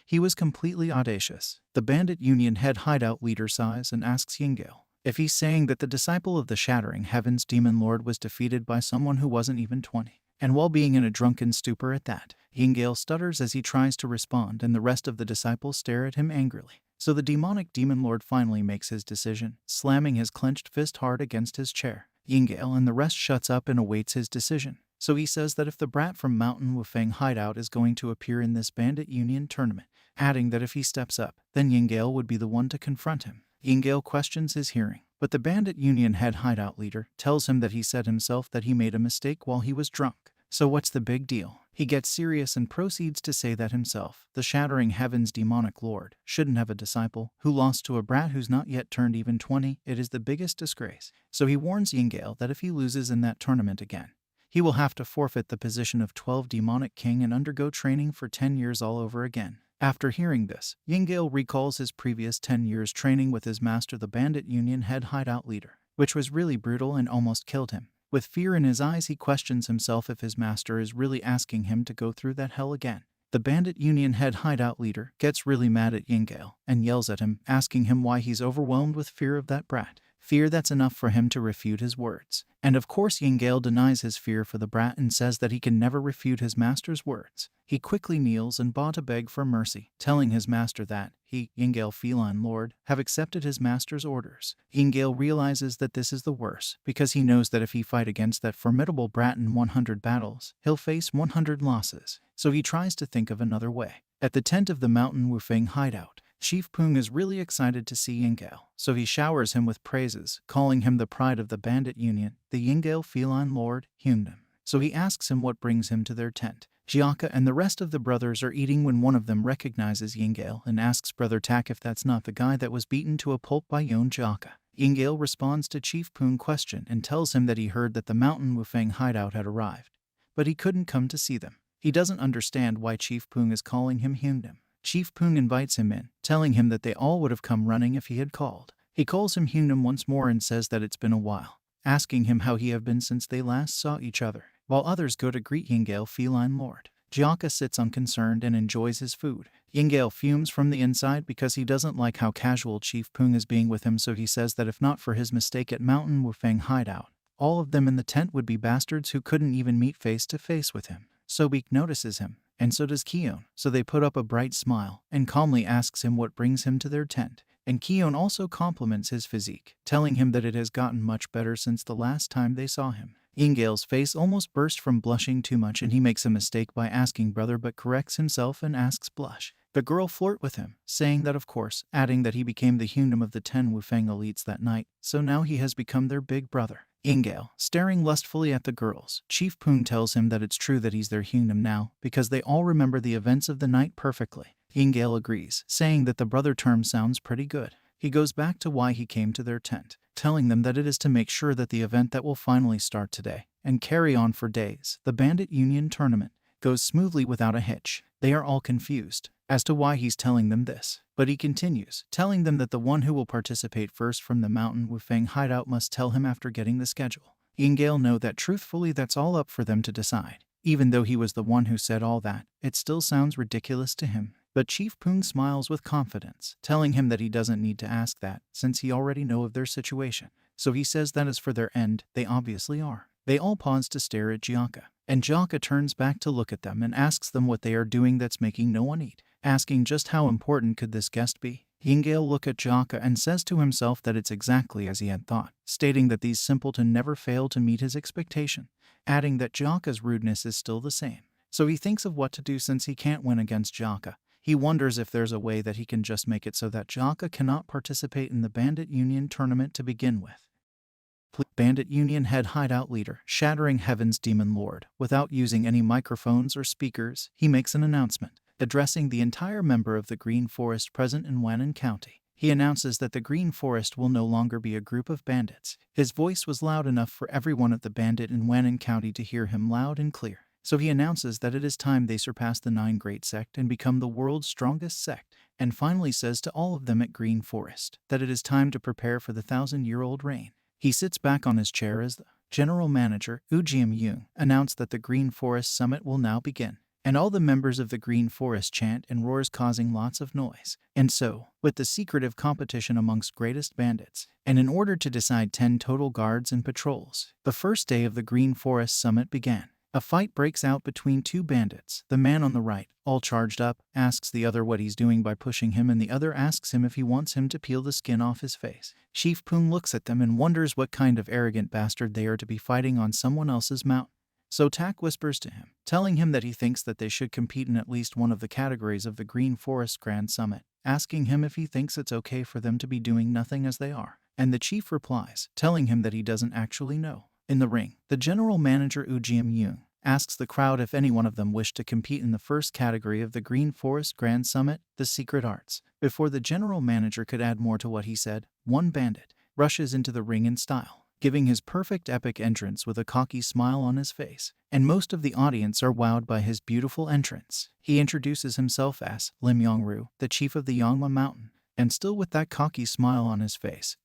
he was completely audacious. The bandit union head hideout leader sighs and asks Yingale if he's saying that the disciple of the Shattering Heavens Demon Lord was defeated by someone who wasn't even 20. And while being in a drunken stupor at that, Yingale stutters as he tries to respond, and the rest of the disciples stare at him angrily. So the demonic demon lord finally makes his decision, slamming his clenched fist hard against his chair. Yingale and the rest shuts up and awaits his decision. So he says that if the brat from Mountain Wufeng hideout is going to appear in this bandit union tournament, adding that if he steps up, then Yingale would be the one to confront him. Yingale questions his hearing, but the bandit union head hideout leader tells him that he said himself that he made a mistake while he was drunk. So what's the big deal? He gets serious and proceeds to say that himself, the Shattering Heavens demonic lord, shouldn't have a disciple who lost to a brat who's not yet turned even 20. It is the biggest disgrace. So he warns Yingale that if he loses in that tournament again, he will have to forfeit the position of 12 demonic king and undergo training for 10 years all over again. After hearing this, Yingale recalls his previous 10 years training with his master, the bandit union head hideout leader, which was really brutal and almost killed him. With fear in his eyes, he questions himself if his master is really asking him to go through that hell again. The bandit union head hideout leader gets really mad at Yingale and yells at him, asking him why he's overwhelmed with fear of that brat. Fear that's enough for him to refute his words. And of course Yingale denies his fear for the brat and says that he can never refute his master's words. He quickly kneels and bows to beg for mercy, telling his master that he, Yingale Feline Lord, have accepted his master's orders. Yingale realizes that this is the worst, because he knows that if he fight against that formidable brat in 100 battles, he'll face 100 losses. So he tries to think of another way. At the tent of the Mountain Wufeng hideout, Chief Pung is really excited to see Yingale, so he showers him with praises, calling him the pride of the bandit union, the Yingale Feline Lord, Hyundam. So he asks him what brings him to their tent. Jaka and the rest of the brothers are eating when one of them recognizes Yingale and asks Brother Tak if that's not the guy that was beaten to a pulp by Yon Jaka. Yingale responds to Chief Pung's question and tells him that he heard that the Mountain Wufeng hideout had arrived, but he couldn't come to see them. He doesn't understand why Chief Pung is calling him Hyundam. Chief Pung invites him in, telling him that they all would have come running if he had called. He calls him Hyundam once more and says that it's been a while, asking him how he have been since they last saw each other, while others go to greet Yingale Feline Lord. Jaka sits unconcerned and enjoys his food. Yingale fumes from the inside because he doesn't like how casual Chief Pung is being with him, so he says that if not for his mistake at Mountain Wufeng hideout, all of them in the tent would be bastards who couldn't even meet face to face with him. Sobek notices him, and so does Keon, so they put up a bright smile and calmly asks him what brings him to their tent. And Keon also compliments his physique, telling him that it has gotten much better since the last time they saw him. Yingale's face almost burst from blushing too much, and he makes a mistake by asking brother but corrects himself and asks blush. The girl flirt with him, saying that of course, adding that he became the Hyundam of the 10 Wufeng elites that night, so now he has become their big brother. Yingale, staring lustfully at the girls, Chief Pung tells him that it's true that he's their Hyundam now, because they all remember the events of the night perfectly. Yingale agrees, saying that the brother term sounds pretty good. He goes back to why he came to their tent, telling them that it is to make sure that the event that will finally start today, and carry on for days, the Bandit Union tournament, goes smoothly without a hitch. They are all confused as to why he's telling them this, but he continues, telling them that the one who will participate first from the Mountain Wufeng hideout must tell him after getting the schedule. Yingale know that truthfully that's all up for them to decide. Even though he was the one who said all that, it still sounds ridiculous to him. But Chief Pung smiles with confidence, telling him that he doesn't need to ask that, since he already know of their situation. So he says that as for their end, they obviously are. They all pause to stare at Jaka, and Jaka turns back to look at them and asks them what they are doing that's making no one eat. asking just how important could this guest be. Yingale looks at Jaka and says to himself that it's exactly as he had thought, stating that these simpleton never fail to meet his expectation, adding that Jaka's rudeness is still the same. So he thinks of what to do since he can't win against Jaka. He wonders if there's a way that he can just make it so that Jaka cannot participate in the Bandit Union tournament to begin with. Bandit Union head hideout leader, Shattering Heaven's Demon Lord. Without using any microphones or speakers, he makes an announcement, addressing the entire member of the Green Forest present in Wannan County. He announces that the Green Forest will no longer be a group of bandits. His voice was loud enough for everyone at the Bandit in Wannan County to hear him loud and clear. So he announces that it is time they surpass the 9 great sect and become the world's strongest sect, and finally says to all of them at Green Forest that it is time to prepare for the 1,000-year-old reign. He sits back on his chair as the general manager, Ujim Yoon, announced that the Green Forest Summit will now begin, and all the members of the Green Forest chant and roars, causing lots of noise. And so, with the secretive competition amongst greatest bandits, and in order to decide 10 total guards and patrols, the first day of the Green Forest Summit began. A fight breaks out between 2 bandits. The man on the right, all charged up, asks the other what he's doing by pushing him, and the other asks him if he wants him to peel the skin off his face. Chief Poon looks at them and wonders what kind of arrogant bastard they are to be fighting on someone else's mountain. So Tak whispers to him, telling him that he thinks that they should compete in at least one of the categories of the Green Forest Grand Summit, asking him if he thinks it's okay for them to be doing nothing as they are. And the chief replies, telling him that he doesn't actually know. In the ring, the general manager Ujim Yoon asks the crowd if any one of them wished to compete in the first category of the Green Forest Grand Summit, the Secret Arts. Before the general manager could add more to what he said, one bandit rushes into the ring in style, giving his perfect epic entrance with a cocky smile on his face, and most of the audience are wowed by his beautiful entrance. He introduces himself as Lim Yongru, the chief of the Yangma Mountain, and still with that cocky smile on his face,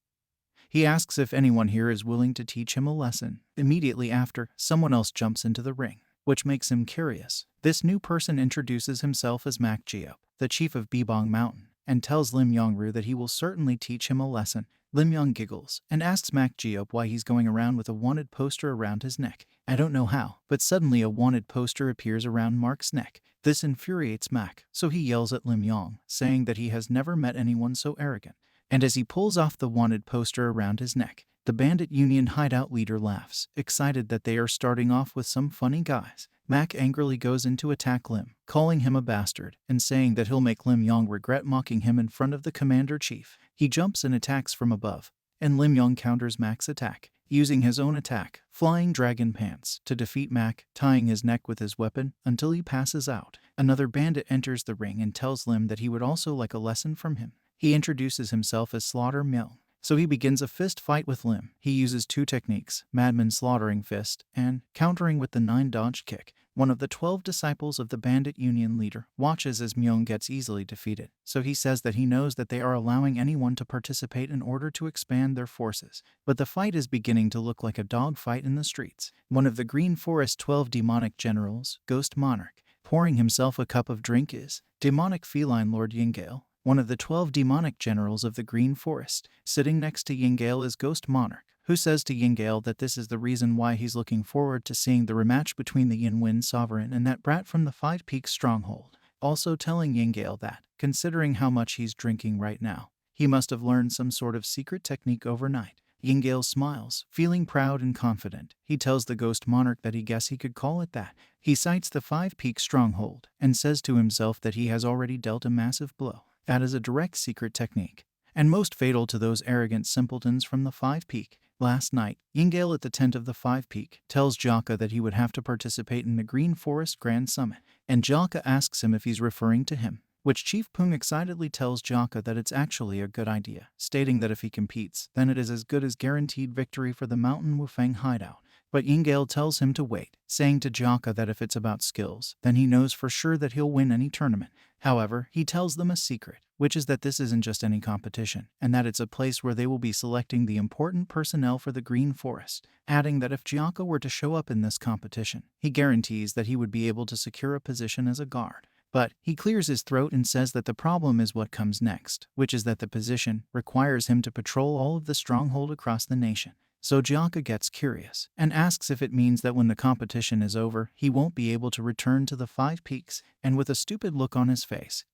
he asks if anyone here is willing to teach him a lesson. Immediately after, someone else jumps into the ring, which makes him curious. This new person introduces himself as Mak Jiop, the chief of Bibong Mountain, and tells Lim Yongru that he will certainly teach him a lesson. Lim Yong giggles and asks Mak Jiop why he's going around with a wanted poster around his neck. I don't know how, but suddenly a wanted poster appears around Mark's neck. This infuriates Mak, so he yells at Lim Yong, saying that he has never met anyone so arrogant. And as he pulls off the wanted poster around his neck, the Bandit Union hideout leader laughs, excited that they are starting off with some funny guys. Mak angrily goes in to attack Lim, calling him a bastard, and saying that he'll make Lim Yong regret mocking him in front of the commander-chief. He jumps and attacks from above, and Lim Yong counters Mak's attack, using his own attack, Flying Dragon Pants, to defeat Mak, tying his neck with his weapon until he passes out. Another bandit enters the ring and tells Lim that he would also like a lesson from him. He introduces himself as Slaughter Myung, so he begins a fist fight with Lim. He uses 2 techniques, Madman Slaughtering Fist and countering with the 9 dodge kick. One of the 12 disciples of the Bandit Union leader watches as Myung gets easily defeated, so he says that he knows that they are allowing anyone to participate in order to expand their forces. But the fight is beginning to look like a dog fight in the streets. One of the Green Forest 12 demonic generals, Ghost Monarch, pouring himself a cup of drink is Demonic Feline Lord Yingale, one of the 12 demonic generals of the Green Forest. Sitting next to Yingale is Ghost Monarch, who says to Yingale that this is the reason why he's looking forward to seeing the rematch between the Yin Wind Sovereign and that brat from the 5 Peaks Stronghold, also telling Yingale that, considering how much he's drinking right now, he must have learned some sort of secret technique overnight. Yingale smiles, feeling proud and confident. He tells the Ghost Monarch that he guess he could call it that. He cites the 5 Peaks Stronghold, and says to himself that he has already dealt a massive blow. That is a direct secret technique, and most fatal to those arrogant simpletons from the 5 Peak. Last night, Yingale at the tent of the 5 Peak tells Jaka that he would have to participate in the Green Forest Grand Summit, and Jaka asks him if he's referring to him, which Chief Pung excitedly tells Jaka that it's actually a good idea, stating that if he competes, then it is as good as guaranteed victory for the Mountain Wufang hideout. But Yingale tells him to wait, saying to Jaka that if it's about skills, then he knows for sure that he'll win any tournament. However, he tells them a secret, which is that this isn't just any competition, and that it's a place where they will be selecting the important personnel for the Green Forest, adding that if Jaka were to show up in this competition, he guarantees that he would be able to secure a position as a guard. But he clears his throat and says that the problem is what comes next, which is that the position requires him to patrol all of the stronghold across the nation. So Jaka gets curious and asks if it means that when the competition is over, he won't be able to return to the 5 Peaks, and with a stupid look on his face,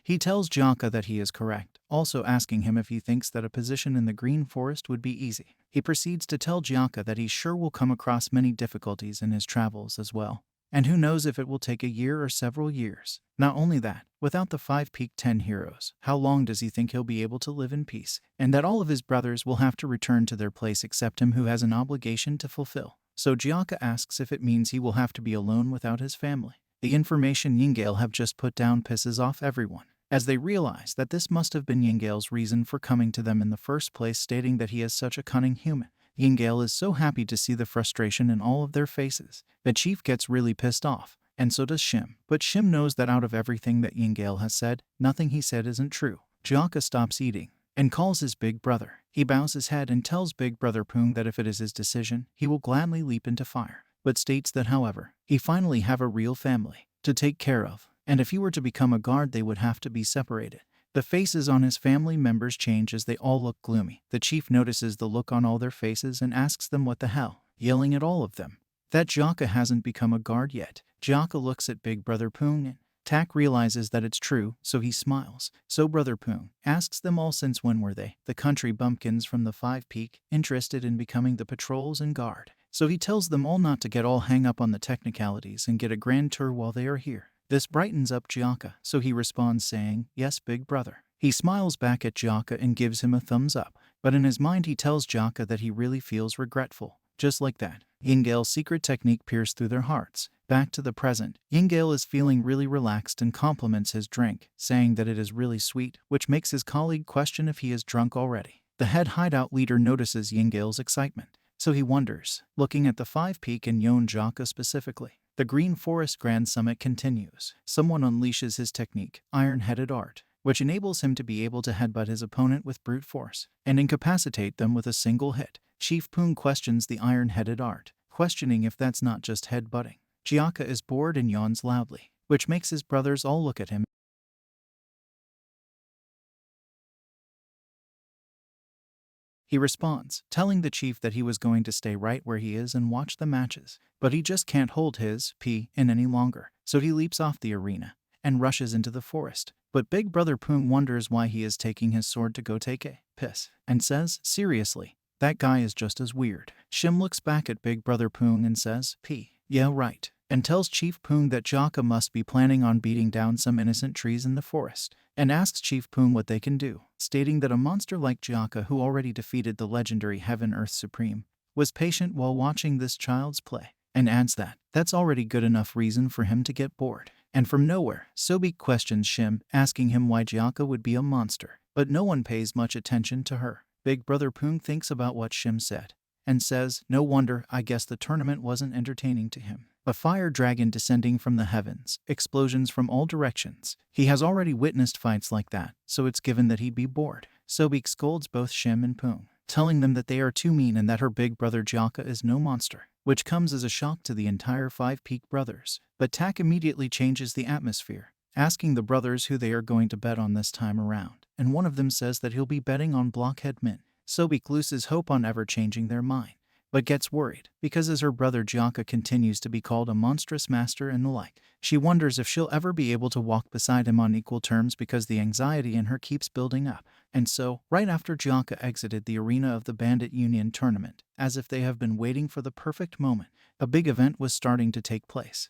He tells Jaka that he is correct, also asking him if he thinks that a position in the Green Forest would be easy. He proceeds to tell Jaka that he sure will come across many difficulties in his travels as well, and who knows if it will take a year or several years. Not only that, without the 5 peak 10 heroes, how long does he think he'll be able to live in peace, and that all of his brothers will have to return to their place except him who has an obligation to fulfill. So Jaka asks if it means he will have to be alone without his family. The information Yingale have just put down pisses off everyone, as they realize that this must have been Yingale's reason for coming to them in the first place, stating that he is such a cunning human. Yingale is so happy to see the frustration in all of their faces. The chief gets really pissed off, and so does Shim. But Shim knows that out of everything that Yingale has said, nothing he said isn't true. Jaka stops eating and calls his big brother. He bows his head and tells big brother Poong that if it is his decision, he will gladly leap into fire, but states that however, he finally have a real family to take care of, and if he were to become a guard they would have to be separated. The faces on his family members change as they all look gloomy. The chief notices the look on all their faces and asks them what the hell, yelling at all of them that Jaka hasn't become a guard yet. Jaka looks at big brother Poong and Tak realizes that it's true, so he smiles. So brother Poong asks them all since when were they, the country bumpkins from the 5 Peak, interested in becoming the patrols and guard. So he tells them all not to get all hang up on the technicalities and get a grand tour while they are here. This brightens up Jaka, so he responds saying, "Yes, big brother." He smiles back at Jaka and gives him a thumbs up, but in his mind he tells Jaka that he really feels regretful. Just like that, Yingale's secret technique pierced through their hearts. Back to the present, Yingale is feeling really relaxed and compliments his drink, saying that it is really sweet, which makes his colleague question if he is drunk already. The head hideout leader notices Yingale's excitement, so he wonders, looking at the 5 Peak and Yon Jaka specifically. The Green Forest Grand Summit continues. Someone unleashes his technique, Iron-Headed Art, which enables him to be able to headbutt his opponent with brute force and incapacitate them with a single hit. Chief Poong questions the Iron-Headed Art, questioning if that's not just headbutting. Jaka is bored and yawns loudly, which makes his brothers all look at him. He responds, telling the chief that he was going to stay right where he is and watch the matches, but he just can't hold his pee in any longer, so he leaps off the arena and rushes into the forest. But big brother Poong wonders why he is taking his sword to go take a piss, and says, seriously, that guy is just as weird. Shim looks back at big brother Poong and says, yeah right, and tells Chief Poong that Jaka must be planning on beating down some innocent trees in the forest, and asks Chief Poong what they can do, stating that a monster like Jaka, who already defeated the legendary Heaven Earth Supreme, was patient while watching this child's play, and adds that that's already good enough reason for him to get bored. And from nowhere, Sobek questions Shim, asking him why Jaka would be a monster, but no one pays much attention to her. Big brother Poong thinks about what Shim said, and says, no wonder, I guess the tournament wasn't entertaining to him. A fire dragon descending from the heavens, explosions from all directions. He has already witnessed fights like that, so it's given that he'd be bored. Sobek scolds both Shim and Poong, telling them that they are too mean and that her big brother Jaka is no monster, which comes as a shock to the entire 5 Peak brothers. But Tak immediately changes the atmosphere, asking the brothers who they are going to bet on this time around, and one of them says that he'll be betting on Blockhead Min. Sobek loses hope on ever changing their mind, but gets worried, because as her brother Jaka continues to be called a monstrous master and the like, she wonders if she'll ever be able to walk beside him on equal terms because the anxiety in her keeps building up. And so, right after Jaka exited the arena of the Bandit Union tournament, as if they have been waiting for the perfect moment, a big event was starting to take place.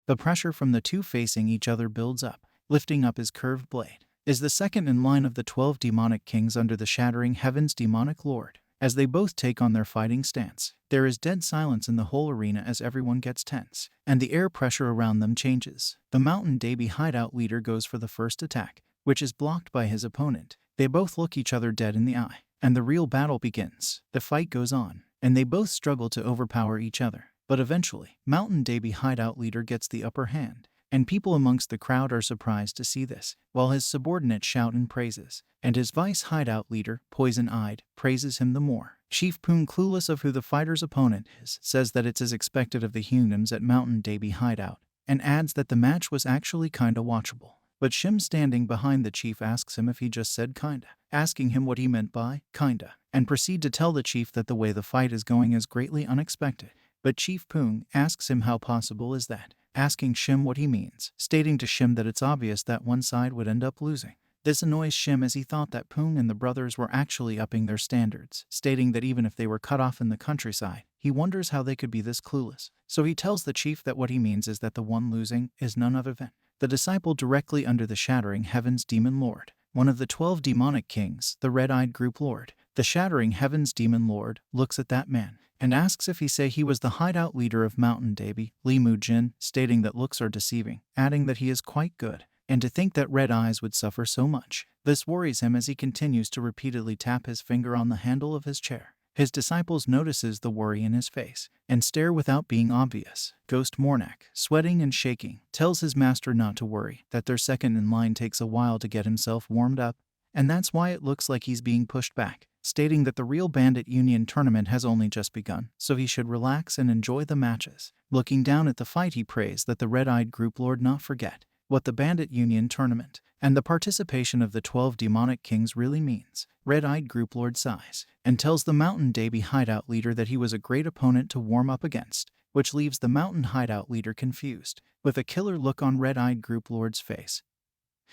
The pressure from the two facing each other builds up, lifting up his curved blade. Is the second in line of the 12 demonic kings under the shattering heavens demonic lord. As they both take on their fighting stance, there is dead silence in the whole arena as everyone gets tense, and the air pressure around them changes. The Mountain Davy hideout leader goes for the first attack, which is blocked by his opponent. They both look each other dead in the eye, and the real battle begins. The fight goes on, and they both struggle to overpower each other. But eventually, Mountain Davy hideout leader gets the upper hand, and people amongst the crowd are surprised to see this, while his subordinates shout in praises, and his vice hideout leader, Poison-Eyed, praises him the more. Chief Poong, clueless of who the fighter's opponent is, says that it's as expected of the Humans at Mountain Davy hideout, and adds that the match was actually kinda watchable. But Shim, standing behind the chief, asks him if he just said kinda, asking him what he meant by kinda. and proceed to tell the chief that the way the fight is going is greatly unexpected. But Chief Poong asks him how possible is that, asking Shim what he means, stating to Shim that it's obvious that one side would end up losing. This annoys Shim as he thought that Poong and the brothers were actually upping their standards, stating that even if they were cut off in the countryside, he wonders how they could be this clueless. So he tells the chief that what he means is that the one losing is none other than the disciple directly under the Shattering Heavens Demon Lord, one of the 12 demonic kings, the Red-Eyed Group Lord. The Shattering Heavens Demon Lord looks at that man and asks if he say he was the hideout leader of Mountain Daby, Li Mu Jin, stating that looks are deceiving, adding that he is quite good, and to think that Red Eyes would suffer so much. This worries him as he continues to repeatedly tap his finger on the handle of his chair. His disciples notices the worry in his face and stare without being obvious. Ghost Mornak, sweating and shaking, tells his master not to worry, that their second in line takes a while to get himself warmed up, and that's why it looks like he's being pushed back, stating that the real Bandit Union tournament has only just begun, so he should relax and enjoy the matches. Looking down at the fight, he prays that the Red-Eyed Group Lord not forget what the Bandit Union tournament and the participation of the 12 demonic kings really means. Red-Eyed Group Lord sighs and tells the Mountain Daby hideout leader that he was a great opponent to warm up against, which leaves the Mountain hideout leader confused, with a killer look on Red-Eyed Group Lord's face.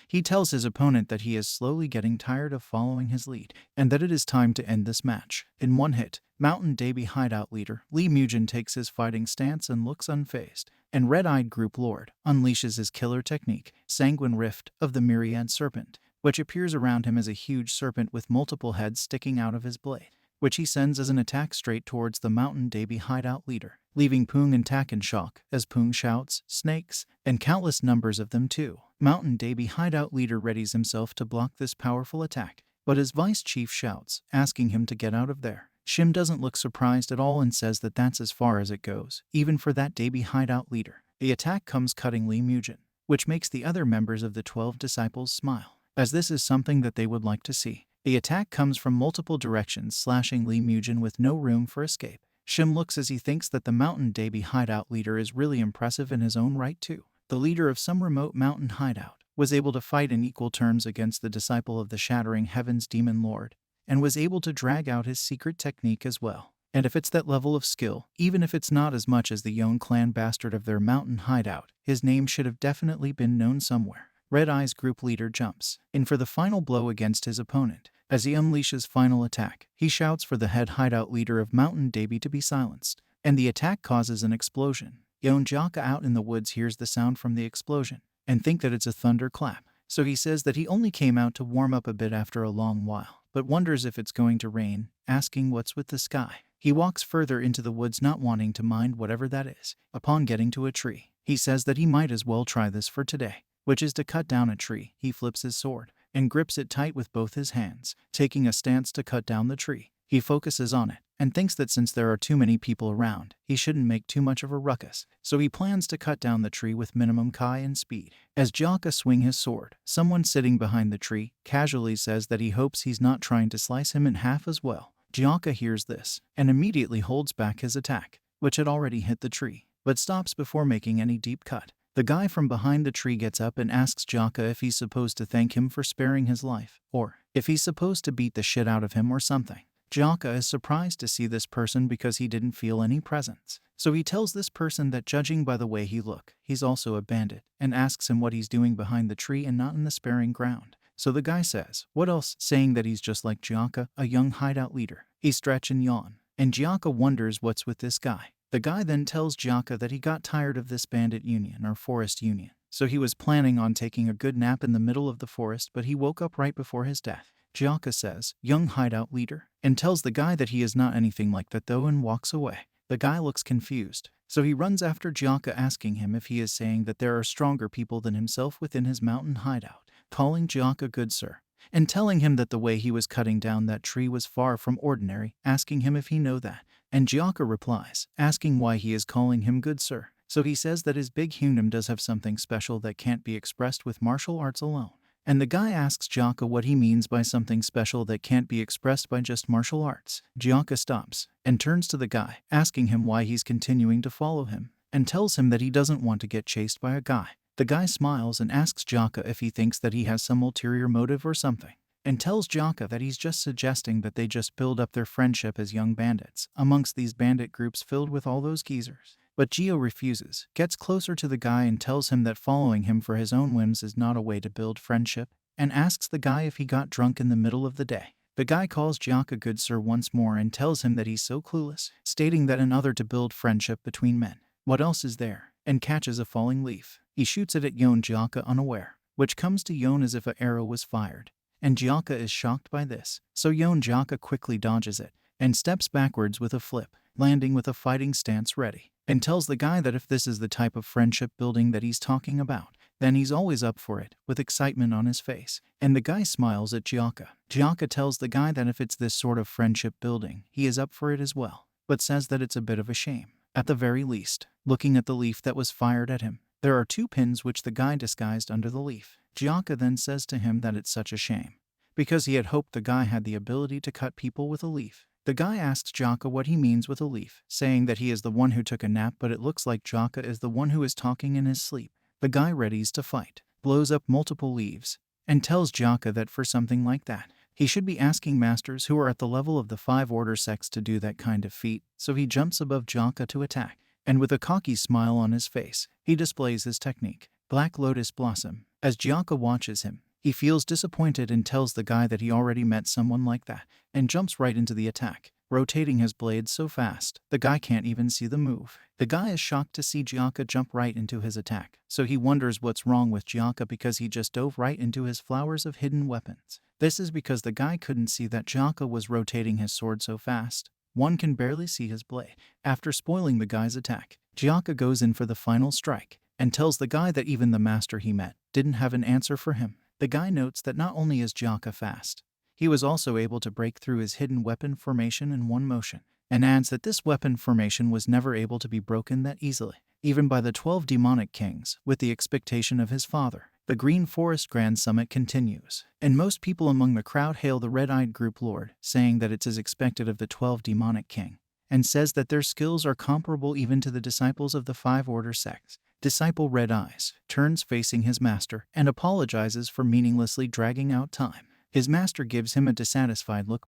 He tells his opponent that he is slowly getting tired of following his lead, and that it is time to end this match. In one hit, Mountain Daby hideout leader Li Mujin takes his fighting stance and looks unfazed, and Red-Eyed Group Lord unleashes his killer technique, Sanguine Rift of the Myriad Serpent, which appears around him as a huge serpent with multiple heads sticking out of his blade, which he sends as an attack straight towards the Mountain Daby hideout leader, leaving Poong and Tak in shock as Poong shouts, "Snakes!" and countless numbers of them too. Mountain Daby hideout leader readies himself to block this powerful attack, but his vice chief shouts, asking him to get out of there. Shim doesn't look surprised at all and says that that's as far as it goes, even for that Daby hideout leader. The attack comes cutting Li Mujin, which makes the other members of the 12 disciples smile, as this is something that they would like to see. The attack comes from multiple directions, slashing Li Mujin with no room for escape. Shim looks as he thinks that the Mountain Daby hideout leader is really impressive in his own right too. The leader of some remote mountain hideout was able to fight in equal terms against the disciple of the Shattering Heavens Demon Lord, and was able to drag out his secret technique as well. And if it's that level of skill, even if it's not as much as the Yone clan bastard of their mountain hideout, his name should have definitely been known somewhere. Red Eyes group leader jumps in for the final blow against his opponent. As he unleashes final attack, he shouts for the head hideout leader of Mountain Daby to be silenced, and the attack causes an explosion. Yon Jaka out in the woods hears the sound from the explosion and think that it's a thunderclap, so he says that he only came out to warm up a bit after a long while, but wonders if it's going to rain, asking what's with the sky. He walks further into the woods, not wanting to mind whatever that is. Upon getting to a tree, he says that he might as well try this for today, which is to cut down a tree. He flips his sword and grips it tight with both his hands, taking a stance to cut down the tree. He focuses on it and thinks that since there are too many people around, he shouldn't make too much of a ruckus, so he plans to cut down the tree with minimum kai and speed. As Jaka swing his sword, someone sitting behind the tree casually says that he hopes he's not trying to slice him in half as well. Jaka hears this and immediately holds back his attack, which had already hit the tree, but stops before making any deep cut. The guy from behind the tree gets up and asks Jaka if he's supposed to thank him for sparing his life, or if he's supposed to beat the shit out of him or something. Jaka is surprised to see this person because he didn't feel any presence, so he tells this person that judging by the way he look, he's also a bandit, and asks him what he's doing behind the tree and not in the sparing ground. So the guy says, what else, saying that he's just like Jaka, a young hideout leader. He stretch and yawn, and Jaka wonders what's with this guy. The guy then tells Jaka that he got tired of this bandit union or forest union, so he was planning on taking a good nap in the middle of the forest, but he woke up right before his death. Jaka says, young hideout leader, and tells the guy that he is not anything like that though, and walks away. The guy looks confused, so he runs after Jaka, asking him if he is saying that there are stronger people than himself within his mountain hideout, calling Jaka good sir, and telling him that the way he was cutting down that tree was far from ordinary, asking him if he know that. And Jaka replies, asking why he is calling him good sir. So he says that his big kingdom does have something special that can't be expressed with martial arts alone. And the guy asks Jaka what he means by something special that can't be expressed by just martial arts. Jaka stops and turns to the guy, asking him why he's continuing to follow him, and tells him that he doesn't want to get chased by a guy. The guy smiles and asks Jaka if he thinks that he has some ulterior motive or something. and tells Jaka that he's just suggesting that they just build up their friendship as young bandits amongst these bandit groups filled with all those geezers. But Gio refuses, gets closer to the guy and tells him that following him for his own whims is not a way to build friendship, and asks the guy if he got drunk in the middle of the day. The guy calls Jaka good sir once more and tells him that he's so clueless, stating that in order to build friendship between men, what else is there, and catches a falling leaf. He shoots it at Yon Jaka unaware, which comes to Yon as if an arrow was fired, and Jaka is shocked by this, so Yon Jaka quickly dodges it, and steps backwards with a flip, landing with a fighting stance ready, and tells the guy that if this is the type of friendship building that he's talking about, then he's always up for it, with excitement on his face. And the guy smiles at Jaka. Jaka tells the guy that if it's this sort of friendship building, he is up for it as well, but says that it's a bit of a shame. At the very least, looking at the leaf that was fired at him, there are 2 pins which the guy disguised under the leaf. Jaka then says to him that it's such a shame, because he had hoped the guy had the ability to cut people with a leaf. The guy asks Jaka what he means with a leaf, saying that he is the one who took a nap, but it looks like Jaka is the one who is talking in his sleep. The guy readies to fight, blows up multiple leaves, and tells Jaka that for something like that, he should be asking masters who are at the level of the 5 order sects to do that kind of feat, so he jumps above Jaka to attack, and with a cocky smile on his face, he displays his technique, Black Lotus Blossom. As Jaka watches him, he feels disappointed and tells the guy that he already met someone like that, and jumps right into the attack, rotating his blade so fast, the guy can't even see the move. The guy is shocked to see Jaka jump right into his attack, so he wonders what's wrong with Jaka because he just dove right into his flowers of hidden weapons. This is because the guy couldn't see that Jaka was rotating his sword so fast. One can barely see his blade. After spoiling the guy's attack, Jaka goes in for the final strike, and tells the guy that even the master he met didn't have an answer for him. The guy notes that not only is Jaka fast, he was also able to break through his hidden weapon formation in one motion, and adds that this weapon formation was never able to be broken that easily, even by the 12 demonic kings, with the expectation of his father. The Green Forest Grand Summit continues, and most people among the crowd hail the red-eyed group lord, saying that it's as expected of the 12 demonic king, and says that their skills are comparable even to the disciples of the 5 order sects. Disciple Red Eyes turns facing his master and apologizes for meaninglessly dragging out time. His master gives him a dissatisfied look.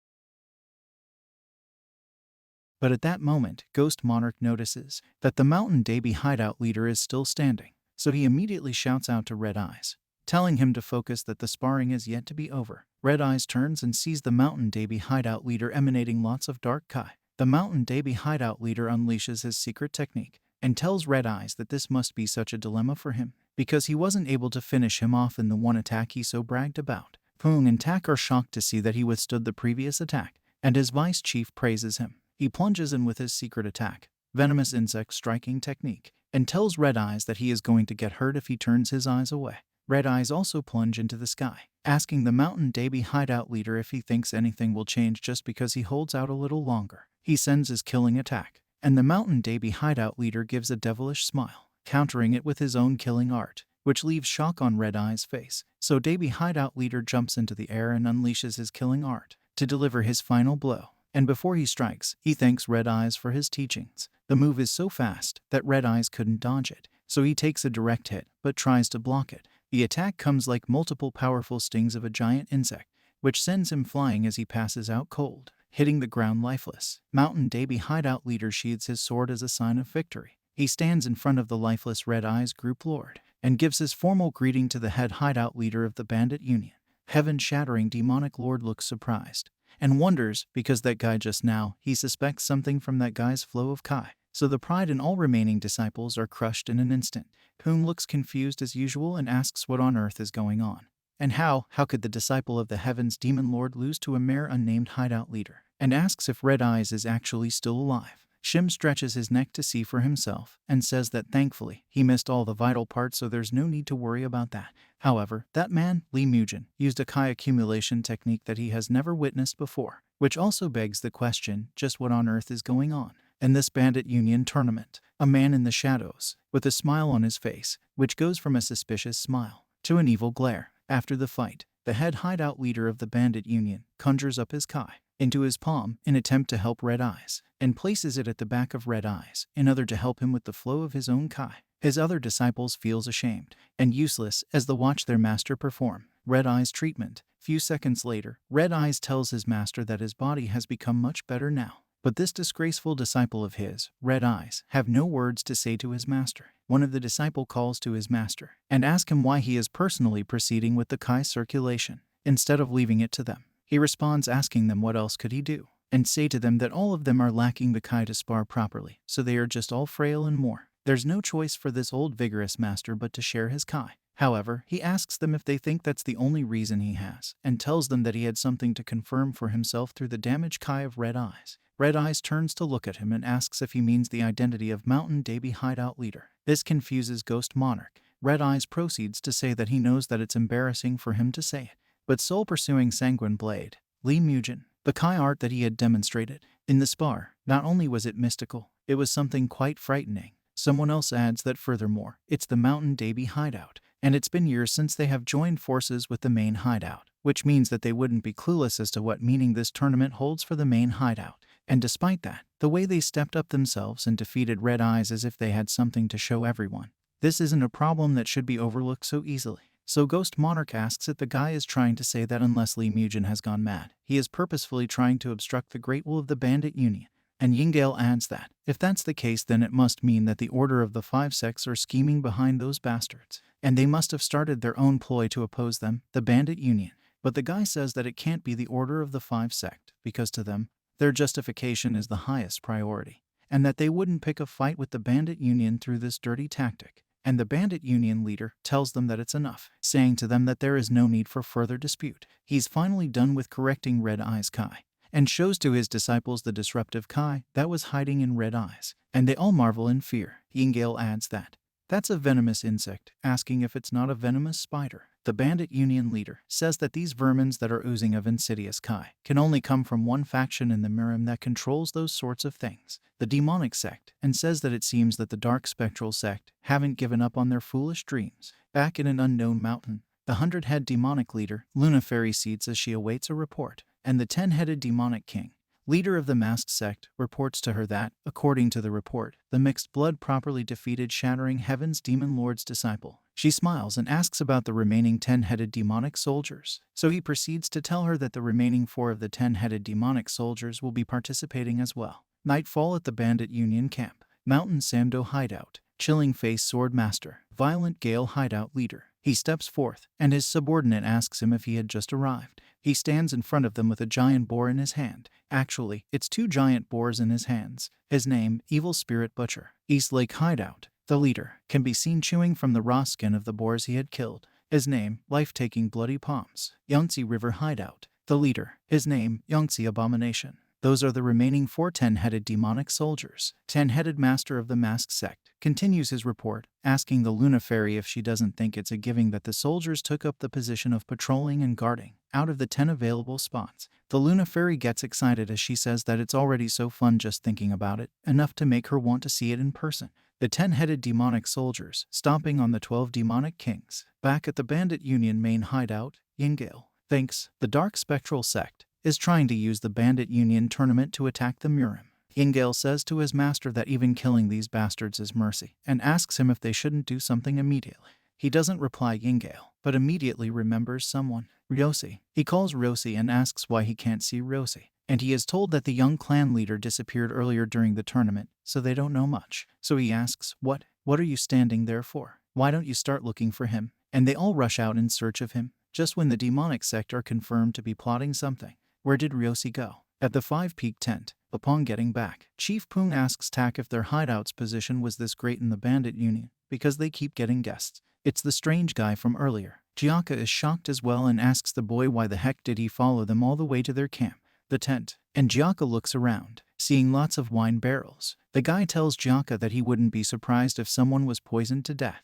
But at that moment, Ghost Monarch notices that the Mountain Davy hideout leader is still standing, so he immediately shouts out to Red Eyes, telling him to focus that the sparring is yet to be over. Red Eyes turns and sees the Mountain Davy hideout leader emanating lots of dark kai. The Mountain Davy hideout leader unleashes his secret technique, and tells Red Eyes that this must be such a dilemma for him, because he wasn't able to finish him off in the one attack he so bragged about. Pung and Tak are shocked to see that he withstood the previous attack, and his vice chief praises him. He plunges in with his secret attack, Venomous Insect Striking Technique, and tells Red Eyes that he is going to get hurt if he turns his eyes away. Red Eyes also plunge into the sky, asking the Mountain Davy hideout leader if he thinks anything will change just because he holds out a little longer. He sends his killing attack, and the Mountain Davy hideout leader gives a devilish smile, countering it with his own killing art, which leaves shock on Red Eye's face. So Davy hideout leader jumps into the air and unleashes his killing art to deliver his final blow. And before he strikes, he thanks Red Eyes for his teachings. The move is so fast that Red Eyes couldn't dodge it, so he takes a direct hit, but tries to block it. The attack comes like multiple powerful stings of a giant insect, which sends him flying as he passes out cold, hitting the ground lifeless. Mountain Davy hideout leader sheathes his sword as a sign of victory. He stands in front of the lifeless Red Eyes group lord, and gives his formal greeting to the head hideout leader of the Bandit Union. Heaven-shattering demonic lord looks surprised, and wonders, because that guy just now, he suspects something from that guy's flow of kai. So the pride in all remaining disciples are crushed in an instant. Poon looks confused as usual and asks what on earth is going on. And how could the disciple of the Heavens Demon Lord lose to a mere unnamed hideout leader? And asks if Red Eyes is actually still alive. Shim stretches his neck to see for himself, and says that thankfully, he missed all the vital parts, so there's no need to worry about that. However, that man, Lee Mujin, used a kai accumulation technique that he has never witnessed before, which also begs the question, just what on earth is going on in this Bandit Union tournament? A man in the shadows, with a smile on his face, which goes from a suspicious smile to an evil glare. After the fight, the head hideout leader of the Bandit Union conjures up his kai into his palm in attempt to help Red Eyes, and places it at the back of Red Eyes in order to help him with the flow of his own kai. His other disciples feels ashamed and useless as they watch their master perform Red Eyes' treatment, Few seconds later, Red Eyes tells his master that his body has become much better now. But this disgraceful disciple of his, Red Eyes, have no words to say to his master. One of the disciple calls to his master and asks him why he is personally proceeding with the Kai circulation, instead of leaving it to them. He responds asking them what else could he do, and say to them that all of them are lacking the Kai to spar properly, so they are just all frail and more. There's no choice for this old vigorous master but to share his Kai. However, he asks them if they think that's the only reason he has, and tells them that he had something to confirm for himself through the damaged Kai of Red Eyes. Red Eyes turns to look at him and asks if he means the identity of Mountain Davy hideout leader. This confuses Ghost Monarch. Red Eyes proceeds to say that he knows that it's embarrassing for him to say it, but soul-pursuing Sanguine Blade, Lee Mujin, the Kai art that he had demonstrated in the spar, not only was it mystical, it was something quite frightening. Someone else adds that furthermore, it's the Mountain Davy hideout, and it's been years since they have joined forces with the main hideout, which means that they wouldn't be clueless as to what meaning this tournament holds for the main hideout. And despite that, the way they stepped up themselves and defeated Red Eyes as if they had something to show everyone. This isn't a problem that should be overlooked so easily. So Ghost Monarch asks if the guy is trying to say that unless Lee Mujin has gone mad, he is purposefully trying to obstruct the great will of the Bandit Union. And Yingale adds that, if that's the case, then it must mean that the Order of the Five Sects are scheming behind those bastards, and they must have started their own ploy to oppose them, the Bandit Union. But the guy says that it can't be the Order of the Five Sect, because to them, their justification is the highest priority, and that they wouldn't pick a fight with the Bandit Union through this dirty tactic. And the Bandit Union leader tells them that it's enough, saying to them that there is no need for further dispute. He's finally done with correcting Red Eyes Kai, and shows to his disciples the disruptive Kai that was hiding in Red Eyes, and they all marvel in fear. Yingale adds that, that's a venomous insect, asking if it's not a venomous spider. The Bandit Union leader says that these vermins that are oozing of insidious Kai can only come from one faction in the murim that controls those sorts of things, the demonic sect, and says that it seems that the dark spectral sect haven't given up on their foolish dreams. Back in an unknown mountain, the 100-head demonic leader, Luna Fairy, seats as she awaits a report, and the 10-headed demonic king, leader of the masked sect, reports to her that, according to the report, the mixed blood properly defeated Shattering Heaven's demon lord's disciple. She smiles and asks about the remaining 10-headed demonic soldiers. So he proceeds to tell her that the remaining 4 of the 10-headed demonic soldiers will be participating as well. Nightfall at the Bandit Union camp. Mountain Samdo hideout. Chilling Face Sword Master. Violent Gale hideout leader. He steps forth, and his subordinate asks him if he had just arrived. He stands in front of them with a giant boar in his hand. Actually, it's 2 giant boars in his hands. His name, Evil Spirit Butcher. East Lake hideout. The leader can be seen chewing from the raw skin of the boars he had killed. His name, Life-Taking Bloody Palms. Yangtze River hideout. The leader, his name, Yangtze Abomination. Those are the remaining 4 10-headed demonic soldiers. 10-headed master of the masked sect continues his report, asking the Luna Fairy if she doesn't think it's a giving that the soldiers took up the position of patrolling and guarding out of the 10 available spots. The Luna Fairy gets excited as she says that it's already so fun just thinking about it, enough to make her want to see it in person. The 10-headed demonic soldiers, stomping on the 12 demonic kings. Back at the Bandit Union main hideout, Yingale thinks the dark spectral sect is trying to use the Bandit Union tournament to attack the murim. Yingale says to his master that even killing these bastards is mercy, and asks him if they shouldn't do something immediately. He doesn't reply Yingale, but immediately remembers someone, Ryosi. He calls Ryosi and asks why he can't see Ryosi, and he is told that the young clan leader disappeared earlier during the tournament, so they don't know much. So he asks, What are you standing there for? Why don't you start looking for him? And they all rush out in search of him, just when the demonic sect are confirmed to be plotting something. Where did Ryosi go? At the 5-peak tent. Upon getting back, Chief Poon asks Tak if their hideout's position was this great in the Bandit Union, because they keep getting guests. It's the strange guy from earlier. Jaka is shocked as well and asks the boy why the heck did he follow them all the way to their camp, the tent. And Jaka looks around, seeing lots of wine barrels. The guy tells Jaka that he wouldn't be surprised if someone was poisoned to death.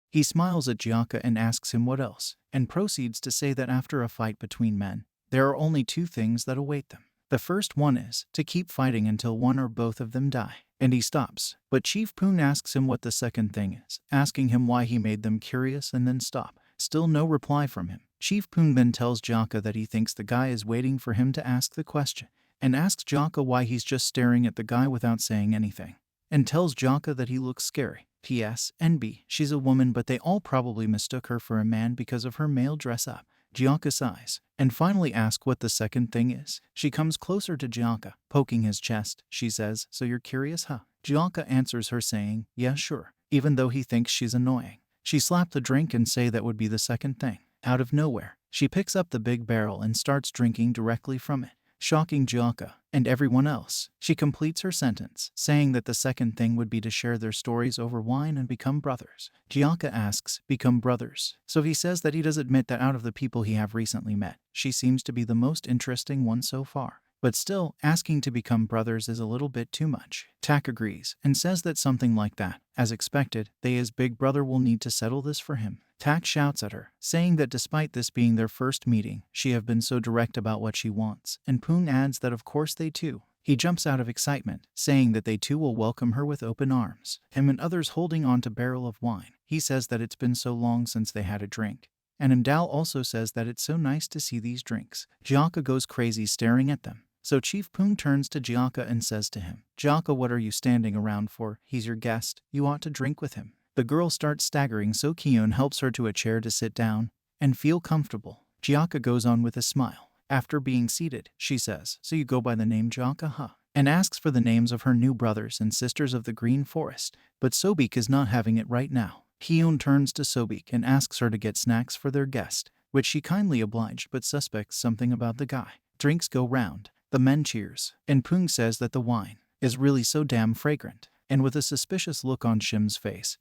He smiles at Jaka and asks him what else, and proceeds to say that after a fight between men, there are only 2 things that await them. The first one is to keep fighting until one or both of them die. And he stops, but Chief Poon asks him what the second thing is, asking him why he made them curious and then stop. Still no reply from him. Chief Poon then tells Jaka that he thinks the guy is waiting for him to ask the question, and asks Jaka why he's just staring at the guy without saying anything, and tells Jaka that he looks scary. P.S. NB. She's a woman, but they all probably mistook her for a man because of her male dress-up. Jaka sighs, and finally asks what the second thing is. She comes closer to Jaka, poking his chest. She says, "So you're curious, huh?" Jaka answers her saying, "Yeah, sure," even though he thinks she's annoying. She slapped the drink and say that would be the second thing. Out of nowhere, she picks up the big barrel and starts drinking directly from it, shocking Jaka and everyone else. She completes her sentence, saying that the second thing would be to share their stories over wine and become brothers. Jaka asks, "Become brothers?" So he says that he does admit that out of the people he have recently met, she seems to be the most interesting one so far. But still, asking to become brothers is a little bit too much. Tak agrees, and says that something like that, as expected, they as big brother will need to settle this for him. Tak shouts at her, saying that despite this being their first meeting, she have been so direct about what she wants, and Poon adds that of course they too. He jumps out of excitement, saying that they too will welcome her with open arms, him and others holding on to barrel of wine. He says that it's been so long since they had a drink. And Imdal also says that it's so nice to see these drinks. Jaka goes crazy staring at them. So Chief Poon turns to Jaka and says to him, "Jaka, what are you standing around for? He's your guest. You ought to drink with him." The girl starts staggering, so Kyun helps her to a chair to sit down and feel comfortable. Jaka goes on with a smile. After being seated, she says, "So you go by the name Jaka, huh?" And asks for the names of her new brothers and sisters of the Green Forest. But Sobik is not having it right now. Hyun turns to Sobik and asks her to get snacks for their guest, which she kindly obliged but suspects something about the guy. Drinks go round. The men cheers, and Poon says that the wine is really so damn fragrant, and with a suspicious look on Shim's face,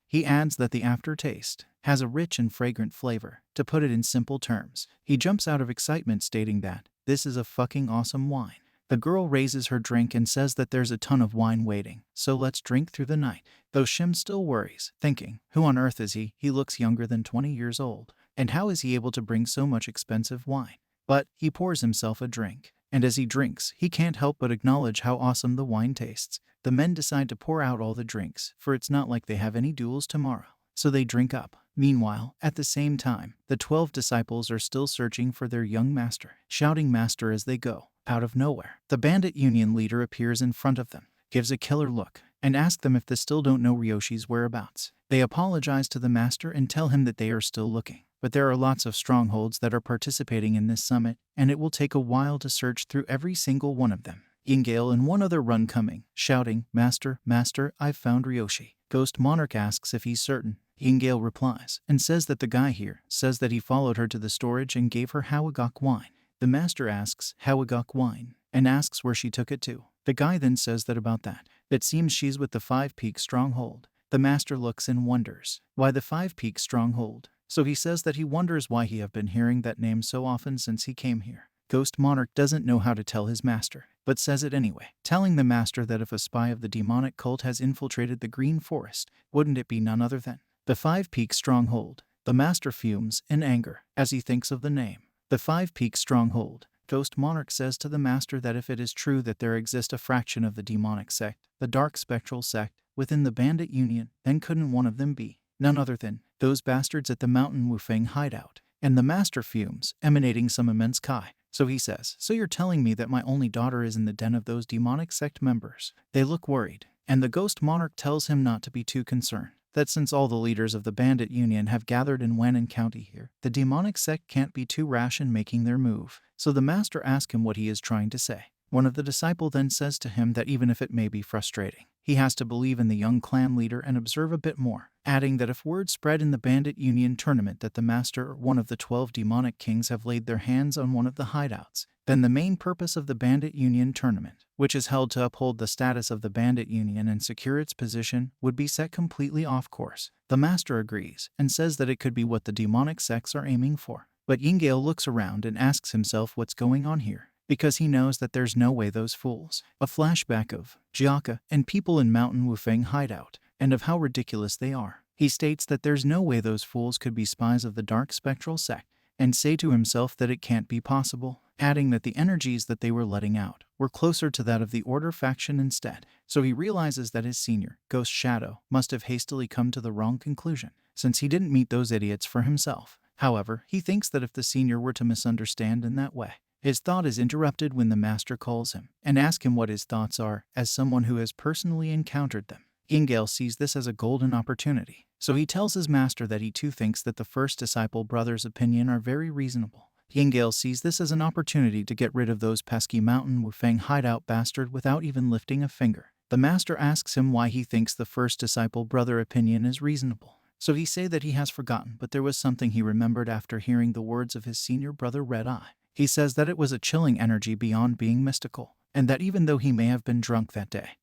he adds that the aftertaste has a rich and fragrant flavor. To put it in simple terms, he jumps out of excitement stating that this is a fucking awesome wine. The girl raises her drink and says that there's a ton of wine waiting, so let's drink through the night. Though Shim still worries, thinking, who on earth is he? He looks younger than 20 years old, and how is he able to bring so much expensive wine? But he pours himself a drink. And as he drinks, he can't help but acknowledge how awesome the wine tastes. The men decide to pour out all the drinks, for it's not like they have any duels tomorrow. So they drink up. Meanwhile, at the same time, the 12 disciples are still searching for their young master, shouting master as they go. Out of nowhere, the Bandit Union leader appears in front of them, gives a killer look, and asks them if they still don't know Ryoshi's whereabouts. They apologize to the master and tell him that they are still looking. But there are lots of strongholds that are participating in this summit, and it will take a while to search through every single one of them. Yingale and one other run coming, shouting, "Master, Master, I've found Ryoshi." Ghost Monarch asks if he's certain. Yingale replies, and says that the guy here says that he followed her to the storage and gave her Hawagok wine. The master asks, "Hawagok wine?" and asks where she took it to. The guy then says that about that, it seems she's with the Five Peak Stronghold. The master looks and wonders, why the Five Peak Stronghold? So he says that he wonders why he have been hearing that name so often since he came here. Ghost Monarch doesn't know how to tell his master, but says it anyway, telling the master that if a spy of the demonic cult has infiltrated the Green Forest, wouldn't it be none other than the Five Peak Stronghold? The master fumes in anger as he thinks of the name. The Five Peak Stronghold. Ghost Monarch says to the master that if it is true that there exists a fraction of the demonic sect, the dark spectral sect, within the Bandit Union, then couldn't one of them be none other than those bastards at the Mountain Wufeng hideout? And the master fumes, emanating some immense kai. So he says, "So you're telling me that my only daughter is in the den of those demonic sect members?" They look worried, and the Ghost Monarch tells him not to be too concerned, that since all the leaders of the Bandit Union have gathered in Wannan County here, the demonic sect can't be too rash in making their move. So the master asks him what he is trying to say. One of the disciples then says to him that even if it may be frustrating, he has to believe in the young clan leader and observe a bit more, adding that if word spread in the Bandit Union tournament that the master or one of the 12 demonic kings have laid their hands on one of the hideouts, then the main purpose of the Bandit Union tournament, which is held to uphold the status of the Bandit Union and secure its position, would be set completely off course. The master agrees, and says that it could be what the demonic sects are aiming for. But Yingale looks around and asks himself what's going on here, because he knows that there's no way those fools. A flashback of Jaka and people in Mountain Wufeng hideout, and of how ridiculous they are. He states that there's no way those fools could be spies of the dark spectral sect, and say to himself that it can't be possible, adding that the energies that they were letting out were closer to that of the Order faction instead. So he realizes that his senior, Ghost Shadow, must have hastily come to the wrong conclusion, since he didn't meet those idiots for himself. However, he thinks that if the senior were to misunderstand in that way, his thought is interrupted when the master calls him and asks him what his thoughts are as someone who has personally encountered them. Yingale sees this as a golden opportunity, so he tells his master that he too thinks that the first disciple brother's opinion are very reasonable. Yingale sees this as an opportunity to get rid of those pesky Mountain Wufang hideout bastard without even lifting a finger. The master asks him why he thinks the first disciple brother opinion is reasonable. So he say that he has forgotten, but there was something he remembered after hearing the words of his senior brother Red Eye. He says that it was a chilling energy beyond being mystical, and that even though he may have been drunk that day,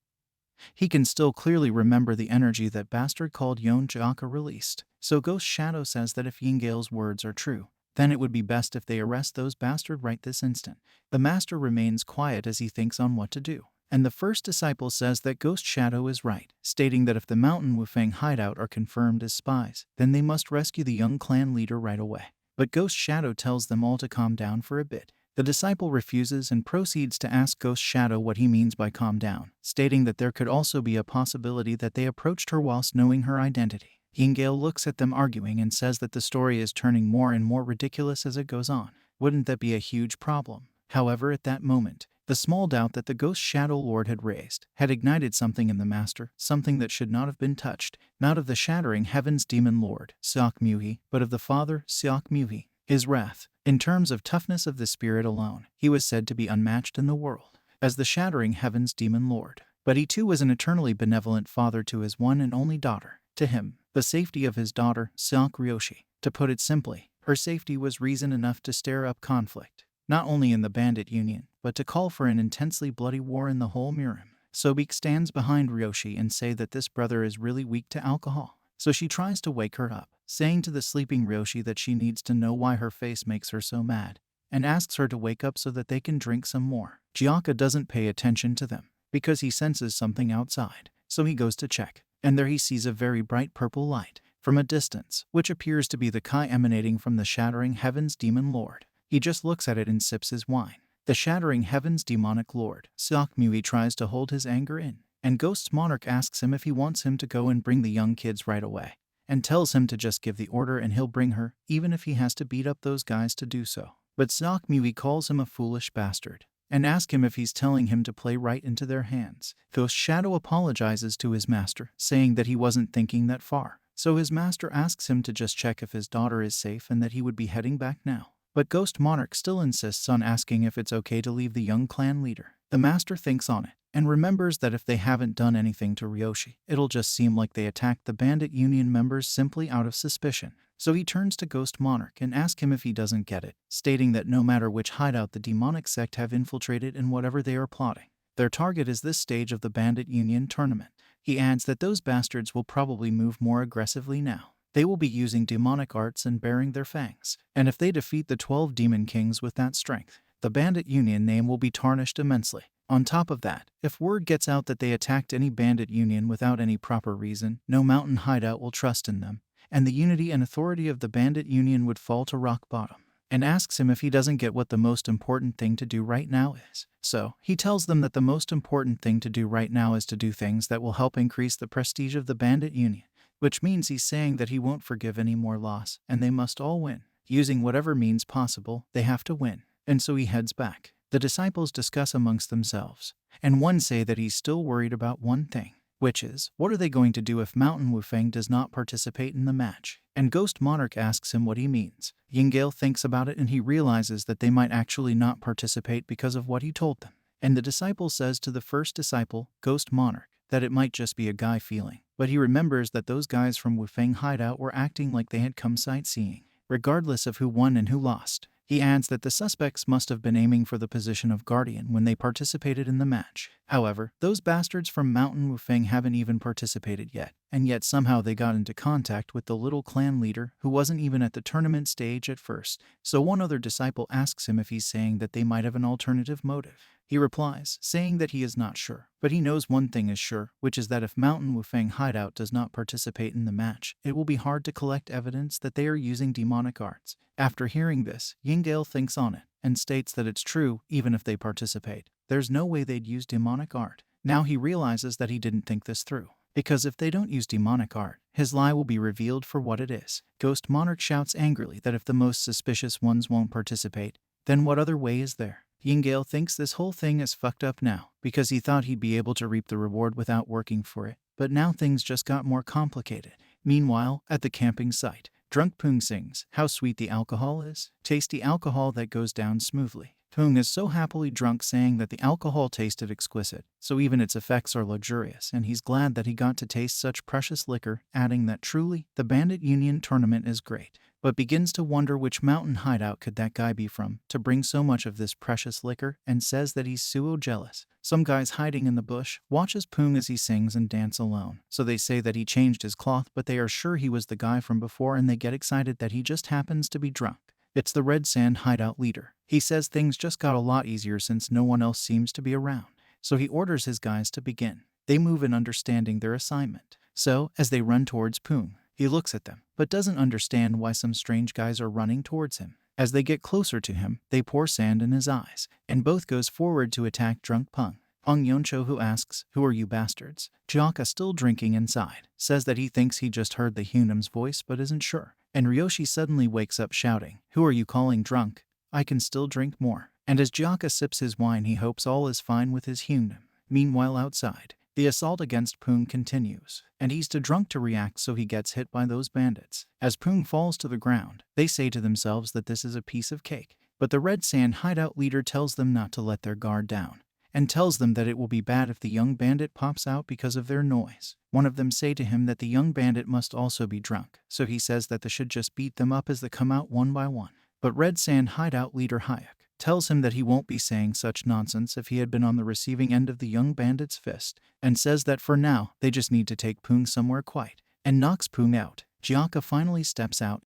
he can still clearly remember the energy that bastard called Yon Jaka released. So Ghost Shadow says that if Yingale's words are true, then it would be best if they arrest those bastard right this instant. The master remains quiet as he thinks on what to do. And the first disciple says that Ghost Shadow is right, stating that if the Mountain Wufang hideout are confirmed as spies, then they must rescue the young clan leader right away. But Ghost Shadow tells them all to calm down for a bit. The disciple refuses and proceeds to ask Ghost Shadow what he means by calm down, stating that there could also be a possibility that they approached her whilst knowing her identity. Yingale looks at them arguing and says that the story is turning more and more ridiculous as it goes on. Wouldn't that be a huge problem? However, at that moment, the small doubt that the Ghost Shadow Lord had raised had ignited something in the master, something that should not have been touched, not of the shattering heavens demon lord, Seok Muhi, but of the father, Seok Muhi. His wrath, in terms of toughness of the spirit alone, he was said to be unmatched in the world, as the shattering heavens demon lord. But he too was an eternally benevolent father to his one and only daughter. To him, the safety of his daughter, Seok Ryoshi, to put it simply, her safety was reason enough to stir up conflict, not only in the Bandit Union, but to call for an intensely bloody war in the whole murim. Sobek stands behind Ryoshi and say that this brother is really weak to alcohol, so she tries to wake her up, saying to the sleeping Ryoshi that she needs to know why her face makes her so mad, and asks her to wake up so that they can drink some more. Jaka doesn't pay attention to them, because he senses something outside, so he goes to check, and there he sees a very bright purple light from a distance, which appears to be the Kai emanating from the shattering heavens demon lord. He just looks at it and sips his wine. The shattering heavens demonic lord, Seok Muhi, tries to hold his anger in, and Ghost's monarch asks him if he wants him to go and bring the young kids right away, and tells him to just give the order and he'll bring her, even if he has to beat up those guys to do so. But Seok Muhi calls him a foolish bastard, and asks him if he's telling him to play right into their hands. Ghost Shadow apologizes to his master, saying that he wasn't thinking that far, so his master asks him to just check if his daughter is safe and that he would be heading back now. But Ghost Monarch still insists on asking if it's okay to leave the young clan leader. The master thinks on it, and remembers that if they haven't done anything to Ryoshi, it'll just seem like they attacked the Bandit Union members simply out of suspicion. So he turns to Ghost Monarch and asks him if he doesn't get it, stating that no matter which hideout the demonic sect have infiltrated in whatever they are plotting, their target is this stage of the Bandit Union tournament. He adds that those bastards will probably move more aggressively now. They will be using demonic arts and bearing their fangs, and if they defeat the 12 demon kings with that strength, the Bandit Union name will be tarnished immensely. On top of that, if word gets out that they attacked any Bandit Union without any proper reason, no mountain hideout will trust in them, and the unity and authority of the Bandit Union would fall to rock bottom. And asks him if he doesn't get what the most important thing to do right now is. So, he tells them that the most important thing to do right now is to do things that will help increase the prestige of the Bandit Union, which means he's saying that he won't forgive any more loss, and they must all win. Using whatever means possible, they have to win. And so he heads back. The disciples discuss amongst themselves, and one say that he's still worried about one thing, which is, what are they going to do if Mountain Wufang does not participate in the match? And Ghost Monarch asks him what he means. Yingale thinks about it and he realizes that they might actually not participate because of what he told them. And the disciple says to the first disciple, Ghost Monarch, that it might just be a guy feeling. But he remembers that those guys from Wufang hideout were acting like they had come sightseeing, regardless of who won and who lost. He adds that the suspects must have been aiming for the position of guardian when they participated in the match. However, those bastards from Mountain Wufang haven't even participated yet, and yet somehow they got into contact with the little clan leader who wasn't even at the tournament stage at first. So one other disciple asks him if he's saying that they might have an alternative motive. He replies, saying that he is not sure, but he knows one thing is sure, which is that if Mountain Wufang hideout does not participate in the match, it will be hard to collect evidence that they are using demonic arts. After hearing this, Yingale thinks on it, and states that it's true, even if they participate. There's no way they'd use demonic art. Now he realizes that he didn't think this through, because if they don't use demonic art, his lie will be revealed for what it is. Ghost Monarch shouts angrily that if the most suspicious ones won't participate, then what other way is there? Yingale thinks this whole thing is fucked up now, because he thought he'd be able to reap the reward without working for it. but now things just got more complicated. Meanwhile, at the camping site, drunk Poong sings, "How sweet the alcohol is. Tasty alcohol that goes down smoothly." Poong is so happily drunk, saying that the alcohol tasted exquisite, so even its effects are luxurious, and he's glad that he got to taste such precious liquor, adding that truly, the Bandit Union tournament is great, but begins to wonder which mountain hideout could that guy be from to bring so much of this precious liquor, and says that he's so jealous. Some guys hiding in the bush watches Poong as he sings and dance alone, so they say that he changed his cloth, but they are sure he was the guy from before, and they get excited that he just happens to be drunk. It's the Red Sand hideout leader. He says things just got a lot easier since no one else seems to be around, so he orders his guys to begin. They move in understanding their assignment. So, as they run towards Poong, he looks at them, but doesn't understand why some strange guys are running towards him. As they get closer to him, they pour sand in his eyes, and both goes forward to attack drunk Poong. Yoncho, who asks, "Who are you bastards?" Jaka, still drinking inside, says that he thinks he just heard the Hunam's voice but isn't sure. And Ryoshi suddenly wakes up shouting, "Who are you calling drunk? I can still drink more." And as Jaka sips his wine, he hopes all is fine with his Hunam. Meanwhile outside, the assault against Poong continues, and he's too drunk to react, so he gets hit by those bandits. As Poong falls to the ground, they say to themselves that this is a piece of cake, but the Red Sand hideout leader tells them not to let their guard down, and tells them that it will be bad if the young bandit pops out because of their noise. One of them say to him that the young bandit must also be drunk, so he says that they should just beat them up as they come out one by one. But Red Sand hideout leader Hayek tells him that he won't be saying such nonsense if he had been on the receiving end of the young bandit's fist, and says that for now, they just need to take Poong somewhere quiet, and knocks Poong out. Jaka finally steps out.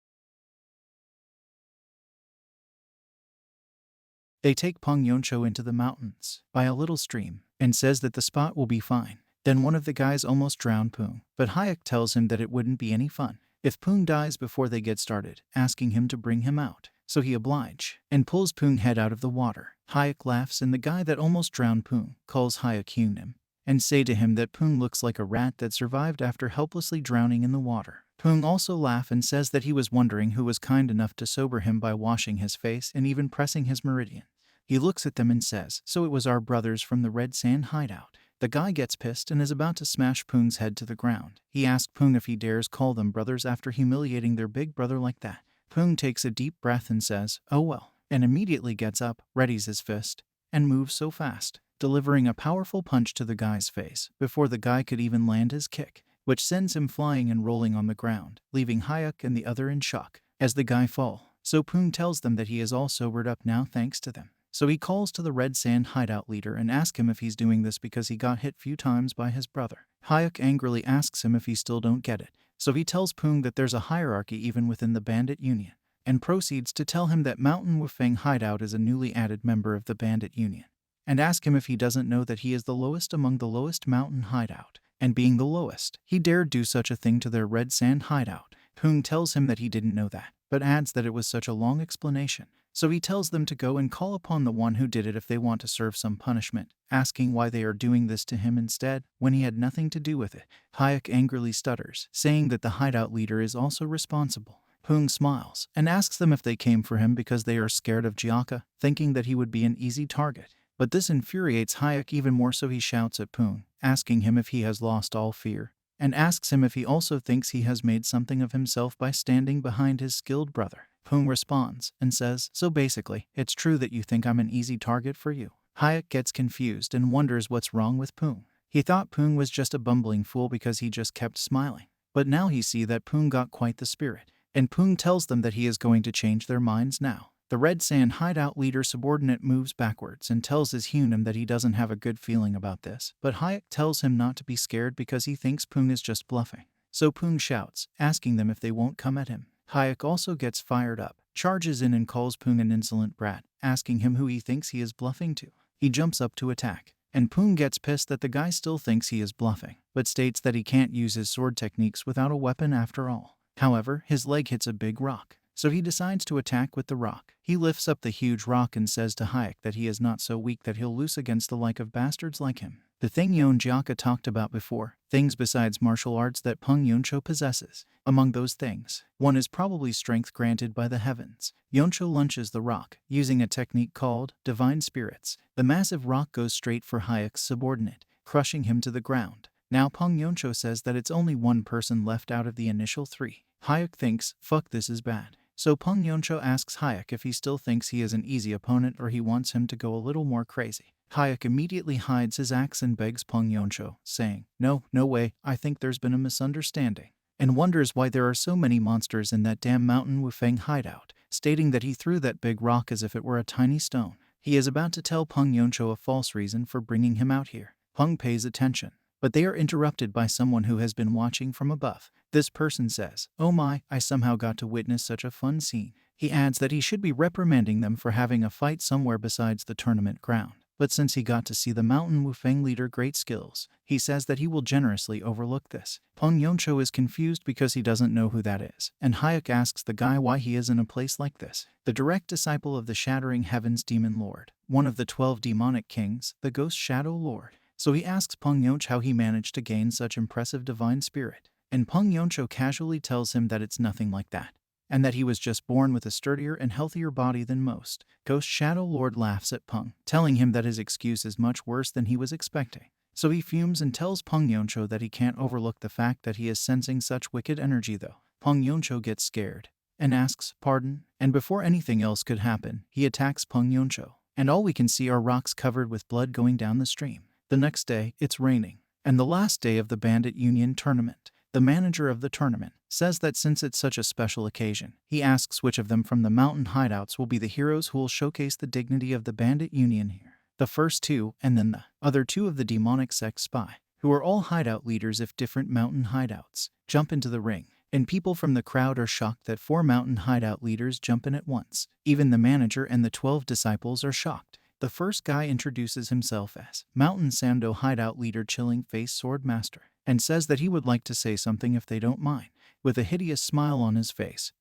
They take Poong Yoncho into the mountains, by a little stream, and says that the spot will be fine. Then one of the guys almost drowned Poong, but Hayek tells him that it wouldn't be any fun if Poong dies before they get started, asking him to bring him out. So he oblige, and pulls Poong head out of the water. Hayek laughs, and the guy that almost drowned Poong calls Hayek Hunam, and say to him that Poong looks like a rat that survived after helplessly drowning in the water. Poong also laughs and says that he was wondering who was kind enough to sober him by washing his face and even pressing his meridian. He looks at them and says, "So it was our brothers from the Red Sand hideout." The guy gets pissed and is about to smash Poong's head to the ground. He asks Poong if he dares call them brothers after humiliating their big brother like that. Poong takes a deep breath and says, "Oh well," and immediately gets up, readies his fist, and moves so fast, delivering a powerful punch to the guy's face before the guy could even land his kick, which sends him flying and rolling on the ground, leaving Hayek and the other in shock as the guy fall. So Poong tells them that he is all sobered up now thanks to them. So he calls to the Red Sand hideout leader and asks him if he's doing this because he got hit few times by his brother. Hayek angrily asks him if he still don't get it. So he tells Poong that there's a hierarchy even within the Bandit Union, and proceeds to tell him that Mountain Wufeng hideout is a newly added member of the Bandit Union, and ask him if he doesn't know that he is the lowest among the lowest mountain hideout, and being the lowest, he dared do such a thing to their Red Sand hideout. Poong tells him that he didn't know that, but adds that it was such a long explanation. So he tells them to go and call upon the one who did it if they want to serve some punishment, asking why they are doing this to him instead, when he had nothing to do with it. Hayek angrily stutters, saying that the hideout leader is also responsible. Poong smiles, and asks them if they came for him because they are scared of Jaka, thinking that he would be an easy target. But this infuriates Hayek even more, so he shouts at Poong, asking him if he has lost all fear, and asks him if he also thinks he has made something of himself by standing behind his skilled brother. Poong responds and says, "So basically, it's true that you think I'm an easy target for you." Hayek gets confused and wonders what's wrong with Poong. He thought Poong was just a bumbling fool because he just kept smiling. But now he see that Poong got quite the spirit, and Poong tells them that he is going to change their minds now. The Red Sand hideout leader subordinate moves backwards and tells his Hunam that he doesn't have a good feeling about this, but Hayek tells him not to be scared because he thinks Poong is just bluffing. So Poong shouts, asking them if they won't come at him. Hayek also gets fired up, charges in and calls Poong an insolent brat, asking him who he thinks he is bluffing to. He jumps up to attack, and Poong gets pissed that the guy still thinks he is bluffing, but states that he can't use his sword techniques without a weapon after all. However, his leg hits a big rock, so he decides to attack with the rock. He lifts up the huge rock and says to Hayek that he is not so weak that he'll lose against the like of bastards like him. The thing Jaka talked about before, things besides martial arts that Poong Yoncho possesses. Among those things, one is probably strength granted by the heavens. Yoncho lunges the rock, using a technique called divine spirits. The massive rock goes straight for Hayek's subordinate, crushing him to the ground. Now Peng Yoncho says that it's only one person left out of the initial 3. Hayek thinks, fuck, this is bad. So Peng Yoncho asks Hayek if he still thinks he is an easy opponent or he wants him to go a little more crazy. Hayek immediately hides his axe and begs Peng Yoncho, saying, no way, I think there's been a misunderstanding, and wonders why there are so many monsters in that damn Mountain Wufeng hideout, stating that he threw that big rock as if it were a tiny stone. He is about to tell Peng Yoncho a false reason for bringing him out here. Peng pays attention, but they are interrupted by someone who has been watching from above. This person says, oh my, I somehow got to witness such a fun scene. He adds that he should be reprimanding them for having a fight somewhere besides the tournament ground. But since he got to see the Mountain Wufeng leader great skills, he says that he will generously overlook this. Peng Yoncho is confused because he doesn't know who that is, and Hayek asks the guy why he is in a place like this. The direct disciple of the Shattering Heavens Demon Lord, one of the 12 demonic kings, the Ghost Shadow Lord. So he asks Peng Yoncho how he managed to gain such impressive divine spirit, and Peng Yoncho casually tells him that it's nothing like that, and that he was just born with a sturdier and healthier body than most. Ghost Shadow Lord laughs at Peng, telling him that his excuse is much worse than he was expecting. So he fumes and tells Peng Yoncho that he can't overlook the fact that he is sensing such wicked energy though. Peng Yoncho gets scared and asks pardon, and before anything else could happen, he attacks Peng Yoncho, and all we can see are rocks covered with blood going down the stream. The next day, it's raining, and the last day of the Bandit Union tournament. The manager of the tournament says that since it's such a special occasion, he asks which of them from the mountain hideouts will be the heroes who will showcase the dignity of the Bandit Union here. The first 2, and then the other 2 of the demonic sect spy, who are all hideout leaders of different mountain hideouts, jump into the ring, and people from the crowd are shocked that 4 mountain hideout leaders jump in at once. Even the manager and the 12 disciples are shocked. The first guy introduces himself as Mountain Sando hideout leader Chilling Face Sword Master, and says that he would like to say something if they don't mind, with a hideous smile on his face.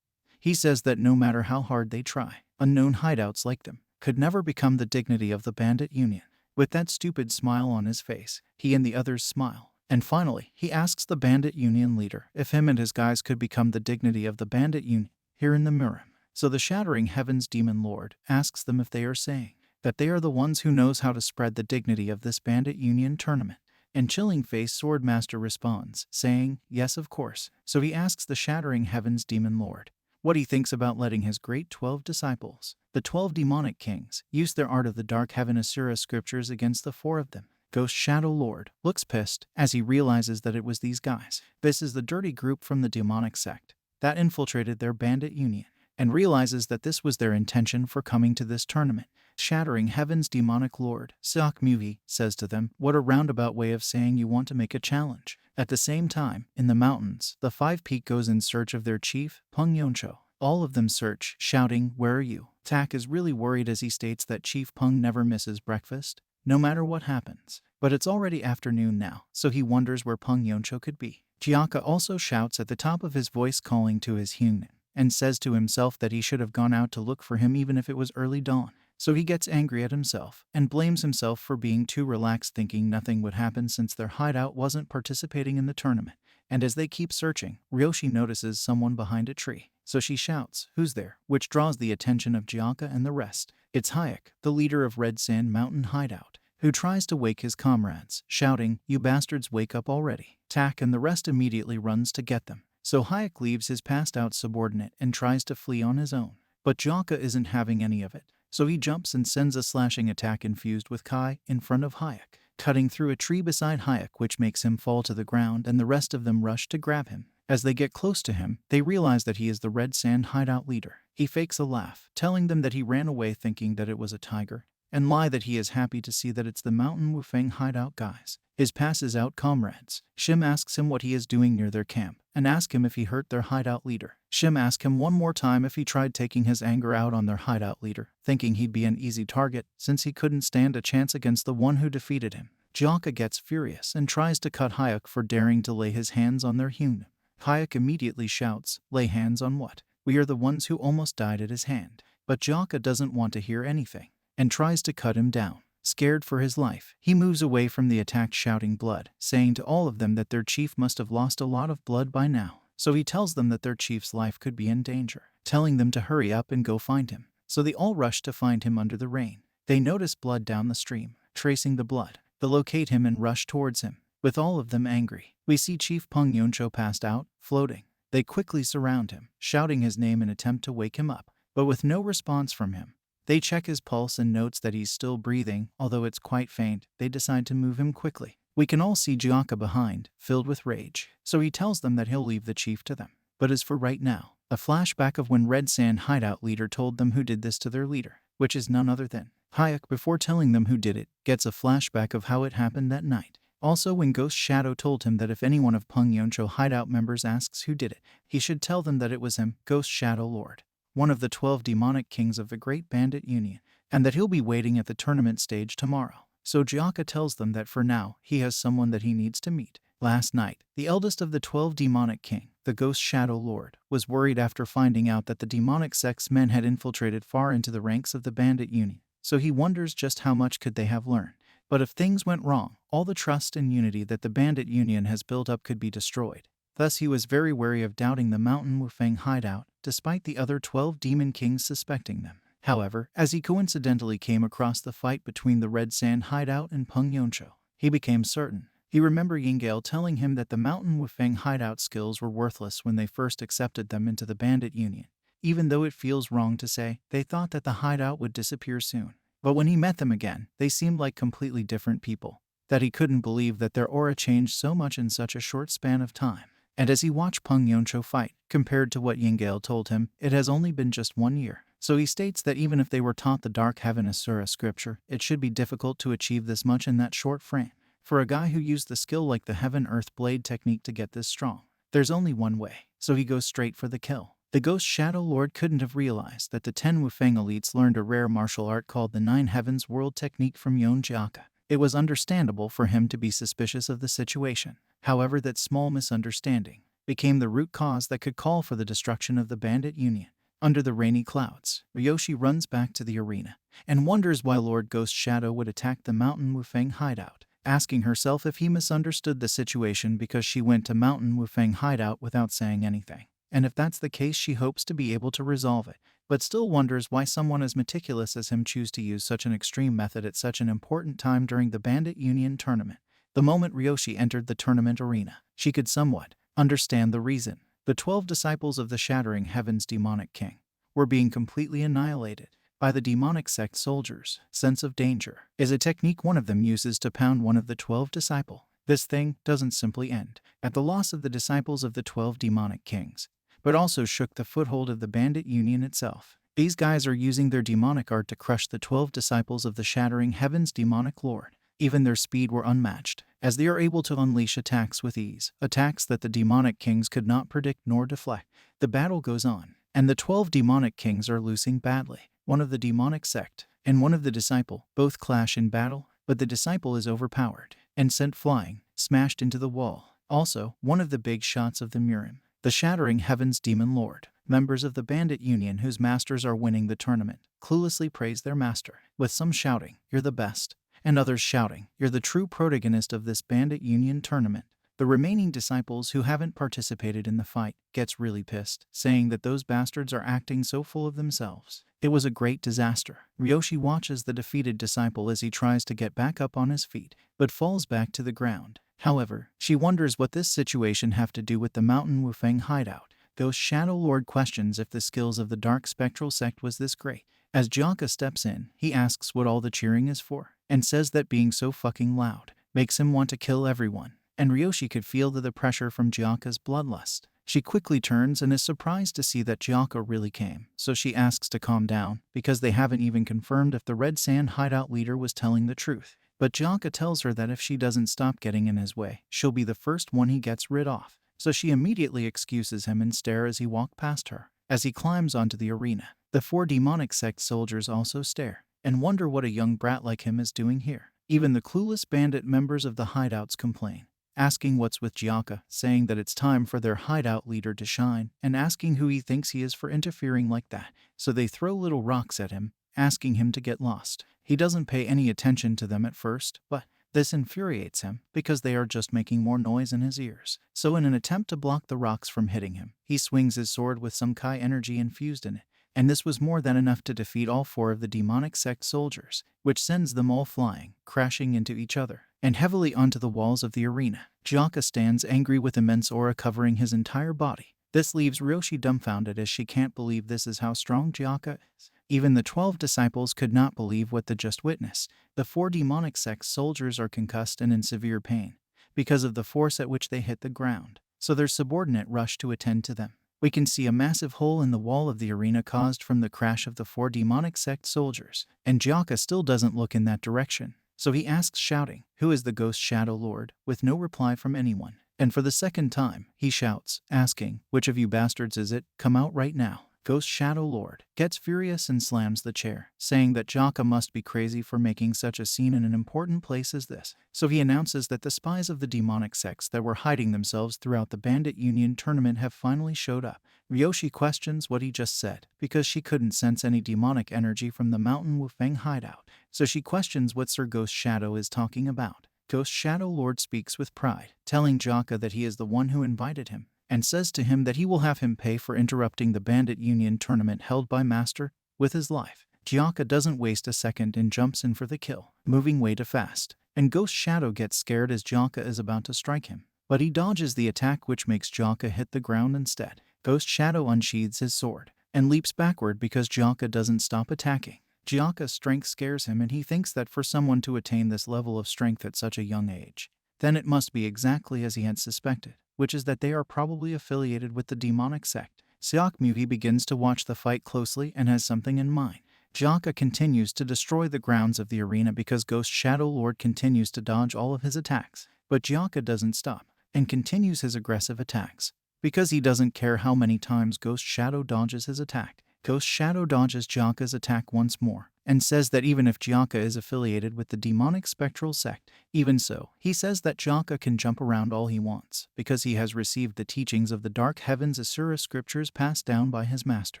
He says that no matter how hard they try, unknown hideouts like them could never become the dignity of the Bandit Union. With that stupid smile on his face, he and the others smile. And finally, he asks the Bandit Union leader if him and his guys could become the dignity of the Bandit Union here in the murim. So the Shattering Heavens Demon Lord asks them if they are saying that they are the ones who knows how to spread the dignity of this Bandit Union tournament. And Chilling Face Swordmaster responds, saying, yes, of course. So he asks the Shattering Heavens Demon Lord what he thinks about letting his great 12 disciples, the 12 demonic kings, use their Art of the Dark Heaven Asura scriptures against the 4 of them. Ghost Shadow Lord looks pissed as he realizes that it was these guys. This is the dirty group from the demonic sect that infiltrated their Bandit Union, and realizes that this was their intention for coming to this tournament. Shattering Heaven's demonic lord, Seok says to them, what a roundabout way of saying you want to make a challenge. At the same time, in the mountains, the 5 Peak goes in search of their chief, Peng Yoncho. All of them search, shouting, where are you? Tak is really worried as he states that Chief Peng never misses breakfast, no matter what happens. But it's already afternoon now, so he wonders where Peng Yoncho could be. Jaka also shouts at the top of his voice calling to his Hyunin, and says to himself that he should have gone out to look for him even if it was early dawn. So he gets angry at himself and blames himself for being too relaxed, thinking nothing would happen since their hideout wasn't participating in the tournament. And as they keep searching, Roshi notices someone behind a tree. So she shouts, who's there? Which draws the attention of Jaka and the rest. It's Hayek, the leader of Red Sand Mountain Hideout, who tries to wake his comrades, shouting, you bastards, wake up already. Tak and the rest immediately runs to get them. So Hayek leaves his passed out subordinate and tries to flee on his own. But Jaka isn't having any of it. So he jumps and sends a slashing attack infused with Kai in front of Hayek, cutting through a tree beside Hayek, which makes him fall to the ground, and the rest of them rush to grab him. As they get close to him, they realize that he is the Red Sand Hideout leader. He fakes a laugh, telling them that he ran away thinking that it was a tiger, and lie that he is happy to see that it's the Mountain Wufeng Hideout guys, his passes out comrades. Shim asks him what he is doing near their camp, and asks him if he hurt their hideout leader. Shim asks him one more time if he tried taking his anger out on their hideout leader, thinking he'd be an easy target since he couldn't stand a chance against the one who defeated him. Jaka gets furious and tries to cut Hayek for daring to lay his hands on their Hyunin. Hayek immediately shouts, lay hands on what? We are the ones who almost died at his hand. But Jaka doesn't want to hear anything, and tries to cut him down. Scared for his life, he moves away from the attack shouting blood, saying to all of them that their chief must have lost a lot of blood by now. So he tells them that their chief's life could be in danger, telling them to hurry up and go find him. So they all rush to find him under the rain. They notice blood down the stream, tracing the blood. They locate him and rush towards him. with all of them angry. We see Chief Peng Yoncho passed out, floating. They quickly surround him, shouting his name in attempt to wake him up, but with no response from him. They check his pulse and notes that he's still breathing, although it's quite faint. They decide to move him quickly. We can all see Jaka behind, filled with rage, so he tells them that he'll leave the chief to them. But as for right now, a flashback of when Red Sand hideout leader told them who did this to their leader, which is none other than Hayek. Before telling them who did it, gets a flashback of how it happened that night. Also, when Ghost Shadow told him that if any one of Peng Yoncho hideout members asks who did it, he should tell them that it was him, Ghost Shadow Lord, one of the 12 demonic kings of the Great Bandit Union, and that he'll be waiting at the tournament stage tomorrow. So Jaka tells them that for now, he has someone that he needs to meet. Last night, the eldest of the 12 demonic king, the Ghost Shadow Lord, was worried after finding out that the demonic sect's men had infiltrated far into the ranks of the Bandit Union, so he wonders just how much could they have learned. But if things went wrong, all the trust and unity that the Bandit Union has built up could be destroyed. Thus he was very wary of doubting the Mountain Wufeng hideout, despite the other 12 demon kings suspecting them. However, as he coincidentally came across the fight between the Red Sand hideout and Peng Yoncho, he became certain. He remembered Yingale telling him that the Mountain Wufeng hideout skills were worthless when they first accepted them into the Bandit Union, even though it feels wrong to say. They thought that the hideout would disappear soon. But when he met them again, they seemed like completely different people, that he couldn't believe that their aura changed so much in such a short span of time. And as he watched Peng Yoncho fight, compared to what Yingale told him, it has only been just 1 year. So he states that even if they were taught the Dark Heaven Asura scripture, it should be difficult to achieve this much in that short frame. For a guy who used the skill like the Heaven Earth Blade technique to get this strong, there's only one way, so he goes straight for the kill. The Ghost Shadow Lord couldn't have realized that the 10 Wufeng elites learned a rare martial art called the Nine Heavens World technique from Jaka. It was understandable for him to be suspicious of the situation. However, that small misunderstanding became the root cause that could call for the destruction of the Bandit Union. Under the rainy clouds, Ryoshi runs back to the arena and wonders why Lord Ghost Shadow would attack the Mountain Wufeng hideout, asking herself if he misunderstood the situation because she went to Mountain Wufeng hideout without saying anything. And if that's the case, she hopes to be able to resolve it, but still wonders why someone as meticulous as him choose to use such an extreme method at such an important time during the Bandit Union tournament. The moment Ryoshi entered the tournament arena, she could somewhat understand the reason. The 12 disciples of the Shattering Heavens demonic king were being completely annihilated by the demonic sect soldiers. Sense of danger is a technique one of them uses to pound one of the 12 disciples. This thing doesn't simply end at the loss of the disciples of the 12 demonic kings, but also shook the foothold of the Bandit Union itself. These guys are using their demonic art to crush the 12 disciples of the Shattering Heavens demonic lord. Even their speed were unmatched, as they are able to unleash attacks with ease, attacks that the demonic kings could not predict nor deflect. The battle goes on, and the 12 demonic kings are losing badly. One of the demonic sect and one of the disciple both clash in battle, but the disciple is overpowered and sent flying, smashed into the wall. Also, one of the big shots of the murim, the Shattering Heavens Demon Lord, members of the Bandit Union whose masters are winning the tournament, cluelessly praise their master, with some shouting, "You're the best," and others shouting, "You're the true protagonist of this Bandit Union tournament." The remaining disciples who haven't participated in the fight gets really pissed, saying that those bastards are acting so full of themselves. It was a great disaster. Ryoshi watches the defeated disciple as he tries to get back up on his feet, but falls back to the ground. However, she wonders what this situation have to do with the Mountain Wufeng hideout. Ghost Shadow Lord questions if the skills of the Dark Spectral sect was this great. As Jaka steps in, he asks what all the cheering is for, and says that being so fucking loud makes him want to kill everyone. And Ryoshi could feel the pressure from Jaka's bloodlust. She quickly turns and is surprised to see that Jaka really came, so she asks to calm down, because they haven't even confirmed if the Red Sand hideout leader was telling the truth. But Jaka tells her that if she doesn't stop getting in his way, she'll be the first one he gets rid of. So she immediately excuses him and stare as he walks past her. As he climbs onto the arena, the 4 demonic sect soldiers also stare and wonder what a young brat like him is doing here. Even the clueless bandit members of the hideouts complain, asking what's with Jaka, saying that it's time for their hideout leader to shine, and asking who he thinks he is for interfering like that. So they throw little rocks at him, asking him to get lost. He doesn't pay any attention to them at first, but this infuriates him because they are just making more noise in his ears. So in an attempt to block the rocks from hitting him, he swings his sword with some Kai energy infused in it, and this was more than enough to defeat all 4 of the demonic sect soldiers, which sends them all flying, crashing into each other, and heavily onto the walls of the arena. Jaka stands angry with immense aura covering his entire body. This leaves Roshi dumbfounded as she can't believe this is how strong Jaka is. Even the 12 disciples could not believe what they just witnessed. The 4 demonic sect soldiers are concussed and in severe pain because of the force at which they hit the ground, so their subordinate rush to attend to them. We can see a massive hole in the wall of the arena caused from the crash of the 4 demonic sect soldiers, and Jaka still doesn't look in that direction. So he asks, shouting, "Who is the Ghost Shadow Lord?" with no reply from anyone. And for the second time, he shouts, asking, "Which of you bastards is it? Come out right now." Ghost Shadow Lord gets furious and slams the chair, saying that Jaka must be crazy for making such a scene in an important place as this. So he announces that the spies of the demonic sects that were hiding themselves throughout the Bandit Union tournament have finally showed up. Ryoshi questions what he just said, because she couldn't sense any demonic energy from the Mountain Wufeng hideout. So she questions what Sir Ghost Shadow is talking about. Ghost Shadow Lord speaks with pride, telling Jaka that he is the one who invited him, and says to him that he will have him pay for interrupting the Bandit Union tournament held by Master with his life. Jaka doesn't waste a second and jumps in for the kill, moving way too fast, and Ghost Shadow gets scared as Jaka is about to strike him. But he dodges the attack, which makes Jaka hit the ground instead. Ghost Shadow unsheathes his sword and leaps backward because Jaka doesn't stop attacking. Jaka's strength scares him, and he thinks that for someone to attain this level of strength at such a young age, then it must be exactly as he had suspected, which is that they are probably affiliated with the demonic sect. Seokmuhi begins to watch the fight closely and has something in mind. Jaka continues to destroy the grounds of the arena because Ghost Shadow Lord continues to dodge all of his attacks. But Jaka doesn't stop and continues his aggressive attacks because he doesn't care how many times Ghost Shadow dodges his attack. Ghost Shadow dodges Jaka's attack once more and says that even if Jaka is affiliated with the demonic spectral sect, even so, he says that Jaka can jump around all he wants because he has received the teachings of the Dark Heavens Asura scriptures passed down by his master.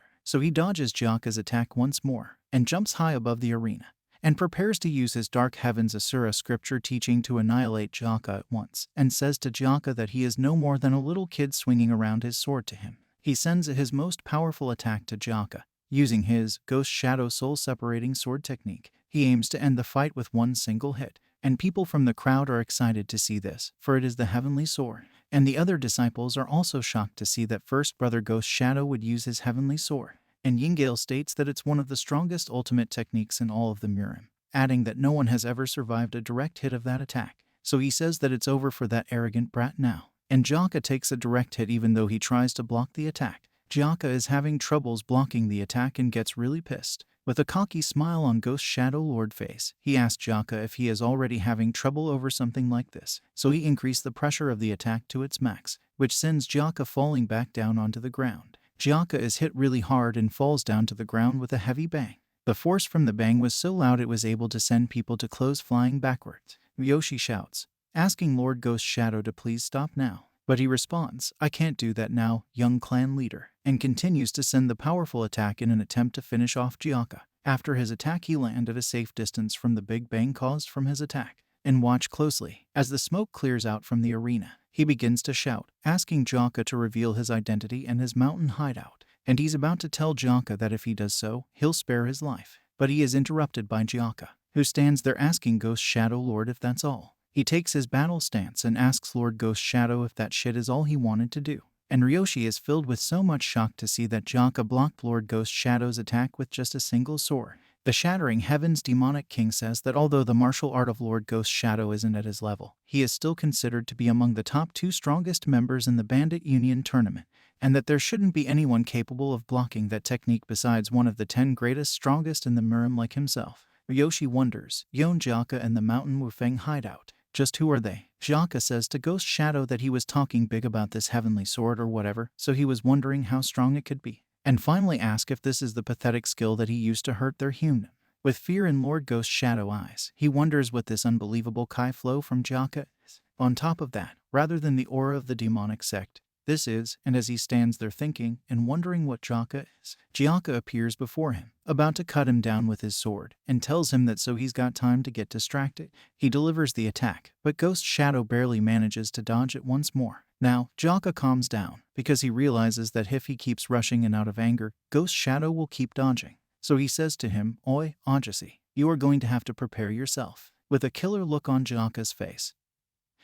So he dodges Jaka's attack once more and jumps high above the arena and prepares to use his Dark Heavens Asura scripture teaching to annihilate Jaka at once, and says to Jaka that he is no more than a little kid swinging around his sword to him. He sends his most powerful attack to Jaka. Using his Ghost Shadow soul-separating sword technique, he aims to end the fight with one single hit, and people from the crowd are excited to see this, for it is the heavenly sword. And the other disciples are also shocked to see that first brother Ghost Shadow would use his heavenly sword. And Yingale states that it's one of the strongest ultimate techniques in all of the murim, adding that no one has ever survived a direct hit of that attack. So he says that it's over for that arrogant brat now. And Jaka takes a direct hit even though he tries to block the attack. Jaka is having troubles blocking the attack and gets really pissed. With a cocky smile on Ghost Shadow Lord face, he asks Jaka if he is already having trouble over something like this. So he increased the pressure of the attack to its max, which sends Jaka falling back down onto the ground. Jaka is hit really hard and falls down to the ground with a heavy bang. The force from the bang was so loud it was able to send people to clothes flying backwards. Ryoshi shouts, asking Lord Ghost Shadow to please stop now. But he responds, "I can't do that now, young clan leader," and continues to send the powerful attack in an attempt to finish off Jaka. After his attack, he landed at a safe distance from the big bang caused from his attack. And watch closely. As the smoke clears out from the arena, he begins to shout, asking Jaka to reveal his identity and his mountain hideout. And he's about to tell Jaka that if he does so, he'll spare his life. But he is interrupted by Jaka, who stands there asking Ghost Shadow Lord if that's all. He takes his battle stance and asks Lord Ghost Shadow if that shit is all he wanted to do. And Ryoshi is filled with so much shock to see that Jaka blocked Lord Ghost Shadow's attack with just a single sword. The Shattering Heavens Demonic King says that although the martial art of Lord Ghost Shadow isn't at his level, he is still considered to be among the top 2 strongest members in the Bandit Union tournament, and that there shouldn't be anyone capable of blocking that technique besides one of the 10 greatest strongest in the murim like himself. Ryoshi wonders, Yon Jaka and the Mountain Wufeng hideout. Just who are they? Jaka says to Ghost Shadow that he was talking big about this heavenly sword or whatever, so he was wondering how strong it could be. And finally ask if this is the pathetic skill that he used to hurt their human. With fear in Lord Ghost Shadow eyes, he wonders what this unbelievable Kai flow from Jaka is. On top of that, rather than the aura of the demonic sect, this is, and as he stands there thinking and wondering what Jaka is, Jaka appears before him, about to cut him down with his sword, and tells him that so he's got time to get distracted. He delivers the attack, but Ghost Shadow barely manages to dodge it once more. Now, Jaka calms down, because he realizes that if he keeps rushing in out of anger, Ghost Shadow will keep dodging. So he says to him, "Oi, Anjasi, you are going to have to prepare yourself," with a killer look on Jaka's face.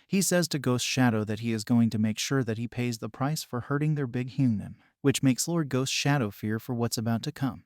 He says to Ghost Shadow that he is going to make sure that he pays the price for hurting their big human, which makes Lord Ghost Shadow fear for what's about to come.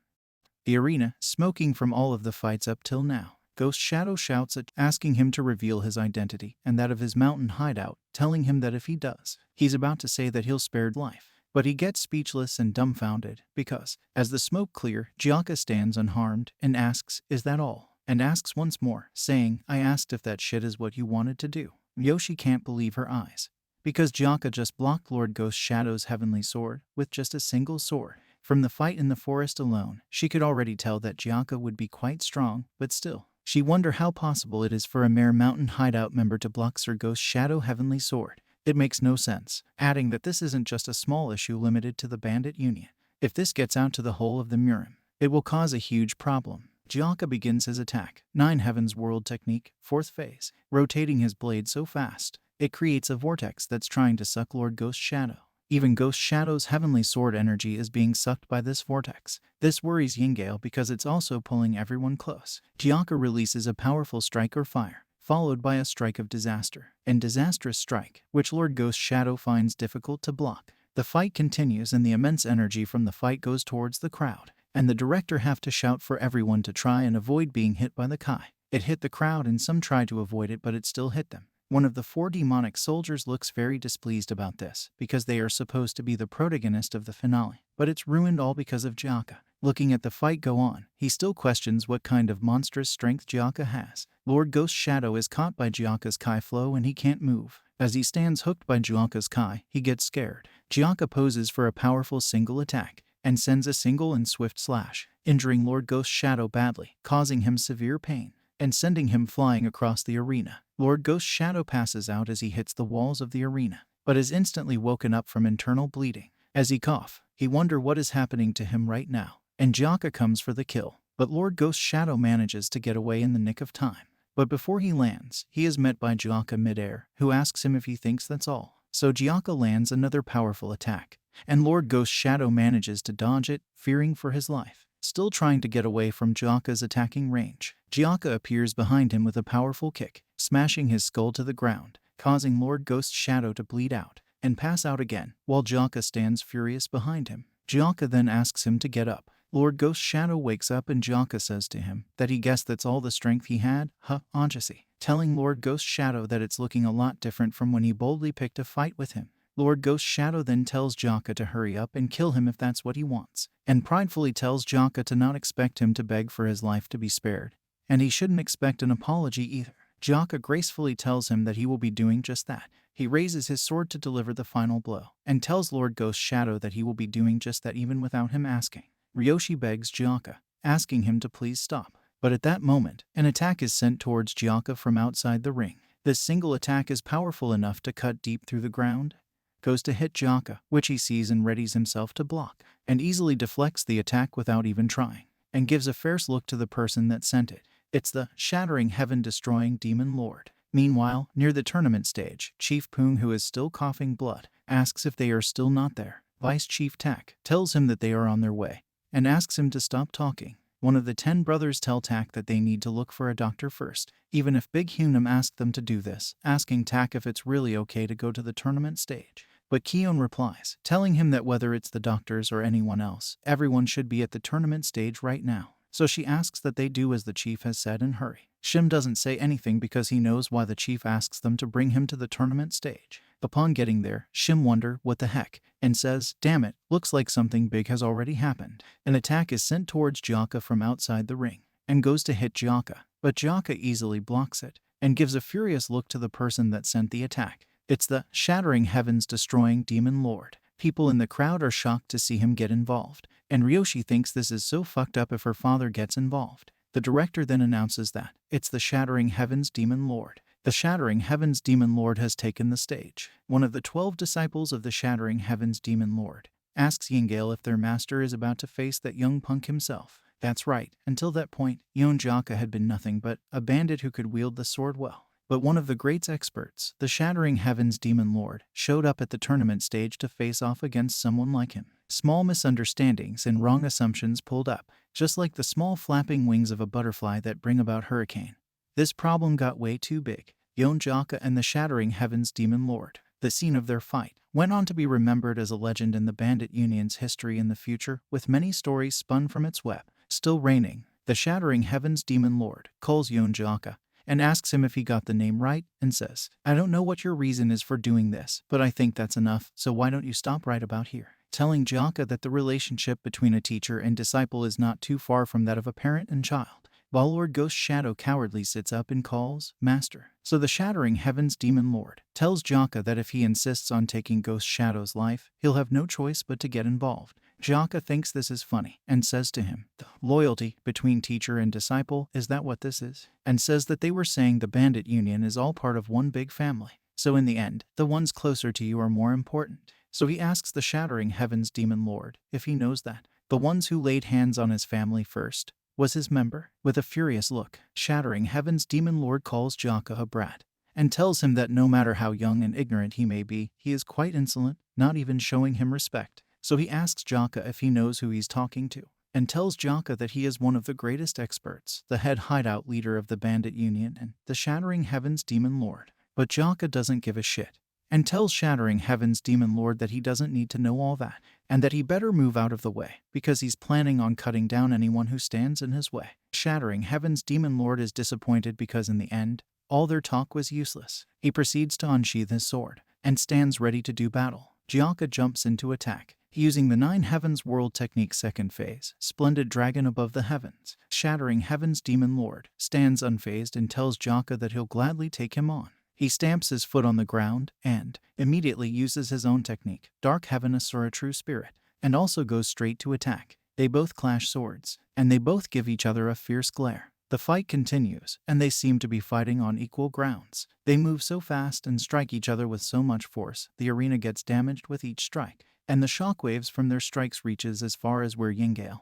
The arena, smoking from all of the fights up till now. Ghost Shadow shouts at, asking him to reveal his identity and that of his mountain hideout, telling him that if he does, he's about to say that he'll spared life. But he gets speechless and dumbfounded because, as the smoke clear, Jaka stands unharmed and asks, "Is that all?" And asks once more, saying, "I asked if that shit is what you wanted to do." Yoshi can't believe her eyes, because Jaka just blocked Lord Ghost Shadow's heavenly sword with just a single sword. From the fight in the forest alone, she could already tell that Jaka would be quite strong, but still, she wondered how possible it is for a mere mountain hideout member to block Sir Ghost Shadow heavenly sword. It makes no sense, adding that this isn't just a small issue limited to the Bandit Union. If this gets out to the whole of the murim, it will cause a huge problem. Jaka begins his attack, 9 Heavens World technique, 4th phase, rotating his blade so fast, it creates a vortex that's trying to suck Lord Ghost Shadow. Even Ghost Shadow's heavenly sword energy is being sucked by this vortex. This worries Yingale because it's also pulling everyone close. Jaka releases a powerful strike or fire, followed by a strike of disaster, and disastrous strike, which Lord Ghost Shadow finds difficult to block. The fight continues and the immense energy from the fight goes towards the crowd, and the director have to shout for everyone to try and avoid being hit by the Kai. It hit the crowd and some tried to avoid it, but it still hit them. One of the 4 demonic soldiers looks very displeased about this, because they are supposed to be the protagonist of the finale, but it's ruined all because of Jaka. Looking at the fight go on, he still questions what kind of monstrous strength Jaka has. Lord Ghost Shadow is caught by Jaka's Kai flow and he can't move. As he stands hooked by Jaka's Kai, he gets scared. Jaka poses for a powerful single attack, and sends a single and swift slash, injuring Lord Ghost Shadow badly, causing him severe pain, and sending him flying across the arena. Lord Ghost Shadow passes out as he hits the walls of the arena, but is instantly woken up from internal bleeding. As he coughs, he wonders what is happening to him right now, and Jaka comes for the kill, but Lord Ghost Shadow manages to get away in the nick of time. But before he lands, he is met by Jaka midair, who asks him if he thinks that's all. So Jaka lands another powerful attack, and Lord Ghost Shadow manages to dodge it, fearing for his life. Still trying to get away from Jaka's attacking range, Jaka appears behind him with a powerful kick, smashing his skull to the ground, causing Lord Ghost Shadow to bleed out and pass out again, while Jaka stands furious behind him. Jaka then asks him to get up. Lord Ghost Shadow wakes up and Jaka says to him that he guessed that's all the strength he had, Anjasi, telling Lord Ghost Shadow that it's looking a lot different from when he boldly picked a fight with him. Lord Ghost Shadow then tells Jaka to hurry up and kill him if that's what he wants, and pridefully tells Jaka to not expect him to beg for his life to be spared, and he shouldn't expect an apology either. Jaka gracefully tells him that he will be doing just that. He raises his sword to deliver the final blow, and tells Lord Ghost Shadow that he will be doing just that even without him asking. Ryoshi begs Jaka, asking him to please stop, but at that moment, an attack is sent towards Jaka from outside the ring. This single attack is powerful enough to cut deep through the ground, goes to hit Jaka, which he sees and readies himself to block, and easily deflects the attack without even trying, and gives a fierce look to the person that sent it. It's the shattering heaven-destroying demon lord. Meanwhile, near the tournament stage, Chief Poong, who is still coughing blood, asks if they are still not there. Vice Chief Tak tells him that they are on their way, and asks him to stop talking. One of the 10 brothers tell Tak that they need to look for a doctor first, even if Big Hunam asked them to do this, asking Tak if it's really okay to go to the tournament stage. But Keon replies, telling him that whether it's the doctors or anyone else, everyone should be at the tournament stage right now. So she asks that they do as the chief has said and hurry. Shim doesn't say anything because he knows why the chief asks them to bring him to the tournament stage. Upon getting there, Shim wonders what the heck, and says, "Damn it, looks like something big has already happened." An attack is sent towards Jaka from outside the ring, and goes to hit Jaka, but Jaka easily blocks it, and gives a furious look to the person that sent the attack. It's the shattering heavens destroying demon lord. People in the crowd are shocked to see him get involved, and Ryoshi thinks this is so fucked up if her father gets involved. The director then announces that it's the shattering heavens demon lord. The shattering heavens demon lord has taken the stage. One of the 12 disciples of the shattering heavens demon lord asks Yingale if their master is about to face that young punk himself. That's right, until that point, Yon Jaka had been nothing but a bandit who could wield the sword well. But one of the great's experts, the Shattering Heavens Demon Lord, showed up at the tournament stage to face off against someone like him. Small misunderstandings and wrong assumptions pulled up, just like the small flapping wings of a butterfly that bring about hurricane. This problem got way too big. Jaka and the Shattering Heavens Demon Lord, the scene of their fight, went on to be remembered as a legend in the Bandit Union's history in the future, with many stories spun from its web. Still reigning, the Shattering Heavens Demon Lord calls Jaka and asks him if he got the name right, and says, "I don't know what your reason is for doing this, but I think that's enough, so why don't you stop right about here?" Telling Jaka that the relationship between a teacher and disciple is not too far from that of a parent and child. While Lord Ghost Shadow cowardly sits up and calls, "Master." So the Shattering Heavens Demon Lord tells Jaka that if he insists on taking Ghost Shadow's life, he'll have no choice but to get involved. Jaka thinks this is funny and says to him, "The loyalty between teacher and disciple, is that what this is?" And says that they were saying the Bandit Union is all part of one big family. So in the end, the ones closer to you are more important. So he asks the Shattering Heavens Demon Lord if he knows that the ones who laid hands on his family first was his member. With a furious look, Shattering Heavens Demon Lord calls Jaka a brat and tells him that no matter how young and ignorant he may be, he is quite insolent, not even showing him respect. So he asks Jaka if he knows who he's talking to, and tells Jaka that he is one of the greatest experts, the head hideout leader of the Bandit Union and the Shattering Heavens Demon Lord. But Jaka doesn't give a shit, and tells Shattering Heavens Demon Lord that he doesn't need to know all that, and that he better move out of the way, because he's planning on cutting down anyone who stands in his way. Shattering Heavens Demon Lord is disappointed because in the end, all their talk was useless. He proceeds to unsheath his sword, and stands ready to do battle. Jaka jumps into attack, using the 9 Heavens World Technique second phase, Splendid Dragon Above the Heavens. Shattering Heavens Demon Lord stands unfazed and tells Jaka that he'll gladly take him on. He stamps his foot on the ground and immediately uses his own technique, Dark Heaven Asura True Spirit, and also goes straight to attack. They both clash swords, and they both give each other a fierce glare. The fight continues, and they seem to be fighting on equal grounds. They move so fast and strike each other with so much force, the arena gets damaged with each strike, and the shockwaves from their strikes reaches as far as where Yingale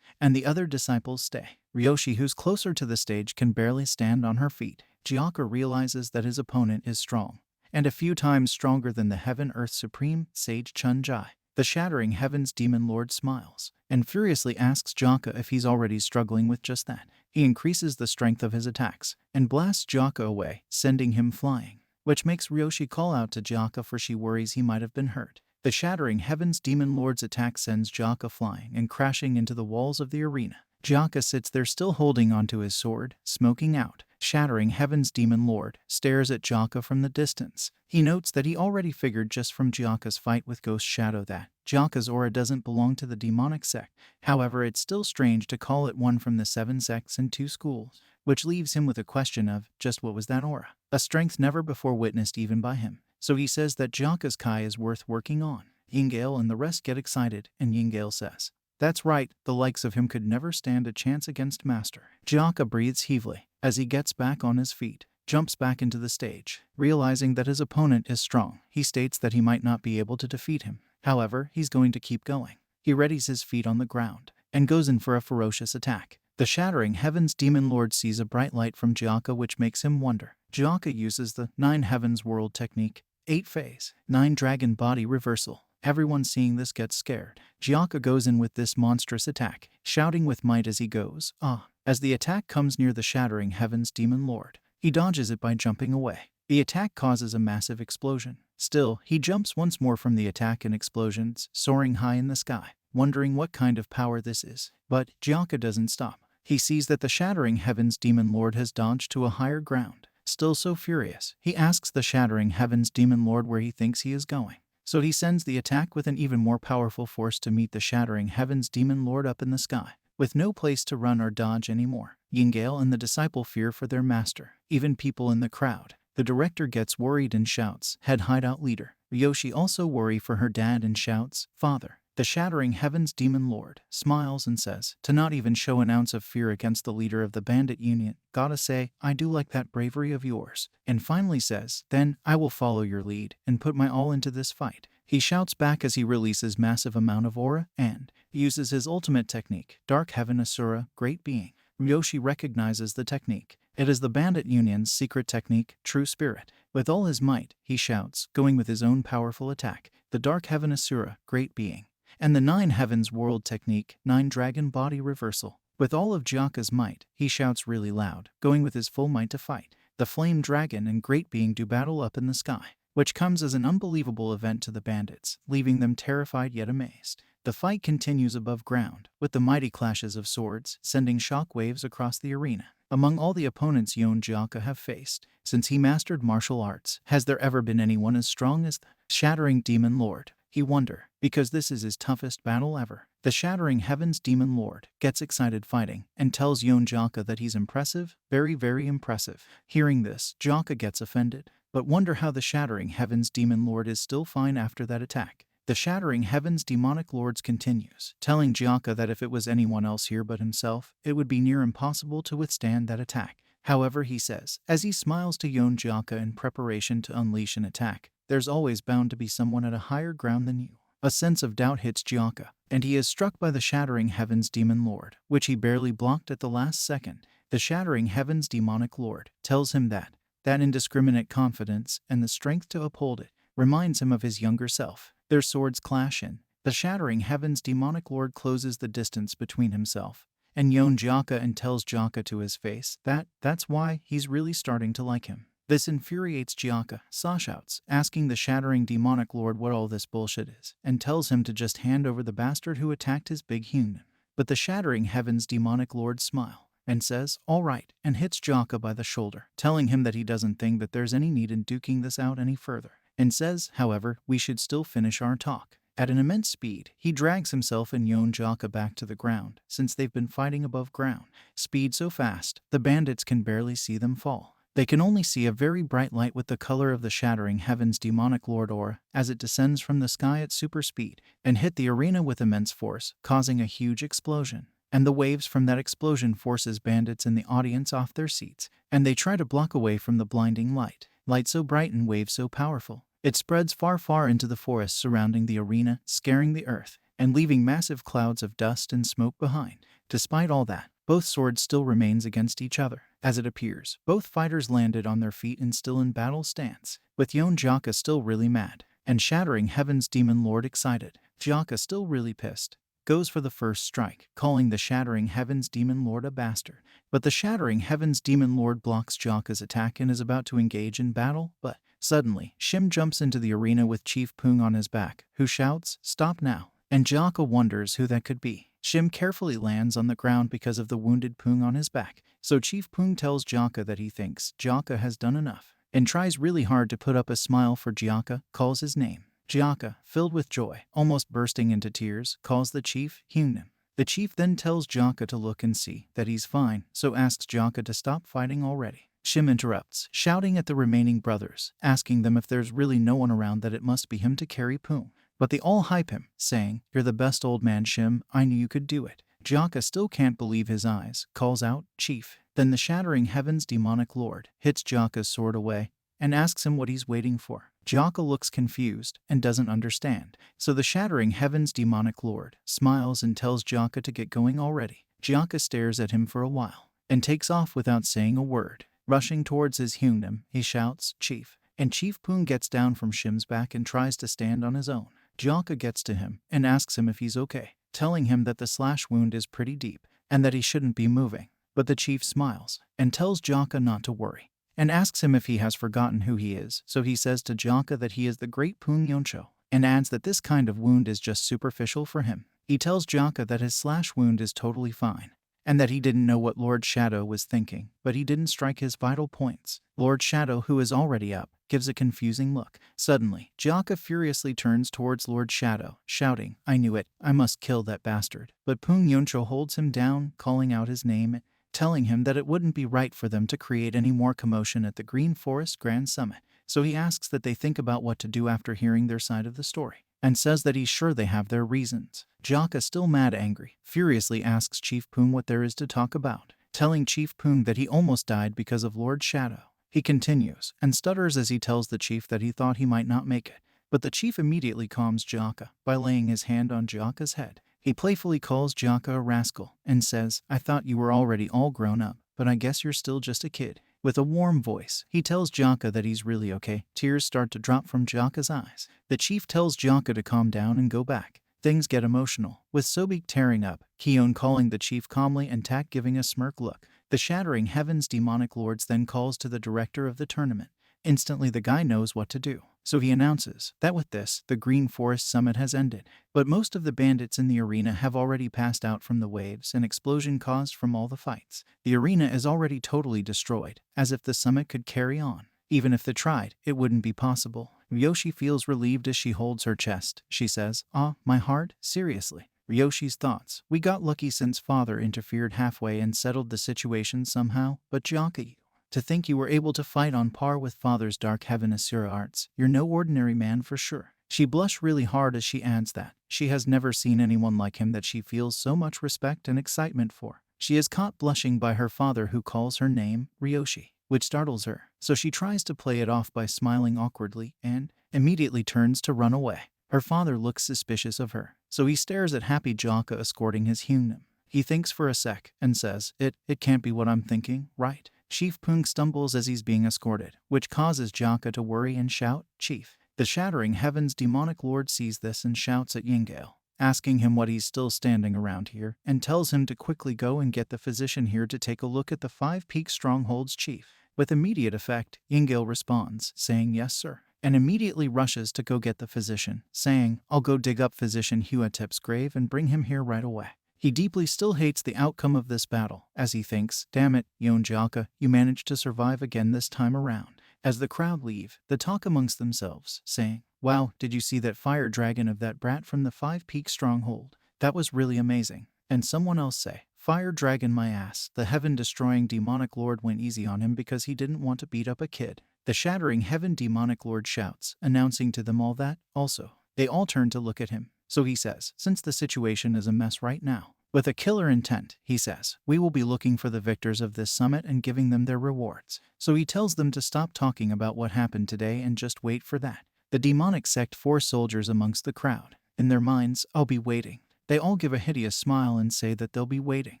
and the other disciples stay. Ryoshi, who's closer to the stage, can barely stand on her feet. Jaka realizes that his opponent is strong, and a few times stronger than the Heaven Earth Supreme, Sage Chun-Jai. The Shattering Heavens Demon Lord smiles, and furiously asks Jaka if he's already struggling with just that. He increases the strength of his attacks, and blasts Jaka away, sending him flying, which makes Ryoshi call out to Jaka, for she worries he might have been hurt. The Shattering Heavens Demon Lord's attack sends Jaka flying and crashing into the walls of the arena. Jaka sits there still holding onto his sword, smoking out. Shattering Heavens Demon Lord stares at Jaka from the distance. He notes that he already figured just from Jaka's fight with Ghost Shadow that Jaka's aura doesn't belong to the demonic sect. However, it's still strange to call it one from the 7 sects and 2 schools, which leaves him with a question of just what was that aura? A strength never before witnessed even by him. So he says that Jaka's Kai is worth working on. Yingale and the rest get excited, and Yingale says, "That's right, the likes of him could never stand a chance against Master." Jaka breathes heavily as he gets back on his feet, jumps back into the stage. Realizing that his opponent is strong, he states that he might not be able to defeat him. However, he's going to keep going. He readies his feet on the ground and goes in for a ferocious attack. The Shattering Heavens Demon Lord sees a bright light from Jaka, which makes him wonder. Jaka uses the 9 Heavens World Technique, 8 phase, 9 Dragon Body Reversal. Everyone seeing this gets scared. Jaka goes in with this monstrous attack, shouting with might as he goes, "Ah!" As the attack comes near the Shattering Heavens Demon Lord, he dodges it by jumping away. The attack causes a massive explosion. Still, he jumps once more from the attack and explosions, soaring high in the sky, wondering what kind of power this is. But Jaka doesn't stop. He sees that the Shattering Heavens Demon Lord has dodged to a higher ground. Still so furious, he asks the Shattering Heavens Demon Lord where he thinks he is going. So he sends the attack with an even more powerful force to meet the Shattering Heavens Demon Lord up in the sky, with no place to run or dodge anymore. Yingale and the disciple fear for their master, even people in the crowd. The director gets worried and shouts, "Head hideout leader." Ryoshi also worry for her dad and shouts, "Father." The Shattering Heavens Demon Lord smiles and says, to not even show an ounce of fear against the leader of the Bandit Union, "Gotta say, I do like that bravery of yours." And finally says, "Then, I will follow your lead and put my all into this fight." He shouts back as he releases massive amount of aura and uses his ultimate technique, Dark Heaven Asura, Great Being. Ryoshi recognizes the technique It is the Bandit Union's secret technique, true spirit. With all his might, he shouts, going with his own powerful attack, the Dark Heaven Asura, great being. And the Nine Heavens World technique, Nine Dragon Body Reversal. With all of Jaka's might, he shouts really loud, going with his full might to fight. The Flame Dragon and Great Being do battle up in the sky, which comes as an unbelievable event to the bandits, leaving them terrified yet amazed. The fight continues above ground, with the mighty clashes of swords sending shock waves across the arena. Among all the opponents Jaka have faced, since he mastered martial arts, has there ever been anyone as strong as the Shattering Demon Lord? He wonder, because this is his toughest battle ever. The Shattering Heavens Demon Lord gets excited fighting and tells Jaka that he's impressive, very, very impressive. Hearing this, Jaka gets offended, but wonder how the Shattering Heavens Demon Lord is still fine after that attack. The Shattering Heavens Demonic Lords continues, telling Jaka that if it was anyone else here but himself, it would be near impossible to withstand that attack. However, he says, as he smiles to Jaka in preparation to unleash an attack, there's always bound to be someone at a higher ground than you. A sense of doubt hits Jaka, and he is struck by the Shattering Heavens Demon Lord, which he barely blocked at the last second. The Shattering Heavens Demonic Lord tells him that indiscriminate confidence and the strength to uphold it reminds him of his younger self. Their swords clash in. The Shattering Heavens Demonic Lord closes the distance between himself and Jaka and tells Jaka to his face that's why he's really starting to like him. This infuriates Jaka, so shouts, asking the Shattering Demonic Lord what all this bullshit is, and tells him to just hand over the bastard who attacked his big human. But the Shattering Heavens Demonic Lord smiles and says, all right, and hits Jaka by the shoulder, telling him that he doesn't think that there's any need in duking this out any further, and says, however, we should still finish our talk. At an immense speed, he drags himself and Jaka back to the ground, since they've been fighting above ground. Speed so fast, the bandits can barely see them fall. They can only see a very bright light with the color of the Shattering Heavens Demonic Lord aura as it descends from the sky at super speed and hit the arena with immense force, causing a huge explosion. And the waves from that explosion forces bandits in the audience off their seats, and they try to block away from the blinding light. Light so bright and waves so powerful, it spreads far, far into the forest surrounding the arena, scaring the earth, and leaving massive clouds of dust and smoke behind. Despite all that, both swords still remains against each other. As it appears, both fighters landed on their feet and still in battle stance, with Jaka still really mad, and Shattering Heavens Demon Lord excited. Jaka still really pissed, goes for the first strike, calling the Shattering Heavens Demon Lord a bastard. But the Shattering Heavens Demon Lord blocks Jaka's attack and is about to engage in battle, but suddenly, Shim jumps into the arena with Chief Pung on his back, who shouts, stop now, and Jaka wonders who that could be. Shim carefully lands on the ground because of the wounded Pung on his back, so Chief Pung tells Jaka that he thinks Jaka has done enough, and tries really hard to put up a smile for Jaka, calls his name. Jaka, filled with joy, almost bursting into tears, calls the chief Hunim. The chief then tells Jaka to look and see that he's fine, so asks Jaka to stop fighting already. Shim interrupts, shouting at the remaining brothers, asking them if there's really no one around that it must be him to carry Pung. But they all hype him, saying, you're the best old man Shim, I knew you could do it. Jaka still can't believe his eyes, calls out, Chief. Then the Shattering Heavens Demonic Lord hits Jaka's sword away and asks him what he's waiting for. Jaka looks confused and doesn't understand, so the Shattering Heavens Demonic Lord smiles and tells Jaka to get going already. Jaka stares at him for a while and takes off without saying a word. Rushing towards his Hunim, he shouts, Chief. And Chief Pung gets down from Shim's back and tries to stand on his own. Jaka gets to him and asks him if he's okay, telling him that the slash wound is pretty deep and that he shouldn't be moving. But the chief smiles and tells Jaka not to worry and asks him if he has forgotten who he is, so he says to Jaka that he is the great Pung Yoncho and adds that this kind of wound is just superficial for him. He tells Jaka that his slash wound is totally fine and that he didn't know what Lord Shadow was thinking, but he didn't strike his vital points. Lord Shadow, who is already up, gives a confusing look. Suddenly, Jaka furiously turns towards Lord Shadow, shouting, I knew it, I must kill that bastard. But Pung Yoncho holds him down, calling out his name, telling him that it wouldn't be right for them to create any more commotion at the Green Forest Grand Summit. So he asks that they think about what to do after hearing their side of the story, and says that he's sure they have their reasons. Jaka, still mad angry, furiously asks Chief Pung what there is to talk about, telling Chief Pung that he almost died because of Lord Shadow. He continues and stutters as he tells the chief that he thought he might not make it, but the chief immediately calms Jaka by laying his hand on Jaka's head. He playfully calls Jaka a rascal and says, I thought you were already all grown up, but I guess you're still just a kid. With a warm voice, he tells Jaka that he's really okay. Tears start to drop from Jaka's eyes. The chief tells Jaka to calm down and go back. Things get emotional, with Sobek tearing up, Kion calling the chief calmly and Tak giving a smirk look. The Shattering Heavens demonic lords then calls to the director of the tournament. Instantly the guy knows what to do, so he announces that with this, the Green Forest Summit has ended. But most of the bandits in the arena have already passed out from the waves and explosion caused from all the fights. The arena is already totally destroyed, as if the summit could carry on. Even if they tried, it wouldn't be possible. Ryoshi feels relieved as she holds her chest. She says, "Ah, my heart? Seriously?" Ryoshi's thoughts. We got lucky since father interfered halfway and settled the situation somehow, but Jaka, to think you were able to fight on par with father's dark heaven Asura arts, you're no ordinary man for sure. She blushed really hard as she adds that she has never seen anyone like him that she feels so much respect and excitement for. She is caught blushing by her father who calls her name Ryoshi, which startles her, so she tries to play it off by smiling awkwardly and immediately turns to run away. Her father looks suspicious of her, so he stares at happy Jaka escorting his Hunim. He thinks for a sec and says, It can't be what I'm thinking, right? Chief Pung stumbles as he's being escorted, which causes Jaka to worry and shout, "Chief!" The Shattering Heavens demonic lord sees this and shouts at Yingale, asking him what he's still standing around here, and tells him to quickly go and get the physician here to take a look at the 5 Peak Stronghold's chief. With immediate effect, Yingale responds, saying, "Yes, sir," and immediately rushes to go get the physician, saying, "I'll go dig up physician Huatep's grave and bring him here right away." He deeply still hates the outcome of this battle, as he thinks, "Damn it, Jaka, you managed to survive again this time around." As the crowd leave, they talk amongst themselves, saying, "Wow, did you see that fire dragon of that brat from the 5 Peak Stronghold? That was really amazing." And someone else say, "Fire dragon my ass, the heaven-destroying demonic lord went easy on him because he didn't want to beat up a kid." The Shattering Heaven demonic lord shouts, announcing to them all that, also. They all turn to look at him. So he says, since the situation is a mess right now, with a killer intent, he says, we will be looking for the victors of this summit and giving them their rewards. So he tells them to stop talking about what happened today and just wait for that. The demonic sect 4 soldiers amongst the crowd. In their minds, I'll be waiting. They all give a hideous smile and say that they'll be waiting.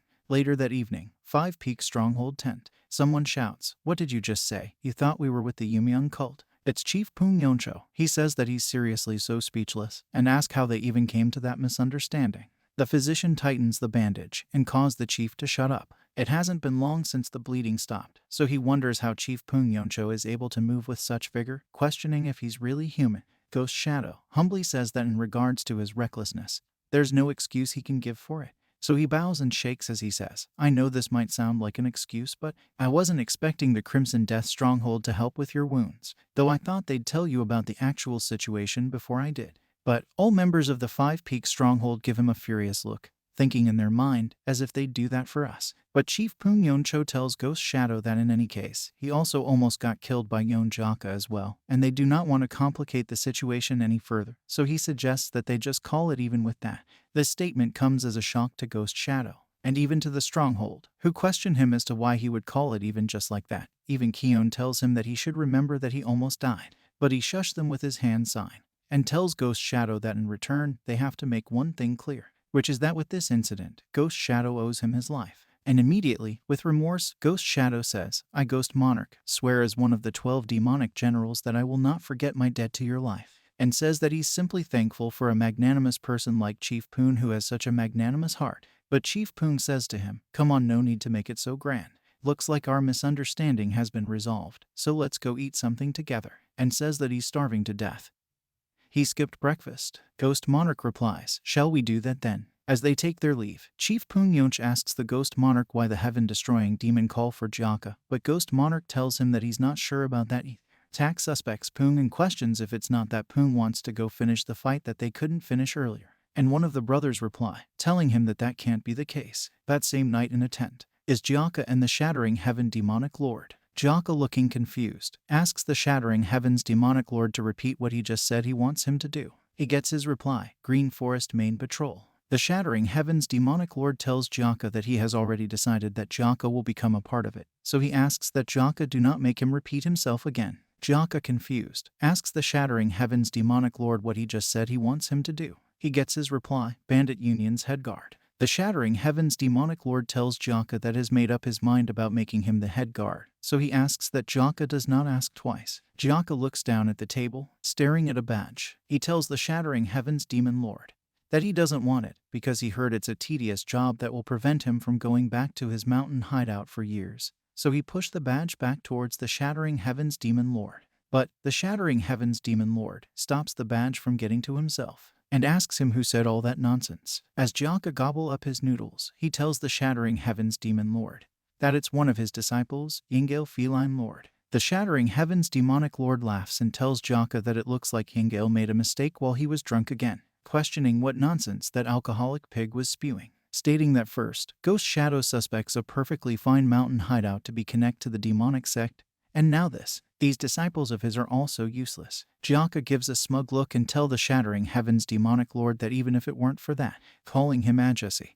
Later that evening, 5 Peak Stronghold tent. Someone shouts, "What did you just say? You thought we were with the Yumi cult?" It's Chief Pung Yoncho. He says that he's seriously so speechless, and asks how they even came to that misunderstanding. The physician tightens the bandage and calls the chief to shut up. It hasn't been long since the bleeding stopped, so he wonders how Chief Pung Yoncho is able to move with such vigor, questioning if he's really human. Ghost Shadow humbly says that in regards to his recklessness, there's no excuse he can give for it. So he bows and shakes as he says, "I know this might sound like an excuse, but I wasn't expecting the Crimson Death Stronghold to help with your wounds, though I thought they'd tell you about the actual situation before I did." But all members of the 5 Peak Stronghold give him a furious look, thinking in their mind, as if they'd do that for us. But Chief Pung Yoncho tells Ghost Shadow that in any case, he also almost got killed by Jaka as well, and they do not want to complicate the situation any further, so he suggests that they just call it even with that. This statement comes as a shock to Ghost Shadow, and even to the Stronghold, who question him as to why he would call it even just like that. Even Kion tells him that he should remember that he almost died, but he shushed them with his hand sign, and tells Ghost Shadow that in return, they have to make one thing clear, which is that with this incident, Ghost Shadow owes him his life. And immediately, with remorse, Ghost Shadow says, "I, Ghost Monarch, swear as one of the 12 demonic generals that I will not forget my debt to your life," and says that he's simply thankful for a magnanimous person like Chief Poon who has such a magnanimous heart. But Chief Poon says to him, "Come on, no need to make it so grand. Looks like our misunderstanding has been resolved, so let's go eat something together," and says that he's starving to death. He skipped breakfast. Ghost Monarch replies, "Shall we do that then?" As they take their leave, Chief Pung Yonch asks the Ghost Monarch why the heaven-destroying demon call for Jaka, but Ghost Monarch tells him that he's not sure about that either. Tak suspects Pung and questions if it's not that Pung wants to go finish the fight that they couldn't finish earlier. And one of the brothers reply, telling him that that can't be the case. That same night in a tent is Jaka and the Shattering Heaven demonic lord. Jaka, looking confused, asks the Shattering Heavens demonic lord to repeat what he just said he wants him to do. He gets his reply, Green Forest Main Patrol. The Shattering Heavens demonic lord tells Jaka that he has already decided that Jaka will become a part of it, so he asks that Jaka do not make him repeat himself again. Jaka, confused, asks the Shattering Heavens demonic lord what he just said he wants him to do. He gets his reply, Bandit Union's head guard. The Shattering Heavens demonic lord tells Jaka that has made up his mind about making him the head guard, so he asks that Jaka does not ask twice. Jaka looks down at the table, staring at a badge. He tells the Shattering Heavens demon lord that he doesn't want it because he heard it's a tedious job that will prevent him from going back to his mountain hideout for years. So he pushed the badge back towards the Shattering Heavens demon lord. But the Shattering Heavens demon lord stops the badge from getting to himself and asks him who said all that nonsense. As Jaka gobble up his noodles, he tells the Shattering Heavens demon lord that it's one of his disciples, Yingale feline lord. The Shattering Heavens demonic lord laughs and tells Jaka that it looks like Yingale made a mistake while he was drunk again, questioning what nonsense that alcoholic pig was spewing, stating that first, Ghost Shadow suspects a perfectly fine mountain hideout to be connected to the demonic sect, and now this. These disciples of his are also useless. Jaka gives a smug look and tells the Shattering Heavens demonic lord that even if it weren't for that, calling him Ajasi,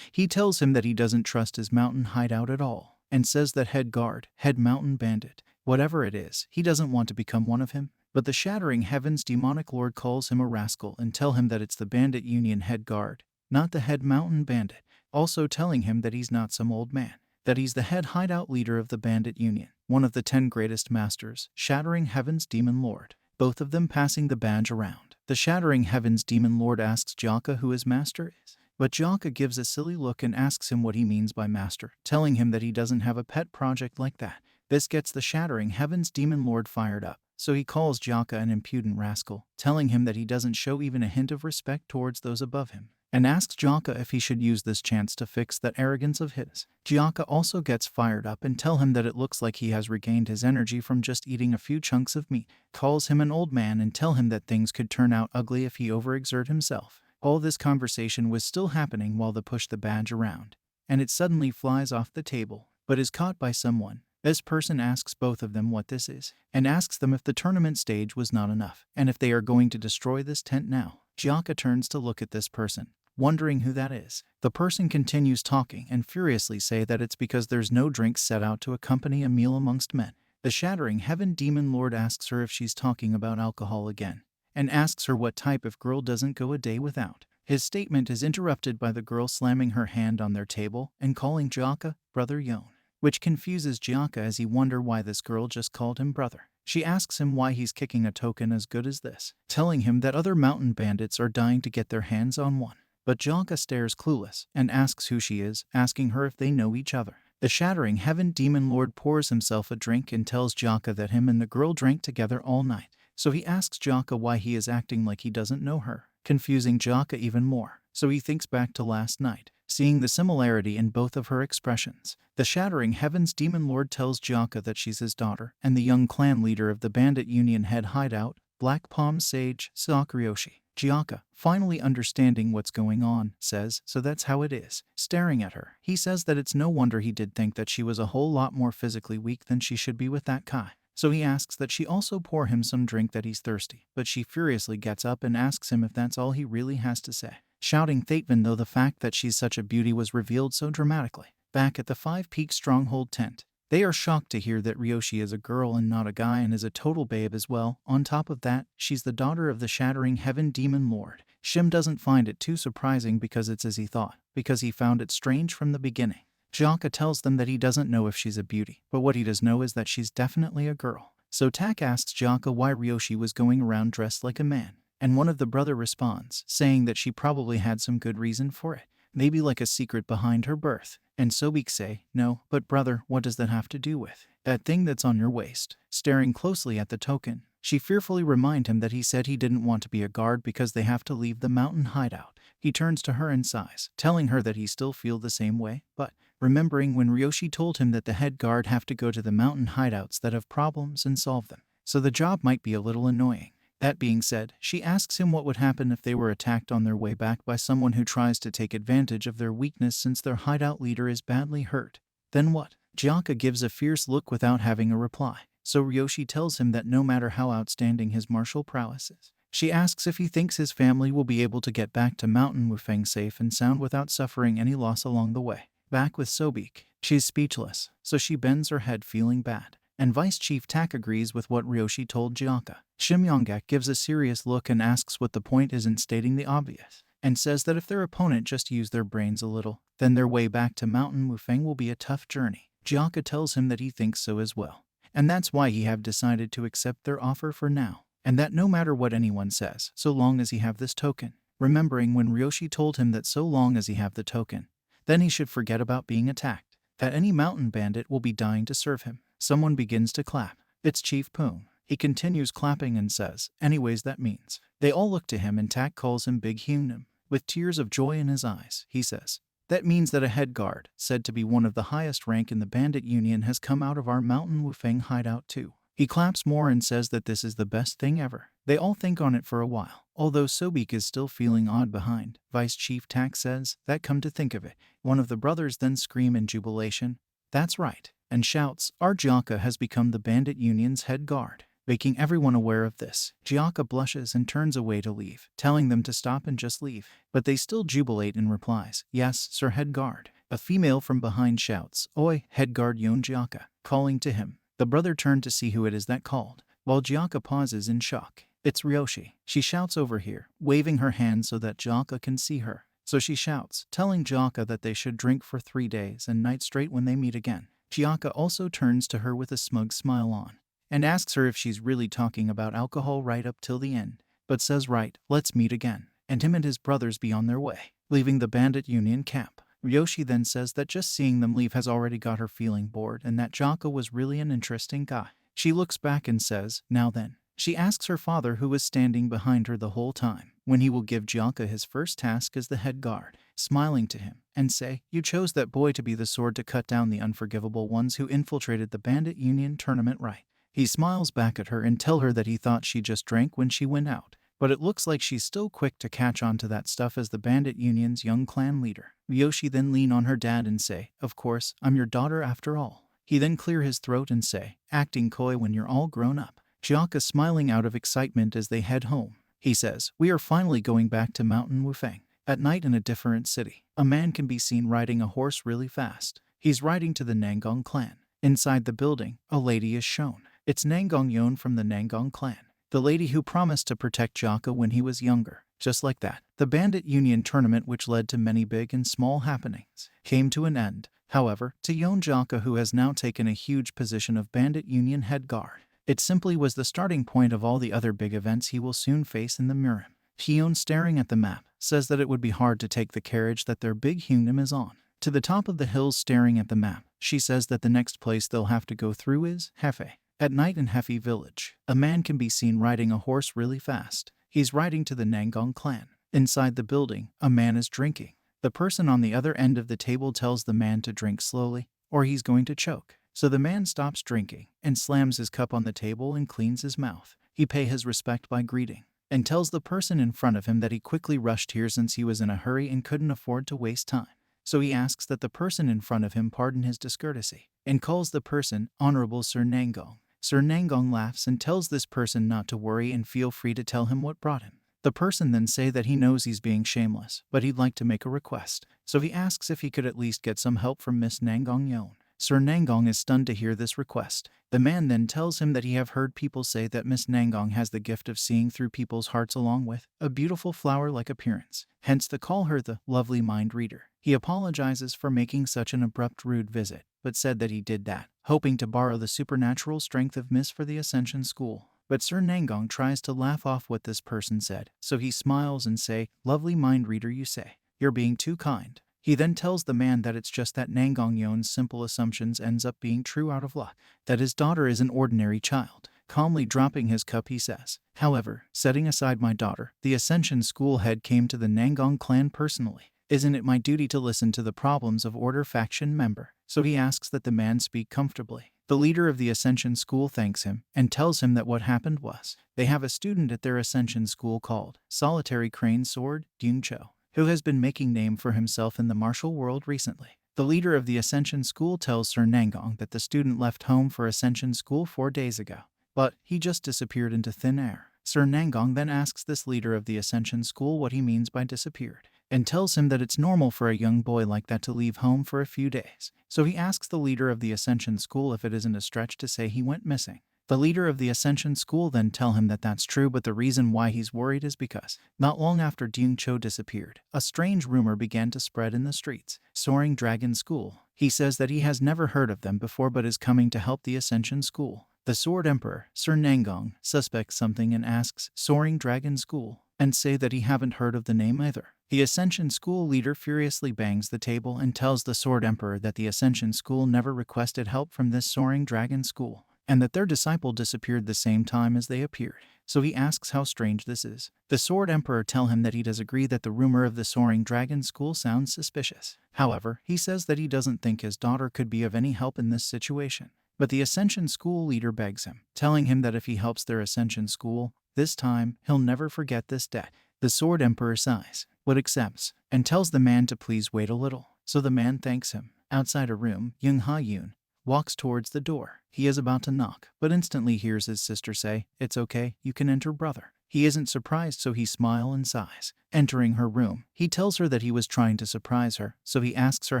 he tells him that he doesn't trust his mountain hideout at all, and says that head guard, head mountain bandit, whatever it is, he doesn't want to become one of him. But the Shattering Heavens demonic lord calls him a rascal and tell him that it's the bandit union head guard, not the head mountain bandit, also telling him that he's not some old man, that he's the head hideout leader of the bandit union, one of the 10 greatest masters, Shattering Heavens demon lord, both of them passing the badge around. The Shattering Heavens demon lord asks Jaka who his master is, but Jaka gives a silly look and asks him what he means by master, telling him that he doesn't have a pet project like that. This gets the Shattering Heavens demon lord fired up, so he calls Jaka an impudent rascal, telling him that he doesn't show even a hint of respect towards those above him, and asks Jaka if he should use this chance to fix that arrogance of his. Jaka also gets fired up and tell him that it looks like he has regained his energy from just eating a few chunks of meat, calls him an old man and tell him that things could turn out ugly if he overexert himself. All this conversation was still happening while they push the badge around, and it suddenly flies off the table, but is caught by someone. This person asks both of them what this is, and asks them if the tournament stage was not enough, and if they are going to destroy this tent now. Jaka turns to look at this person, wondering who that is. The person continues talking and furiously say that it's because there's no drinks set out to accompany a meal amongst men. The Shattering Heaven demon lord asks her if she's talking about alcohol again, and asks her what type of girl doesn't go a day without. His statement is interrupted by the girl slamming her hand on their table and calling Jaka Brother Yon, which confuses Jaka as he wonders why this girl just called him brother. She asks him why he's kicking a token as good as this, telling him that other mountain bandits are dying to get their hands on one. But Jaka stares clueless and asks who she is, asking her if they know each other. The Shattering Heaven demon lord pours himself a drink and tells Jaka that him and the girl drank together all night. So he asks Jaka why he is acting like he doesn't know her, confusing Jaka even more. So he thinks back to last night, seeing the similarity in both of her expressions. The Shattering Heavens demon lord tells Jaka that she's his daughter and the young clan leader of the bandit union head hideout, Black Palm Sage Sakuryoshi. Jaka, finally understanding what's going on, says, so that's how it is. Staring at her, he says that it's no wonder he did think that she was a whole lot more physically weak than she should be with that Kai. So he asks that she also pour him some drink that he's thirsty, but she furiously gets up and asks him if that's all he really has to say, shouting Thatevin though the fact that she's such a beauty was revealed so dramatically. Back at the Five Peak Stronghold tent, they are shocked to hear that Ryoshi is a girl and not a guy and is a total babe as well. On top of that, she's the daughter of the Shattering Heaven demon lord. Shim doesn't find it too surprising because it's as he thought, because he found it strange from the beginning. Jaka tells them that he doesn't know if she's a beauty, but what he does know is that she's definitely a girl. So Tak asks Jaka why Ryoshi was going around dressed like a man, and one of the brother responds, saying that she probably had some good reason for it, maybe like a secret behind her birth. And Sobek say, no, but brother, what does that have to do with that thing that's on your waist? Staring closely at the token, she fearfully reminds him that he said he didn't want to be a guard because they have to leave the mountain hideout. He turns to her and sighs, telling her that he still feels the same way, but remembering when Ryoshi told him that the head guard have to go to the mountain hideouts that have problems and solve them, so the job might be a little annoying. That being said, she asks him what would happen if they were attacked on their way back by someone who tries to take advantage of their weakness since their hideout leader is badly hurt. Then what? Jaka gives a fierce look without having a reply, so Ryoshi tells him that no matter how outstanding his martial prowess is, she asks if he thinks his family will be able to get back to Mountain Wufeng safe and sound without suffering any loss along the way. Back with Sobek, she's speechless, so she bends her head feeling bad, and Vice Chief Tak agrees with what Ryoshi told Jaka. Shimyongak gives a serious look and asks what the point is in stating the obvious, and says that if their opponent just used their brains a little, then their way back to Mountain Wufeng will be a tough journey. Jaka tells him that he thinks so as well, and that's why he have decided to accept their offer for now, and that no matter what anyone says, so long as he have this token. Remembering when Roshi told him that so long as he have the token, then he should forget about being attacked, that any mountain bandit will be dying to serve him. Someone begins to clap. It's Chief Poon. He continues clapping and says, anyways that means. They all look to him and Tak calls him Big Hunim. With tears of joy in his eyes, he says, that means that a head guard, said to be one of the highest rank in the bandit union, has come out of our Mountain Wufeng hideout too. He claps more and says that this is the best thing ever. They all think on it for a while, although Sobek is still feeling odd behind. Vice Chief Tak says, that come to think of it. One of the brothers then scream in jubilation, that's right, and shouts, our Jaka has become the bandit union's head guard. Making everyone aware of this, Jaka blushes and turns away to leave, telling them to stop and just leave. But they still jubilate and replies, yes, Sir Head Guard. A female from behind shouts, oi, Head Guard Yon Jaka, calling to him. The brother turned to see who it is that called, while Jaka pauses in shock. It's Ryoshi. She shouts over here, waving her hand so that Jaka can see her. So she shouts, telling Jaka that they should drink for 3 days and nights straight when they meet again. Jaka also turns to her with a smug smile on, and asks her if she's really talking about alcohol right up till the end, but says right, let's meet again, and him and his brothers be on their way, leaving the bandit union camp. Ryoshi then says that just seeing them leave has already got her feeling bored and that Jaka was really an interesting guy. She looks back and says, now then. She asks her father, who was standing behind her the whole time, when he will give Jaka his first task as the head guard, smiling to him, and say, you chose that boy to be the sword to cut down the unforgivable ones who infiltrated the bandit union tournament, right? He smiles back at her and tell her that he thought she just drank when she went out, but it looks like she's still quick to catch on to that stuff as the bandit union's young clan leader. Ryoshi then lean on her dad and say, of course, I'm your daughter after all. He then clear his throat and say, acting coy when you're all grown up. Jaka smiling out of excitement as they head home. He says, we are finally going back to Mountain Wufeng. At night in a different city, a man can be seen riding a horse really fast. He's riding to the Nangong clan. Inside the building, a lady is shown. It's Nangong Yon from the Nangong clan, the lady who promised to protect Jaka when he was younger. Just like that, the bandit union tournament, which led to many big and small happenings, came to an end. However, to Yon Jaka, who has now taken a huge position of bandit union head guard, it simply was the starting point of all the other big events he will soon face in the murim. Hyun, staring at the map, says that it would be hard to take the carriage that their big Hunim is on to the top of the hills. Staring at the map, she says that the next place they'll have to go through is Hefe. At night in Hefe village, a man can be seen riding a horse really fast. He's riding to the Nangong clan. Inside the building, a man is drinking. The person on the other end of the table tells the man to drink slowly, or he's going to choke. So the man stops drinking and slams his cup on the table and cleans his mouth. He pay his respect by greeting and tells the person in front of him that he quickly rushed here since he was in a hurry and couldn't afford to waste time. So he asks that the person in front of him pardon his discourtesy and calls the person Honorable Sir Nangong. Sir Nangong laughs and tells this person not to worry and feel free to tell him what brought him. The person then say that he knows he's being shameless, but he'd like to make a request. So he asks if he could at least get some help from Miss Nangong Yon. Sir Nangong is stunned to hear this request. The man then tells him that he have heard people say that Miss Nangong has the gift of seeing through people's hearts along with a beautiful flower-like appearance. Hence they call her the lovely mind reader. He apologizes for making such an abrupt, rude visit, but said that he did that, hoping to borrow the supernatural strength of Miss for the Ascension School. But Sir Nangong tries to laugh off what this person said, so he smiles and say, lovely mind reader, you say. You're being too kind. He then tells the man that it's just that Nangong Yon's simple assumptions ends up being true out of luck, that his daughter is an ordinary child. Calmly dropping his cup, he says, however, setting aside my daughter, the Ascension School head came to the Nangong clan personally. Isn't it my duty to listen to the problems of Order faction member? So he asks that the man speak comfortably. The leader of the Ascension School thanks him and tells him that what happened was, they have a student at their Ascension School called Solitary Crane Sword, Dyung-cho, who has been making name for himself in the martial world recently. The leader of the Ascension School tells Sir Nangong that the student left home for Ascension School 4 days ago, but he just disappeared into thin air. Sir Nangong then asks this leader of the Ascension School what he means by disappeared, and tells him that it's normal for a young boy like that to leave home for a few days. So he asks the leader of the Ascension School if it isn't a stretch to say he went missing. The leader of the Ascension School then tell him that that's true, but the reason why he's worried is because not long after Cho disappeared, a strange rumor began to spread in the streets. Soaring Dragon School. He says that he has never heard of them before but is coming to help the Ascension School. The Sword Emperor, Sir Nangong, suspects something and asks Soaring Dragon School and say that he haven't heard of the name either. The Ascension School leader furiously bangs the table and tells the Sword Emperor that the Ascension School never requested help from this Soaring Dragon School, and that their disciple disappeared the same time as they appeared. So he asks how strange this is. The Sword Emperor tell him that he does agree that the rumor of the Soaring Dragon School sounds suspicious. However, he says that he doesn't think his daughter could be of any help in this situation. But the Ascension School leader begs him, telling him that if he helps their Ascension School, this time, he'll never forget this debt. The Sword Emperor sighs, but accepts, and tells the man to please wait a little. So the man thanks him. Outside a room, Yoon walks towards the door. He is about to knock, but instantly hears his sister say, "It's okay, you can enter, brother." He isn't surprised, so he smiles and sighs. Entering her room, he tells her that he was trying to surprise her, so he asks her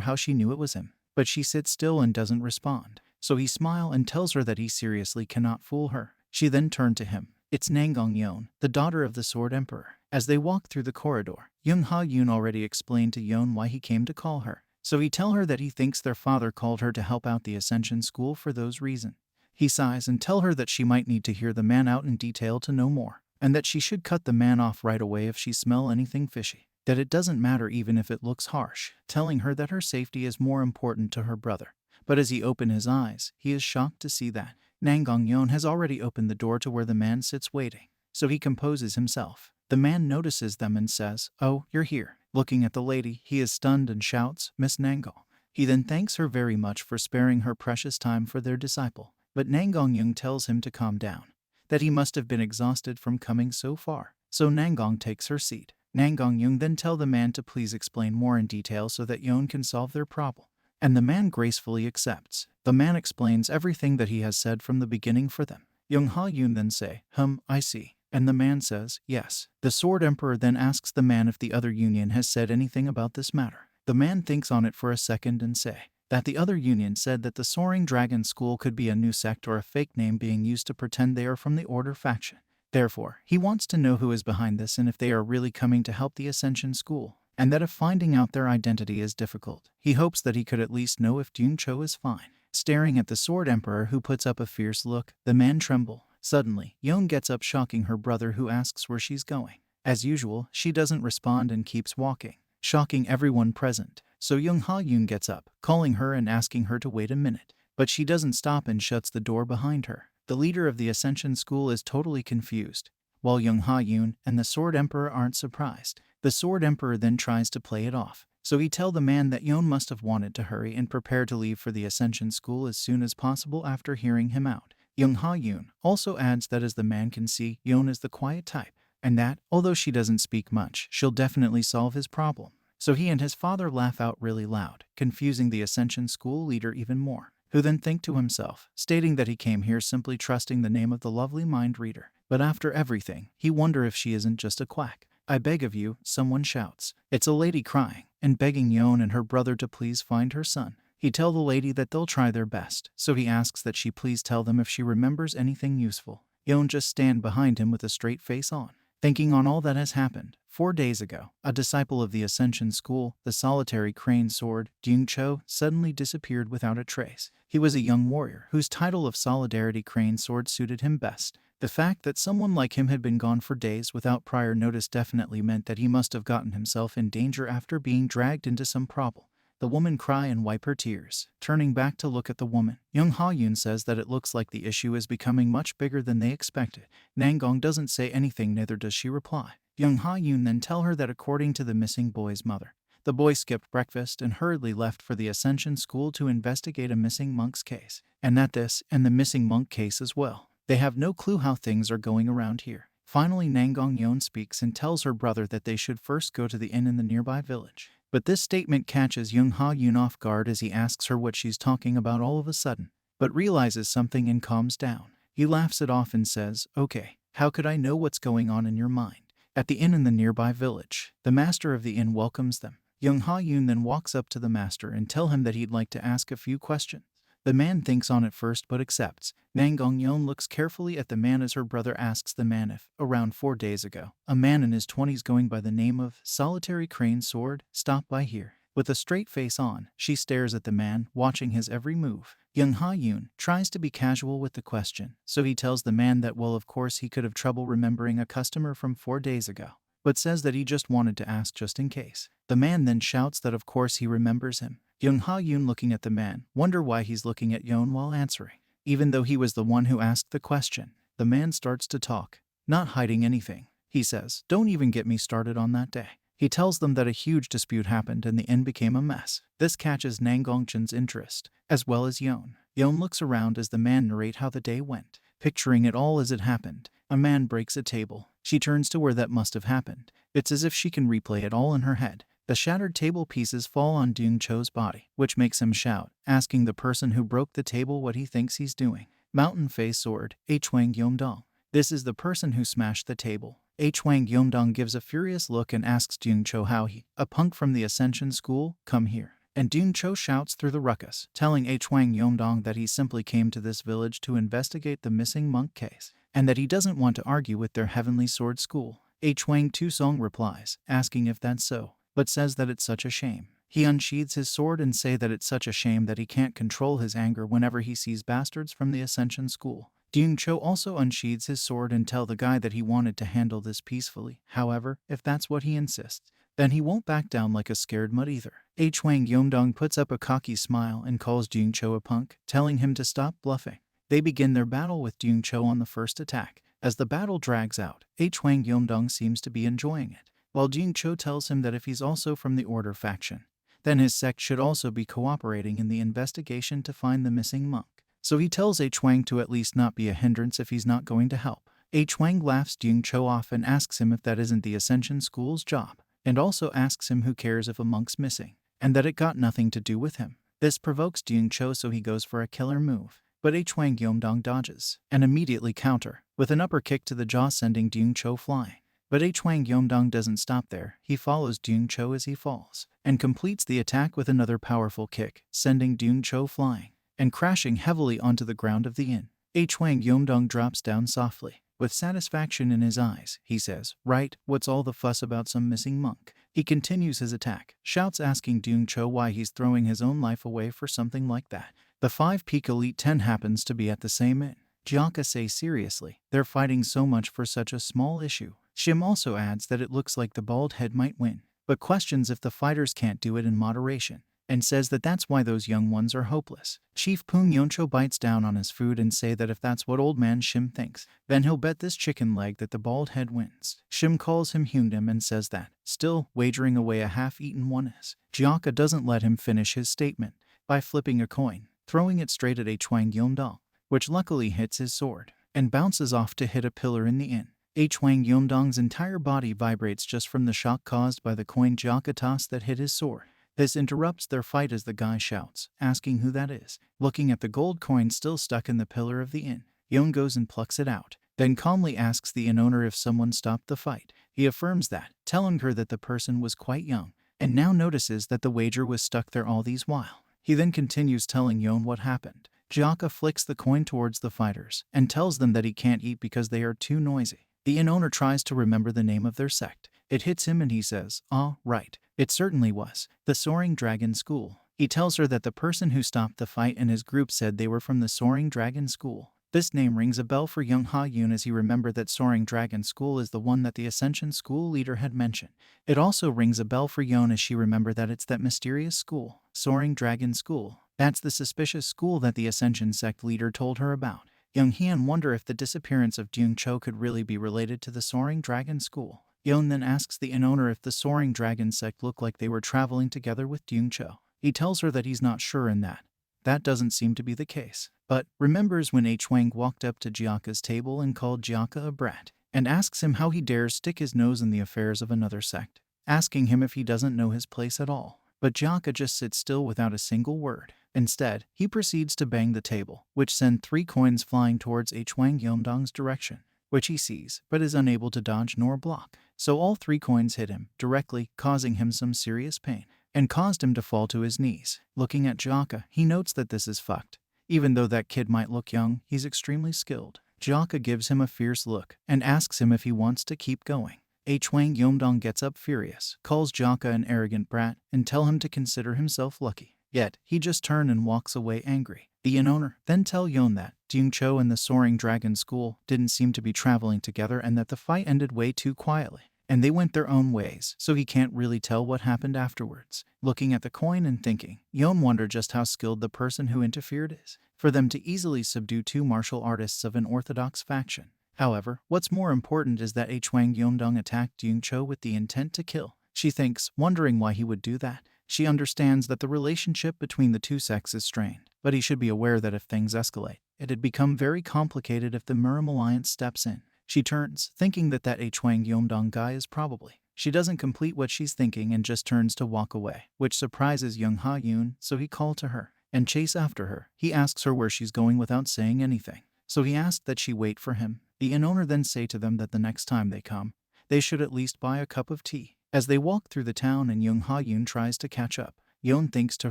how she knew it was him. But she sits still and doesn't respond. So he smiles and tells her that he seriously cannot fool her. She then turned to him. It's Nangong, the daughter of the Sword Emperor. As they walk through the corridor, Yoon already explained to Yoon why he came to call her. So he tell her that he thinks their father called her to help out the Ascension School for those reasons. He sighs and tell her that she might need to hear the man out in detail to know more, and that she should cut the man off right away if she smell anything fishy. That it doesn't matter even if it looks harsh, telling her that her safety is more important to her brother. But as he opens his eyes, he is shocked to see that Nangong has already opened the door to where the man sits waiting. So he composes himself. The man notices them and says, "Oh, you're here." Looking at the lady, he is stunned and shouts, "Miss Nangong." He then thanks her very much for sparing her precious time for their disciple. But Nangong tells him to calm down, that he must have been exhausted from coming so far. So Nangong takes her seat. Nangong then tell the man to please explain more in detail so that Yoon can solve their problem. And the man gracefully accepts. The man explains everything that he has said from the beginning for them. Yoon then say, I see. And the man says, yes. The Sword Emperor then asks the man if the other union has said anything about this matter. The man thinks on it for a second and say that the other union said that the Soaring Dragon School could be a new sect or a fake name being used to pretend they are from the Order faction. Therefore, he wants to know who is behind this and if they are really coming to help the Ascension School, and that if finding out their identity is difficult, he hopes that he could at least know if Cho is fine. Staring at the Sword Emperor, who puts up a fierce look, the man trembles. Suddenly, Yoon gets up, shocking her brother, who asks where she's going. As usual, she doesn't respond and keeps walking, shocking everyone present. So Yoon gets up, calling her and asking her to wait a minute. But she doesn't stop and shuts the door behind her. The leader of the Ascension School is totally confused, while Yoon and the Sword Emperor aren't surprised. The Sword Emperor then tries to play it off. So he tells the man that Yoon must have wanted to hurry and prepare to leave for the Ascension School as soon as possible after hearing him out. Yoon also adds that as the man can see, Yoon is the quiet type, and that, although she doesn't speak much, she'll definitely solve his problem. So he and his father laugh out really loud, confusing the Ascension School leader even more, who then think to himself, stating that he came here simply trusting the name of the lovely mind reader. But after everything, he wonder if she isn't just a quack. "I beg of you," someone shouts. It's a lady crying and begging Yoon and her brother to please find her son. He tells the lady that they'll try their best, so he asks that she please tell them if she remembers anything useful. Yoon just stand behind him with a straight face on, thinking on all that has happened. 4 days ago, a disciple of the Ascension School, the solitary crane sword, Cho, suddenly disappeared without a trace. He was a young warrior whose title of Solidarity Crane Sword suited him best. The fact that someone like him had been gone for days without prior notice definitely meant that he must have gotten himself in danger after being dragged into some problem. The woman cry and wipe her tears. Turning back to look at the woman, Yoon says that it looks like the issue is becoming much bigger than they expected. Nangong doesn't say anything, neither does she reply. Yoon then tell her that according to the missing boy's mother, the boy skipped breakfast and hurriedly left for the Ascension School to investigate a missing monk's case, and that this and the missing monk case as well. They have no clue how things are going around here. Finally, Nangong speaks and tells her brother that they should first go to the inn in the nearby village. But this statement catches Yoon off guard as he asks her what she's talking about all of a sudden, but realizes something and calms down. He laughs it off and says, "Okay, how could I know what's going on in your mind?" At the inn in the nearby village, the master of the inn welcomes them. Yoon then walks up to the master and tell him that he'd like to ask a few questions. The man thinks on it first but accepts. Nangong-yeon looks carefully at the man as her brother asks the man if, around 4 days ago, a man in his 20s going by the name of Solitary Crane Sword stopped by here. With a straight face on, she stares at the man, watching his every move. Young Ha-yoon tries to be casual with the question, so he tells the man that well of course he could have trouble remembering a customer from 4 days ago, but says that he just wanted to ask just in case. The man then shouts that of course he remembers him. Young Ha-yoon looking at the man, wonder why he's looking at Yeon while answering. Even though he was the one who asked the question, the man starts to talk, not hiding anything. He says, "Don't even get me started on that day." He tells them that a huge dispute happened and the end became a mess. This catches Nangongchen's interest, as well as Yeon. Yeon looks around as the man narrate how the day went, picturing it all as it happened. A man breaks a table. She turns to where that must have happened. It's as if she can replay it all in her head. The shattered table pieces fall on Deung-cho's body, which makes him shout, asking the person who broke the table what he thinks he's doing. Mountain Face Sword, Hwang-yeomdong. This is the person who smashed the table. Hwang-yeomdong gives a furious look and asks Deung-cho how he, a punk from the Ascension School, come here. And Deung-cho shouts through the ruckus, telling Hwang-yeomdong that he simply came to this village to investigate the missing monk case, and that he doesn't want to argue with their Heavenly Sword School. Hwang-tu-song replies, asking if that's so, but says that it's such a shame. He unsheathes his sword and say that it's such a shame that he can't control his anger whenever he sees bastards from the Ascension School. Deung-cho also unsheathes his sword and tell the guy that he wanted to handle this peacefully. However, if that's what he insists, then he won't back down like a scared mutt either. Hwang-yeomdong puts up a cocky smile and calls Deung-cho a punk, telling him to stop bluffing. They begin their battle with Deung-cho on the first attack. As the battle drags out, Hwang-yeomdong seems to be enjoying it, while Deung-cho tells him that if he's also from the Order faction, then his sect should also be cooperating in the investigation to find the missing monk. So he tells Hwang to at least not be a hindrance if he's not going to help. Hwang laughs Deung-cho off and asks him if that isn't the Ascension School's job, and also asks him who cares if a monk's missing, and that it got nothing to do with him. This provokes Deung-cho, so he goes for a killer move, but Hwang-yeomdong dodges, and immediately counter, with an upper kick to the jaw sending Deung-cho flying. But Hwang-yeomdong doesn't stop there. He follows Deung-cho as he falls, and completes the attack with another powerful kick, sending Deung-cho flying, and crashing heavily onto the ground of the inn. Hwang-yeomdong drops down softly. With satisfaction in his eyes, he says, "Right, what's all the fuss about some missing monk?" He continues his attack, shouts asking Deung-cho why he's throwing his own life away for something like that. The 5-peak Elite 10 happens to be at the same inn. Jaka says seriously, they're fighting so much for such a small issue. Shim also adds that it looks like the bald head might win, but questions if the fighters can't do it in moderation, and says that that's why those young ones are hopeless. Chief Pung Yeoncho bites down on his food and say that if that's what old man Shim thinks, then he'll bet this chicken leg that the bald head wins. Shim calls him Hyundam and says that, still wagering away a half-eaten one is. Jaka doesn't let him finish his statement by flipping a coin, throwing it straight at Hwang-yeomdong, which luckily hits his sword, and bounces off to hit a pillar in the inn. Hwang-yeomdong's entire body vibrates just from the shock caused by the coin Jaka tossed that hit his sword. This interrupts their fight as the guy shouts, asking who that is. Looking at the gold coin still stuck in the pillar of the inn, Yeon goes and plucks it out, then calmly asks the inn owner if someone stopped the fight. He affirms that, telling her that the person was quite young, and now notices that the wager was stuck there all these while. He then continues telling Yeon what happened. Jaka flicks the coin towards the fighters, and tells them that he can't eat because they are too noisy. The inn owner tries to remember the name of their sect. It hits him and he says, "Ah, right. It certainly was. The Soaring Dragon School." He tells her that the person who stopped the fight and his group said they were from the Soaring Dragon School. This name rings a bell for young Ha-yoon as he remembered that Soaring Dragon School is the one that the Ascension School leader had mentioned. It also rings a bell for Yeon as she remembered that it's that mysterious school, Soaring Dragon School. That's the suspicious school that the Ascension sect leader told her about. Young Hyun wonder if the disappearance of Deung-cho could really be related to the Soaring Dragon School. Yeon then asks the inn owner if the Soaring Dragon sect looked like they were traveling together with Deung-cho. He tells her that he's not sure in that doesn't seem to be the case, but remembers when Hwang walked up to Jaka's table and called Jaka a brat, and asks him how he dares stick his nose in the affairs of another sect, asking him if he doesn't know his place at all. But Jaka just sits still without a single word. Instead, he proceeds to bang the table, which send 3 coins flying towards Hwang-yeomdong's direction, which he sees, but is unable to dodge nor block. So all 3 coins hit him directly, causing him some serious pain, and caused him to fall to his knees. Looking at Jaka, he notes that this is fucked. Even though that kid might look young, he's extremely skilled. Jaka gives him a fierce look and asks him if he wants to keep going. Hwang Yomdong gets up furious, calls Jaka an arrogant brat, and tell him to consider himself lucky. Yet, he just turns and walks away angry. The inn owner then tell Yon that Cho and the Soaring Dragon School didn't seem to be traveling together and that the fight ended way too quietly, and they went their own ways, so he can't really tell what happened afterwards. Looking at the coin and thinking, Yon wondered just how skilled the person who interfered is, for them to easily subdue two martial artists of an orthodox faction. However, what's more important is that Hwang Yomdong attacked Cho with the intent to kill. She thinks, wondering why he would do that. She understands that the relationship between the two sects is strained, but he should be aware that if things escalate, it'd become very complicated if the Murim alliance steps in. She turns, thinking that Hwang Yomdong guy is probably. She doesn't complete what she's thinking and just turns to walk away, which surprises young Ha Yoon, so he calls to her and chase after her. He asks her where she's going without saying anything, so he asked that she wait for him. The inn owner then say to them that the next time they come, they should at least buy a cup of tea. As they walk through the town and Young Ha Yoon tries to catch up, Yoon thinks to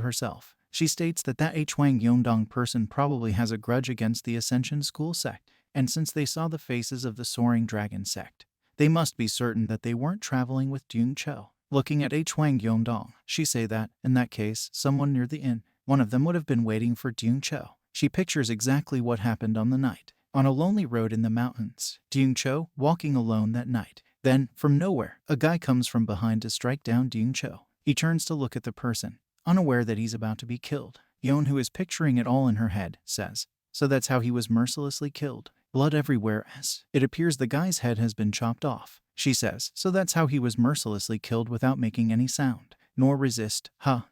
herself. She states that Hwang Yomdong person probably has a grudge against the Ascension School sect, and since they saw the faces of the Soaring Dragon sect, they must be certain that they weren't traveling with Cho. Looking at Hwang Yomdong, she say that, in that case, someone near the inn, one of them would have been waiting for Cho. She pictures exactly what happened on the night. On a lonely road in the mountains, Cho walking alone that night. Then, from nowhere, a guy comes from behind to strike down Cho. He turns to look at the person, unaware that he's about to be killed. Yon, who is picturing it all in her head, says, so that's how he was mercilessly killed. Blood everywhere as it appears the guy's head has been chopped off. She says, so that's how he was mercilessly killed without making any sound, nor resist.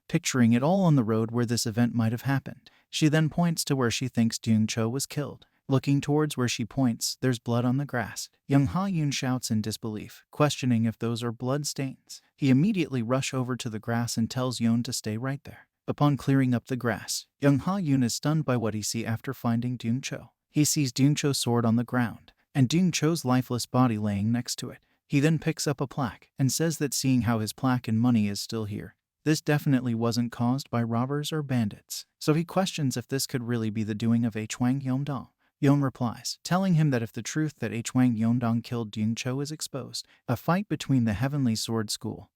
Picturing it all on the road where this event might have happened. She then points to where she thinks Cho was killed. Looking towards where she points, there's blood on the grass. Young Ha Yoon shouts in disbelief, questioning if those are blood stains. He immediately rushes over to the grass and tells Yoon to stay right there. Upon clearing up the grass, Young Ha Yoon is stunned by what he sees after finding Cho. He sees Cho's sword on the ground, and Cho's lifeless body laying next to it. He then picks up a plaque, and says that seeing how his plaque and money is still here, this definitely wasn't caused by robbers or bandits. So he questions if this could really be the doing of Hwang Yomdong. Yon replies, telling him that if the truth that Hwang Yomdong killed Cho is exposed, a fight between the Heavenly Sword School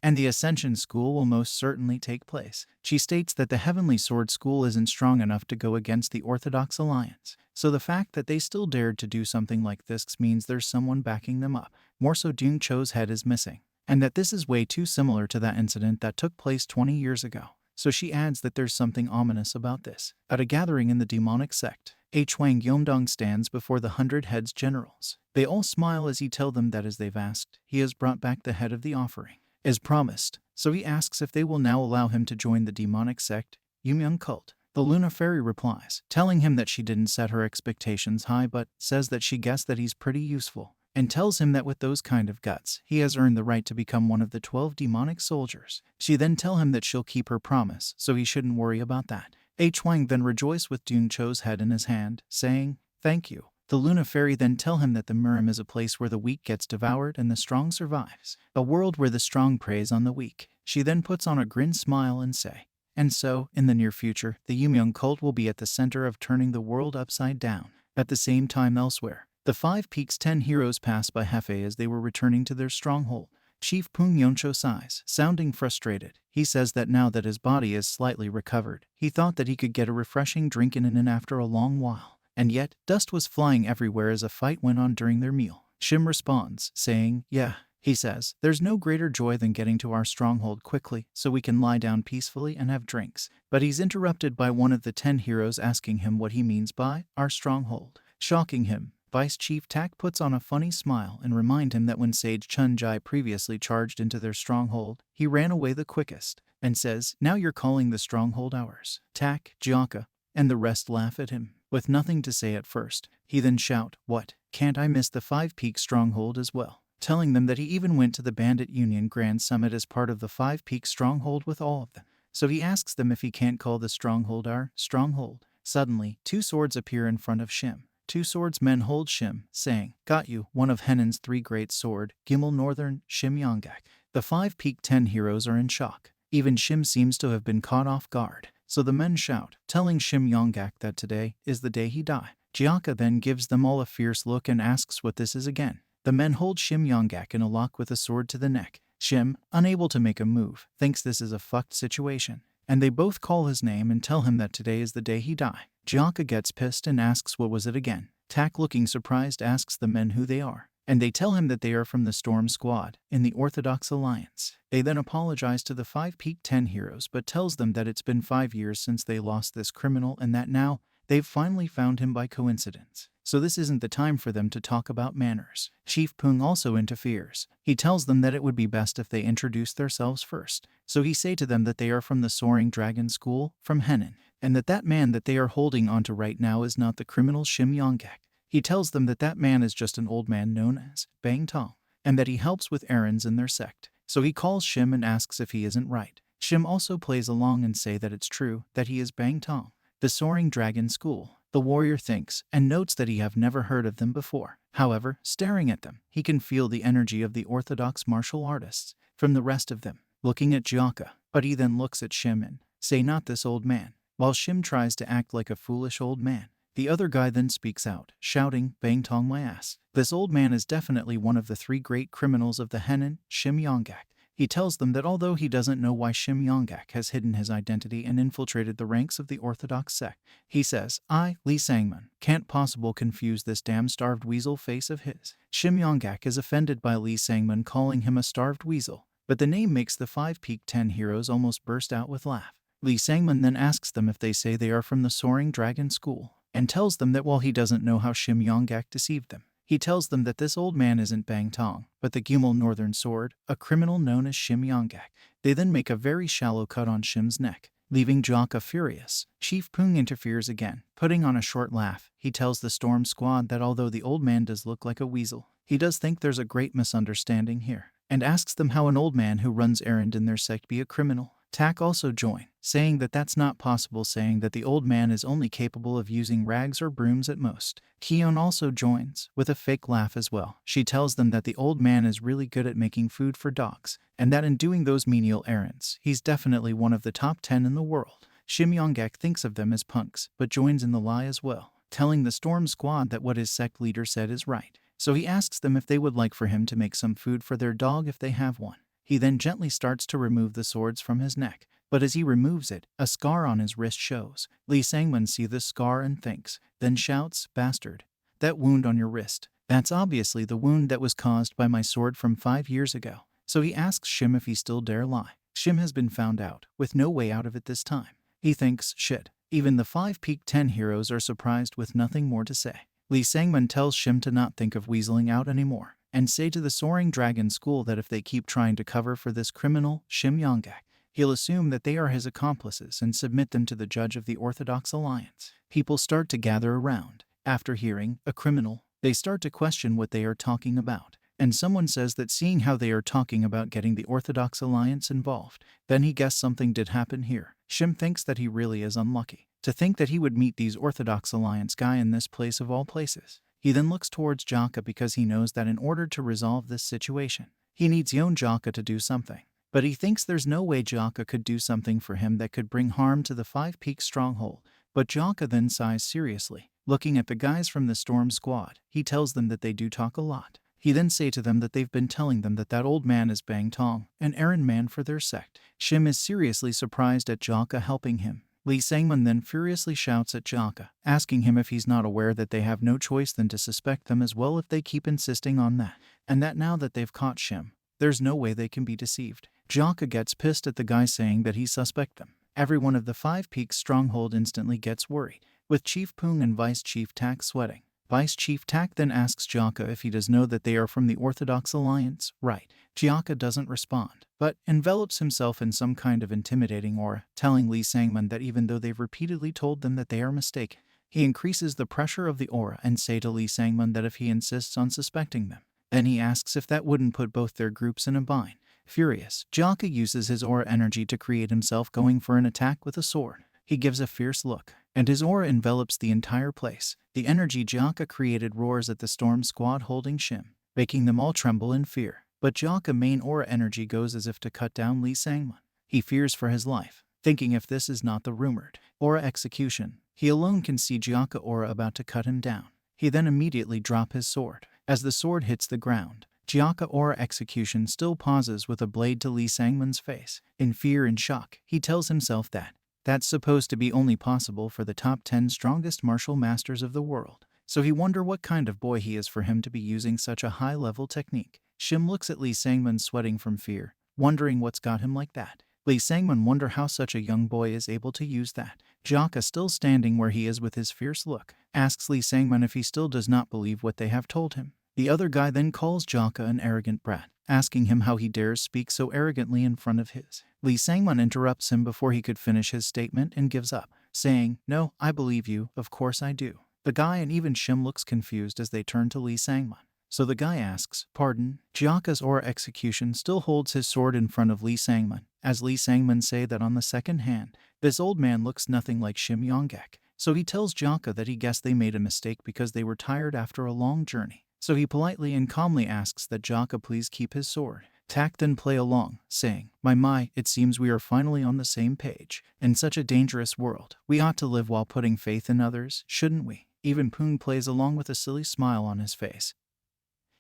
and the Ascension School will most certainly take place. She states that the Heavenly Sword School isn't strong enough to go against the Orthodox Alliance, so the fact that they still dared to do something like this means there's someone backing them up. More so, Cho's head is missing, and that this is way too similar to that incident that took place 20 years ago. So she adds that there's something ominous about this. At a gathering in the demonic sect, Hwang Yomdong stands before the 100 heads generals. They all smile as he tells them that as they've asked, he has brought back the head of the offering, as promised. So he asks if they will now allow him to join the demonic sect, Yumi cult. The Luna Fairy replies, telling him that she didn't set her expectations high but says that she guessed that he's pretty useful, and tells him that with those kind of guts, he has earned the right to become one of the 12 demonic soldiers. She then tells him that she'll keep her promise, so he shouldn't worry about that. Hwang then rejoices with Cho's head in his hand, saying, "Thank you." The Luna Fairy then tell him that the Murim is a place where the weak gets devoured and the strong survives, a world where the strong preys on the weak. She then puts on a grin smile and say, and so, in the near future, the Yumyung cult will be at the center of turning the world upside down. At the same time elsewhere, the Five Peaks 10 heroes pass by Hefe as they were returning to their stronghold. Chief Pung Yoncho sighs, sounding frustrated. He says that now that his body is slightly recovered, he thought that he could get a refreshing drink in an inn after a long while. And yet, dust was flying everywhere as a fight went on during their meal. Shim responds, saying, "Yeah." He says, "There's no greater joy than getting to our stronghold quickly so we can lie down peacefully and have drinks." But he's interrupted by one of the 10 heroes asking him what he means by our stronghold. Shocking him, Vice Chief Tak puts on a funny smile and remind him that when Sage Chun-Jai previously charged into their stronghold, he ran away the quickest, and says, "Now you're calling the stronghold ours." Tak, Jaka, and the rest laugh at him. With nothing to say at first, he then shout, "What? Can't I miss the Five Peaks stronghold as well?" Telling them that he even went to the Bandit Union Grand Summit as part of the Five Peaks stronghold with all of them. So he asks them if he can't call the stronghold our stronghold. Suddenly, 2 swords appear in front of Shim. 2 swordsmen hold Shim, saying, "Got you," one of Henan's 3 great sword, Gimel Northern, Shim Yonggak. The 5 Peak 10 heroes are in shock. Even Shim seems to have been caught off guard. So the men shout, telling Shim Yonggak that today is the day he die. Jaka then gives them all a fierce look and asks what this is again. The men hold Shim Yonggak in a lock with a sword to the neck. Shim, unable to make a move, thinks this is a fucked situation, and they both call his name and tell him that today is the day he die. Jaka gets pissed and asks what was it again. Tak, looking surprised, asks the men who they are, and they tell him that they are from the Storm Squad in the Orthodox Alliance. They then apologize to the 5 Peak 10 heroes but tells them that it's been 5 years since they lost this criminal and that now they've finally found him by coincidence. So this isn't the time for them to talk about manners. Chief Pung also interferes. He tells them that it would be best if they introduce themselves first. So he say to them that they are from the Soaring Dragon School, from Henan, and that man that they are holding onto right now is not the criminal Shim Yonggak. He tells them that man is just an old man known as Bang Tong, and that he helps with errands in their sect. So he calls Shim and asks if he isn't right. Shim also plays along and say that it's true that he is Bang Tong, the Soaring Dragon School. The warrior thinks and notes that he have never heard of them before. However, staring at them, he can feel the energy of the orthodox martial artists from the rest of them, looking at Jaka, but he then looks at Shim and say not this old man, while Shim tries to act like a foolish old man. The other guy then speaks out, shouting, Bang Tong my ass. This old man is definitely one of the 3 great criminals of the Henan, Shim Yonggak. He tells them that although he doesn't know why Shim Yonggak has hidden his identity and infiltrated the ranks of the Orthodox sect, he says, I, Lee Sangman, can't possibly confuse this damn starved weasel face of his. Shim Yonggak is offended by Lee Sangman calling him a starved weasel, but the name makes the 5 Peak 10 heroes almost burst out with laugh. Lee Sangman then asks them if they say they are from the Soaring Dragon School, and tells them that while he doesn't know how Shim Yonggak deceived them, he tells them that this old man isn't Bang Tong, but the Gumul Northern Sword, a criminal known as Shim Yonggak. They then make a very shallow cut on Shim's neck, leaving Jaka furious. Chief Pung interferes again, putting on a short laugh. He tells the Storm Squad that although the old man does look like a weasel, he does think there's a great misunderstanding here, and asks them how an old man who runs errand in their sect be a criminal. Tak also join, saying that that's not possible, saying that the old man is only capable of using rags or brooms at most. Kion also joins, with a fake laugh as well. She tells them that the old man is really good at making food for dogs, and that in doing those menial errands, he's definitely one of the top 10 in the world. Shim Yonggak thinks of them as punks, but joins in the lie as well, telling the Storm Squad that what his sect leader said is right. So he asks them if they would like for him to make some food for their dog if they have one. He then gently starts to remove the swords from his neck, but as he removes it, a scar on his wrist shows. Lee Sangman sees the scar and thinks, then shouts, bastard, that wound on your wrist, that's obviously the wound that was caused by my sword from 5 years ago. So he asks Shim if he still dare lie. Shim has been found out, with no way out of it this time. He thinks, shit. Even the 5 Peak 10 heroes are surprised with nothing more to say. Lee Sangman tells Shim to not think of weaseling out anymore, and say to the Soaring Dragon School that if they keep trying to cover for this criminal, Shim Yonggak, he'll assume that they are his accomplices and submit them to the judge of the Orthodox Alliance. People start to gather around. After hearing, a criminal, they start to question what they are talking about. And someone says that seeing how they are talking about getting the Orthodox Alliance involved, then he guessed something did happen here. Shim thinks that he really is unlucky to think that he would meet these Orthodox Alliance guy in this place of all places. He then looks towards Jaka because he knows that in order to resolve this situation, he needs Yon Jaka to do something. But he thinks there's no way Jaka could do something for him that could bring harm to the 5 Peak stronghold. But Jaka then sighs seriously. Looking at the guys from the Storm Squad, he tells them that they do talk a lot. He then say to them that they've been telling them that old man is Bang Tong, an errand man for their sect. Shim is seriously surprised at Jaka helping him. Lee Sangman then furiously shouts at Jaka, asking him if he's not aware that they have no choice than to suspect them as well if they keep insisting on that, and that now that they've caught Shim, there's no way they can be deceived. Jaka gets pissed at the guy saying that he suspect them. Everyone of the 5 Peaks stronghold instantly gets worried, with Chief Pung and Vice Chief Tak sweating. Vice Chief Tak then asks Jaka if he does know that they are from the Orthodox Alliance, right? Jaka doesn't respond, but envelops himself in some kind of intimidating aura, telling Lee Sangman that even though they've repeatedly told them that they are mistaken, he increases the pressure of the aura and say to Lee Sangman that if he insists on suspecting them, then he asks if that wouldn't put both their groups in a bind. Furious, Jaka uses his aura energy to create himself going for an attack with a sword. He gives a fierce look, and his aura envelops the entire place. The energy Jaka created roars at the Storm Squad holding Shim, making them all tremble in fear. But Jaka main aura energy goes as if to cut down Lee Sangman. He fears for his life, thinking if this is not the rumored aura execution. He alone can see Jaka aura about to cut him down. He then immediately drops his sword. As the sword hits the ground, Jaka aura execution still pauses with a blade to Lee Sangman's face. In fear and shock, he tells himself that that's supposed to be only possible for the top 10 strongest martial masters of the world. So he wonder what kind of boy he is for him to be using such a high-level technique. Shim looks at Lee Sangman sweating from fear, wondering what's got him like that. Lee Sangman wonder how such a young boy is able to use that. Jaka, still standing where he is with his fierce look, asks Lee Sangman if he still does not believe what they have told him. The other guy then calls Jaka an arrogant brat, asking him how he dares speak so arrogantly in front of his. Lee Sangman interrupts him before he could finish his statement and gives up, saying, "No, I believe you, of course I do." The guy and even Shim looks confused as they turn to Lee Sangman. So the guy asks, "Pardon?" Jaka's aura execution still holds his sword in front of Lee Sangman, as Lee Sangman say that on the second hand, this old man looks nothing like Shim Yonggek. So he tells Jaka that he guessed they made a mistake because they were tired after a long journey. So he politely and calmly asks that Jaka please keep his sword. Tak then play along, saying, My, it seems we are finally on the same page. In such a dangerous world, we ought to live while putting faith in others, shouldn't we? Even Poon plays along with a silly smile on his face.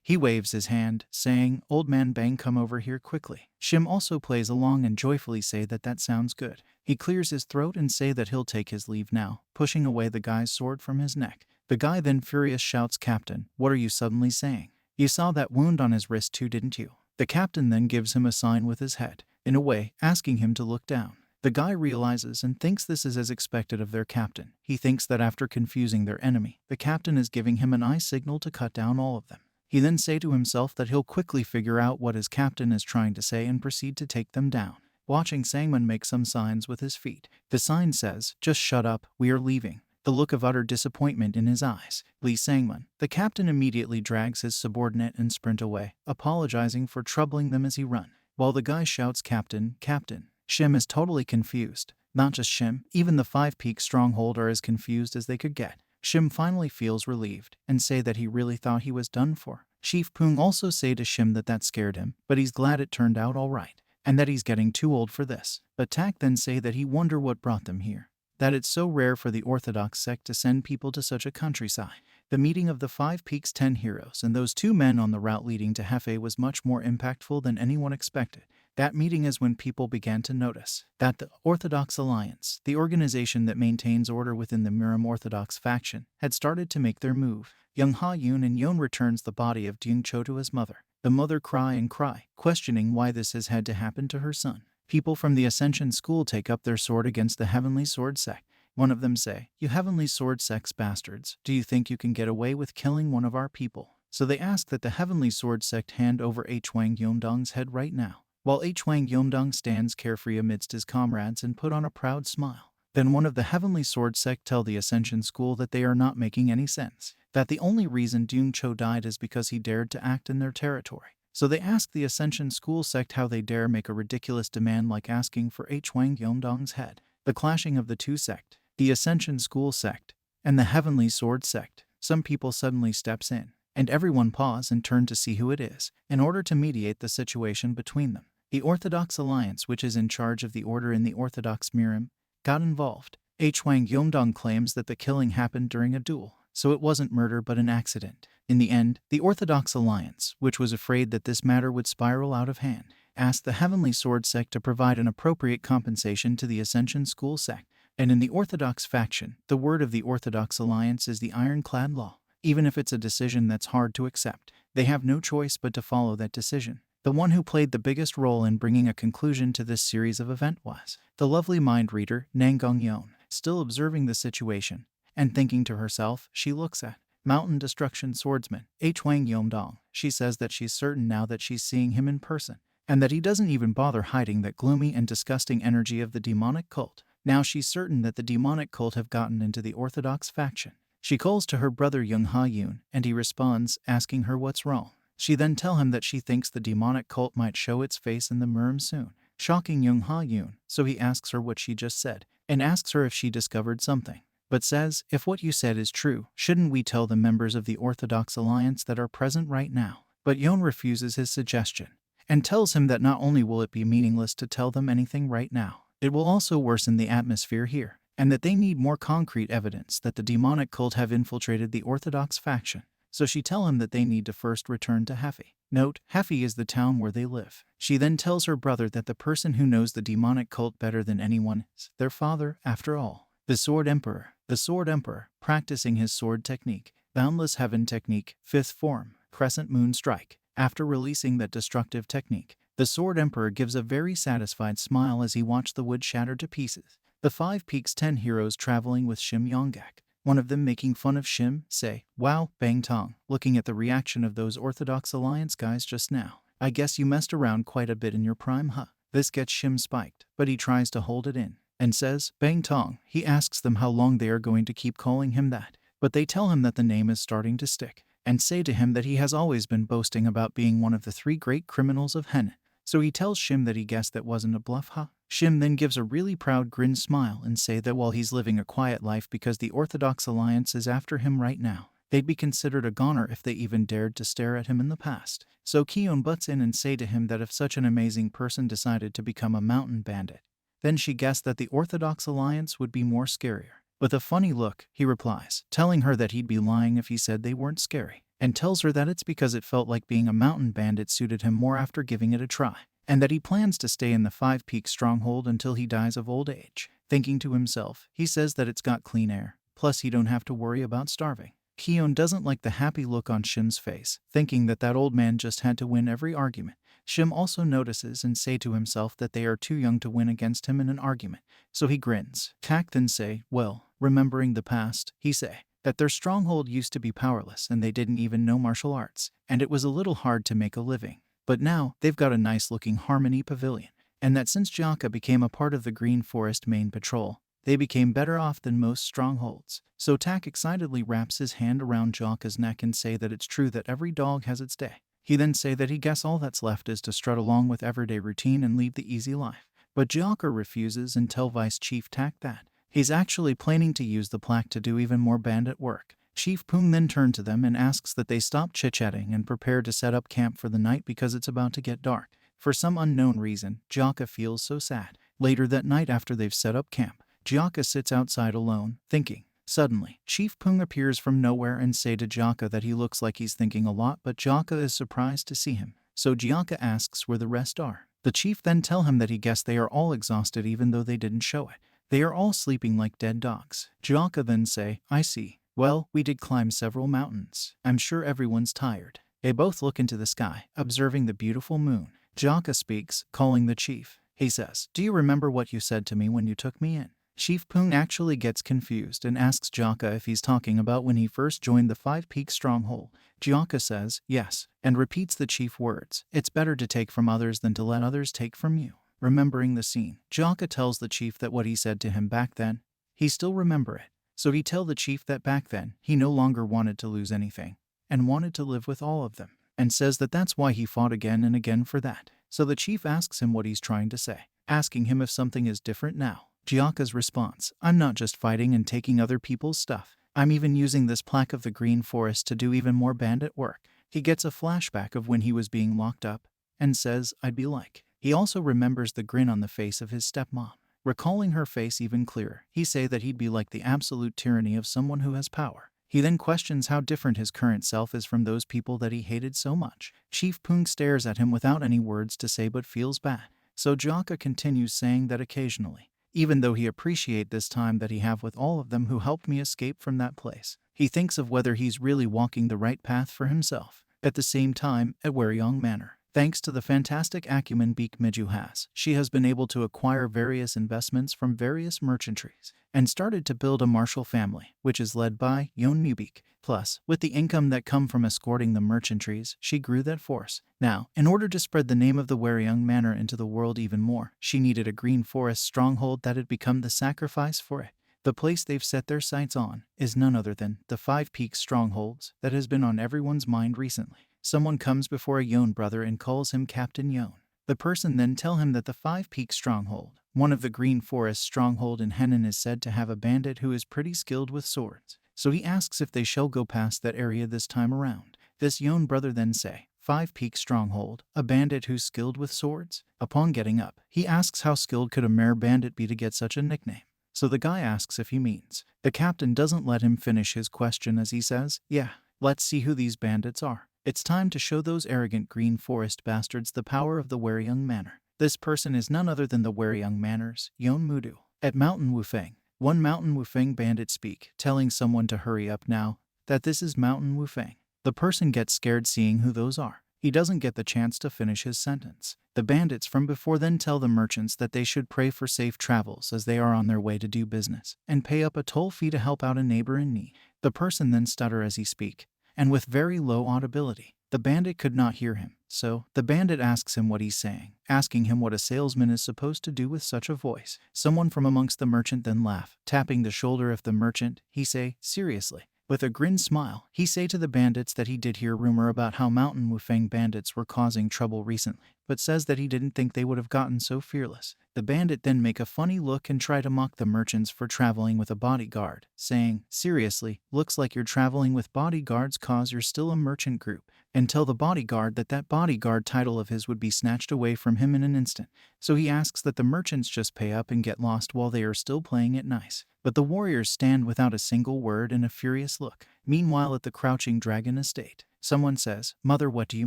He waves his hand, saying, "Old man Bang, come over here quickly." Shim also plays along and joyfully say that sounds good. He clears his throat and say that he'll take his leave now, pushing away the guy's sword from his neck. The guy then furious shouts, "Captain, what are you suddenly saying? You saw that wound on his wrist too, didn't you?" The captain then gives him a sign with his head, in a way, asking him to look down. The guy realizes and thinks this is as expected of their captain. He thinks that after confusing their enemy, the captain is giving him an eye signal to cut down all of them. He then say to himself that he'll quickly figure out what his captain is trying to say and proceed to take them down. Watching Sangman make some signs with his feet. The sign says, "Just shut up, we are leaving." The look of utter disappointment in his eyes. Lee Sangman, the captain, immediately drags his subordinate and sprint away, apologizing for troubling them as he run. While the guy shouts, "Captain, Captain." Shim is totally confused. Not just Shim, even the 5-peak stronghold are as confused as they could get. Shim finally feels relieved and say that he really thought he was done for. Chief Poong also say to Shim that scared him, but he's glad it turned out all right, and that he's getting too old for this. But Tak then say that he wonder what brought them here, that it's so rare for the Orthodox sect to send people to such a countryside. The meeting of the 5 Peaks 10 heroes and those 2 men on the route leading to Hefe was much more impactful than anyone expected. That meeting is when people began to notice that the Orthodox Alliance, the organization that maintains order within the Murim Orthodox faction, had started to make their move. Young Ha Yoon and Yoon returns the body of Dyung Cho to his mother. The mother cry and cry, questioning why this has had to happen to her son. People from the Ascension School take up their sword against the Heavenly Sword Sect. One of them say, "You Heavenly Sword Sect's bastards, do you think you can get away with killing one of our people?" So they ask that the Heavenly Sword Sect hand over H. Wang Yongdong's head right now. While H. Wang Yongdong stands carefree amidst his comrades and put on a proud smile. Then one of the Heavenly Sword Sect tell the Ascension School that they are not making any sense, that the only reason Dyung Cho died is because he dared to act in their territory. So they ask the Ascension School sect how they dare make a ridiculous demand like asking for H. Wang Yongdong's head. The clashing of the 2 sect, the Ascension School sect, and the Heavenly Sword sect. Some people suddenly steps in, and everyone pause and turn to see who it is, in order to mediate the situation between them. The Orthodox Alliance, which is in charge of the order in the Orthodox Murim, got involved. H. Wang Yongdong claims that the killing happened during a duel, so it wasn't murder but an accident. In the end, the Orthodox Alliance, which was afraid that this matter would spiral out of hand, asked the Heavenly Sword sect to provide an appropriate compensation to the Ascension School sect. And in the Orthodox faction, the word of the Orthodox Alliance is the ironclad law. Even if it's a decision that's hard to accept, they have no choice but to follow that decision. The one who played the biggest role in bringing a conclusion to this series of events was the lovely mind reader, Nangong Yeon. Still observing the situation and thinking to herself, she looks at Mountain Destruction Swordsman, H. Wang Yongdong. She says that she's certain now that she's seeing him in person, and that he doesn't even bother hiding that gloomy and disgusting energy of the demonic cult. Now she's certain that the demonic cult have gotten into the Orthodox faction. She calls to her brother Young Ha Yoon, and he responds, asking her what's wrong. She then tells him that she thinks the demonic cult might show its face in the Murim soon, shocking Young Ha Yoon. So he asks her what she just said, and asks her if she discovered something, but says, "If what you said is true, shouldn't we tell the members of the Orthodox Alliance that are present right now?" But Yoon refuses his suggestion, and tells him that not only will it be meaningless to tell them anything right now, It will also worsen the atmosphere here, and that they need more concrete evidence that the demonic cult have infiltrated the Orthodox faction. So she tell him that they need to first return to Hefi. Note, Hefi is the town where they live. She then tells her brother that the person who knows the demonic cult better than anyone is their father, after all. The Sword Emperor. The Sword Emperor, practicing his sword technique, Boundless Heaven technique, 5th form, Crescent Moon Strike. After releasing that destructive technique, the Sword Emperor gives a very satisfied smile as he watched the wood shatter to pieces. The Five Peaks 10 heroes traveling with Shim Yonggak. One of them making fun of Shim, say, "Wow, Bang Tong," looking at the reaction of those Orthodox Alliance guys just now. "I guess you messed around quite a bit in your prime, huh?" This gets Shim spiked, but he tries to hold it in, and says, "Bang Tong." He asks them how long they are going to keep calling him that, but they tell him that the name is starting to stick, and say to him that he has always been boasting about being one of the 3 great criminals of Henan. So he tells Shim that he guessed that wasn't a bluff, huh? Shim then gives a really proud grin smile and say that while he's living a quiet life because the Orthodox Alliance is after him right now, they'd be considered a goner if they even dared to stare at him in the past. So Keon butts in and say to him that if such an amazing person decided to become a mountain bandit, then she guessed that the Orthodox Alliance would be more scarier. With a funny look, he replies, telling her that he'd be lying if he said they weren't scary, and tells her that it's because it felt like being a mountain bandit suited him more after giving it a try, and that he plans to stay in the Five Peaks stronghold until he dies of old age. Thinking to himself, he says that it's got clean air, plus he don't have to worry about starving. Keon doesn't like the happy look on Shim's face, thinking that that old man just had to win every argument. Shim also notices and say to himself that they are too young to win against him in an argument, so he grins. Tak then say, well, remembering the past, he say that their stronghold used to be powerless and they didn't even know martial arts, and it was a little hard to make a living. But now, they've got a nice-looking Harmony Pavilion, and that since Jaka became a part of the Green Forest main patrol, they became better off than most strongholds. So Tak excitedly wraps his hand around Jaka's neck and say that it's true that every dog has its day. He then say that he guess all that's left is to strut along with everyday routine and lead the easy life. But Jaka refuses and tell Vice Chief Tak that he's actually planning to use the plaque to do even more bandit work. Chief Poong then turned to them and asks that they stop chit-chatting and prepare to set up camp for the night because it's about to get dark. For some unknown reason, Jaka feels so sad. Later that night after they've set up camp, Jaka sits outside alone, thinking. Suddenly, Chief Poong appears from nowhere and say to Jaka that he looks like he's thinking a lot, but Jaka is surprised to see him. So Jaka asks where the rest are. The chief then tell him that he guessed they are all exhausted even though they didn't show it. They are all sleeping like dead dogs. Jaka then say, I see. Well, we did climb several mountains. I'm sure everyone's tired. They both look into the sky, observing the beautiful moon. Jaka speaks, calling the chief. He says, do you remember what you said to me when you took me in? Chief Poong actually gets confused and asks Jaka if he's talking about when he first joined the Five Peaks stronghold. Jaka says, yes, and repeats the chief words. It's better to take from others than to let others take from you. Remembering the scene, Jaka tells the chief that what he said to him back then, he still remember it. So he tell the chief that back then, he no longer wanted to lose anything, and wanted to live with all of them, and says that that's why he fought again and again for that. So the chief asks him what he's trying to say, asking him if something is different now. Jaka's response, I'm not just fighting and taking other people's stuff. I'm even using this plaque of the Green Forest to do even more bandit work. He gets a flashback of when he was being locked up, and says, I'd be like. He also remembers the grin on the face of his stepmom. Recalling her face even clearer, he say that he'd be like the absolute tyranny of someone who has power. He then questions how different his current self is from those people that he hated so much. Chief Poong stares at him without any words to say but feels bad. So Jaka continues saying that occasionally, even though he appreciate this time that he have with all of them who helped me escape from that place, he thinks of whether he's really walking the right path for himself. At the same time, at Waryong Manor, thanks to the fantastic acumen Beek Miju has, she has been able to acquire various investments from various merchantries, and started to build a martial family, which is led by Yeon Mubik. Plus, with the income that come from escorting the merchantries, she grew that force. Now, in order to spread the name of the Waryong Manor into the world even more, she needed a Green Forest stronghold that had become the sacrifice for it. The place they've set their sights on is none other than the Five Peaks strongholds that has been on everyone's mind recently. Someone comes before a Yeon brother and calls him Captain Yeon. The person then tell him that the Five Peaks stronghold, one of the Green Forest stronghold in Henan, is said to have a bandit who is pretty skilled with swords. So he asks if they shall go past that area this time around. This Yeon brother then say, 5 Peak Stronghold, a bandit who's skilled with swords. Upon getting up, he asks how skilled could a mere bandit be to get such a nickname. So the guy asks if he means. The captain doesn't let him finish his question as he says, yeah, let's see who these bandits are. It's time to show those arrogant green forest bastards the power of the wary young Manor. This person is none other than the wary young Manor's Yonmudu. At Mountain Wufeng, one Mountain Wufeng bandit speak, telling someone to hurry up now, that this is Mountain Wufeng. The person gets scared seeing who those are. He doesn't get the chance to finish his sentence. The bandits from before then tell the merchants that they should pray for safe travels as they are on their way to do business, and pay up a toll fee to help out a neighbor in need. The person then stutter as he speak, and with very low audibility. The bandit could not hear him, so the bandit asks him what he's saying, asking him what a salesman is supposed to do with such a voice. Someone from amongst the merchant then laugh, tapping the shoulder of the merchant. He say, seriously. With a grin smile, he say to the bandits that he did hear rumor about how Mountain Wufeng bandits were causing trouble recently, but says that he didn't think they would have gotten so fearless. The bandit then make a funny look and try to mock the merchants for traveling with a bodyguard, saying, seriously, looks like you're traveling with bodyguards cause you're still a merchant group, and tell the bodyguard that that bodyguard title of his would be snatched away from him in an instant. So he asks that the merchants just pay up and get lost while they are still playing it nice. But the warriors stand without a single word and a furious look. Meanwhile at the Crouching Dragon estate, someone says, Mother, what do you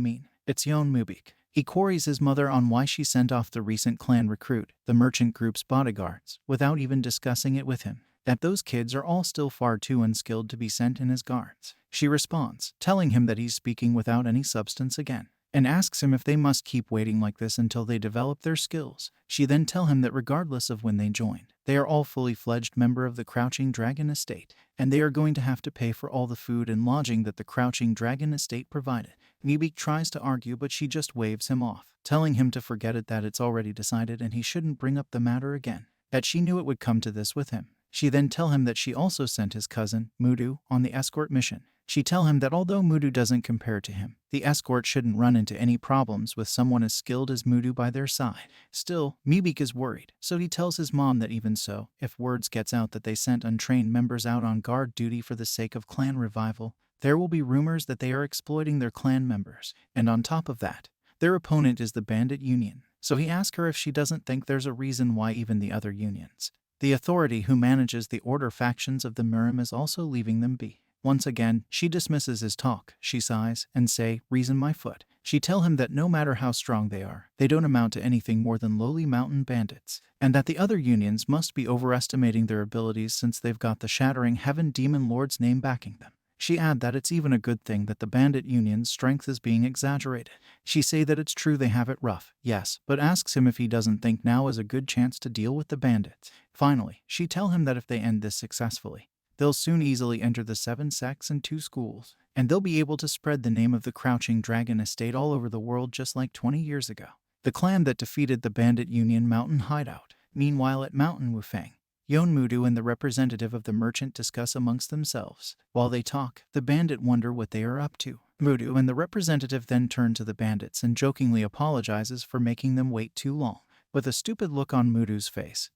mean? It's Yonmubik. He queries his mother on why she sent off the recent clan recruit, the merchant group's bodyguards, without even discussing it with him, that those kids are all still far too unskilled to be sent in as guards. She responds, telling him that he's speaking without any substance again, and asks him if they must keep waiting like this until they develop their skills. She then tell him that regardless of when they joined, they are all fully fledged member of the Crouching Dragon estate, and they are going to have to pay for all the food and lodging that the Crouching Dragon estate provided. Mibik tries to argue, but she just waves him off, telling him to forget it, that it's already decided and he shouldn't bring up the matter again, that she knew it would come to this with him. She then tell him that she also sent his cousin, Mudu, on the escort mission. She tell him that although Mudu doesn't compare to him, the escort shouldn't run into any problems with someone as skilled as Mudu by their side. Still, Mibik is worried, so he tells his mom that even so, if words gets out that they sent untrained members out on guard duty for the sake of clan revival, there will be rumors that they are exploiting their clan members, and on top of that, their opponent is the Bandit Union. So he asks her if she doesn't think there's a reason why even the other unions, the authority who manages the order factions of the murim, is also leaving them be. Once again, she dismisses his talk. She sighs and say, reason my foot. She tell him that no matter how strong they are, they don't amount to anything more than lowly mountain bandits, and that the other unions must be overestimating their abilities since they've got the Shattering Heaven Demon Lord's name backing them. She add that it's even a good thing that the Bandit Union's strength is being exaggerated. She say that it's true they have it rough, yes, but asks him if he doesn't think now is a good chance to deal with the bandits. Finally, she tell him that if they end this successfully, they'll soon easily enter the 7 sects and 2 schools, and they'll be able to spread the name of the Crouching Dragon estate all over the world just like 20 years ago, the clan that defeated the Bandit Union mountain hideout. Meanwhile at Mountain Wufeng, Yonmudu and the representative of the merchant discuss amongst themselves. While they talk, the bandit wonder what they are up to. Mudu and the representative then turn to the bandits and jokingly apologizes for making them wait too long. With a stupid look on Mudu's face,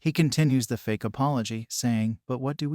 he continues the fake apology, saying, but what do?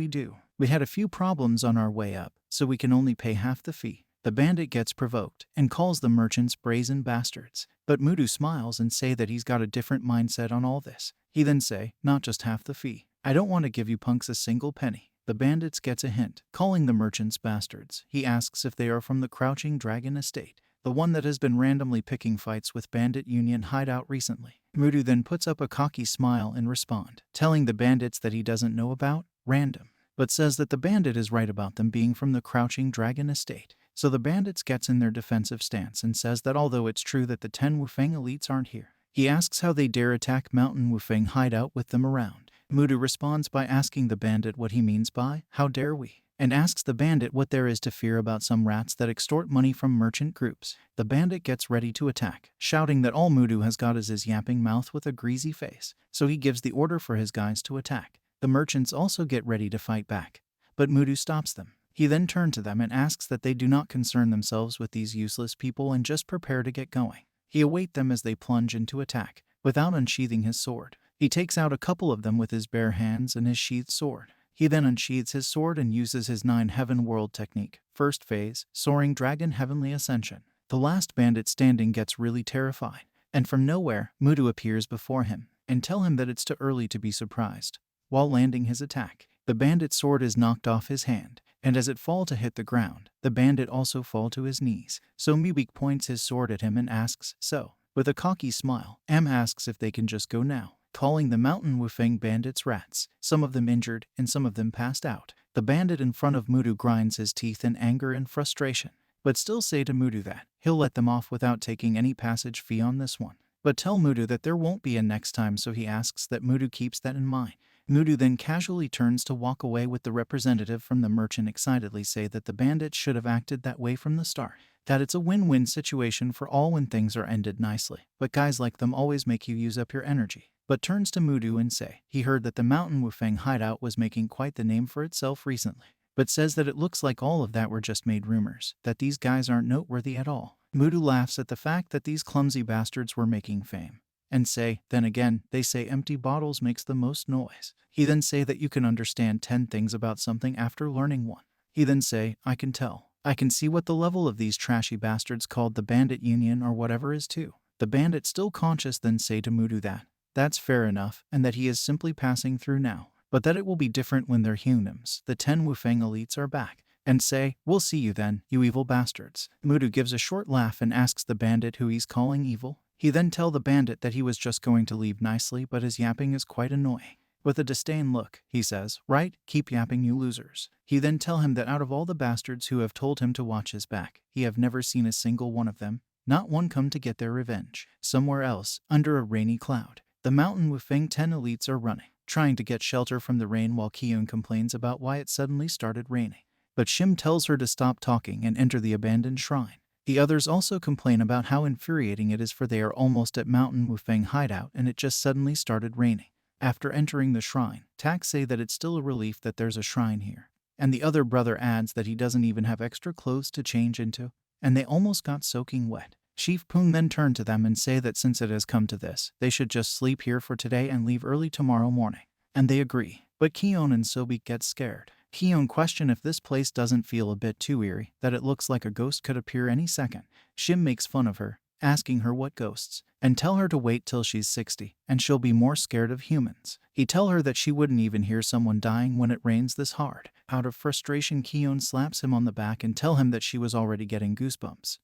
We had a few problems on our way up, so we can only pay half the fee. The bandit gets provoked and calls the merchants brazen bastards, but Mudu smiles and say that he's got a different mindset on all this. He then say, not just half the fee. I don't want to give you punks a single penny. The bandits gets a hint, calling the merchants bastards. He asks if they are from the Crouching Dragon estate, the one that has been randomly picking fights with Bandit Union hideout recently. Mudu then puts up a cocky smile and respond, telling the bandits that he doesn't know about random, but says that the bandit is right about them being from the Crouching Dragon estate. So the bandits gets in their defensive stance and says that although it's true that the 10 Wufeng elites aren't here, he asks how they dare attack Mountain Wufeng hideout with them around. Mudu responds by asking the bandit what he means by, how dare we, and asks the bandit what there is to fear about some rats that extort money from merchant groups. The bandit gets ready to attack, shouting that all Mudu has got is his yapping mouth with a greasy face, so he gives the order for his guys to attack. The merchants also get ready to fight back, but Mudu stops them. He then turns to them and asks that they do not concern themselves with these useless people and just prepare to get going. He awaits them as they plunge into attack, without unsheathing his sword. He takes out a couple of them with his bare hands and his sheathed sword. He then unsheathes his sword and uses his 9 Heaven World technique, first phase, Soaring Dragon Heavenly Ascension. The last bandit standing gets really terrified, and from nowhere, Mudu appears before him and tell him that it's too early to be surprised. While landing his attack, the bandit's sword is knocked off his hand, and as it fall to hit the ground, the bandit also fall to his knees. So Mubik points his sword at him and asks, so? With a cocky smile, M asks if they can just go now, calling the Mountain Wufeng bandits rats, some of them injured and some of them passed out. The bandit in front of Mudu grinds his teeth in anger and frustration, but still say to Mudu that he'll let them off without taking any passage fee on this one. But tell Mudu that there won't be a next time, so he asks that Mudu keeps that in mind. Mudu then casually turns to walk away with the representative from the merchant excitedly say that the bandit should have acted that way from the start, that it's a win-win situation for all when things are ended nicely, but guys like them always make you use up your energy. But turns to Mudu and say he heard that the Mountain Wufeng hideout was making quite the name for itself recently, but says that it looks like all of that were just made rumors, that these guys aren't noteworthy at all. Mudu laughs at the fact that these clumsy bastards were making fame, and say, then again, they say empty bottles makes the most noise. He then say that you can understand 10 things about something after learning one. He then say, I can tell. I can see what the level of these trashy bastards called the Bandit Union or whatever is too. The bandit, still conscious, then say to Mudu that that's fair enough and that he is simply passing through now, but that it will be different when their Hunims, the 10 Wufeng elites, are back, and say, we'll see you then, you evil bastards. Mudu gives a short laugh and asks the bandit who he's calling evil. He then tell the bandit that he was just going to leave nicely, but his yapping is quite annoying. With a disdain look, he says, right, keep yapping, you losers. He then tell him that out of all the bastards who have told him to watch his back, he have never seen a single one of them, not one come to get their revenge. Somewhere else, under a rainy cloud, the Mountain Wufeng 10 elites are running, trying to get shelter from the rain while Kiyun complains about why it suddenly started raining. But Shim tells her to stop talking and enter the abandoned shrine. The others also complain about how infuriating it is, for they are almost at Mountain Wufeng hideout and it just suddenly started raining. After entering the shrine, Tak say that it's still a relief that there's a shrine here, and the other brother adds that he doesn't even have extra clothes to change into, and they almost got soaking wet. Chief Poon then turned to them and say that since it has come to this, they should just sleep here for today and leave early tomorrow morning. And they agree. But Kion and Sobik get scared. Kion question if this place doesn't feel a bit too eerie, that it looks like a ghost could appear any second. Shim makes fun of her, asking her what ghosts, and tell her to wait till she's 60, and she'll be more scared of humans. He tell her that she wouldn't even hear someone dying when it rains this hard. Out of frustration, Kion slaps him on the back and tell him that she was already getting goosebumps.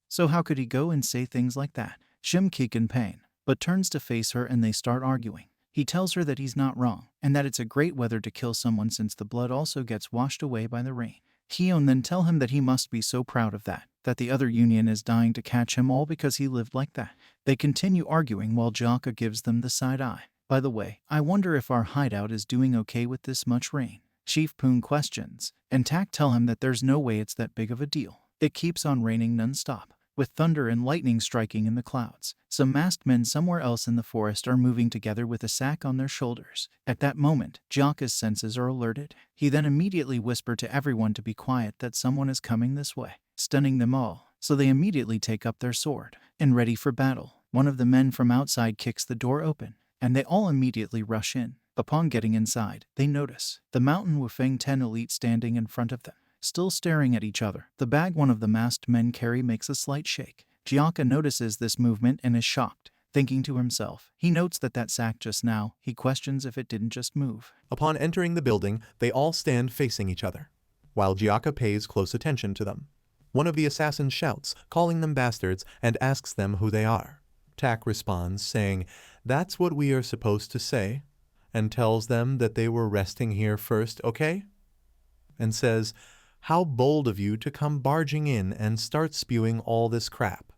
So how could he go and say things like that? Shim kick in pain, but turns to face her and they start arguing. He tells her that he's not wrong, and that it's a great weather to kill someone since the blood also gets washed away by the rain. Kion then tell him that he must be so proud of that the other union is dying to catch him all because he lived like that. They continue arguing while Jaka gives them the side eye. By the way, I wonder if our hideout is doing okay with this much rain. Chief Poon questions, and Tak tell him that there's no way it's that big of a deal. It keeps on raining non-stop, with thunder and lightning striking in the clouds. Some masked men somewhere else in the forest are moving together with a sack on their shoulders. At that moment, Jaka's senses are alerted. He then immediately whispered to everyone to be quiet, that someone is coming this way, stunning them all. So they immediately take up their sword and ready for battle. One of the men from outside kicks the door open, and they all immediately rush in. Upon getting inside, they notice the Mountain Wufeng 10 elite standing in front of them, still staring at each other. The bag one of the masked men carry makes a slight shake. Jaka notices this movement and is shocked, thinking to himself. He notes that sack just now, he questions if it didn't just move. Upon entering the building, they all stand facing each other, while Jaka pays close attention to them. One of the assassins shouts, calling them bastards, and asks them who they are. Tak responds, saying, "That's what we are supposed to say," and tells them that they were resting here first, okay? And says, "How bold of you to come barging in and start spewing all this crap."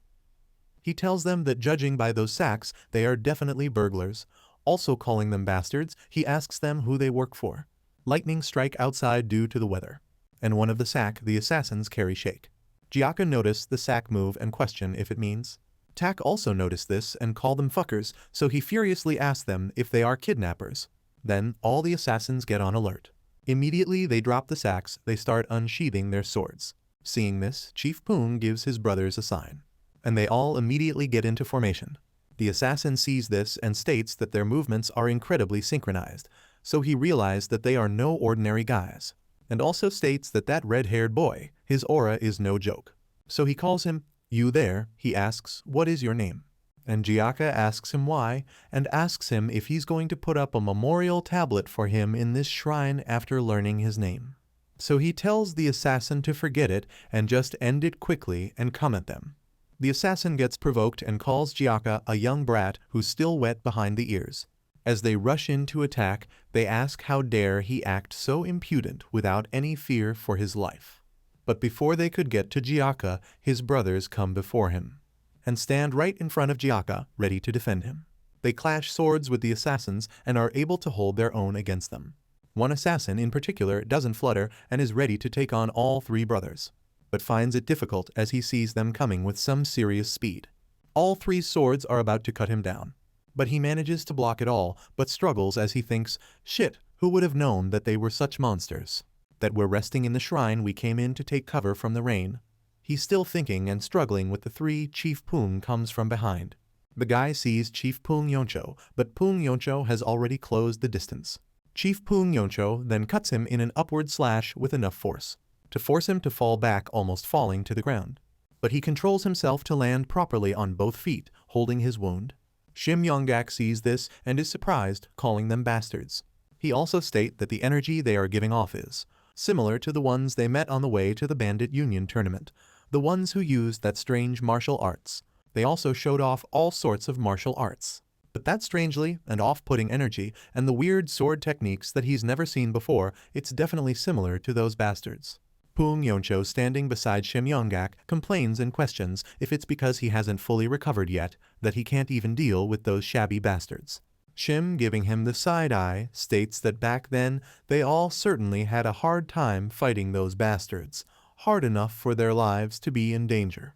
He tells them that judging by those sacks, they are definitely burglars. Also calling them bastards, he asks them who they work for. Lightning strike outside due to the weather, and one of the sack the assassins carry shake. Jaka noticed the sack move and question if it means. Tak also noticed this and called them fuckers, so he furiously asked them if they are kidnappers. Then all the assassins get on alert. Immediately they drop the sacks, they start unsheathing their swords. Seeing this, Chief Poon gives his brothers a sign, and they all immediately get into formation. The assassin sees this and states that their movements are incredibly synchronized, so he realized that they are no ordinary guys, and also states that red-haired boy, his aura is no joke. So he calls him "You there?" he asks. "What is your name?" And Jaka asks him why, and asks him if he's going to put up a memorial tablet for him in this shrine after learning his name. So he tells the assassin to forget it and just end it quickly and come at them. The assassin gets provoked and calls Jaka a young brat who's still wet behind the ears. As they rush in to attack, they ask how dare he act so impudent without any fear for his life. But before they could get to Jaka, his brothers come before him and stand right in front of Jaka, ready to defend him. They clash swords with the assassins and are able to hold their own against them. One assassin in particular doesn't flutter and is ready to take on all three brothers, but finds it difficult as he sees them coming with some serious speed. All three swords are about to cut him down, but he manages to block it all, but struggles as he thinks, shit, who would have known that they were such monsters? That we're resting in the shrine we came in to take cover from the rain. He's still thinking and struggling with the three. Chief Poong comes from behind. The guy sees Chief Poong Yoncho, but Poong Yoncho has already closed the distance. Chief Poong Yoncho then cuts him in an upward slash with enough force to force him to fall back, almost falling to the ground. But he controls himself to land properly on both feet, holding his wound. Shim Yonggak sees this and is surprised, calling them bastards. He also states that the energy they are giving off is similar to the ones they met on the way to the Bandit Union tournament, the ones who used that strange martial arts. They also showed off all sorts of martial arts. But that strangely and off-putting energy and the weird sword techniques that he's never seen before, it's definitely similar to those bastards. Poong Yoncho, standing beside Shim Yonggak, complains and questions if it's because he hasn't fully recovered yet, that he can't even deal with those shabby bastards. Shim, giving him the side eye, states that back then they all certainly had a hard time fighting those bastards, hard enough for their lives to be in danger.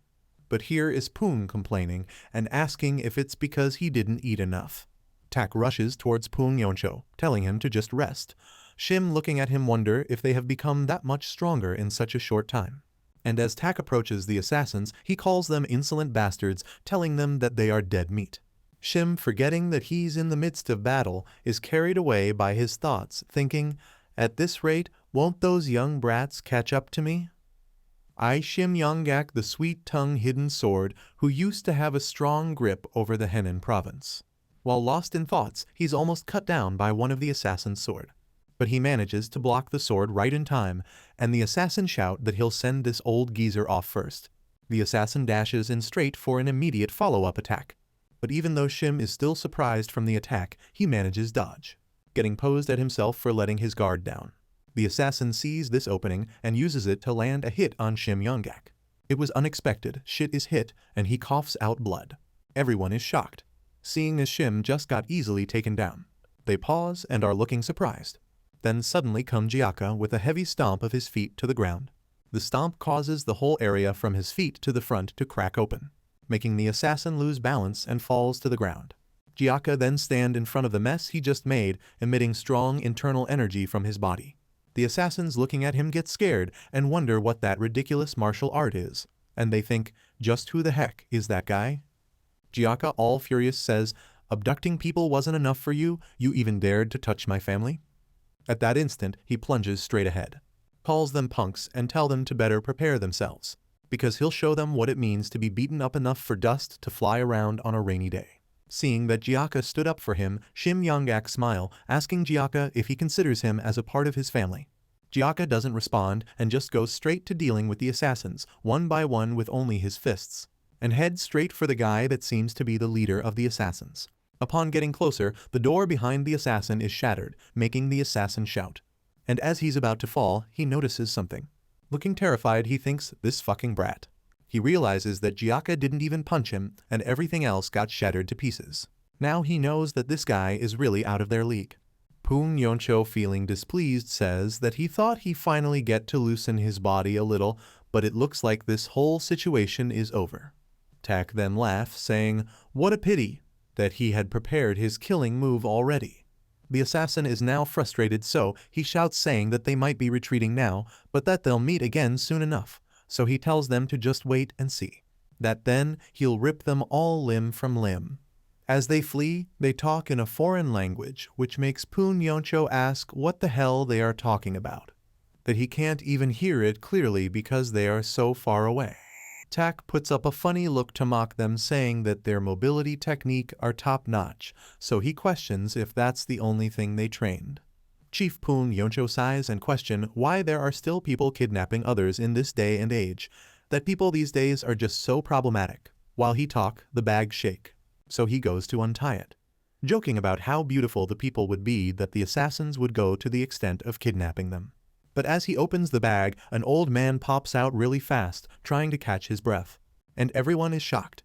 But here is Poong complaining and asking if it's because he didn't eat enough. Tak rushes towards Poong Yoncho, telling him to just rest. Shim, looking at him, wonder if they have become that much stronger in such a short time. And as Tak approaches the assassins, he calls them insolent bastards, telling them that they are dead meat. Shim, forgetting that he's in the midst of battle, is carried away by his thoughts, thinking, at this rate, won't those young brats catch up to me? I, Shim Yonggak, the sweet-tongued hidden sword, who used to have a strong grip over the Henan province. While lost in thoughts, he's almost cut down by one of the assassin's sword. But he manages to block the sword right in time, and the assassin shout that he'll send this old geezer off first. The assassin dashes in straight for an immediate follow-up attack. But even though Shim is still surprised from the attack, he manages dodge, getting posed at himself for letting his guard down. The assassin sees this opening and uses it to land a hit on Shim Yonggak. It was unexpected, shit is hit, and he coughs out blood. Everyone is shocked, seeing as Shim just got easily taken down. They pause and are looking surprised. Then suddenly comes Jaka with a heavy stomp of his feet to the ground. The stomp causes the whole area from his feet to the front to crack open, making the assassin lose balance and falls to the ground. Jaka then stands in front of the mess he just made, emitting strong internal energy from his body. The assassins looking at him get scared and wonder what that ridiculous martial art is, and they think, just who the heck is that guy? Jaka, all furious, says, abducting people wasn't enough for you, you even dared to touch my family? At that instant, he plunges straight ahead, calls them punks and tell them to better prepare themselves, because he'll show them what it means to be beaten up enough for dust to fly around on a rainy day. Seeing that Jaka stood up for him, Shim Yonggak smile, asking Jaka if he considers him as a part of his family. Jaka doesn't respond and just goes straight to dealing with the assassins, one by one with only his fists, and heads straight for the guy that seems to be the leader of the assassins. Upon getting closer, the door behind the assassin is shattered, making the assassin shout. And as he's about to fall, he notices something. Looking terrified, he thinks, this fucking brat. He realizes that Jaka didn't even punch him, and everything else got shattered to pieces. Now he knows that this guy is really out of their league. Poong Yoncho, feeling displeased, says that he thought he finally get to loosen his body a little, but it looks like this whole situation is over. Tak then laughs, saying, what a pity that he had prepared his killing move already. The assassin is now frustrated, so he shouts, saying that they might be retreating now, but that they'll meet again soon enough. So he tells them to just wait and see. That then he'll rip them all limb from limb. As they flee, they talk in a foreign language, which makes Poong Yoncho ask what the hell they are talking about. That he can't even hear it clearly because they are so far away. Tak puts up a funny look to mock them, saying that their mobility technique are top-notch, so he questions if that's the only thing they trained. Chief Poon Yoncho sighs and questions why there are still people kidnapping others in this day and age, that people these days are just so problematic. While he talk, the bag shake, so he goes to untie it, joking about how beautiful the people would be that the assassins would go to the extent of kidnapping them. But as he opens the bag, an old man pops out really fast, trying to catch his breath. And everyone is shocked.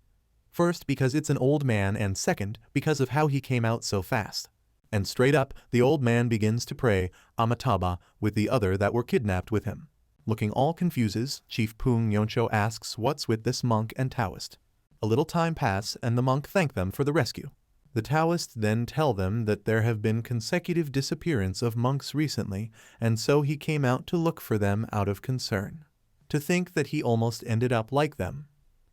First, because it's an old man, and second, because of how he came out so fast. And straight up, the old man begins to pray, Amataba, with the other that were kidnapped with him. Looking all confuses, Chief Poon Yoncho asks what's with this monk and Taoist. A little time pass, and the monk thank them for the rescue. The Taoists then tell them that there have been consecutive disappearance of monks recently, and so he came out to look for them out of concern. To think that he almost ended up like them.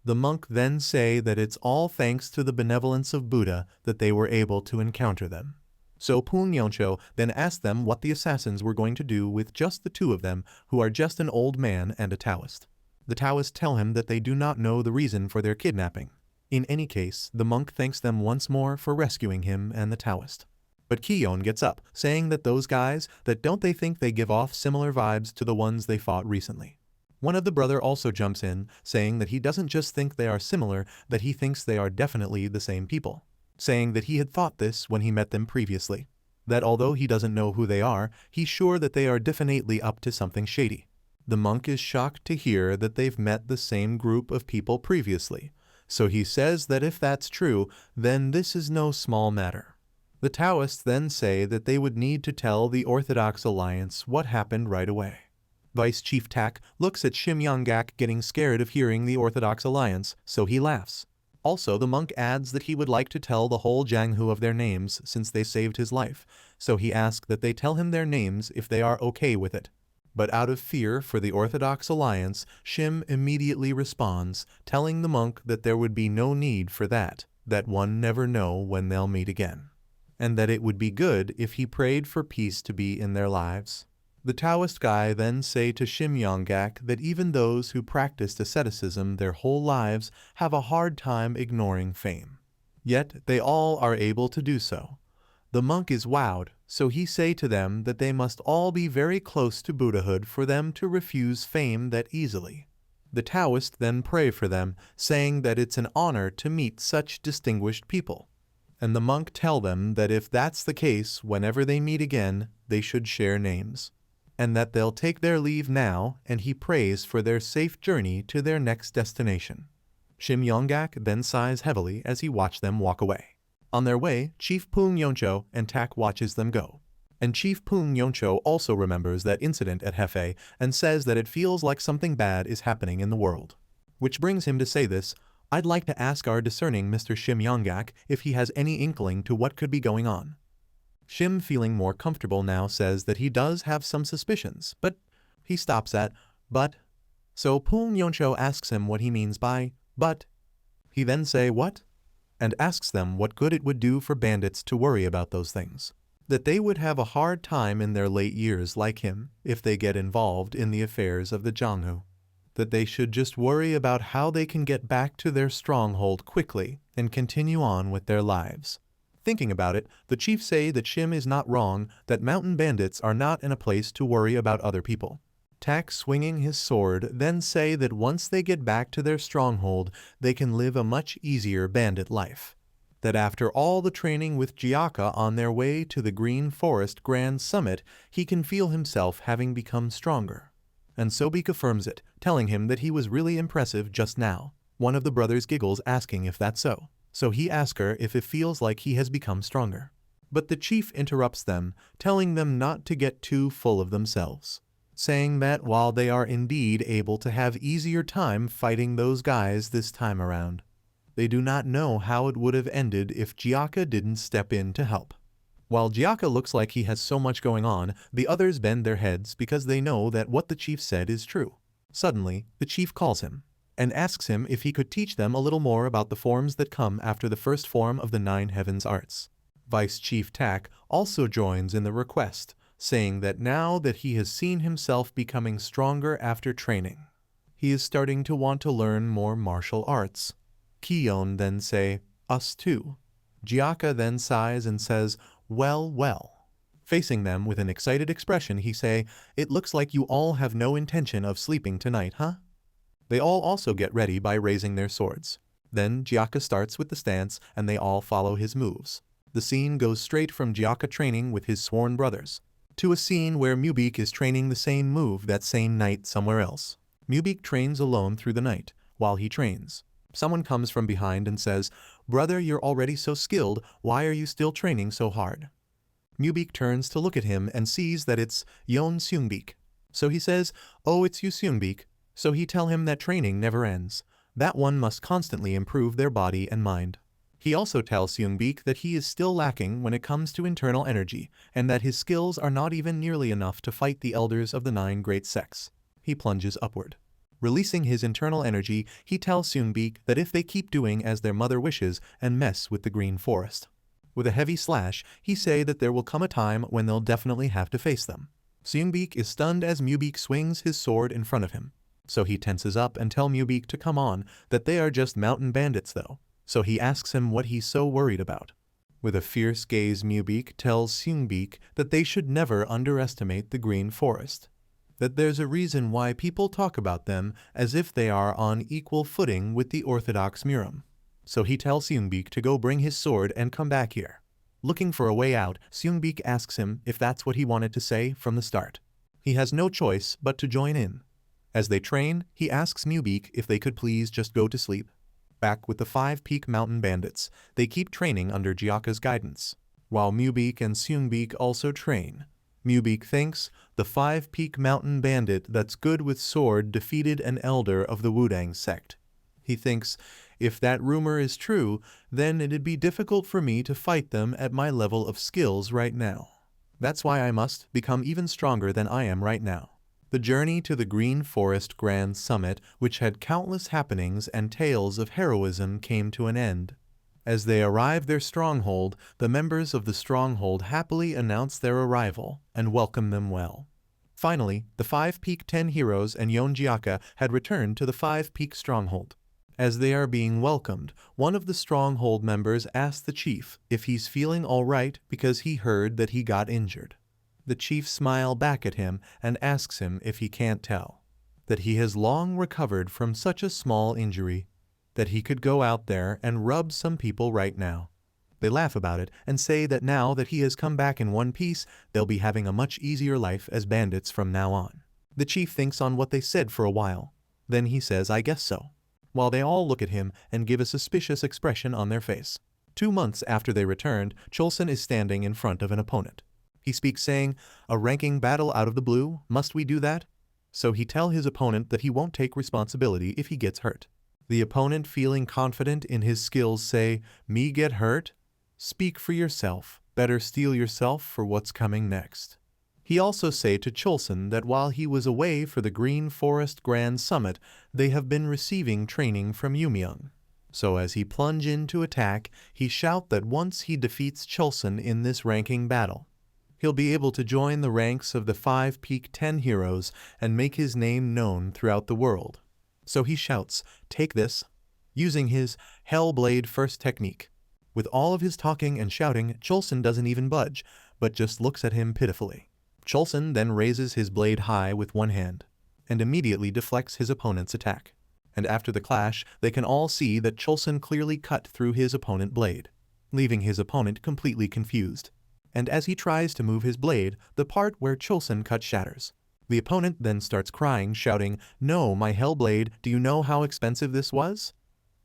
The monk then say that it's all thanks to the benevolence of Buddha that they were able to encounter them. So Poon Yoncho then asked them what the assassins were going to do with just the two of them, who are just an old man and a Taoist. The Taoists tell him that they do not know the reason for their kidnapping. In any case, the monk thanks them once more for rescuing him and the Taoist. But Kiyon gets up, saying that those guys, that don't they think they give off similar vibes to the ones they fought recently. One of the brother also jumps in, saying that he doesn't just think they are similar, that he thinks they are definitely the same people. Saying that he had thought this when he met them previously. That although he doesn't know who they are, he's sure that they are definitely up to something shady. The monk is shocked to hear that they've met the same group of people previously. So he says that if that's true, then this is no small matter. The Taoists then say that they would need to tell the Orthodox Alliance what happened right away. Vice Chief Tak looks at Shim Yonggak getting scared of hearing the Orthodox Alliance, so he laughs. Also, the monk adds that he would like to tell the whole Jianghu of their names since they saved his life, so he asks that they tell him their names if they are okay with it. But out of fear for the Orthodox Alliance, Shim immediately responds, telling the monk that there would be no need for that one never know when they'll meet again, and that it would be good if he prayed for peace to be in their lives. The Taoist guy then say to Shim Yonggak that even those who practiced asceticism their whole lives have a hard time ignoring fame. Yet they all are able to do so. The monk is wowed, so he say to them that they must all be very close to Buddhahood for them to refuse fame that easily. The Taoists then pray for them, saying that it's an honor to meet such distinguished people. And the monk tell them that if that's the case, whenever they meet again, they should share names. And that they'll take their leave now, and he prays for their safe journey to their next destination. Shim Yonggak then sighs heavily as he watched them walk away. On their way, Chief Poon Yoncho and Tak watches them go. And Chief Poon Yoncho also remembers that incident at Hefei and says that it feels like something bad is happening in the world. Which brings him to say this, I'd like to ask our discerning Mr. Shim Yonggak if he has any inkling to what could be going on. Shim, feeling more comfortable now, says that he does have some suspicions, but he stops at, but. So Poon Yoncho asks him what he means by, but. He then say what? And asks them what good it would do for bandits to worry about those things. That they would have a hard time in their late years like him if they get involved in the affairs of the Jianghu. That they should just worry about how they can get back to their stronghold quickly and continue on with their lives. Thinking about it, the chief say that Shim is not wrong, that mountain bandits are not in a place to worry about other people. Tak, swinging his sword, then say that once they get back to their stronghold, they can live a much easier bandit life. That after all the training with Jaka on their way to the Green Forest Grand Summit, he can feel himself having become stronger. And Sobi confirms it, telling him that he was really impressive just now. One of the brothers giggles, asking if that's so. So he asks her if it feels like he has become stronger. But the chief interrupts them, telling them not to get too full of themselves. Saying that while they are indeed able to have easier time fighting those guys this time around, they do not know how it would have ended if Jaka didn't step in to help. While Jaka looks like he has so much going on, the others bend their heads because they know that what the chief said is true. Suddenly, the chief calls him and asks him if he could teach them a little more about the forms that come after the first form of the Nine Heavens arts. Vice Chief Tak also joins in the request, saying that now that he has seen himself becoming stronger after training, He is starting to want to learn more martial arts. Kion then say, "Us too." Jaka then sighs and says, "Well, well." Facing them with an excited expression, he say, "It looks like you all have no intention of sleeping tonight, huh?" They all also get ready by raising their swords. Then Jaka starts with the stance and they all follow his moves. The scene goes straight from Jaka training with his sworn brothers to a scene where Mubik is training the same move that same night somewhere else. Mubik trains alone through the night. While he trains, someone comes from behind and says, "Brother, you're already so skilled, why are you still training so hard?" Mubik turns to look at him and sees that it's Yeon Seungbik. So he says, "Oh, it's you Seungbik." So he tell him that training never ends, that one must constantly improve their body and mind. He also tells Seungbik that he is still lacking when it comes to internal energy, and that his skills are not even nearly enough to fight the elders of the 9 great sects. He plunges upward. Releasing his internal energy, he tells Seungbik that if they keep doing as their mother wishes and mess with the green forest, with a heavy slash, he say that there will come a time when they'll definitely have to face them. Seungbik is stunned as Mubik swings his sword in front of him. So he tenses up and tell Mubik to come on, that they are just mountain bandits though. So he asks him what he's so worried about. With a fierce gaze, Mubik tells Seungbik that they should never underestimate the green forest. That there's a reason why people talk about them as if they are on equal footing with the orthodox murim. So he tells Seungbik to go bring his sword and come back here. Looking for a way out, Seungbik asks him if that's what he wanted to say from the start. He has no choice but to join in. As they train, he asks Mubik if they could please just go to sleep. Back with the 5 peak mountain bandits, they keep training under Jaka's guidance. While Mubik and Seungbik also train, Mubik thinks the 5 peak mountain bandit that's good with sword defeated an elder of the Wudang sect. He thinks, if that rumor is true, then it'd be difficult for me to fight them at my level of skills right now. That's why I must become even stronger than I am right now. The journey to the Green Forest Grand Summit, which had countless happenings and tales of heroism, came to an end. As they arrived their stronghold, the members of the stronghold happily announced their arrival and welcomed them well. Finally, the 5 Peak 10 heroes and Yeon Jaka had returned to the 5 Peak stronghold. As they are being welcomed, one of the stronghold members asked the chief if he's feeling all right because he heard that he got injured. The chief smiles back at him and asks him if he can't tell that he has long recovered from such a small injury, that he could go out there and rub some people right now. They laugh about it and say that now that he has come back in one piece, they'll be having a much easier life as bandits from now on. The chief thinks on what they said for a while. Then he says, "I guess so," while they all look at him and give a suspicious expression on their face. 2 months after they returned, Cholson is standing in front of an opponent. He speaks saying, "A ranking battle out of the blue, must we do that?" So he tell his opponent that he won't take responsibility if he gets hurt. The opponent, feeling confident in his skills, say, "Me get hurt? Speak for yourself, better steel yourself for what's coming next." He also say to Cholson that while he was away for the Green Forest Grand Summit, they have been receiving training from Yumi. So as he plunge into attack, he shout that once he defeats Cholson in this ranking battle, he'll be able to join the ranks of the 5 Peak 10 heroes and make his name known throughout the world. So he shouts, "Take this," using his Hellblade first technique. With all of his talking and shouting, Cholson doesn't even budge, but just looks at him pitifully. Cholson then raises his blade high with one hand, and immediately deflects his opponent's attack. And after the clash, they can all see that Cholson clearly cut through his opponent's blade, leaving his opponent completely confused. And as he tries to move his blade, the part where Cholson cut shatters. The opponent then starts crying, shouting, "No, my Hellblade, do you know how expensive this was?"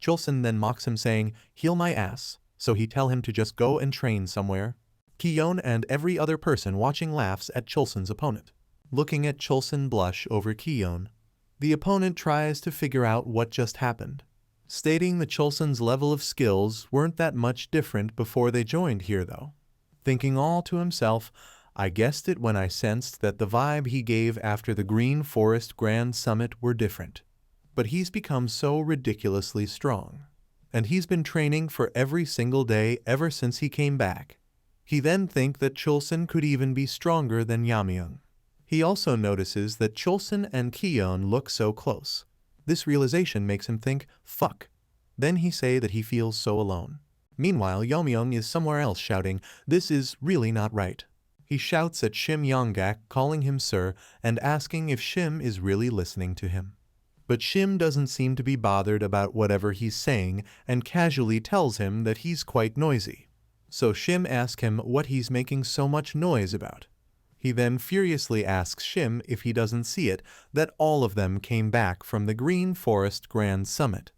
Cholson then mocks him saying, "Heal my ass," so he tell him to just go and train somewhere. Kion and every other person watching laughs at Cholson's opponent. Looking at Cholson blush over Kion, the opponent tries to figure out what just happened, stating that Cholson's level of skills weren't that much different before they joined here though. Thinking all to himself, "I guessed it when I sensed that the vibe he gave after the Green Forest Grand Summit were different. But he's become so ridiculously strong. And he's been training for every single day ever since he came back." He then thinks that Cholson could even be stronger than Yamyang. He also notices that Cholson and Kion look so close. This realization makes him think, fuck. Then he say that he feels so alone. Meanwhile, Yomyung is somewhere else shouting, this is really not right. He shouts at Shim Yonggak, calling him sir, and asking if Shim is really listening to him. But Shim doesn't seem to be bothered about whatever he's saying and casually tells him that he's quite noisy. So Shim asks him what he's making so much noise about. He then furiously asks Shim if he doesn't see it, that all of them came back from the Green Forest Grand Summit.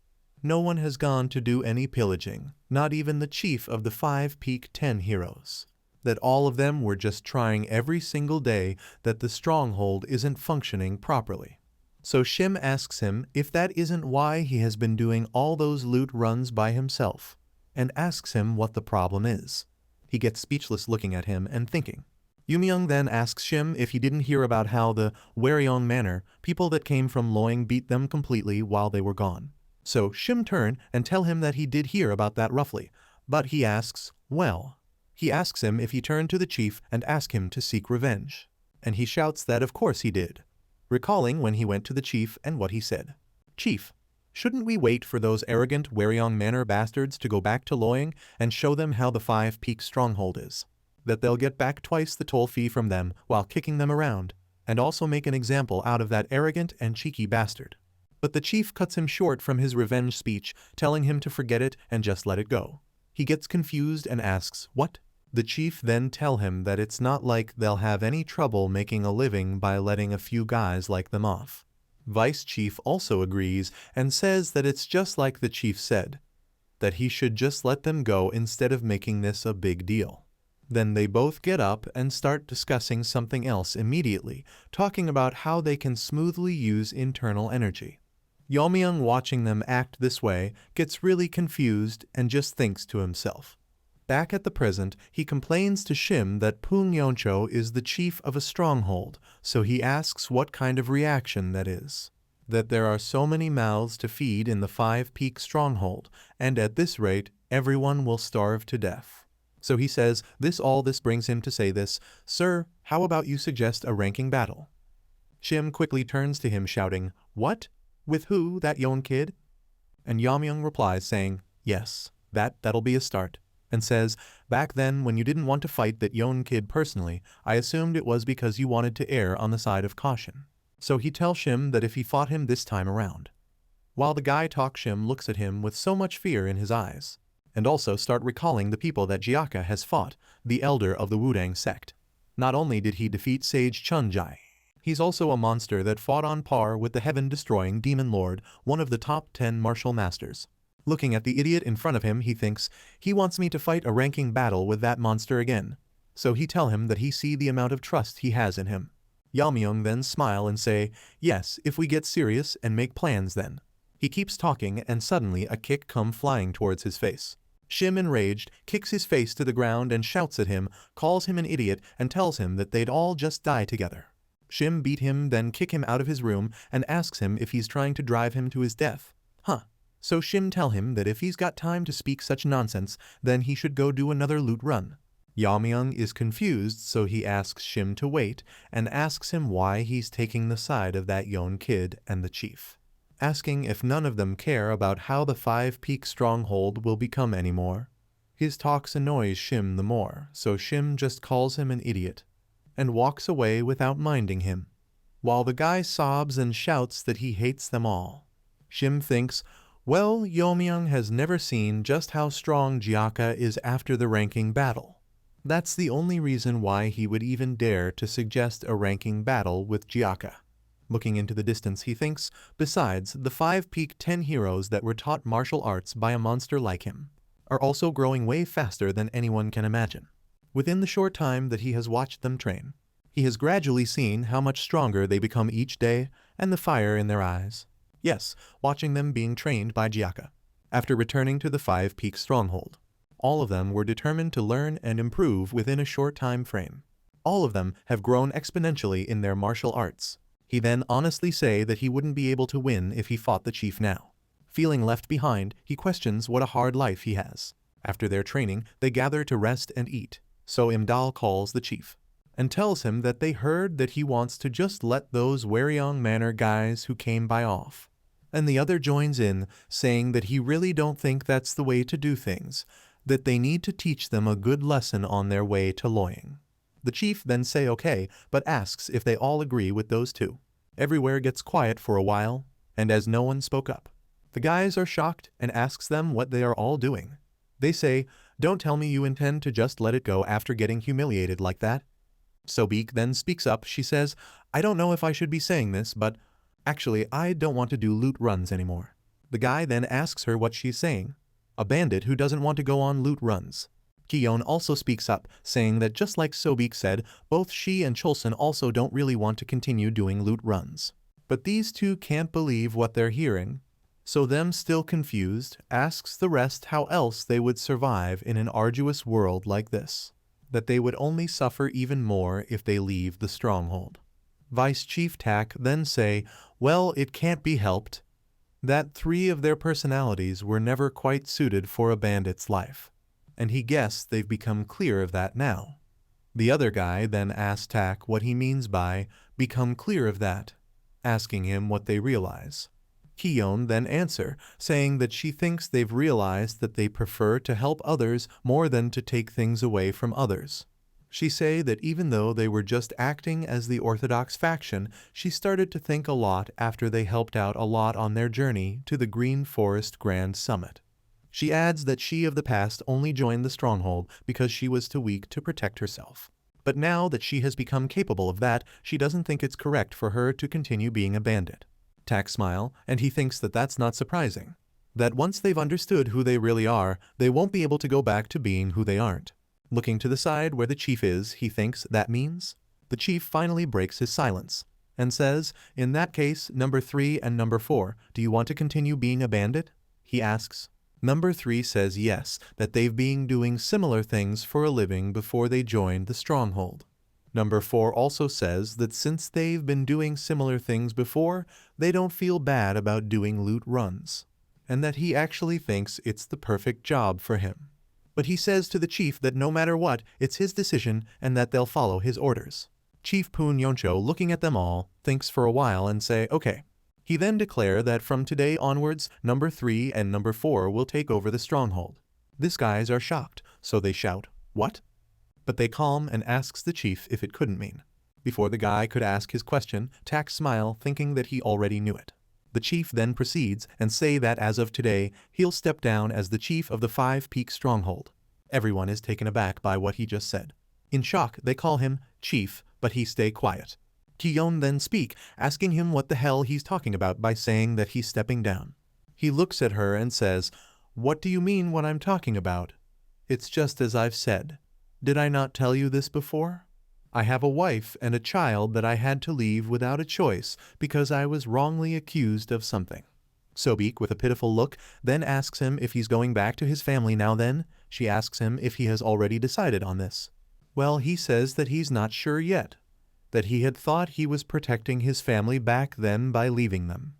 No one has gone to do any pillaging, not even the chief of the 5 Peak 10 heroes. That all of them were just trying every single day that the stronghold isn't functioning properly. So Shim asks him if that isn't why he has been doing all those loot runs by himself, and asks him what the problem is. He gets speechless looking at him and thinking. Yumyung then asks Shim if he didn't hear about how the Waryong Manor, people that came from Loing beat them completely while they were gone. So Shim turn and tell him that he did hear about that roughly, but he asks, well. He asks him if he turned to the chief and asked him to seek revenge. And he shouts that of course he did, recalling when he went to the chief and what he said. Chief, shouldn't we wait for those arrogant Waryong Manor bastards to go back to Loing and show them how the 5 Peak stronghold is? That they'll get back twice the toll fee from them while kicking them around, and also make an example out of that arrogant and cheeky bastard. But the chief cuts him short from his revenge speech, telling him to forget it and just let it go. He gets confused and asks, what? The chief then tell him that it's not like they'll have any trouble making a living by letting a few guys like them off. Vice Chief also agrees and says that it's just like the chief said, that he should just let them go instead of making this a big deal. Then they both get up and start discussing something else immediately, talking about how they can smoothly use internal energy. Yomyung, watching them act this way, gets really confused and just thinks to himself. Back at the present, he complains to Shim that Pung Yoncho is the chief of a stronghold, so he asks what kind of reaction that is. That there are so many mouths to feed in the 5 Peak stronghold, and at this rate, everyone will starve to death. So he says, this brings him to say this, sir, how about you suggest a ranking battle? Shim quickly turns to him shouting, what? With who, that Yon kid? And Yomyung replies saying, yes, that'll be a start. And says, back then when you didn't want to fight that Yon kid personally, I assumed it was because you wanted to err on the side of caution. So he tells Shim that if he fought him this time around. While the guy talks, Shim looks at him with so much fear in his eyes. And also start recalling the people that Jaka has fought, the elder of the Wudang sect. Not only did he defeat Sage Chunjai, he's also a monster that fought on par with the heaven-destroying Demon Lord, one of the top 10 martial masters. Looking at the idiot in front of him, he thinks, he wants me to fight a ranking battle with that monster again. So he tell him that he see the amount of trust he has in him. Yomyung then smile and say, yes, if we get serious and make plans then. He keeps talking and suddenly a kick come flying towards his face. Shim, enraged, kicks his face to the ground and shouts at him, calls him an idiot and tells him that they'd all just die together. Shim beat him, then kick him out of his room and asks him if he's trying to drive him to his death. Huh. So Shim tell him that if he's got time to speak such nonsense, then he should go do another loot run. Yomyung is confused, so he asks Shim to wait and asks him why he's taking the side of that Yon kid and the chief. Asking if none of them care about how the 5 Peak stronghold will become anymore. His talks annoys Shim the more, so Shim just calls him an idiot and walks away without minding him, while the guy sobs and shouts that he hates them all. Shim thinks, well, Yomyung has never seen just how strong Jaka is after the ranking battle. That's the only reason why he would even dare to suggest a ranking battle with Jaka. Looking into the distance, he thinks, besides, the 5 Peak 10 heroes that were taught martial arts by a monster like him are also growing way faster than anyone can imagine. Within the short time that he has watched them train, he has gradually seen how much stronger they become each day and the fire in their eyes. Yes, watching them being trained by Jaka. After returning to the 5 Peak stronghold, all of them were determined to learn and improve within a short time frame. All of them have grown exponentially in their martial arts. He then honestly say that he wouldn't be able to win if he fought the chief now. Feeling left behind, he questions what a hard life he has. After their training, they gather to rest and eat. So Imdal calls the chief and tells him that they heard that he wants to just let those Waryong Manor guys who came by off. And the other joins in, saying that he really don't think that's the way to do things, that they need to teach them a good lesson on their way to loying. The chief then say okay, but asks if they all agree with those two. Everywhere gets quiet for a while, and as no one spoke up, the guys are shocked and asks them what they are all doing. They say, "Don't tell me you intend to just let it go after getting humiliated like that." Sobik then speaks up. She says, "I don't know if I should be saying this, but actually I don't want to do loot runs anymore." The guy then asks her what she's saying. A bandit who doesn't want to go on loot runs. Kiyon also speaks up, saying that just like Sobik said, both she and Cholson also don't really want to continue doing loot runs. But these two can't believe what they're hearing, so them still confused, asks the rest how else they would survive in an arduous world like this. That they would only suffer even more if they leave the stronghold. Vice Chief Tak then say, well, it can't be helped, that 3 of their personalities were never quite suited for a bandit's life, and he guessed they've become clear of that now. The other guy then asks Tak what he means by become clear of that, asking him what they realize. Kiyon then answer, saying that she thinks they've realized that they prefer to help others more than to take things away from others. She say that even though they were just acting as the orthodox faction, she started to think a lot after they helped out a lot on their journey to the Green Forest Grand Summit. She adds that she of the past only joined the stronghold because she was too weak to protect herself. But now that she has become capable of that, she doesn't think it's correct for her to continue being a bandit. Tak smile, and he thinks that that's not surprising. That once they've understood who they really are, they won't be able to go back to being who they aren't. Looking to the side where the chief is, he thinks that means. The chief finally breaks his silence, and says, in that case, number 3 and number 4, do you want to continue being a bandit? He asks. Number 3 says yes, that they've been doing similar things for a living before they joined the stronghold. Number 4 also says that since they've been doing similar things before, they don't feel bad about doing loot runs, and that he actually thinks it's the perfect job for him. But he says to the chief that no matter what, it's his decision and that they'll follow his orders. Chief Poon Yoncho, looking at them all, thinks for a while and say, okay. He then declare that from today onwards, number 3 and number 4 will take over the stronghold. These guys are shocked, so they shout, what? But they calm and asks the chief if it couldn't mean. Before the guy could ask his question, Tak smile, thinking that he already knew it. The chief then proceeds and say that as of today, he'll step down as the chief of the 5 Peak Stronghold. Everyone is taken aback by what he just said. In shock, they call him chief, but he stay quiet. Kiyon then speak, asking him what the hell he's talking about by saying that he's stepping down. He looks at her and says, what do you mean what I'm talking about? It's just as I've said. Did I not tell you this before? I have a wife and a child that I had to leave without a choice because I was wrongly accused of something. Sobik, with a pitiful look, then asks him if he's going back to his family now then. She asks him if he has already decided on this. Well, he says that he's not sure yet, that he had thought he was protecting his family back then by leaving them.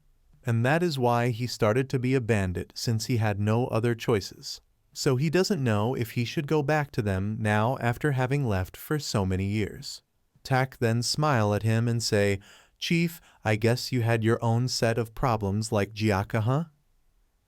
And that is why he started to be a bandit since he had no other choices. So he doesn't know if he should go back to them now after having left for so many years. Tak then smile at him and say, Chief, I guess you had your own set of problems like Jaka, huh?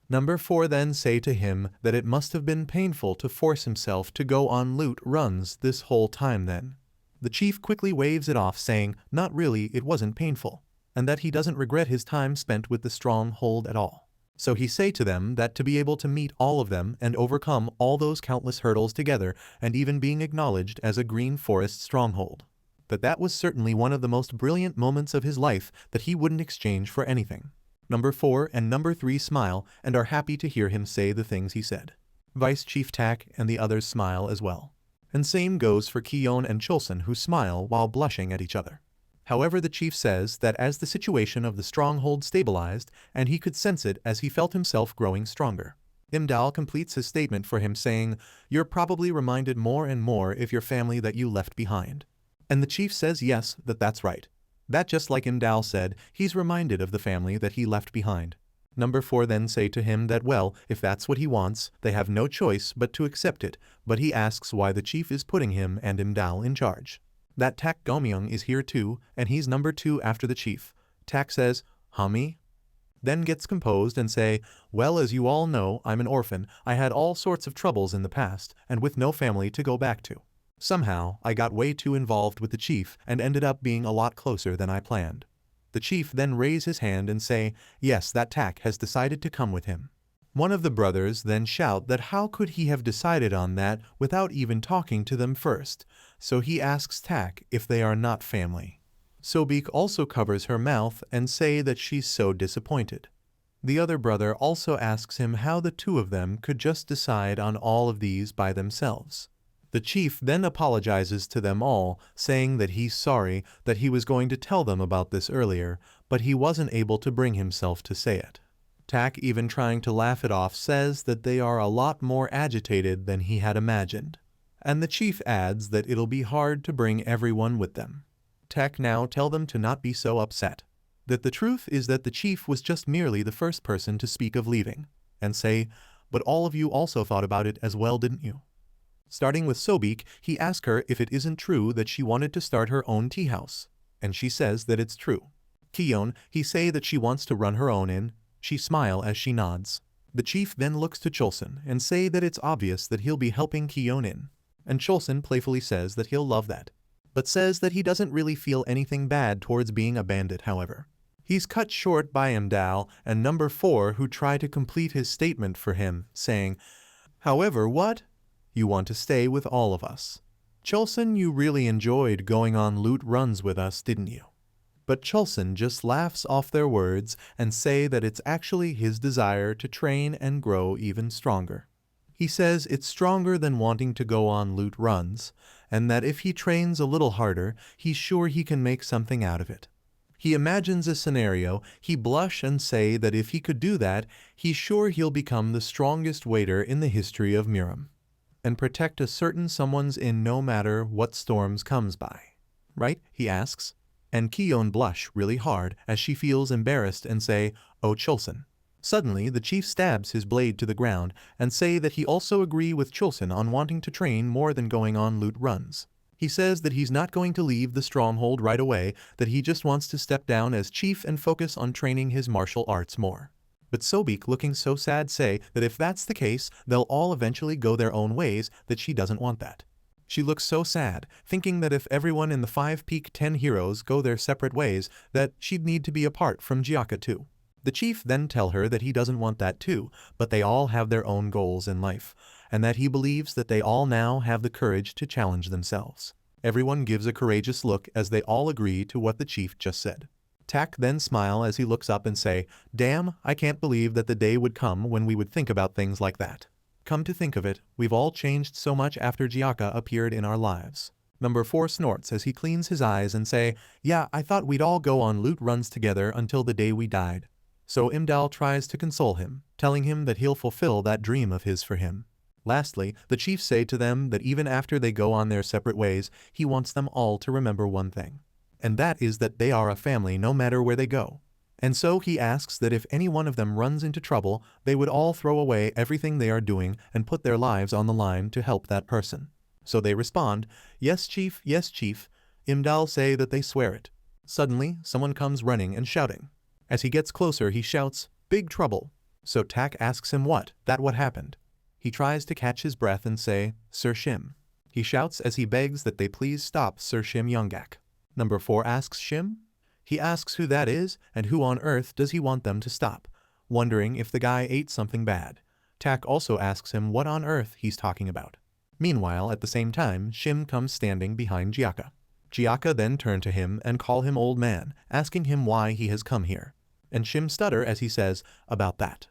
Number 4 then say to him that it must have been painful to force himself to go on loot runs this whole time then. The chief quickly waves it off saying, not really, it wasn't painful, and that he doesn't regret his time spent with the stronghold at all. So he say to them that to be able to meet all of them and overcome all those countless hurdles together and even being acknowledged as a Green Forest stronghold, that was certainly one of the most brilliant moments of his life that he wouldn't exchange for anything. Number 4 and number 3 smile and are happy to hear him say the things he said. Vice Chief Tak and the others smile as well. And same goes for Kiyon and Cholson, who smile while blushing at each other. However, the chief says that as the situation of the stronghold stabilized, and he could sense it as he felt himself growing stronger. Imdal completes his statement for him saying, you're probably reminded more and more of your family that you left behind. And the chief says yes, that's right. That just like Imdal said, he's reminded of the family that he left behind. Number 4 then say to him that well, if that's what he wants, they have no choice but to accept it, but he asks why the chief is putting him and Imdal in charge. That Tak Gomyeong is here too, and he's number 2 after the chief. Tak says, huh me? then gets composed and say, well, as you all know, I'm an orphan, I had all sorts of troubles in the past, and with no family to go back to. Somehow, I got way too involved with the chief and ended up being a lot closer than I planned. The chief then raise his hand and say, yes, that Tak has decided to come with him. One of the brothers then shout that how could he have decided on that without even talking to them first, so he asks Tak if they are not family. Sobek also covers her mouth and say that she's so disappointed. The other brother also asks him how the two of them could just decide on all of these by themselves. The chief then apologizes to them all, saying that he's sorry that he was going to tell them about this earlier, but he wasn't able to bring himself to say it. Tak, even trying to laugh it off, says that they are a lot more agitated than he had imagined. And the chief adds that it'll be hard to bring everyone with them. Tak now tell them to not be so upset. That the truth is that the chief was just merely the first person to speak of leaving, and say, but all of you also thought about it as well, didn't you? Starting with Sobek, he asks her if it isn't true that she wanted to start her own tea house, and she says that it's true. Kion, he say that she wants to run her own inn. She smile as she nods. The chief then looks to Cholson and say that it's obvious that he'll be helping Kion in, and Cholson playfully says that he'll love that, but says that he doesn't really feel anything bad towards being a bandit, however. He's cut short by Imdal and number 4 who try to complete his statement for him, saying, however, what? You want to stay with all of us. Cholson, you really enjoyed going on loot runs with us, didn't you? But Cholson just laughs off their words and say that it's actually his desire to train and grow even stronger. He says it's stronger than wanting to go on loot runs, and that if he trains a little harder, he's sure he can make something out of it. He imagines a scenario, he blush and say that if he could do that, he's sure he'll become the strongest waiter in the history of murim, and protect a certain someone's inn no matter what storms comes by. Right? He asks. And Kion blush really hard as she feels embarrassed and say, oh Cholson. Suddenly, the chief stabs his blade to the ground and say that he also agree with Cholson on wanting to train more than going on loot runs. He says that he's not going to leave the stronghold right away, that he just wants to step down as chief and focus on training his martial arts more. But Sobek, looking so sad, say that if that's the case, they'll all eventually go their own ways, that she doesn't want that. She looks so sad, thinking that if everyone in the 5 Peak 10 heroes go their separate ways, that she'd need to be apart from Jaka too. The chief then tell her that he doesn't want that too, but they all have their own goals in life, and that he believes that they all now have the courage to challenge themselves. Everyone gives a courageous look as they all agree to what the chief just said. Tak then smile as he looks up and say, damn, I can't believe that the day would come when we would think about things like that. Come to think of it, we've all changed so much after Jaka appeared in our lives. Number 4 snorts as he cleans his eyes and say, yeah, I thought we'd all go on loot runs together until the day we died. So Imdal tries to console him, telling him that he'll fulfill that dream of his for him. Lastly, the chief say to them that even after they go on their separate ways, he wants them all to remember one thing. And that is that they are a family no matter where they go. And so he asks that if any one of them runs into trouble, they would all throw away everything they are doing and put their lives on the line to help that person. So they respond, yes chief, yes chief. Imdal say that they swear it. Suddenly, someone comes running and shouting. As he gets closer, he shouts, big trouble. So Tak asks him what happened. He tries to catch his breath and say, Sir Shim. He shouts as he begs that they please stop Sir Shim Youngak. Number 4 asks Shim. He asks who that is and who on earth does he want them to stop, wondering if the guy ate something bad. Tak also asks him what on earth he's talking about. Meanwhile, at the same time, Shim comes standing behind Jaka. Jaka then turn to him and call him old man, asking him why he has come here. And Shim stutter as he says, about that.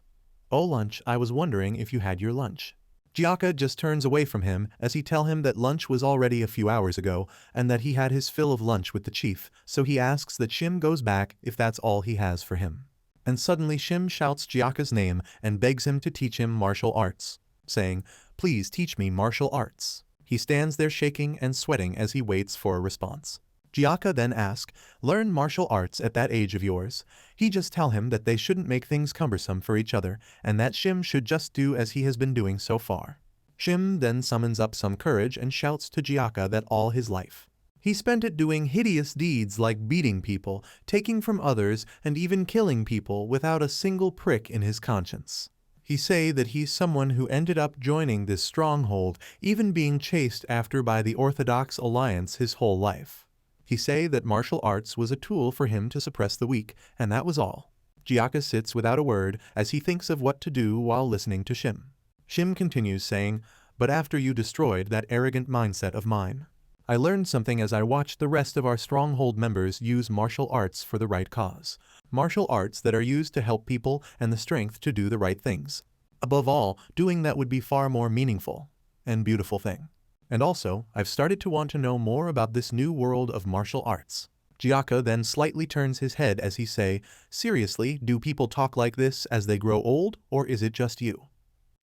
Oh lunch, I was wondering if you had your lunch. Jaka just turns away from him as he tell him that lunch was already a few hours ago and that he had his fill of lunch with the chief, so he asks that Shim goes back if that's all he has for him. And suddenly Shim shouts Jaka's name and begs him to teach him martial arts, saying, please teach me martial arts. He stands there shaking and sweating as he waits for a response. Jaka then asks, learn martial arts at that age of yours. He just tell him that they shouldn't make things cumbersome for each other and that Shim should just do as he has been doing so far. Shim then summons up some courage and shouts to Jaka that all his life He spent it doing hideous deeds like beating people, taking from others, and even killing people without a single prick in his conscience. He say that he's someone who ended up joining this stronghold, even being chased after by the Orthodox Alliance his whole life. He say that martial arts was a tool for him to suppress the weak, and that was all. Jaka sits without a word as he thinks of what to do while listening to Shim. Shim continues saying, "But after you destroyed that arrogant mindset of mine, I learned something as I watched the rest of our stronghold members use martial arts for the right cause. Martial arts that are used to help people and the strength to do the right things. Above all, doing that would be far more meaningful and beautiful thing. And also, I've started to want to know more about this new world of martial arts." Jaka then slightly turns his head as he say, "Seriously, do people talk like this as they grow old, or is it just you?"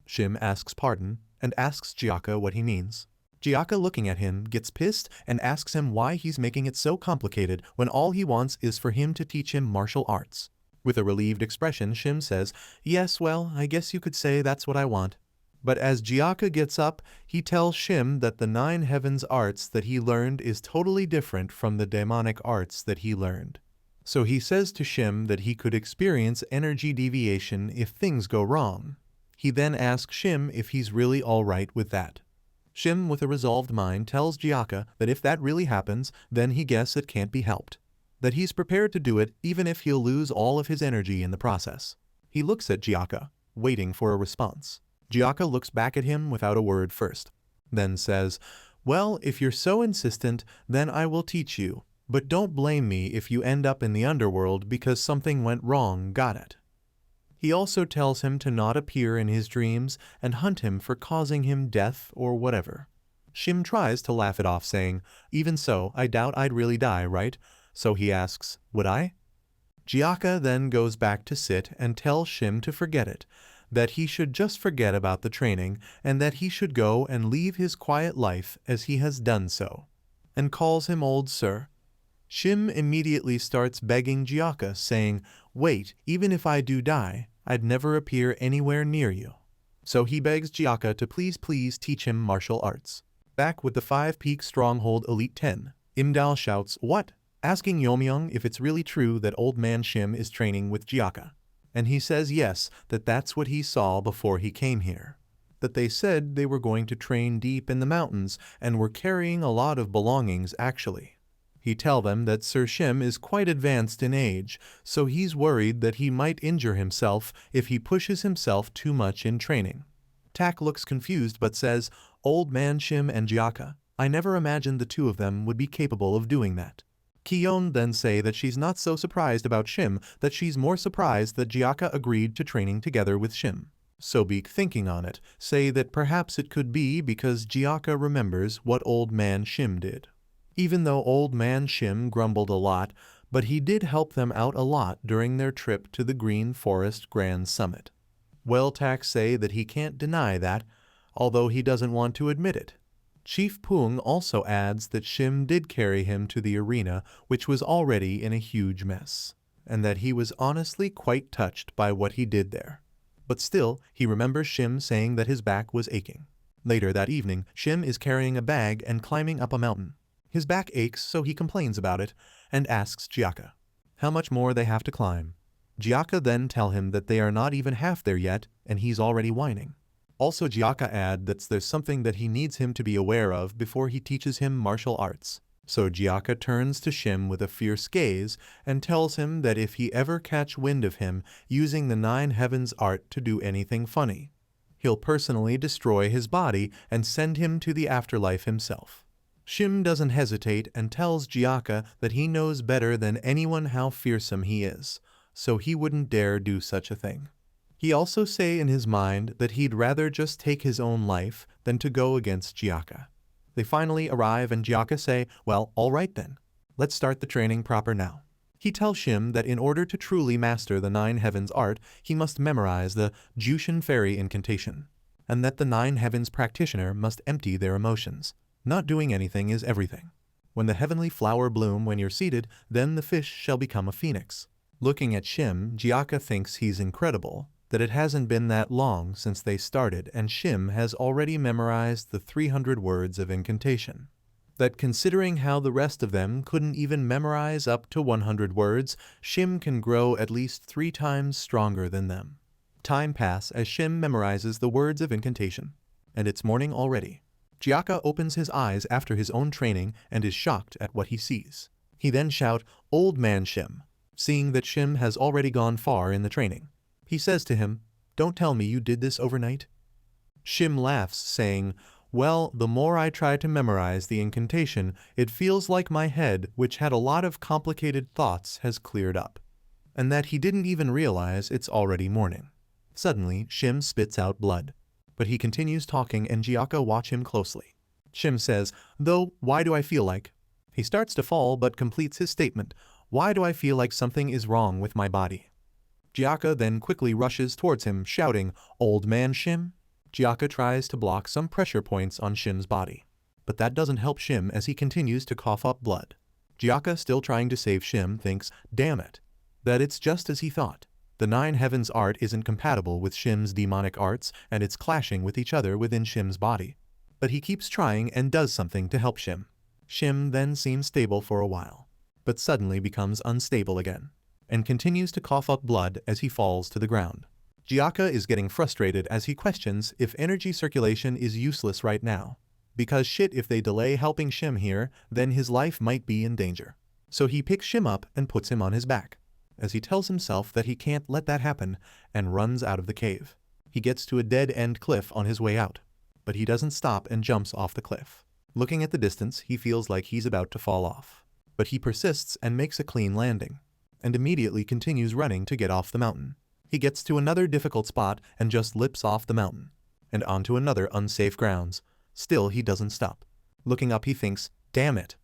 Shim asks pardon and asks Jaka what he means. Jaka, looking at him, gets pissed and asks him why he's making it so complicated when all he wants is for him to teach him martial arts. With a relieved expression, Shim says, "Yes, well, I guess you could say that's what I want." But as Jaka gets up, he tells Shim that the 9 heavens arts that he learned is totally different from the demonic arts that he learned. So he says to Shim that he could experience energy deviation if things go wrong. He then asks Shim if he's really alright with that. Shim, with a resolved mind, tells Jaka that if that really happens, then he guess it can't be helped. That he's prepared to do it even if he'll lose all of his energy in the process. He looks at Jaka, waiting for a response. Jaka looks back at him without a word first, then says, "Well, if you're so insistent, then I will teach you, but don't blame me if you end up in the underworld because something went wrong, got it?" He also tells him to not appear in his dreams and hunt him for causing him death or whatever. Shim tries to laugh it off, saying, "Even so, I doubt I'd really die, right?" So he asks, "Would I?" Jaka then goes back to sit and tells Shim to forget it, that he should just forget about the training and that he should go and leave his quiet life as he has done so, and calls him old sir. Shim immediately starts begging Jaka, saying, "Wait, even if I do die, I'd never appear anywhere near you." So he begs Jaka to please teach him martial arts. Back with the 5-peak stronghold Elite 10, Imdal shouts, "What?" asking Yomyung if it's really true that old man Shim is training with Jaka. And he says yes, that that's what he saw before he came here. That they said they were going to train deep in the mountains and were carrying a lot of belongings actually. He tell them that Sir Shim is quite advanced in age, so he's worried that he might injure himself if he pushes himself too much in training. Tak looks confused but says, "Old man Shim and Jaka, I never imagined the two of them would be capable of doing that." Kiyon then say that she's not so surprised about Shim, that she's more surprised that Jaka agreed to training together with Shim. Sobek, thinking on it, say that perhaps it could be because Jaka remembers what old man Shim did. Even though old man Shim grumbled a lot, but he did help them out a lot during their trip to the Green Forest Grand Summit. Welltak say that he can't deny that, although he doesn't want to admit it. Chief Pung also adds that Shim did carry him to the arena, which was already in a huge mess, and that he was honestly quite touched by what he did there. But still, he remembers Shim saying that his back was aching. Later that evening, Shim is carrying a bag and climbing up a mountain. His back aches, so he complains about it, and asks Jaka how much more they have to climb. Jaka then tell him that they are not even half there yet, and he's already whining. Also Jaka add that there's something that he needs him to be aware of before he teaches him martial arts. So Jaka turns to Shim with a fierce gaze and tells him that if he ever catch wind of him using the 9 heavens art to do anything funny, he'll personally destroy his body and send him to the afterlife himself. Shim doesn't hesitate and tells Jaka that he knows better than anyone how fearsome he is, so he wouldn't dare do such a thing. He also say in his mind that he'd rather just take his own life than to go against Jaka. They finally arrive and Jaka say, "Well, alright then. Let's start the training proper now." He tells Shim that in order to truly master the 9 heavens art, he must memorize the Jushin Fairy incantation, and that the 9 heavens practitioner must empty their emotions. Not doing anything is everything. When the heavenly flower bloom when you're seated, then the fish shall become a phoenix. Looking at Shim, Jaka thinks he's incredible, that it hasn't been that long since they started and Shim has already memorized the 300 words of incantation. that considering how the rest of them couldn't even memorize up to 100 words, Shim can grow at least 3 times stronger than them. Time pass as Shim memorizes the words of incantation. And it's morning already. Jaka opens his eyes after his own training and is shocked at what he sees. He then shouts, "Old man Shim," seeing that Shim has already gone far in the training. He says to him, "Don't tell me you did this overnight?" Shim laughs, saying, "Well, the more I try to memorize the incantation, it feels like my head, which had a lot of complicated thoughts, has cleared up." And that he didn't even realize it's already morning. Suddenly, Shim spits out blood. But he continues talking and Jaka watch him closely. Shim says, "Though, why do I feel like..." He starts to fall but completes his statement, "Why do I feel like something is wrong with my body?" Jaka then quickly rushes towards him, shouting, "Old man Shim?" Jaka tries to block some pressure points on Shim's body. But that doesn't help Shim as he continues to cough up blood. Jaka, still trying to save Shim, thinks, "Damn it," that it's just as he thought. The Nine Heavens art isn't compatible with Shim's demonic arts and it's clashing with each other within Shim's body. But he keeps trying and does something to help Shim. Shim then seems stable for a while, but suddenly becomes unstable again, and continues to cough up blood as he falls to the ground. Jaka is getting frustrated as he questions if energy circulation is useless right now. Because shit, if they delay helping Shim here, then his life might be in danger. So he picks Shim up and puts him on his back, as he tells himself that he can't let that happen, and runs out of the cave. He gets to a dead-end cliff on his way out, but he doesn't stop and jumps off the cliff. Looking at the distance, he feels like he's about to fall off. But he persists and makes a clean landing, and immediately continues running to get off the mountain. He gets to another difficult spot and just lips off the mountain, and onto another unsafe grounds. Still, he doesn't stop. Looking up, he thinks, "Damn it."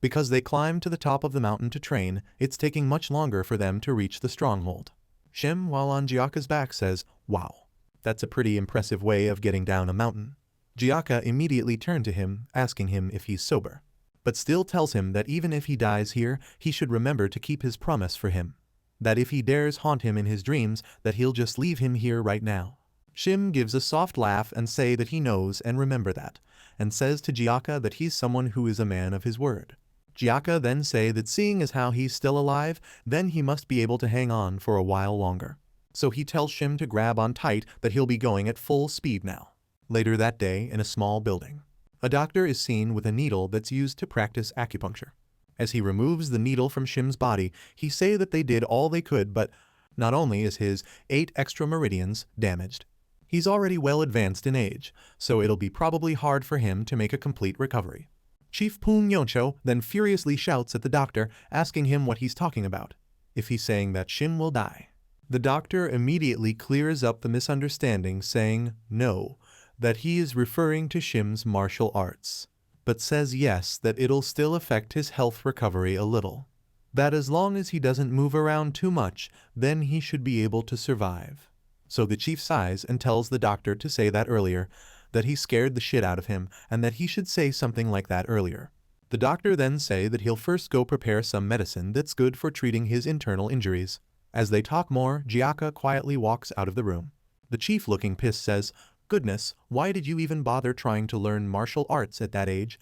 Because they climb to the top of the mountain to train, it's taking much longer for them to reach the stronghold. Shim, while on Jaka's back, says, "Wow, that's a pretty impressive way of getting down a mountain." Jaka immediately turned to him, asking him if he's sober, but still tells him that even if he dies here, he should remember to keep his promise for him. That if he dares haunt him in his dreams, that he'll just leave him here right now. Shim gives a soft laugh and say that he knows and remember that, and says to Jaka that he's someone who is a man of his word. Jaka then say that seeing as how he's still alive, then he must be able to hang on for a while longer. So he tells Shim to grab on tight, that he'll be going at full speed now. Later that day, in a small building, a doctor is seen with a needle that's used to practice acupuncture. As he removes the needle from Shim's body, he say that they did all they could, but not only is his 8 extra meridians damaged, he's already well advanced in age, so it'll be probably hard for him to make a complete recovery. Chief Poon Yoncho then furiously shouts at the doctor, asking him what he's talking about, if he's saying that Shim will die. The doctor immediately clears up the misunderstanding, saying no, that he is referring to Shim's martial arts, but says yes, that it'll still affect his health recovery a little. That as long as he doesn't move around too much, then he should be able to survive. So the chief sighs and tells the doctor to say that earlier, that he scared the shit out of him, and that he should say something like that earlier. The doctor then say that he'll first go prepare some medicine that's good for treating his internal injuries. As they talk more, Jaka quietly walks out of the room. The chief, looking pissed, says, "Goodness, why did you even bother trying to learn martial arts at that age?"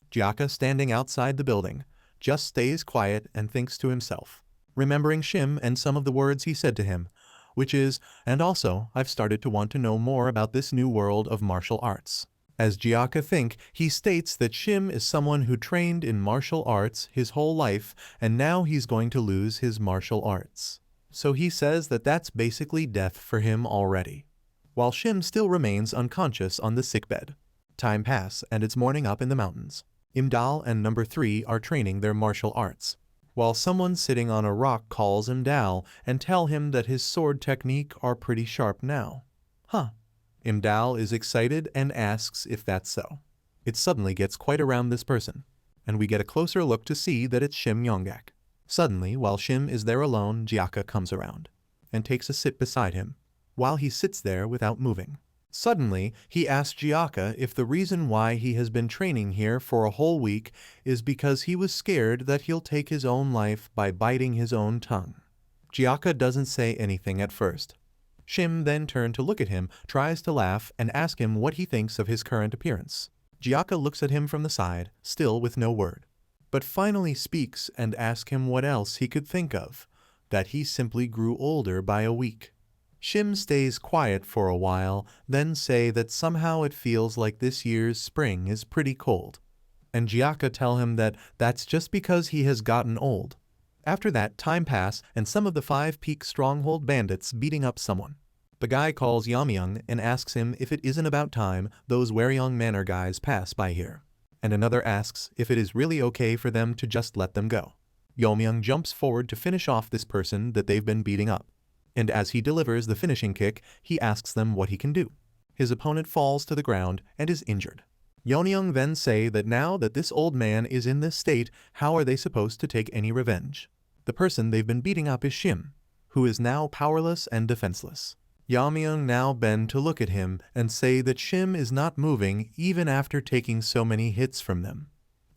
Jaka, standing outside the building, just stays quiet and thinks to himself, remembering Shim and some of the words he said to him, which is, "And also, I've started to want to know more about this new world of martial arts." As Jaka think, he states that Shim is someone who trained in martial arts his whole life, and now he's going to lose his martial arts. So he says that that's basically death for him already. While Shim still remains unconscious on the sickbed. Time pass, and it's morning up in the mountains. Imdal and number 3 are training their martial arts, while someone sitting on a rock calls Imdal and tell him that his sword technique are pretty sharp now. Huh. Imdal is excited and asks if that's so. It suddenly gets quite around this person, and we get a closer look to see that it's Shim Yonggak. Suddenly, while Shim is there alone, Jaka comes around and takes a sit beside him, while he sits there without moving. Suddenly, he asks Jaka if the reason why he has been training here for a whole week is because he was scared that he'll take his own life by biting his own tongue. Jaka doesn't say anything at first. Shim then turns to look at him, tries to laugh, and ask him what he thinks of his current appearance. Jaka looks at him from the side, still with no word, but finally speaks and asks him what else he could think of, that he simply grew older by a week. Shim stays quiet for a while, then say that somehow it feels like this year's spring is pretty cold. And Jaka tell him that that's just because he has gotten old. After that, time pass and some of the 5 peak stronghold bandits beating up someone. The guy calls Yamyang and asks him if it isn't about time those Waryong Manor guys pass by here. And another asks if it is really okay for them to just let them go. Yamyang jumps forward to finish off this person that they've been beating up. And as he delivers the finishing kick, he asks them what he can do. His opponent falls to the ground and is injured. Yonyoung then say that now that this old man is in this state, how are they supposed to take any revenge? The person they've been beating up is Shim, who is now powerless and defenseless. Yamyang now bend to look at him and say that Shim is not moving even after taking so many hits from them.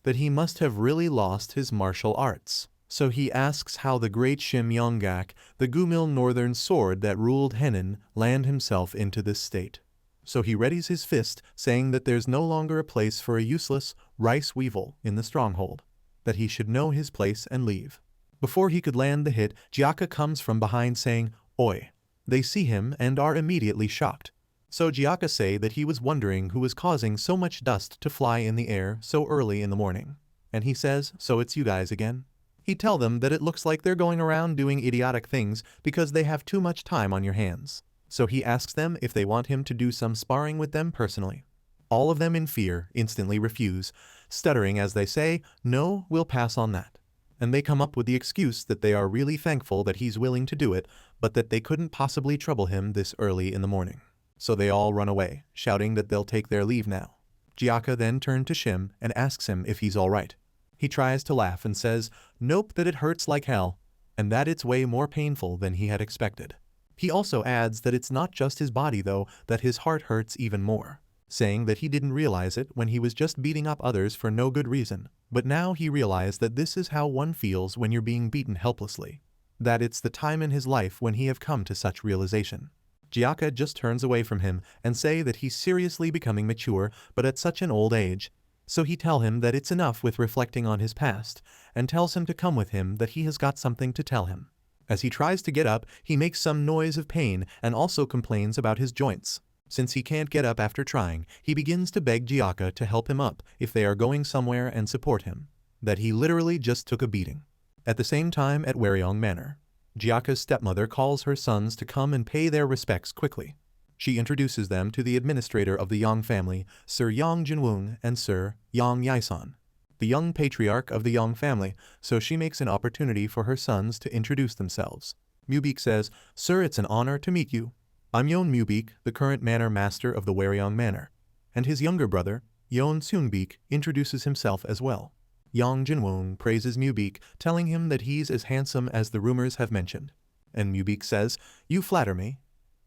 That he must have really lost his martial arts. So he asks how the great Shim Yonggak, the Gumil northern sword that ruled Henan, land himself into this state. So he readies his fist, saying that there's no longer a place for a useless rice weevil in the stronghold, that he should know his place and leave. Before he could land the hit, Jaka comes from behind saying, "Oi." They see him and are immediately shocked. So Jaka say that he was wondering who was causing so much dust to fly in the air so early in the morning. And he says, "So it's you guys again?" He tell them that it looks like they're going around doing idiotic things because they have too much time on your hands. So he asks them if they want him to do some sparring with them personally. All of them in fear instantly refuse, stuttering as they say, "No, we'll pass on that." And they come up with the excuse that they are really thankful that he's willing to do it, but that they couldn't possibly trouble him this early in the morning. So they all run away, shouting that they'll take their leave now. Jaka then turned to Shim and asks him if he's alright. He tries to laugh and says, nope, that it hurts like hell, and that it's way more painful than he had expected. He also adds that it's not just his body though, that his heart hurts even more, saying that he didn't realize it when he was just beating up others for no good reason, but now he realized that this is how one feels when you're being beaten helplessly. That it's the time in his life when he have come to such realization. Jaka just turns away from him and say that he's seriously becoming mature, but at such an old age. So he tell him that it's enough with reflecting on his past, and tells him to come with him that he has got something to tell him. As he tries to get up, he makes some noise of pain and also complains about his joints. Since he can't get up after trying, he begins to beg Jaka to help him up if they are going somewhere and support him. That he literally just took a beating. At the same time at Waryong Manor, Jaka's stepmother calls her sons to come and pay their respects quickly. She introduces them to the administrator of the Yang family, Sir Yang Jinwoong and Sir Yang Yaison, the young patriarch of the Yang family, so she makes an opportunity for her sons to introduce themselves. Mubik says, "Sir, it's an honor to meet you. I'm Yon Mubik, the current manor master of the Waryong Manor." And his younger brother, Yon Soonbeek, introduces himself as well. Yang Jinwoong praises Mubik, telling him that he's as handsome as the rumors have mentioned. And Mubik says, "You flatter me.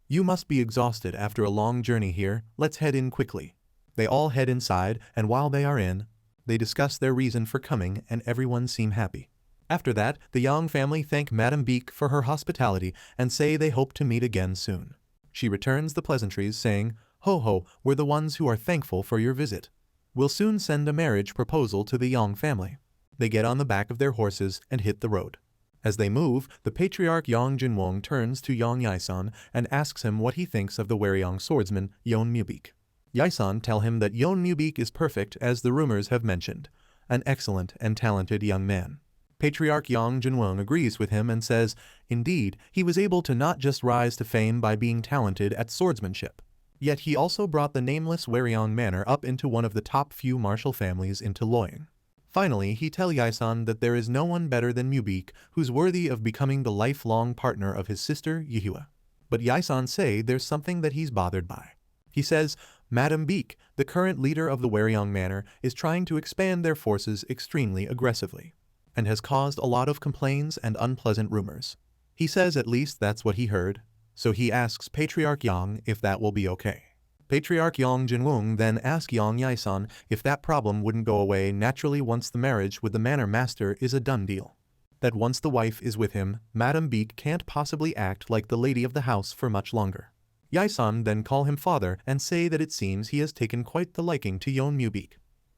You must be exhausted after a long journey here, let's head in quickly." They all head inside, and while they are in, they discuss their reason for coming and everyone seem happy. After that, the Yang family thank Madame Beek for her hospitality and say they hope to meet again soon. She returns the pleasantries saying, "Ho ho, we're the ones who are thankful for your visit. We'll soon send a marriage proposal to the Yang family." They get on the back of their horses and hit the road. As they move, the patriarch Yang Jinwoong turns to Yang Yaison and asks him what he thinks of the Waryong swordsman Yon Mubik. Yaison tell him that Yon Mubik is perfect as the rumors have mentioned, an excellent and talented young man. Patriarch Yang Jinwoong agrees with him and says, indeed, he was able to not just rise to fame by being talented at swordsmanship, yet he also brought the nameless Waryong Manor up into one of the top few martial families into Loyang. Finally, he tell Yaison that there is no one better than Mubik who's worthy of becoming the lifelong partner of his sister Yihua. But Yaison say there's something that he's bothered by. He says, Madame Beek, the current leader of the Waryong Manor, is trying to expand their forces extremely aggressively, and has caused a lot of complaints and unpleasant rumors. He says at least that's what he heard, so he asks Patriarch Yang if that will be okay. Patriarch Yang Jinwoong then asks Yang Yaison if that problem wouldn't go away naturally once the marriage with the manor master is a done deal. That once the wife is with him, Madame Beek can't possibly act like the lady of the house for much longer. Yae-san then call him father and say that it seems he has taken quite the liking to Yeon Mubik.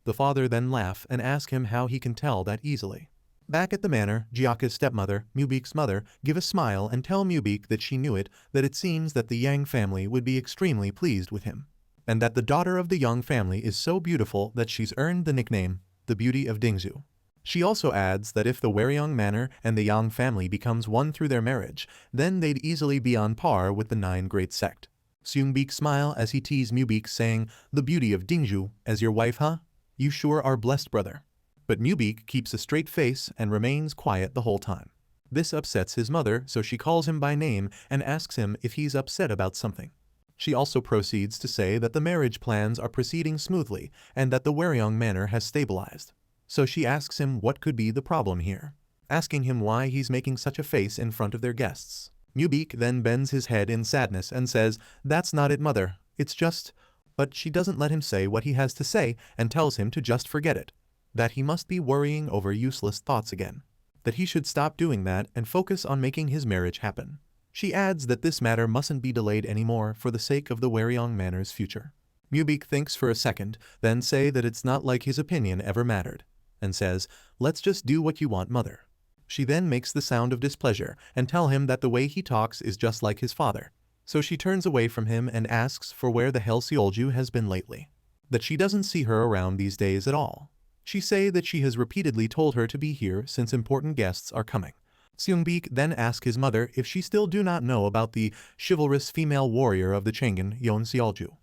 The father then laugh and ask him how he can tell that easily. Back at the manor, Jaka's stepmother, Mubik's mother, give a smile and tell Mubik that she knew it, that it seems that the Yang family would be extremely pleased with him, and that the daughter of the Yang family is so beautiful that she's earned the nickname, the Beauty of Dingzhu. She also adds that if the Waryong Manor and the Yang family becomes one through their marriage, then they'd easily be on par with the 9 great sect. Seungbik smile as he tease Mubik saying, "The Beauty of Dingzhu, as your wife, huh? You sure are blessed, brother." But Mubik keeps a straight face and remains quiet the whole time. This upsets his mother, so she calls him by name and asks him if he's upset about something. She also proceeds to say that the marriage plans are proceeding smoothly and that the Waryong Manor has stabilized. So she asks him what could be the problem here, asking him why he's making such a face in front of their guests. Mubik then bends his head in sadness and says, "That's not it, mother, it's just..." But she doesn't let him say what he has to say and tells him to just forget it, that he must be worrying over useless thoughts again, that he should stop doing that and focus on making his marriage happen. She adds that this matter mustn't be delayed anymore for the sake of the Waryong Manor's future. Mubik thinks for a second, then say that it's not like his opinion ever mattered, and says, "Let's just do what you want, mother." She then makes the sound of displeasure and tell him that the way he talks is just like his father. So she turns away from him and asks for where the hell Seolju has been lately, that she doesn't see her around these days at all. She say that she has repeatedly told her to be here since important guests are coming. Seungbik then asks his mother if she still do not know about the chivalrous female warrior of the Changin, Yeon Seolju.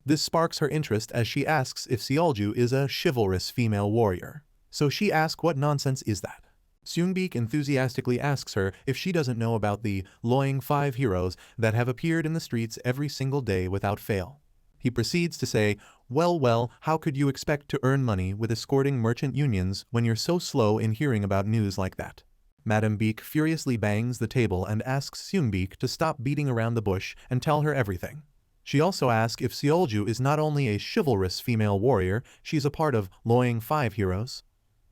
This sparks her interest as she asks if Seolju is a chivalrous female warrior. So she asks what nonsense is that. Seungbik enthusiastically asks her if she doesn't know about the Loyang 5 heroes that have appeared in the streets every single day without fail. He proceeds to say, well, how could you expect to earn money with escorting merchant unions when you're so slow in hearing about news like that? Madame Beek furiously bangs the table and asks Seungbik to stop beating around the bush and tell her everything. She also asks if Seolju is not only a chivalrous female warrior, she's a part of Loyang 5 heroes.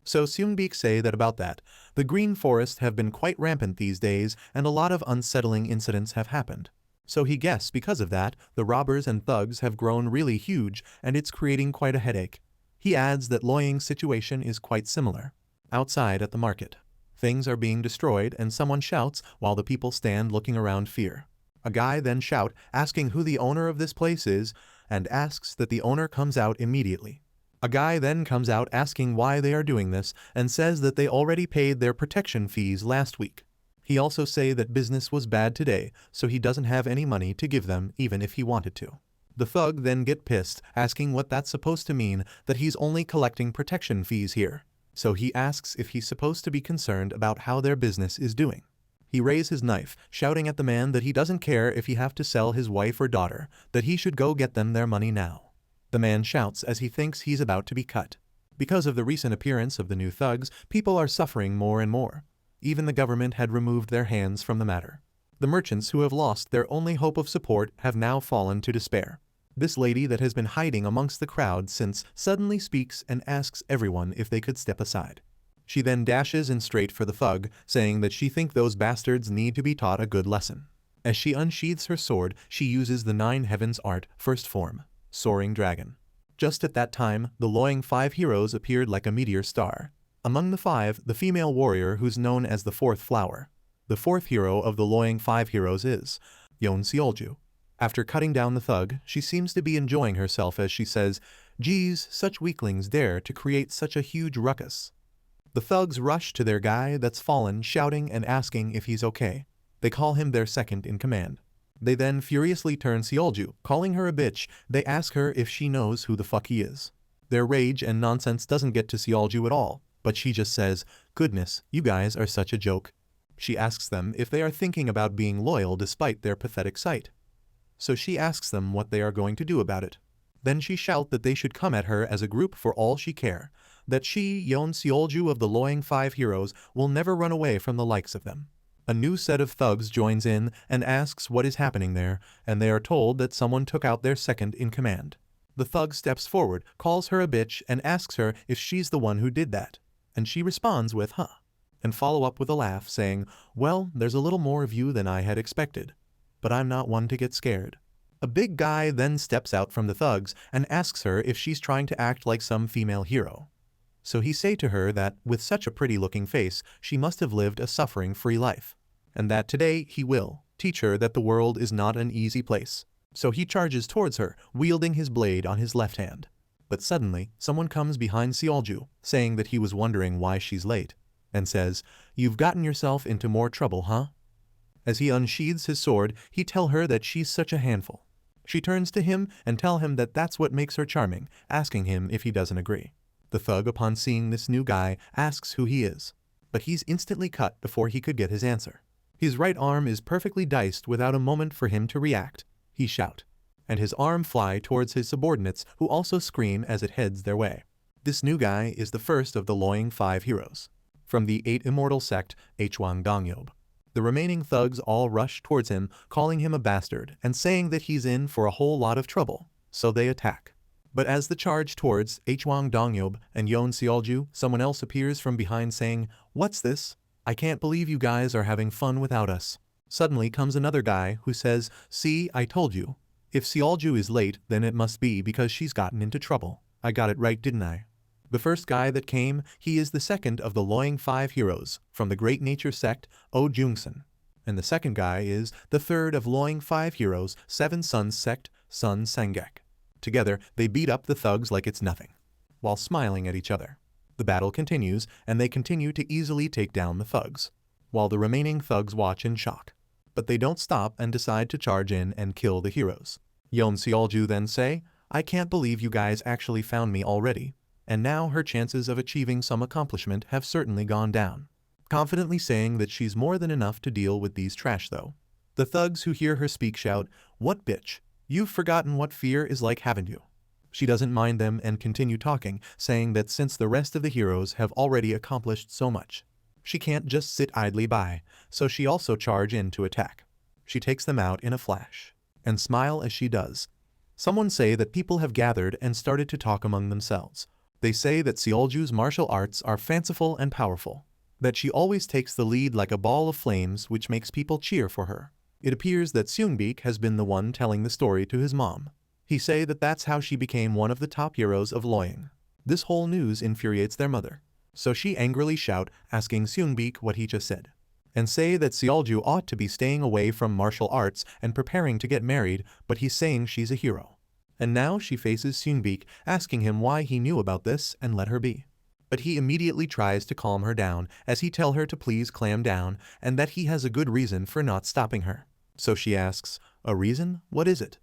So Seungbik say that about that, the Green Forest have been quite rampant these days and a lot of unsettling incidents have happened. So he guessed because of that, the robbers and thugs have grown really huge and it's creating quite a headache. He adds that Loyang's situation is quite similar. Outside at the market, things are being destroyed and someone shouts while the people stand looking around fear. A guy then shout asking who the owner of this place is and asks that the owner comes out immediately. A guy then comes out asking why they are doing this and says that they already paid their protection fees last week. He also say that business was bad today, so he doesn't have any money to give them even if he wanted to. The thug then get pissed, asking what that's supposed to mean, that he's only collecting protection fees here. So he asks if he's supposed to be concerned about how their business is doing. He raises his knife, shouting at the man that he doesn't care if he have to sell his wife or daughter, that he should go get them their money now. The man shouts as he thinks he's about to be cut. Because of the recent appearance of the new thugs, people are suffering more and more. Even the government had removed their hands from the matter. The merchants who have lost their only hope of support have now fallen to despair. This lady that has been hiding amongst the crowd since suddenly speaks and asks everyone if they could step aside. She then dashes in straight for the thug, saying that she thinks those bastards need to be taught a good lesson. As she unsheathes her sword, she uses the 9 heavens art, first form, Soaring Dragon. Just at that time, the Loyang 5 heroes appeared like a meteor star. Among the 5, the female warrior who's known as the 4th flower. The 4th hero of the Loyang 5 heroes is Yeon Seolju. After cutting down the thug, she seems to be enjoying herself as she says, "Geez, such weaklings dare to create such a huge ruckus." The thugs rush to their guy that's fallen, shouting and asking if he's okay. They call him their second in command. They then furiously turn Seolju, calling her a bitch. They ask her if she knows who the fuck he is. Their rage and nonsense doesn't get to Seolju at all, but she just says, "Goodness, you guys are such a joke." She asks them if they are thinking about being loyal despite their pathetic sight. So she asks them what they are going to do about it. Then she shouts that they should come at her as a group for all she care, that she, Yeon Seolju of the Loyang 5 heroes, will never run away from the likes of them. A new set of thugs joins in and asks what is happening there, and they are told that someone took out their second in command. The thug steps forward, calls her a bitch, and asks her if she's the one who did that. And she responds with, "Huh," and follow up with a laugh, saying, "Well, there's a little more of you than I had expected. But I'm not one to get scared." A big guy then steps out from the thugs and asks her if she's trying to act like some female hero. So he say to her that with such a pretty looking face, she must have lived a suffering-free life, and that today he will teach her that the world is not an easy place. So he charges towards her, wielding his blade on his left hand. But suddenly, someone comes behind Seolju, saying that he was wondering why she's late, and says, "You've gotten yourself into more trouble, huh?" As he unsheathes his sword, he tell her that she's such a handful. She turns to him and tell him that that's what makes her charming, asking him if he doesn't agree. The thug, upon seeing this new guy, asks who he is, but he's instantly cut before he could get his answer. His right arm is perfectly diced without a moment for him to react. He shout, and his arm fly towards his subordinates, who also scream as it heads their way. This new guy is the first of the Loyang 5 heroes, from the 8 immortal sect Hwang Dongyob. The remaining thugs all rush towards him, calling him a bastard and saying that he's in for a whole lot of trouble, so they attack. But as the charge towards Hwang Dongyob and Yeon Seolju, someone else appears from behind saying, "What's this? I can't believe you guys are having fun without us." Suddenly comes another guy who says, "See, I told you. If Seolju is late, then it must be because she's gotten into trouble. I got it right, didn't I?" The first guy that came, he is the second of the Loyang 5 heroes, from the Great Nature sect, Oh Jungsun. And the second guy is the third of Loyang 5 heroes, Seven Sons sect, Sun Sangek. Together, they beat up the thugs like it's nothing, while smiling at each other. The battle continues, and they continue to easily take down the thugs, while the remaining thugs watch in shock. But they don't stop and decide to charge in and kill the heroes. Yeon Seolju then say, "I can't believe you guys actually found me already." And now her chances of achieving some accomplishment have certainly gone down, confidently saying that she's more than enough to deal with these trash though. The thugs who hear her speak shout, "What bitch? You've forgotten what fear is like, haven't you?" She doesn't mind them and continue talking, saying that since the rest of the heroes have already accomplished so much, she can't just sit idly by, so she also charge in to attack. She takes them out in a flash, and smile as she does. Someone say that people have gathered and started to talk among themselves. They say that Seolju's martial arts are fanciful and powerful, that she always takes the lead like a ball of flames which makes people cheer for her. It appears that Seungbik has been the one telling the story to his mom. He say that that's how she became one of the top heroes of Loyang. This whole news infuriates their mother, so she angrily shout, asking Seungbik what he just said, and say that Seolju ought to be staying away from martial arts and preparing to get married, but he's saying she's a hero. And now she faces Seungbik, asking him why he knew about this and let her be. But he immediately tries to calm her down, as he tell her to please clam down, and that he has a good reason for not stopping her. So she asks, "A reason? What is it?"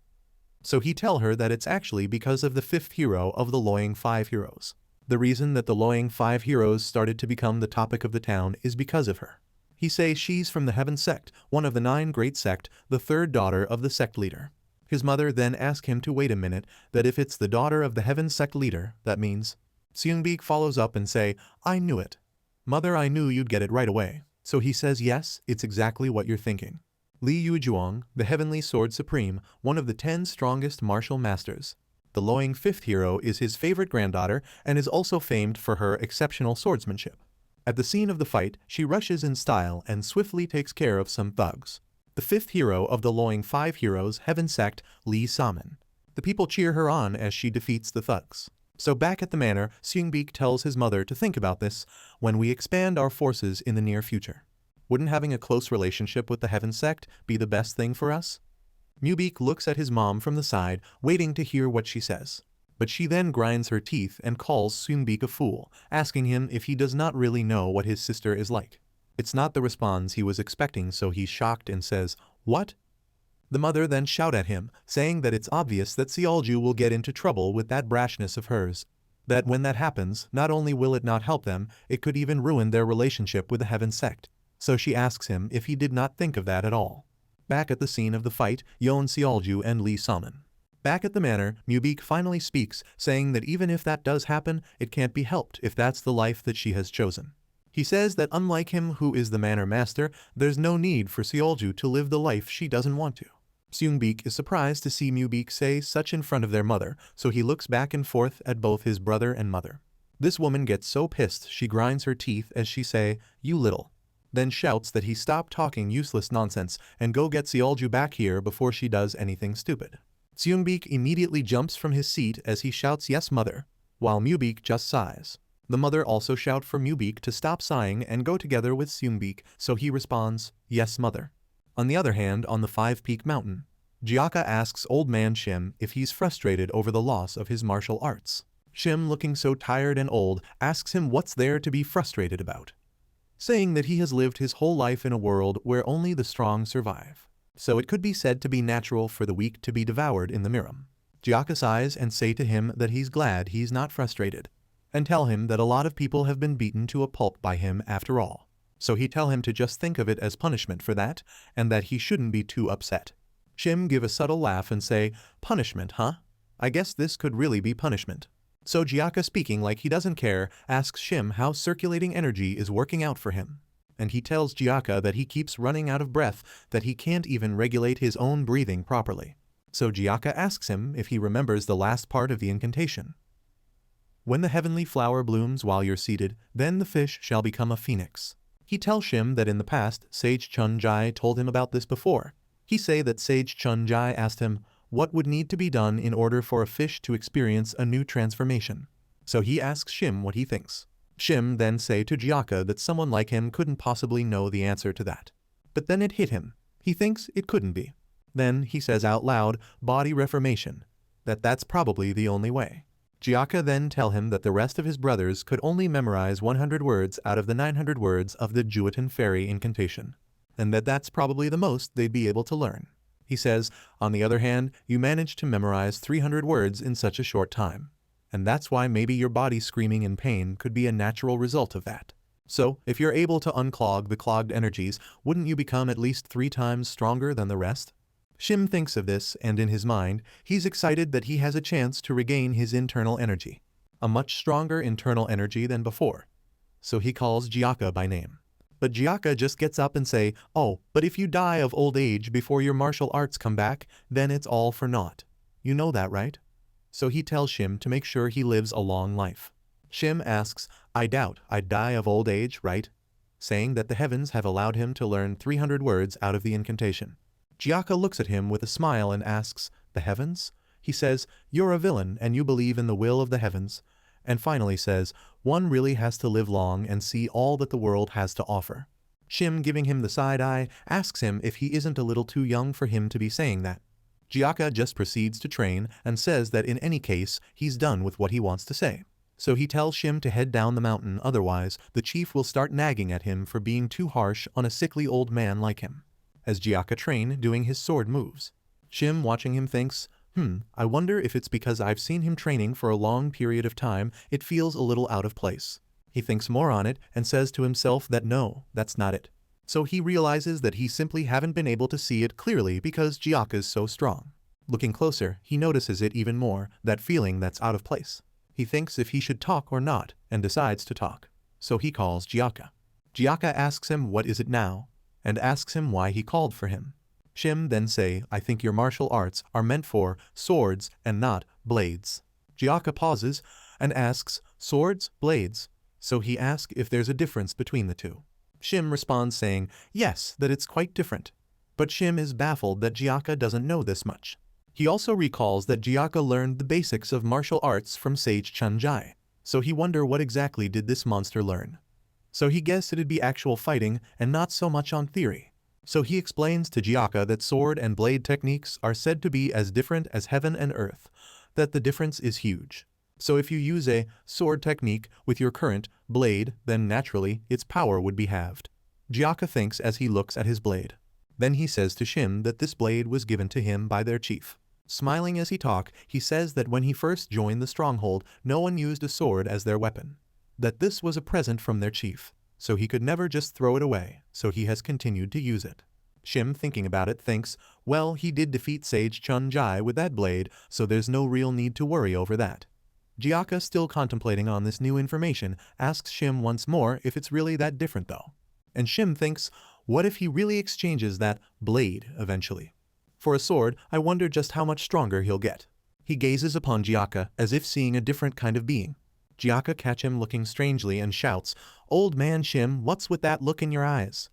So he tell her that it's actually because of the 5th hero of the Loyang 5 heroes. The reason that the Loyang 5 heroes started to become the topic of the town is because of her. He say she's from the Heaven sect, one of the 9 great sect, the 3rd daughter of the sect leader. His mother then asks him to wait a minute, that if it's the daughter of the Heaven sect leader, that means. Seungbik follows up and say, "I knew it. Mother, I knew you'd get it right away." So he says, "Yes, it's exactly what you're thinking." Li Yujuong, the Heavenly Sword Supreme, one of the 10 strongest martial masters. The Loyang 5th hero is his favorite granddaughter and is also famed for her exceptional swordsmanship. At the scene of the fight, she rushes in style and swiftly takes care of some thugs. The 5th hero of the Loyang 5 heroes, Heaven sect, Lee Saman. The people cheer her on as she defeats the thugs. So back at the manor, Seungbik tells his mother to think about this when we expand our forces in the near future. Wouldn't having a close relationship with the Heaven sect be the best thing for us? Mubik looks at his mom from the side, waiting to hear what she says. But she then grinds her teeth and calls Seungbik a fool, asking him if he does not really know what his sister is like. It's not the response he was expecting, so he's shocked and says, "What?" The mother then shout at him, saying that it's obvious that Seolju will get into trouble with that brashness of hers. That when that happens, not only will it not help them, it could even ruin their relationship with the Heaven sect. So she asks him if he did not think of that at all. Back at the scene of the fight, Yeon Seolju and Lee Saman. Back at the manor, Mubik finally speaks, saying that even if that does happen, it can't be helped if that's the life that she has chosen. He says that unlike him, who is the manor master, there's no need for Seolju to live the life she doesn't want to. Seungbik is surprised to see Mubik say such in front of their mother, so he looks back and forth at both his brother and mother. This woman gets so pissed she grinds her teeth as she say, "You little," then shouts that he stop talking useless nonsense and go get Seolju back here before she does anything stupid. Seungbeek immediately jumps from his seat as he shouts yes mother, while Mubeek just sighs. The mother also shouts for Mubeek to stop sighing and go together with Seungbeek, so he responds, yes mother. On the other hand, on the Five Peak Mountain, Jaka asks old man Shim if he's frustrated over the loss of his martial arts. Shim, looking so tired and old, asks him what's there to be frustrated about, saying that he has lived his whole life in a world where only the strong survive. So it could be said to be natural for the weak to be devoured in the murim. Jaka sighs and say to him that he's glad he's not frustrated, and tell him that a lot of people have been beaten to a pulp by him after all. So he tell him to just think of it as punishment for that, and that he shouldn't be too upset. Shim give a subtle laugh and say, punishment, huh? I guess this could really be punishment. So Jaka, speaking like he doesn't care, asks Shim how circulating energy is working out for him. And he tells Jaka that he keeps running out of breath, that he can't even regulate his own breathing properly. So Jaka asks him if he remembers the last part of the incantation. When the heavenly flower blooms while you're seated, then the fish shall become a phoenix. He tells Shim that in the past, Sage Chun-Jai told him about this before. He say that Sage Chun-Jai asked him what would need to be done in order for a fish to experience a new transformation. So he asks Shim what he thinks. Shim then say to Jaka that someone like him couldn't possibly know the answer to that. But then it hit him. He thinks it couldn't be. Then he says out loud, body reformation, that's probably the only way. Jaka then tell him that the rest of his brothers could only memorize 100 words out of the 900 words of the Juetan fairy incantation, and that's probably the most they'd be able to learn. He says, on the other hand, you managed to memorize 300 words in such a short time. And that's why maybe your body screaming in pain could be a natural result of that. So, if you're able to unclog the clogged energies, wouldn't you become at least 3 times stronger than the rest? Shim thinks of this, and in his mind, he's excited that he has a chance to regain his internal energy. A much stronger internal energy than before. So he calls Jaka by name. But Jaka just gets up and say, oh, but if you die of old age before your martial arts come back, then it's all for naught. You know that, right? So he tells Shim to make sure he lives a long life. Shim asks, I doubt I'd die of old age, right? Saying that the heavens have allowed him to learn 300 words out of the incantation. Jaka looks at him with a smile and asks, the heavens? He says, you're a villain and you believe in the will of the heavens. And finally says, one really has to live long and see all that the world has to offer. Shim, giving him the side eye, asks him if he isn't a little too young for him to be saying that. Jaka just proceeds to train and says that in any case, he's done with what he wants to say. So he tells Shim to head down the mountain, otherwise the chief will start nagging at him for being too harsh on a sickly old man like him. As Jaka train doing his sword moves. Shim, watching him, thinks, I wonder if it's because I've seen him training for a long period of time, it feels a little out of place. He thinks more on it and says to himself that no, that's not it. So he realizes that he simply haven't been able to see it clearly because Jaka's so strong. Looking closer, he notices it even more, that feeling that's out of place. He thinks if he should talk or not, and decides to talk. So he calls Jaka. Jaka asks him what is it now, and asks him why he called for him. Shim then say, I think your martial arts are meant for swords and not blades. Jaka pauses and asks, swords, blades? So he asks if there's a difference between the two. Shim responds saying, yes, that it's quite different. But Shim is baffled that Jaka doesn't know this much. He also recalls that Jaka learned the basics of martial arts from Sage Chun-Jai. So he wonder what exactly did this monster learn. So he guessed it'd be actual fighting and not so much on theory. So he explains to Jaka that sword and blade techniques are said to be as different as heaven and earth, that the difference is huge. So if you use a sword technique with your current blade, then naturally its power would be halved. Jaka thinks as he looks at his blade. Then he says to Shim that this blade was given to him by their chief. Smiling as he talks, he says that when he first joined the stronghold, no one used a sword as their weapon. That this was a present from their chief. So he could never just throw it away, so he has continued to use it. Shim, thinking about it, thinks, well, he did defeat Sage Chun-Jai with that blade, so there's no real need to worry over that. Jaka, still contemplating on this new information, asks Shim once more if it's really that different though. And Shim thinks, what if he really exchanges that blade eventually? For a sword, I wonder just how much stronger he'll get. He gazes upon Jaka as if seeing a different kind of being. Jaka catch him looking strangely and shouts, old man Shim, what's with that look in your eyes?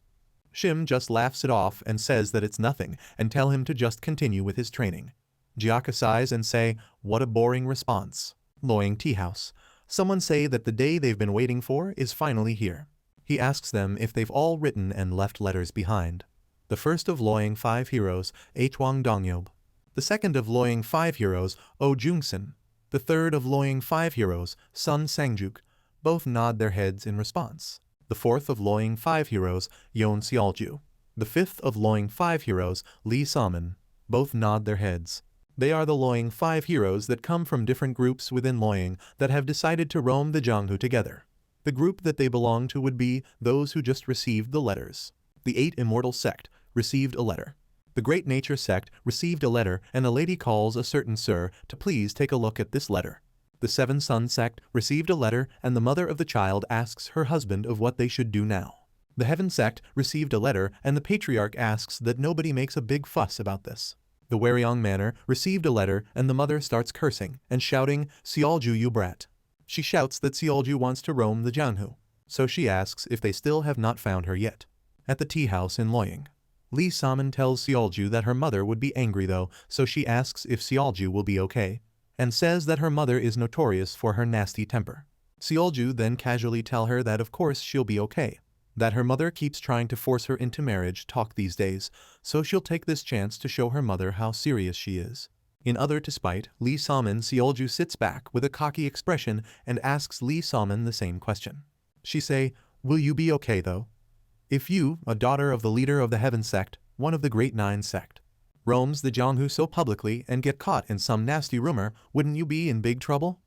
Shim just laughs it off and says that it's nothing and tell him to just continue with his training. Jaka sighs and say, what a boring response. Loyang Tea House. Someone say that the day they've been waiting for is finally here. He asks them if they've all written and left letters behind. The first of Loyang 5 heroes, Hwang Dongyob. The second of Loyang 5 heroes, Oh Jungsun. The third of Loyang 5 heroes, Sun Sangjuk. Both nod their heads in response. The fourth of Loyang 5 heroes, Yeon Seolju. The fifth of Loyang 5 heroes, Lee Salmon. Both nod their heads. They are the Loyang 5 heroes that come from different groups within Loyang that have decided to roam the Jianghu together. The group that they belong to would be those who just received the letters. The 8 Immortal Sect received a letter. The Great Nature Sect received a letter, and a lady calls a certain sir to please take a look at this letter. The 7 Sun Sect received a letter, and the mother of the child asks her husband of what they should do now. The Heaven Sect received a letter, and the patriarch asks that nobody makes a big fuss about this. The Waryong Manor received a letter, and the mother starts cursing and shouting, Seolju you brat. She shouts that Seolju wants to roam the Jianghu, so she asks if they still have not found her yet. At the tea house in Loyang, Lee Salmon tells Seolju that her mother would be angry though, so she asks if Seolju will be okay, and says that her mother is notorious for her nasty temper. Seolju then casually tell her that of course she'll be okay, that her mother keeps trying to force her into marriage talk these days, so she'll take this chance to show her mother how serious she is. In other to spite, Lee Salmon Seolju sits back with a cocky expression and asks Lee Salmon the same question. She say, will you be okay though? If you, a daughter of the leader of the Heaven Sect, one of the Great 9 Sect, roams the Jianghu so publicly and get caught in some nasty rumor, wouldn't you be in big trouble?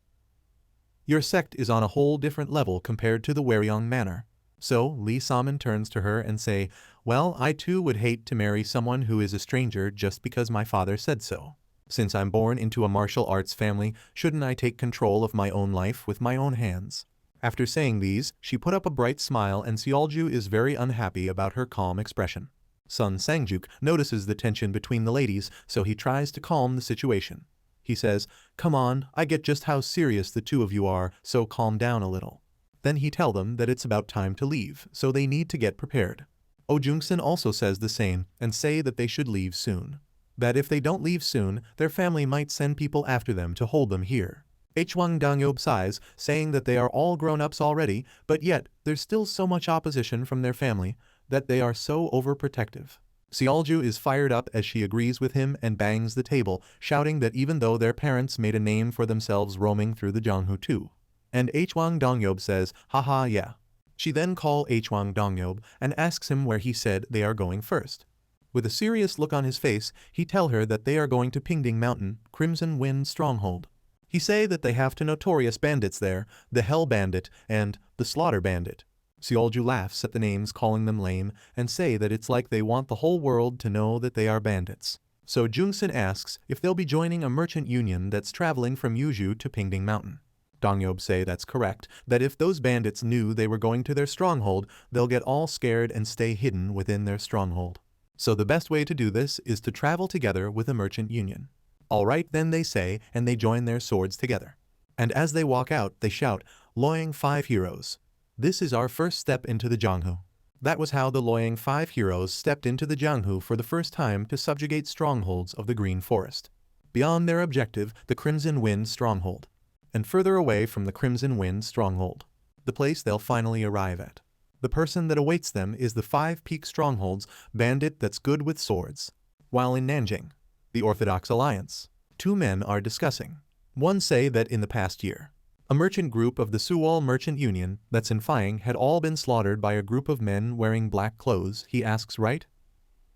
Your sect is on a whole different level compared to the Waryong Manor. So Lee Salmon turns to her and say, well, I too would hate to marry someone who is a stranger just because my father said so. Since I'm born into a martial arts family, shouldn't I take control of my own life with my own hands? After saying these, she put up a bright smile and Seolju is very unhappy about her calm expression. Sun Sangjuk notices the tension between the ladies, so he tries to calm the situation. He says, come on, I get just how serious the two of you are, so calm down a little. Then he tells them that it's about time to leave, so they need to get prepared. Oh Jungsun also says the same and say that they should leave soon. That if they don't leave soon, their family might send people after them to hold them here. Hwang Dongyob sighs, saying that they are all grown-ups already, but yet there's still so much opposition from their family that they are so overprotective. Seolju is fired up as she agrees with him and bangs the table, shouting that even though their parents made a name for themselves roaming through the Jianghu too. And Hwang Dongyob says, haha yeah. She then calls Hwang Dongyob and asks him where he said they are going first. With a serious look on his face, he tells her that they are going to Pingding Mountain, Crimson Wind Stronghold. He say that they have two notorious bandits there, the Hell Bandit and the Slaughter Bandit. Seolju laughs at the names, calling them lame, and say that it's like they want the whole world to know that they are bandits. So Jungsun asks if they'll be joining a merchant union that's traveling from Yuju to Pingding Mountain. Dongyob say that's correct, that if those bandits knew they were going to their stronghold, they'll get all scared and stay hidden within their stronghold. So the best way to do this is to travel together with a merchant union. Alright then they say, and they join their swords together. And as they walk out, they shout, Loyang 5 heroes. This is our first step into the Jianghu. That was how the Loyang 5 heroes stepped into the Jianghu for the first time to subjugate strongholds of the Green Forest. Beyond their objective, the Crimson Wind Stronghold. And further away from the Crimson Wind Stronghold, the place they'll finally arrive at. The person that awaits them is the 5 Peak Strongholds bandit that's good with swords. While in Nanjing, the Orthodox Alliance, 2 men are discussing. One say that in the past year, a merchant group of the Suwal Merchant Union that's in Fying had all been slaughtered by a group of men wearing black clothes. He asks, right?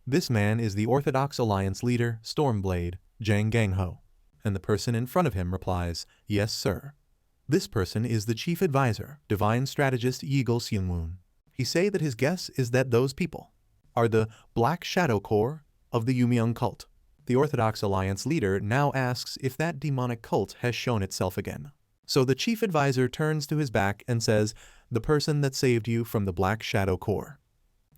This man is the Orthodox Alliance leader, Stormblade, Jang Gangho. And the person in front of him replies, yes sir. This person is the chief advisor, divine strategist Yeagle Seungwoon. He say that his guess is that those people are the Black Shadow Corps of the Yumi cult. The Orthodox Alliance leader now asks if that demonic cult has shown itself again. So the chief advisor turns to his back and says, the person that saved you from the Black Shadow Corps.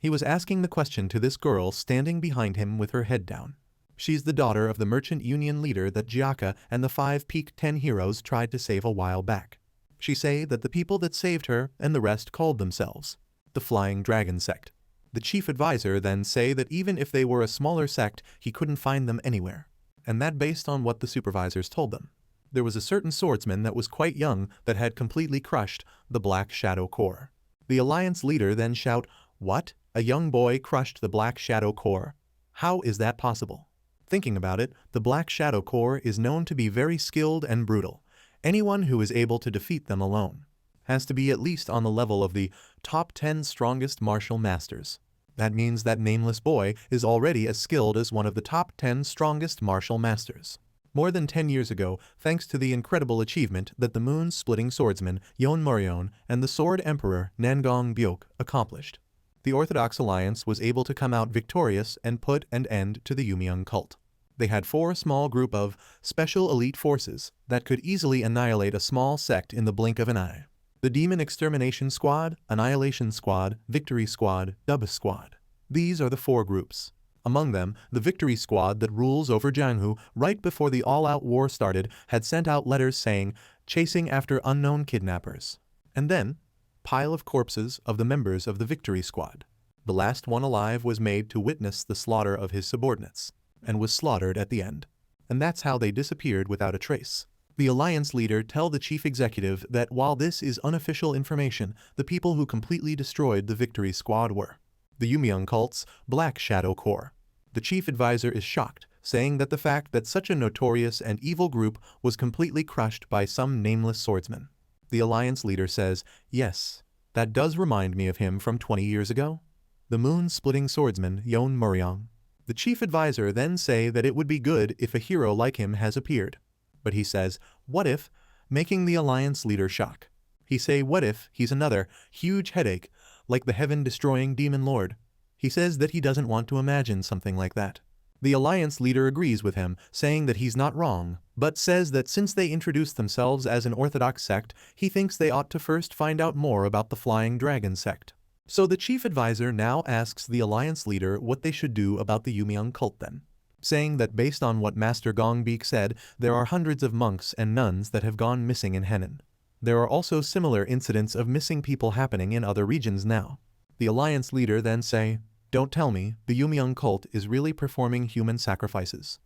He was asking the question to this girl standing behind him with her head down. She's the daughter of the merchant union leader that Jaka and the 5 Peak 10 heroes tried to save a while back. She say that the people that saved her and the rest called themselves the Flying Dragon Sect. The chief advisor then say that even if they were a smaller sect, he couldn't find them anywhere. and that based on what the supervisors told them. There was a certain swordsman that was quite young that had completely crushed the Black Shadow Core. The Alliance leader then shout, "What? A young boy crushed the Black Shadow Core? How is that possible?" Thinking about it, the Black Shadow Core is known to be very skilled and brutal. Anyone who is able to defeat them alone has to be at least on the level of the top 10 strongest martial masters. That means that nameless boy is already as skilled as one of the top 10 strongest martial masters. More than 10 years ago, thanks to the incredible achievement that the moon-splitting swordsman Yon Morion and the Sword Emperor Nangong Byok accomplished, the Orthodox Alliance was able to come out victorious and put an end to the Yumi cult. They had 4 small group of special elite forces that could easily annihilate a small sect in the blink of an eye. The Demon Extermination Squad, Annihilation Squad, Victory Squad, Dub Squad. These are the 4 groups. Among them, the Victory Squad that rules over Jianghu right before the all-out war started had sent out letters saying, "Chasing after unknown kidnappers." And then, pile of corpses of the members of the Victory Squad. The last one alive was made to witness the slaughter of his subordinates, and was slaughtered at the end. And that's how they disappeared without a trace. The Alliance leader tell the chief executive that while this is unofficial information, the people who completely destroyed the Victory Squad were the Yumi cult's Black Shadow Core. The chief advisor is shocked, saying that the fact that such a notorious and evil group was completely crushed by some nameless swordsman. The Alliance leader says, "Yes, that does remind me of him from 20 years ago. The moon-splitting swordsman Yon Morion." The chief advisor then say that it would be good if a hero like him has appeared. But he says, "What if?" making the Alliance leader shock. He say, "What if he's another huge headache, like the heaven-destroying demon lord?" He says that he doesn't want to imagine something like that. The Alliance leader agrees with him, saying that he's not wrong, but says that since they introduced themselves as an Orthodox sect, he thinks they ought to first find out more about the Flying Dragon sect. So the chief advisor now asks the Alliance leader what they should do about the Yumi cult then, saying that based on what Master Gongbeek said, there are hundreds of monks and nuns that have gone missing in Henan. There are also similar incidents of missing people happening in other regions now. The Alliance leader then say, "Don't tell me the Yumi cult is really performing human sacrifices."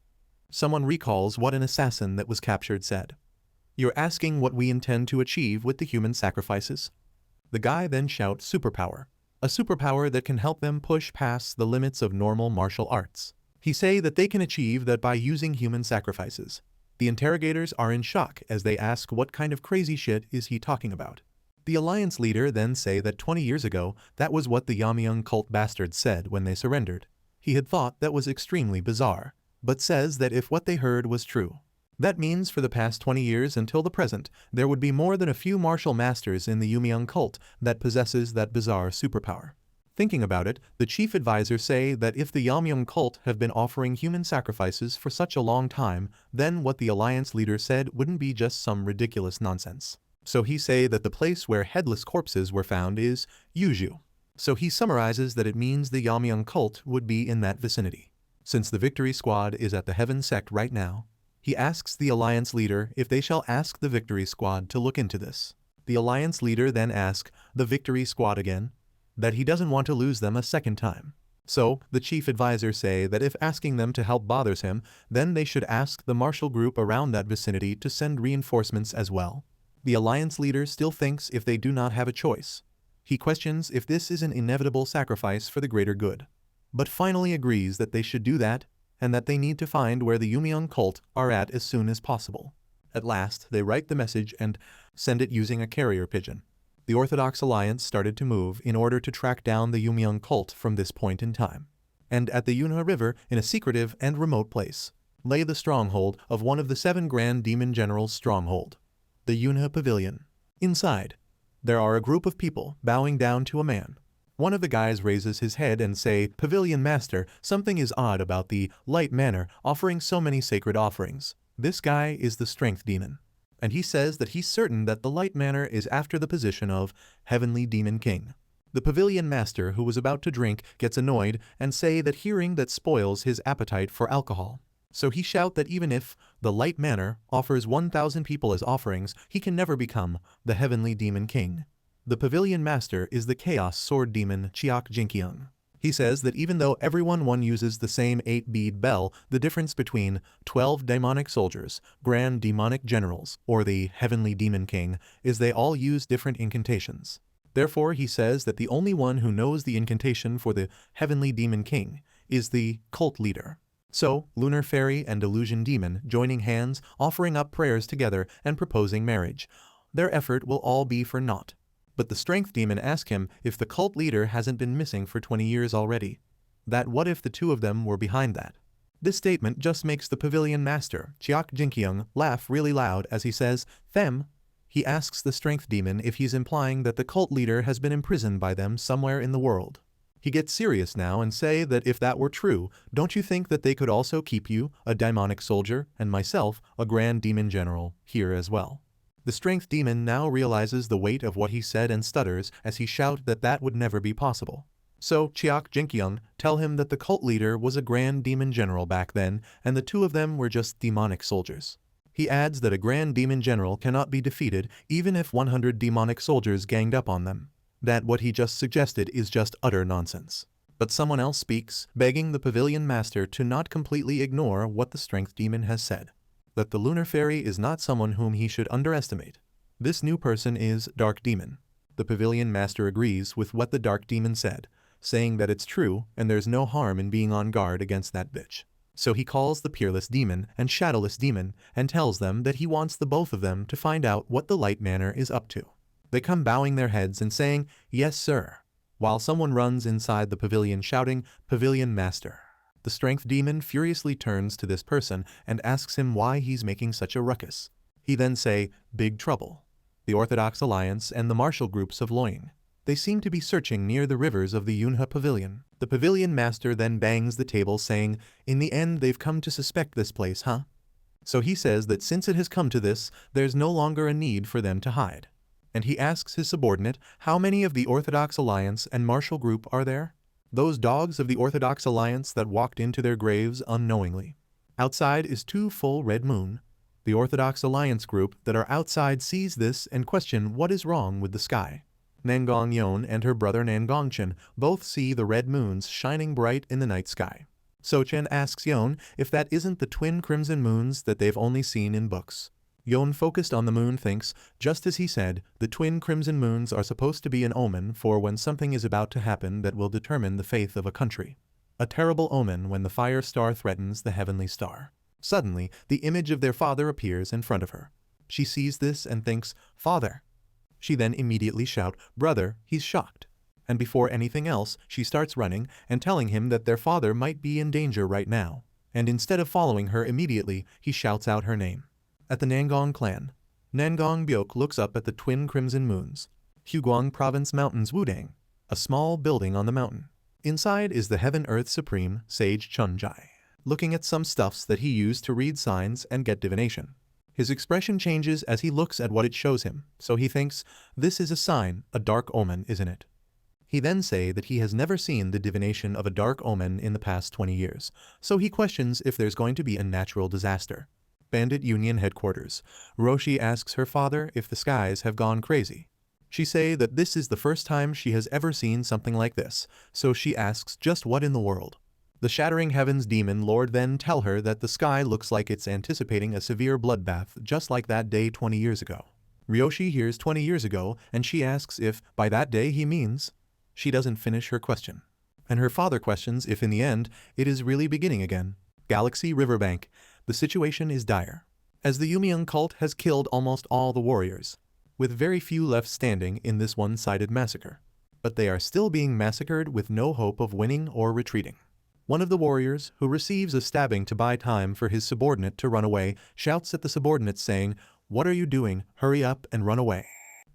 Someone recalls what an assassin that was captured said. "You're asking what we intend to achieve with the human sacrifices?" The guy then shouts superpower. A superpower that can help them push past the limits of normal martial arts. He say that they can achieve that by using human sacrifices. The interrogators are in shock as they ask what kind of crazy shit is he talking about. The Alliance leader then say that 20 years ago, that was what the Yami cult bastards said when they surrendered. He had thought that was extremely bizarre, but says that if what they heard was true, that means for the past 20 years until the present, there would be more than a few martial masters in the Yumi cult that possesses that bizarre superpower. Thinking about it, the chief advisors say that if the Yami cult have been offering human sacrifices for such a long time, then what the Alliance leader said wouldn't be just some ridiculous nonsense. So he say that the place where headless corpses were found is Yuju. So he summarizes that it means the Yami cult would be in that vicinity. Since the Victory Squad is at the Heaven sect right now, he asks the Alliance leader if they shall ask the Victory Squad to look into this. The Alliance leader then asks the Victory Squad again that he doesn't want to lose them a second time. So, the chief advisors say that if asking them to help bothers him, then they should ask the martial group around that vicinity to send reinforcements as well. The Alliance leader still thinks if they do not have a choice. He questions if this is an inevitable sacrifice for the greater good, but finally agrees that they should do that, and that they need to find where the Yumi cult are at as soon as possible. At last, they write the message and send it using a carrier pigeon. The Orthodox Alliance started to move in order to track down the Yumi cult from this point in time. And at the Yunha River, in a secretive and remote place, lay the stronghold of one of the 7 Grand Demon Generals' stronghold, the Yunha Pavilion. Inside, there are a group of people bowing down to a man. One of the guys raises his head and say, "Pavilion Master, something is odd about the Light Manor offering so many sacred offerings. This guy is the Strength Demon." And he says that he's certain that the Light Manor is after the position of Heavenly Demon King. The Pavilion Master, who was about to drink, gets annoyed and say that hearing that spoils his appetite for alcohol. So he shout that even if the Light Manor offers 1,000 people as offerings, he can never become the Heavenly Demon King. The Pavilion Master is the Chaos Sword Demon Chiak Jinkyung. He says that even though everyone uses the same 8-bead bell, the difference between 12 demonic soldiers, grand demonic generals, or the heavenly demon king, is they all use different incantations. Therefore, he says that the only one who knows the incantation for the heavenly demon king is the cult leader. So, Lunar Fairy and Illusion Demon joining hands, offering up prayers together, and proposing marriage. Their effort will all be for naught. But the Strength Demon asks him if the cult leader hasn't been missing for 20 years already. That what if the two of them were behind that? This statement just makes the Pavilion Master, Chiak Jinkyung, laugh really loud as he says, "Them." He asks the Strength Demon if he's implying that the cult leader has been imprisoned by them somewhere in the world. He gets serious now and say that if that were true, don't you think that they could also keep you, a demonic soldier, and myself, a grand demon general, here as well? The Strength Demon now realizes the weight of what he said and stutters as he shouts that that would never be possible. So Chiak Jinkyung tell him that the cult leader was a grand demon general back then and the two of them were just demonic soldiers. He adds that a grand demon general cannot be defeated even if 100 demonic soldiers ganged up on them. That what he just suggested is just utter nonsense. But someone else speaks, begging the Pavilion Master to not completely ignore what the Strength Demon has said. That the Lunar Fairy is not someone whom he should underestimate. This new person is Dark Demon. The Pavilion Master agrees with what the Dark Demon said, saying that it's true and there's no harm in being on guard against that bitch. So he calls the Peerless Demon and Shadowless Demon and tells them that he wants the both of them to find out what the Light Manor is up to. They come bowing their heads and saying, "Yes, sir," while someone runs inside the pavilion shouting, "Pavilion Master." The Strength Demon furiously turns to this person and asks him why he's making such a ruckus. He then say, "Big trouble." The Orthodox Alliance and the martial groups of Loyang. They seem to be searching near the rivers of the Yunha Pavilion. The Pavilion Master then bangs the table saying, "In the end they've come to suspect this place, huh?" So he says that since it has come to this, there's no longer a need for them to hide. And he asks his subordinate, how many of the Orthodox Alliance and martial group are there? Those dogs of the Orthodox Alliance that walked into their graves unknowingly. Outside is 2 full red moon. The Orthodox Alliance group that are outside sees this and question what is wrong with the sky. Nangong Yon and her brother Nangongchen both see the red moons shining bright in the night sky. Sochen asks Yon if that isn't the twin crimson moons that they've only seen in books. Yon, focused on the moon, thinks, just as he said, the twin crimson moons are supposed to be an omen for when something is about to happen that will determine the fate of a country. A terrible omen when the fire star threatens the heavenly star. Suddenly, the image of their father appears in front of her. She sees this and thinks, "Father." She then immediately shouts, "Brother," he's shocked. And before anything else, she starts running and telling him that their father might be in danger right now. And instead of following her immediately, he shouts out her name. At the Nangong clan, Nangong Byok looks up at the twin crimson moons. Huguang Province Mountains Wudang, a small building on the mountain. Inside is the Heaven-Earth Supreme, Sage Chunjai, looking at some stuffs that he used to read signs and get divination. His expression changes as he looks at what it shows him, so he thinks, this is a sign, a dark omen, isn't it? He then say that he has never seen the divination of a dark omen in the past 20 years, so he questions if there's going to be a natural disaster. Bandit Union headquarters. Roshi asks her father if the skies have gone crazy. She say that this is the first time she has ever seen something like this, so she asks just what in the world. The Shattering Heavens Demon Lord then tell her that the sky looks like it's anticipating a severe bloodbath just like that day 20 years ago. Ryoshi hears 20 years ago and she asks if by that day he means. She doesn't finish her question. And her father questions if in the end it is really beginning again. Galaxy Riverbank. The situation is dire, as the Yumian cult has killed almost all the warriors, with very few left standing in this one-sided massacre. But they are still being massacred with no hope of winning or retreating. One of the warriors, who receives a stabbing to buy time for his subordinate to run away, shouts at the subordinate saying, "What are you doing? Hurry up and run away.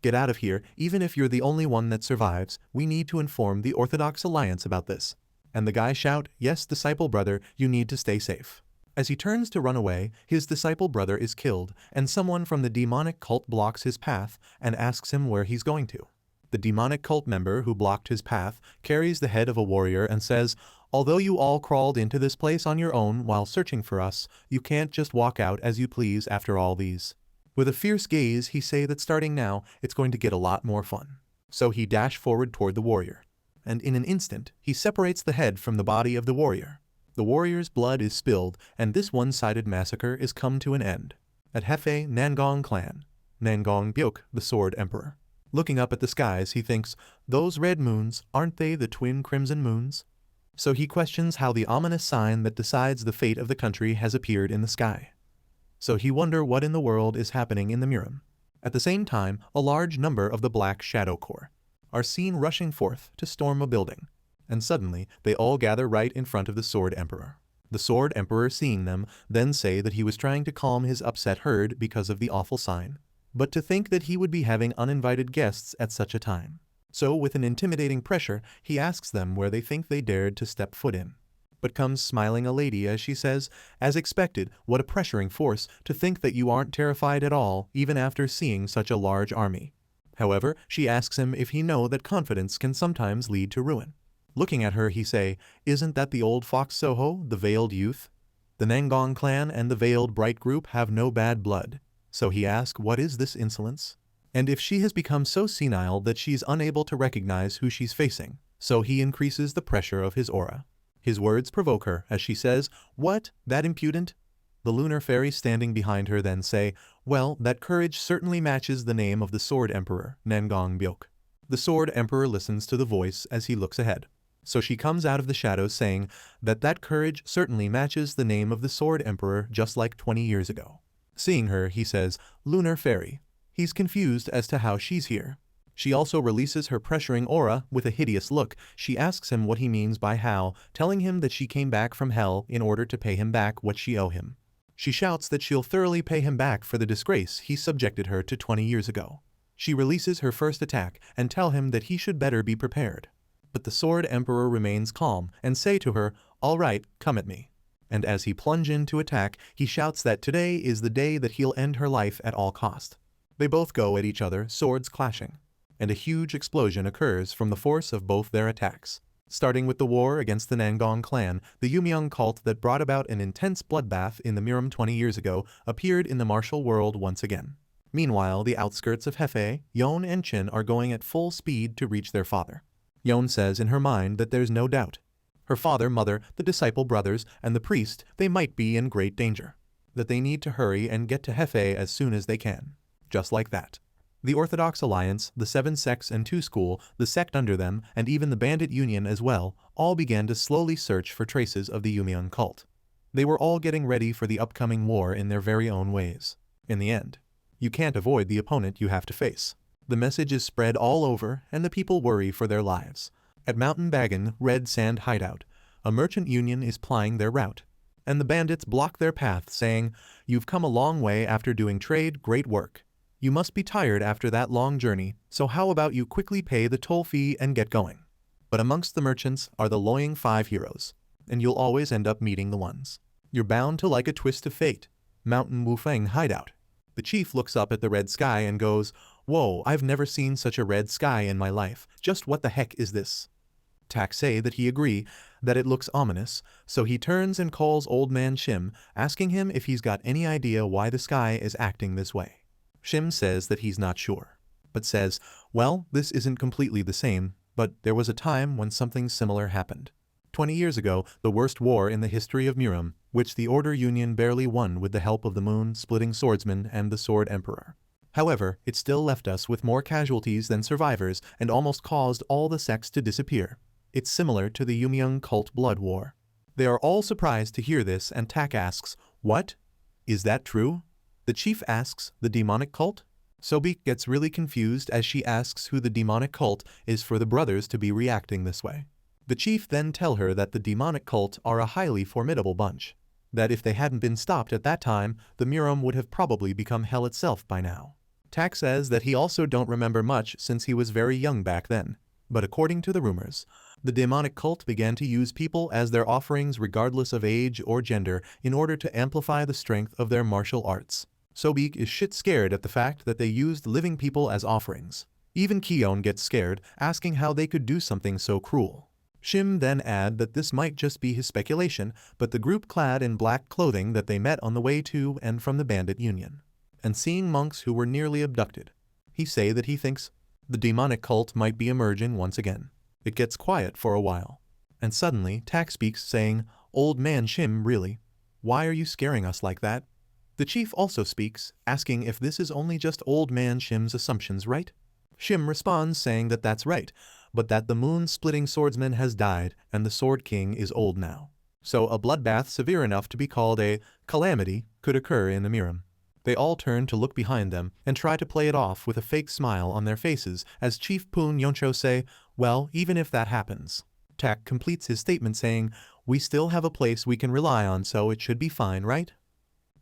Get out of here, even if you're the only one that survives. We need to inform the Orthodox Alliance about this." And the guy shout, "Yes, disciple brother, you need to stay safe." As he turns to run away, his disciple brother is killed, and someone from the demonic cult blocks his path and asks him where he's going to. The demonic cult member who blocked his path carries the head of a warrior and says, "Although you all crawled into this place on your own while searching for us, you can't just walk out as you please after all these." With a fierce gaze, he say that starting now, it's going to get a lot more fun. So he dash forward toward the warrior. and in an instant, he separates the head from the body of the warrior. The warrior's blood is spilled, and this one-sided massacre is come to an end. At Hefei Nangong clan, Nangong Byok, the Sword Emperor. Looking up at the skies, he thinks, those red moons, aren't they the twin crimson moons? So he questions how the ominous sign that decides the fate of the country has appeared in the sky. So he wonder what in the world is happening in the murim. At the same time, a large number of the Black Shadow Corps are seen rushing forth to storm a building, and suddenly they all gather right in front of the Sword Emperor. The Sword Emperor, seeing them, then say that he was trying to calm his upset herd because of the awful sign, but to think that he would be having uninvited guests at such a time. So with an intimidating pressure, he asks them where they think they dared to step foot in. But comes smiling a lady as she says, as expected, what a pressuring force to think that you aren't terrified at all even after seeing such a large army. However, she asks him if he know that confidence can sometimes lead to ruin. Looking at her, he say, isn't that the old fox Soho, the veiled youth? The Nangong clan and the veiled bright group have no bad blood. So he asks, what is this insolence? And if she has become so senile that she's unable to recognize who she's facing, so he increases the pressure of his aura. His words provoke her as she says, what, that impudent? The lunar fairy standing behind her then say, well, that courage certainly matches the name of the Sword Emperor, Nangong Byok. The Sword Emperor listens to the voice as he looks ahead. So she comes out of the shadows saying that courage certainly matches the name of the Sword Emperor just like 20 years ago. Seeing her, he says, lunar fairy. He's confused as to how she's here. She also releases her pressuring aura with a hideous look. She asks him what he means by how, telling him that she came back from hell in order to pay him back what she owe him. She shouts that she'll thoroughly pay him back for the disgrace he subjected her to 20 years ago. She releases her first attack and tell him that he should better be prepared. But the Sword Emperor remains calm and say to her, all right, come at me. And as he plunge in to attack, he shouts that today is the day that he'll end her life at all cost. They both go at each other, swords clashing, and a huge explosion occurs from the force of both their attacks. Starting with the war against the Nangong clan, the Yumi cult that brought about an intense bloodbath in the murim 20 years ago appeared in the martial world once again. Meanwhile, the outskirts of Hefei, Yon and Chin are going at full speed to reach their father. Yon says in her mind that there's no doubt. Her father, mother, the disciple brothers, and the priest, they might be in great danger. That they need to hurry and get to Hefei as soon as they can. Just like that. The Orthodox Alliance, the 7 sects and 2 school, the sect under them, and even the Bandit Union as well, all began to slowly search for traces of the Yumi cult. They were all getting ready for the upcoming war in their very own ways. In the end, you can't avoid the opponent you have to face. The message is spread all over, and the people worry for their lives. At Mountain Bagan, Red Sand Hideout, a merchant union is plying their route, and the bandits block their path, saying, you've come a long way after doing trade, great work. You must be tired after that long journey, so how about you quickly pay the toll fee and get going? But amongst the merchants are the Loyang 5 heroes, and you'll always end up meeting the ones. You're bound to like a twist of fate. Mountain Wufeng Hideout. The chief looks up at the red sky and goes, whoa, I've never seen such a red sky in my life. Just what the heck is this? Tak say that he agree that it looks ominous, so he turns and calls Old Man Shim, asking him if he's got any idea why the sky is acting this way. Shim says that he's not sure, but says, well, this isn't completely the same, but there was a time when something similar happened. 20 years ago, the worst war in the history of Murim, which the Order Union barely won with the help of the moon-splitting swordsman and the Sword Emperor. However, it still left us with more casualties than survivors and almost caused all the sects to disappear. It's similar to the Yumi cult blood war. They are all surprised to hear this, and Tak asks, what? Is that true? The chief asks, the demonic cult? Sobik gets really confused as she asks who the demonic cult is for the brothers to be reacting this way. The chief then tell her that the demonic cult are a highly formidable bunch. That if they hadn't been stopped at that time, the Murim would have probably become hell itself by now. Tak says that he also don't remember much since he was very young back then. But according to the rumors, the demonic cult began to use people as their offerings regardless of age or gender in order to amplify the strength of their martial arts. Sobik is shit scared at the fact that they used living people as offerings. Even Kion gets scared, asking how they could do something so cruel. Shim then add that this might just be his speculation, but the group clad in black clothing that they met on the way to and from the Bandit Union. And seeing monks who were nearly abducted, he say that he thinks the demonic cult might be emerging once again. It gets quiet for a while. And suddenly, Tak speaks saying, "Old man Shim, really? Why are you scaring us like that?" The chief also speaks, asking if this is only just old man Shim's assumptions, right? Shim responds saying that that's right, but that the moon-splitting swordsman has died and the Sword King is old now. So a bloodbath severe enough to be called a calamity could occur in the murim. They all turn to look behind them and try to play it off with a fake smile on their faces as Chief Poon Yoncho say, "Well, even if that happens." Tak completes his statement saying, "We still have a place we can rely on, so it should be fine, right?"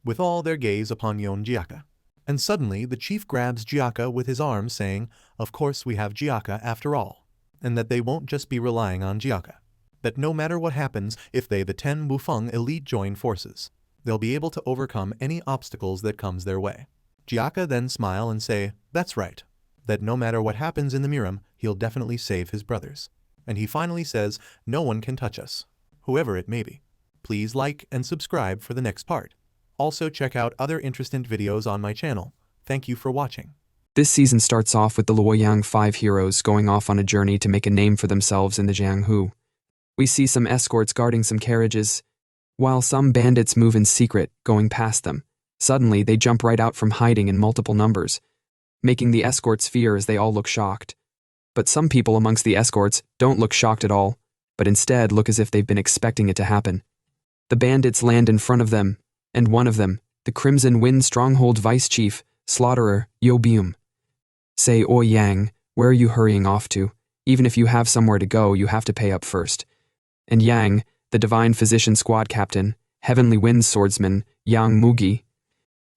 With all their gaze upon Jaka. And suddenly the chief grabs Jaka with his arm saying, "Of course we have Jaka after all." And that they won't just be relying on Jaka. That no matter what happens, if they the 10 Wufeng elite join forces, they'll be able to overcome any obstacles that comes their way. Jaka then smile and say, "That's right. That no matter what happens in the murim, he'll definitely save his brothers." And he finally says, "No one can touch us, whoever it may be." Please like and subscribe for the next part. Also check out other interesting videos on my channel. Thank you for watching. This season starts off with the Luoyang 5 heroes going off on a journey to make a name for themselves in the Jianghu. We see some escorts guarding some carriages, while some bandits move in secret, going past them. Suddenly, they jump right out from hiding in multiple numbers, making the escorts fear as they all look shocked. But some people amongst the escorts don't look shocked at all, but instead look as if they've been expecting it to happen. The bandits land in front of them, and one of them, the Crimson Wind Stronghold Vice Chief, Slaughterer, Yobium, say, "Oi Yang, where are you hurrying off to? Even if you have somewhere to go, you have to pay up first." And Yang, the Divine Physician Squad Captain, Heavenly Wind Swordsman, Yang Mugi,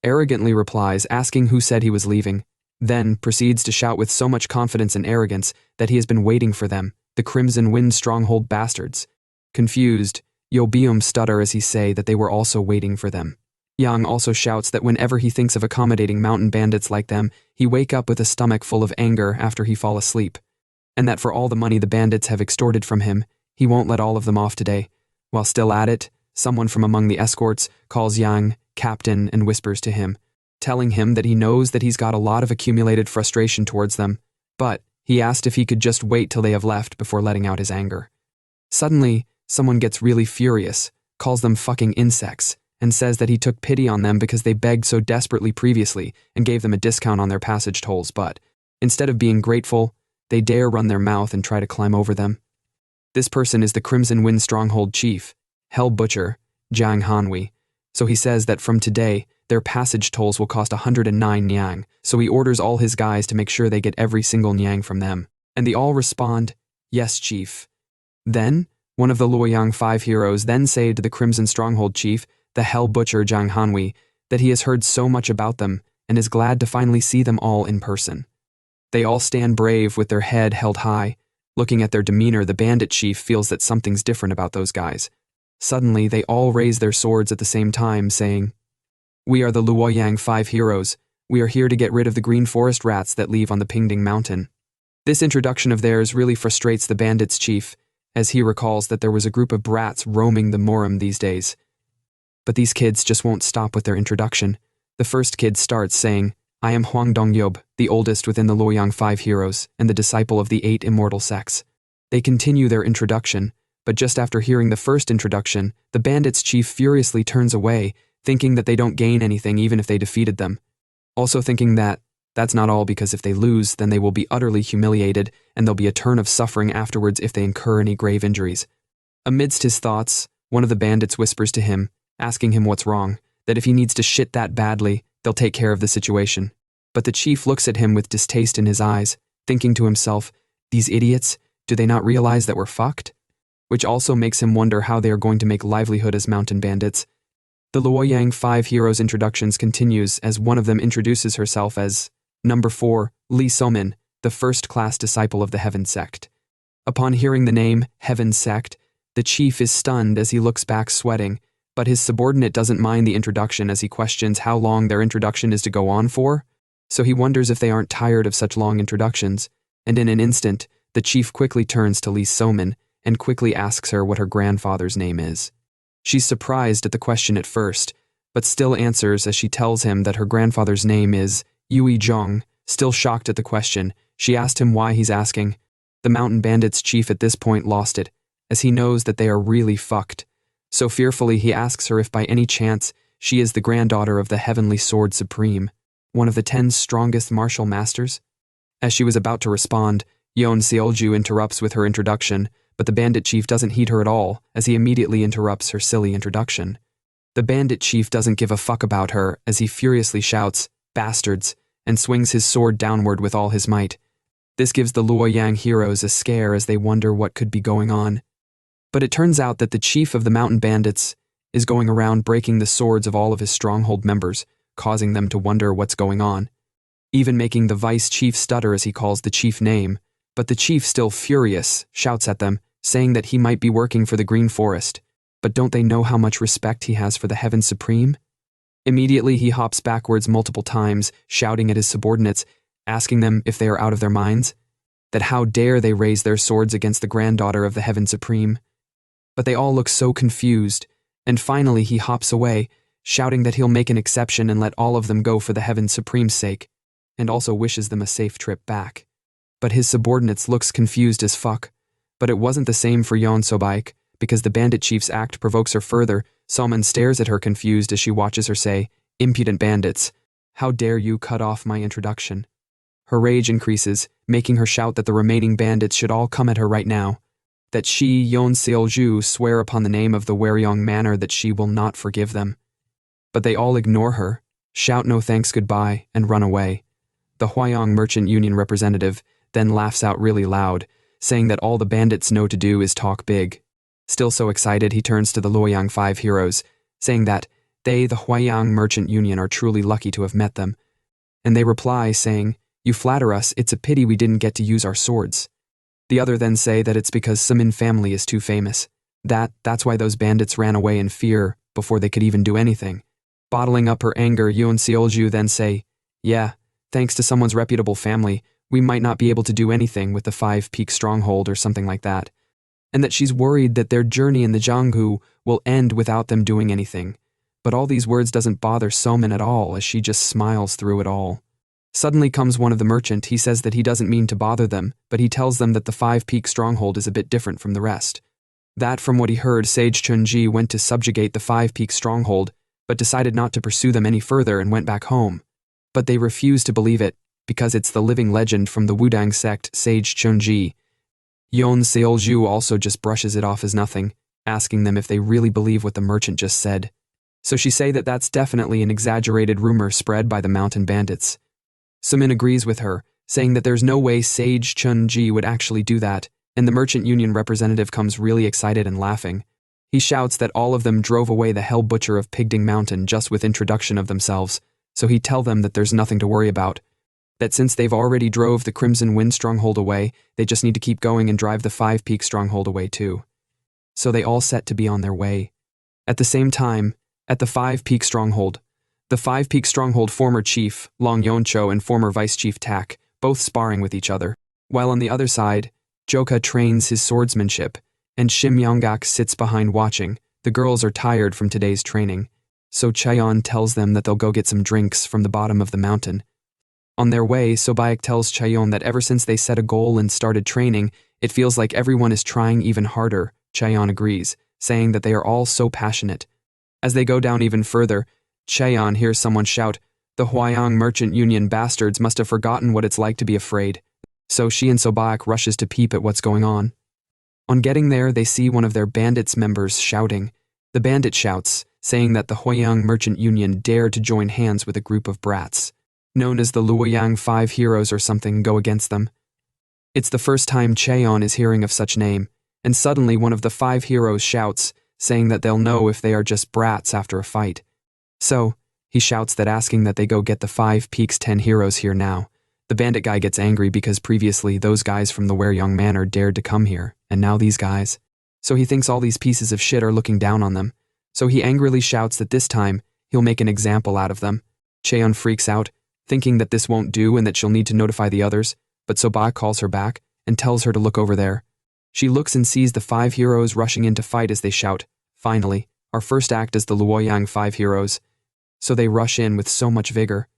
arrogantly replies, asking who said he was leaving, then proceeds to shout with so much confidence and arrogance that he has been waiting for them, the Crimson Wind Stronghold bastards. Confused, Yobium stutter as he say that they were also waiting for them. Yang also shouts that whenever he thinks of accommodating mountain bandits like them, he wake up with a stomach full of anger after he fall asleep, and that for all the money the bandits have extorted from him, he won't let all of them off today. While still at it, someone from among the escorts calls Yang captain and whispers to him, telling him that he knows that he's got a lot of accumulated frustration towards them, but he asked if he could just wait till they have left before letting out his anger. Suddenly, someone gets really furious, calls them fucking insects, and says that he took pity on them because they begged so desperately previously and gave them a discount on their passage tolls, but instead of being grateful, they dare run their mouth and try to climb over them. This person is the Crimson Wind Stronghold Chief, Hell Butcher, Jiang Hanwei, so he says that from today, their passage tolls will cost 109 Niang, so he orders all his guys to make sure they get every single Niang from them. And they all respond, "Yes, Chief." Then, one of the Luoyang 5 heroes then say to the Crimson Stronghold Chief, the Hell Butcher Jiang Hanwei, that he has heard so much about them and is glad to finally see them all in person. They all stand brave with their head held high. Looking at their demeanor, the bandit chief feels that something's different about those guys. Suddenly, they all raise their swords at the same time, saying, "We are the Luoyang 5 heroes. We are here to get rid of the green forest rats that live on the Pingding Mountain." This introduction of theirs really frustrates the bandit's chief, as he recalls that there was a group of brats roaming the murim these days. But these kids just won't stop with their introduction. The first kid starts saying, "I am Huang Dongyob, the oldest within the Luoyang 5 heroes and the disciple of the 8 immortal sects." They continue their introduction, but just after hearing the first introduction, the bandit's chief furiously turns away, thinking that they don't gain anything even if they defeated them. Also thinking that that's not all, because if they lose, then they will be utterly humiliated and there'll be a turn of suffering afterwards if they incur any grave injuries. Amidst his thoughts, one of the bandits whispers to him, asking him what's wrong, that if he needs to shit that badly, they'll take care of the situation. But the chief looks at him with distaste in his eyes, thinking to himself, "These idiots, do they not realize that we're fucked?" Which also makes him wonder how they are going to make livelihood as mountain bandits. The Luoyang 5 heroes' introductions continues as one of them introduces herself as Number 4, Li Somin, the first-class disciple of the Heaven Sect. Upon hearing the name, Heaven Sect, the chief is stunned as he looks back sweating, but his subordinate doesn't mind the introduction as he questions how long their introduction is to go on for, so he wonders if they aren't tired of such long introductions, and in an instant, the chief quickly turns to Li Somin and quickly asks her what her grandfather's name is. She's surprised at the question at first, but still answers as she tells him that her grandfather's name is Yui Zhong. Still shocked at the question, she asked him why he's asking. The mountain bandits' chief at this point lost it, as he knows that they are really fucked. So fearfully he asks her if by any chance she is the granddaughter of the Heavenly Sword Supreme, one of the 10 strongest martial masters. As she was about to respond, Yeon Seolju interrupts with her introduction, but the bandit chief doesn't heed her at all, as he immediately interrupts her silly introduction. The bandit chief doesn't give a fuck about her, as he furiously shouts, "Bastards," and swings his sword downward with all his might. This gives the Luoyang heroes a scare as they wonder what could be going on. But it turns out that the chief of the mountain bandits is going around breaking the swords of all of his stronghold members, causing them to wonder what's going on, even making the vice chief stutter as he calls the chief name. But the chief, still furious, shouts at them, saying that he might be working for the Green Forest, but don't they know how much respect he has for the Heaven Supreme? Immediately he hops backwards multiple times, shouting at his subordinates, asking them if they are out of their minds, that how dare they raise their swords against the granddaughter of the Heaven Supreme. But they all look so confused, and finally he hops away, shouting that he'll make an exception and let all of them go for the Heaven Supreme's sake, and also wishes them a safe trip back. But his subordinates looks confused as fuck. But it wasn't the same for Yeon Sobaik, because the bandit chief's act provokes her further. Salman stares at her confused as she watches her say, "Impudent bandits, how dare you cut off my introduction?" Her rage increases, making her shout that the remaining bandits should all come at her right now, that she, Yeon Seolju, swear upon the name of the Waryong Manor that she will not forgive them. But they all ignore her, shout no thanks goodbye, and run away. The Hwayong Merchant Union representative then laughs out really loud, saying that all the bandits know to do is talk big. Still so excited, he turns to the Luoyang 5 heroes, saying that they, the Hwayong Merchant Union, are truly lucky to have met them. And they reply saying, "You flatter us, it's a pity we didn't get to use our swords." The other then say that it's because Sumin family is too famous. That's why those bandits ran away in fear before they could even do anything. Bottling up her anger, Yeon Seolju then say, "Yeah, thanks to someone's reputable family, we might not be able to do anything with the 5-peak stronghold or something like that." And that she's worried that their journey in the Jianghu will end without them doing anything. But all these words doesn't bother Somin at all, as she just smiles through it all. Suddenly comes one of the merchant. He says that he doesn't mean to bother them, but he tells them that the 5-peak stronghold is a bit different from the rest. That from what he heard, Sage Chunji went to subjugate the 5-peak stronghold, but decided not to pursue them any further and went back home. But they refuse to believe it, because it's the living legend from the Wudang sect, Sage Chunji. Yeon Seolju also just brushes it off as nothing, asking them if they really believe what the merchant just said. So she say that that's definitely an exaggerated rumor spread by the mountain bandits. Sumin agrees with her, saying that there's no way Sage Chunji would actually do that, and the merchant union representative comes really excited and laughing. He shouts that all of them drove away the hell butcher of Pigding Mountain just with introduction of themselves, so he tell them that there's nothing to worry about, that since they've already drove the Crimson Wind stronghold away, they just need to keep going and drive the 5-peak stronghold away too. So they all set to be on their way. At the same time, at the 5-peak stronghold, the 5-peak stronghold former chief, Long Yeoncho, and former vice chief Tak, both sparring with each other, while on the other side, Joka trains his swordsmanship, and Shim Yonggak sits behind watching. The girls are tired from today's training, so Chaeyeon tells them that they'll go get some drinks from the bottom of the mountain. On their way, Sobaik tells Chaeyeon that ever since they set a goal and started training, it feels like everyone is trying even harder. Chaeyeon agrees, saying that they are all so passionate. As they go down even further, Chaeyeon hears someone shout, "The Hwayong Merchant Union bastards must have forgotten what it's like to be afraid." So she and Sobaik rushes to peep at what's going on. On getting there, they see one of their bandits' members shouting. The bandit shouts, saying that the Hwayong Merchant Union dared to join hands with a group of brats, known as the Luoyang 5 heroes or something, go against them. It's the first time Chaeyeon is hearing of such name, and suddenly one of the 5 heroes shouts, saying that they'll know if they are just brats after a fight. So, he shouts that asking that they go get the 5 peaks 10 heroes here now. The bandit guy gets angry because previously those guys from the Waryong Manor dared to come here, and now these guys. So he thinks all these pieces of shit are looking down on them. So he angrily shouts that this time, he'll make an example out of them. Chaeyeon freaks out, thinking that this won't do and that she'll need to notify the others, but Soba calls her back and tells her to look over there. She looks and sees the 5 heroes rushing in to fight as they shout, "Finally, our first act as the Luoyang 5 heroes." So they rush in with so much vigor.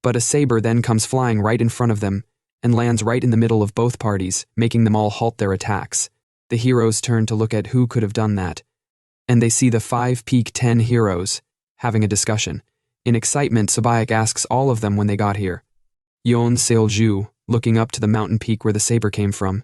But a saber then comes flying right in front of them, and lands right in the middle of both parties, making them all halt their attacks. The heroes turn to look at who could have done that, and they see the 5 peak 10 heroes having a discussion. In excitement, Sobayak asks all of them when they got here. Yeon Seolju, looking up to the mountain peak where the saber came from.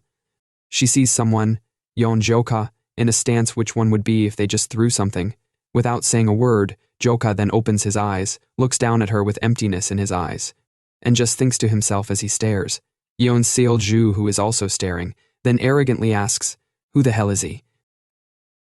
She sees someone, Yeon Joka, in a stance which one would be if they just threw something. Without saying a word, Joka then opens his eyes, looks down at her with emptiness in his eyes, and just thinks to himself as he stares. Yeon Seolju, who is also staring, then arrogantly asks, "Who the hell is he?"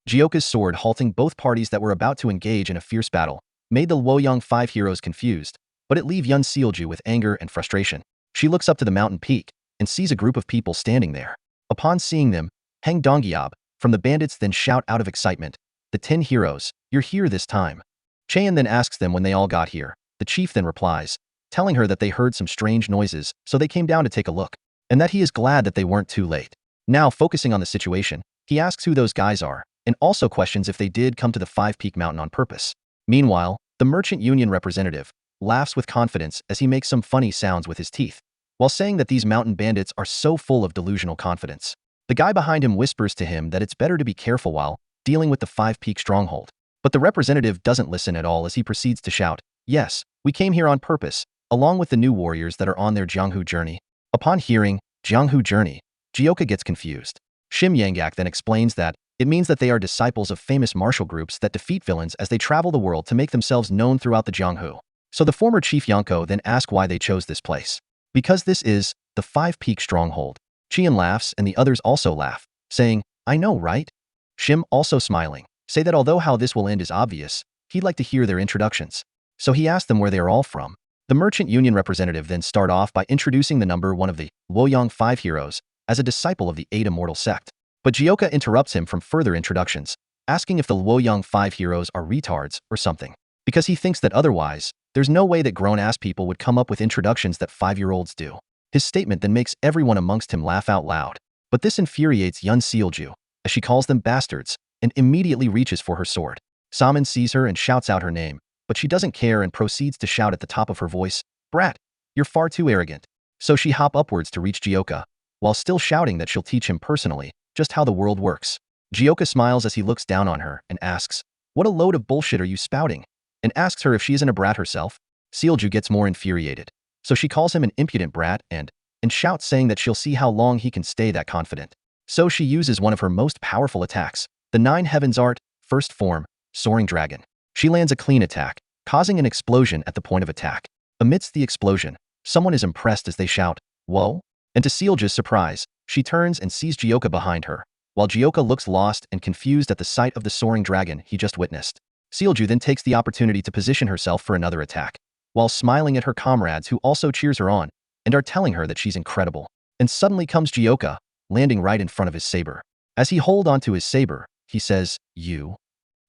Jioka's sword halting both parties that were about to engage in a fierce battle made the Luoyang 5 heroes confused, but it leave Yeon Seolju with anger and frustration. She looks up to the mountain peak and sees a group of people standing there. Upon seeing them, Hang Donggyeob from the bandits then shout out of excitement, "The 10 heroes, you're here this time." Chaeyeon then asks them when they all got here. The chief then replies, telling her that they heard some strange noises, so they came down to take a look, and that he is glad that they weren't too late. Now, focusing on the situation, he asks who those guys are, and also questions if they did come to the 5 Peak Mountain on purpose. Meanwhile, the merchant union representative laughs with confidence as he makes some funny sounds with his teeth, while saying that these mountain bandits are so full of delusional confidence. The guy behind him whispers to him that it's better to be careful while dealing with the 5 Peak stronghold. But the representative doesn't listen at all as he proceeds to shout, "Yes, we came here on purpose, along with the new warriors that are on their Jianghu journey." Upon hearing Jianghu journey, Jioka gets confused. Shim Yanggak then explains that it means that they are disciples of famous martial groups that defeat villains as they travel the world to make themselves known throughout the Jianghu. So the former chief Yanko then asks why they chose this place. Because this is the 5 Peak stronghold. Chien laughs and the others also laugh, saying, "I know, right?" Shim, also smiling, say that although how this will end is obvious, he'd like to hear their introductions. So he asks them where they are all from. The merchant union representative then start off by introducing the number 1 of the Luoyang 5 heroes as a disciple of the 8 immortal sect. But Jioka interrupts him from further introductions, asking if the Luoyang 5 heroes are retards or something, because he thinks that otherwise, there's no way that grown-ass people would come up with introductions that 5-year-olds do. His statement then makes everyone amongst him laugh out loud. But this infuriates Yeon Seolju, as she calls them bastards, and immediately reaches for her sword. Saman sees her and shouts out her name, but she doesn't care and proceeds to shout at the top of her voice, "Brat, you're far too arrogant." So she hop upwards to reach Jioka, while still shouting that she'll teach him personally just how the world works. Jioka smiles as he looks down on her and asks, "What a load of bullshit are you spouting?" and asks her if she isn't a brat herself. Seolju gets more infuriated, so she calls him an impudent brat and shouts saying that she'll see how long he can stay that confident. So she uses one of her most powerful attacks, the 9 Heavens Art, first form, Soaring Dragon. She lands a clean attack, causing an explosion at the point of attack. Amidst the explosion, someone is impressed as they shout, "Whoa!" And to Seolju's surprise, she turns and sees Jioka behind her, while Jioka looks lost and confused at the sight of the soaring dragon he just witnessed. Seolju then takes the opportunity to position herself for another attack, while smiling at her comrades who also cheers her on and are telling her that she's incredible. And suddenly comes Jioka, landing right in front of his saber. As he holds onto his saber, he says, "You?"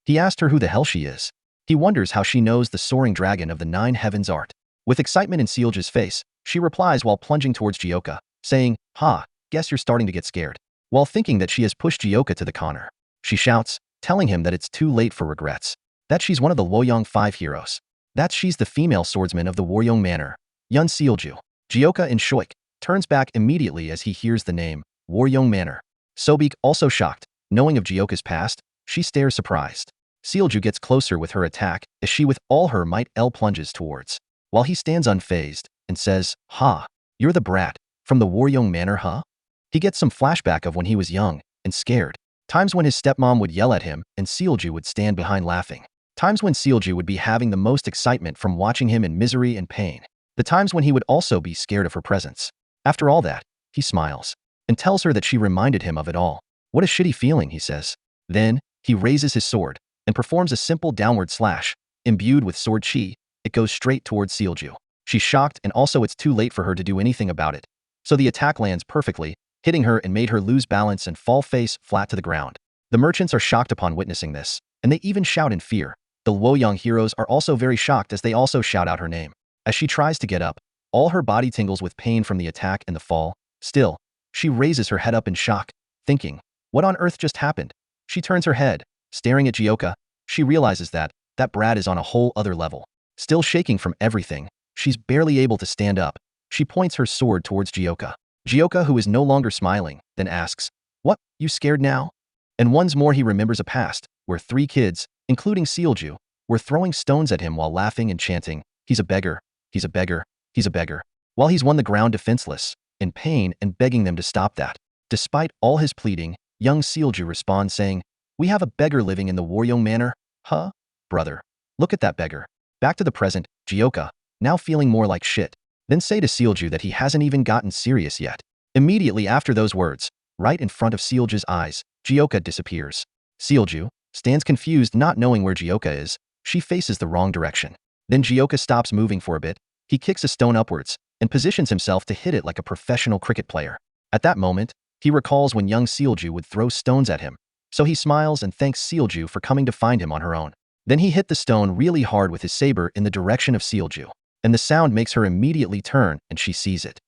He asked her who the hell she is. He wonders how she knows the soaring dragon of the 9 Heavens Art. With excitement in Seolju's face, she replies while plunging towards Jioka, saying, "Ha, guess you're starting to get scared." While thinking that she has pushed Jioka to the corner, she shouts, telling him that it's too late for regrets. That she's one of the Luoyang 5 heroes. That she's the female swordsman of the Waryeong Manor, Yeon Seolju. Jioka in shock turns back immediately as he hears the name, Waryeong Manor. Sobik, also shocked, knowing of Jioka's past, she stares surprised. Seolju gets closer with her attack as she with all her might plunges towards, while he stands unfazed and says, "Ha, you're the brat from the Waryeong Manor, huh?" He gets some flashback of when he was young and scared. Times when his stepmom would yell at him and Seolju would stand behind laughing. Times when Seolju would be having the most excitement from watching him in misery and pain. The times when he would also be scared of her presence. After all that, he smiles and tells her that she reminded him of it all. "What a shitty feeling," he says. Then, he raises his sword and performs a simple downward slash. Imbued with sword chi, it goes straight towards Seolju. She's shocked and also it's too late for her to do anything about it. So the attack lands perfectly, hitting her and made her lose balance and fall face flat to the ground. The merchants are shocked upon witnessing this, and they even shout in fear. The Luoyang heroes are also very shocked as they also shout out her name. As she tries to get up, all her body tingles with pain from the attack and the fall. Still, she raises her head up in shock, thinking, what on earth just happened? She turns her head, staring at Jioka. She realizes that brat is on a whole other level. Still shaking from everything, she's barely able to stand up, She points her sword towards Jioka. Jioka, who is no longer smiling, then asks, "What, you scared now?" And once more he remembers a past, where 3 kids, including Sealju, were throwing stones at him while laughing and chanting, "He's a beggar, he's a beggar, he's a beggar," while he's on the ground defenseless, in pain and begging them to stop that. Despite all his pleading, young Sealju responds saying, "We have a beggar living in the Waryong Manor, huh? Brother, look at that beggar." Back to the present, Jioka, now feeling more like shit, then say to Sealju that he hasn't even gotten serious yet. Immediately after those words, right in front of Sealju's eyes, Jioka disappears. Sealju stands confused, not knowing where Jioka is. She faces the wrong direction. Then Jioka stops moving for a bit. He kicks a stone upwards and positions himself to hit it like a professional cricket player. At that moment, he recalls when young Sealju would throw stones at him. So he smiles and thanks Sealju for coming to find him on her own. Then he hit the stone really hard with his saber in the direction of Sealju, and the sound makes her immediately turn and she sees it.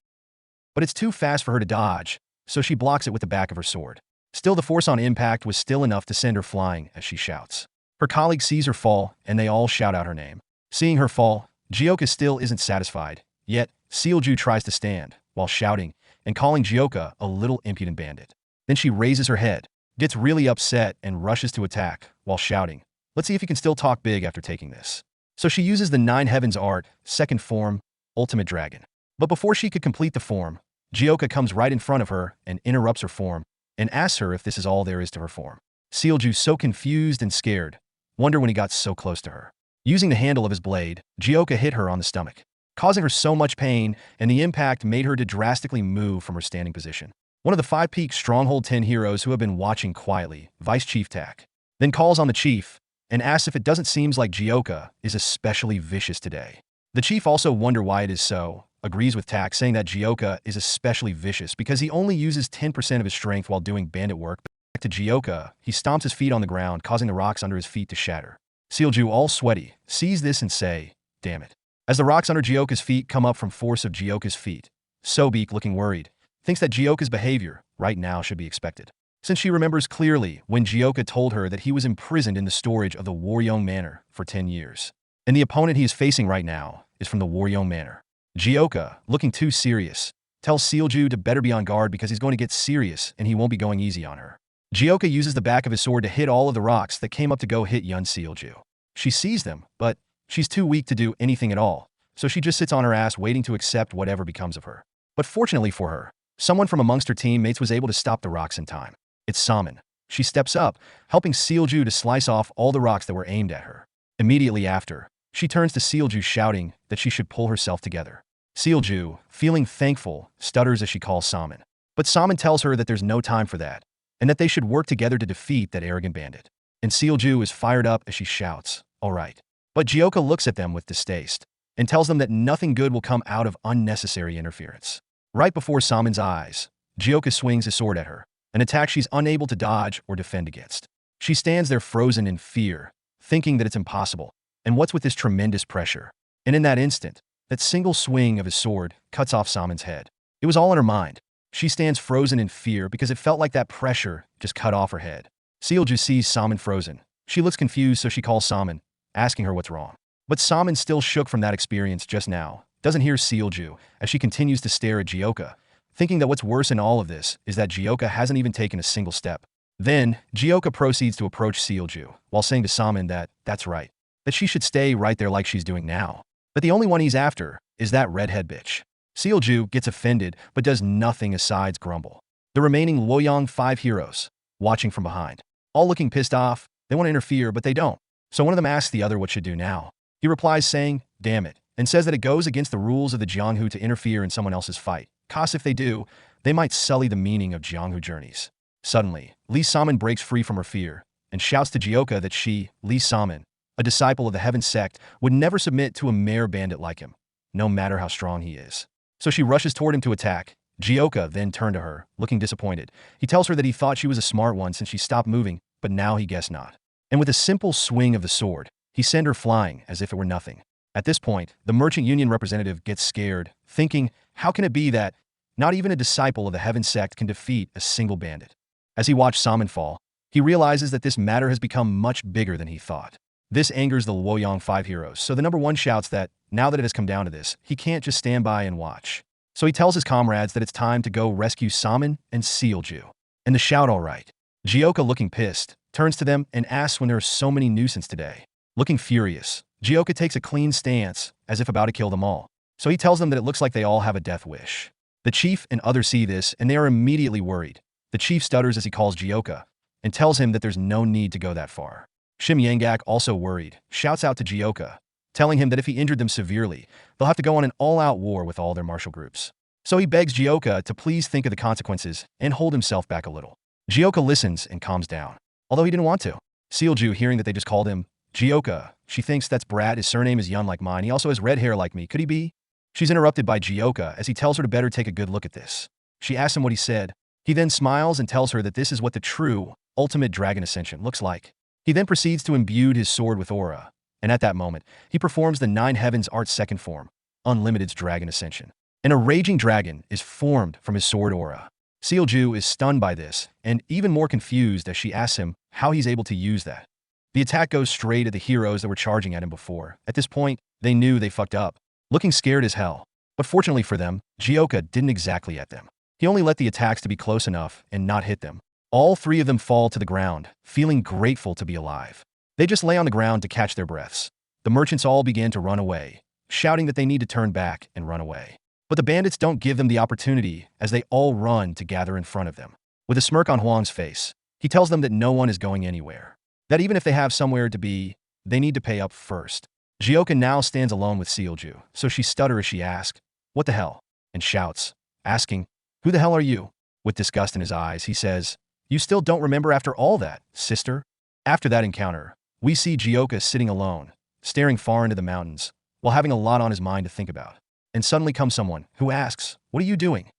But it's too fast for her to dodge, so she blocks it with the back of her sword. Still, the force on impact was still enough to send her flying as she shouts. Her colleague sees her fall, and they all shout out her name. Seeing her fall, Jioka still isn't satisfied, yet Sealju tries to stand, while shouting and calling Jioka a little impudent bandit. Then she raises her head, gets really upset, and rushes to attack, while shouting, "Let's see if you can still talk big after taking this." So she uses the 9 Heavens art, second form, Ultimate Dragon. But before she could complete the form, Jioka comes right in front of her and interrupts her form, and asks her if this is all there is to her form. Sealju, so confused and scared, wonder when he got so close to her. Using the handle of his blade, Jioka hit her on the stomach, causing her so much pain, and the impact made her to drastically move from her standing position. One of the 5-peak Stronghold 10 heroes who have been watching quietly, Vice Chief Tak, then calls on the chief and asks if it doesn't seem like Jioka is especially vicious today. The chief also wonder why it is so, agrees with Tak, saying that Jioka is especially vicious because he only uses 10% of his strength while doing bandit work. Back to Jioka, he stomps his feet on the ground, causing the rocks under his feet to shatter. Sealju, all sweaty, sees this and say, "Damn it." As the rocks under Jioka's feet come up from force of Jioka's feet, Sobek, looking worried, thinks that Jioka's behavior right now should be expected, since she remembers clearly when Jioka told her that he was imprisoned in the storage of the Waryong Manor for 10 years. And the opponent he is facing right now is from the Waryong Manor. Jioka, looking too serious, tells Sealju to better be on guard because he's going to get serious and he won't be going easy on her. Jioka uses the back of his sword to hit all of the rocks that came up to go hit young Sealju. She sees them, but she's too weak to do anything at all, so she just sits on her ass waiting to accept whatever becomes of her. But fortunately for her, someone from amongst her teammates was able to stop the rocks in time. It's Salmon. She steps up, helping Sealju to slice off all the rocks that were aimed at her. Immediately after, she turns to Sealju shouting that she should pull herself together. Sealju, feeling thankful, stutters as she calls Salmon. But Salmon tells her that there's no time for that, and that they should work together to defeat that arrogant bandit. And Sealju is fired up as she shouts, "All right." But Jioka looks at them with distaste, and tells them that nothing good will come out of unnecessary interference. Right before Salmon's eyes, Jioka swings his sword at her, an attack she's unable to dodge or defend against. She stands there frozen in fear, thinking that it's impossible, and what's with this tremendous pressure? And in that instant, that single swing of his sword cuts off Salmon's head. It was all in her mind. She stands frozen in fear because it felt like that pressure just cut off her head. Sealju sees Salmon frozen. She looks confused, so she calls Salmon, asking her what's wrong. But Salmon, still shook from that experience just now, doesn't hear Sealju as she continues to stare at Jioka, thinking that what's worse in all of this is that Jioka hasn't even taken a single step. Then, Jioka proceeds to approach Sealju, while saying to Salmon that that's right, that she should stay right there like she's doing now. But the only one he's after is that redhead bitch. Sealju gets offended but does nothing asides grumble. The remaining Luoyang 5 heroes, watching from behind, all looking pissed off. They want to interfere, but they don't. So one of them asks the other what should do now. He replies saying, "Damn it," and says that it goes against the rules of the Jianghu to interfere in someone else's fight, cause if they do, they might sully the meaning of Jianghu journeys. Suddenly, Li Salmon breaks free from her fear and shouts to Jioka that she, Li Salmon, a disciple of the Heaven sect, would never submit to a mere bandit like him, no matter how strong he is. So she rushes toward him to attack. Jioka then turned to her, looking disappointed. He tells her that he thought she was a smart one since she stopped moving, but now he guessed not. And with a simple swing of the sword, he sent her flying as if it were nothing. At this point, the Merchant Union representative gets scared, thinking, how can it be that not even a disciple of the Heaven sect can defeat a single bandit? As he watched Salmon fall, he realizes that this matter has become much bigger than he thought. This angers the Luoyang 5 heroes, so the number 1 shouts that, now that it has come down to this, he can't just stand by and watch. So he tells his comrades that it's time to go rescue Salmon and Sealju. And they shout all right. Jioka, looking pissed, turns to them and asks when there are so many nuisance today. Looking furious, Jioka takes a clean stance, as if about to kill them all. So he tells them that it looks like they all have a death wish. The chief and others see this, and they are immediately worried. The chief stutters as he calls Jioka, and tells him that there's no need to go that far. Shim Yangak, also worried, shouts out to Jioka, telling him that if he injured them severely, they'll have to go on an all-out war with all their martial groups. So he begs Jioka to please think of the consequences and hold himself back a little. Jioka listens and calms down, although he didn't want to. Sealju, hearing that they just called him Jioka, she thinks that's Brat, his surname is Yun like mine, he also has red hair like me, could he be? She's interrupted by Jioka as he tells her to better take a good look at this. She asks him what he said. He then smiles and tells her that this is what the true, ultimate dragon ascension looks like. He then proceeds to imbue his sword with aura, and at that moment, he performs the Nine Heavens Art's second form, Unlimited's dragon ascension. And a raging dragon is formed from his sword aura. Sealju is stunned by this, and even more confused as she asks him how he's able to use that. The attack goes straight at the heroes that were charging at him before. At this point, they knew they fucked up, looking scared as hell. But fortunately for them, Jioka didn't exactly at them. He only let the attacks to be close enough and not hit them. All three of them fall to the ground, feeling grateful to be alive. They just lay on the ground to catch their breaths. The merchants all began to run away, shouting that they need to turn back and run away. But the bandits don't give them the opportunity as they all run to gather in front of them. With a smirk on Huang's face, he tells them that no one is going anywhere. That even if they have somewhere to be, they need to pay up first. Jioka now stands alone with Sealju, so she stutters as she asks, "What the hell?" and shouts, asking, "Who the hell are you?" With disgust in his eyes, he says, "You still don't remember after all that, sister?" After that encounter, we see Jioka sitting alone, staring far into the mountains, while having a lot on his mind to think about. And suddenly comes someone who asks, "What are you doing?"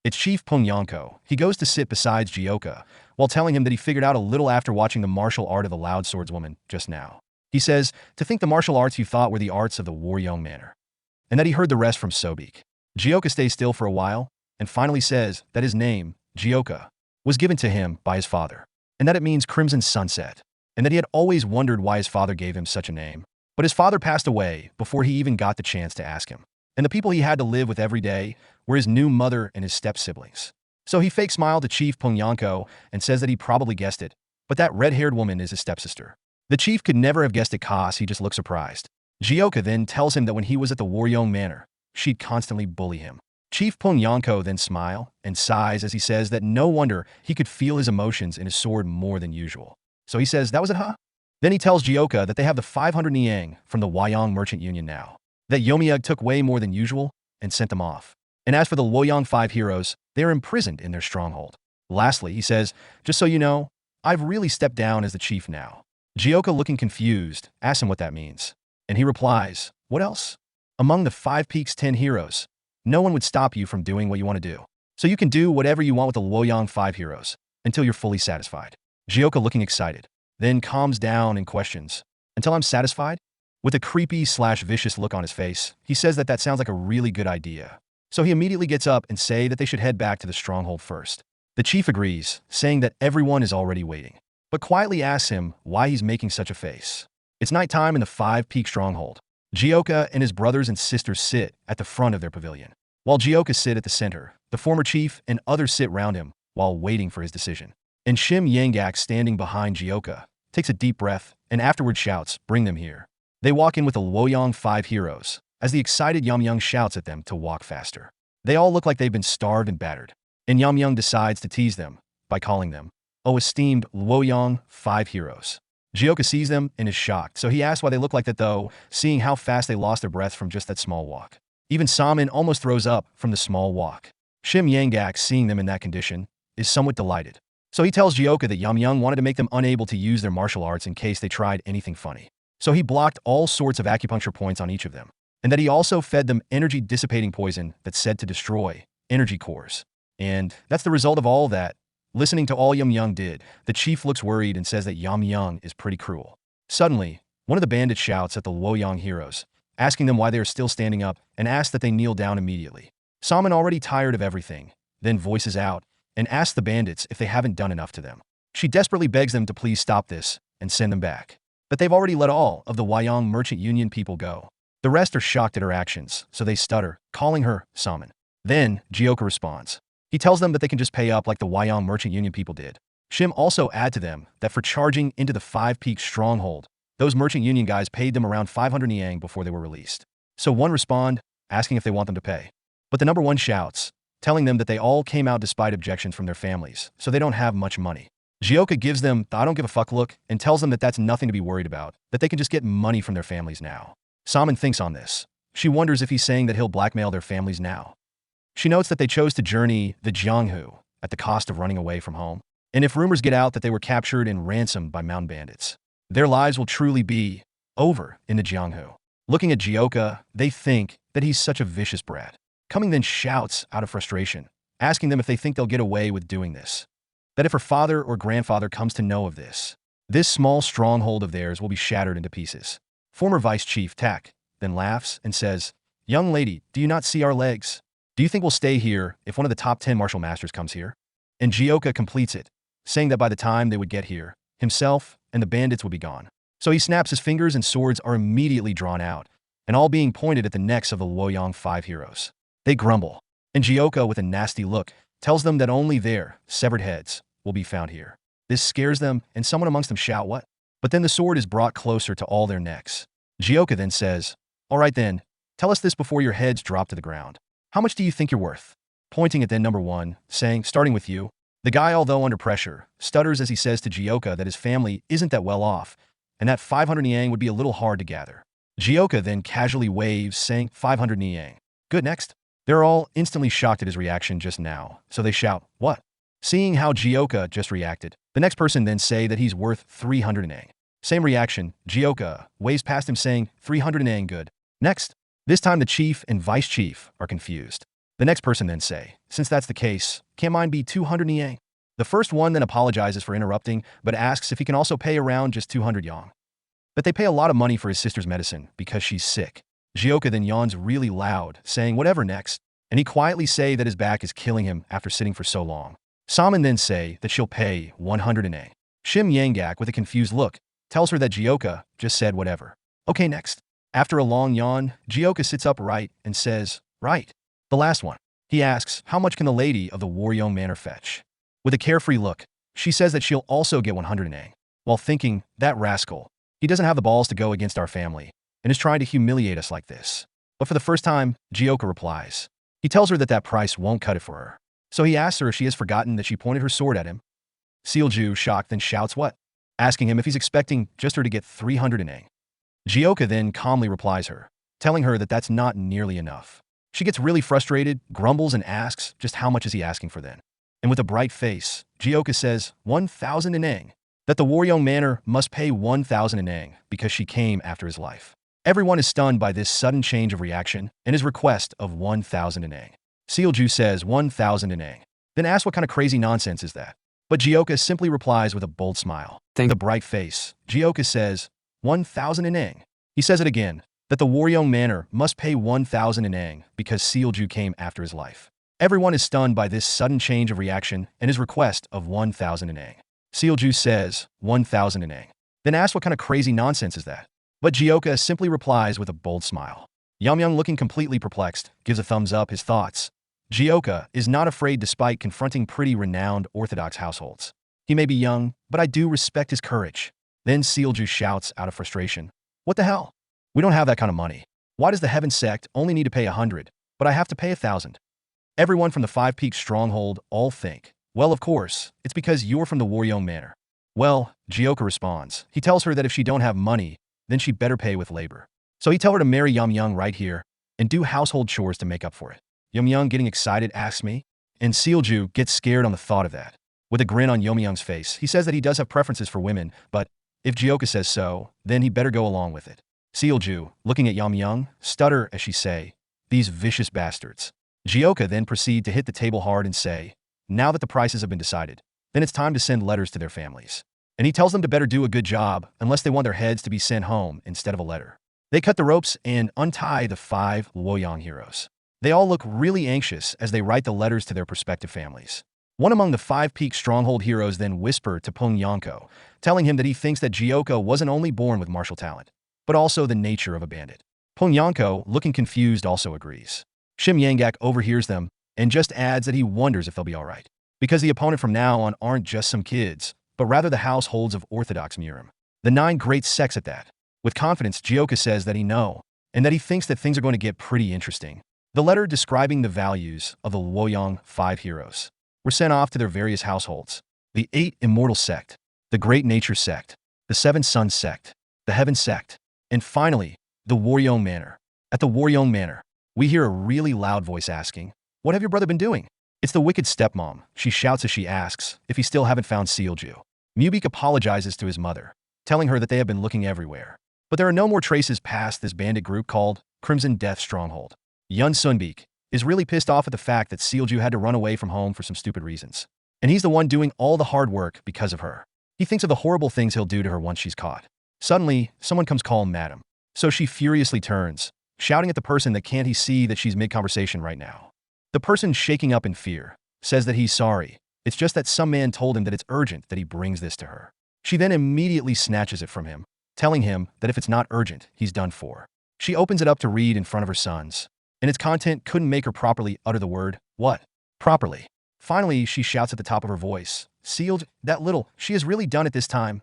It's Chief Pongyanko. He goes to sit beside Jioka, while telling him that he figured out a little after watching the martial art of the loud swordswoman just now. He says, to think the martial arts you thought were the arts of the Waryoung Manor, and that he heard the rest from Sobek. Jioka stays still for a while, and finally says that his name, Jioka, was given to him by his father, and that it means Crimson Sunset, and that he had always wondered why his father gave him such a name. But his father passed away before he even got the chance to ask him. And the people he had to live with every day were his new mother and his step-siblings. So he fake smiled to Chief Pongyanko and says that he probably guessed it, but that red-haired woman is his stepsister. The chief could never have guessed it cause he just looked surprised. Jioka then tells him that when he was at the Waryoung Manor, she'd constantly bully him. Chief Pongyanko then smiles and sighs as he says that no wonder he could feel his emotions in his sword more than usual. So he says, "That was it, huh?" Then he tells Jioka that they have the 500 Niang from the Wyong Merchant Union now, that Yomiug took way more than usual and sent them off. And as for the Luoyang 5 heroes, they are imprisoned in their stronghold. Lastly, he says, "Just so you know, I've really stepped down as the chief now." Jioka, looking confused, asks him what that means. And he replies, "What else? Among the 5 Peaks 10 heroes, no one would stop you from doing what you want to do. So you can do whatever you want with the Luoyang 5 heroes until you're fully satisfied." Jioka, looking excited, then calms down and questions, "Until I'm satisfied?" With a creepy/vicious look on his face, he says that sounds like a really good idea. So he immediately gets up and say that they should head back to the stronghold first. The chief agrees, saying that everyone is already waiting, but quietly asks him why he's making such a face. It's nighttime in the 5-peak stronghold. Jioka and his brothers and sisters sit at the front of their pavilion, while Jioka sit at the center. The former chief and others sit round him while waiting for his decision. And Shim Yangak, standing behind Jioka, takes a deep breath and afterward shouts, "Bring them here." They walk in with the Luoyang 5 heroes, as the excited Yamyung shouts at them to walk faster. They all look like they've been starved and battered, and Yamyung decides to tease them by calling them, "Oh, esteemed Luoyang 5 heroes." Jioka sees them and is shocked, so he asks why they look like that though, seeing how fast they lost their breath from just that small walk. Even Salmon almost throws up from the small walk. Shim Yangak, seeing them in that condition, is somewhat delighted. So he tells Jioka that Yamyung wanted to make them unable to use their martial arts in case they tried anything funny. So he blocked all sorts of acupuncture points on each of them, and that he also fed them energy-dissipating poison that's said to destroy energy cores. And that's the result of all that. Listening to all Yamyung did, the chief looks worried and says that Yamyung is pretty cruel. Suddenly, one of the bandits shouts at the Luoyang heroes, asking them why they are still standing up, and asks that they kneel down immediately. Salmon, already tired of everything, then voices out and asks the bandits if they haven't done enough to them. She desperately begs them to please stop this and send them back. But they've already let all of the Wyong Merchant Union people go. The rest are shocked at her actions, so they stutter, calling her Salmon. Then, Jioka responds. He tells them that they can just pay up like the Wyong Merchant Union people did. Shim also add to them that for charging into the Five Peaks stronghold, those Merchant Union guys paid them around 500 niang before they were released. So one respond, asking if they want them to pay. But the number one shouts, telling them that they all came out despite objections from their families, so they don't have much money. Jioka gives them the I don't give a fuck look and tells them that that's nothing to be worried about, that they can just get money from their families now. Salmon thinks on this. She wonders if he's saying that he'll blackmail their families now. She notes that they chose to journey the Jianghu at the cost of running away from home. And if rumors get out that they were captured and ransomed by mountain bandits, their lives will truly be over in the Jianghu. Looking at Jioka, they think that he's such a vicious brat. Coming then shouts out of frustration, asking them if they think they'll get away with doing this. That if her father or grandfather comes to know of this small stronghold of theirs will be shattered into pieces. Former Vice Chief Tak then laughs and says, "Young lady, do you not see our legs? Do you think we'll stay here if one of the top 10 martial masters comes here?" And Jioka completes it, saying that by the time they would get here, himself and the bandits would be gone. So he snaps his fingers and swords are immediately drawn out, and all being pointed at the necks of the Luoyang 5 heroes. They grumble, and Jioka, with a nasty look, tells them that only their severed heads will be found here. This scares them, and someone amongst them shout, "What?" But then the sword is brought closer to all their necks. Jioka then says, "All right then, tell us this before your heads drop to the ground. How much do you think you're worth?" Pointing at then number one, saying, "Starting with you." The guy, although under pressure, stutters as he says to Jioka that his family isn't that well off, and that 500 niang would be a little hard to gather. Jioka then casually waves, saying, 500 niang. Good, next. They're all instantly shocked at his reaction just now, so they shout, "What?" Seeing how Jioka just reacted, the next person then say that he's worth 300 niang. Same reaction, Jioka waves past him saying, 300 niang, good. Next. This time the chief and vice chief are confused. The next person then say, "Since that's the case, can't mine be 200 niang?" The first one then apologizes for interrupting, but asks if he can also pay around just 200 yang. But they pay a lot of money for his sister's medicine because she's sick. Jioka then yawns really loud, saying, "Whatever, next." And he quietly say that his back is killing him after sitting for so long. Salmon then say that she'll pay 100 niang. Shim Yanggak, with a confused look, tells her that Jioka just said whatever. Okay, next. After a long yawn, Jioka sits upright and says, "Right." The last one. He asks, "How much can the lady of the Waryong Manor fetch?" With a carefree look, she says that she'll also get 100 niang, while thinking, that rascal, he doesn't have the balls to go against our family, and is trying to humiliate us like this. But for the first time, Jioka replies. He tells her that that price won't cut it for her. So he asks her if she has forgotten that she pointed her sword at him. Sealju, shocked, then shouts what? Asking him if he's expecting just her to get 300 niang. Jioka then calmly replies her, telling her that that's not nearly enough. She gets really frustrated, grumbles, and asks just how much is he asking for then. And with a bright face, Jioka says 1,000 niang, that the Waryong Manor must pay 1,000 niang because she came after his life. Everyone is stunned by this sudden change of reaction and his request of 1,000 niang. Sealju says 1,000 niang, then asks what kind of crazy nonsense is that. But Jioka simply replies with a bold smile. With a bright face, Jioka says 1,000 niang. He says it again, that the Waryong Manor must pay 1,000 niang because Sealju came after his life. Everyone is stunned by this sudden change of reaction and his request of 1,000 niang. Sealju says 1,000 niang, then asks what kind of crazy nonsense is that. But Jioka simply replies with a bold smile. Yamyang, looking completely perplexed, gives a thumbs up his thoughts. Jioka is not afraid despite confronting pretty renowned orthodox households. He may be young, but I do respect his courage. Then Sealju shouts out of frustration. What the hell? We don't have that kind of money. Why does the Heaven sect only need to pay 100, but I have to pay 1,000? Everyone from the Five Peaks stronghold all think, well, of course, it's because you're from the Waryong Manor. Well, Jioka responds. He tells her that if she don't have money, then she better pay with labor. So he tells her to marry Yamyang right here and do household chores to make up for it. Yamyang, getting excited, asks me, and Sealju gets scared on the thought of that. With a grin on Yamyang's face, he says that he does have preferences for women, but if Jioka says so, then he better go along with it. Sealju, looking at Yamyang, stutter as she say, "These vicious bastards." Jioka then proceed to hit the table hard and say, now that the prices have been decided, then it's time to send letters to their families. And he tells them to better do a good job unless they want their heads to be sent home instead of a letter. They cut the ropes and untie the 5 Luoyang heroes. They all look really anxious as they write the letters to their prospective families. One among the 5 Peak stronghold heroes then whisper to Peng Yanko, telling him that he thinks that Jioka wasn't only born with martial talent, but also the nature of a bandit. Peng Yanko, looking confused, also agrees. Shim Yangak overhears them and just adds that he wonders if they'll be alright. Because the opponent from now on aren't just some kids, but rather the households of Orthodox murim. The 9 great sects at that. With confidence, Jaka says that he knows, and that he thinks that things are going to get pretty interesting. The letter describing the values of the Luoyang 5 heroes were sent off to their various households. The 8 immortal sect, the Great Nature sect, the 7 Suns sect, the Heaven sect, and finally, the Waryong Manor. At the Waryong Manor, we hear a really loud voice asking, "What have your brother been doing?" It's the wicked stepmom. She shouts as she asks if he still haven't found Sealju. Mubik apologizes to his mother, telling her that they have been looking everywhere. But there are no more traces past this bandit group called Crimson Death Stronghold. Yun Sunbeek is really pissed off at the fact that Sealju had to run away from home for some stupid reasons. And he's the one doing all the hard work because of her. He thinks of the horrible things he'll do to her once she's caught. Suddenly, someone comes calling Madam. So she furiously turns, shouting at the person that can't he see that she's mid-conversation right now. The person shaking up in fear says that he's sorry. It's just that some man told him that it's urgent that he brings this to her. She then immediately snatches it from him, telling him that if it's not urgent, he's done for. She opens it up to read in front of her sons, and its content couldn't make her properly utter the word, "What?" properly. Finally, she shouts at the top of her voice, "Sealed, that little, she has really done it this time,"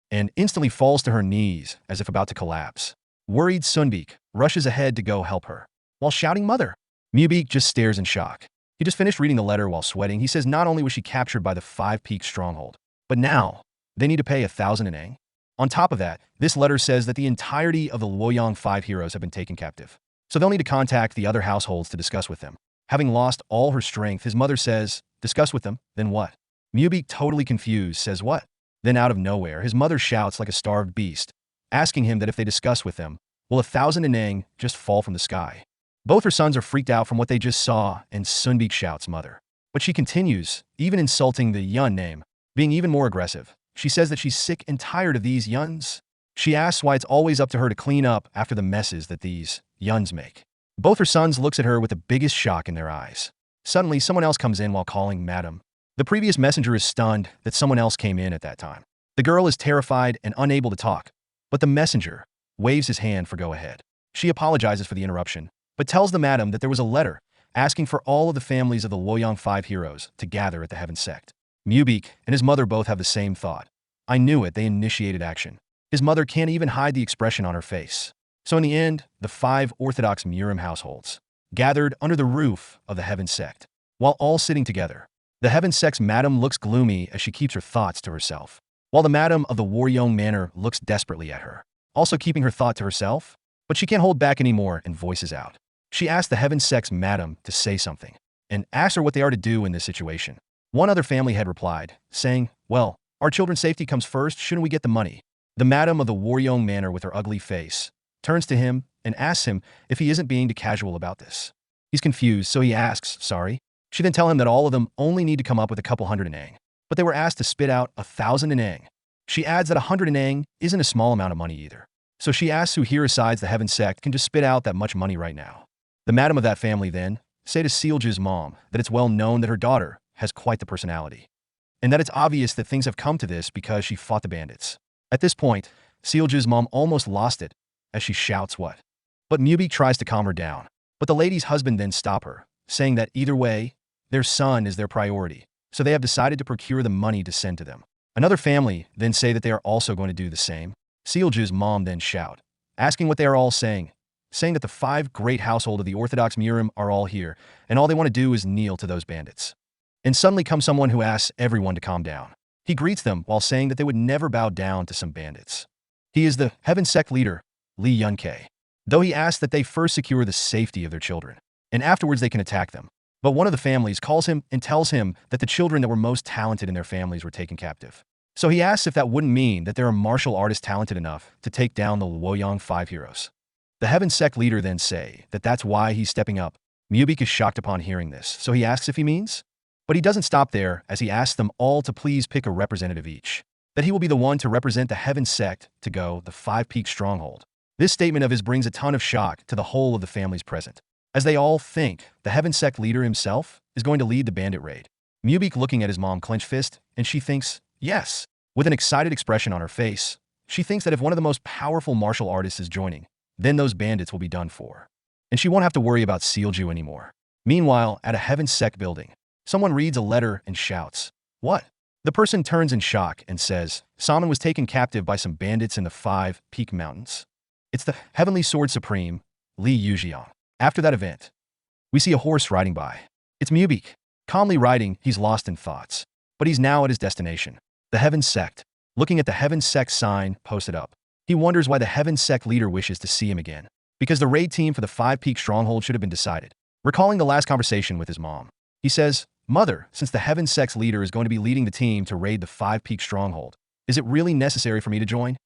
and instantly falls to her knees as if about to collapse. Worried Sunbeek rushes ahead to go help her, while shouting, "Mother!" Mubik just stares in shock. He just finished reading the letter while sweating. He says not only was she captured by the 5-peak stronghold, but now they need to pay 1,000 Enang. On top of that, this letter says that the entirety of the Luoyang 5 heroes have been taken captive. So they'll need to contact the other households to discuss with them. Having lost all her strength, his mother says, "Discuss with them, then what?" Mubik, totally confused, says what? Then out of nowhere, his mother shouts like a starved beast, asking him that if they discuss with them, will 1,000 Enang just fall from the sky? Both her sons are freaked out from what they just saw, and Sunbeek shouts, "Mother." But she continues, even insulting the Yun name, being even more aggressive. She says that she's sick and tired of these Yuns. She asks why it's always up to her to clean up after the messes that these Yuns make. Both her sons looks at her with the biggest shock in their eyes. Suddenly, someone else comes in while calling Madam. The previous messenger is stunned that someone else came in at that time. The girl is terrified and unable to talk, but the messenger waves his hand for go ahead. She apologizes for the interruption, but tells the madam that there was a letter asking for all of the families of the Luoyang 5 heroes to gather at the Heaven sect. Mubik and his mother both have the same thought. I knew it, they initiated action. His mother can't even hide the expression on her face. So in the end, the 5 Orthodox murim households gathered under the roof of the Heaven sect. While all sitting together, the Heaven sect's madam looks gloomy as she keeps her thoughts to herself, while the madam of the Waryong Manor looks desperately at her, also keeping her thought to herself. But she can't hold back anymore and voices out. She asks the Heaven sect's madam to say something, and asks her what they are to do in this situation. One other family had replied, saying, well, our children's safety comes first, shouldn't we get the money? The madam of the Waryong Manor with her ugly face turns to him and asks him if he isn't being too casual about this. He's confused, so he asks, sorry? She then tells him that all of them only need to come up with a couple hundred Enang, but they were asked to spit out 1,000 Enang. She adds that 100 Enang isn't a small amount of money either. So she asks who here besides the Heaven sect can just spit out that much money right now. The madam of that family then say to Sealju's mom that it's well known that her daughter has quite the personality, and that it's obvious that things have come to this because she fought the bandits. At this point, Sealju's mom almost lost it as she shouts what? But Mubik tries to calm her down, but the lady's husband then stops her, saying that either way, their son is their priority, so they have decided to procure the money to send to them. Another family then say that they are also going to do the same. Sealju's mom then shout, asking what they are all saying that the 5 great household of the Orthodox murim are all here, and all they want to do is kneel to those bandits. And suddenly comes someone who asks everyone to calm down. He greets them while saying that they would never bow down to some bandits. He is the Heaven sect leader, Lee Yun-kei, though he asks that they first secure the safety of their children, and afterwards they can attack them. But one of the families calls him and tells him that the children that were most talented in their families were taken captive. So he asks if that wouldn't mean that there are martial artists talented enough to take down the Luoyang 5 heroes. The Heaven sect leader then say that that's why he's stepping up. Mubik is shocked upon hearing this, so he asks if he means? But he doesn't stop there, as he asks them all to please pick a representative each, that he will be the one to represent the Heaven sect to go the 5-peak stronghold. This statement of his brings a ton of shock to the whole of the families present, as they all think the Heaven sect leader himself is going to lead the bandit raid. Mubik looking at his mom clench fist, and she thinks, yes. With an excited expression on her face, she thinks that if one of the most powerful martial artists is joining, then those bandits will be done for. and she won't have to worry about Sealju anymore. Meanwhile, at a Heaven Sect building, someone reads a letter and shouts, "What?" The person turns in shock and says, Salmon was taken captive by some bandits in the 5 Peak Mountains. It's the Heavenly Sword Supreme, Li Yujiang. After that event, we see a horse riding by. It's Mubik. Calmly riding, he's lost in thoughts. But he's now at his destination, the Heaven Sect. Looking at the Heaven Sect sign posted up, he wonders why the Heaven Sect leader wishes to see him again. Because the raid team for the 5 Peak Stronghold should have been decided. Recalling the last conversation with his mom, he says, Mother, since the Heaven Sect's leader is going to be leading the team to raid the 5 Peak Stronghold, is it really necessary for me to join?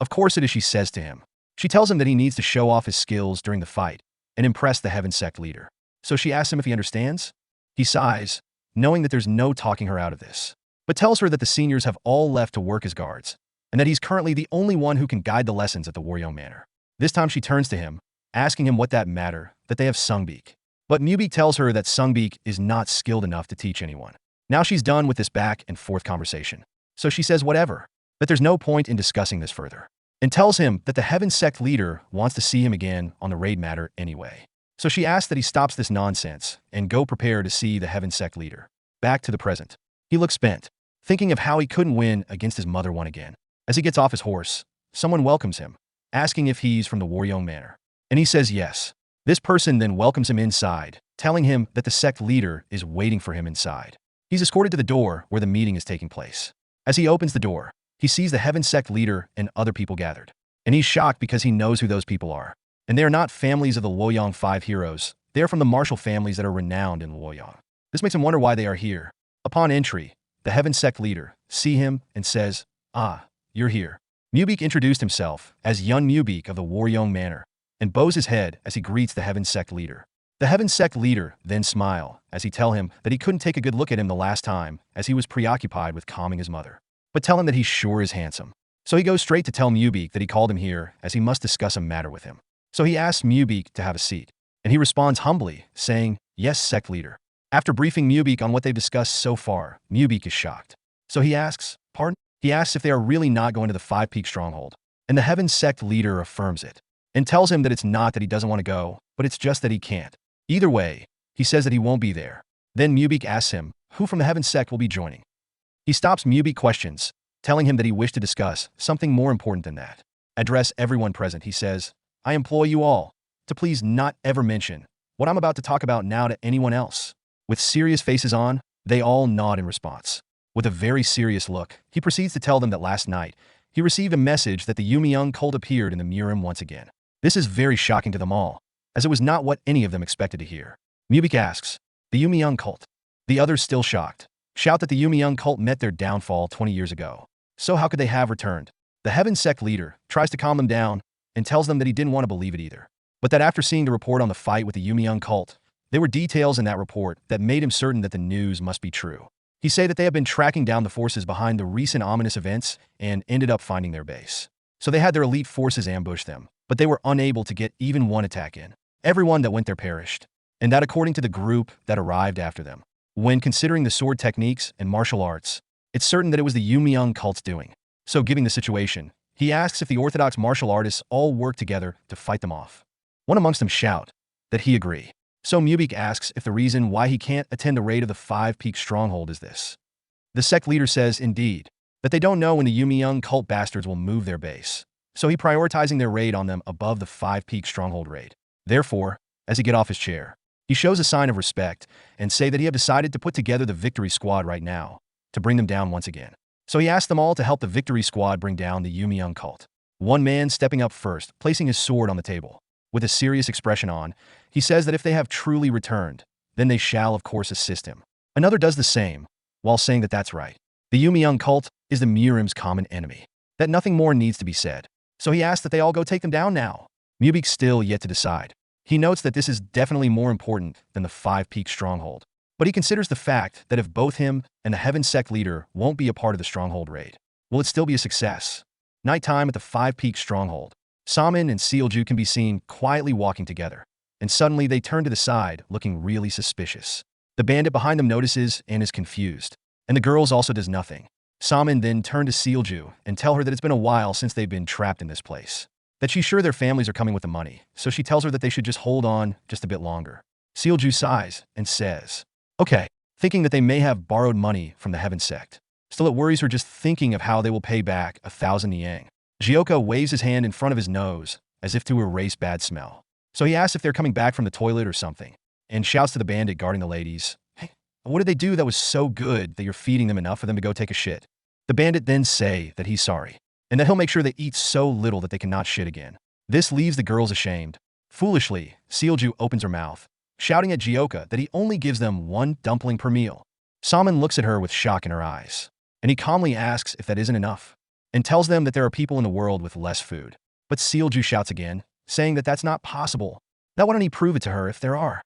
Of course it is, she says to him. She tells him that he needs to show off his skills during the fight and impress the Heaven Sect leader. So she asks him if he understands. He sighs, knowing that there's no talking her out of this, but tells her that the seniors have all left to work as guards, and that he's currently the only one who can guide the lessons at the Waryoung Manor. This time she turns to him, asking him what that matter, that they have Sungbeek. But Mubik tells her that Sungbeek is not skilled enough to teach anyone. Now she's done with this back and forth conversation. So she says whatever, that there's no point in discussing this further, and tells him that the Heaven Sect leader wants to see him again on the raid matter anyway. So she asks that he stops this nonsense and go prepare to see the Heaven Sect leader. Back to the present. He looks spent, thinking of how he couldn't win against his mother once again. As he gets off his horse, someone welcomes him, asking if he's from the Waryoung Manor. And he says yes. This person then welcomes him inside, telling him that the sect leader is waiting for him inside. He's escorted to the door where the meeting is taking place. As he opens the door, he sees the Heaven Sect leader and other people gathered. And he's shocked because he knows who those people are. And they are not families of the Luoyang 5 heroes. They are from the martial families that are renowned in Luoyang. This makes him wonder why they are here. Upon entry, the Heaven Sect leader sees him and says, "Ah, you're here." Mubik introduced himself as Yun Mubik of the Waryoung Manor, and bows his head as he greets the Heaven Sect leader. The Heaven Sect leader then smiles as he tells him that he couldn't take a good look at him the last time as he was preoccupied with calming his mother, but tell him that he sure is handsome. So he goes straight to tell Mubik that he called him here as he must discuss a matter with him. So he asks Mubik to have a seat, and he responds humbly, saying, "Yes, sect leader." After briefing Mubik on what they've discussed so far, Mubik is shocked. So he asks, "Pardon?" He asks if they are really not going to the 5 Peak Stronghold, and the Heaven Sect leader affirms it, and tells him that it's not that he doesn't want to go, but it's just that he can't. Either way, he says that he won't be there. Then Mubik asks him who from the Heaven Sect will be joining. He stops Mubik questions, telling him that he wished to discuss something more important than that. Address everyone present, he says, "I implore you all to please not ever mention what I'm about to talk about now to anyone else." With serious faces on, they all nod in response. With a very serious look, he proceeds to tell them that last night, he received a message that the Yumi cult appeared in the murim once again. This is very shocking to them all, as it was not what any of them expected to hear. Mubik asks, "The Yumi cult?" The others, still shocked, shout that the Yumi cult met their downfall 20 years ago. So how could they have returned? The Heaven Sect leader tries to calm them down and tells them that he didn't want to believe it either, but that after seeing the report on the fight with the Yumi cult, there were details in that report that made him certain that the news must be true. He said that they have been tracking down the forces behind the recent ominous events and ended up finding their base. So they had their elite forces ambush them, but they were unable to get even one attack in. Everyone that went there perished, and that according to the group that arrived after them. When considering the sword techniques and martial arts, it's certain that it was the Yumi cult's doing. So given the situation, he asks if the orthodox martial artists all work together to fight them off. One amongst them shout that he agree. So Mubik asks if the reason why he can't attend the raid of the 5 Peak Stronghold is this. The sect leader says, indeed, that they don't know when the Yumi cult bastards will move their base, so he prioritizing their raid on them above the 5 Peak Stronghold raid. Therefore, as he get off his chair, he shows a sign of respect and say that he have decided to put together the victory squad right now to bring them down once again. So he asks them all to help the victory squad bring down the Yumi cult. One man stepping up first, placing his sword on the table. With a serious expression on, he says that if they have truly returned, then they shall of course assist him. Another does the same, while saying that that's right. The Yumi cult is the murim's common enemy, that nothing more needs to be said. So he asks that they all go take them down now. Mubik's still yet to decide. He notes that this is definitely more important than the 5 Peak Stronghold, but he considers the fact that if both him and the Heaven Sect leader won't be a part of the Stronghold raid, will it still be a success? Nighttime at the 5 Peak Stronghold. Salmon and Sealju can be seen quietly walking together, and suddenly they turn to the side, looking really suspicious. The bandit behind them notices and is confused, and the girls also does nothing. Salmon then turn to Sealju and tell her that it's been a while since they've been trapped in this place. that she's sure their families are coming with the money, so she tells her that they should just hold on just a bit longer. Seolju sighs and says, okay, thinking that they may have borrowed money from the Heaven sect. Still, it worries her just thinking of how they will pay back 1,000 yang. Jioka waves his hand in front of his nose as if to erase bad smell. So he asks if they're coming back from the toilet or something, and shouts to the bandit guarding the ladies, hey, what did they do that was so good that you're feeding them enough for them to go take a shit? The bandit then say that he's sorry, and that he'll make sure they eat so little that they cannot shit again. This leaves the girls ashamed. Foolishly, Seolju opens her mouth, shouting at Jioka that he only gives them 1 dumpling per meal. Salmon looks at her with shock in her eyes, and he calmly asks if that isn't enough, and tells them that there are people in the world with less food. But Seolju shouts again, saying that that's not possible. Now why don't he prove it to her if there are?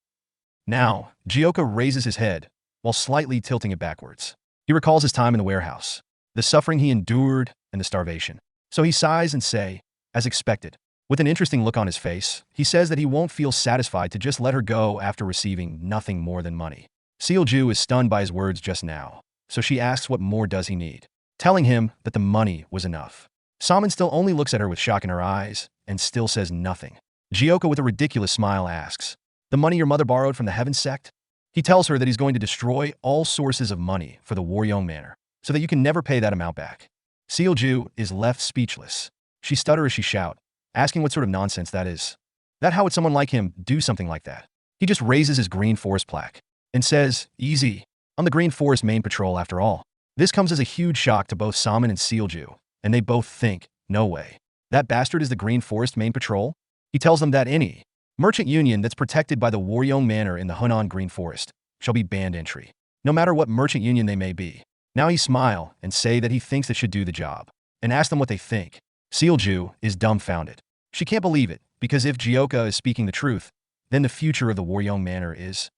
Now, Jioka raises his head, while slightly tilting it backwards. He recalls his time in the warehouse, the suffering he endured, and the starvation. So he sighs and say, as expected. With an interesting look on his face, he says that he won't feel satisfied to just let her go after receiving nothing more than money. Seolju is stunned by his words just now, so she asks what more does he need, telling him that the money was enough. Salmon still only looks at her with shock in her eyes and still says nothing. Jioka with a ridiculous smile asks, the money your mother borrowed from the Heaven sect? He tells her that he's going to destroy all sources of money for the Waryong Manor, so that you can never pay that amount back. Seolju is left speechless. She stutters as she shouts, asking what sort of nonsense that is. That how would someone like him do something like that? He just raises his Green Forest plaque and says, easy, I'm the Green Forest main patrol after all. This comes as a huge shock to both Salmon and Seolju, and they both think, no way. That bastard is the Green Forest main patrol? He tells them that any merchant union that's protected by the Waryong Manor in the Hunan Green Forest shall be banned entry, no matter what merchant union they may be. Now he smile and say that he thinks it should do the job, and ask them what they think. Seolju is dumbfounded. She can't believe it, because if Jioka is speaking the truth, then the future of the Waryong Manor is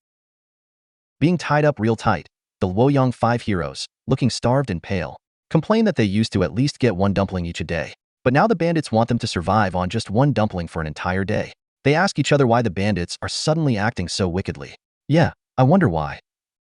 being tied up real tight. The Luoyang 5 heroes, looking starved and pale, complain that they used to at least get 1 dumpling each a day. But now the bandits want them to survive on just 1 dumpling for an entire day. They ask each other why the bandits are suddenly acting so wickedly. Yeah, I wonder why.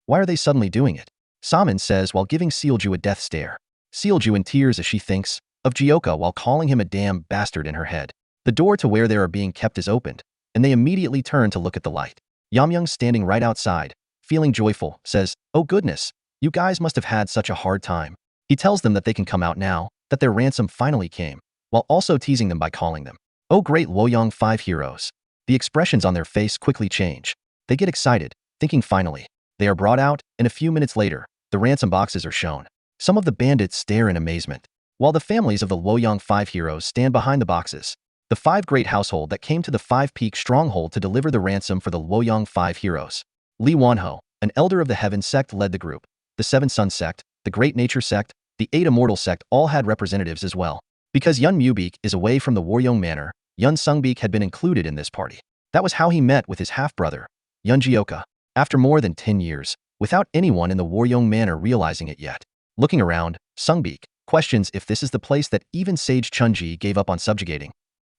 Why are they suddenly doing it? Salmon says while giving Seolju a death stare. Seolju in tears as she thinks of Jioka while calling him a damn bastard in her head. The door to where they are being kept is opened, and they immediately turn to look at the light. Yamyoung, standing right outside, feeling joyful, says, oh goodness, you guys must have had such a hard time. He tells them that they can come out now, that their ransom finally came, while also teasing them by calling them, oh great Luoyang 5 heroes. The expressions on their face quickly change. They get excited, thinking finally. They are brought out, and a few minutes later, the ransom boxes are shown. Some of the bandits stare in amazement, while the families of the Luoyang 5 heroes stand behind the boxes. The 5 great household that came to the 5-peak stronghold to deliver the ransom for the Luoyang 5 heroes. Li Wanho, an elder of the Heaven sect, led the group. The 7 Sun sect, the Great Nature sect, the 8 Immortal sect all had representatives as well. Because Yun Mubeek is away from the Waryong Manor, Yun Sungbeek had been included in this party. That was how he met with his half-brother, Yun Jioka, after more than 10 years, without anyone in the Waryong Manor realizing it yet. Looking around, Sungbeek questions if this is the place that even Sage Chunji gave up on subjugating.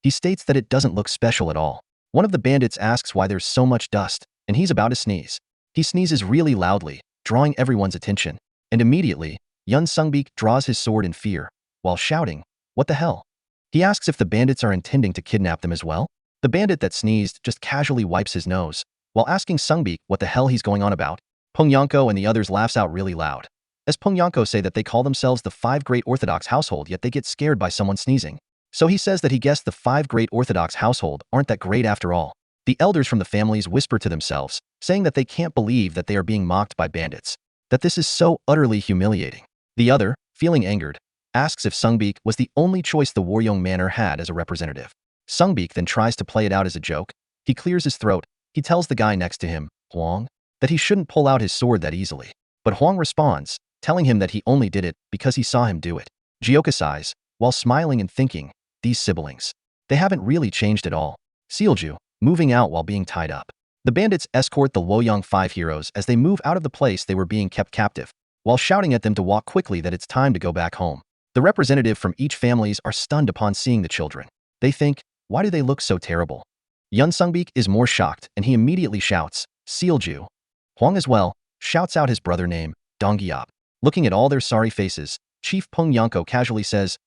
He states that it doesn't look special at all. One of the bandits asks why there's so much dust, and he's about to sneeze. He sneezes really loudly, drawing everyone's attention, and immediately, Yun Sungbeek draws his sword in fear, while shouting, what the hell? He asks if the bandits are intending to kidnap them as well. The bandit that sneezed just casually wipes his nose, while asking Sungbeek what the hell he's going on about. Pengyanko and the others laughs out really loud, as Pengyanko say that they call themselves the 5 Great Orthodox Household, yet they get scared by someone sneezing. So he says that he guessed the 5 Great Orthodox Household aren't that great after all. The elders from the families whisper to themselves, saying that they can't believe that they are being mocked by bandits, that this is so utterly humiliating. The other, feeling angered, asks if Sungbeek was the only choice the Waryong Manor had as a representative. Sungbeek then tries to play it out as a joke. He clears his throat. He tells the guy next to him, Huang, that he shouldn't pull out his sword that easily. But Huang responds, telling him that he only did it because he saw him do it. Jioka sighs, while smiling and thinking, these siblings, they haven't really changed at all. Seolju, moving out while being tied up. The bandits escort the Luoyang 5 heroes as they move out of the place they were being kept captive, while shouting at them to walk quickly that it's time to go back home. The representative from each families are stunned upon seeing the children. They think, why do they look so terrible? Yun Sungbeek is more shocked and he immediately shouts, Seolju. Huang as well, shouts out his brother name, Donggyop. Looking at all their sorry faces, Chief Pengyanko casually says,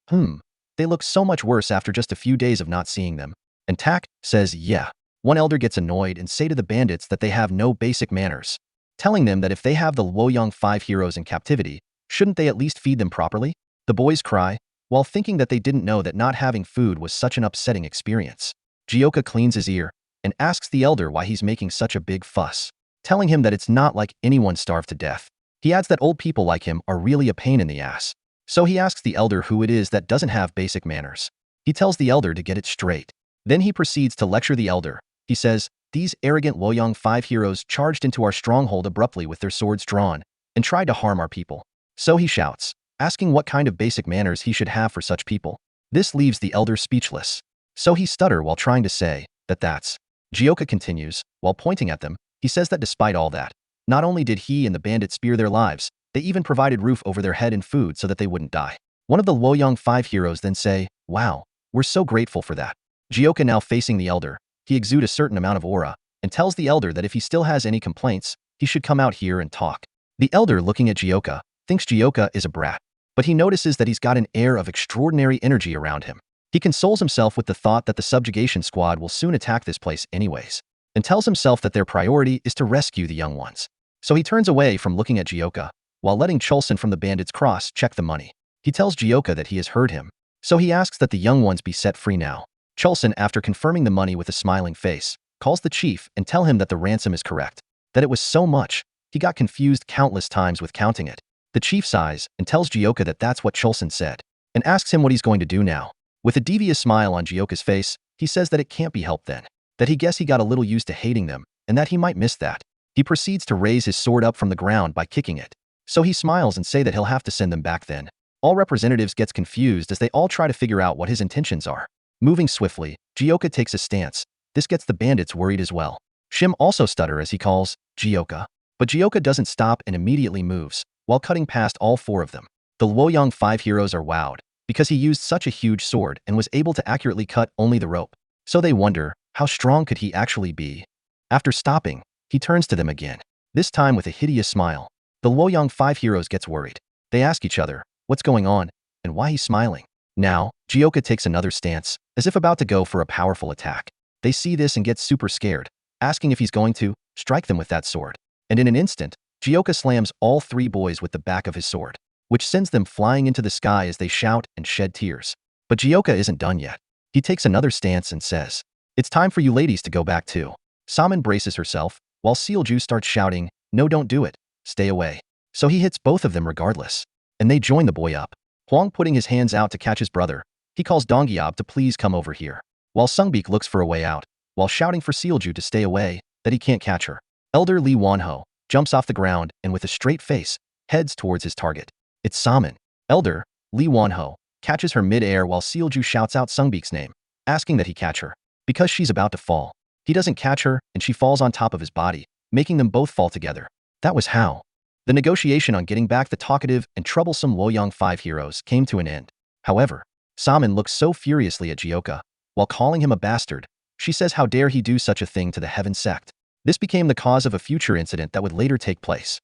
They look so much worse after just a few days of not seeing them. And Tak says, yeah. One elder gets annoyed and say to the bandits that they have no basic manners, telling them that if they have the Luoyang 5 heroes in captivity, shouldn't they at least feed them properly? The boys cry, while thinking that they didn't know that not having food was such an upsetting experience. Jioka cleans his ear and asks the elder why he's making such a big fuss, telling him that it's not like anyone starved to death. He adds that old people like him are really a pain in the ass. So he asks the elder who it is that doesn't have basic manners. He tells the elder to get it straight. Then he proceeds to lecture the elder. He says, these arrogant Luoyang 5 heroes charged into our stronghold abruptly with their swords drawn and tried to harm our people. So he shouts, asking what kind of basic manners he should have for such people. This leaves the elder speechless. So he stutters while trying to say that that's. Jioka continues, while pointing at them, he says that despite all that, not only did he and the bandit spare their lives, they even provided roof over their head and food so that they wouldn't die. One of the Luoyang 5 heroes then say, wow, we're so grateful for that. Jioka now facing the elder, he exudes a certain amount of aura, and tells the elder that if he still has any complaints, he should come out here and talk. The elder, looking at Jioka, thinks Jioka is a brat, but he notices that he's got an air of extraordinary energy around him. He consoles himself with the thought that the subjugation squad will soon attack this place anyways, and tells himself that their priority is to rescue the young ones. So he turns away from looking at Jioka, while letting Chulson from the bandits cross check the money. He tells Jioka that he has heard him, so he asks that the young ones be set free now. Chulson, after confirming the money with a smiling face, calls the chief and tell him that the ransom is correct, that it was so much, he got confused countless times with counting it. The chief sighs and tells Jioka that that's what Chulson said, and asks him what he's going to do now. With a devious smile on Jioka's face, he says that it can't be helped then, that he guess he got a little used to hating them, and that he might miss that. He proceeds to raise his sword up from the ground by kicking it. So he smiles and say that he'll have to send them back then. All representatives gets confused as they all try to figure out what his intentions are. Moving swiftly, Jioka takes a stance. This gets the bandits worried as well. Shim also stutters as he calls Jioka, but Jioka doesn't stop and immediately moves, while cutting past all 4 of them. The Luoyang 5 heroes are wowed, because he used such a huge sword and was able to accurately cut only the rope. So they wonder, how strong could he actually be? After stopping, he turns to them again, this time with a hideous smile. The Luoyang 5 heroes gets worried. They ask each other, what's going on, and why he's smiling. Now, Jioka takes another stance, as if about to go for a powerful attack. They see this and get super scared, asking if he's going to strike them with that sword. And in an instant, Jioka slams all 3 boys with the back of his sword, which sends them flying into the sky as they shout and shed tears. But Jioka isn't done yet. He takes another stance and says, it's time for you ladies to go back too. Sam braces herself, while Sealju starts shouting, no, don't do it, stay away. So he hits both of them regardless, and they join the boy up. Huang putting his hands out to catch his brother, he calls Dongyab to please come over here, while Sungbik looks for a way out, while shouting for Sealju to stay away, that he can't catch her. Elder Li Wanho jumps off the ground and with a straight face, heads towards his target. It's Saman. Elder Li Wanho catches her mid-air while Sealju shouts out Sungbik's name, asking that he catch her, because she's about to fall. He doesn't catch her and she falls on top of his body, making them both fall together. That was how the negotiation on getting back the talkative and troublesome Luoyang 5 heroes came to an end. However, Saman looks so furiously at Jioka, while calling him a bastard. She says how dare he do such a thing to the Heaven sect. This became the cause of a future incident that would later take place.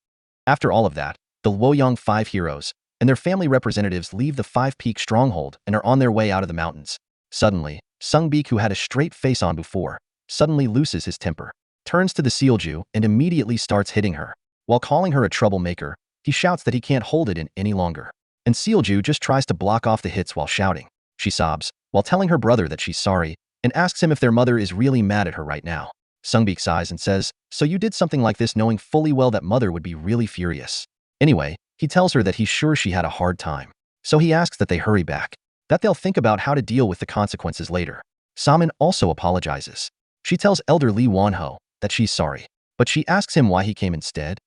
After all of that, the Luoyang 5 heroes and their family representatives leave the 5-peak stronghold and are on their way out of the mountains. Suddenly, Sungbik, who had a straight face on before, suddenly loses his temper, turns to the Sealju and immediately starts hitting her. While calling her a troublemaker, he shouts that he can't hold it in any longer. And Sealju just tries to block off the hits while shouting. She sobs, while telling her brother that she's sorry, and asks him if their mother is really mad at her right now. Sungbik sighs and says, so you did something like this knowing fully well that mother would be really furious. Anyway, he tells her that he's sure she had a hard time. So he asks that they hurry back, that they'll think about how to deal with the consequences later. Saman also apologizes. She tells Elder Li Wanho that she's sorry, but she asks him why he came instead,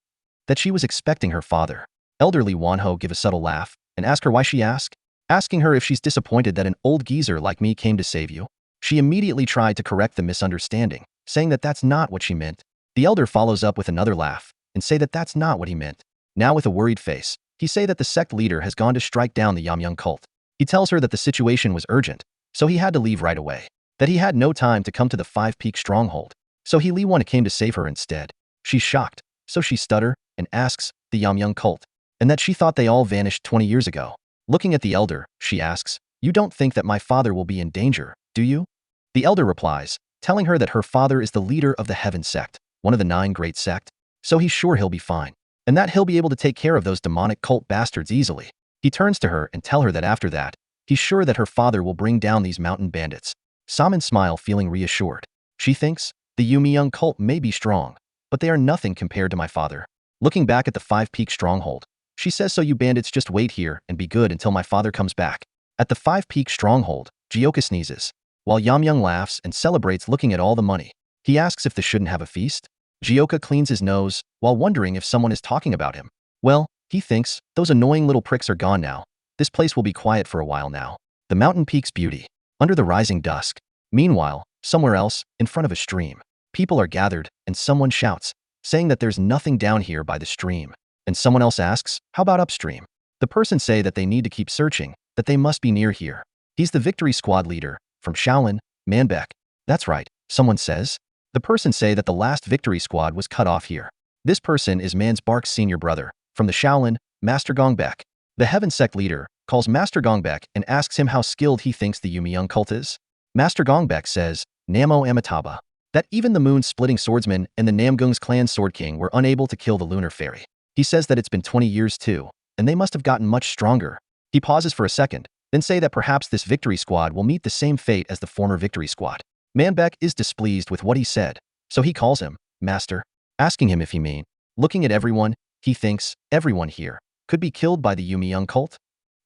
that she was expecting her father. Elder Li Wanho give a subtle laugh and ask her why she asked, asking her if she's disappointed that an old geezer like me came to save you. She immediately tried to correct the misunderstanding, saying that that's not what she meant. The elder follows up with another laugh and say that that's not what he meant. Now with a worried face, he say that the sect leader has gone to strike down the Yamyang cult. He tells her that the situation was urgent, so he had to leave right away, that he had no time to come to the 5-peak stronghold, so he Li Wan came to save her instead. She's shocked, so she stutter and asks the Yamyang cult, and that she thought they all vanished 20 years ago. Looking at the elder, she asks, You don't think that my father will be in danger, do you? The elder replies, telling her that her father is the leader of the Heaven sect, one of the 9 great sect, so he's sure he'll be fine, and that he'll be able to take care of those demonic cult bastards easily. He turns to her and tell her that after that, he's sure that her father will bring down these mountain bandits. Saman smile, feeling reassured. She thinks, the Yumi young cult may be strong, but they are nothing compared to my father. Looking back at the 5-peak stronghold, she says, so you bandits just wait here and be good until my father comes back. At the 5-peak stronghold, Jaka sneezes, while Yamyoung laughs and celebrates looking at all the money. He asks if they shouldn't have a feast. Jaka cleans his nose, while wondering if someone is talking about him. Well, he thinks, those annoying little pricks are gone now. This place will be quiet for a while now. The mountain peaks beauty, under the rising dusk. Meanwhile, somewhere else, in front of a stream, people are gathered, and someone shouts, saying that there's nothing down here by the stream. And someone else asks, how about upstream? The person say that they need to keep searching, that they must be near here. He's the victory squad leader, from Shaolin, Manbeck. That's right, someone says. The person say that the last victory squad was cut off here. This person is Bark's senior brother, from the Shaolin, Master Gongbek. The Heaven sect leader calls Master Gongbek and asks him how skilled he thinks the Yumi young cult is. Master Gongbek says, Namo Amitabha, that even the moon-splitting swordsman and the Namgung's clan sword king were unable to kill the lunar fairy. He says that it's been 20 years too, and they must have gotten much stronger. He pauses for a second, then say that perhaps this victory squad will meet the same fate as the former victory squad. Manbeck is displeased with what he said, so he calls him Master, asking him if he mean. Looking at everyone, he thinks everyone here could be killed by the Yumi young cult.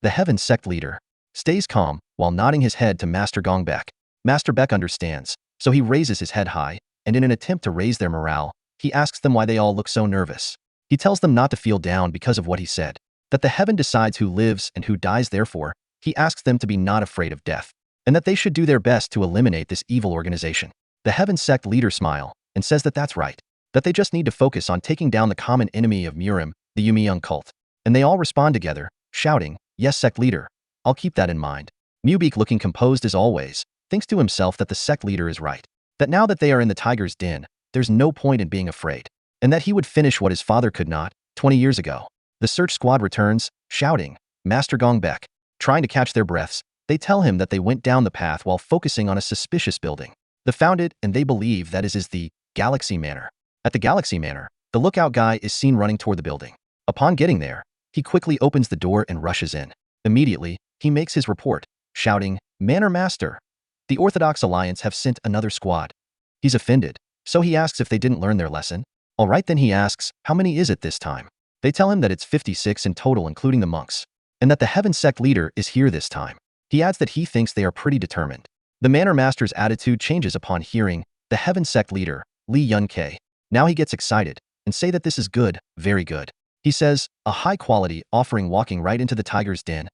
The Heaven sect leader stays calm while nodding his head to Master Gongbek. Master Beck understands, so he raises his head high, and in an attempt to raise their morale, he asks them why they all look so nervous. He tells them not to feel down because of what he said, that the heaven decides who lives and who dies. Therefore, he asks them to be not afraid of death, and that they should do their best to eliminate this evil organization. The Heaven sect leader smile and says that that's right, that they just need to focus on taking down the common enemy of Murim, the Yumi young cult. And they all respond together, shouting, yes sect leader, I'll keep that in mind. Mubeek, looking composed as always, thinks to himself that the sect leader is right, that now that they are in the tiger's den, there's no point in being afraid, and that he would finish what his father could not, 20 years ago. The search squad returns, shouting, Master Gongbek. Trying to catch their breaths, they tell him that they went down the path while focusing on a suspicious building. They found it, and they believe that is the Galaxy Manor. At the Galaxy Manor, the lookout guy is seen running toward the building. Upon getting there, he quickly opens the door and rushes in. Immediately, he makes his report, shouting, Manor Master, the Orthodox Alliance have sent another squad. He's offended, so he asks if they didn't learn their lesson. All right, then he asks, how many is it this time? They tell him that it's 56 in total including the monks, and that the Heaven sect leader is here this time. He adds that he thinks they are pretty determined. The Manor Master's attitude changes upon hearing the Heaven sect leader, Lee Yun-Kei. Now he gets excited and say that this is good, very good. He says, a high quality offering walking right into the tiger's den.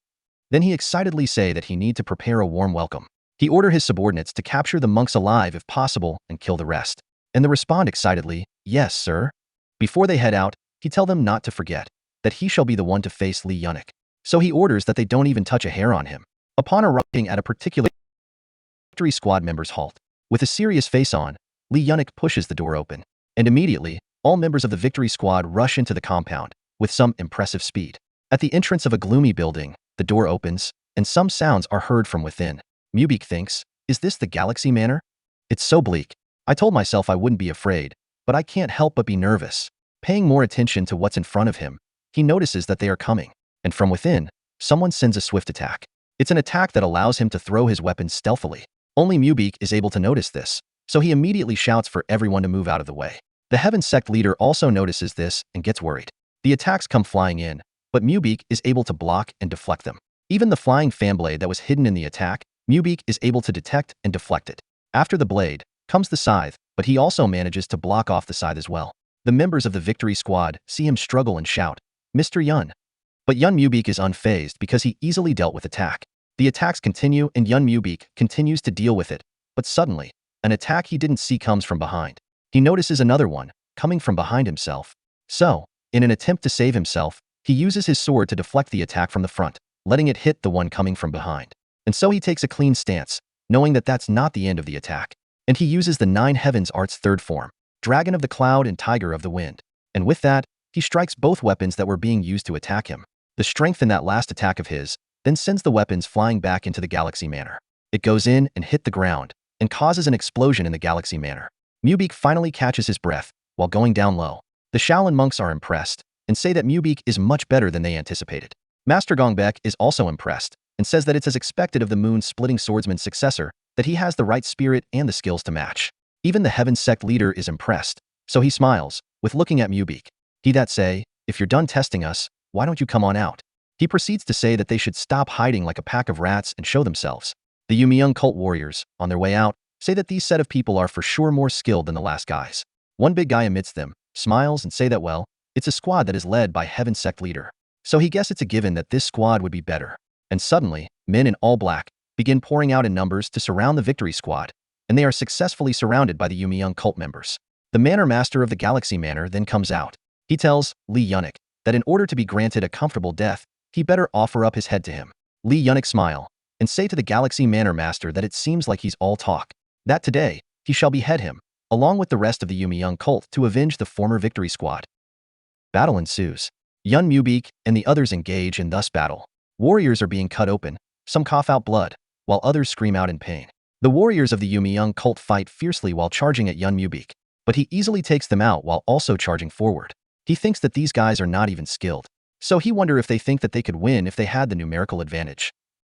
Then he excitedly say that he need to prepare a warm welcome. He order his subordinates to capture the monks alive if possible and kill the rest. And they respond excitedly, yes, sir. Before they head out, he tell them not to forget that he shall be the one to face Lee Yunik. So he orders that they don't even touch a hair on him. Upon arriving at a particular victory squad members halt. With a serious face on, Lee Yunik pushes the door open. And immediately, all members of the victory squad rush into the compound with some impressive speed. At the entrance of a gloomy building, the door opens, and some sounds are heard from within. Mubeek thinks, is this the Galaxy Manor? It's so bleak. I told myself I wouldn't be afraid, but I can't help but be nervous. Paying more attention to what's in front of him, he notices that they are coming. And from within, someone sends a swift attack. It's an attack that allows him to throw his weapon stealthily. Only Mubeek is able to notice this, so he immediately shouts for everyone to move out of the way. The Heaven sect leader also notices this and gets worried. The attacks come flying in, but Mubeek is able to block and deflect them. Even the flying fan blade that was hidden in the attack, Mubeek is able to detect and deflect it. After the blade comes the scythe, but he also manages to block off the scythe as well. The members of the victory squad see him struggle and shout, Mr. Yun. But Yun Mubeek is unfazed because he easily dealt with attack. The attacks continue and Yun Mubeek continues to deal with it, but suddenly, an attack he didn't see comes from behind. He notices another one, coming from behind himself. So, in an attempt to save himself, he uses his sword to deflect the attack from the front, letting it hit the one coming from behind. And so he takes a clean stance, knowing that that's not the end of the attack. And he uses the 9 Heavens Art's third form, Dragon of the Cloud and Tiger of the Wind. And with that, he strikes both weapons that were being used to attack him. The strength in that last attack of his then sends the weapons flying back into the Galaxy Manor. It goes in and hit the ground, and causes an explosion in the Galaxy Manor. Mubeek finally catches his breath while going down low. The Shaolin monks are impressed and say that Mubeek is much better than they anticipated. Master Gongbek is also impressed and says that it's as expected of the moon-splitting swordsman's successor that he has the right spirit and the skills to match. Even the Heaven Sect leader is impressed, so he smiles, with looking at Mubeek. He that say, if you're done testing us, why don't you come on out? He proceeds to say that they should stop hiding like a pack of rats and show themselves. The Yumi cult warriors, on their way out, say that these set of people are for sure more skilled than the last guys. One big guy amidst them smiles and say that, well, it's a squad that is led by Heaven Sect leader. So he guess it's a given that this squad would be better. And suddenly, men in all black begin pouring out in numbers to surround the victory squad, and they are successfully surrounded by the Yumi cult members. The Manor Master of the Galaxy Manor then comes out. He tells Lee Yunnik that in order to be granted a comfortable death, he better offer up his head to him. Lee Yunnik smile and say to the Galaxy Manor Master that it seems like he's all talk, that today he shall behead him, along with the rest of the Yumi cult to avenge the former victory squad. Battle ensues. Yun Mubeek and the others engage in thus battle. Warriors are being cut open, some cough out blood, while others scream out in pain. The warriors of the Yumi cult fight fiercely while charging at Yun Mubeek, but he easily takes them out while also charging forward. He thinks that these guys are not even skilled, so he wonder if they think that they could win if they had the numerical advantage.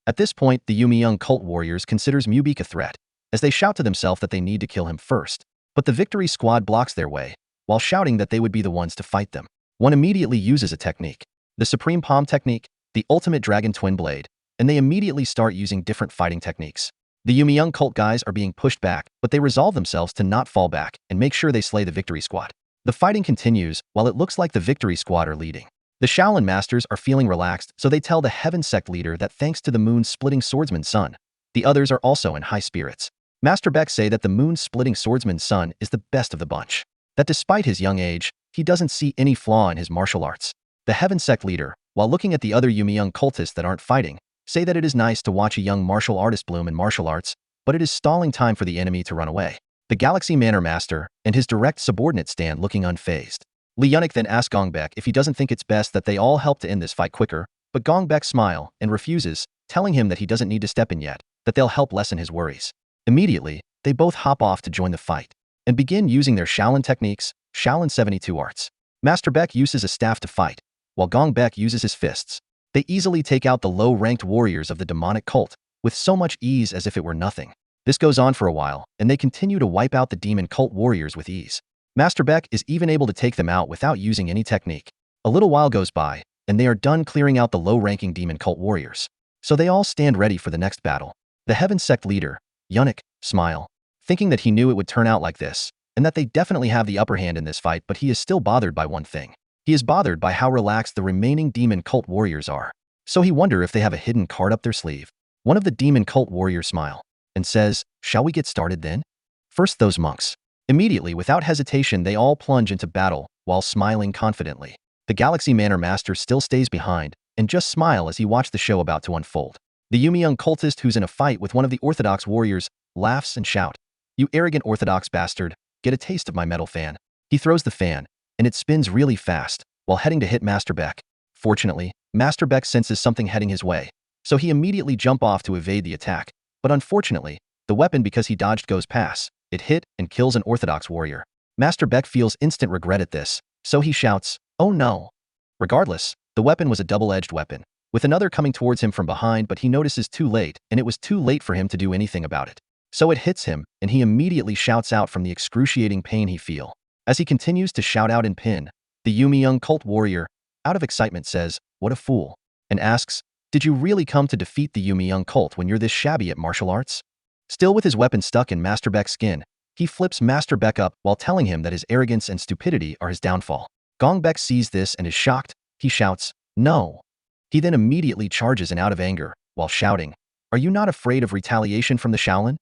At this point, the Yumi cult warriors considers Mubeek a threat, as they shout to themselves that they need to kill him first, but the victory squad blocks their way, while shouting that they would be the ones to fight them. One immediately uses a technique, the Supreme Palm technique, the Ultimate Dragon Twin Blade, and they immediately start using different fighting techniques. The Yumi cult guys are being pushed back, but they resolve themselves to not fall back and make sure they slay the victory squad. The fighting continues while it looks like the victory squad are leading. The Shaolin masters are feeling relaxed, so they tell the Heaven Sect leader that thanks to the moon-splitting swordsman's son, the others are also in high spirits. Master Beck say that the moon-splitting swordsman's son is the best of the bunch, that despite his young age, he doesn't see any flaw in his martial arts. The Heaven Sect leader, while looking at the other Yumi cultists that aren't fighting, say that it is nice to watch a young martial artist bloom in martial arts, but it is stalling time for the enemy to run away. The Galaxy Manor Master and his direct subordinate stand looking unfazed. Lee Yunnik then asks Gongbek if he doesn't think it's best that they all help to end this fight quicker, but Gongbek smile and refuses, telling him that he doesn't need to step in yet, that they'll help lessen his worries. Immediately, they both hop off to join the fight and begin using their Shaolin techniques, Shaolin 72 arts. Master Beck uses a staff to fight, while Gongbek uses his fists. They easily take out the low-ranked warriors of the demonic cult, with so much ease as if it were nothing. This goes on for a while, and they continue to wipe out the demon cult warriors with ease. Master Beck is even able to take them out without using any technique. A little while goes by, and they are done clearing out the low-ranking demon cult warriors. So they all stand ready for the next battle. The Heaven Sect leader, Yunnik, smile, thinking that he knew it would turn out like this, and that they definitely have the upper hand in this fight, but he is still bothered by one thing. He is bothered by how relaxed the remaining demon cult warriors are. So he wonder if they have a hidden card up their sleeve. One of the demon cult warriors smile and says, "Shall we get started then?" First those monks. Immediately, without hesitation, they all plunge into battle while smiling confidently. The Galaxy Manor Master still stays behind and just smile as he watches the show about to unfold. The Yumi cultist who's in a fight with one of the Orthodox warriors laughs and shouts, "You arrogant Orthodox bastard, get a taste of my metal fan." He throws the fan, and it spins really fast while heading to hit Master Beck. Fortunately, Master Beck senses something heading his way, so he immediately jumps off to evade the attack. But unfortunately, the weapon, because he dodged, goes past. It hit and kills an Orthodox warrior. Master Beck feels instant regret at this, so he shouts, "Oh no!" Regardless, the weapon was a double-edged weapon, with another coming towards him from behind, but he notices too late, and it was too late for him to do anything about it. So it hits him, and he immediately shouts out from the excruciating pain he feels. As he continues to shout out in pain, the Yumi cult warrior, out of excitement, says, "What a fool," and asks, "Did you really come to defeat the Yumi cult when you're this shabby at martial arts?" Still with his weapon stuck in Master Beck's skin, he flips Master Beck up while telling him that his arrogance and stupidity are his downfall. Gongbek sees this and is shocked. He shouts, "No." He then immediately charges and out of anger, while shouting, "Are you not afraid of retaliation from the Shaolin?"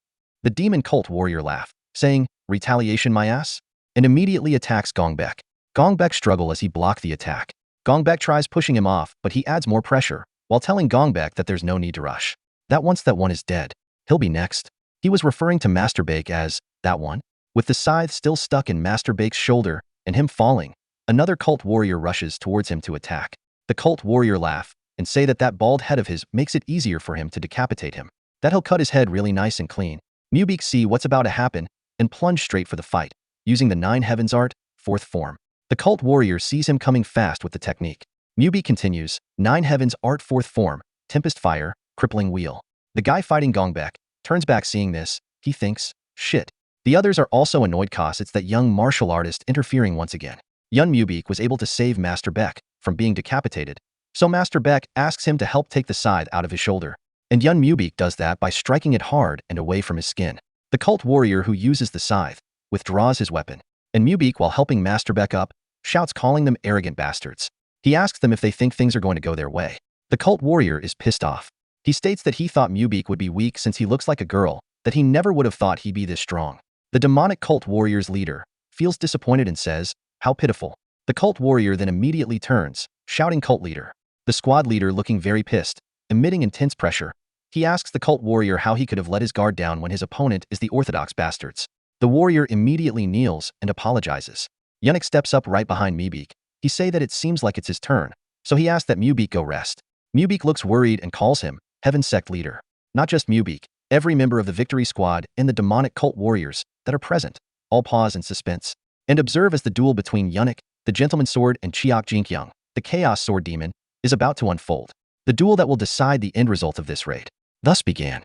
The demon cult warrior laughed, saying, "Retaliation my ass?" and immediately attacks Gongbek. Gongbek struggles as he blocks the attack. Gongbek tries pushing him off, but he adds more pressure, while telling Gongbek that there's no need to rush. That once that one is dead, he'll be next. He was referring to Master Beck as that one. With the scythe still stuck in Master Beck's shoulder and him falling, another cult warrior rushes towards him to attack. The cult warrior laughs and say that that bald head of his makes it easier for him to decapitate him. That he'll cut his head really nice and clean. Mubeek see what's about to happen and plunge straight for the fight, using the 9 Heavens art, 4th form. The cult warrior sees him coming fast with the technique. Mubeek continues, 9 Heavens art 4th form, Tempest Fire, Crippling Wheel. The guy fighting Gongbek turns back seeing this. He thinks, shit. The others are also annoyed cause it's that young martial artist interfering once again. Young Mubeek was able to save Master Beck from being decapitated, so Master Beck asks him to help take the scythe out of his shoulder. And young Mubeek does that by striking it hard and away from his skin. The cult warrior who uses the scythe withdraws his weapon, and Mubeek, while helping Master Beck up, shouts calling them arrogant bastards. He asks them if they think things are going to go their way. The cult warrior is pissed off. He states that he thought Mubeek would be weak since he looks like a girl, that he never would have thought he'd be this strong. The demonic cult warrior's leader feels disappointed and says, how pitiful. The cult warrior then immediately turns, shouting cult leader. The squad leader looking very pissed, emitting intense pressure. He asks the cult warrior how he could have let his guard down when his opponent is the orthodox bastards. The warrior immediately kneels and apologizes. Yunik steps up right behind Mubeek. He say that it seems like it's his turn, so he asks that Mubeek go rest. Mubeek looks worried and calls him Heaven Sect leader. Not just Mubeek, every member of the victory squad and the demonic cult warriors that are present all pause in suspense and observe as the duel between Yunik, the gentleman sword, and Chiak Jinkyung, the chaos sword demon, is about to unfold. The duel that will decide the end result of this raid thus began.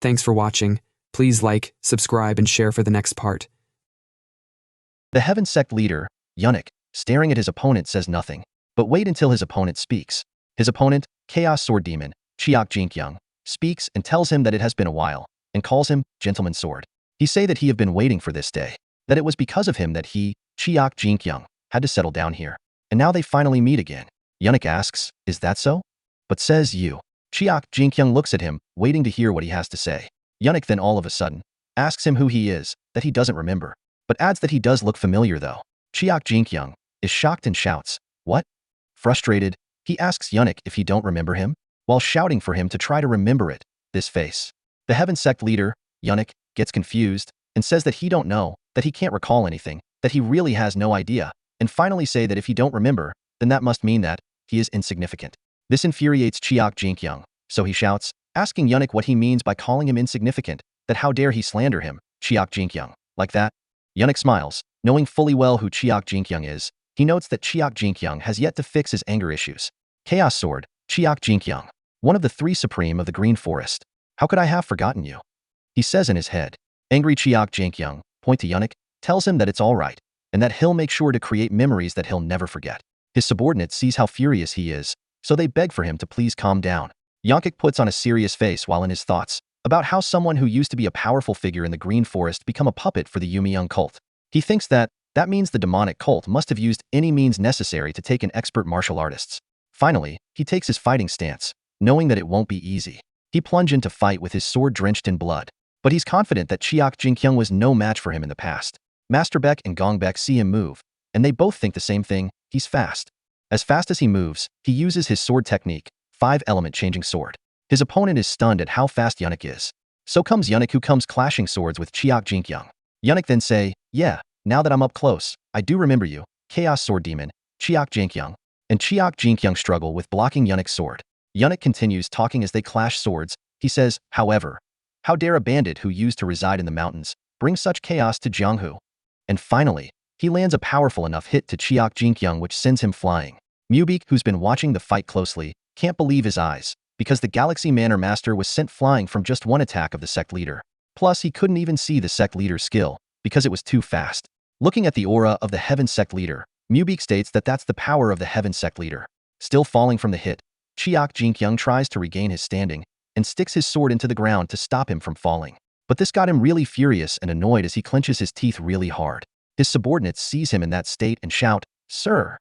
Thanks for watching. Please like, subscribe, and share for the next part. The Heaven Sect leader, Yunik, staring at his opponent says nothing, but wait until his opponent speaks. His opponent, Chaos Sword Demon, Chiak Jinkyung, speaks and tells him that it has been a while, and calls him Gentleman Sword. He say that he have been waiting for this day, that it was because of him that he, Chiak Jinkyung, had to settle down here, and now they finally meet again. Yunik asks, is that so? But says you. Chiak Jinkyung looks at him, waiting to hear what he has to say. Yunik then all of a sudden asks him who he is, that he doesn't remember, but adds that he does look familiar though. Chiak Jinkyung is shocked and shouts, what? Frustrated, he asks Yunik if he don't remember him, while shouting for him to try to remember it, this face. The Heaven Sect leader, Yunik, gets confused and says that he don't know, that he can't recall anything, that he really has no idea, and finally say that if he don't remember, then that must mean that he is insignificant. This infuriates Chiak Jinkyung, so he shouts, asking Yunik what he means by calling him insignificant, that how dare he slander him, Chiak Jinkyung, like that? Yunik smiles, knowing fully well who Chiak Jinkyung is. He notes that Chiak Jinkyung has yet to fix his anger issues. Chaos Sword, Chiak Jinkyung, one of the 3 supreme of the Green Forest. How could I have forgotten you? He says in his head. Angry Chiak Jinkyung, point to Yunik, tells him that it's all right, and that he'll make sure to create memories that he'll never forget. His subordinate sees how furious he is, so they beg for him to please calm down. Yonkik puts on a serious face while in his thoughts about how someone who used to be a powerful figure in the Green Forest become a puppet for the Yumi young cult. He thinks that means the demonic cult must have used any means necessary to take an expert martial artists. Finally, he takes his fighting stance, knowing that it won't be easy. He plunges into fight with his sword drenched in blood, but he's confident that Chiak Jinkyung was no match for him in the past. Master Beck and Gongbek see him move, and they both think the same thing, he's fast. As fast as he moves, he uses his sword technique, 5-element changing sword. His opponent is stunned at how fast Yunik is. So comes Yunik, who comes clashing swords with Chiak Jinkyung. Yunik then say, yeah, now that I'm up close, I do remember you, Chaos Sword Demon, Chiak Jinkyung. And Chiak Jinkyung struggle with blocking Yunik's sword. Yunik continues talking as they clash swords. He says, however, how dare a bandit who used to reside in the mountains bring such chaos to Jianghu? And finally, he lands a powerful enough hit to Chiak Jinkyung which sends him flying. Mubeek, who's been watching the fight closely, can't believe his eyes, because the Galaxy Manor Master was sent flying from just one attack of the sect leader. Plus, he couldn't even see the sect leader's skill, because it was too fast. Looking at the aura of the Heaven Sect leader, Mubeek states that that's the power of the Heaven Sect leader. Still falling from the hit, Chiak Jinkyung tries to regain his standing and sticks his sword into the ground to stop him from falling. But this got him really furious and annoyed as he clenches his teeth really hard. His subordinates sees him in that state and shout, "Sir!"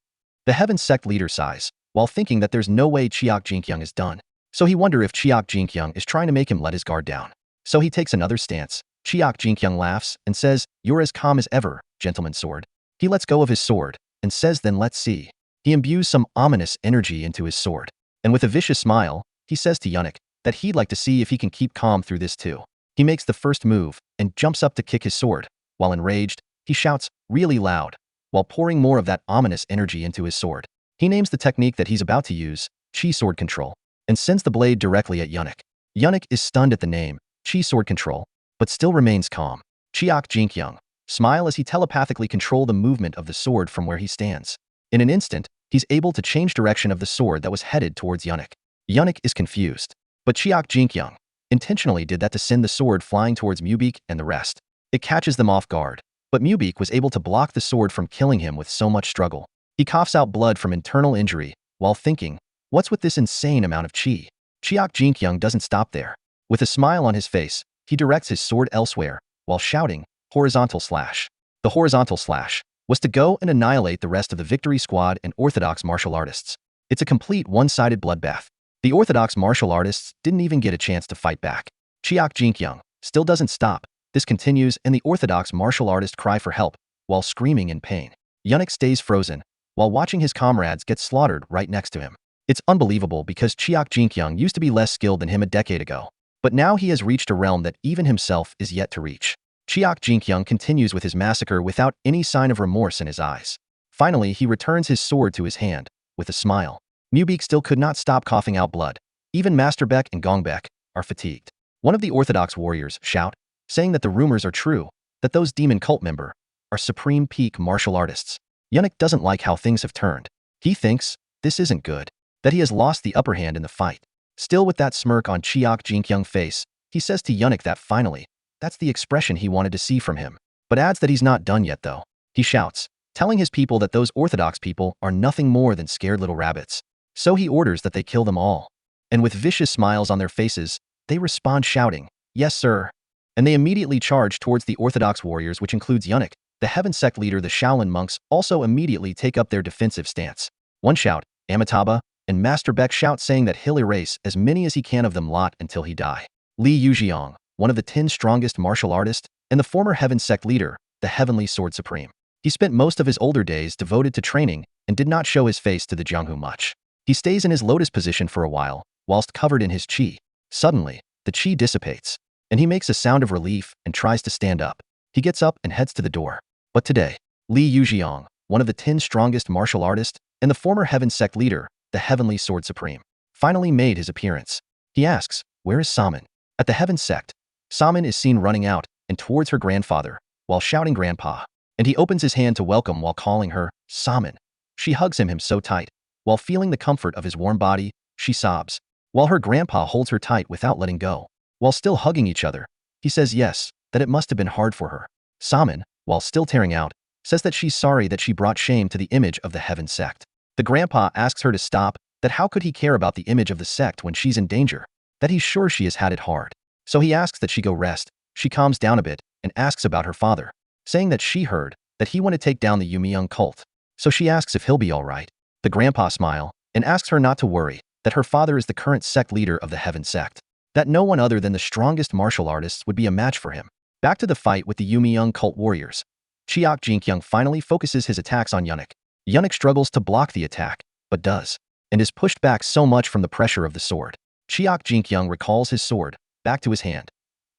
The Heaven Sect leader sighs, while thinking that there's no way Chiak Jinkyung is done. So he wonders if Chiak Jinkyung is trying to make him let his guard down. So he takes another stance. Chiak Jinkyung laughs and says, "You're as calm as ever, gentleman sword." He lets go of his sword and says, "Then let's see." He imbues some ominous energy into his sword. And with a vicious smile, he says to Yunik that he'd like to see if he can keep calm through this too. He makes the first move and jumps up to kick his sword. While enraged, he shouts really loud, while pouring more of that ominous energy into his sword. He names the technique that he's about to use, Chi sword control, and sends the blade directly at Yunik. Yunik is stunned at the name, Chi sword control, but still remains calm. Chiak Jinkyung, smile as he telepathically control the movement of the sword from where he stands. In an instant, he's able to change direction of the sword that was headed towards Yunik. Yunik is confused, but Chiak Jinkyung intentionally did that to send the sword flying towards Mubik and the rest. It catches them off guard, but Mubik was able to block the sword from killing him with so much struggle. He coughs out blood from internal injury, while thinking, what's with this insane amount of chi? Chiak Jinkyung doesn't stop there. With a smile on his face, he directs his sword elsewhere, while shouting, horizontal slash. The horizontal slash was to go and annihilate the rest of the Victory Squad and Orthodox martial artists. It's a complete one-sided bloodbath. The Orthodox martial artists didn't even get a chance to fight back. Chiak Jinkyung still doesn't stop. This continues and the Orthodox martial artist cry for help, while screaming in pain. Yunik stays frozen, while watching his comrades get slaughtered right next to him. It's unbelievable because Chiak Jinkyung used to be less skilled than him a decade ago. But now he has reached a realm that even himself is yet to reach. Chiak Jinkyung continues with his massacre without any sign of remorse in his eyes. Finally, he returns his sword to his hand, with a smile. Mubik still could not stop coughing out blood. Even Master Beck and Gongbek are fatigued. One of the Orthodox warriors shout, saying that the rumors are true, that those demon cult member are supreme peak martial artists. Yunik doesn't like how things have turned. He thinks this isn't good, that he has lost the upper hand in the fight. Still with that smirk on Chiak Jinkyung's face, he says to Yunik that finally, that's the expression he wanted to see from him, but adds that he's not done yet though. He shouts, telling his people that those Orthodox people are nothing more than scared little rabbits. So he orders that they kill them all. And with vicious smiles on their faces, they respond shouting, yes sir. And they immediately charge towards the Orthodox warriors, which includes Yunik. The Heaven Sect leader, the Shaolin monks, also immediately take up their defensive stance. One shout, Amitabha, and Master Beck shout saying that he'll erase as many as he can of them lot until he die. Li Yujiang, one of the 10 strongest martial artists, and the former Heaven Sect leader, the Heavenly Sword Supreme. He spent most of his older days devoted to training and did not show his face to the Jianghu much. He stays in his lotus position for a while, whilst covered in his chi. Suddenly, the chi dissipates, and he makes a sound of relief and tries to stand up. He gets up and heads to the door. But today, Li Yujiang, one of the 10 strongest martial artists, and the former Heaven Sect leader, the Heavenly Sword Supreme, finally made his appearance. He asks, where is Saman? At the Heaven Sect, Saman is seen running out and towards her grandfather, while shouting grandpa. And he opens his hand to welcome while calling her, Saman. She hugs him so tight. While feeling the comfort of his warm body, she sobs, while her grandpa holds her tight without letting go. While still hugging each other, he says yes, that it must have been hard for her. Saman, while still tearing out, says that she's sorry that she brought shame to the image of the Heaven Sect. The grandpa asks her to stop, that how could he care about the image of the sect when she's in danger, that he's sure she has had it hard. So he asks that she go rest. She calms down a bit and asks about her father, saying that she heard that he want to take down the Yumi cult. So she asks if he'll be alright. The grandpa smile and asks her not to worry, that her father is the current sect leader of the Heaven Sect, that no one other than the strongest martial artists would be a match for him. Back to the fight with the Yumi cult warriors. Chiak Jinkyung finally focuses his attacks on Yunik. Yunik struggles to block the attack, but does, and is pushed back so much from the pressure of the sword. Chiak Jinkyung recalls his sword back to his hand.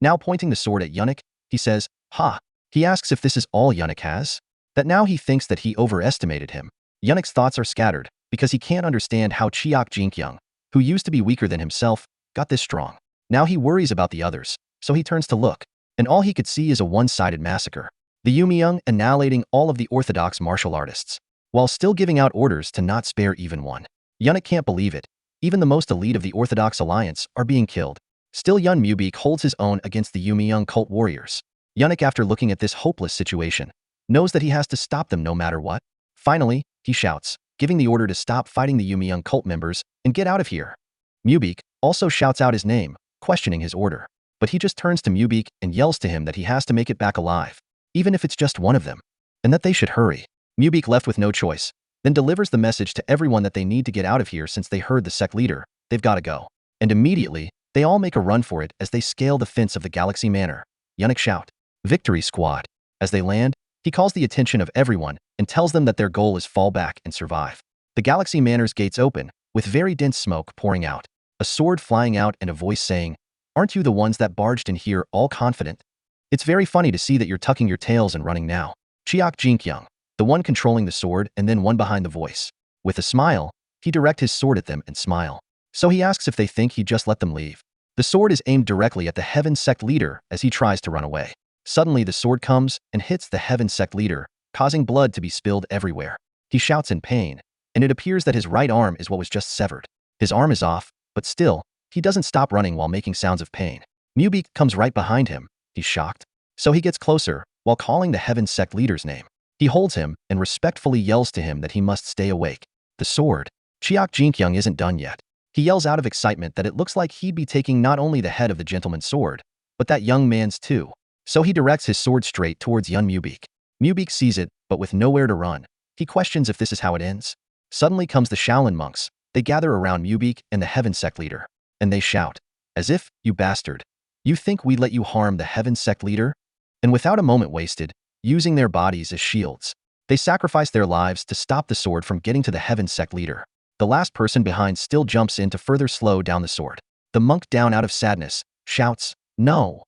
Now pointing the sword at Yunik, he says, ha. He asks if this is all Yunik has, that now he thinks that he overestimated him. Yunik's thoughts are scattered because he can't understand how Chiak Jinkyung, who used to be weaker than himself, got this strong. Now he worries about the others, so he turns to look, and all he could see is a one-sided massacre. The Yumi annihilating all of the Orthodox martial artists, while still giving out orders to not spare even one. Yunik can't believe it. Even the most elite of the Orthodox alliance are being killed. Still Yun Mubik holds his own against the Yumi cult warriors. Yunik, after looking at this hopeless situation, knows that he has to stop them no matter what. Finally, he shouts, giving the order to stop fighting the Yumi cult members and get out of here. Mubik also shouts out his name, questioning his order. But he just turns to Mubik and yells to him that he has to make it back alive, even if it's just one of them, and that they should hurry. Mubik, left with no choice, then delivers the message to everyone that they need to get out of here since they heard the sect leader, they've got to go. And immediately, they all make a run for it as they scale the fence of the Galaxy Manor. Yunik shout, Victory Squad. As they land, he calls the attention of everyone and tells them that their goal is fall back and survive. The Galaxy Manor's gates open, with very dense smoke pouring out, a sword flying out and a voice saying, aren't you the ones that barged in here all confident? It's very funny to see that you're tucking your tails and running now. Chiak Jinkyung, the one controlling the sword and then one behind the voice. With a smile, he direct his sword at them and smile. So he asks if they think he just let them leave. The sword is aimed directly at the Heaven Sect leader as he tries to run away. Suddenly the sword comes and hits the Heaven Sect leader, causing blood to be spilled everywhere. He shouts in pain, and it appears that his right arm is what was just severed. His arm is off, but still, he doesn't stop running while making sounds of pain. Mubeek comes right behind him. He's shocked. So he gets closer, while calling the Heaven Sect leader's name. He holds him and respectfully yells to him that he must stay awake. The sword. Chiak Jinkyung isn't done yet. He yells out of excitement that it looks like he'd be taking not only the head of the gentleman's sword, but that young man's too. So he directs his sword straight towards young Mubeek. Mubeek sees it, but with nowhere to run. He questions if this is how it ends. Suddenly comes the Shaolin monks. They gather around Mubeek and the Heaven Sect leader, and they shout, as if, you bastard. You think we'd let you harm the Heaven Sect leader? And without a moment wasted, using their bodies as shields, they sacrifice their lives to stop the sword from getting to the Heaven Sect leader. The last person behind still jumps in to further slow down the sword. The monk, down out of sadness, shouts, no.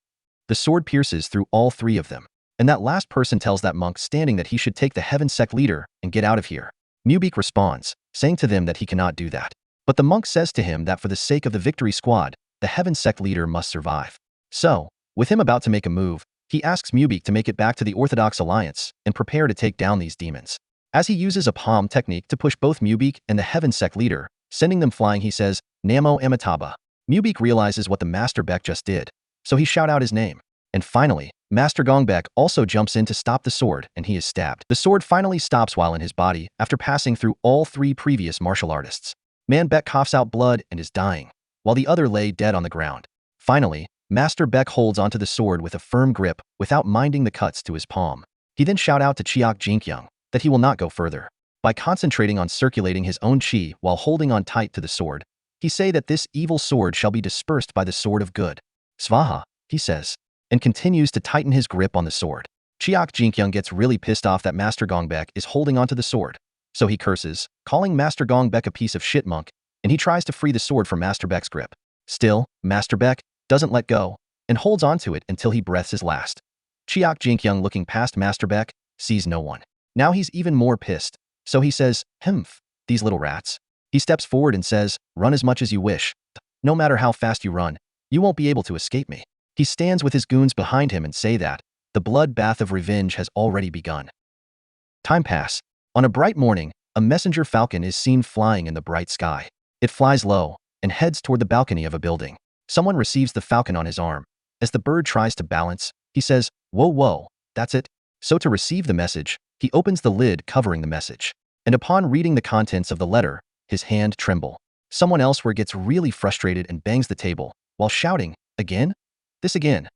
The sword pierces through all three of them, and that last person tells that monk standing that he should take the Heaven Sect leader and get out of here. Mubeek responds, saying to them that he cannot do that. But the monk says to him that for the sake of the victory squad, the Heaven Sect leader must survive. So, with him about to make a move, he asks Mubeek to make it back to the Orthodox Alliance and prepare to take down these demons. As he uses a palm technique to push both Mubeek and the Heaven Sect leader, sending them flying, he says, Namo Amitabha. Mubeek realizes what the Master Beck just did, so he shout out his name. And finally, Master Gongbek also jumps in to stop the sword, and he is stabbed. The sword finally stops while in his body after passing through all three previous martial artists. Man Beck coughs out blood and is dying, while the other lay dead on the ground. Finally, Master Beck holds onto the sword with a firm grip without minding the cuts to his palm. He then shout out to Chiak Jinkyung that he will not go further. By concentrating on circulating his own chi while holding on tight to the sword, he say that this evil sword shall be dispersed by the sword of good. Svaha, he says, and continues to tighten his grip on the sword. Chiak Jinkyung gets really pissed off that Master Gongbek is holding onto the sword, so he curses, calling Master Gongbek a piece of shit monk, and he tries to free the sword from Master Beck's grip. Still, Master Beck doesn't let go and holds onto it until he breaths his last. Chiak Jinkyung, looking past Master Beck, sees no one. Now he's even more pissed, so he says, Humph, these little rats. He steps forward and says, run as much as you wish. No matter how fast you run, you won't be able to escape me. He stands with his goons behind him and say that the bloodbath of revenge has already begun. Time pass. On a bright morning, a messenger falcon is seen flying in the bright sky. It flies low and heads toward the balcony of a building. Someone receives the falcon on his arm. As the bird tries to balance, he says, whoa, whoa, that's it. So to receive the message, he opens the lid covering the message. And upon reading the contents of the letter, his hand trembles. Someone elsewhere gets really frustrated and bangs the table, while shouting, again? This again.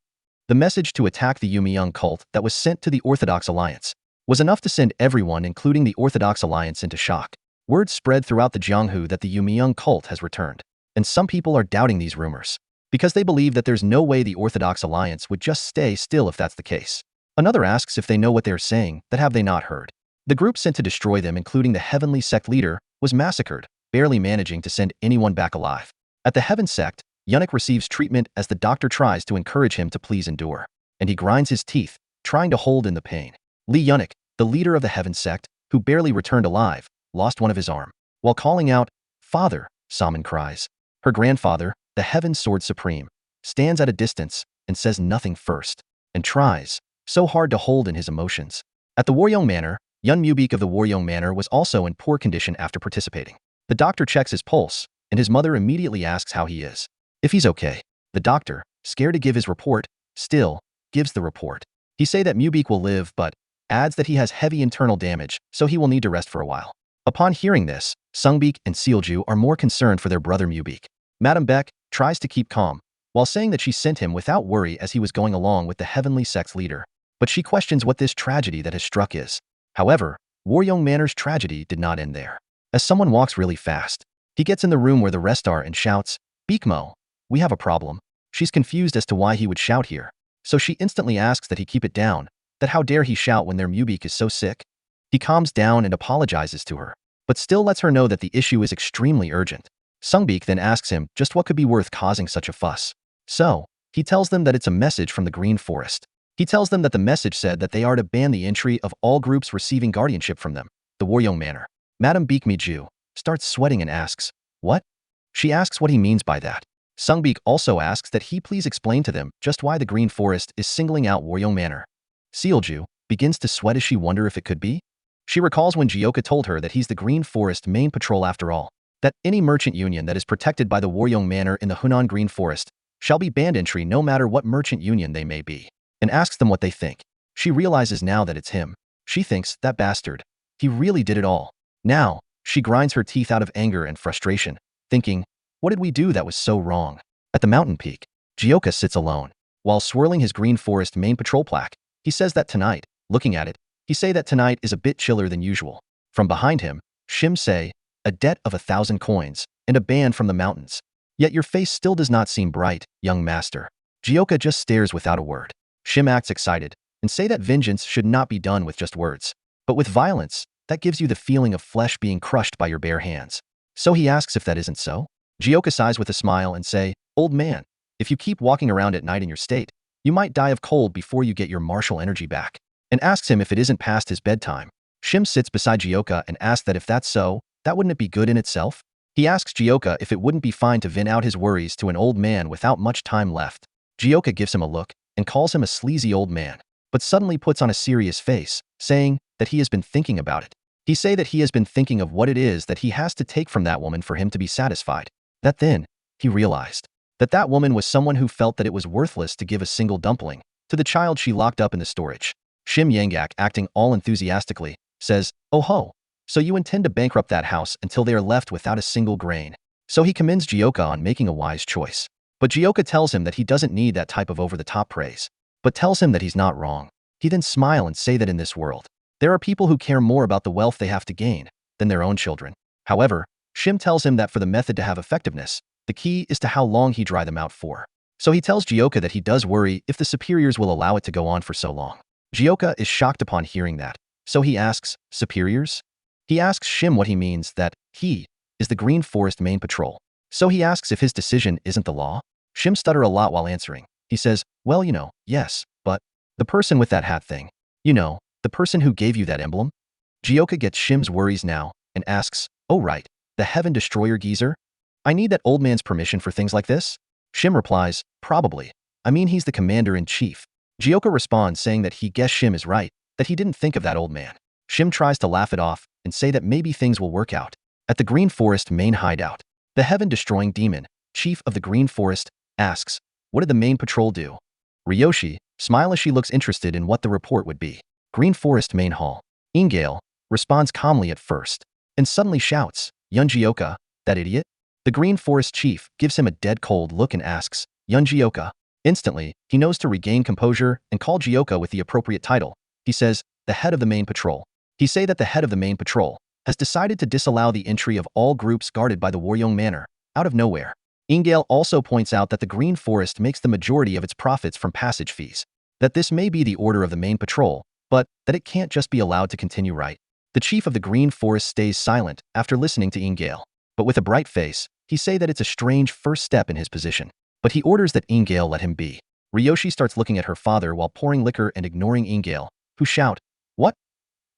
The message to attack the Yumi young cult that was sent to the Orthodox Alliance was enough to send everyone, including the Orthodox Alliance, into shock. Word spread throughout the Jianghu that the Yumi young cult has returned, and some people are doubting these rumors, because they believe that there's no way the Orthodox Alliance would just stay still if that's the case. Another asks if they know what they're saying, that have they not heard. The group sent to destroy them, including the Heavenly Sect leader, was massacred, barely managing to send anyone back alive. At the Heaven Sect, Yunik receives treatment as the doctor tries to encourage him to please endure, and he grinds his teeth, trying to hold in the pain. Lee Yunik, the leader of the Heaven Sect, who barely returned alive, lost one of his arm. While calling out, Father, Saman cries. Her grandfather, the Heaven Sword Supreme, stands at a distance and says nothing first, and tries so hard to hold in his emotions. At the Waryong Manor, Yun Mubeek of the Waryong Manor was also in poor condition after participating. The doctor checks his pulse, and his mother immediately asks how he is. If he's okay. The doctor, scared to give his report, still gives the report. He say that Mubeek will live, but adds that he has heavy internal damage, so he will need to rest for a while. Upon hearing this, Sungbeek and Sealju are more concerned for their brother Mubeek. Madame Beck tries to keep calm, while saying that she sent him without worry as he was going along with the Heavenly Sect's leader. But she questions what this tragedy that has struck is. However, Waryong Manor's tragedy did not end there. As someone walks really fast, he gets in the room where the rest are and shouts, Beekmo, we have a problem. She's confused as to why he would shout here, so she instantly asks that he keep it down, that how dare he shout when their Mubeek is so sick. He calms down and apologizes to her, but still lets her know that the issue is extremely urgent. Sungbeek then asks him just what could be worth causing such a fuss. So, he tells them that it's a message from the Green Forest. He tells them that the message said that they are to ban the entry of all groups receiving guardianship from them, the Waryong Manor. Madame Beekmiju, starts sweating and asks, "What?" She asks what he means by that. Sungbik also asks that he please explain to them just why the Green Forest is singling out Waryong Manor. Seolju begins to sweat as she wonders if it could be. She recalls when Jioka told her that he's the Green Forest main patrol after all, that any merchant union that is protected by the Waryong Manor in the Hunan Green Forest shall be banned entry no matter what merchant union they may be, and asks them what they think. She realizes now that it's him. She thinks, that bastard. He really did it all. Now, she grinds her teeth out of anger and frustration, thinking, what did we do that was so wrong? At the mountain peak, Jioka sits alone. While swirling his Green Forest main patrol plaque, he says that tonight, looking at it, he say that tonight is a bit chiller than usual. From behind him, Shim say, a debt of 1,000 coins, and a ban from the mountains. Yet your face still does not seem bright, young master. Jioka just stares without a word. Shim acts excited, and say that vengeance should not be done with just words, but with violence, that gives you the feeling of flesh being crushed by your bare hands. So he asks if that isn't so. Jioka sighs with a smile and say, old man, if you keep walking around at night in your state, you might die of cold before you get your martial energy back, and asks him if it isn't past his bedtime. Shim sits beside Jioka and asks that if that's so, that wouldn't it be good in itself? He asks Jioka if it wouldn't be fine to vent out his worries to an old man without much time left. Jioka gives him a look and calls him a sleazy old man, but suddenly puts on a serious face, saying that he has been thinking about it. He say that he has been thinking of what it is that he has to take from that woman for him to be satisfied. That then, he realized that that woman was someone who felt that it was worthless to give a single dumpling to the child she locked up in the storage. Shim Yangak, acting all enthusiastically, says, oh ho, so you intend to bankrupt that house until they are left without a single grain. So he commends Jioka on making a wise choice. But Jioka tells him that he doesn't need that type of over-the-top praise, but tells him that he's not wrong. He then smile and say that in this world, there are people who care more about the wealth they have to gain than their own children. However, Shim tells him that for the method to have effectiveness, the key is to how long he dry them out for. So he tells Jioka that he does worry if the superiors will allow it to go on for so long. Jioka is shocked upon hearing that, so he asks, superiors? He asks Shim what he means that he is the Green Forest main patrol. So he asks if his decision isn't the law. Shim stutter a lot while answering. He says, well, yes, but the person with that hat thing, the person who gave you that emblem? Jioka gets Shim's worries now and asks, oh right, the Heaven Destroyer geezer? I need that old man's permission for things like this? Shim replies, probably. I mean, he's the commander-in-chief. Jioka responds saying that he guessed Shim is right, that he didn't think of that old man. Shim tries to laugh it off and say that maybe things will work out. At the Green Forest main hideout, the heaven-destroying demon, chief of the Green Forest, asks, what did the main patrol do? Ryoshi smiles as she looks interested in what the report would be. Green Forest main hall. Ingale responds calmly at first, and suddenly shouts, Yun Jioka, that idiot? The Green Forest chief gives him a dead cold look and asks, Yun Jioka. Instantly, he knows to regain composure and call Jioka with the appropriate title. He says, the head of the main patrol. He say that the head of the main patrol has decided to disallow the entry of all groups guarded by the Waryong Manor, out of nowhere. Ingale also points out that the Green Forest makes the majority of its profits from passage fees, that this may be the order of the main patrol, but that it can't just be allowed to continue, right? The chief of the Green Forest stays silent after listening to Ingale, but with a bright face, he say that it's a strange first step in his position, but he orders that Ingale let him be. Ryoshi starts looking at her father while pouring liquor and ignoring Ingale, who shout, what?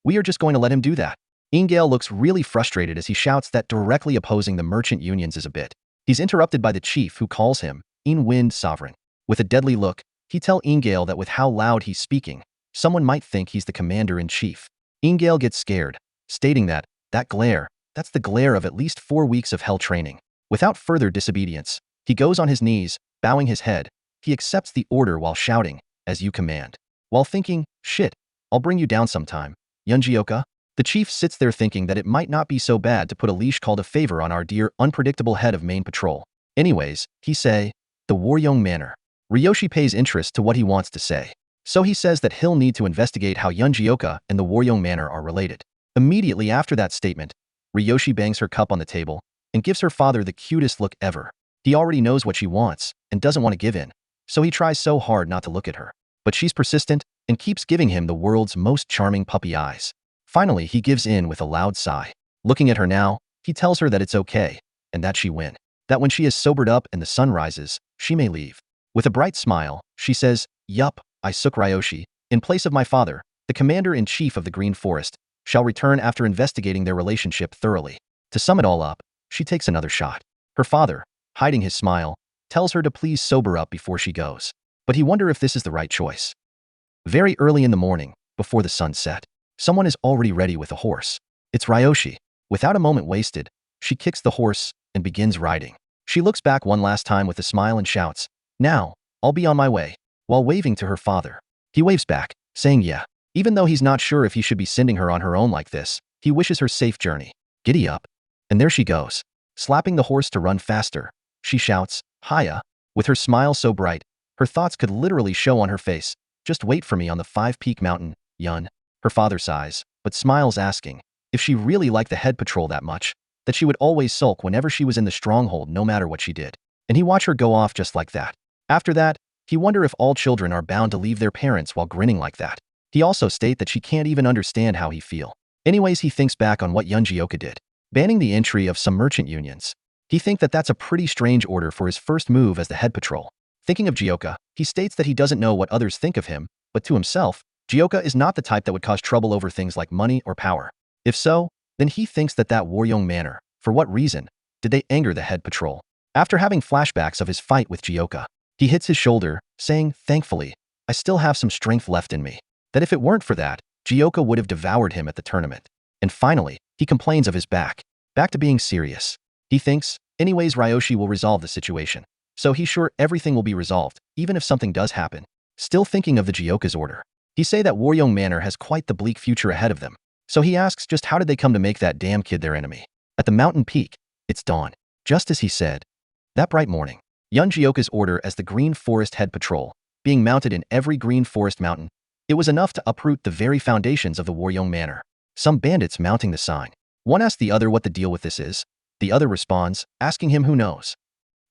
We are just going to let him do that. Ingale looks really frustrated as he shouts that directly opposing the merchant unions is a bit. He's interrupted by the chief who calls him In-Wind Sovereign. With a deadly look, he tells Ingale that with how loud he's speaking, someone might think he's the commander-in-chief. Ingale gets scared, stating that glare, that's the glare of at least 4 weeks of hell training. Without further disobedience, he goes on his knees, bowing his head. He accepts the order while shouting, as you command. While thinking, shit, I'll bring you down sometime, Yun Jioka. The chief sits there thinking that it might not be so bad to put a leash called a favor on our dear, unpredictable head of main patrol. Anyways, he say, the Waryong Manor. Ryoshi pays interest to what he wants to say. So he says that he'll need to investigate how Yun Jioka and the Waryong Manor are related. Immediately after that statement, Ryoshi bangs her cup on the table and gives her father the cutest look ever. He already knows what she wants and doesn't want to give in, so he tries so hard not to look at her. But she's persistent and keeps giving him the world's most charming puppy eyes. Finally, he gives in with a loud sigh. Looking at her now, he tells her that it's okay, and that she win. That when she is sobered up and the sun rises, she may leave. With a bright smile, she says, yup, I sook Ryoshi, in place of my father, the commander-in-chief of the Green Forest, shall return after investigating their relationship thoroughly. To sum it all up, she takes another shot. Her father, hiding his smile, tells her to please sober up before she goes. But he wonders if this is the right choice. Very early in the morning, before the sun set, someone is already ready with a horse. It's Ryoshi. Without a moment wasted, she kicks the horse and begins riding. She looks back one last time with a smile and shouts, "Now, I'll be on my way," while waving to her father. He waves back, saying yeah. Even though he's not sure if he should be sending her on her own like this, he wishes her safe journey. Giddy up. And there she goes. Slapping the horse to run faster, she shouts, "Hiya." With her smile so bright, her thoughts could literally show on her face. "Just wait for me on the 5-peak mountain, Yun." Her father sighs, but smiles, asking if she really liked the head patrol that much, that she would always sulk whenever she was in the stronghold no matter what she did. And he watched her go off just like that. After that, he wonder if all children are bound to leave their parents while grinning like that. He also state that she can't even understand how he feel. Anyways, he thinks back on what Jaka did, banning the entry of some merchant unions. He think that that's a pretty strange order for his first move as the head patrol. Thinking of Jaka, he states that he doesn't know what others think of him, but to himself, Jaka is not the type that would cause trouble over things like money or power. If so, then he thinks that Waryoung Manor, for what reason, did they anger the head patrol? After having flashbacks of his fight with Jaka, he hits his shoulder, saying, "Thankfully, I still have some strength left in me. That if it weren't for that, Jaka would have devoured him at the tournament." And finally, he complains of his back. Back to being serious. He thinks, anyways, Ryoshi will resolve the situation. So he's sure everything will be resolved, even if something does happen. Still thinking of the Jaka's order. He say that Waryoung Manor has quite the bleak future ahead of them. So he asks just how did they come to make that damn kid their enemy? At the mountain peak, it's dawn. Just as he said. That bright morning, Jaka's order as the Green Forest Head Patrol, being mounted in every Green Forest mountain, it was enough to uproot the very foundations of the Waryoung Manor. Some bandits mounting the sign. One asks the other what the deal with this is. The other responds, asking him who knows.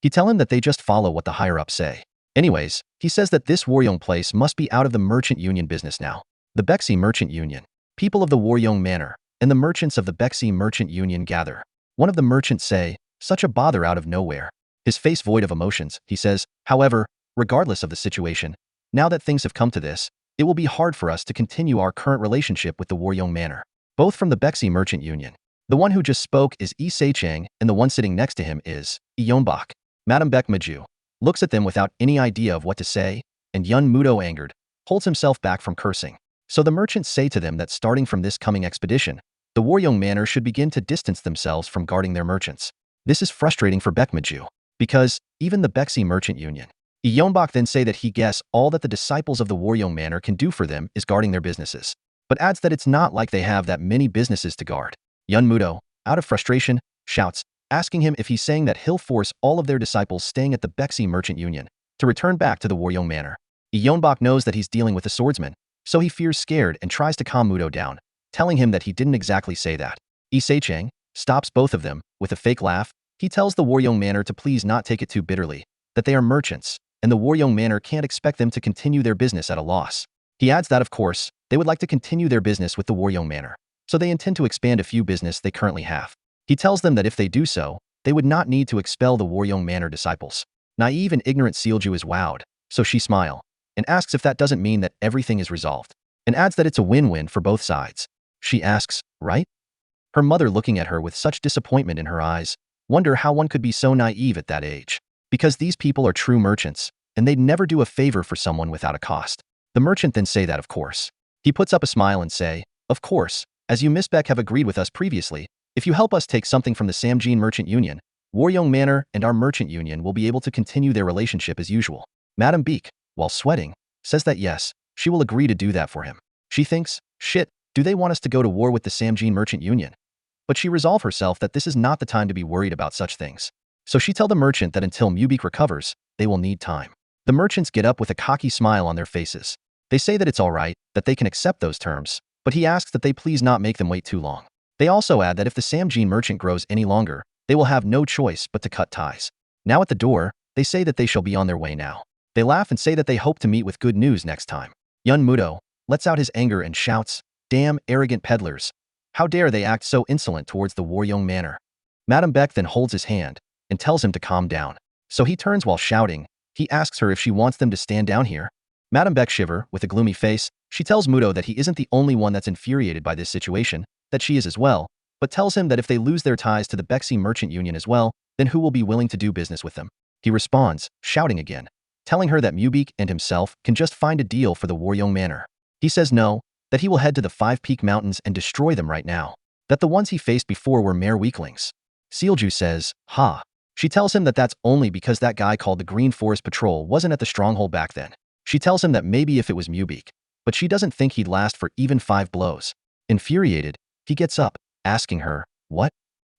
He tell him that they just follow what the higher-ups say. Anyways, he says that this Waryoung place must be out of the merchant union business now. The Bexi Merchant Union. People of the Waryoung Manor and the merchants of the Bexi Merchant Union gather. One of the merchants say, "Such a bother out of nowhere." His face void of emotions, he says, "However, regardless of the situation, now that things have come to this, it will be hard for us to continue our current relationship with the Waryoung Manor." Both from the Bexi Merchant Union. The one who just spoke is Lee Se-chang, and the one sitting next to him is Yeonbak. Madame Baek Maju looks at them without any idea of what to say, and Yun Mudo, angered, holds himself back from cursing. So the merchants say to them that starting from this coming expedition, the Waryoung Manor should begin to distance themselves from guarding their merchants. This is frustrating for Baek Maju, because even the Bexi Merchant Union. Yeonbak then say that he guess all that the disciples of the Waryoung Manor can do for them is guarding their businesses, but adds that it's not like they have that many businesses to guard. Yun Mudo, out of frustration, shouts, asking him if he's saying that he'll force all of their disciples staying at the Bexi Merchant Union to return back to the Waryoung Manor. Yeonbak knows that he's dealing with a swordsman, so he fears scared and tries to calm Mudo down, telling him that he didn't exactly say that. Lee Se-chang stops both of them with a fake laugh. He tells the Waryoung Manor to please not take it too bitterly, that they are merchants, and the Waryoung Manor can't expect them to continue their business at a loss. He adds that, of course, they would like to continue their business with the Waryoung Manor, so they intend to expand a few business they currently have. He tells them that if they do so, they would not need to expel the Waryoung Manor disciples. Naive and ignorant Sealju is wowed, so she smiles, and asks if that doesn't mean that everything is resolved, and adds that it's a win-win for both sides. She asks, right? Her mother, looking at her with such disappointment in her eyes, wonder how one could be so naive at that age. Because these people are true merchants, and they'd never do a favor for someone without a cost. The merchant then say that of course. He puts up a smile and say, "Of course, as you Miss Beck have agreed with us previously, if you help us take something from the Samjin Merchant Union, Waryoung Manor and our merchant union will be able to continue their relationship as usual." Madame Beek, while sweating, says that yes, she will agree to do that for him. She thinks, shit, do they want us to go to war with the Samjin Merchant Union? But she resolves herself that this is not the time to be worried about such things. So she tell the merchant that until Mubeek recovers, they will need time. The merchants get up with a cocky smile on their faces. They say that it's alright, that they can accept those terms, but he asks that they please not make them wait too long. They also add that if the Samjin merchant grows any longer, they will have no choice but to cut ties. Now at the door, they say that they shall be on their way now. They laugh and say that they hope to meet with good news next time. Yun Mudo lets out his anger and shouts, "Damn arrogant peddlers. How dare they act so insolent towards the Waryoung Manor?" Madame Beck then holds his hand and tells him to calm down. So he turns while shouting. He asks her if she wants them to stand down here. Madame Beck shiver with a gloomy face. She tells Mudo that he isn't the only one that's infuriated by this situation, that she is as well, but tells him that if they lose their ties to the Bexy Merchant Union as well, then who will be willing to do business with them? He responds, shouting again, telling her that Mubik and himself can just find a deal for the Waryong Manor. He says no, that he will head to the 5 Peak Mountains and destroy them right now, that the ones he faced before were mere weaklings. Sealju says, ha. She tells him that that's only because that guy called the Green Forest Patrol wasn't at the stronghold back then. She tells him that maybe if it was Mubik, but she doesn't think he'd last for even 5 blows. Infuriated, he gets up, asking her, what?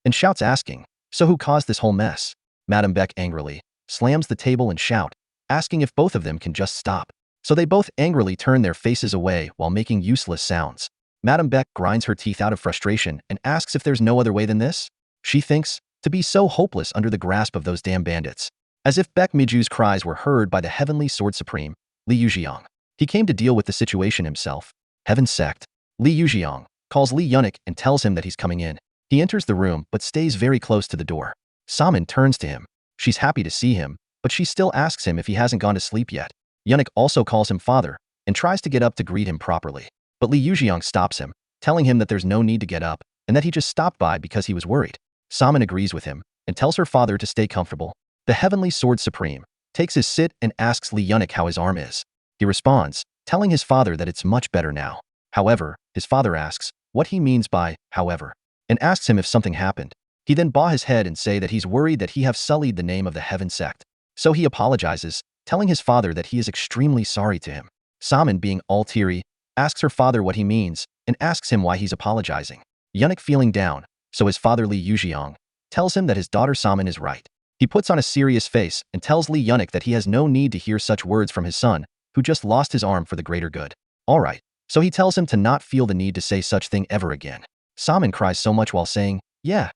And shouts asking, so who caused this whole mess? Madame Beck angrily slams the table and shout, asking if both of them can just stop. So they both angrily turn their faces away while making useless sounds. Madame Beck grinds her teeth out of frustration and asks if there's no other way than this. She thinks, to be so hopeless under the grasp of those damn bandits. As if Beck Miju's cries were heard by the Heavenly Sword Supreme, Li Yujiang. He came to deal with the situation himself. Heaven Sect. Li Yujiang calls Li Yunik and tells him that he's coming in. He enters the room but stays very close to the door. Saman turns to him. She's happy to see him, but she still asks him if he hasn't gone to sleep yet. Yunik also calls him father and tries to get up to greet him properly. But Li Yujiang stops him, telling him that there's no need to get up and that he just stopped by because he was worried. Saman agrees with him and tells her father to stay comfortable. The Heavenly Sword Supreme takes his sit and asks Li Yunik how his arm is. He responds, telling his father that it's much better now. However, his father asks what he means by however, and asks him if something happened. He then bows his head and say that he's worried that he have sullied the name of the Heaven Sect. So he apologizes, telling his father that he is extremely sorry to him. Saman, being all teary, asks her father what he means and asks him why he's apologizing. Yunik feeling down, so his father Li Yujiang tells him that his daughter Saman is right. He puts on a serious face and tells Li Yunik that he has no need to hear such words from his son, who just lost his arm for the greater good. Alright, so he tells him to not feel the need to say such thing ever again. Saman cries so much while saying, yeah,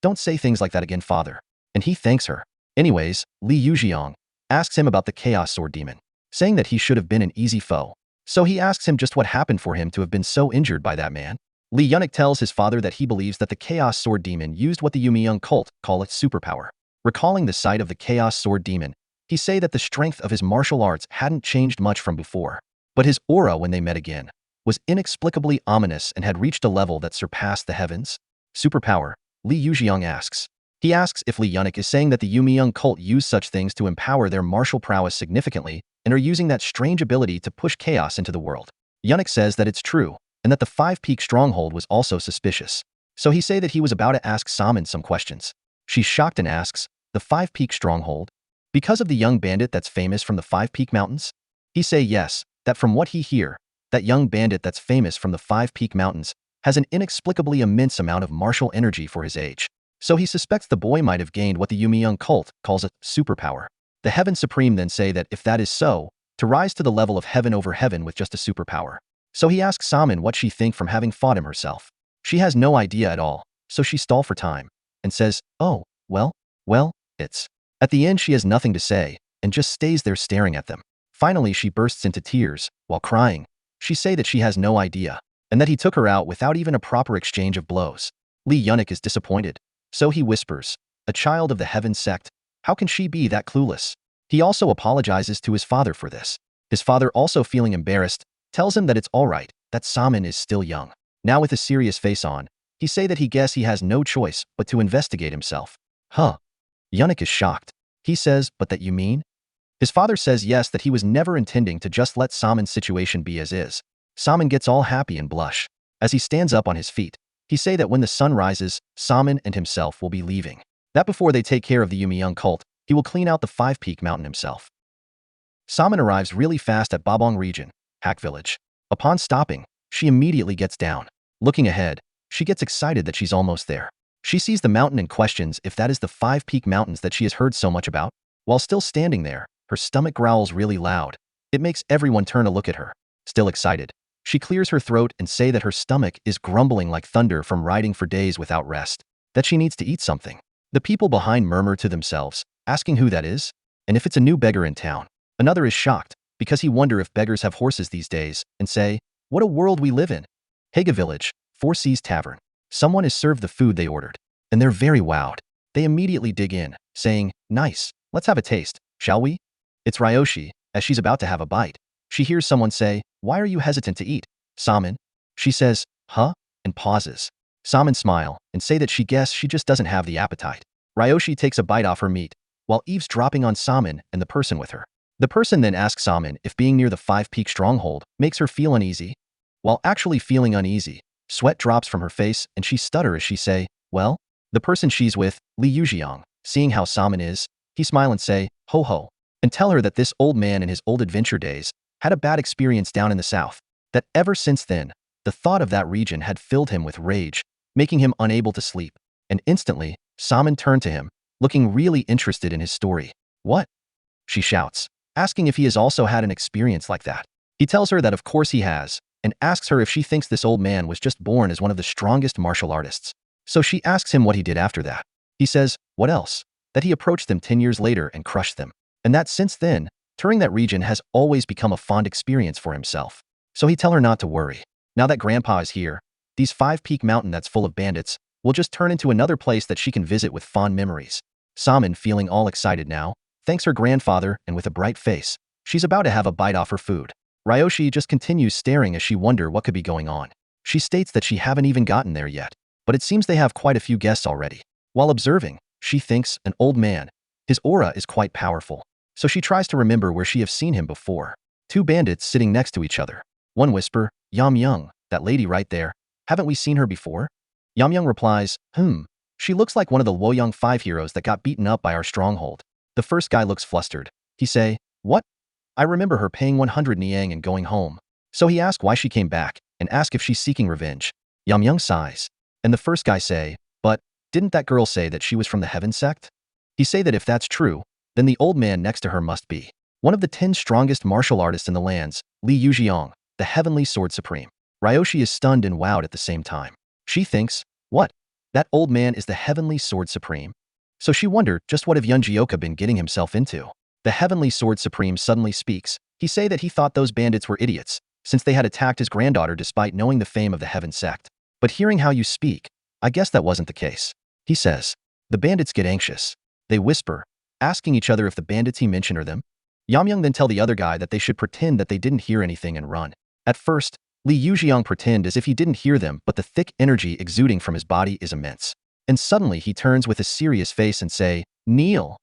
don't say things like that again, father. And he thanks her. Anyways, Li Yujiang asks him about the Chaos Sword Demon, saying that he should have been an easy foe. So he asks him just what happened for him to have been so injured by that man. Li Yunik tells his father that he believes that the Chaos Sword Demon used what the Yumi cult call its superpower. Recalling the sight of the Chaos Sword Demon, he say that the strength of his martial arts hadn't changed much from before, but his aura when they met again was inexplicably ominous and had reached a level that surpassed the heavens. Superpower, Li Yujiang asks. He asks if Li Yunik is saying that the Yumi cult use such things to empower their martial prowess significantly and are using that strange ability to push chaos into the world. Yunik says that it's true, and that the 5 Peak Stronghold was also suspicious. So he say that he was about to ask Saman some questions. She's shocked and asks, the 5 Peak Stronghold? Because of the young bandit that's famous from the 5 Peak Mountains? He say yes, that from what he hear, that young bandit that's famous from the 5 Peak Mountains has an inexplicably immense amount of martial energy for his age. So he suspects the boy might have gained what the Yumi cult calls a superpower. The Heaven Supreme then say that if that is so, to rise to the level of heaven over heaven with just a superpower. So he asks Saman what she think from having fought him herself. She has no idea at all, so she stall for time and says, oh, well, it's. At the end she has nothing to say and just stays there staring at them. Finally she bursts into tears, while crying. She say that she has no idea, and that he took her out without even a proper exchange of blows. Li Yunik is disappointed. So he whispers, a child of the Heaven Sect, how can she be that clueless? He also apologizes to his father for this. His father, also feeling embarrassed, tells him that it's alright, that Saman is still young. Now with a serious face on, he say that he guess he has no choice but to investigate himself. Huh. Yunik is shocked. He says, but that you mean? His father says yes, that he was never intending to just let Saman's situation be as is. Saman gets all happy and blush. As he stands up on his feet, he say that when the sun rises, Saman and himself will be leaving. That before they take care of the Yumi cult, he will clean out the 5 Peak Mountain himself. Saman arrives really fast at Babong region, Hack Village. Upon stopping, she immediately gets down. Looking ahead, she gets excited that she's almost there. She sees the mountain and questions if that is the 5 Peak Mountains that she has heard so much about. While still standing there, her stomach growls really loud. It makes everyone turn a look at her. Still excited, she clears her throat and say that her stomach is grumbling like thunder from riding for days without rest, that she needs to eat something. The people behind murmur to themselves, asking who that is, and if it's a new beggar in town. Another is shocked, because he wonder if beggars have horses these days, and say, what a world we live in. Haga Village, 4 Seas Tavern. Someone is served the food they ordered, and they're very wowed. They immediately dig in, saying, nice, let's have a taste, shall we? It's Ryoshi, as she's about to have a bite. She hears someone say, why are you hesitant to eat, Saman? She says, huh? And pauses. Salmon smile and say that she guess she just doesn't have the appetite. Ryoshi takes a bite off her meat, while eavesdropping on Salmon and the person with her. The person then asks Salmon if being near the five-peak stronghold makes her feel uneasy. While actually feeling uneasy, sweat drops from her face and she stutters as she say, well? The person she's with, Li Yujiang, seeing how Salmon is, he smile and say, ho ho, and tell her that this old man in his old adventure days had a bad experience down in the south, that ever since then, the thought of that region had filled him with rage, making him unable to sleep. And instantly, Salmon turned to him, looking really interested in his story. What? She shouts, asking if he has also had an experience like that. He tells her that of course he has, and asks her if she thinks this old man was just born as one of the strongest martial artists. So she asks him what he did after that. He says, what else? That he approached them 10 years later and crushed them. And that since then, touring that region has always become a fond experience for himself. So he tell her not to worry. Now that Grandpa is here, these five-peak mountain that's full of bandits will just turn into another place that she can visit with fond memories. Salmon, feeling all excited now, thanks her grandfather and with a bright face, she's about to have a bite off her food. Ryoshi just continues staring as she wonders what could be going on. She states that she haven't even gotten there yet, but it seems they have quite a few guests already. While observing, she thinks an old man. His aura is quite powerful, so she tries to remember where she have seen him before. Two bandits sitting next to each other. One whisper, Yam Young, that lady right there. Haven't we seen her before? Yam Young replies, She looks like one of the Luoyang 5 heroes that got beaten up by our stronghold. The first guy looks flustered. He say, what? I remember her paying 100 niang and going home. So he asked why she came back, and asked if she's seeking revenge. Yam Young sighs. And the first guy say, but, didn't that girl say that she was from the Heaven sect? He say that if that's true, then the old man next to her must be one of the 10 strongest martial artists in the lands, Li Yujiang, the Heavenly Sword Supreme. Ryoshi is stunned and wowed at the same time. She thinks, what? That old man is the Heavenly Sword Supreme? So she wondered just what have Jioka been getting himself into. The Heavenly Sword Supreme suddenly speaks. He say that he thought those bandits were idiots, since they had attacked his granddaughter despite knowing the fame of the Heaven sect. But hearing how you speak, I guess that wasn't the case. He says. The bandits get anxious. They whisper, asking each other if the bandits he mentioned are them. Yam Young then tell the other guy that they should pretend that they didn't hear anything and run. At first, Li Yujiang pretend as if he didn't hear them, but the thick energy exuding from his body is immense. And suddenly he turns with a serious face and say, kneel.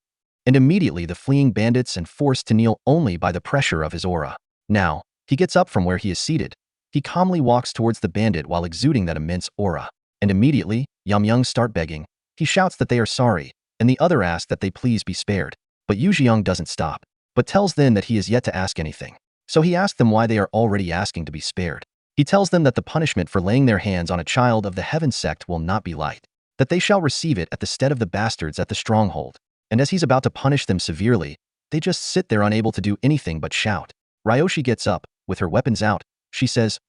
And immediately the fleeing bandits are forced to kneel only by the pressure of his aura. Now, he gets up from where he is seated. He calmly walks towards the bandit while exuding that immense aura. And immediately, Yam Young start begging. He shouts that they are sorry, and the other asks that they please be spared. But Yujiang doesn't stop, but tells them that he is yet to ask anything. So he asks them why they are already asking to be spared. He tells them that the punishment for laying their hands on a child of the Heaven sect will not be light, that they shall receive it at the stead of the bastards at the stronghold. And as he's about to punish them severely, they just sit there unable to do anything but shout. Ryoshi gets up, with her weapons out. She says,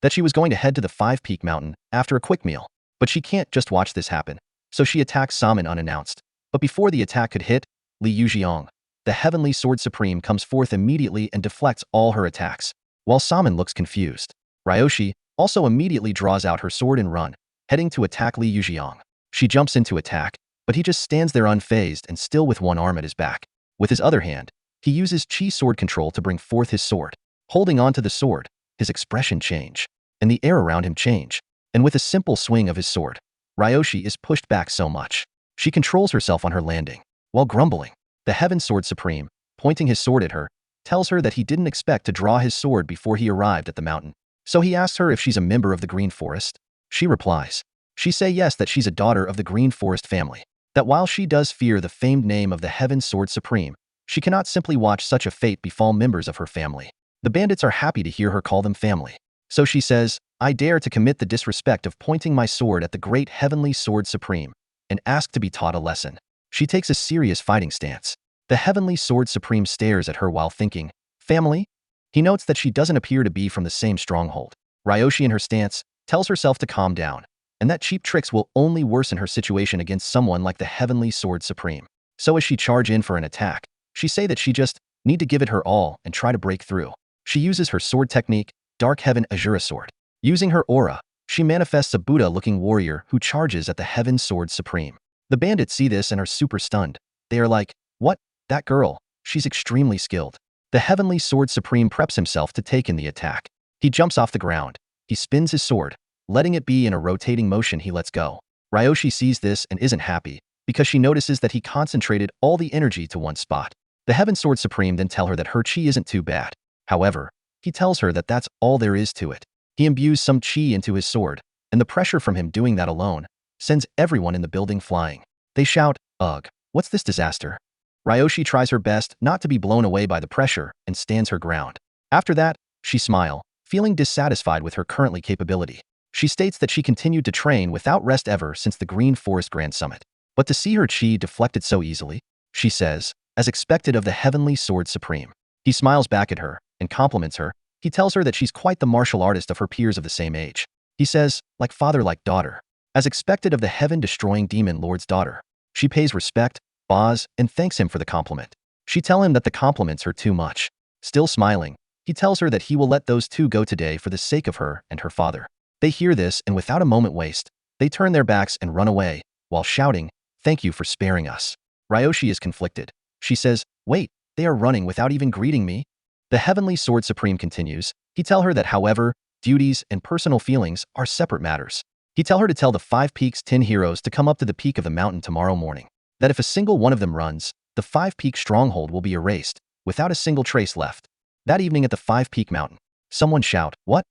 that she was going to head to the 5-peak mountain after a quick meal. But she can't just watch this happen. So she attacks Salmon unannounced. But before the attack could hit, Li Yujiang, the Heavenly Sword Supreme, comes forth immediately and deflects all her attacks, while Salmon looks confused. Ryoshi also immediately draws out her sword and run, heading to attack Li Yujiang. She jumps into attack, but he just stands there unfazed and still with one arm at his back. With his other hand, he uses chi sword control to bring forth his sword. Holding on to the sword, his expression change, and the air around him change. And with a simple swing of his sword, Ryoshi is pushed back so much. She controls herself on her landing, while grumbling. The Heaven Sword Supreme, pointing his sword at her, tells her that he didn't expect to draw his sword before he arrived at the mountain. So he asks her if she's a member of the Green Forest. She replies. She say yes, that she's a daughter of the Green Forest family. That while she does fear the famed name of the Heaven Sword Supreme, she cannot simply watch such a fate befall members of her family. The bandits are happy to hear her call them family. So she says, I dare to commit the disrespect of pointing my sword at the great Heavenly Sword Supreme, and ask to be taught a lesson. She takes a serious fighting stance. The Heavenly Sword Supreme stares at her while thinking, family? He notes that she doesn't appear to be from the same stronghold. Ryoshi in her stance tells herself to calm down, and that cheap tricks will only worsen her situation against someone like the Heavenly Sword Supreme. So as she charge in for an attack, she say that she just need to give it her all and try to break through. She uses her sword technique, Dark Heaven Azura Sword. Using her aura, she manifests a Buddha-looking warrior who charges at the Heaven Sword Supreme. The bandits see this and are super stunned. They are like, what? That girl, she's extremely skilled. The Heavenly Sword Supreme preps himself to take in the attack. He jumps off the ground. He spins his sword, letting it be in a rotating motion he lets go. Ryoshi sees this and isn't happy, because she notices that he concentrated all the energy to one spot. The Heaven Sword Supreme then tell her that her chi isn't too bad. However, he tells her that that's all there is to it. He imbues some chi into his sword, and the pressure from him doing that alone sends everyone in the building flying. They shout, "Ugh, what's this disaster?" Ryoshi tries her best not to be blown away by the pressure and stands her ground. After that, she smiles, feeling dissatisfied with her currently capability. She states that she continued to train without rest ever since the Green Forest Grand Summit. But to see her chi deflected so easily, she says, as expected of the Heavenly Sword Supreme. He smiles back at her and compliments her. He tells her that she's quite the martial artist of her peers of the same age. He says, like father, like daughter. As expected of the heaven-destroying demon lord's daughter. She pays respect, bows, and thanks him for the compliment. She tells him that the compliments her too much. Still smiling, he tells her that he will let those two go today for the sake of her and her father. They hear this, and without a moment waste, they turn their backs and run away, while shouting, "Thank you for sparing us." Ryoshi is conflicted. She says, "Wait, they are running without even greeting me?" The Heavenly Sword Supreme continues. He tells her that, however, duties and personal feelings are separate matters. He tells her to tell the 5 Peaks 10 heroes to come up to the peak of the mountain tomorrow morning. That if a single one of them runs, the 5 Peak stronghold will be erased, without a single trace left. That evening at the 5 Peak mountain, someone shout, "What?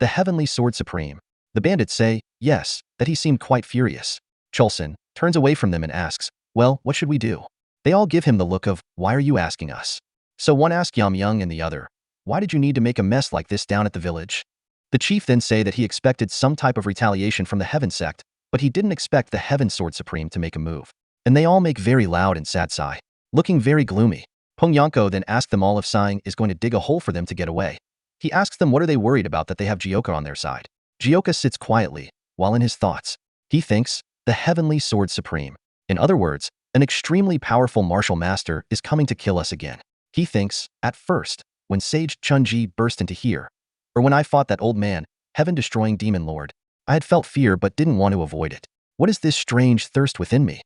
The Heavenly Sword Supreme?" The bandits say, yes, that he seemed quite furious. Chulson turns away from them and asks, "Well, what should we do?" They all give him the look of, "Why are you asking us?" So one asks Yamyoung and the other, "Why did you need to make a mess like this down at the village?" The chief then say that he expected some type of retaliation from the Heaven sect, but he didn't expect the Heaven Sword Supreme to make a move. And they all make very loud and sad sigh, looking very gloomy. Pongyanko then asks them all if Sighing is going to dig a hole for them to get away. He asks them what are they worried about that they have Jioka on their side. Jioka sits quietly, while in his thoughts. He thinks, the Heavenly Sword Supreme. In other words, an extremely powerful martial master is coming to kill us again. He thinks, at first, when Sage Chunji burst into here, or when I fought that old man, heaven-destroying demon lord, I had felt fear but didn't want to avoid it. What is this strange thirst within me?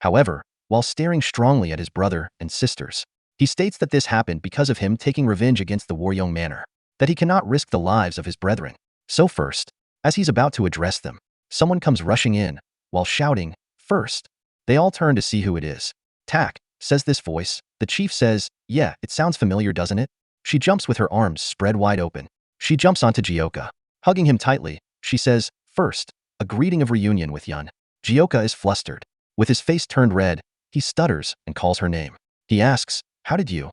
However, while staring strongly at his brother and sisters, he states that this happened because of him taking revenge against the Waryong Manor, that he cannot risk the lives of his brethren. So first, as he's about to address them, someone comes rushing in, while shouting, "First!" They all turn to see who it is. "Tak," says this voice. The chief says, "Yeah, it sounds familiar, doesn't it?" She jumps with her arms spread wide open. She jumps onto Jioka. Hugging him tightly, she says, "First, a greeting of reunion with Yun." Jioka is flustered. With his face turned red, he stutters and calls her name. He asks, "How did you?"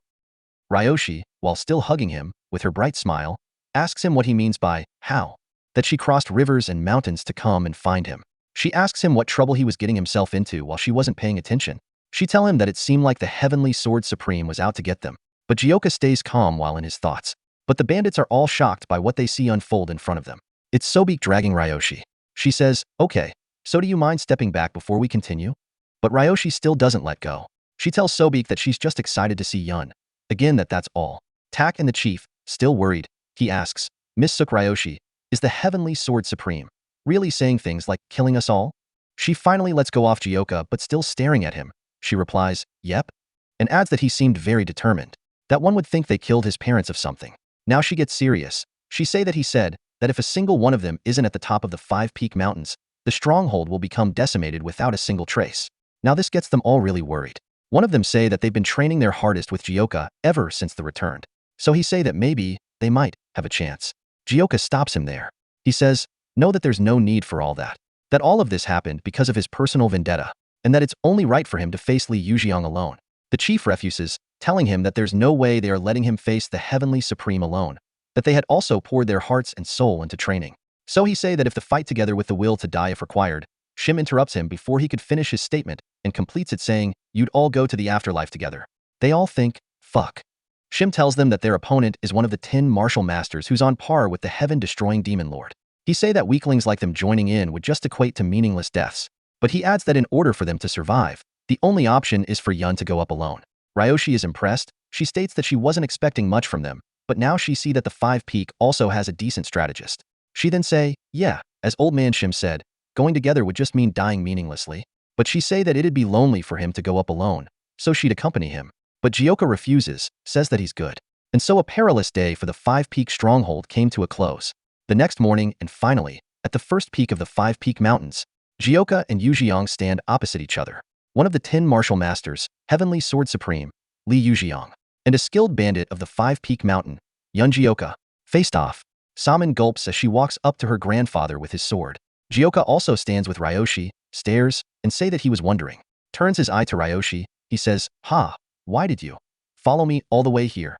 Ryoshi, while still hugging him, with her bright smile, asks him what he means by how. That she crossed rivers and mountains to come and find him. She asks him what trouble he was getting himself into while she wasn't paying attention. She tells him that it seemed like the Heavenly Sword Supreme was out to get them. But Jioka stays calm while in his thoughts. But the bandits are all shocked by what they see unfold in front of them. It's Sobek dragging Ryoshi. She says, "Okay, so do you mind stepping back before we continue?" But Ryoshi still doesn't let go. She tells Sobek that she's just excited to see Yun. Again, that's all. Tak and the chief, still worried, he asks, "Miss Suk Ryoshi, is the Heavenly Sword Supreme really saying things like killing us all?" She finally lets go off Jioka but still staring at him. She replies, "Yep," and adds that he seemed very determined. That one would think they killed his parents of something. Now she gets serious. She say that he said that if a single one of them isn't at the top of the 5 Peak Mountains, the stronghold will become decimated without a single trace. Now this gets them all really worried. One of them say that they've been training their hardest with Jioka ever since the return. So he say that maybe they might have a chance. Jioka stops him there. He says, "Know that there's no need for all that. That all of this happened because of his personal vendetta, and that it's only right for him to face Li Yujiang alone." The chief refuses, telling him that there's no way they are letting him face the Heavenly Supreme alone, that they had also poured their hearts and soul into training. So he say that if the fight together with the will to die if required. Shim interrupts him before he could finish his statement and completes it saying, "You'd all go to the afterlife together." They all think, fuck. Shim tells them that their opponent is one of the 10 martial masters who's on par with the heaven-destroying demon lord. He say that weaklings like them joining in would just equate to meaningless deaths. But he adds that in order for them to survive, the only option is for Yun to go up alone. Ryoshi is impressed. She states that she wasn't expecting much from them, but now she see that the 5 Peak also has a decent strategist. She then say, "Yeah, as old man Shim said, going together would just mean dying meaninglessly." But she say that it'd be lonely for him to go up alone, so she'd accompany him. But Jioka refuses, says that he's good. And so a perilous day for the 5 Peak stronghold came to a close. The next morning, and finally, At the first peak of the 5-peak mountains, Jioka and Yujiang stand opposite each other. One of the 10 martial masters, Heavenly Sword Supreme, Li Yujiang, and a skilled bandit of the 5-peak mountain, Yun Jioka, faced off. Saman gulps as she walks up to her grandfather with his sword. Jioka also stands with Ryoshi, stares, and say that he was wondering. Turns his eye to Ryoshi, he says, "Ha, why did you follow me all the way here?"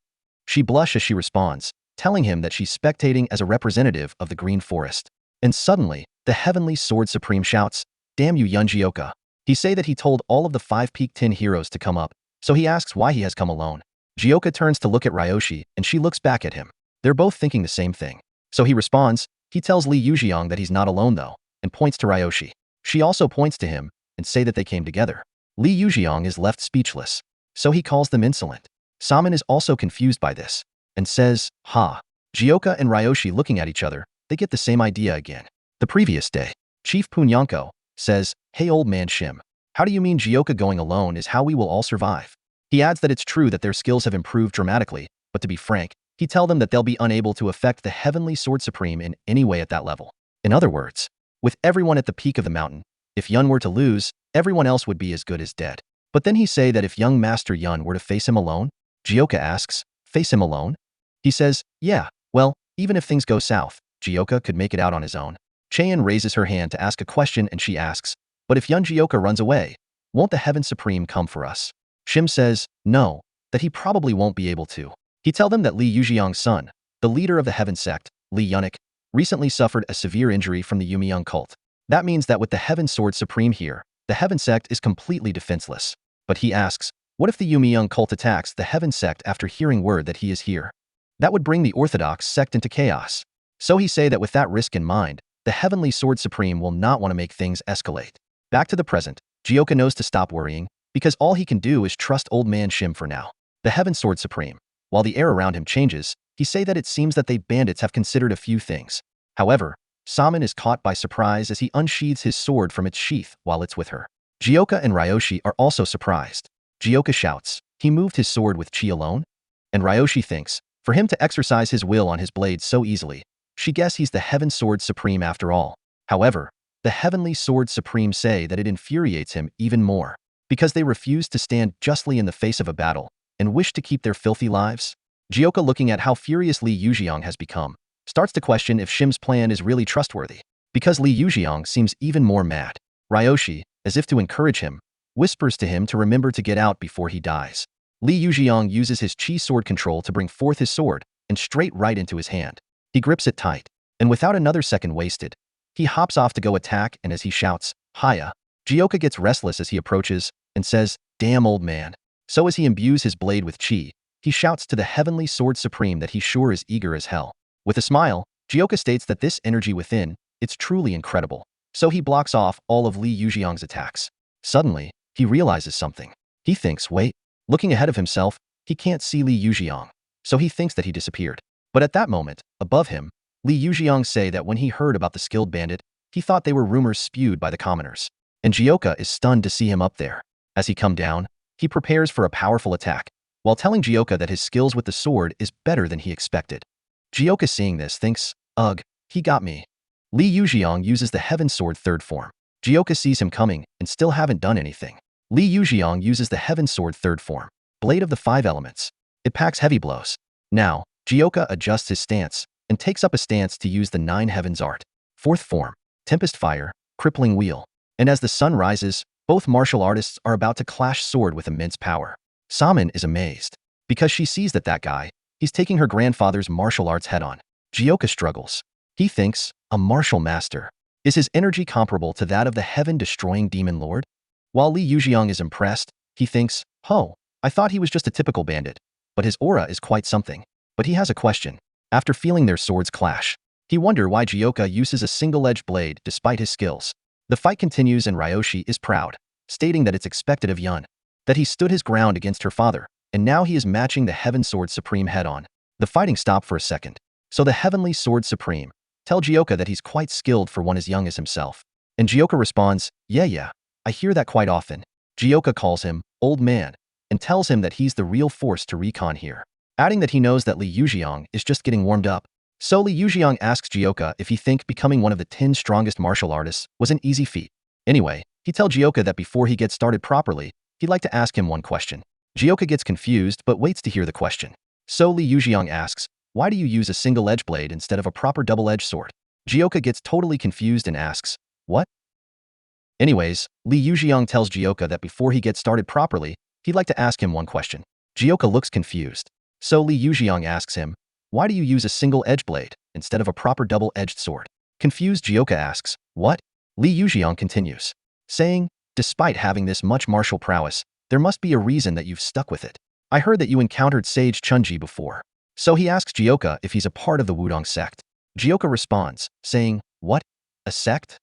She blushes as she responds, telling him that she's spectating as a representative of the Green Forest. And suddenly, the Heavenly Sword Supreme shouts, "Damn you, Yun Jioka." He say that he told all of the 5-peak 10 heroes to come up, so he asks why he has come alone. Jioka turns to look at Ryoshi, and she looks back at him. They're both thinking the same thing. So he responds, he tells Li Yujiang that he's not alone though, and points to Ryoshi. She also points to him, and say that they came together. Li Yujiang is left speechless, so he calls them insolent. Saman is also confused by this, and says, "Ha." Jioka and Ryoshi looking at each other, they get the same idea again. The previous day, Chief Punyanko says, "Hey old man Shim, how do you mean Jioka going alone is how we will all survive?" He adds that it's true that their skills have improved dramatically, but to be frank, he tells them that they'll be unable to affect the Heavenly Sword Supreme in any way at that level. In other words, with everyone at the peak of the mountain, if Yun were to lose, everyone else would be as good as dead. But then he say that if young Master Yun were to face him alone, Jioka asks, "Face him alone?" He says, "Yeah, well, even if things go south, Jioka could make it out on his own." Cheyenne raises her hand to ask a question and she asks, "But if Yun Jioka runs away, won't the Heaven Supreme come for us?" Shim says, "No, that he probably won't be able to." He tells them that Li Yujiang's son, the leader of the Heaven sect, Li Yunik, recently suffered a severe injury from the Yumi cult. That means that with the Heaven Sword Supreme here, the Heaven sect is completely defenseless. But he asks, what if the Yumi cult attacks the Heaven sect after hearing word that he is here? That would bring the Orthodox sect into chaos. So he say that with that risk in mind, the Heavenly Sword Supreme will not want to make things escalate. Back to the present, Jioka knows to stop worrying, because all he can do is trust old man Shim for now. The Heaven Sword Supreme, while the air around him changes, he say that it seems that they bandits have considered a few things. However, Saman is caught by surprise as he unsheathes his sword from its sheath while it's with her. Jioka and Ryoshi are also surprised. Jioka shouts, "He moved his sword with chi alone?" And Ryoshi thinks, for him to exercise his will on his blade so easily, she guess he's the Heaven Sword Supreme after all. However, the Heavenly Sword Supreme say that it infuriates him even more, because they refuse to stand justly in the face of a battle, and wish to keep their filthy lives. Jioka, looking at how furious Li Yujiang has become, starts to question if Shim's plan is really trustworthy, because Li Yujiang seems even more mad. Ryoshi, as if to encourage him, whispers to him to remember to get out before he dies. Li Yujiang uses his chi sword control to bring forth his sword, and straight right into his hand. He grips it tight, and without another second wasted, he hops off to go attack, and as he shouts, "Hiya," Jioka gets restless as he approaches, and says, "Damn old man." So as he imbues his blade with chi, he shouts to the Heavenly Sword Supreme that he sure is eager as hell. With a smile, Jioka states that this energy within, it's truly incredible. So he blocks off all of Li Yujiang's attacks. Suddenly, he realizes something. He thinks, wait, looking ahead of himself, he can't see Li Yujiang, so he thinks that he disappeared. But at that moment, above him, Li Yujiang say that when he heard about the skilled bandit, he thought they were rumors spewed by the commoners. And Jioka is stunned to see him up there. As he come down, he prepares for a powerful attack, while telling Jioka that his skills with the sword is better than he expected. Jioka, seeing this, thinks, ugh, he got me. Li Yujiang uses the Heaven Sword third form. Jioka sees him coming and still haven't done anything. Li Yujiang uses the Heaven Sword third form, Blade of the Five Elements. It packs heavy blows. Now, Jioka adjusts his stance and takes up a stance to use the Nine Heavens art. Fourth form, Tempest Fire, Crippling Wheel. And as the sun rises, both martial artists are about to clash sword with immense power. Saman is amazed, because she sees that guy, he's taking her grandfather's martial arts head on. Jioka struggles. He thinks, a martial master. Is his energy comparable to that of the heaven-destroying demon lord? While Li Yujiang is impressed, he thinks, oh, I thought he was just a typical bandit, but his aura is quite something. But he has a question. After feeling their swords clash, he wonders why Jioka uses a single-edged blade despite his skills. The fight continues and Ryoshi is proud, stating that it's expected of Yun, that he stood his ground against her father, and now he is matching the Heaven Sword Supreme head-on. The fighting stopped for a second, so the Heavenly Sword Supreme tell Jioka that he's quite skilled for one as young as himself. And Jioka responds, yeah, I hear that quite often. Jioka calls him, old man, and tells him that he's the real force to recon here, adding that he knows that Li Yujiang is just getting warmed up. So Li Yujiang asks Jioka if he think becoming one of the 10 strongest martial artists was an easy feat. Anyway, he tells Jioka that before he gets started properly, he'd like to ask him one question. Jioka gets confused but waits to hear the question. So Li Yujiang asks, why do you use a single edge blade instead of a proper double-edged sword? Jioka gets totally confused and asks, what? Anyways, Li Yujiang tells Jioka that before he gets started properly, he'd like to ask him one question. Jioka looks confused. So Li Yujiang asks him, why do you use a single edge blade instead of a proper double-edged sword? Confused Jioka asks, what? Li Yujiang continues, saying, despite having this much martial prowess, there must be a reason that you've stuck with it. I heard that you encountered Sage Chunji before. So he asks Jioka if he's a part of the Wudong sect. Jioka responds, saying, what? A sect?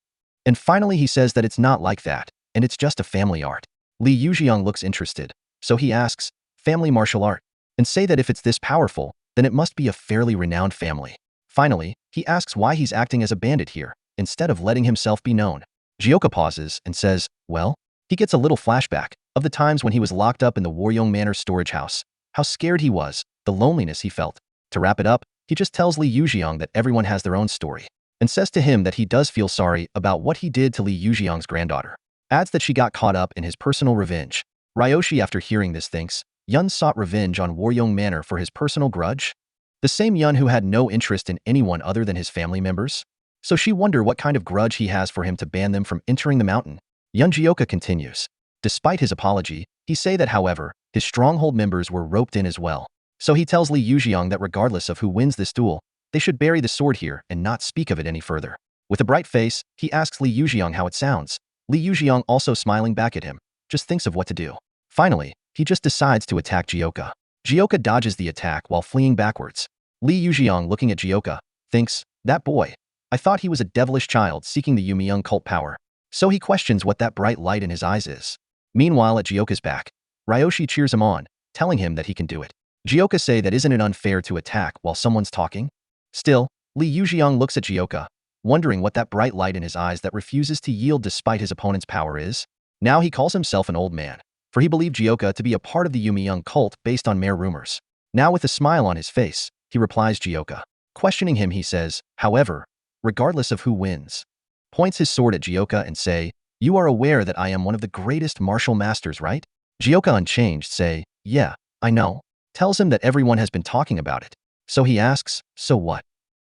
And finally he says that it's not like that, and it's just a family art. Li Yujiang looks interested, so he asks, family martial art? And say that if it's this powerful, then it must be a fairly renowned family. Finally, he asks why he's acting as a bandit here, instead of letting himself be known. Jioka pauses and says, well, he gets a little flashback of the times when he was locked up in the Waryong Manor storage house, how scared he was, the loneliness he felt. To wrap it up, he just tells Li Yujiang that everyone has their own story, and says to him that he does feel sorry about what he did to Li Yujiang's granddaughter. Adds that she got caught up in his personal revenge. Ryoshi, after hearing this, thinks Yun sought revenge on Waryong Manor for his personal grudge? The same Yun who had no interest in anyone other than his family members? So she wonder what kind of grudge he has for him to ban them from entering the mountain. Yun Jioka continues. Despite his apology, he say that however, his stronghold members were roped in as well. So he tells Li Yujiang that regardless of who wins this duel, they should bury the sword here and not speak of it any further. With a bright face, he asks Li Yujiang how it sounds. Li Yujiang, also smiling back at him, just thinks of what to do. Finally, he just decides to attack Jioka. Jioka dodges the attack while fleeing backwards. Li Yujiang, looking at Jioka, thinks, that boy. I thought he was a devilish child seeking the Yumi cult power. So he questions what that bright light in his eyes is. Meanwhile, at Jioka's back, Ryoshi cheers him on, telling him that he can do it. Jioka say that isn't it unfair to attack while someone's talking? Still, Li Yujiang looks at Jioka, wondering what that bright light in his eyes that refuses to yield despite his opponent's power is. Now he calls himself an old man, for he believed Jioka to be a part of the Yumi cult based on mere rumors. Now with a smile on his face, he replies Jioka. Questioning him, he says, however, regardless of who wins, points his sword at Jioka and say, you are aware that I am one of the greatest martial masters, right? Jioka, unchanged, say, yeah, I know. Tells him that everyone has been talking about it. So he asks, so what?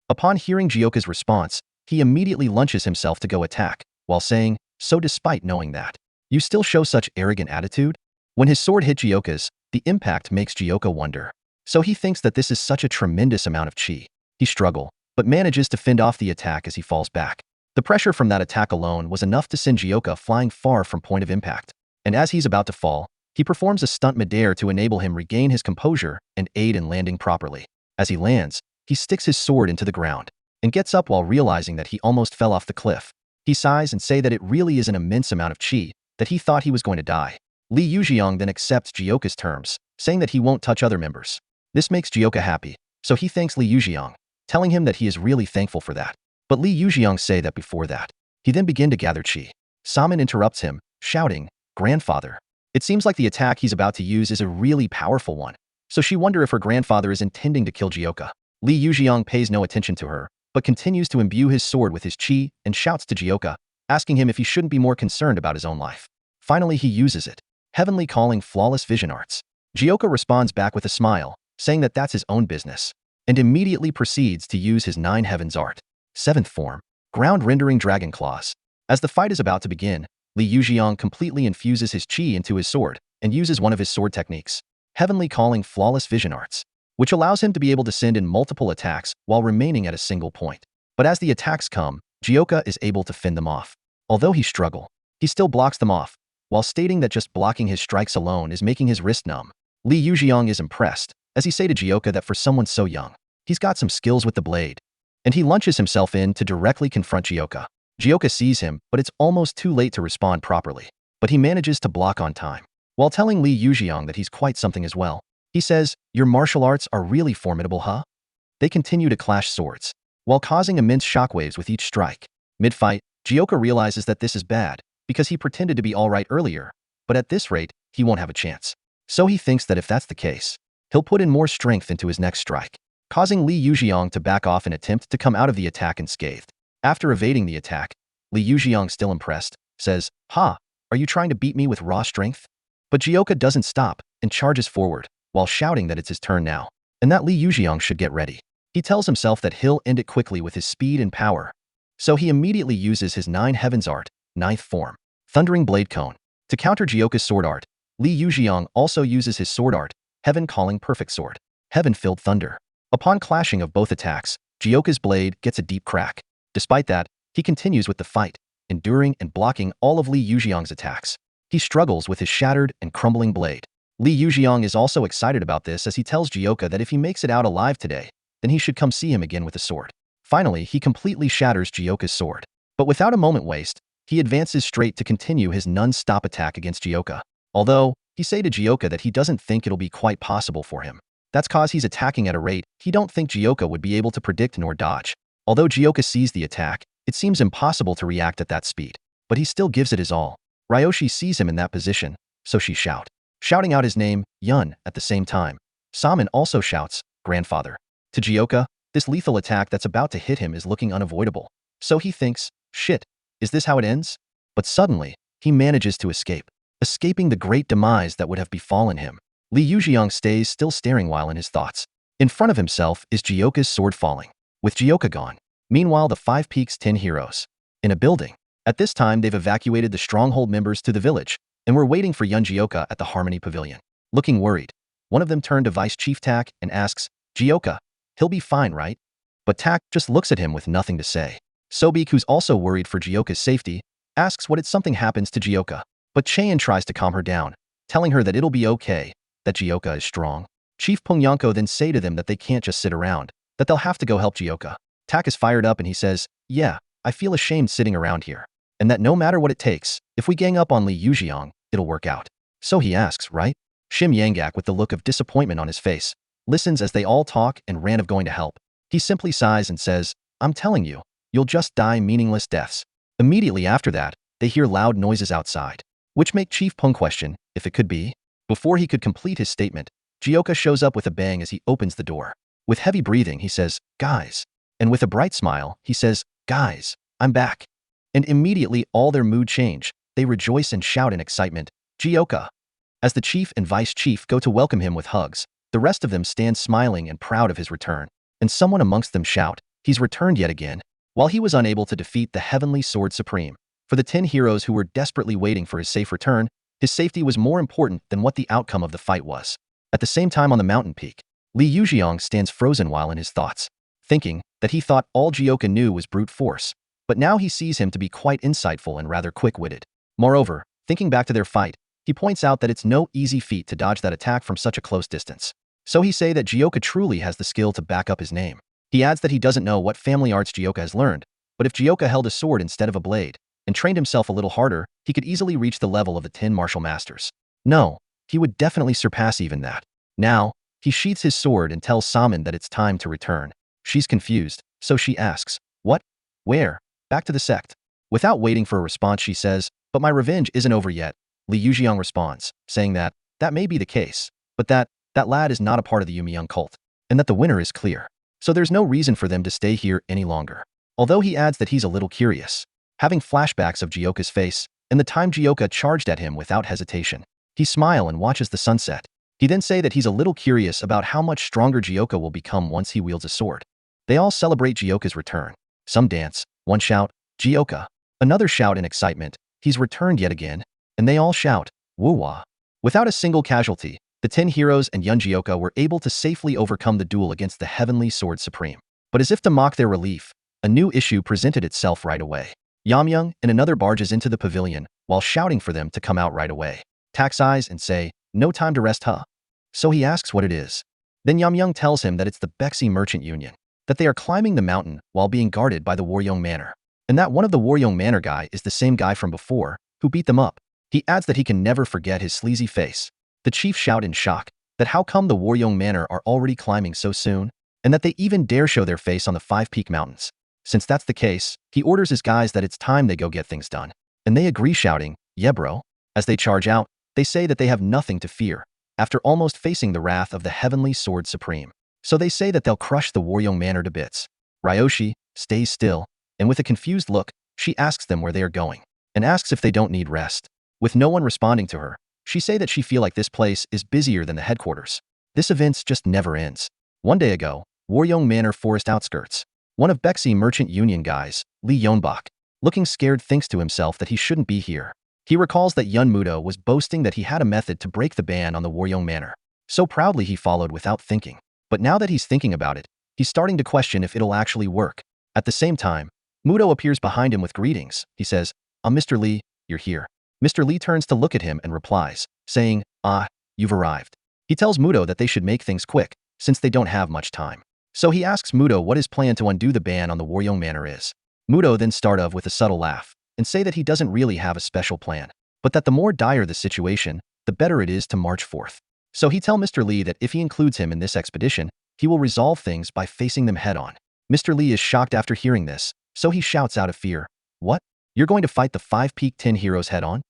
Upon hearing Jioka's response, he immediately launches himself to go attack, while saying, so despite knowing that, you still show such arrogant attitude? When his sword hit Jioka's, the impact makes Jioka wonder. So he thinks that this is such a tremendous amount of chi. He struggles, but manages to fend off the attack as he falls back. The pressure from that attack alone was enough to send Jioka flying far from point of impact. And as he's about to fall, he performs a stunt midair to enable him regain his composure and aid in landing properly. As he lands, he sticks his sword into the ground and gets up while realizing that he almost fell off the cliff. He sighs and says that it really is an immense amount of chi, that he thought he was going to die. Li Yujiang then accepts Jioka's terms, saying that he won't touch other members. This makes Jioka happy, so he thanks Li Yujiang, telling him that he is really thankful for that. But Li Yujiang say that before that, he then begin to gather chi. Saman interrupts him, shouting, grandfather. It seems like the attack he's about to use is a really powerful one, so she wonder if her grandfather is intending to kill Jioka. Li Yujiang pays no attention to her, but continues to imbue his sword with his chi and shouts to Jioka, asking him if he shouldn't be more concerned about his own life. Finally, he uses it, heavenly calling flawless vision arts. Jioka responds back with a smile, saying that that's his own business, and immediately proceeds to use his 9 heavens art. 7th form, ground rendering dragon claws. As the fight is about to begin, Li Yujiang completely infuses his chi into his sword and uses one of his sword techniques, heavenly calling flawless vision arts, which allows him to be able to send in multiple attacks while remaining at a single point. But as the attacks come, Jioka is able to fend them off. Although he struggles, he still blocks them off, while stating that just blocking his strikes alone is making his wrist numb. Li Yujiang is impressed, as he say to Jioka that for someone so young, he's got some skills with the blade. And he launches himself in to directly confront Jioka. Jioka sees him, but it's almost too late to respond properly. But he manages to block on time. While telling Li Yujiang that he's quite something as well, he says, your martial arts are really formidable, huh? They continue to clash swords, while causing immense shockwaves with each strike. Mid-fight, Jioka realizes that this is bad, because he pretended to be alright earlier, but at this rate, he won't have a chance. So he thinks that if that's the case, he'll put in more strength into his next strike. causing Li Yujiang to back off and attempt to come out of the attack unscathed. After evading the attack, Li Yujiang, still impressed, says, "Ha, are you trying to beat me with raw strength?" But Jioka doesn't stop and charges forward, while shouting that it's his turn now, and that Li Yujiang should get ready. He tells himself that he'll end it quickly with his speed and power, so he immediately uses his 9 Heavens art, 9th form, Thundering Blade Cone. To counter Jioka's sword art, Li Yujiang also uses his sword art, Heaven Calling Perfect Sword, Heaven-Filled Thunder. Upon clashing of both attacks, Jioka's blade gets a deep crack. Despite that, he continues with the fight, enduring and blocking all of Li Yujiang's attacks. He struggles with his shattered and crumbling blade. Li Yujiang is also excited about this as he tells Jioka that if he makes it out alive today, then he should come see him again with a sword. Finally, he completely shatters Jioka's sword. But without a moment waste, he advances straight to continue his non-stop attack against Jioka. Although, he say to Jioka that he doesn't think it'll be quite possible for him. That's cause he's attacking at a rate he don't think Jioka would be able to predict nor dodge. Although Jioka sees the attack, it seems impossible to react at that speed. But he still gives it his all. Ryoshi sees him in that position, so she shouting out his name, Yun, at the same time. Saman also shouts, "Grandfather." To Jioka, this lethal attack that's about to hit him is looking unavoidable. So he thinks, shit, is this how it ends? But suddenly, he manages to escape, escaping the great demise that would have befallen him. Li Yujiang stays still staring while in his thoughts. In front of himself is Jioka's sword falling, with Jioka gone. Meanwhile, the 5 Peaks 10 heroes. In a building. At this time, they've evacuated the stronghold members to the village, and were waiting for young Jioka at the Harmony Pavilion. Looking worried, one of them turned to Vice Chief Tak and asks, "Jioka, he'll be fine, right?" But Tak just looks at him with nothing to say. Sobik, who's also worried for Jioka's safety, asks what if something happens to Jioka. But Cheyenne tries to calm her down, telling her that it'll be okay, that Jioka is strong. Chief Pungyanko then say to them that they can't just sit around, that they'll have to go help Jioka. Tak is fired up and he says, "Yeah, I feel ashamed sitting around here. And that no matter what it takes, if we gang up on Li Yujiang, it'll work out." So he asks, right? Shim Yangak, with the look of disappointment on his face, listens as they all talk and rant of going to help. He simply sighs and says, "I'm telling you, you'll just die meaningless deaths." Immediately after that, they hear loud noises outside, which make Chief Pung question if it could be. Before he could complete his statement, Jioka shows up with a bang as he opens the door. With heavy breathing, he says, "Guys." And with a bright smile, he says, "Guys, I'm back." And immediately all their mood change. They rejoice and shout in excitement, "Jioka." As the chief and vice chief go to welcome him with hugs, the rest of them stand smiling and proud of his return. And someone amongst them shout, "He's returned yet again." While he was unable to defeat the Heavenly Sword Supreme, for the 10 heroes who were desperately waiting for his safe return, his safety was more important than what the outcome of the fight was. At the same time on the mountain peak, Li Yujiang stands frozen while in his thoughts, thinking that he thought all Jioka knew was brute force. But now he sees him to be quite insightful and rather quick-witted. Moreover, thinking back to their fight, he points out that it's no easy feat to dodge that attack from such a close distance. So he say that Jioka truly has the skill to back up his name. He adds that he doesn't know what family arts Jioka has learned, but if Jioka held a sword instead of a blade, and trained himself a little harder, he could easily reach the level of the 10 martial masters. No, he would definitely surpass even that. Now, he sheaths his sword and tells Saman that it's time to return. She's confused, so she asks, "What? Where?" "Back to the sect." Without waiting for a response, she says, "But my revenge isn't over yet." Li Yujiang responds, saying that may be the case, but that lad is not a part of the Yumi young cult, and that the winner is clear. So there's no reason for them to stay here any longer. Although he adds that he's a little curious, having flashbacks of Jioka's face, and the time Jioka charged at him without hesitation. He smiles and watches the sunset. He then say that he's a little curious about how much stronger Jioka will become once he wields a sword. They all celebrate Jioka's return. Some dance, one shout, "Jioka." Another shout in excitement, "He's returned yet again." And they all shout, "Woo-wah." Without a single casualty, the 10 heroes and Yun Jioka were able to safely overcome the duel against the Heavenly Sword Supreme. But as if to mock their relief, a new issue presented itself right away. Yamyung and another barges into the pavilion while shouting for them to come out right away. Tak's eyes and say, "No time to rest, huh?" So he asks what it is. Then Yamyung tells him that it's the Bexi Merchant Union, that they are climbing the mountain while being guarded by the Waryong Manor, and that one of the Waryong Manor guy is the same guy from before who beat them up. He adds that he can never forget his sleazy face. The chief shout in shock that how come the Waryong Manor are already climbing so soon, and that they even dare show their face on the 5 Peak Mountains. Since that's the case, he orders his guys that it's time they go get things done. And they agree, shouting, "Yeah bro." As they charge out, they say that they have nothing to fear, after almost facing the wrath of the Heavenly Sword Supreme. so they say that they'll crush the Waryoung Manor to bits. Ryoshi stays still, and with a confused look, she asks them where they are going, and asks if they don't need rest. With no one responding to her, she say that she feel like this place is busier than the headquarters. This event just never ends. One day ago, Waryoung Manor forest outskirts. One of Bexy merchant union guys, Lee Yeonbak, looking scared, thinks to himself that he shouldn't be here. He recalls that Yun Mudo was boasting that he had a method to break the ban on the Waryoung Manor. So proudly he followed without thinking. But now that he's thinking about it, he's starting to question if it'll actually work. At the same time, Mudo appears behind him with greetings. He says, Mr. Lee, you're here. Mr. Lee turns to look at him and replies, saying, you've arrived. He tells Mudo that they should make things quick, since they don't have much time. So he asks Mudo what his plan to undo the ban on the Waryoung Manor is. Mudo then start off with a subtle laugh, and say that he doesn't really have a special plan, but that the more dire the situation, the better it is to march forth. So he tell Mr. Lee that if he includes him in this expedition, he will resolve things by facing them head on. Mr. Lee is shocked after hearing this, so he shouts out of fear, "What? You're going to fight the 5-peak 10 heroes head on?"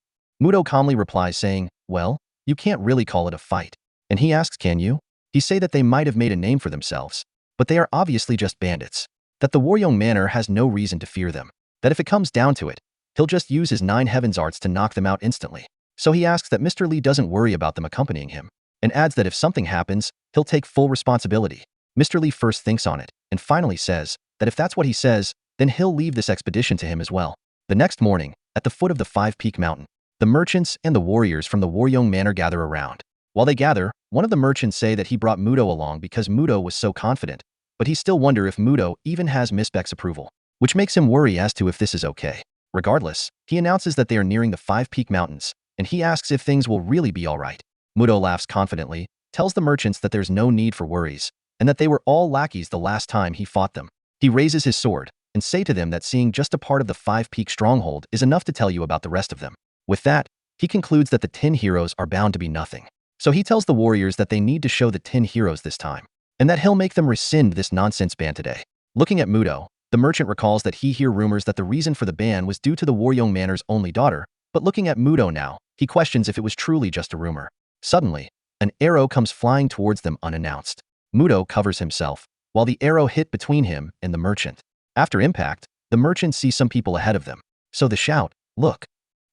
Mudo calmly replies saying, "Well, you can't really call it a fight." And he asks, "Can you?" He say that they might have made a name for themselves, but they are obviously just bandits. That the Waryoung Manor has no reason to fear them. That if it comes down to it, he'll just use his 9 heavens arts to knock them out instantly. So he asks that Mr. Lee doesn't worry about them accompanying him, and adds that if something happens, he'll take full responsibility. Mr. Lee first thinks on it, and finally says that if that's what he says, then he'll leave this expedition to him as well. The next morning, at the foot of the 5-peak mountain, the merchants and the warriors from the Waryoung Manor gather around. While they gather, one of the merchants say that he brought Mudo along because Mudo was so confident, but he still wonder if Mudo even has Miss Beck's approval, which makes him worry as to if this is okay. Regardless, he announces that they are nearing the 5-peak mountains, and he asks if things will really be alright. Mudo laughs confidently, tells the merchants that there's no need for worries, and that they were all lackeys the last time he fought them. He raises his sword, and say to them that seeing just a part of the 5-peak stronghold is enough to tell you about the rest of them. With that, he concludes that the 10 heroes are bound to be nothing. So he tells the warriors that they need to show the 10 heroes this time, and that he'll make them rescind this nonsense ban today. Looking at Mudo, the merchant recalls that he hear rumors that the reason for the ban was due to the Waryoung Manor's only daughter, but looking at Mudo now, he questions if it was truly just a rumor. Suddenly, an arrow comes flying towards them unannounced. Mudo covers himself, while the arrow hit between him and the merchant. After impact, the merchant sees some people ahead of them. So they shout, "Look!"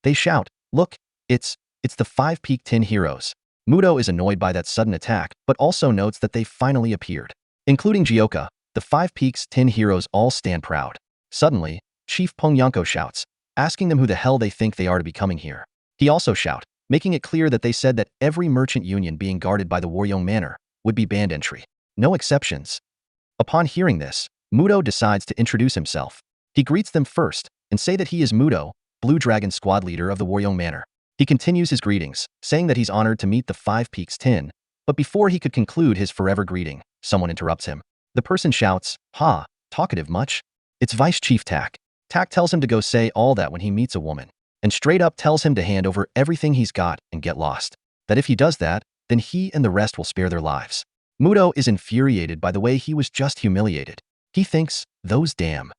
They shout, "Look! It's the 5-peak 10 heroes." Mudo is annoyed by that sudden attack, but also notes that they finally appeared. Including Jaka, the 5-peak's 10 heroes all stand proud. Suddenly, Chief Pongyanko shouts, asking them who the hell they think they are to be coming here. He also shouts, making it clear that they said that every merchant union being guarded by the Waryoung Manor would be banned entry. No exceptions. Upon hearing this, Mudo decides to introduce himself. He greets them first, and say that he is Mudo, Blue Dragon squad leader of the Waryoung Manor. He continues his greetings, saying that he's honored to meet the 5-peak's 10, but before he could conclude his forever greeting, someone interrupts him. The person shouts, "Ha, talkative much?" It's Vice Chief Tak. Tak tells him to go say all that when he meets a woman, and straight up tells him to hand over everything he's got and get lost. That if he does that, then he and the rest will spare their lives. Mudo is infuriated by the way he was just humiliated. He thinks, "Those damn."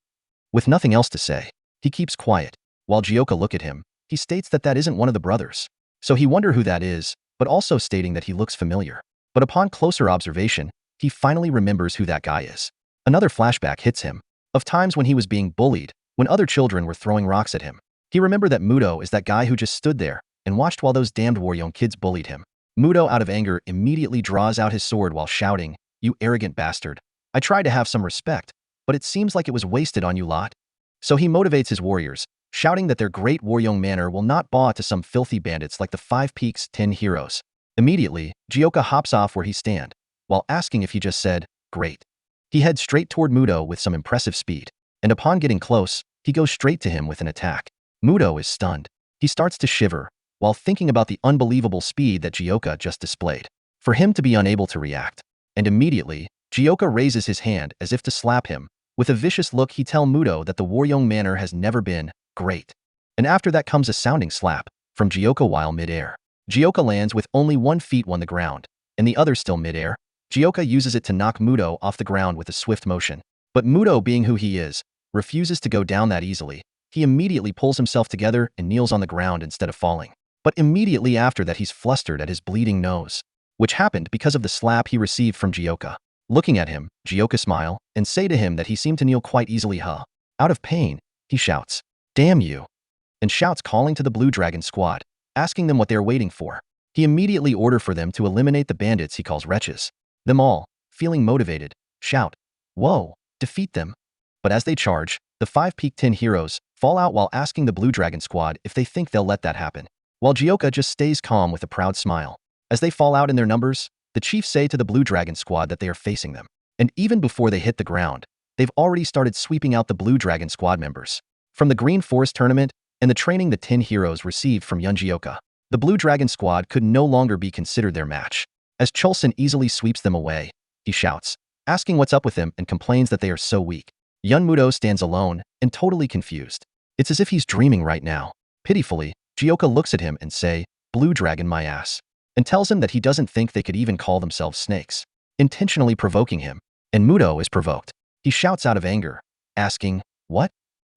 With nothing else to say, he keeps quiet. While Jaka look at him, he states that that isn't one of the brothers. So he wonder who that is, but also stating that he looks familiar. But upon closer observation, he finally remembers who that guy is. Another flashback hits him, of times when he was being bullied, when other children were throwing rocks at him. He remembered that Mudo is that guy who just stood there and watched while those damned Waryoung kids bullied him. Mudo, out of anger, immediately draws out his sword while shouting, "You arrogant bastard. I tried to have some respect, but it seems like it was wasted on you lot." So he motivates his warriors, shouting that their great Waryoung Manor will not bow to some filthy bandits like the 5-peak's 10 heroes. Immediately, Jaka hops off where he stand, while asking if he just said, "Great." He heads straight toward Mudo with some impressive speed, and upon getting close, he goes straight to him with an attack. Mudo is stunned. He starts to shiver, while thinking about the unbelievable speed that Jaka just displayed, for him to be unable to react. And immediately, Jaka raises his hand as if to slap him. With a vicious look, he tells Mudo that the Waryoung Manor has never been great. And after that comes a sounding slap from Jaka while mid-air. Jaka lands with only 1 foot on the ground, and the other still mid-air. Jaka uses it to knock Mudo off the ground with a swift motion. But Mudo, being who he is, refuses to go down that easily. He immediately pulls himself together and kneels on the ground instead of falling. But immediately after that, he's flustered at his bleeding nose, which happened because of the slap he received from Jaka. Looking at him, Jioka smile and say to him that he seemed to kneel quite easily. Out of pain, he shouts, "Damn you," and shouts calling to the Blue Dragon squad, asking them what they are waiting for. He immediately order for them to eliminate the bandits he calls wretches. Them all, feeling motivated, shout, "Whoa, defeat them." But as they charge, the 5 peak 10 heroes fall out while asking the Blue Dragon squad if they think they'll let that happen. While Jioka just stays calm with a proud smile. As they fall out in their numbers, the chiefs say to the Blue Dragon squad that they are facing them. And even before they hit the ground, they've already started sweeping out the Blue Dragon squad members. From the Green Forest tournament and the training the 10 heroes received from young Jioka, the Blue Dragon squad could no longer be considered their match. As Chulson easily sweeps them away, he shouts, asking what's up with them and complains that they are so weak. Yun Mudo stands alone and totally confused. It's as if he's dreaming right now. Pitifully, Jioka looks at him and say, "Blue Dragon my ass," and tells him that he doesn't think they could even call themselves snakes, intentionally provoking him. And Mudo is provoked. He shouts out of anger, asking, "What?"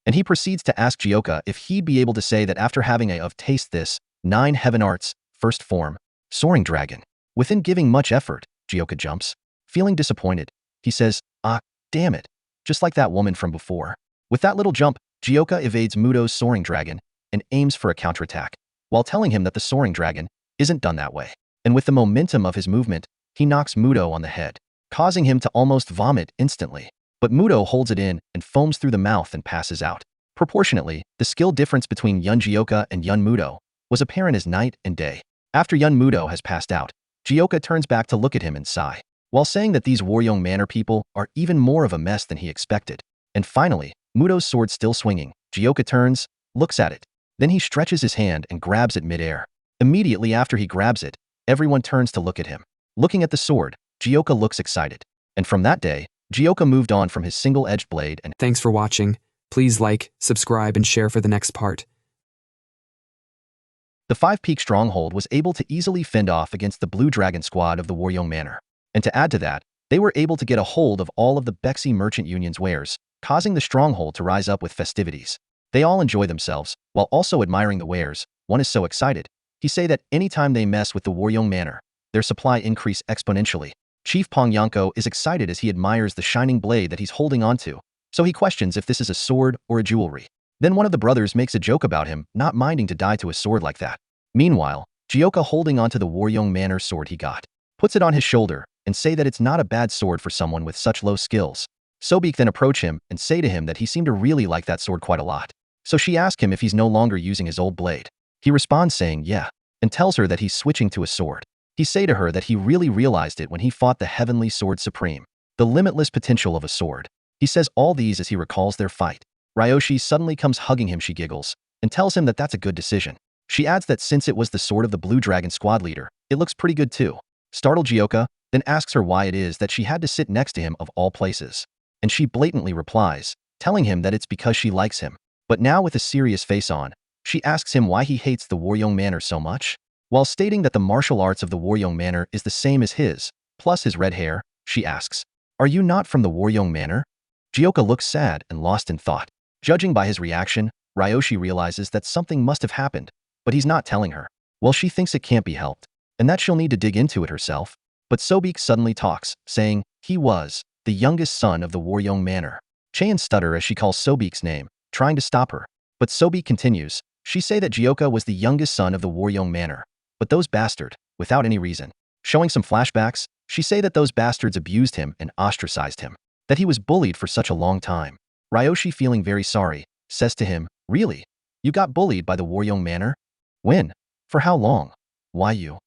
And he proceeds to ask Jioka if he'd be able to say that after having taste this 9 heaven arts, first form, soaring dragon. Within giving much effort, Jioka jumps. Feeling disappointed, he says, "Ah, damn it," just like that woman from before. With that little jump, Jioka evades Mudo's soaring dragon and aims for a counterattack, while telling him that the soaring dragon isn't done that way. And with the momentum of his movement, he knocks Mudo on the head, causing him to almost vomit instantly. But Mudo holds it in and foams through the mouth and passes out. Proportionately, the skill difference between Yun Jioka and Yun Mudo was apparent as night and day. After Yun Mudo has passed out, Jioka turns back to look at him and sigh, while saying that these Waryong Manor people are even more of a mess than he expected. And finally, Mudo's sword still swinging, Jioka turns, looks at it. Then he stretches his hand and grabs it mid-air. Immediately after he grabs it, everyone turns to look at him. Looking at the sword, Jioka looks excited. And from that day, Jioka moved on from his single-edged blade and Thanks for watching. Please like, subscribe, and share for the next part. the 5 peak stronghold was able to easily fend off against the Blue Dragon squad of the Waryong Manor. And to add to that, they were able to get a hold of all of the Bexy Merchant Union's wares, causing the stronghold to rise up with festivities. They all enjoy themselves, while also admiring the wares. One is so excited. He say that anytime they mess with the Waryong Manor, their supply increase exponentially. Chief Pongyanko is excited as he admires the shining blade that he's holding onto, so he questions if this is a sword or a jewelry. Then one of the brothers makes a joke about him not minding to die to a sword like that. Meanwhile, Jioka holding onto the Waryong Manor sword he got, puts it on his shoulder and say that it's not a bad sword for someone with such low skills. Sobek then approach him and say to him that he seemed to really like that sword quite a lot. So she asks him if he's no longer using his old blade. He responds saying yeah, and tells her that he's switching to a sword. He say to her that he really realized it when he fought the Heavenly Sword Supreme, the limitless potential of a sword. He says all these as he recalls their fight. Ryoshi suddenly comes hugging him. She giggles and tells him that that's a good decision. She adds that since it was the sword of the Blue Dragon squad leader, it looks pretty good too. Startled Jioka then asks her why it is that she had to sit next to him of all places. And she blatantly replies, telling him that it's because she likes him. But now with a serious face on, she asks him why he hates the Waryong Manor so much. While stating that the martial arts of the Waryong Manor is the same as his, plus his red hair, she asks, "Are you not from the Waryong Manor?" Jioka looks sad and lost in thought. Judging by his reaction, Ryoshi realizes that something must have happened, but he's not telling her. Well, she thinks it can't be helped, and that she'll need to dig into it herself. But Sobek suddenly talks, saying he was the youngest son of the Waryong Manor. Chaeyon stutter as she calls Sobek's name, trying to stop her. But Sobek continues. She say that Jioka was the youngest son of the Waryong Manor. But those bastard, without any reason. Showing some flashbacks, she say that those bastards abused him and ostracized him. That he was bullied for such a long time. Ryoshi, feeling very sorry, says to him, "Really? You got bullied by the Waryong Manor? When? For how long? Why you?"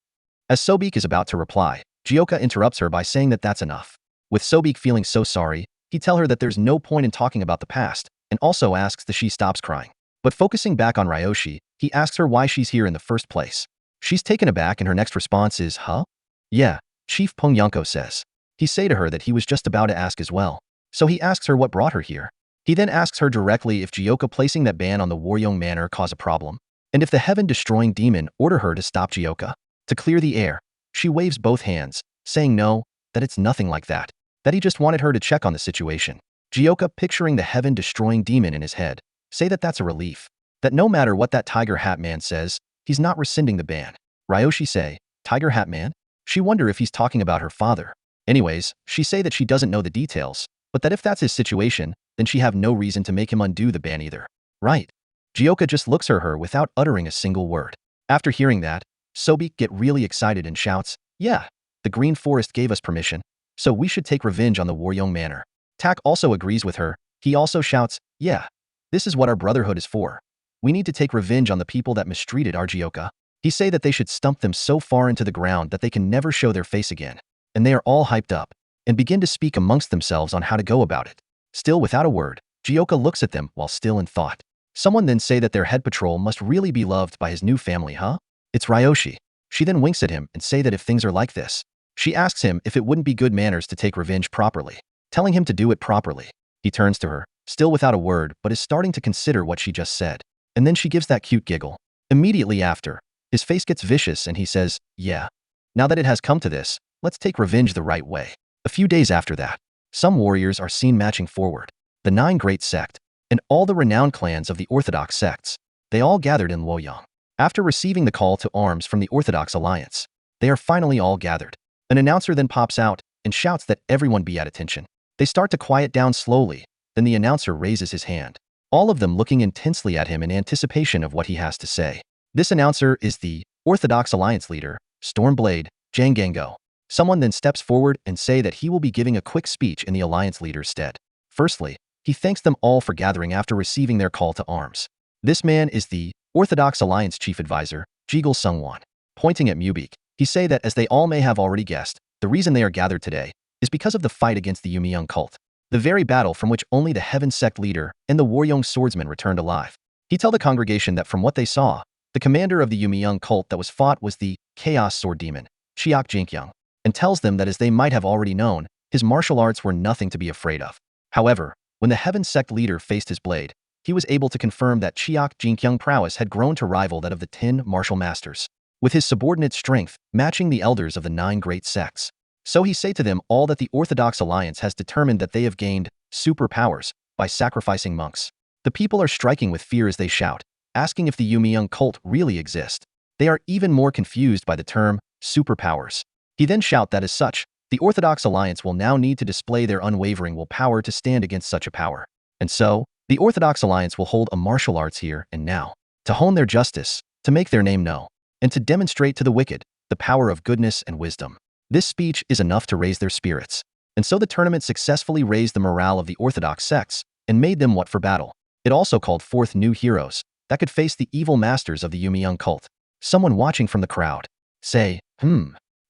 As Sobek is about to reply, Jioka interrupts her by saying that that's enough. With Sobek feeling so sorry, he tell her that there's no point in talking about the past, and also asks that she stops crying. But focusing back on Ryoshi, he asks her why she's here in the first place. She's taken aback and her next response is, "Huh? Yeah," Chief Pongyanko says. He say to her that he was just about to ask as well. So he asks her what brought her here. He then asks her directly if Jioka placing that ban on the Waryong Manor cause a problem, and if the heaven-destroying demon order her to stop Jioka. To clear the air, she waves both hands, saying no, that it's nothing like that, that he just wanted her to check on the situation. Jioka, picturing the heaven-destroying demon in his head, say that that's a relief, that no matter what that Tiger Hat Man says, he's not rescinding the ban. Ryoshi say, "Tiger Hat Man?" She wonder if he's talking about her father. Anyways, she say that she doesn't know the details, but that if that's his situation, then she have no reason to make him undo the ban either. Right. Jioka just looks at her without uttering a single word. After hearing that, Sobi get really excited and shouts, yeah, the Green Forest gave us permission, so we should take revenge on the Waryong Manor. Tak also agrees with her. He also shouts, yeah, this is what our brotherhood is for. We need to take revenge on the people that mistreated our Jioka. He say that they should stump them so far into the ground that they can never show their face again. And they are all hyped up and begin to speak amongst themselves on how to go about it. Still without a word, Jioka looks at them while still in thought. Someone then say that their head patrol must really be loved by his new family, huh? It's Ryoshi. She then winks at him and say that if things are like this, she asks him if it wouldn't be good manners to take revenge properly, telling him to do it properly. He turns to her, still without a word, but is starting to consider what she just said. And then she gives that cute giggle. Immediately after, his face gets vicious and he says, yeah, now that it has come to this, let's take revenge the right way. A few days after that, some warriors are seen marching forward. The 9 great sect, and all the renowned clans of the Orthodox sects, they all gathered in Luoyang. After receiving the call to arms from the Orthodox Alliance, they are finally all gathered. An announcer then pops out and shouts that everyone be at attention. They start to quiet down slowly, then the announcer raises his hand, all of them looking intensely at him in anticipation of what he has to say. This announcer is the Orthodox Alliance leader, Stormblade, Jangango. Someone then steps forward and say that he will be giving a quick speech in the Alliance leader's stead. Firstly, he thanks them all for gathering after receiving their call to arms. This man is the Orthodox Alliance chief advisor, Jigul Sungwon. Pointing at Mubik, he say that as they all may have already guessed, the reason they are gathered today is because of the fight against the Yumi cult, the very battle from which only the Heaven Sect leader and the Waryong swordsman returned alive. He tell the congregation that from what they saw, the commander of the Yumi cult that was fought was the Chaos Sword Demon, Chiak Jinkyung, and tells them that as they might have already known, his martial arts were nothing to be afraid of. However, when the Heaven Sect leader faced his blade, he was able to confirm that Chiak Jinkyung prowess had grown to rival that of the 10 martial masters, with his subordinate strength matching the elders of the 9 great sects. So he say to them all that the Orthodox Alliance has determined that they have gained superpowers by sacrificing monks. The people are striking with fear as they shout, asking if the Yumi cult really exist. They are even more confused by the term superpowers. He then shout that as such, the Orthodox Alliance will now need to display their unwavering willpower to stand against such a power. And so, the Orthodox Alliance will hold a martial arts here and now, to hone their justice, to make their name known, and to demonstrate to the wicked the power of goodness and wisdom. This speech is enough to raise their spirits. And so the tournament successfully raised the morale of the Orthodox sects and made them what for battle. It also called forth new heroes that could face the evil masters of the Yumi cult. Someone watching from the crowd say,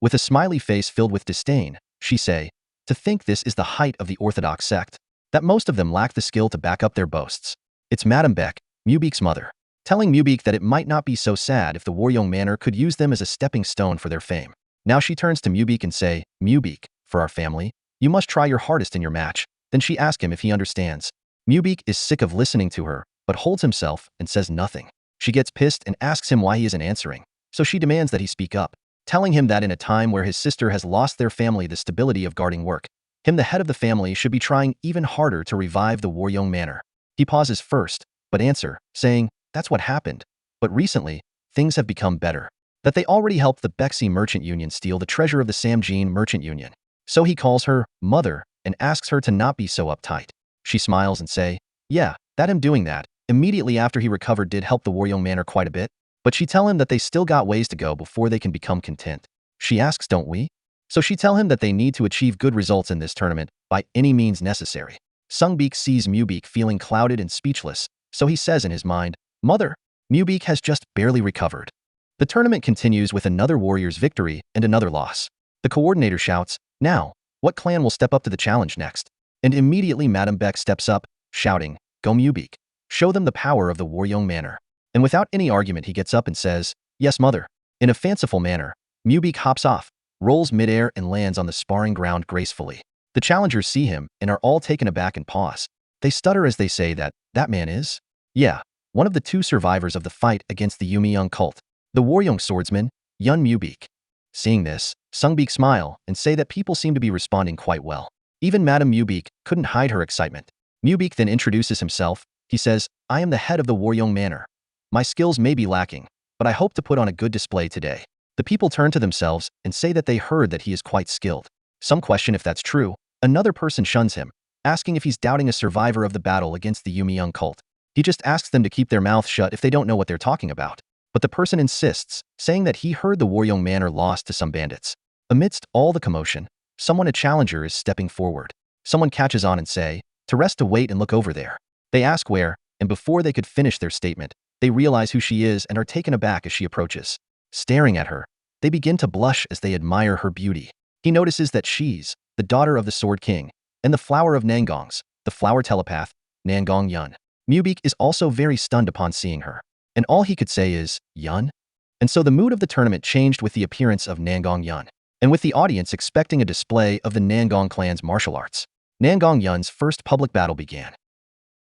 with a smiley face filled with disdain, she say, to think this is the height of the Orthodox sect, that most of them lack the skill to back up their boasts. It's Madame Beck, Mubik's mother, telling Mubik that it might not be so sad if the Waryong Manor could use them as a stepping stone for their fame. Now she turns to Mubik and say, Mubik, for our family, you must try your hardest in your match. Then she asks him if he understands. Mubik is sick of listening to her, but holds himself and says nothing. She gets pissed and asks him why he isn't answering, so she demands that he speak up, telling him that in a time where his sister has lost their family the stability of guarding work, him the head of the family should be trying even harder to revive the Waryong Manor. He pauses first, but answer, saying, that's what happened. But recently, things have become better. That they already helped the Bexy Merchant Union steal the treasure of the Samjin Merchant Union. So he calls her mother and asks her to not be so uptight. She smiles and say, yeah, that him doing that, immediately after he recovered did help the Waryong Manor quite a bit, but she tell him that they still got ways to go before they can become content. She asks, don't we? So she tell him that they need to achieve good results in this tournament by any means necessary. Sungbik sees Mubik feeling clouded and speechless, so he says in his mind, mother, Mubik has just barely recovered. The tournament continues with another warrior's victory and another loss. The coordinator shouts, now, what clan will step up to the challenge next? And immediately Madame Beck steps up, shouting, go Mubik, show them the power of the Waryong Manor. And without any argument he gets up and says, yes mother. In a fanciful manner, Mubik hops off, rolls midair and lands on the sparring ground gracefully. The challengers see him and are all taken aback and pause. They stutter as they say that man is? Yeah, one of the 2 survivors of the fight against the Yumi cult, the Waryong swordsman, Yun Mubik. Seeing this, Sungbik smile and say that people seem to be responding quite well. Even Madame Mubik couldn't hide her excitement. Mubik then introduces himself. He says, I am the head of the Waryong Manor. My skills may be lacking, but I hope to put on a good display today. The people turn to themselves and say that they heard that he is quite skilled. Some question if that's true. Another person shuns him, asking if he's doubting a survivor of the battle against the Yumi young cult. He just asks them to keep their mouth shut if they don't know what they're talking about. But the person insists, saying that he heard the Waryong Manor lost to some bandits. Amidst all the commotion, a challenger is stepping forward. Someone catches on and say, to rest to wait and look over there. They ask where, and before they could finish their statement, they realize who she is and are taken aback as she approaches. Staring at her, they begin to blush as they admire her beauty. He notices that she's the daughter of the Sword King, and the flower of Nangongs, the flower telepath, Nangong Yun. Mubeek is also very stunned upon seeing her, and all he could say is, Yun? And so the mood of the tournament changed with the appearance of Nangong Yun, and with the audience expecting a display of the Nangong clan's martial arts. Nangong Yun's first public battle began.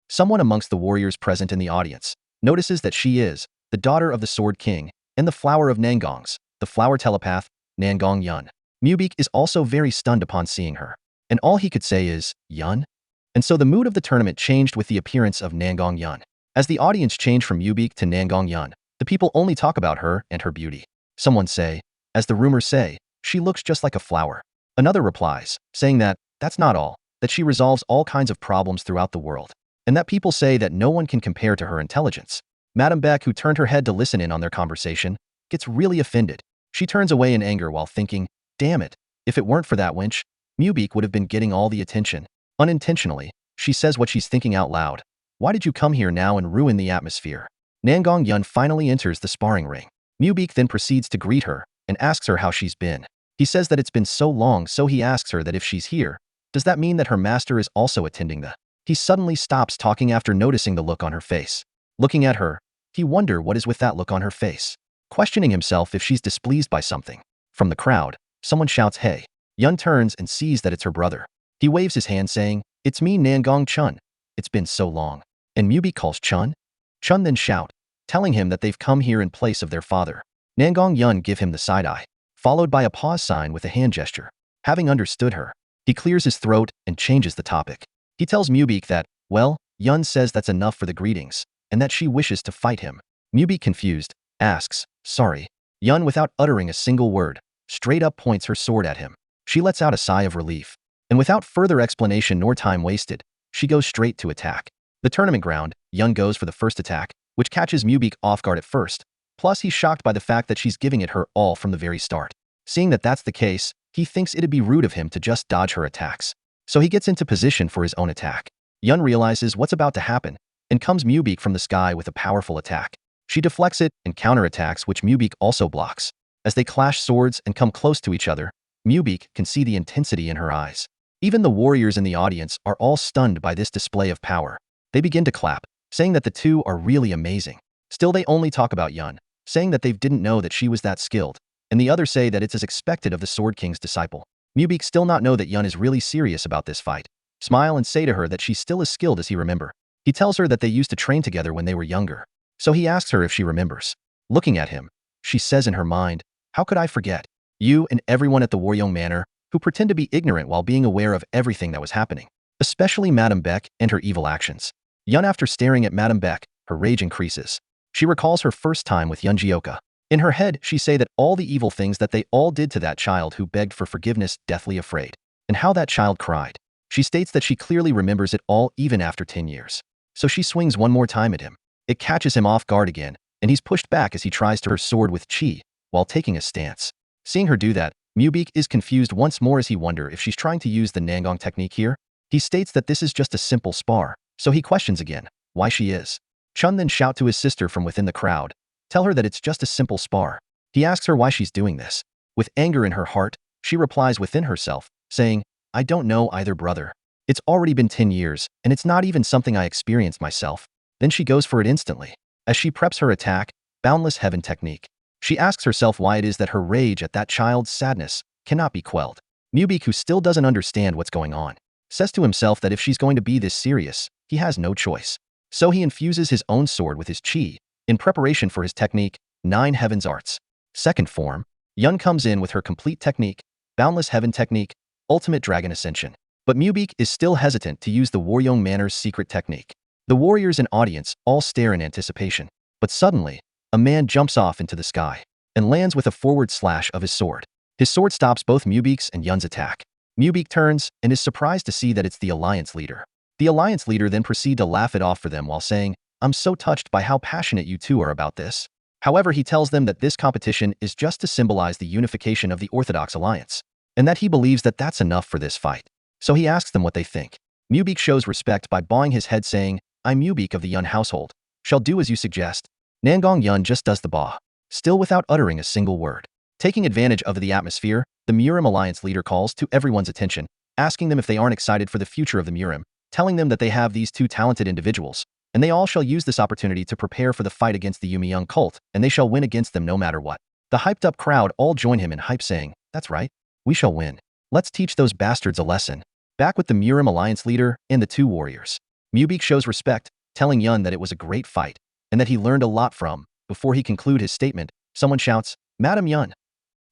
Someone amongst the warriors present in the audience notices that she is the daughter of the Sword King and the flower of Nangongs, the flower telepath, Nangong Yun. Mubeek is also very stunned upon seeing her, and all he could say is, Yun? And so the mood of the tournament changed with the appearance of Nangong Yun. As the audience changed from Mubeek to Nangong Yun, the people only talk about her and her beauty. Someone say, as the rumors say, she looks just like a flower. Another replies, saying that, that's not all, that she resolves all kinds of problems throughout the world, and that people say that no one can compare to her intelligence. Madame Beck, who turned her head to listen in on their conversation, gets really offended. She turns away in anger while thinking, damn it, if it weren't for that wench, Mubeek would have been getting all the attention. Unintentionally, she says what she's thinking out loud. Why did you come here now and ruin the atmosphere? Nangong Yun finally enters the sparring ring. Mubeek then proceeds to greet her and asks her how she's been. He says that it's been so long, so he asks her that if she's here, does that mean that her master is also attending the... He suddenly stops talking after noticing the look on her face. Looking at her, he wonders what is with that look on her face, questioning himself if she's displeased by something. From the crowd, someone shouts, hey. Yun turns and sees that it's her brother. He waves his hand saying, it's me, Nangong Chun. It's been so long. And Mubeek calls Chun? Chun then shout, telling him that they've come here in place of their father. Nangong Yun give him the side-eye, followed by a pause sign with a hand gesture. Having understood her, he clears his throat and changes the topic. He tells Mubeek that, well, Yun says that's enough for the greetings, and that she wishes to fight him. Mubeek, confused, asks, sorry. Yun, without uttering a single word, straight up points her sword at him. She lets out a sigh of relief, and without further explanation nor time wasted, she goes straight to attack. The tournament ground, Yun goes for the first attack, which catches Mubeek off guard at first, plus he's shocked by the fact that she's giving it her all from the very start. Seeing that that's the case, he thinks it'd be rude of him to just dodge her attacks. So he gets into position for his own attack. Yun realizes what's about to happen, and comes Mubeek from the sky with a powerful attack. She deflects it and counterattacks, which Mubeek also blocks. As they clash swords and come close to each other, Mubeek can see the intensity in her eyes. Even the warriors in the audience are all stunned by this display of power. They begin to clap, saying that the two are really amazing. Still, they only talk about Yun, saying that they didn't know that she was that skilled, and the others say that it's as expected of the Sword King's disciple. Mubeek still not know that Yun is really serious about this fight. Smile and say to her that she's still as skilled as he remember. He tells her that they used to train together when they were younger. So he asks her if she remembers. Looking at him, she says in her mind, how could I forget? You and everyone at the Waryong Manor, who pretend to be ignorant while being aware of everything that was happening. Especially Madame Beck and her evil actions. Yun, after staring at Madame Beck, her rage increases. She recalls her first time with Yun Jioka. In her head, she say that all the evil things that they all did to that child who begged for forgiveness, deathly afraid, and how that child cried. She states that she clearly remembers it all even after 10 years. So she swings one more time at him. It catches him off guard again, and he's pushed back as he tries to her sword with chi, while taking a stance. Seeing her do that, Mubeek is confused once more as he wonders if she's trying to use the Nangong technique here. He states that this is just a simple spar, so he questions again, why she is. Chun then shout to his sister from within the crowd, tell her that it's just a simple spar. He asks her why she's doing this. With anger in her heart, she replies within herself, saying, I don't know either, brother. It's already been 10 years, and it's not even something I experienced myself. Then she goes for it instantly. As she preps her attack, Boundless Heaven technique. She asks herself why it is that her rage at that child's sadness cannot be quelled. Mubeek, who still doesn't understand what's going on, says to himself that if she's going to be this serious, he has no choice. So he infuses his own sword with his chi, in preparation for his technique, 9 Heaven's Arts. Second form, Yun comes in with her complete technique, Boundless Heaven technique, Ultimate Dragon Ascension. But Mubeek is still hesitant to use the Waryong Manor's secret technique. The warriors and audience all stare in anticipation. But suddenly, a man jumps off into the sky and lands with a forward slash of his sword. His sword stops both Mubeek's and Yun's attack. Mubeek turns and is surprised to see that it's the Alliance leader. The Alliance leader then proceeds to laugh it off for them while saying, "I'm so touched by how passionate you two are about this." However, he tells them that this competition is just to symbolize the unification of the Orthodox Alliance, and that he believes that that's enough for this fight. So he asks them what they think. Mubeek shows respect by bowing his head saying, "I'm Mubeek of the Yun household. Shall do as you suggest." Nangong Yun just does the bow, still without uttering a single word. Taking advantage of the atmosphere, the Murim Alliance leader calls to everyone's attention, asking them if they aren't excited for the future of the Murim, telling them that they have these two talented individuals, and they all shall use this opportunity to prepare for the fight against the Yumi Young cult, and they shall win against them no matter what. The hyped-up crowd all join him in hype saying, "That's right, we shall win. Let's teach those bastards a lesson." Back with the Murim Alliance leader and the two warriors. Mubeek shows respect, telling Yun that it was a great fight, and that he learned a lot from. Before he conclude his statement, someone shouts, "Madam Yun."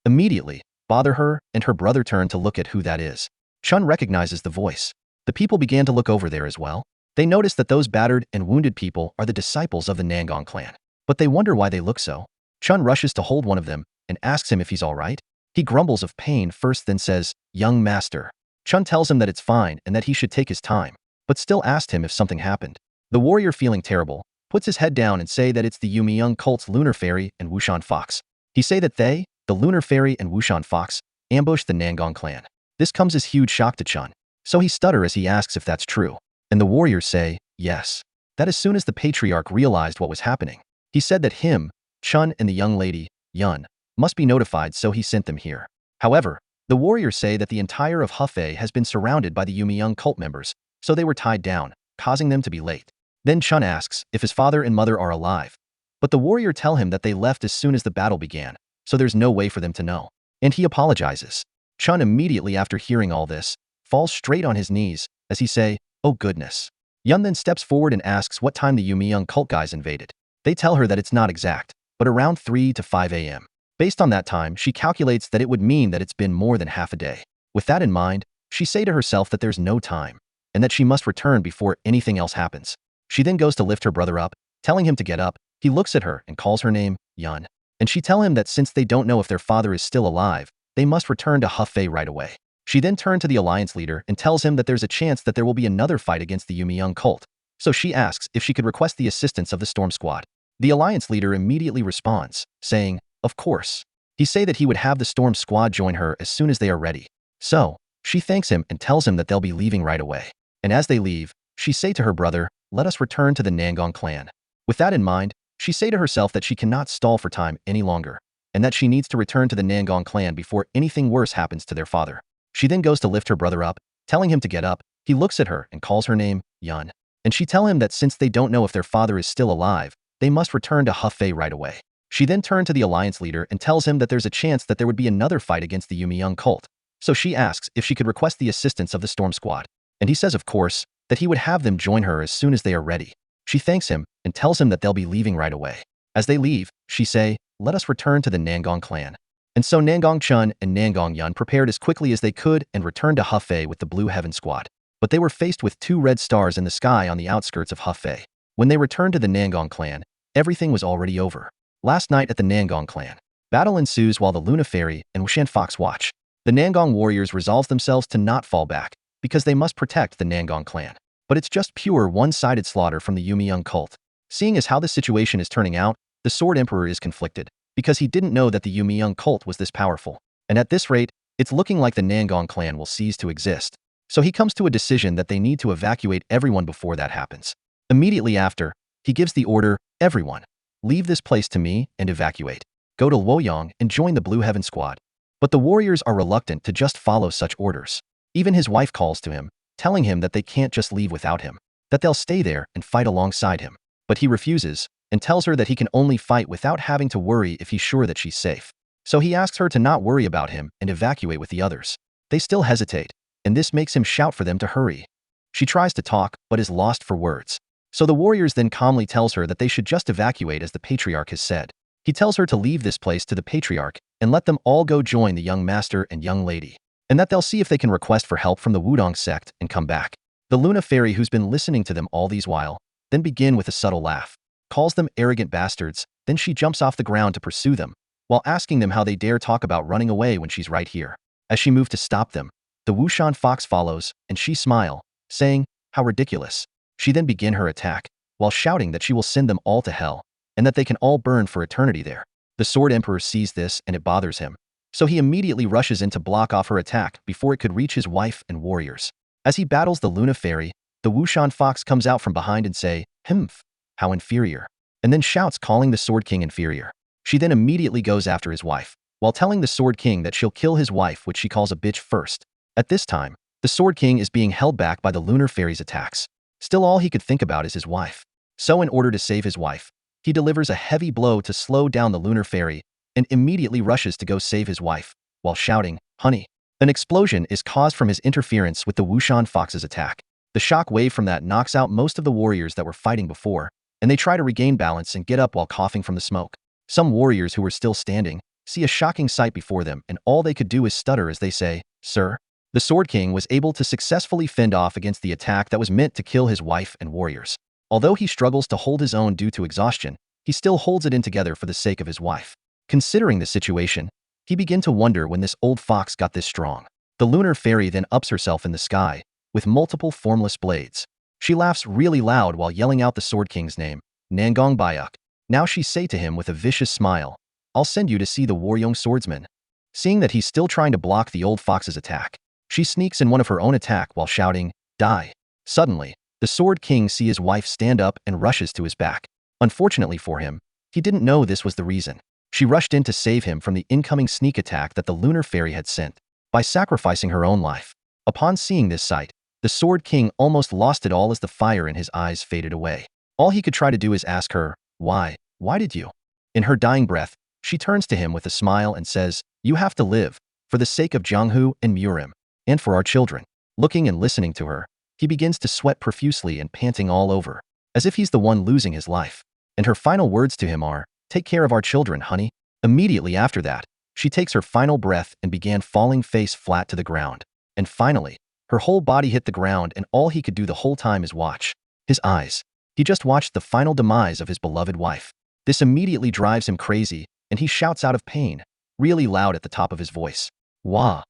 Immediately, Bother her and her brother turn to look at who that is. Chun recognizes the voice. The people began to look over there as well. They notice that those battered and wounded people are the disciples of the Nangong clan. But they wonder why they look so. Chun rushes to hold one of them and asks him if he's all right. He grumbles of pain first, then says, "Young master." Chun tells him that it's fine and that he should take his time, but still asked him if something happened. The warrior, feeling terrible, puts his head down and say that it's the Yumi Young cult's Lunar Fairy and Wushan Fox. He say that they, the Lunar Fairy and Wushan Fox, ambushed the Nangong clan. This comes as huge shock to Chun, so he stutter as he asks if that's true. And the warriors say, yes. That as soon as the patriarch realized what was happening, he said that him, Chun and the young lady, Yun, must be notified, so he sent them here. However, the warriors say that the entire of Hefei has been surrounded by the Yumi Young cult members, so they were tied down, causing them to be late. Then Chun asks if his father and mother are alive, but the warrior tell him that they left as soon as the battle began, so there's no way for them to know. And he apologizes. Chun immediately after hearing all this, falls straight on his knees, as he say, "Oh goodness." Yun then steps forward and asks what time the Yumi Young cult guys invaded. They tell her that it's not exact, but around 3 to 5 a.m. Based on that time, she calculates that it would mean that it's been more than half a day. With that in mind, she say to herself that there's no time, and that she must return before anything else happens. She then goes to lift her brother up, telling him to get up. He looks at her and calls her name, Yun. And she tell him that since they don't know if their father is still alive, they must return to Hefei right away. She then turned to the alliance leader and tells him that there's a chance that there will be another fight against the Yumi Young cult. So she asks if she could request the assistance of the Storm Squad. The alliance leader immediately responds, saying, of course. He say that he would have the Storm Squad join her as soon as they are ready. So, she thanks him and tells him that they'll be leaving right away. And as they leave, she say to her brother, let us return to the Nangong clan. With that in mind, she say to herself that she cannot stall for time any longer, and that she needs to return to the Nangong clan before anything worse happens to their father. She then goes to lift her brother up, telling him to get up. He looks at her and calls her name, Yun. And she tell him that since they don't know if their father is still alive, they must return to Hefei right away. She then turned to the alliance leader and tells him that there's a chance that there would be another fight against the Yumi Young cult. So she asks if she could request the assistance of the Storm Squad. And he says, of course, that he would have them join her as soon as they are ready. She thanks him and tells him that they'll be leaving right away. As they leave, she say, let us return to the Nangong clan. And so Nangong Chun and Nangong Yun prepared as quickly as they could and returned to Hefei with the Blue Heaven Squad. But they were faced with 2 red stars in the sky on the outskirts of Hefei. When they returned to the Nangong clan, everything was already over. Last night at the Nangong clan, battle ensues while the Luna Fairy and Wushan Fox watch. The Nangong warriors resolve themselves to not fall back, because they must protect the Nangong clan. But it's just pure one-sided slaughter from the Yumi Young cult. Seeing as how the situation is turning out, the Sword Emperor is conflicted, because he didn't know that the Yumi Young cult was this powerful. And at this rate, it's looking like the Nangong clan will cease to exist. So he comes to a decision that they need to evacuate everyone before that happens. Immediately after, he gives the order, everyone, leave this place to me and evacuate. Go to Luoyang and join the Blue Heaven Squad. But the warriors are reluctant to just follow such orders. Even his wife calls to him, telling him that they can't just leave without him, that they'll stay there and fight alongside him. But he refuses, and tells her that he can only fight without having to worry if he's sure that she's safe. So he asks her to not worry about him and evacuate with the others. They still hesitate, and this makes him shout for them to hurry. She tries to talk, but is lost for words. So the warriors then calmly tells her that they should just evacuate as the patriarch has said. He tells her to leave this place to the patriarch and let them all go join the young master and young lady, and that they'll see if they can request for help from the Wudong sect and come back. The Luna Fairy, who's been listening to them all these while, then begin with a subtle laugh, calls them arrogant bastards, then she jumps off the ground to pursue them, while asking them how they dare talk about running away when she's right here. As she moved to stop them, The Wushan fox follows, and she smile, saying, "How ridiculous." She then begin her attack, while shouting that she will send them all to hell, and that they can all burn for eternity there. The Sword Emperor sees this and it bothers him, so he immediately rushes in to block off her attack before it could reach his wife and warriors. As he battles the Luna Fairy, the Wushan fox comes out from behind and say, "Humph, how inferior," and then shouts, calling the Sword King inferior. She then immediately goes after his wife, while telling the Sword King that she'll kill his wife, which she calls a bitch first. At this time, the Sword King is being held back by the Lunar Fairy's attacks. Still, all he could think about is his wife. So in order to save his wife, he delivers a heavy blow to slow down the Lunar Fairy and immediately rushes to go save his wife, while shouting, "Honey." An explosion is caused from his interference with the Wushan fox's attack. The shock wave from that knocks out most of the warriors that were fighting before, and they try to regain balance and get up while coughing from the smoke. Some warriors who were still standing see a shocking sight before them, and all they could do is stutter as they say, "Sir." The Sword King was able to successfully fend off against the attack that was meant to kill his wife and warriors. Although he struggles to hold his own due to exhaustion, he still holds it in together for the sake of his wife. Considering the situation, he began to wonder when this old fox got this strong. The Lunar Fairy then ups herself in the sky, with multiple formless blades. She laughs really loud while yelling out the Sword King's name, Nangong Bayuk. Now she say to him with a vicious smile, "I'll send you to see the Waryong swordsman." Seeing that he's still trying to block the old fox's attack, she sneaks in one of her own attack while shouting, "Die." Suddenly, the Sword King sees his wife stand up and rushes to his back. Unfortunately for him, he didn't know this was the reason. She rushed in to save him from the incoming sneak attack that the Lunar Fairy had sent, by sacrificing her own life. Upon seeing this sight, the Sword King almost lost it all as the fire in his eyes faded away. All he could try to do is ask her, "Why? Why did you?" In her dying breath, she turns to him with a smile and says, "You have to live, for the sake of Jianghu and Murim, and for our children." Looking and listening to her, he begins to sweat profusely and panting all over, as if he's the one losing his life. And her final words to him are, "Take care of our children, honey." Immediately after that, she takes her final breath and began falling face flat to the ground. And finally, her whole body hit the ground, and all he could do the whole time is watch his eyes. He just watched the final demise of his beloved wife. This immediately drives him crazy, and he shouts out of pain, really loud at the top of his voice, "Wah!"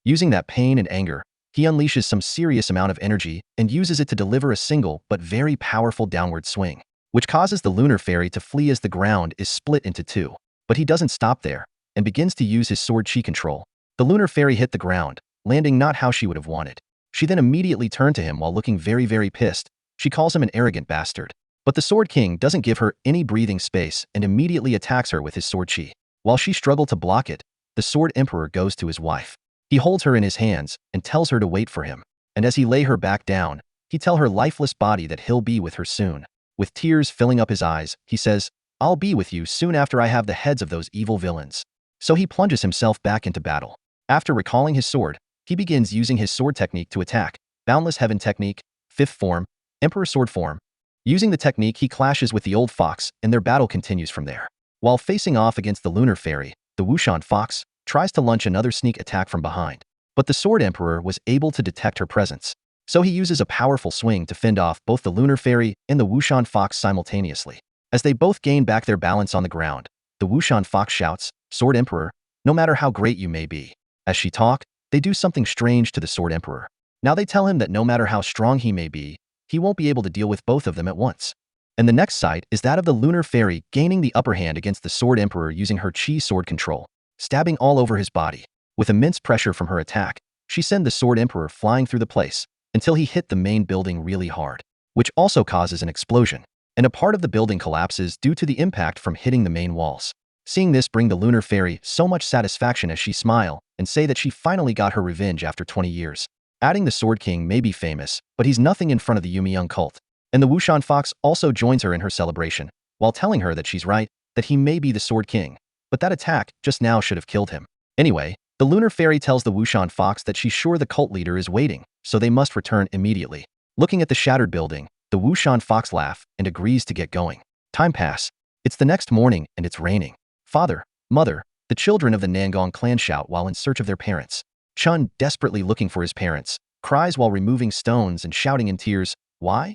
Using that pain and anger, he unleashes some serious amount of energy and uses it to deliver a single but very powerful downward swing, which causes the Lunar Fairy to flee as the ground is split into two. But he doesn't stop there, and begins to use his sword chi control. The Lunar Fairy hit the ground, landing not how she would have wanted. She then immediately turned to him while looking very, very pissed. She calls him an arrogant bastard. But the Sword King doesn't give her any breathing space and immediately attacks her with his sword chi. While she struggled to block it, the Sword Emperor goes to his wife. He holds her in his hands and tells her to wait for him. And as he lay her back down, he tells her lifeless body that he'll be with her soon. With tears filling up his eyes, he says, "I'll be with you soon after I have the heads of those evil villains." So he plunges himself back into battle. After recalling his sword, he begins using his sword technique to attack. Boundless Heaven technique, 5th form, Emperor Sword form. Using the technique, he clashes with the old fox, and their battle continues from there. While facing off against the Lunar Fairy, the Wushan fox tries to launch another sneak attack from behind. But the Sword Emperor was able to detect her presence. So he uses a powerful swing to fend off both the Lunar Fairy and the Wushan fox simultaneously. As they both gain back their balance on the ground, the Wushan fox shouts, "Sword Emperor, no matter how great you may be." As she talk, they do something strange to the Sword Emperor. Now they tell him that no matter how strong he may be, he won't be able to deal with both of them at once. And the next sight is that of the Lunar Fairy gaining the upper hand against the Sword Emperor using her chi sword control, stabbing all over his body. With immense pressure from her attack, she sent the Sword Emperor flying through the place until he hit the main building really hard, which also causes an explosion, and a part of the building collapses due to the impact from hitting the main walls. Seeing this bring the Lunar Fairy so much satisfaction as she smile and say that she finally got her revenge after 20 years. Adding the Sword King may be famous, but he's nothing in front of the Yumi young cult. And the Wushan fox also joins her in her celebration, while telling her that she's right, that he may be the Sword King, but that attack just now should have killed him. Anyway, the Lunar Fairy tells the Wushan fox that she's sure the cult leader is waiting, so they must return immediately. Looking at the shattered building, the Wushan fox laughs and agrees to get going. Time pass. It's the next morning and it's raining. Father, mother, the children of the Nangong clan shout while in search of their parents. Chun, desperately looking for his parents, cries while removing stones and shouting in tears, "Why?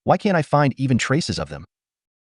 Why can't I find even traces of them?"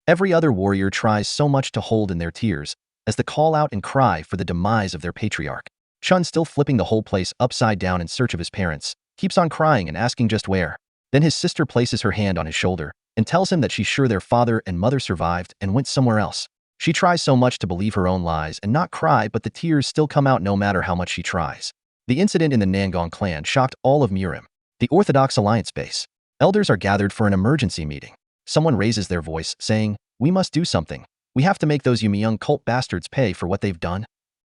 Every other warrior tries so much to hold in their tears as they call out and cry for the demise of their patriarch. Chun, still flipping the whole place upside down in search of his parents, keeps on crying and asking just where. Then his sister places her hand on his shoulder and tells him that she's sure their father and mother survived and went somewhere else. She tries so much to believe her own lies and not cry, but the tears still come out no matter how much she tries. The incident in the Nangong clan shocked all of Murim, the Orthodox Alliance base. Elders are gathered for an emergency meeting. Someone raises their voice, saying, "We must do something. We have to make those Yumi young cult bastards pay for what they've done."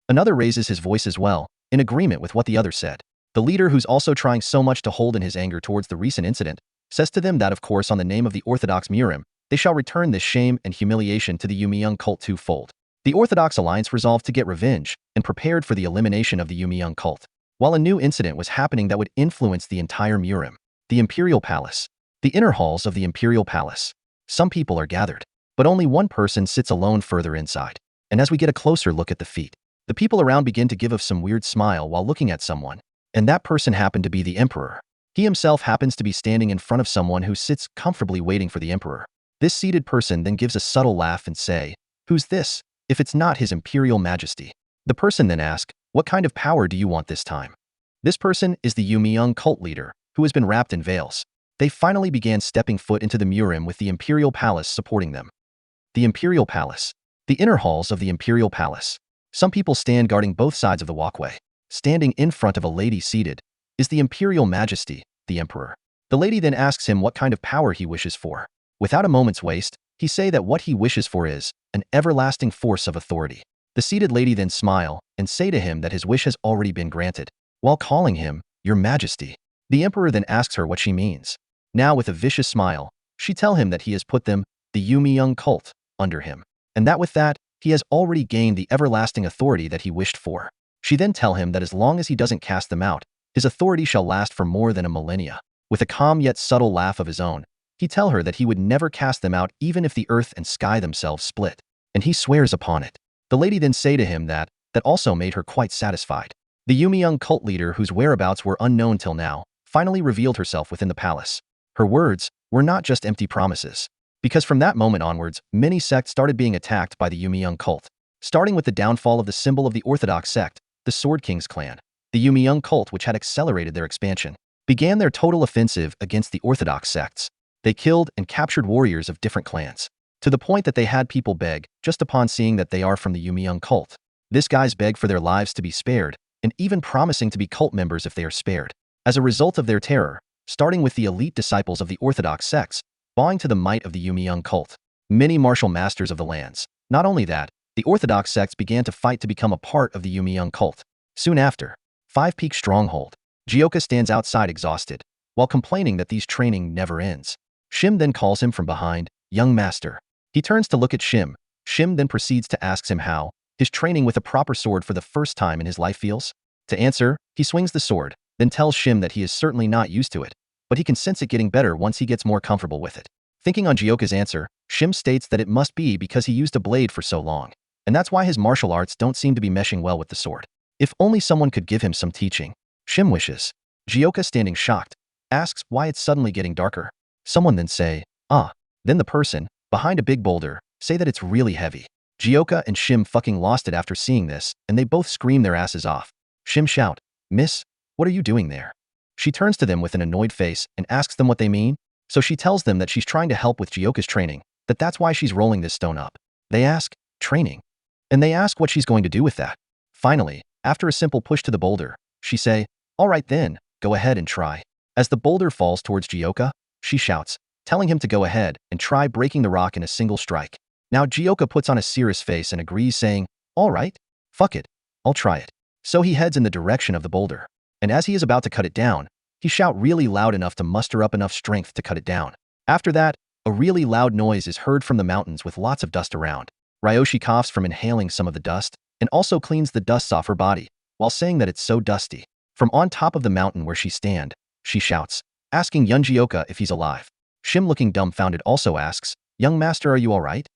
Another raises his voice as well, in agreement with what the other said. The leader, who's also trying so much to hold in his anger towards the recent incident, says to them that of course on the name of the Orthodox Murim, they shall return this shame and humiliation to the Yumi young cult twofold. The Orthodox Alliance resolved to get revenge and prepared for the elimination of the Yumi young cult, while a new incident was happening that would influence the entire Murim. The Imperial Palace. The inner halls of the Imperial Palace. Some people are gathered, but only one person sits alone further inside. And as we get a closer look at the feet, the people around begin to give off some weird smile while looking at someone, and that person happened to be the Emperor. He himself happens to be standing in front of someone who sits comfortably waiting for the Emperor. This seated person then gives a subtle laugh and say, "Who's this, if it's not His Imperial Majesty?" The person then asks, "What kind of power do you want this time?" This person is the Yumi young cult leader, who has been wrapped in veils. They finally began stepping foot into the Murim with the Imperial Palace supporting them. The Imperial Palace. The inner halls of the Imperial Palace. Some people stand guarding both sides of the walkway. Standing in front of a lady seated is the Imperial Majesty, the Emperor. The lady then asks him what kind of power he wishes for. Without a moment's waste, he say that what he wishes for is an everlasting force of authority. The seated lady then smile and say to him that his wish has already been granted, while calling him, "Your Majesty." The Emperor then asks her what she means. Now with a vicious smile, she tell him that he has put them, the Yumi young cult, under him, and that with that, he has already gained the everlasting authority that he wished for. She then tell him that as long as he doesn't cast them out, his authority shall last for more than a millennia. With a calm yet subtle laugh of his own, he tell her that he would never cast them out even if the earth and sky themselves split, and he swears upon it. The lady then say to him that also made her quite satisfied. The Yumi young cult leader, whose whereabouts were unknown till now, finally revealed herself within the palace. Her words were not just empty promises, because from that moment onwards, many sects started being attacked by the Yumi young cult, starting with the downfall of the symbol of the Orthodox sect, the Sword King's clan. The Yumi young cult, which had accelerated their expansion, began their total offensive against the Orthodox sects. They killed and captured warriors of different clans, to the point that they had people beg just upon seeing that they are from the Yumi young cult. This guys beg for their lives to be spared, and even promising to be cult members if they are spared. As a result of their terror, starting with the elite disciples of the Orthodox sects, bowing to the might of the Yumi young cult, many martial masters of the lands. Not only that, the Orthodox sects began to fight to become a part of the Yumi young cult. Soon after, 5 Peak Stronghold. Jaka stands outside exhausted, while complaining that these training never ends. Shim then calls him from behind, "Young master." He turns to look at Shim. Shim then proceeds to ask him how his training with a proper sword for the first time in his life feels. To answer, he swings the sword, then tells Shim that he is certainly not used to it, but he can sense it getting better once he gets more comfortable with it. Thinking on Jyoka's answer, Shim states that it must be because he used a blade for so long, and that's why his martial arts don't seem to be meshing well with the sword. If only someone could give him some teaching. Shim wishes. Jyoka, standing shocked, asks why it's suddenly getting darker. Someone then say, "Ah." Then the person, behind a big boulder, say that it's really heavy. Jyoka and Shim fucking lost it after seeing this, and they both scream their asses off. Shim shout, "Miss, what are you doing there?" She turns to them with an annoyed face and asks them what they mean. So she tells them that she's trying to help with Jyoka's training, that's why she's rolling this stone up. They ask, "Training?" And they ask what she's going to do with that. Finally, after a simple push to the boulder, she say, "All right then, go ahead and try." As the boulder falls towards Jyoka, she shouts, telling him to go ahead and try breaking the rock in a single strike. Now Jyoka puts on a serious face and agrees, saying, "All right, fuck it, I'll try it." So he heads in the direction of the boulder, and as he is about to cut it down, he shout really loud enough to muster up enough strength to cut it down. After that, a really loud noise is heard from the mountains with lots of dust around. Ryoshi coughs from inhaling some of the dust, and also cleans the dust off her body, while saying that it's so dusty. From on top of the mountain where she stand, she shouts, asking young Jyoka if he's alive. Shim, looking dumbfounded, also asks, "Young master, are you alright?"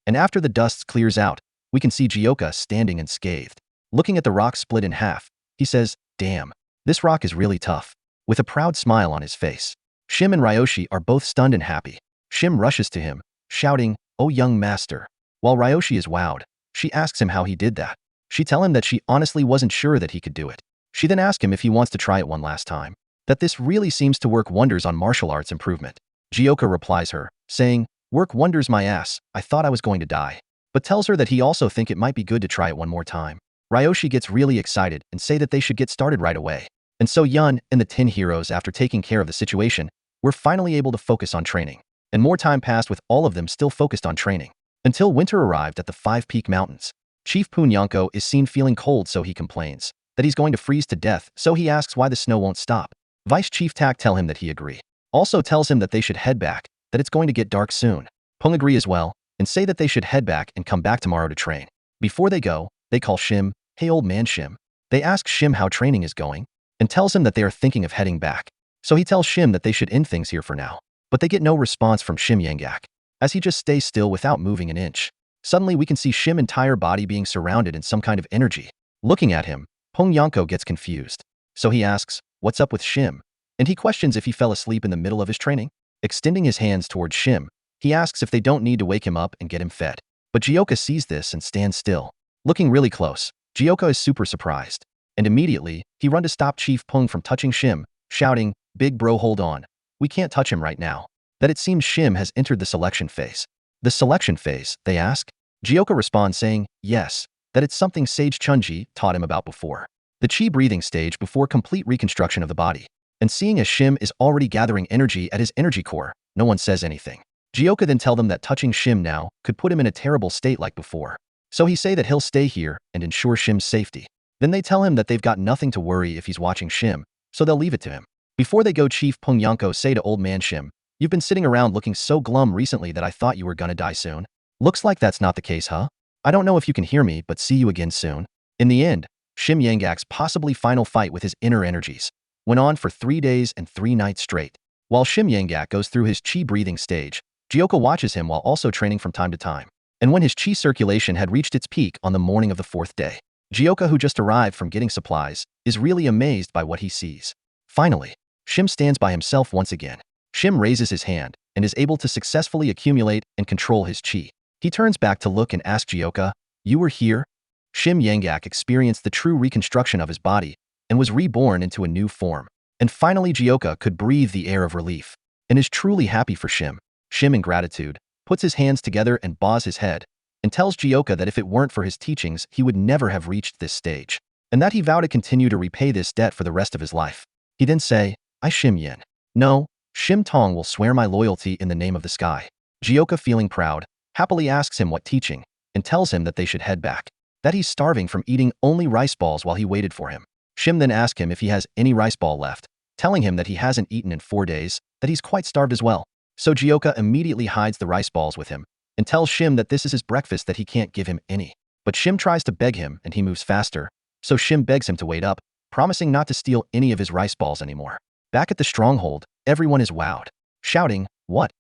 And after the dust clears out, we can see Jyoka standing unscathed. Looking at the rock split in half, he says, "Damn, this rock is really tough," with a proud smile on his face. Shim and Ryoshi are both stunned and happy. Shim rushes to him, shouting, "Oh young master." While Ryoshi is wowed, she asks him how he did that. She tell him that she honestly wasn't sure that he could do it. She then asks him if he wants to try it one last time. That this really seems to work wonders on martial arts improvement. Jaka replies her, saying, "Work wonders my ass, I thought I was going to die." But tells her that he also think it might be good to try it one more time. Ryoshi gets really excited and say that they should get started right away. And so Yun and the 10 heroes, after taking care of the situation, were finally able to focus on training. And more time passed with all of them still focused on training. Until winter arrived at the 5 Peak Mountains. Chief Punyanko is seen feeling cold, so he complains that he's going to freeze to death, so he asks why the snow won't stop. Vice Chief Tak tell him that he agree. Also tells him that they should head back, that it's going to get dark soon. Pung agree as well, and say that they should head back and come back tomorrow to train. Before they go, they call Shim. "Hey old man Shim." They ask Shim how training is going, and tells him that they are thinking of heading back. So he tells Shim that they should end things here for now. But they get no response from Shim Yangak, as he just stays still without moving an inch. Suddenly we can see Shim's entire body being surrounded in some kind of energy. Looking at him, Pung Yanko gets confused. So he asks, "What's up with Shim?" And he questions if he fell asleep in the middle of his training. Extending his hands towards Shim, he asks if they don't need to wake him up and get him fed. But Jioka sees this and stands still. Looking really close, Jioka is super surprised. And immediately, he runs to stop Chief Pung from touching Shim, shouting, "Big bro, hold on. We can't touch him right now." That it seems Shim has entered the selection phase. The selection phase, they ask? Jioka responds saying, yes, that it's something Sage Chunji taught him about before. The chi breathing stage before complete reconstruction of the body. And seeing as Shim is already gathering energy at his energy core, no one says anything. Jioka then tell them that touching Shim now could put him in a terrible state like before. So he say that he'll stay here and ensure Shim's safety. Then they tell him that they've got nothing to worry if he's watching Shim, so they'll leave it to him. Before they go, Chief Pung Yanko say to old man Shim, "You've been sitting around looking so glum recently that I thought you were gonna die soon. Looks like that's not the case, huh? I don't know if you can hear me, but see you again soon." In the end, Shim Yangak's possibly final fight with his inner energies went on for 3 days and 3 nights straight. While Shim Yangak goes through his chi breathing stage, Jioka watches him while also training from time to time. And when his chi circulation had reached its peak on the morning of the 4th day, Jioka, who just arrived from getting supplies, is really amazed by what he sees. Finally, Shim stands by himself once again. Shim raises his hand and is able to successfully accumulate and control his chi. He turns back to look and ask Jioka, "You were here?" Shim Yangak experienced the true reconstruction of his body and was reborn into a new form. And finally Jioka could breathe the air of relief and is truly happy for Shim. Shim, in gratitude, puts his hands together and bows his head and tells Jioka that if it weren't for his teachings, he would never have reached this stage, and that he vowed to continue to repay this debt for the rest of his life. He then say, "I Shim Yin. No, Shim Tong will swear my loyalty in the name of the sky." Jioka, feeling proud, happily asks him what teaching and tells him that they should head back, that he's starving from eating only rice balls while he waited for him. Shim then asks him if he has any rice ball left, telling him that he hasn't eaten in 4 days, that he's quite starved as well. So Jioka immediately hides the rice balls with him and tells Shim that this is his breakfast, that he can't give him any. But Shim tries to beg him and he moves faster, so Shim begs him to wait up, promising not to steal any of his rice balls anymore. Back at the stronghold, everyone is wowed, shouting, "What?"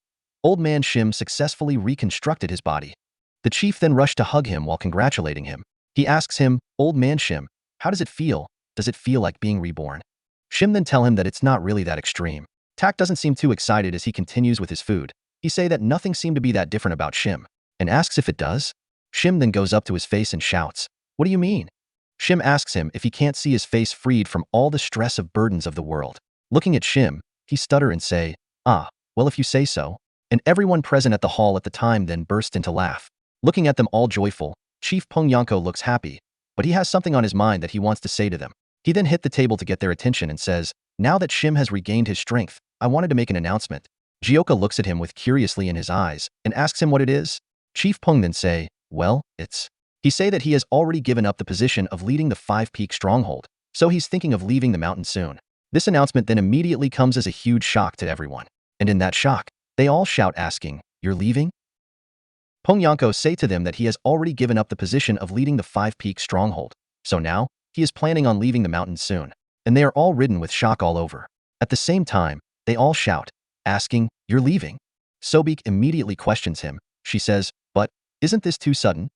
Old man Shim successfully reconstructed his body. The chief then rushed to hug him while congratulating him. He asks him, "Old man Shim, how does it feel? Does it feel like being reborn?" Shim then tell him that it's not really that extreme. Tak doesn't seem too excited as he continues with his food. He say that nothing seemed to be that different about Shim, and asks if it does. Shim then goes up to his face and shouts, "What do you mean?" Shim asks him if he can't see his face freed from all the stress of burdens of the world. Looking at Shim, he stutter and say, "Ah, well if you say so." And everyone present at the hall at the time then burst into laugh. Looking at them all joyful, Chief Pung Yanko looks happy, but he has something on his mind that he wants to say to them. He then hit the table to get their attention and says, "Now that Shim has regained his strength, I wanted to make an announcement." Jioka looks at him with curiously in his eyes and asks him what it is. Chief Pung then say, "Well, it's..." He say that he has already given up the position of leading the 5-peak stronghold, so he's thinking of leaving the mountain soon. This announcement then immediately comes as a huge shock to everyone. And in that shock, they all shout asking, "You're leaving?" Pung Yanko say to them that he has already given up the position of leading the 5-peak stronghold, so now, he is planning on leaving the mountain soon. And they are all ridden with shock all over. At the same time, they all shout, asking, "You're leaving?" Sobik immediately questions him. She says, "But, isn't this too sudden?"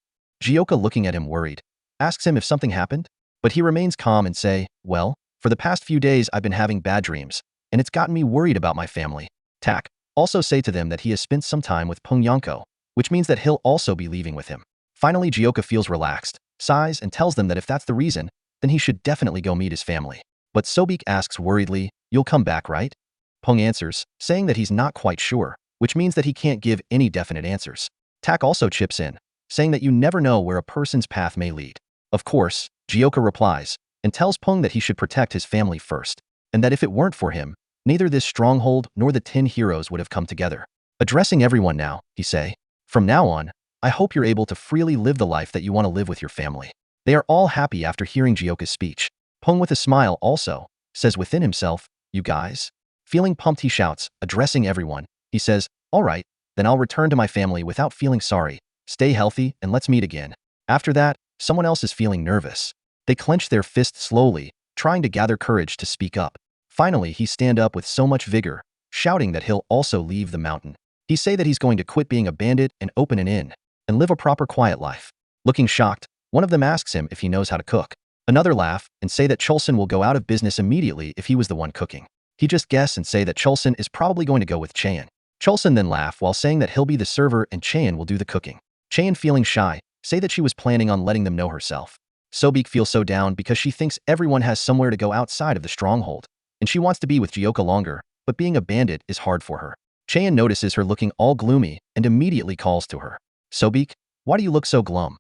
Jioka, looking at him worried, asks him if something happened, but he remains calm and say, "Well, for the past few days I've been having bad dreams, and it's gotten me worried about my family." Tak also say to them that he has spent some time with Pung Yanko, which means that he'll also be leaving with him. Finally, Jioka feels relaxed, sighs and tells them that if that's the reason, then he should definitely go meet his family. But Sobik asks worriedly, "You'll come back, right?" Pung answers, saying that he's not quite sure, which means that he can't give any definite answers. Tak also chips in, saying that you never know where a person's path may lead. Of course, Jioka replies, and tells Pung that he should protect his family first, and that if it weren't for him, neither this stronghold nor the 10 heroes would have come together. Addressing everyone now, he say, "From now on, I hope you're able to freely live the life that you want to live with your family." They are all happy after hearing Jioka's speech. Pung with a smile also, says within himself, "You guys?" Feeling pumped he shouts, addressing everyone. He says, "All right, then I'll return to my family without feeling sorry. Stay healthy and let's meet again." After that, someone else is feeling nervous. They clench their fists slowly, trying to gather courage to speak up. Finally, he stand up with so much vigor, shouting that he'll also leave the mountain. He say that he's going to quit being a bandit and open an inn, and live a proper quiet life. Looking shocked, one of them asks him if he knows how to cook. Another laugh and say that Cholson will go out of business immediately if he was the one cooking. He just guess and say that Cholson is probably going to go with Chaeyon. Cholson then laugh while saying that he'll be the server and Chaeyon will do the cooking. Chaeyon, feeling shy, say that she was planning on letting them know herself. Sobik feels so down because she thinks everyone has somewhere to go outside of the stronghold, and she wants to be with Jioka longer, but being a bandit is hard for her. Chaeyon notices her looking all gloomy and immediately calls to her. "Sobik, why do you look so glum?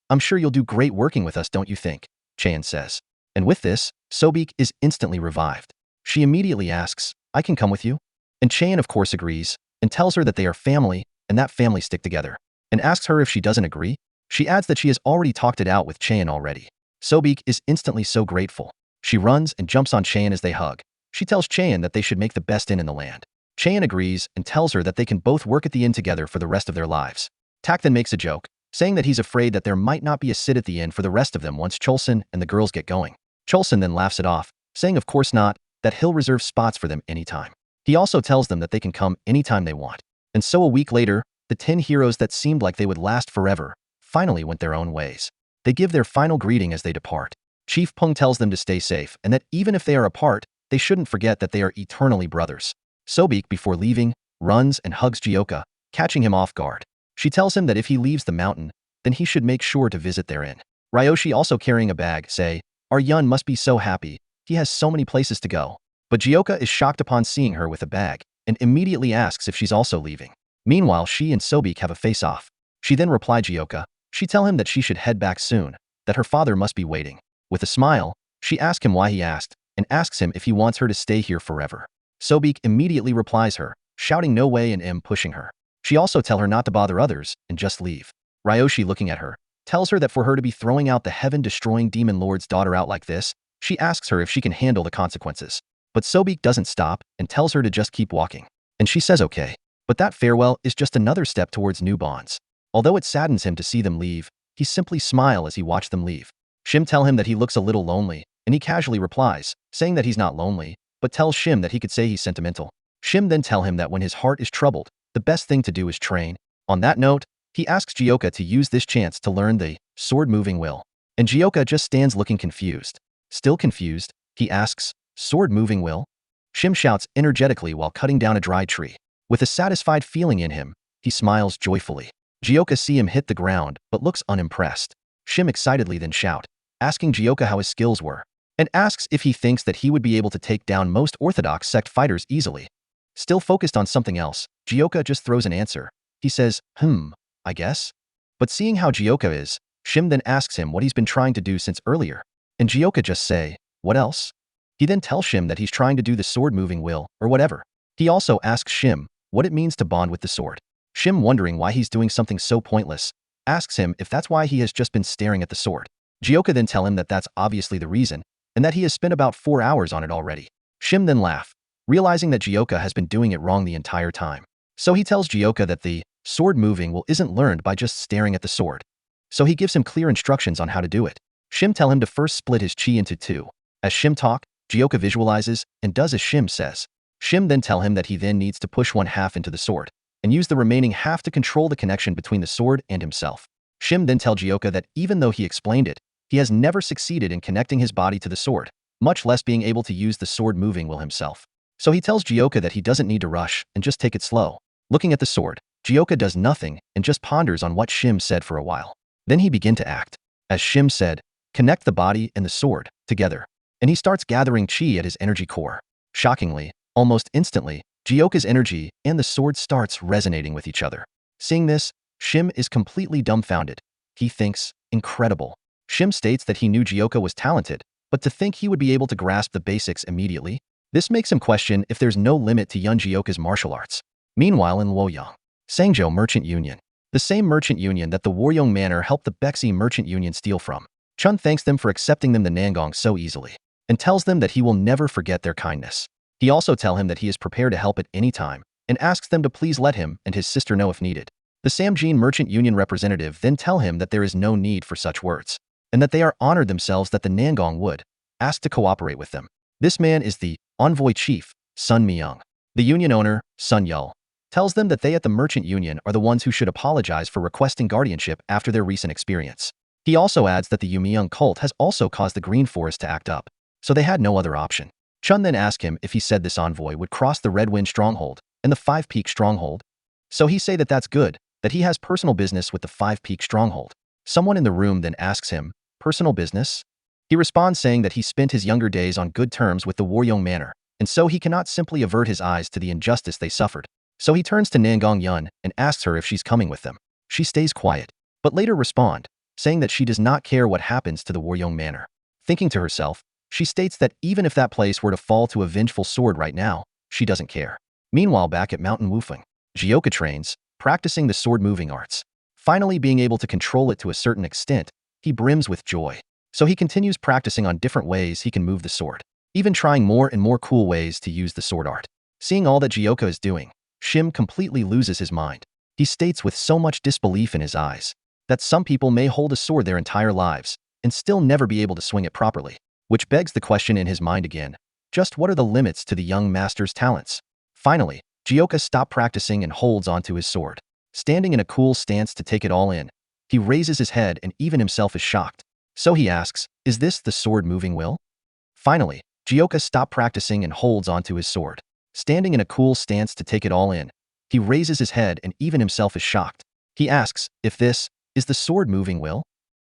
I'm sure you'll do great working with us, don't you think?" Chaeyon says. And with this, Sobik is instantly revived. She immediately asks, "I can come with you?" And Chaeyon of course agrees, and tells her that they are family, and that family stick together, and asks her if she doesn't agree. She adds that she has already talked it out with Chaeyon already. Sobik is instantly so grateful. She runs and jumps on Chaeyon as they hug. She tells Chaeyon that they should make the best inn in the land. Chaeyon agrees and tells her that they can both work at the inn together for the rest of their lives. Tak then makes a joke, saying that he's afraid that there might not be a sit at the inn for the rest of them once Cholson and the girls get going. Cholson then laughs it off, saying of course not, that he'll reserve spots for them anytime. He also tells them that they can come anytime they want. And so a week later, the 10 heroes that seemed like they would last forever finally went their own ways. They give their final greeting as they depart. Chief Pung tells them to stay safe and that even if they are apart, they shouldn't forget that they are eternally brothers. Sobik, before leaving, runs and hugs Jioka, catching him off guard. She tells him that if he leaves the mountain, then he should make sure to visit their inn. Ryoshi, also carrying a bag, say, "Our Yun must be so happy. He has so many places to go." But Jioka is shocked upon seeing her with a bag and immediately asks if she's also leaving. Meanwhile, she and Sobik have a face-off. She then replied Jioka. She tell him that she should head back soon, that her father must be waiting. With a smile, she asks him why he asked, and asks him if he wants her to stay here forever. Sobik immediately replies her, shouting no way and pushing her. She also tell her not to bother others and just leave. Ryoshi, looking at her, tells her that for her to be throwing out the heaven-destroying demon lord's daughter out like this, she asks her if she can handle the consequences. But Sobik doesn't stop and tells her to just keep walking. And she says okay. But that farewell is just another step towards new bonds. Although it saddens him to see them leave, he simply smiles as he watched them leave. Shim tell him that he looks a little lonely, and he casually replies, saying that he's not lonely, but tells Shim that he could say he's sentimental. Shim then tell him that when his heart is troubled, the best thing to do is train. On that note, he asks Jioka to use this chance to learn the sword-moving will. And Jioka just stands looking confused. Still confused, he asks, "Sword-moving will?" Shim shouts energetically while cutting down a dry tree. With a satisfied feeling in him, he smiles joyfully. Jioka see him hit the ground, but looks unimpressed. Shim excitedly then shout, asking Jioka how his skills were, and asks if he thinks that he would be able to take down most orthodox sect fighters easily. Still focused on something else, Jioka just throws an answer. He says, I guess? But seeing how Jioka is, Shim then asks him what he's been trying to do since earlier. And Jioka just say, "What else?" He then tells Shim that he's trying to do the sword-moving will, or whatever. He also asks Shim what it means to bond with the sword. Shim, wondering why he's doing something so pointless, asks him if that's why he has just been staring at the sword. Jioka then tell him that that's obviously the reason, and that he has spent about 4 hours on it already. Shim then laugh, realizing that Jioka has been doing it wrong the entire time. So he tells Jioka that the sword-moving will isn't learned by just staring at the sword. So he gives him clear instructions on how to do it. Shim tell him to first split his chi into 2. As Shim talk, Jioka visualizes and does as Shim says. Shim then tell him that he then needs to push 1/2 into the sword, and use the remaining half to control the connection between the sword and himself. Shim then tell Jioka that even though he explained it, he has never succeeded in connecting his body to the sword, much less being able to use the sword-moving will himself. So he tells Jioka that he doesn't need to rush and just take it slow. Looking at the sword, Jioka does nothing and just ponders on what Shim said for a while. Then he begin to act. As Shim said, connect the body and the sword together. And he starts gathering chi at his energy core. Shockingly, almost instantly, Jioka's energy and the sword starts resonating with each other. Seeing this, Shim is completely dumbfounded. He thinks, incredible. Shim states that he knew Jioka was talented, but to think he would be able to grasp the basics immediately? This makes him question if there's no limit to young Jioka's martial arts. Meanwhile in Luoyang, Sangzhou Merchant Union, the same merchant union that the Waryong Manor helped the Bexi Merchant Union steal from. Chun thanks them for accepting them the Nangong so easily, and tells them that he will never forget their kindness. He also tells him that he is prepared to help at any time, and asks them to please let him and his sister know if needed. The Samjin Merchant Union representative then tell him that there is no need for such words, and that they are honored themselves that the Nangong would ask to cooperate with them. This man is the envoy chief, Sun Myung. The union owner, Sun Yul, tells them that they at the Merchant Union are the ones who should apologize for requesting guardianship after their recent experience. He also adds that the Yumyung cult has also caused the Green Forest to act up, so they had no other option. Chun then asked him if he said this envoy would cross the Red Wind Stronghold and the Five Peak Stronghold. So he say that that's good, that he has personal business with the Five Peak Stronghold. Someone in the room then asks him, personal business? He responds saying that he spent his younger days on good terms with the Waryong Manor, and so he cannot simply avert his eyes to the injustice they suffered. So he turns to Nangong Yun and asks her if she's coming with them. She stays quiet, but later responds, saying that she does not care what happens to the Waryong Manor. Thinking to herself, she states that even if that place were to fall to a vengeful sword right now, she doesn't care. Meanwhile back at Mountain Wufeng, Jioka trains, practicing the sword moving arts. Finally being able to control it to a certain extent, he brims with joy. So he continues practicing on different ways he can move the sword, even trying more and more cool ways to use the sword art. Seeing all that Jioka is doing, Shim completely loses his mind. He states with so much disbelief in his eyes that some people may hold a sword their entire lives and still never be able to swing it properly, which begs the question in his mind again, just what are the limits to the young master's talents? Finally, Jioka stops practicing and holds onto his sword. Standing in a cool stance to take it all in, he raises his head and even himself is shocked. So he asks, is this the sword moving will? Finally, Jioka stops practicing and holds onto his sword. Standing in a cool stance to take it all in, he raises his head and even himself is shocked. He asks, if this is the sword moving will?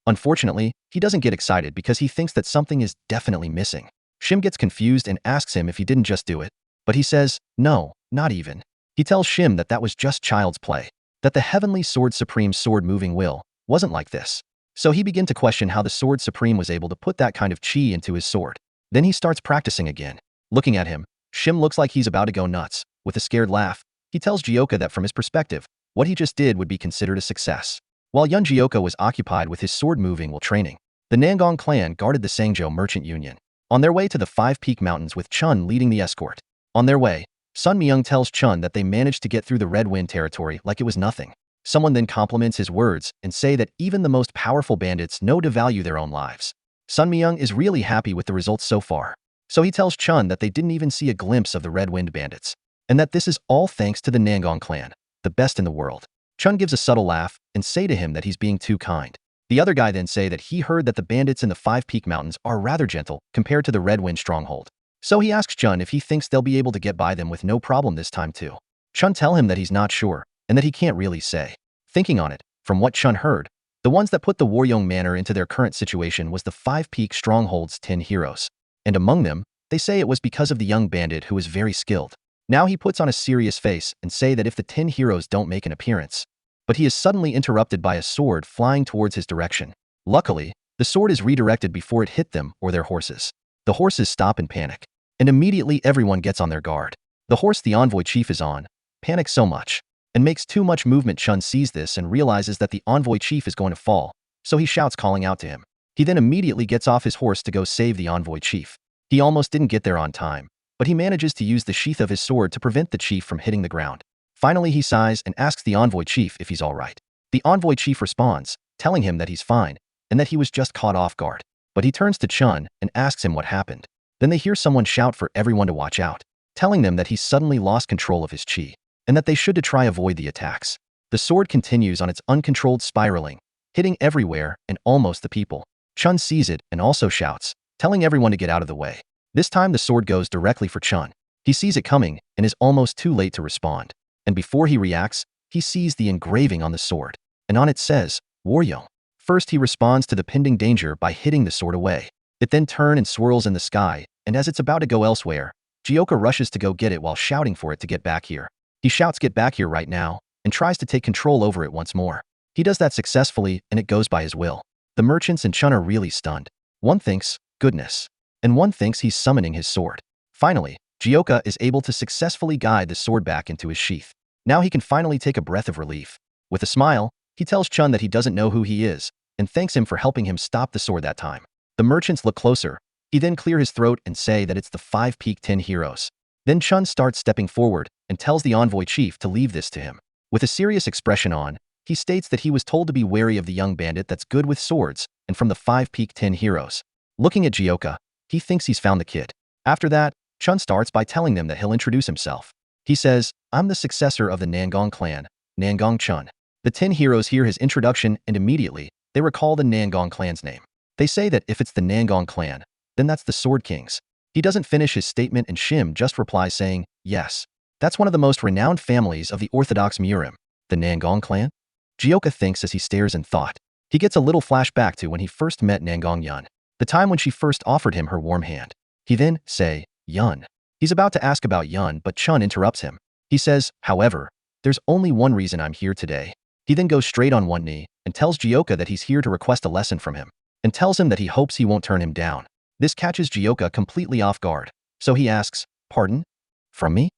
Unfortunately, he doesn't get excited because he thinks that something is definitely missing. Shim gets confused and asks him if he didn't just do it, but he says, no, not even. He tells Shim that that was just child's play, that the Heavenly Sword Supreme sword moving will wasn't like this. So he begins to question how the Sword Supreme was able to put that kind of chi into his sword. Then he starts practicing again. Looking at him, Shim looks like he's about to go nuts. With a scared laugh, he tells Jioka that from his perspective, what he just did would be considered a success. While young Jioka was occupied with his sword moving while training, the Nangong clan guarded the Sangzhou Merchant Union. On their way to the Five Peak Mountains with Chun leading the escort. On their way, Sun Myung tells Chun that they managed to get through the Red Wind territory like it was nothing. Someone then compliments his words and say that even the most powerful bandits know to value their own lives. Sun Myung is really happy with the results so far. So he tells Chun that they didn't even see a glimpse of the Red Wind bandits, and that this is all thanks to the Nangong clan, the best in the world. Chun gives a subtle laugh and say to him that he's being too kind. The other guy then say that he heard that the bandits in the Five Peak Mountains are rather gentle compared to the Red Wind Stronghold. So he asks Chun if he thinks they'll be able to get by them with no problem this time too. Chun tell him that he's not sure, and that he can't really say. Thinking on it, from what Chun heard, the ones that put the Waryong Manor into their current situation was the Five Peak Stronghold's 10 heroes. And among them, they say it was because of the young bandit who was very skilled. Now he puts on a serious face and say that if the 10 heroes don't make an appearance, but he is suddenly interrupted by a sword flying towards his direction. Luckily, the sword is redirected before it hit them or their horses. The horses stop in panic, and immediately everyone gets on their guard. The horse the envoy chief is on panics so much and makes too much movement. Chun sees this and realizes that the envoy chief is going to fall, so he shouts calling out to him. He then immediately gets off his horse to go save the envoy chief. He almost didn't get there on time, but he manages to use the sheath of his sword to prevent the chief from hitting the ground. Finally he sighs and asks the envoy chief if he's alright. The envoy chief responds, telling him that he's fine, and that he was just caught off guard. But he turns to Chun and asks him what happened. Then they hear someone shout for everyone to watch out, telling them that he suddenly lost control of his chi, and that they should to try avoid the attacks. The sword continues on its uncontrolled spiraling, hitting everywhere and almost the people. Chun sees it and also shouts, telling everyone to get out of the way. This time the sword goes directly for Chun. He sees it coming and is almost too late to respond. And before he reacts, he sees the engraving on the sword, and on it says, Waryong. First, he responds to the pending danger by hitting the sword away. It then turns and swirls in the sky, and as it's about to go elsewhere, Jaka rushes to go get it while shouting for it to get back here. He shouts "get back here right now," and tries to take control over it once more. He does that successfully, and it goes by his will. The merchants and Chun are really stunned. One thinks, goodness. And one thinks he's summoning his sword. Finally, Jaka is able to successfully guide the sword back into his sheath. Now he can finally take a breath of relief. With a smile, he tells Chun that he doesn't know who he is, and thanks him for helping him stop the sword that time. The merchants look closer. He then clear his throat and say that it's the 5 peak 10 heroes. Then Chun starts stepping forward and tells the envoy chief to leave this to him. With a serious expression on, he states that he was told to be wary of the young bandit that's good with swords and from the 5 peak 10 heroes. Looking at Jaka, he thinks he's found the kid. After that, Chun starts by telling them that he'll introduce himself. He says, "I'm the successor of the Nangong clan, Nangong Chun." The 10 heroes hear his introduction and immediately, they recall the Nangong clan's name. They say that if it's the Nangong clan, then that's the Sword Kings. He doesn't finish his statement and Shim just replies saying, "Yes. That's one of the most renowned families of the Orthodox murim, the Nangong clan." Jaka thinks as he stares in thought. He gets a little flashback to when he first met Nangong Yun, the time when she first offered him her warm hand. He then say, "Yun." He's about to ask about Yun, but Chun interrupts him. He says, "However, there's only one reason I'm here today." He then goes straight on one knee and tells Jaka that he's here to request a lesson from him, and tells him that he hopes he won't turn him down. This catches Jaka completely off guard, so he asks, "Pardon? From me?"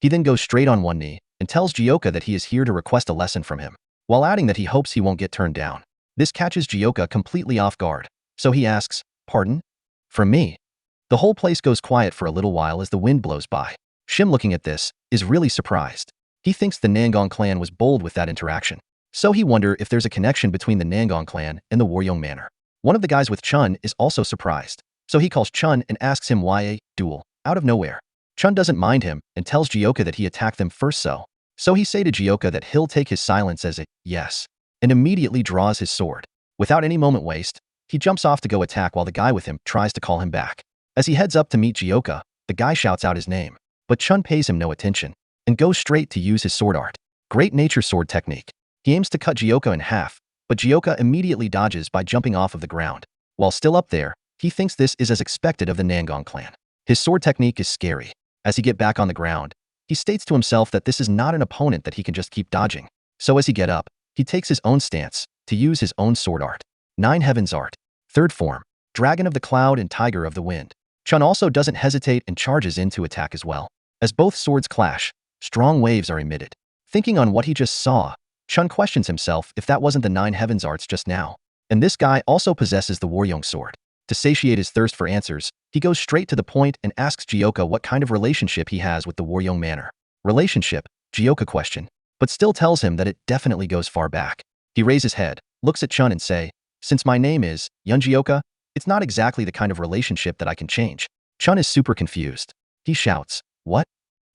He then goes straight on one knee and tells Jaka that he is here to request a lesson from him, while adding that he hopes he won't get turned down. This catches Jaka completely off guard, so he asks, "Pardon? From me?" The whole place goes quiet for a little while as the wind blows by. Shim, looking at this, is really surprised. He thinks the Nangong clan was bold with that interaction, so he wonders if there's a connection between the Nangong clan and the Waryong Manor. One of the guys with Chun is also surprised, so he calls Chun and asks him why a duel, out of nowhere. Chun doesn't mind him and tells Jaka that he attacked them first, so he say to Jaka that he'll take his silence as a yes, and immediately draws his sword. Without any moment waste, he jumps off to go attack while the guy with him tries to call him back. As he heads up to meet Jaka, the guy shouts out his name, but Chun pays him no attention and goes straight to use his sword art. Great nature sword technique. He aims to cut Jaka in half, but Jaka immediately dodges by jumping off of the ground. While still up there, he thinks this is as expected of the Nangong clan. His sword technique is scary. As he gets back on the ground, he states to himself that this is not an opponent that he can just keep dodging. So as he gets up, he takes his own stance to use his own sword art. 9 Heavens art. 3rd form. Dragon of the Cloud and Tiger of the Wind. Chun also doesn't hesitate and charges in to attack as well. As both swords clash, strong waves are emitted. Thinking on what he just saw, Chun questions himself if that wasn't the 9 Heavens arts just now. And this guy also possesses the Waryong sword. To satiate his thirst for answers, he goes straight to the point and asks Jaka what kind of relationship he has with the Waryong Manor. Relationship? Jaka question, but still tells him that it definitely goes far back. He raises his head, looks at Chun and say, "Since my name is Yun Jaka, it's not exactly the kind of relationship that I can change." Chun is super confused. He shouts, "What?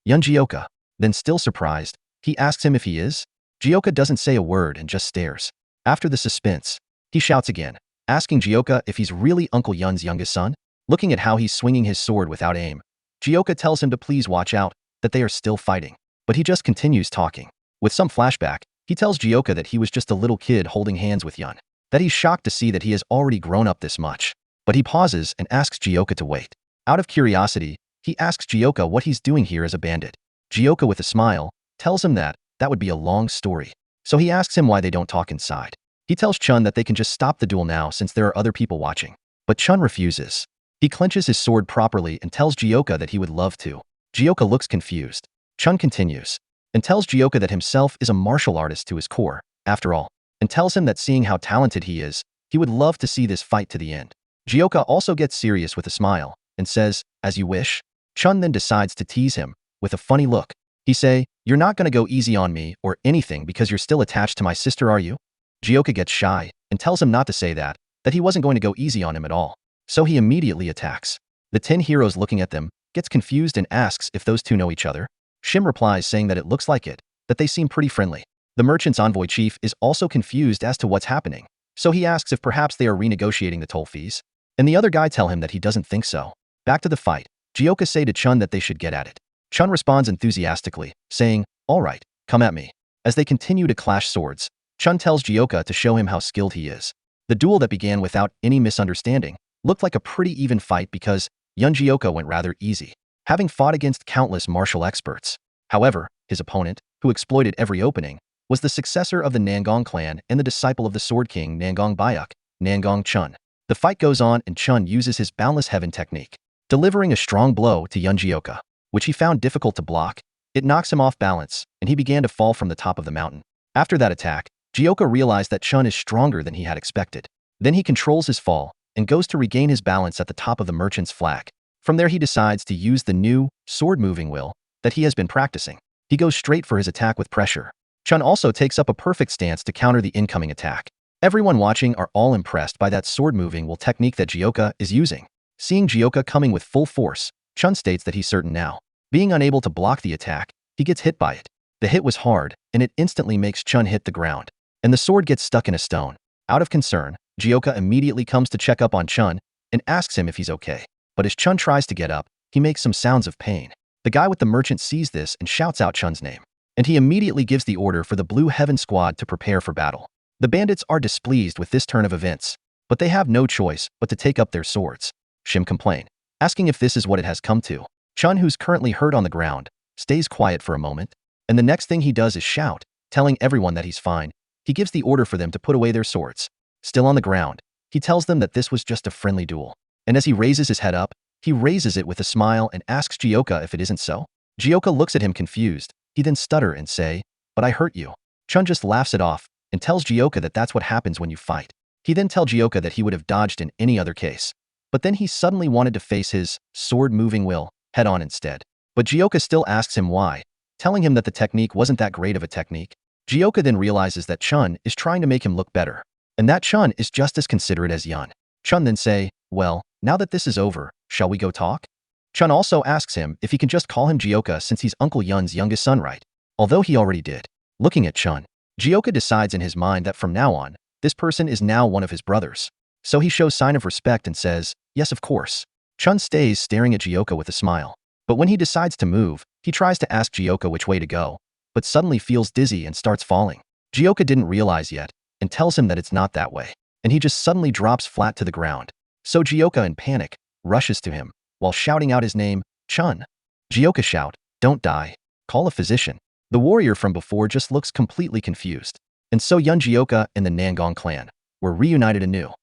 Yun Jaka?" Then still surprised, he asks him if he is. Jaka doesn't say a word and just stares. After the suspense, he shouts again, asking Jaka if he's really Uncle Yun's youngest son. Looking at how he's swinging his sword without aim, Jaka tells him to please watch out, that they are still fighting. But he just continues talking. With some flashback, he tells Jaka that he was just a little kid holding hands with Yun, that he's shocked to see that he has already grown up this much. But he pauses and asks Jaka to wait. Out of curiosity, he asks Jaka what he's doing here as a bandit. Jaka, with a smile, tells him that would be a long story. So he asks him why they don't talk inside. He tells Chun that they can just stop the duel now since there are other people watching. But Chun refuses. He clenches his sword properly and tells Jaka that he would love to. Jaka looks confused. Chun continues and tells Jaka that himself is a martial artist to his core, after all, and tells him that seeing how talented he is, he would love to see this fight to the end. Jaka also gets serious with a smile and says, "As you wish." Chun then decides to tease him with a funny look. He say, "You're not gonna go easy on me or anything because you're still attached to my sister, are you?" Jaka gets shy and tells him not to say that he wasn't going to go easy on him at all. So he immediately attacks. The 10 heroes looking at them, gets confused and asks if those two know each other. Shim replies saying that it looks like it, that they seem pretty friendly. The merchant's envoy chief is also confused as to what's happening, so he asks if perhaps they are renegotiating the toll fees. And the other guy tell him that he doesn't think so. Back to the fight, Jaka say to Chun that they should get at it. Chun responds enthusiastically, saying, "All right, come at me." As they continue to clash swords, Chun tells Jioka to show him how skilled he is. The duel that began without any misunderstanding looked like a pretty even fight because young Jioka went rather easy, having fought against countless martial experts. However, his opponent, who exploited every opening, was the successor of the Nangong clan and the disciple of the Sword King Nangong Bayuk, Nangong Chun. The fight goes on and Chun uses his Boundless Heaven technique, delivering a strong blow to Yun Jioka, which he found difficult to block. It knocks him off balance, and he began to fall from the top of the mountain. After that attack, Jioka realized that Chun is stronger than he had expected. Then he controls his fall and goes to regain his balance at the top of the merchant's flag. From there he decides to use the new sword-moving will that he has been practicing. He goes straight for his attack with pressure. Chun also takes up a perfect stance to counter the incoming attack. Everyone watching are all impressed by that sword-moving will technique that Jioka is using. Seeing Jioka coming with full force, Chun states that he's certain now. Being unable to block the attack, he gets hit by it. The hit was hard, and it instantly makes Chun hit the ground, and the sword gets stuck in a stone. Out of concern, Jioka immediately comes to check up on Chun and asks him if he's okay. But as Chun tries to get up, he makes some sounds of pain. The guy with the merchant sees this and shouts out Chun's name, and he immediately gives the order for the Blue Heaven squad to prepare for battle. The bandits are displeased with this turn of events, but they have no choice but to take up their swords. Shim complains, asking if this is what it has come to. Chun, who's currently hurt on the ground, stays quiet for a moment, and the next thing he does is shout, telling everyone that he's fine. He gives the order for them to put away their swords. Still on the ground, he tells them that this was just a friendly duel. And as he raises his head up, he raises it with a smile and asks Jioka if it isn't so. Jioka looks at him confused. He then stutter and say, "But I hurt you." Chun just laughs it off and tells Jioka that that's what happens when you fight. He then tells Jioka that he would have dodged in any other case. But then he suddenly wanted to face his sword-moving will head-on instead. But Jioka still asks him why, telling him that the technique wasn't that great of a technique. Jioka then realizes that Chun is trying to make him look better, and that Chun is just as considerate as Yun. Chun then say, "Well, now that this is over, shall we go talk?" Chun also asks him if he can just call him Jioka since he's Uncle Yun's youngest son, right? Although he already did. Looking at Chun, Jioka decides in his mind that from now on, this person is now one of his brothers. So he shows sign of respect and says, "Yes, of course." Chun stays staring at Jioka with a smile. But when he decides to move, he tries to ask Jioka which way to go, but suddenly feels dizzy and starts falling. Jioka didn't realize yet, and tells him that it's not that way, and he just suddenly drops flat to the ground. So Jioka, in panic, rushes to him, while shouting out his name, "Chun." Jioka shout, "Don't die. Call a physician." The warrior from before just looks completely confused. And so Yun Jioka and the Nangong clan were reunited anew.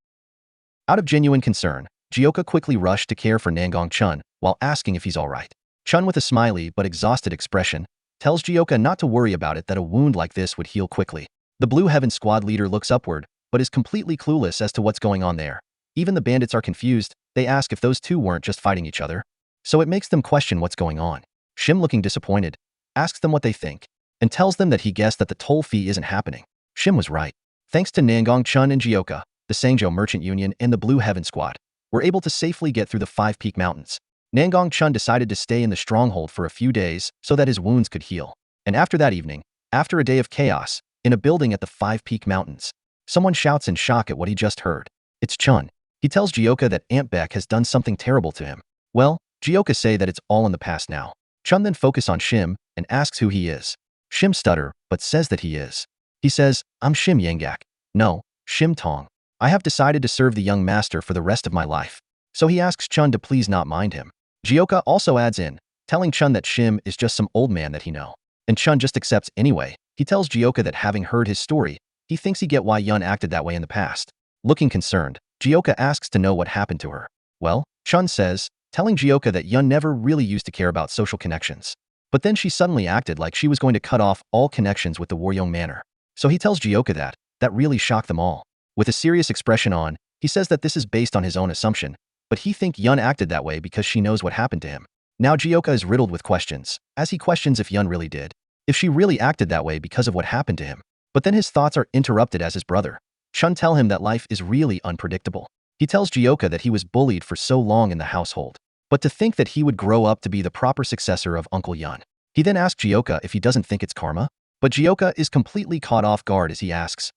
Out of genuine concern, Jioka quickly rushed to care for Nangong Chun while asking if he's alright. Chun, with a smiley but exhausted expression, tells Jioka not to worry about it, that a wound like this would heal quickly. The Blue Heaven squad leader looks upward, but is completely clueless as to what's going on there. Even the bandits are confused. They ask if those two weren't just fighting each other. So it makes them question what's going on. Shim, looking disappointed, asks them what they think, and tells them that he guessed that the toll fee isn't happening. Shim was right. Thanks to Nangong Chun and Jioka, the Sangjo Merchant Union and the Blue Heaven squad were able to safely get through the 5 Peak Mountains. Nangong Chun decided to stay in the stronghold for a few days so that his wounds could heal. And after that evening, after a day of chaos, in a building at the 5 Peak Mountains, someone shouts in shock at what he just heard. It's Chun. He tells Jioka that Aunt Beck has done something terrible to him. Well, Jioka say that it's all in the past now. Chun then focuses on Shim and asks who he is. Shim stutter, but says that he is. He says, "I'm Shim Yangak. No, Shim Tong. I have decided to serve the young master for the rest of my life." So he asks Chun to please not mind him. Jioka also adds in, telling Chun that Shim is just some old man that he know. And Chun just accepts anyway. He tells Jioka that having heard his story, he thinks he get why Yun acted that way in the past. Looking concerned, Jioka asks to know what happened to her. Well, Chun says, telling Jioka that Yun never really used to care about social connections. But then she suddenly acted like she was going to cut off all connections with the Waryong Manor. So he tells Jioka that really shocked them all. With a serious expression on, he says that this is based on his own assumption, but he think Yun acted that way because she knows what happened to him. Now Jioka is riddled with questions, as he questions if Yun really did, if she really acted that way because of what happened to him. But then his thoughts are interrupted as his brother Chun tell him that life is really unpredictable. He tells Jioka that he was bullied for so long in the household, but to think that he would grow up to be the proper successor of Uncle Yun. He then asks Jioka if he doesn't think it's karma, but Jioka is completely caught off guard as he asks,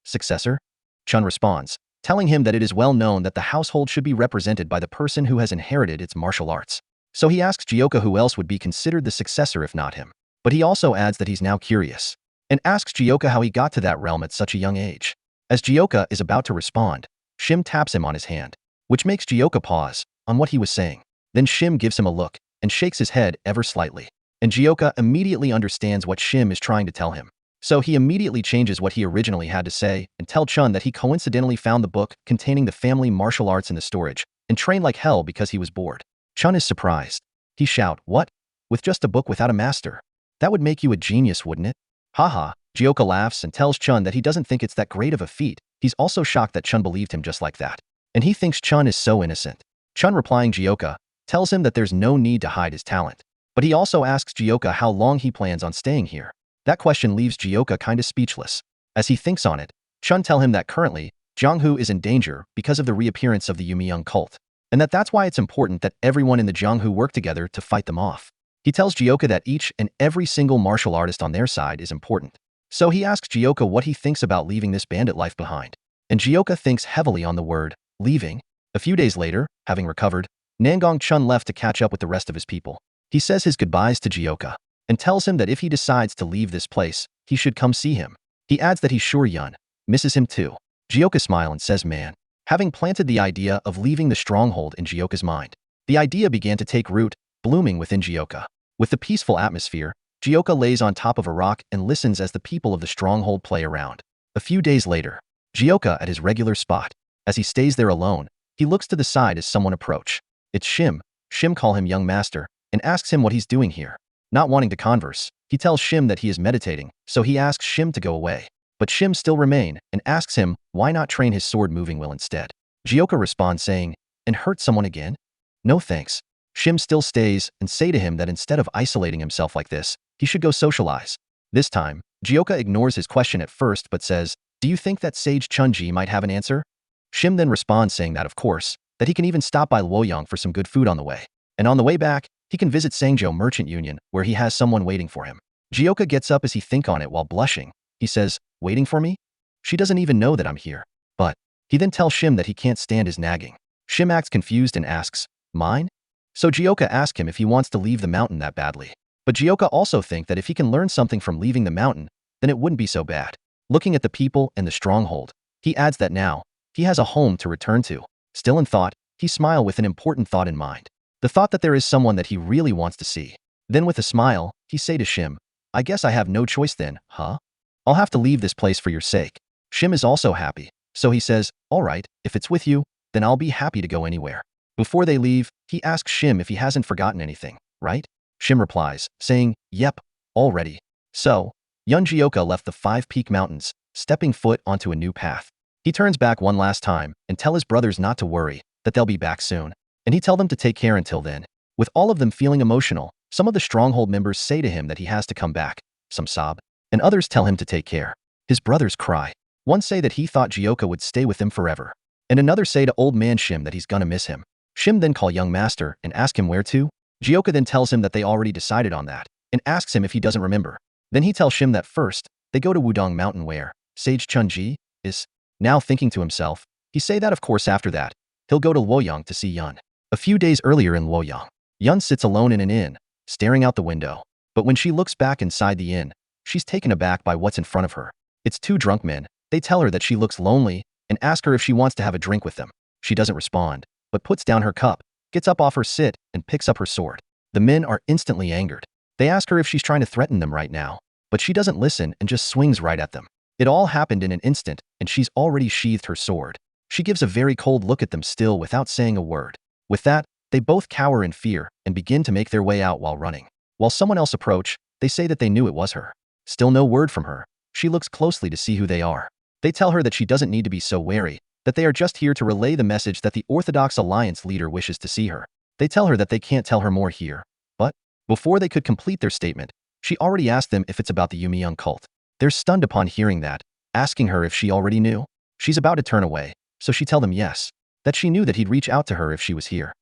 successor? Chun responds, telling him that it is well known that the household should be represented by the person who has inherited its martial arts. So he asks Jioka who else would be considered the successor if not him. But he also adds that he's now curious. and asks Jioka how he got to that realm at such a young age. As Jioka is about to respond, Shim taps him on his hand, which makes Jioka pause on what he was saying. Then Shim gives him a look and shakes his head ever slightly. And Jioka immediately understands what Shim is trying to tell him. So he immediately changes what he originally had to say and tell Chun that he coincidentally found the book containing the family martial arts in the storage and trained like hell because he was bored. Chun is surprised. He shout, "What? With just a book without a master? That would make you a genius, wouldn't it?" Haha. Jioka laughs and tells Chun that he doesn't think it's that great of a feat. He's also shocked that Chun believed him just like that. And he thinks Chun is so innocent. Chun, replying Jioka, tells him that there's no need to hide his talent. But he also asks Jioka how long he plans on staying here. That question leaves Jioka kinda speechless. As he thinks on it, Chun tell him that currently, Jianghu is in danger because of the reappearance of the Yumi young cult, and that's why it's important that everyone in the Jianghu work together to fight them off. He tells Jioka that each and every single martial artist on their side is important. So he asks Jioka what he thinks about leaving this bandit life behind. And Jioka thinks heavily on the word, leaving. A few days later, having recovered, Nangong Chun left to catch up with the rest of his people. He says his goodbyes to Jioka and tells him that if he decides to leave this place, he should come see him. He adds that he's sure Yun misses him too. Jioka smiles and says, "Man." Having planted the idea of leaving the stronghold in Jioka's mind, the idea began to take root, blooming within Jioka. With the peaceful atmosphere, Jioka lays on top of a rock and listens as the people of the stronghold play around. A few days later, Jioka at his regular spot. As he stays there alone, he looks to the side as someone approach. It's Shim. Shim call him young master and asks him what he's doing here. Not wanting to converse, he tells Shim that he is meditating, so he asks Shim to go away. But Shim still remain and asks him why not train his sword moving will instead. Jioka responds saying, "And hurt someone again? No thanks." Shim still stays and say to him that instead of isolating himself like this, he should go socialize. This time, Jioka ignores his question at first but says, "Do you think that Sage Chunji might have an answer?" Shim then responds saying that of course, that he can even stop by Luoyang for some good food on the way. And on the way back, he can visit Sangzhou Merchant Union where he has someone waiting for him. Jioka gets up as he think on it while blushing. He says, "Waiting for me? She doesn't even know that I'm here." But he then tells Shim that he can't stand his nagging. Shim acts confused and asks, "Mine?" So Jioka asks him if he wants to leave the mountain that badly. But Jioka also thinks that if he can learn something from leaving the mountain, then it wouldn't be so bad. Looking at the people and the stronghold, he adds that now, he has a home to return to. Still in thought, he smiles with an important thought in mind. The thought that there is someone that he really wants to see. Then with a smile, he say to Shim, "I guess I have no choice then, huh? I'll have to leave this place for your sake." Shim is also happy, so he says, "All right, if it's with you, then I'll be happy to go anywhere." Before they leave, he asks Shim if he hasn't forgotten anything, right? Shim replies, saying, "Yep, already." So, Yun Jioka left the 5 Peak Mountains, stepping foot onto a new path. He turns back one last time and tell his brothers not to worry, that they'll be back soon. And he tell them to take care until then. With all of them feeling emotional, some of the stronghold members say to him that he has to come back. Some sob, and others tell him to take care. His brothers cry. One say that he thought Jioka would stay with him forever. And another say to old man Shim that he's gonna miss him. Shim then call young master and ask him where to. Jioka then tells him that they already decided on that, and asks him if he doesn't remember. Then he tells Shim that first, they go to Wudong Mountain where Sage Chunji is. Now thinking to himself, he say that of course after that, he'll go to Luoyang to see Yun. A few days earlier in Luoyang, Yun sits alone in an inn, staring out the window. But when she looks back inside the inn, she's taken aback by what's in front of her. It's 2 drunk men. They tell her that she looks lonely and ask her if she wants to have a drink with them. She doesn't respond, but puts down her cup, gets up off her sit, and picks up her sword. The men are instantly angered. They ask her if she's trying to threaten them right now, but she doesn't listen and just swings right at them. It all happened in an instant, and she's already sheathed her sword. She gives a very cold look at them still without saying a word. With that, they both cower in fear and begin to make their way out while running. While someone else approach, they say that they knew it was her. Still no word from her. She looks closely to see who they are. They tell her that she doesn't need to be so wary, that they are just here to relay the message that the Orthodox Alliance leader wishes to see her. They tell her that they can't tell her more here. But, before they could complete their statement, she already asked them if it's about the Yumi young cult. They're stunned upon hearing that, asking her if she already knew. She's about to turn away, so she tell them yes, that she knew that he'd reach out to her if she was here.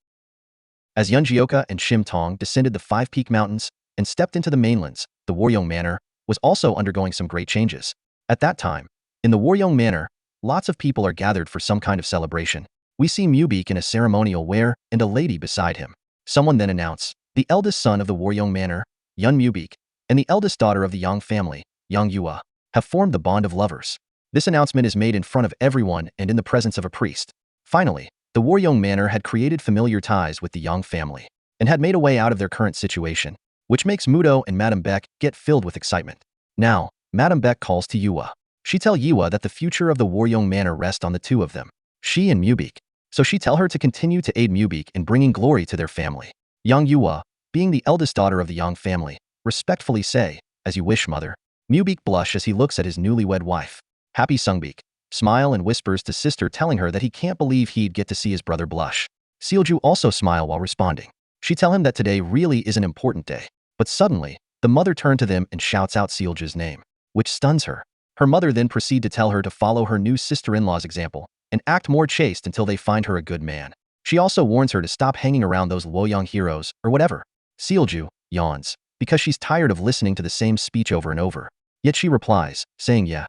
As Yun Jioka and Shim Tong descended the 5 Peak Mountains and stepped into the mainlands, the Waryong Manor was also undergoing some great changes. At that time, in the Waryong Manor, lots of people are gathered for some kind of celebration. We see Mubik in a ceremonial wear and a lady beside him. Someone then announced, the eldest son of the Waryong Manor, Yun Mubik, and the eldest daughter of the Yang family, young Yua, have formed the bond of lovers. This announcement is made in front of everyone and in the presence of a priest. Finally, the Waryong Manor had created familiar ties with the Yang family and had made a way out of their current situation, which makes Mudo and Madame Beck get filled with excitement. Now, Madame Beck calls to Yua. She tell Yua that the future of the Waryong Manor rests on the two of them, she and Mubeek. So she tell her to continue to aid Mubeek in bringing glory to their family. Young Yua, being the eldest daughter of the Yang family, respectfully say, "As you wish, mother." Mubeek blush as he looks at his newlywed wife. Happy Sungbeek smile and whispers to sister, telling her that he can't believe he'd get to see his brother blush. Sealju also smile while responding. She tell him that today really is an important day. But suddenly, the mother turned to them and shouts out Sealju's name, which stuns her. Her mother then proceed to tell her to follow her new sister-in-law's example and act more chaste until they find her a good man. She also warns her to stop hanging around those Luoyang heroes or whatever. Sealju yawns because she's tired of listening to the same speech over and over. Yet she replies, saying, yeah,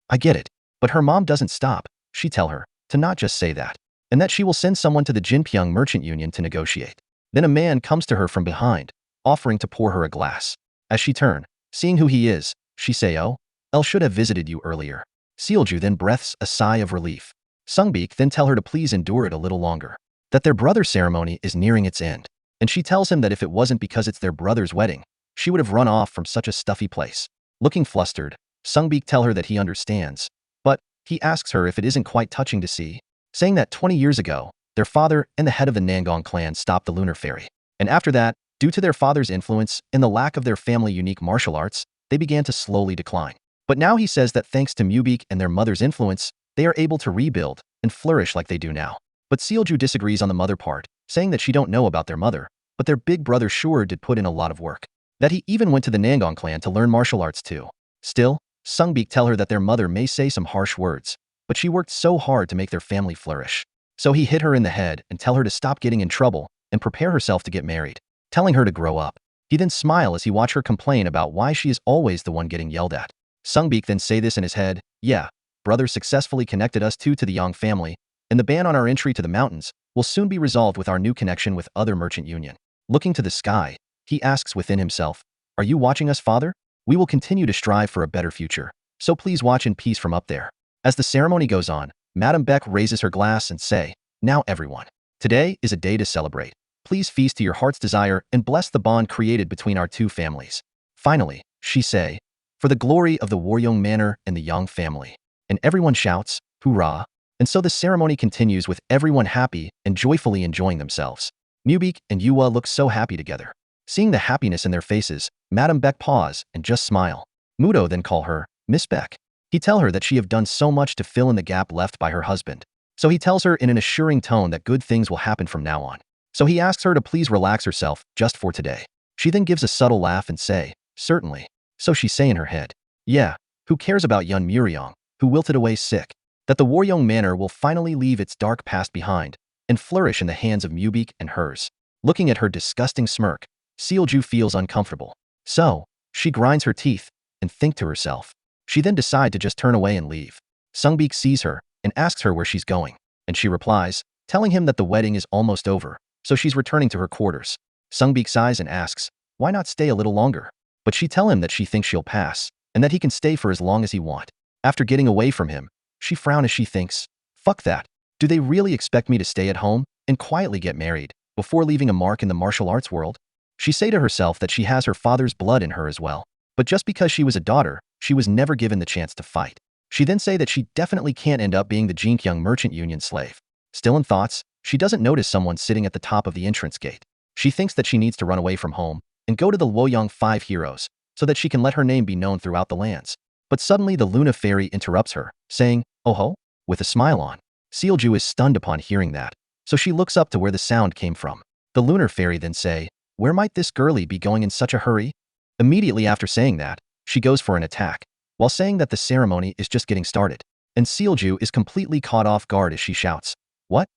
I get it. But her mom doesn't stop. She tell her to not just say that, and that she will send someone to the Jinpyong Merchant Union to negotiate. Then a man comes to her from behind, offering to pour her a glass. As she turn, seeing who he is, she say, "Oh, El should have visited you earlier." Sealju then breathes a sigh of relief. Sungbeek then tell her to please endure it a little longer, that their brother ceremony is nearing its end, and she tells him that if it wasn't because it's their brother's wedding, she would have run off from such a stuffy place. Looking flustered, Sungbeek tell her that he understands, but he asks her if it isn't quite touching to see, saying that 20 years ago, their father and the head of the Nangong clan stopped the lunar fairy, and after that, due to their father's influence and the lack of their family unique martial arts, they began to slowly decline. But now he says that thanks to Mubeek and their mother's influence, they are able to rebuild and flourish like they do now. But Sealju disagrees on the mother part, saying that she don't know about their mother, but their big brother sure did put in a lot of work, that he even went to the Nangong clan to learn martial arts too. Still, Sungbeek tell her that their mother may say some harsh words, but she worked so hard to make their family flourish. So he hit her in the head and tell her to stop getting in trouble and prepare herself to get married, telling her to grow up. He then smile as he watch her complain about why she is always the one getting yelled at. Sungbeek then say this in his head, "Yeah, brother successfully connected us two to the Yang family, and the ban on our entry to the mountains will soon be resolved with our new connection with other merchant union." Looking to the sky, he asks within himself, "Are you watching us, father? We will continue to strive for a better future, so please watch in peace from up there." As the ceremony goes on, Madame Beck raises her glass and say, "Now everyone, today is a day to celebrate. Please feast to your heart's desire and bless the bond created between our two families." Finally, she say, "For the glory of the Waryong Manor and the Yang family." And everyone shouts, "Hoorah!" And so the ceremony continues with everyone happy and joyfully enjoying themselves. Mubeek and Yua look so happy together. Seeing the happiness in their faces, Madame Beck pause and just smile. Mudo then call her Miss Beck. He tell her that she have done so much to fill in the gap left by her husband. So he tells her in an assuring tone that good things will happen from now on. So he asks her to please relax herself just for today. She then gives a subtle laugh and say, "Certainly." So she say in her head, "Yeah, who cares about Yun Muriong, who wilted away sick?" That the Waryong Manor will finally leave its dark past behind and flourish in the hands of Mubeek and hers. Looking at her disgusting smirk, Sealju feels uncomfortable. So, she grinds her teeth and think to herself. She then decide to just turn away and leave. Sungbeek sees her and asks her where she's going, and she replies, telling him that the wedding is almost over, so she's returning to her quarters. Sungbeek sighs and asks, "Why not stay a little longer?" But she tell him that she thinks she'll pass, and that he can stay for as long as he want. After getting away from him, she frown as she thinks, "Fuck that. Do they really expect me to stay at home and quietly get married before leaving a mark in the martial arts world?" She say to herself that she has her father's blood in her as well. But just because she was a daughter, she was never given the chance to fight. She then say that she definitely can't end up being the Jinkyung Merchant Union slave. Still in thoughts, she doesn't notice someone sitting at the top of the entrance gate. She thinks that she needs to run away from home and go to the Luoyang 5 heroes so that she can let her name be known throughout the lands. But suddenly the Luna Fairy interrupts her, saying, "Oh ho?" with a smile on. Sealju is stunned upon hearing that, so she looks up to where the sound came from. The Lunar Fairy then say, "Where might this girlie be going in such a hurry?" Immediately after saying that, she goes for an attack, while saying that the ceremony is just getting started. And Sealju is completely caught off guard as she shouts, "What?"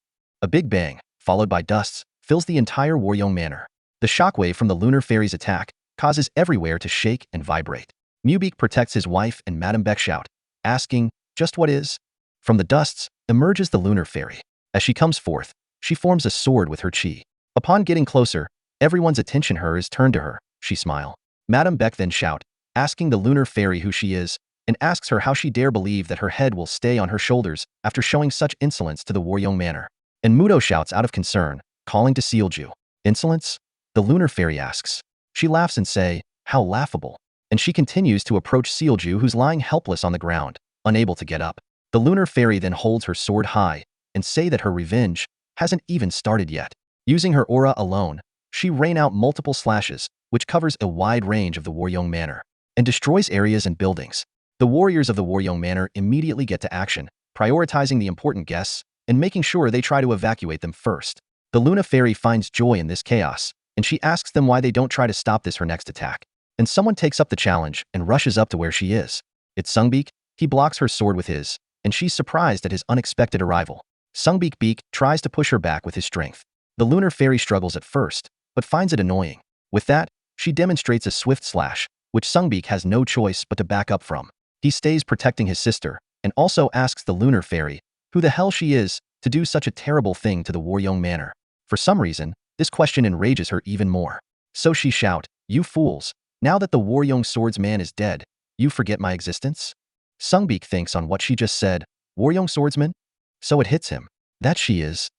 A big bang, followed by dusts, fills the entire Waryong Manor. The shockwave from the Lunar Fairy's attack causes everywhere to shake and vibrate. Mubeek protects his wife and Madame Beck shout, asking, "Just what is?" From the dusts emerges the Lunar Fairy. As she comes forth, she forms a sword with her chi. Upon getting closer, everyone's attention is turned to her. She smile. Madame Beck then shout, asking the lunar fairy who she is, and asks her how she dare believe that her head will stay on her shoulders after showing such insolence to the Waryong Manor. And Mudo shouts out of concern, calling to Sealju. Insolence? The lunar fairy asks. She laughs and say, how laughable. And she continues to approach Sealju, who's lying helpless on the ground, unable to get up. The lunar fairy then holds her sword high and say that her revenge hasn't even started yet. Using her aura alone, she rain out multiple slashes, which covers a wide range of the Waryong Manor, and destroys areas and buildings. The warriors of the Waryong Manor immediately get to action, prioritizing the important guests and making sure they try to evacuate them first. The Luna Fairy finds joy in this chaos, and she asks them why they don't try to stop this her next attack. And someone takes up the challenge and rushes up to where she is. It's Sungbeak. He blocks her sword with his, and she's surprised at his unexpected arrival. Sungbeak tries to push her back with his strength. The Lunar Fairy struggles at first, but finds it annoying. With that, she demonstrates a swift slash, which Sungbeak has no choice but to back up from. He stays protecting his sister, and also asks the Lunar Fairy, who the hell she is, to do such a terrible thing to the Waryong Manor. For some reason, this question enrages her even more. So she shouts, you fools, now that the Waryong swordsman is dead, you forget my existence? Sungbeak thinks on what she just said, Waryong swordsman? So it hits him. That she is.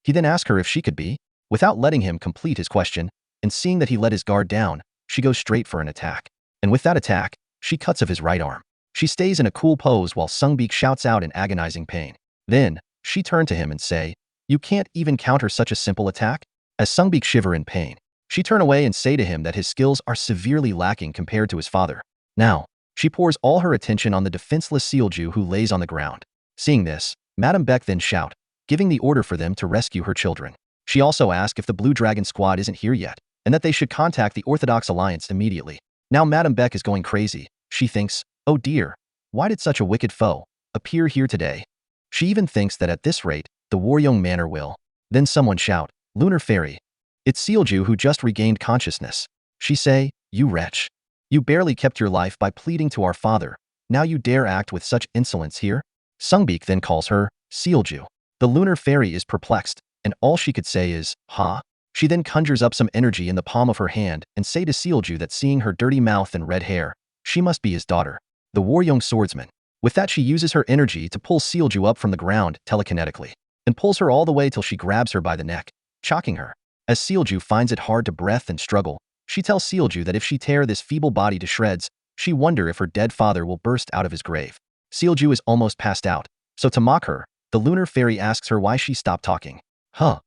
He then asks her if she could be. Without letting him complete his question, and seeing that he let his guard down, she goes straight for an attack. And with that attack, she cuts off his right arm. She stays in a cool pose while Sungbeak shouts out in agonizing pain. Then, she turned to him and say, you can't even counter such a simple attack? As Sungbeak shiver in pain, she turn away and say to him that his skills are severely lacking compared to his father. Now, she pours all her attention on the defenseless Sealju who lays on the ground. Seeing this, Madame Beck then shout, giving the order for them to rescue her children. She also asks if the Blue Dragon Squad isn't here yet, and that they should contact the Orthodox Alliance immediately. Now Madame Beck is going crazy. She thinks, oh dear, why did such a wicked foe appear here today? She even thinks that at this rate, the Waryong Manor will. Then someone shout, Lunar Fairy. It's Sealju who just regained consciousness. She say, you wretch. You barely kept your life by pleading to our father. Now you dare act with such insolence here? Sungbeak then calls her, Sealju. The Lunar Fairy is perplexed, and all she could say is, ha? She then conjures up some energy in the palm of her hand and say to Sealju that seeing her dirty mouth and red hair, she must be his daughter, the Waryong swordsman. With that, she uses her energy to pull Sealju up from the ground telekinetically, and pulls her all the way till she grabs her by the neck, choking her. As Sealju finds it hard to breathe and struggle, she tells Sealju that if she tear this feeble body to shreds, she wonder if her dead father will burst out of his grave. Sealju is almost passed out, so to mock her, the Lunar Fairy asks her why she stopped talking. Huh?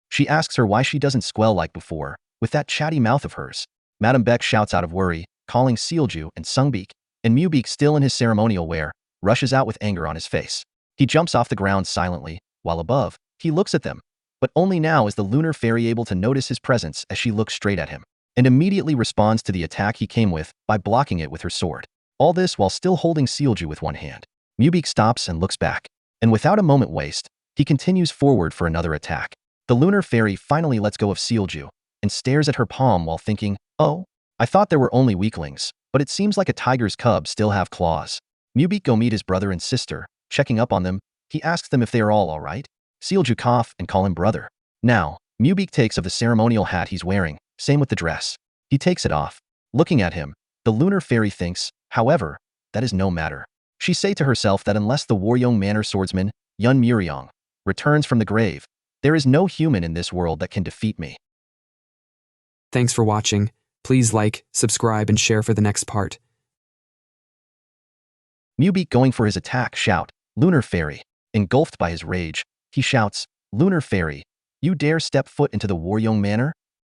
She asks her why she doesn't squeal like before, with that chatty mouth of hers. Madame Beck shouts out of worry, calling Sealju and Sungbeak, and Mubeak, still in his ceremonial wear, rushes out with anger on his face. He jumps off the ground silently, while above, he looks at them, but only now is the Lunar Fairy able to notice his presence as she looks straight at him, and immediately responds to the attack he came with by blocking it with her sword. All this while still holding Sealju with one hand. Mubeak stops and looks back, and without a moment waste, he continues forward for another attack. The Lunar Fairy finally lets go of Sealju and stares at her palm while thinking, oh, I thought there were only weaklings, but it seems like a tiger's cubs still have claws. Mubeak go meet his brother and sister, checking up on them. He asks them if they are all right. Sealju cough and call him brother. Now, Mubeak takes of the ceremonial hat he's wearing, same with the dress. He takes it off. Looking at him, the Lunar Fairy thinks, however, that is no matter. She say to herself that unless the Waryong Manor swordsman, Yun Muryong, returns from the grave, there is no human in this world that can defeat me. Thanks for watching. Please like, subscribe, and share for the next part. Mubeak going for his attack shout, Lunar Fairy. Engulfed by his rage, he shouts, Lunar Fairy, you dare step foot into the Waryong Manor?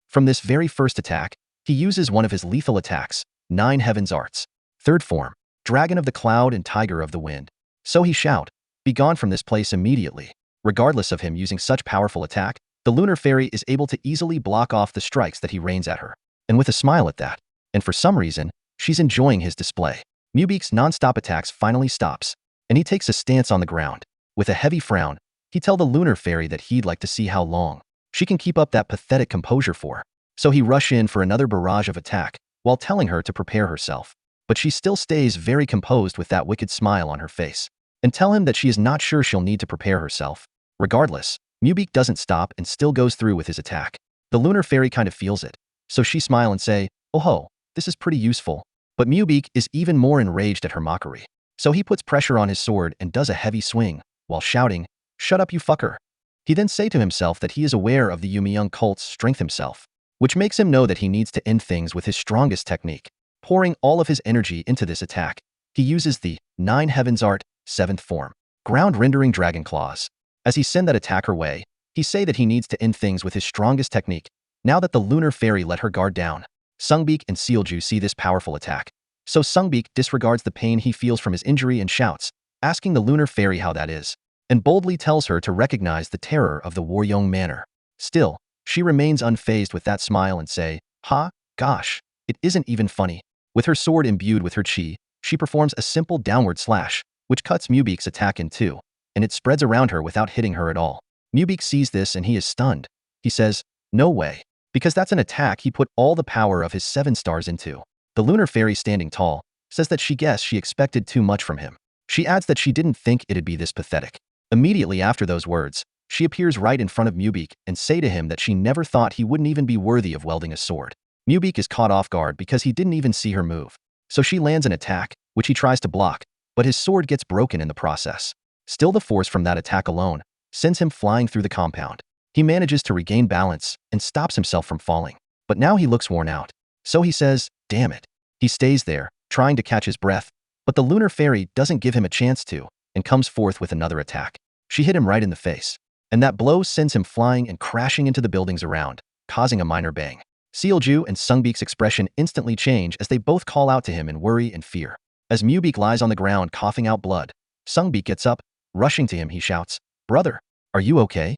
From this very first attack, he uses one of his lethal attacks, 9 Heaven's Arts. Third form, Dragon of the Cloud and Tiger of the Wind. So he shout, be gone from this place immediately. Regardless of him using such powerful attack, the Lunar Fairy is able to easily block off the strikes that he rains at her. And with a smile at that, and for some reason, she's enjoying his display. Mubeak's non-stop attacks finally stops, and he takes a stance on the ground. With a heavy frown, he tells the Lunar Fairy that he'd like to see how long she can keep up that pathetic composure for. So he rushes in for another barrage of attack, while telling her to prepare herself. But she still stays very composed with that wicked smile on her face, and tell him that she is not sure she'll need to prepare herself. Regardless, Mubeak doesn't stop and still goes through with his attack. The Lunar Fairy kind of feels it, so she smile and say, oh ho, this is pretty useful. But Mubeek is even more enraged at her mockery. So he puts pressure on his sword and does a heavy swing, while shouting, "Shut up, you fucker." He then say to himself that he is aware of the Yumi young cult's strength himself, which makes him know that he needs to end things with his strongest technique. Pouring all of his energy into this attack, he uses the 9 Heavens Art, 7th form, ground rendering dragon claws. As he send that attack her way, he say that he needs to end things with his strongest technique, now that the lunar fairy let her guard down. Sungbeek and Sealju see this powerful attack. So Sungbeek disregards the pain he feels from his injury and shouts, asking the lunar fairy how that is, and boldly tells her to recognize the terror of the Waryong Manor. Still, she remains unfazed with that smile and say, "Ha, gosh, it isn't even funny." With her sword imbued with her chi, she performs a simple downward slash, which cuts Mubeek's attack in two, and it spreads around her without hitting her at all. Mubeek sees this and he is stunned. He says, "No way," because that's an attack he put all the power of his 7 stars into. The lunar fairy, standing tall, says that she guessed she expected too much from him. She adds that she didn't think it'd be this pathetic. Immediately after those words, she appears right in front of Mubeek and say to him that she never thought he wouldn't even be worthy of wielding a sword. Mubeek is caught off guard because he didn't even see her move. So she lands an attack, which he tries to block, but his sword gets broken in the process. Still, the force from that attack alone sends him flying through the compound. He manages to regain balance and stops himself from falling. But now he looks worn out. So he says, "Damn it." He stays there, trying to catch his breath, but the lunar fairy doesn't give him a chance to, and comes forth with another attack. She hit him right in the face, and that blow sends him flying and crashing into the buildings around, causing a minor bang. Sealju and Sungbeek's expression instantly change as they both call out to him in worry and fear. As Mubeek lies on the ground coughing out blood, Sungbeek gets up. Rushing to him, he shouts, "Brother, are you okay?"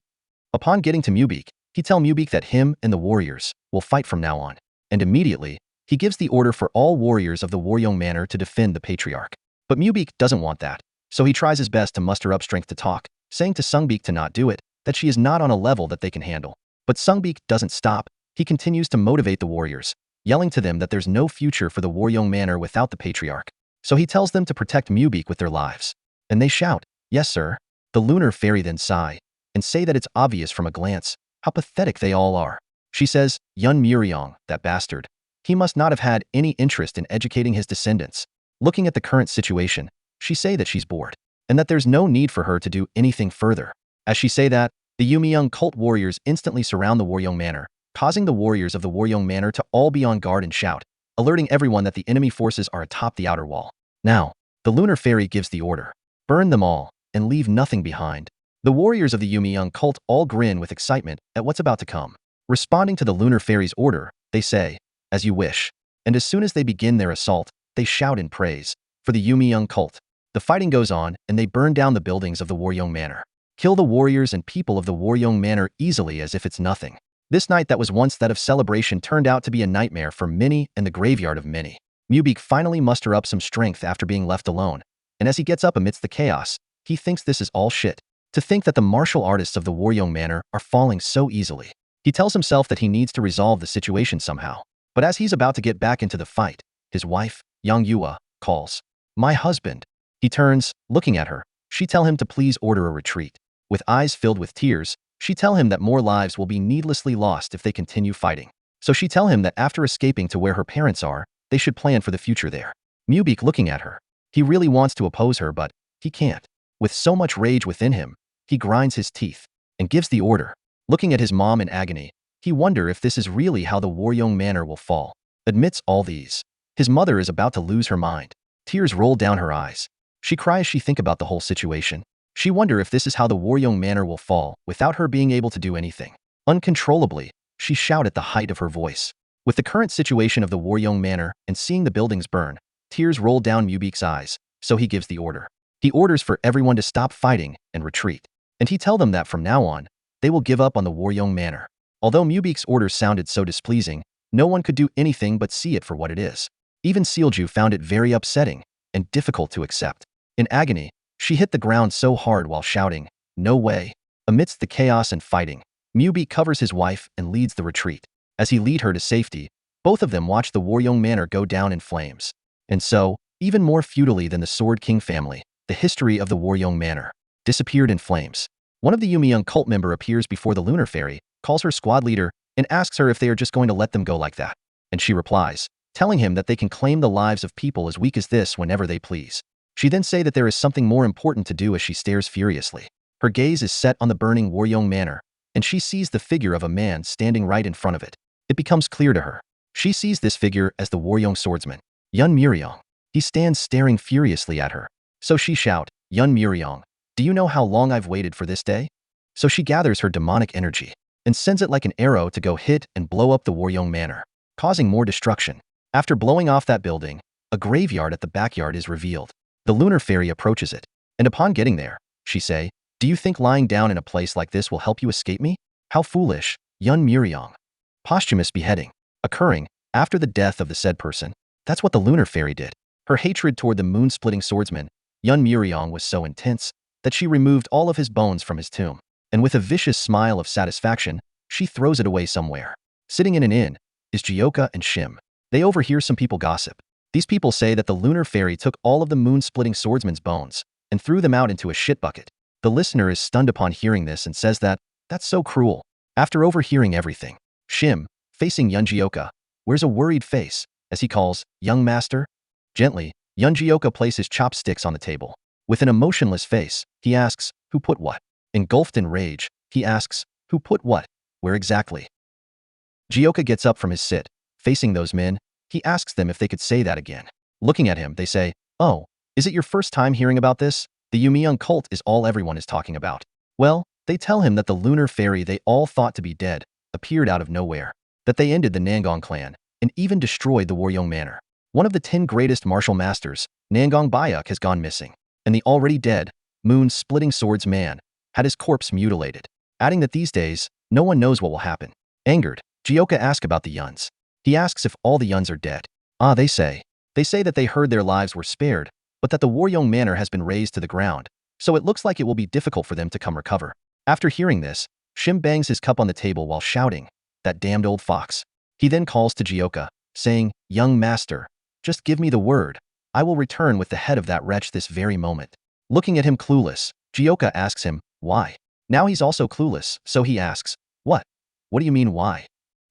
Upon getting to Mubeek, he tells Mubeek that him and the warriors will fight from now on, and immediately, he gives the order for all warriors of the Waryong Manor to defend the patriarch. But Mubeek doesn't want that, so he tries his best to muster up strength to talk, saying to Sungbeek to not do it, that she is not on a level that they can handle. But Sungbeek doesn't stop. He continues to motivate the warriors, yelling to them that there's no future for the Waryong Manor without the patriarch. So he tells them to protect Mubeek with their lives. And they shout, "Yes, sir." The lunar fairy then sigh, and say that it's obvious from a glance how pathetic they all are. She says, "Yun Muryong, that bastard. He must not have had any interest in educating his descendants." Looking at the current situation, she say that she's bored, and that there's no need for her to do anything further. As she say that, the Yumi cult warriors instantly surround the Waryong Manor, causing the warriors of the Waryong Manor to all be on guard and shout, alerting everyone that the enemy forces are atop the outer wall. Now, the lunar fairy gives the order, "Burn them all, and leave nothing behind." The warriors of the Yumi cult all grin with excitement at what's about to come. Responding to the lunar fairy's order, they say, "As you wish." And as soon as they begin their assault, they shout in praise for the Yumi cult. The fighting goes on, and they burn down the buildings of the Waryong Manor. Kill the warriors and people of the Waryong Manor easily as if it's nothing. This night that was once that of celebration turned out to be a nightmare for many and the graveyard of many. Mubeek finally muster up some strength after being left alone, and as he gets up amidst the chaos, he thinks this is all shit. To think that the martial artists of the Waryong Manor are falling so easily. He tells himself that he needs to resolve the situation somehow. But as he's about to get back into the fight, his wife, Yang Yua, calls, "My husband." He turns, looking at her. She tell him to please order a retreat. With eyes filled with tears, she tell him that more lives will be needlessly lost if they continue fighting. So she tell him that after escaping to where her parents are, they should plan for the future there. Mubeek looking at her. He really wants to oppose her, but he can't. With so much rage within him, he grinds his teeth and gives the order. Looking at his mom in agony, he wonder if this is really how the Waryong Manor will fall. Amidst all these, his mother is about to lose her mind. Tears roll down her eyes. She cries as she think about the whole situation. She wonder if this is how the Waryong Manor will fall without her being able to do anything. Uncontrollably, she shout at the height of her voice. With the current situation of the Waryong Manor and seeing the buildings burn, tears roll down Mubeek's eyes, so he gives the order. He orders for everyone to stop fighting and retreat. And he tell them that from now on, they will give up on the Waryong Manor. Although Mubeek's orders sounded so displeasing, no one could do anything but see it for what it is. Even Sealju found it very upsetting and difficult to accept. In agony, she hit the ground so hard while shouting, "No way." Amidst the chaos and fighting, Mubeek covers his wife and leads the retreat. As he lead her to safety, both of them watch the Waryong Manor go down in flames. And so, even more futilely than the Sword King family, the history of the Waryong Manor disappeared in flames. One of the Yumi cult member appears before the lunar fairy, calls her squad leader, and asks her if they are just going to let them go like that. And she replies, telling him that they can claim the lives of people as weak as this whenever they please. She then say that there is something more important to do as she stares furiously. Her gaze is set on the burning Waryong Manor, and she sees the figure of a man standing right in front of it. It becomes clear to her. She sees this figure as the Waryong swordsman, Yun Muryong. He stands staring furiously at her. So she shout, Yun Muryong, do you know how long I've waited for this day? So she gathers her demonic energy and sends it like an arrow to go hit and blow up the Waryong Manor, causing more destruction. After blowing off that building, a graveyard at the backyard is revealed. The lunar fairy approaches it, and upon getting there, she say, do you think lying down in a place like this will help you escape me? How foolish, Yun Muryong. Posthumous beheading, occurring after the death of the said person. That's what the lunar fairy did. Her hatred toward the moon-splitting swordsman, Yun Muryong, was so intense that she removed all of his bones from his tomb, and with a vicious smile of satisfaction, she throws it away somewhere. Sitting in an inn is Jaka and Shim. They overhear some people gossip. These people say that the lunar fairy took all of the moon-splitting swordsman's bones and threw them out into a shit bucket. The listener is stunned upon hearing this and says that, that's so cruel. After overhearing everything, Shim, facing Yun Jaka, wears a worried face as he calls, young master. Gently, Yun Jaka places chopsticks on the table. With an emotionless face, he asks, who put what? Engulfed in rage, he asks, who put what? Where exactly? Jaka gets up from his sit. Facing those men, he asks them if they could say that again. Looking at him, they say, oh, is it your first time hearing about this? The Yumi cult is all everyone is talking about. Well, they tell him that the lunar fairy they all thought to be dead appeared out of nowhere, that they ended the Nangong clan, and even destroyed the Waryong Manor. One of the 10 greatest martial masters, Nangong Bayuk, has gone missing, and the already dead, moon-splitting swords man, had his corpse mutilated, adding that these days, no one knows what will happen. Angered, Jaka asks about the Yuns. He asks if all the Yuns are dead. They say. They say that they heard their lives were spared, but that the Waryong Manor has been razed to the ground, so it looks like it will be difficult for them to come recover. After hearing this, Shim bangs his cup on the table while shouting, that damned old fox. He then calls to Jaka, saying, young master, just give me the word. I will return with the head of that wretch this very moment. Looking at him clueless, Jaka asks him, why? Now he's also clueless, so he asks, what? What do you mean why?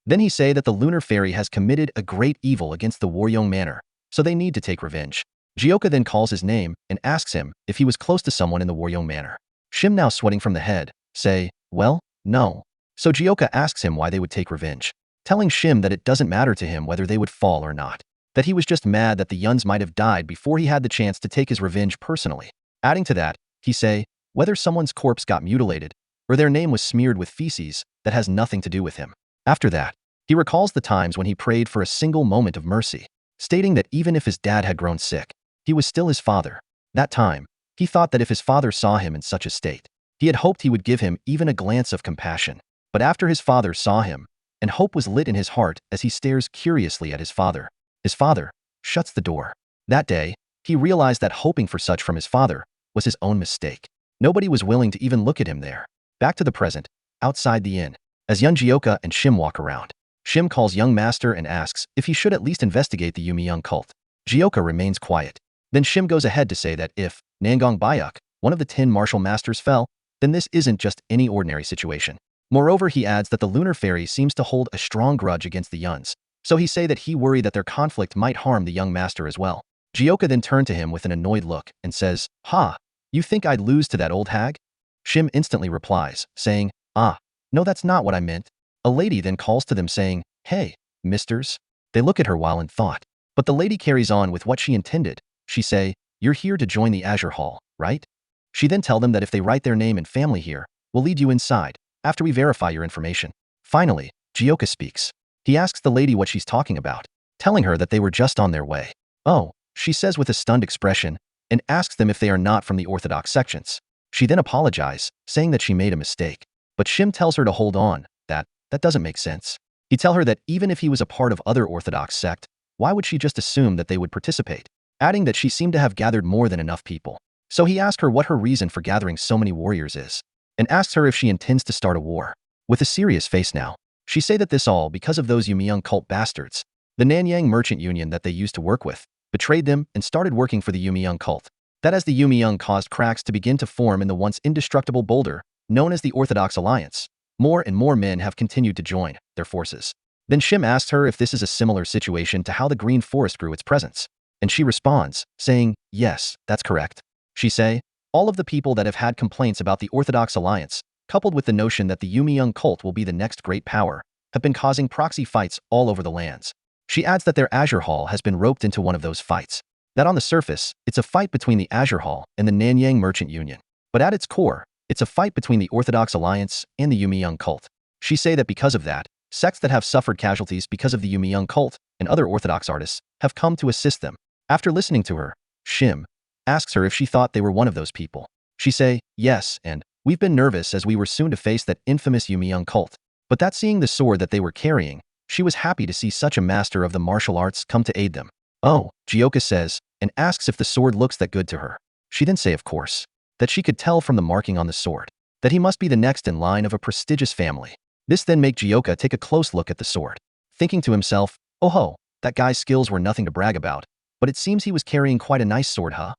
Then he say that the lunar fairy has committed a great evil against the Waryong Manor, so they need to take revenge. Jaka then calls his name and asks him if he was close to someone in the Waryong Manor. Shim, now sweating from the head, say, well, no. So Jaka asks him why they would take revenge, telling Shim that it doesn't matter to him whether they would fall or not, that he was just mad that the Yuns might have died before he had the chance to take his revenge personally. Adding to that, he say, whether someone's corpse got mutilated or their name was smeared with feces, that has nothing to do with him. After that, he recalls the times when he prayed for a single moment of mercy, stating that even if his dad had grown sick, he was still his father. That time, he thought that if his father saw him in such a state, he had hoped he would give him even a glance of compassion. But after his father saw him, and hope was lit in his heart as he stares curiously at his father shuts the door. That day, he realized that hoping for such from his father was his own mistake. Nobody was willing to even look at him there. Back to the present, outside the inn, as Yun Jaka and Shim walk around. Shim calls young master and asks if he should at least investigate the Yumi cult. Jaka remains quiet. Then Shim goes ahead to say that if Nangong Bayuk, one of the 10 martial masters, fell, then this isn't just any ordinary situation. Moreover, he adds that the lunar fairy seems to hold a strong grudge against the Yuns, so he say that he worry that their conflict might harm the young master as well. Jaka then turned to him with an annoyed look and says, ha, you think I'd lose to that old hag? Shim instantly replies, saying, no, that's not what I meant. A lady then calls to them saying, hey, misters. They look at her while in thought, but the lady carries on with what she intended. She say, you're here to join the Azure Hall, right? She then tell them that if they write their name and family here, we'll lead you inside, after we verify your information. Finally, Jaka speaks. He asks the lady what she's talking about, telling her that they were just on their way. Oh, she says with a stunned expression, and asks them if they are not from the Orthodox sections. She then apologizes, saying that she made a mistake. But Shim tells her to hold on, that doesn't make sense. He tell her that even if he was a part of other Orthodox sect, why would she just assume that they would participate? Adding that she seemed to have gathered more than enough people. So he asked her what her reason for gathering so many warriors is, and asks her if she intends to start a war. With a serious face now, she say that this all because of those Yumi cult bastards. The Nanyang Merchant Union that they used to work with betrayed them and started working for the Yumi cult. That as the Yumi caused cracks to begin to form in the once indestructible boulder known as the Orthodox Alliance, more and more men have continued to join their forces. Then Shim asks her if this is a similar situation to how the Green Forest grew its presence. And she responds, saying, yes, that's correct. She say, all of the people that have had complaints about the Orthodox Alliance, coupled with the notion that the Yumi cult will be the next great power, have been causing proxy fights all over the lands. She adds that their Azure Hall has been roped into one of those fights. That on the surface, it's a fight between the Azure Hall and the Nanyang Merchant Union. But at its core, it's a fight between the Orthodox Alliance and the Yumi cult. She say that because of that, sects that have suffered casualties because of the Yumi cult and other Orthodox artists have come to assist them. After listening to her, Shim asks her if she thought they were one of those people. She say, yes, and we've been nervous as we were soon to face that infamous Yumi cult. But that seeing the sword that they were carrying, she was happy to see such a master of the martial arts come to aid them. Oh, Jaka says, and asks if the sword looks that good to her. She then say, of course, that she could tell from the marking on the sword, that he must be the next in line of a prestigious family. This then make Jaka take a close look at the sword, thinking to himself, oh ho, that guy's skills were nothing to brag about, but it seems he was carrying quite a nice sword, huh?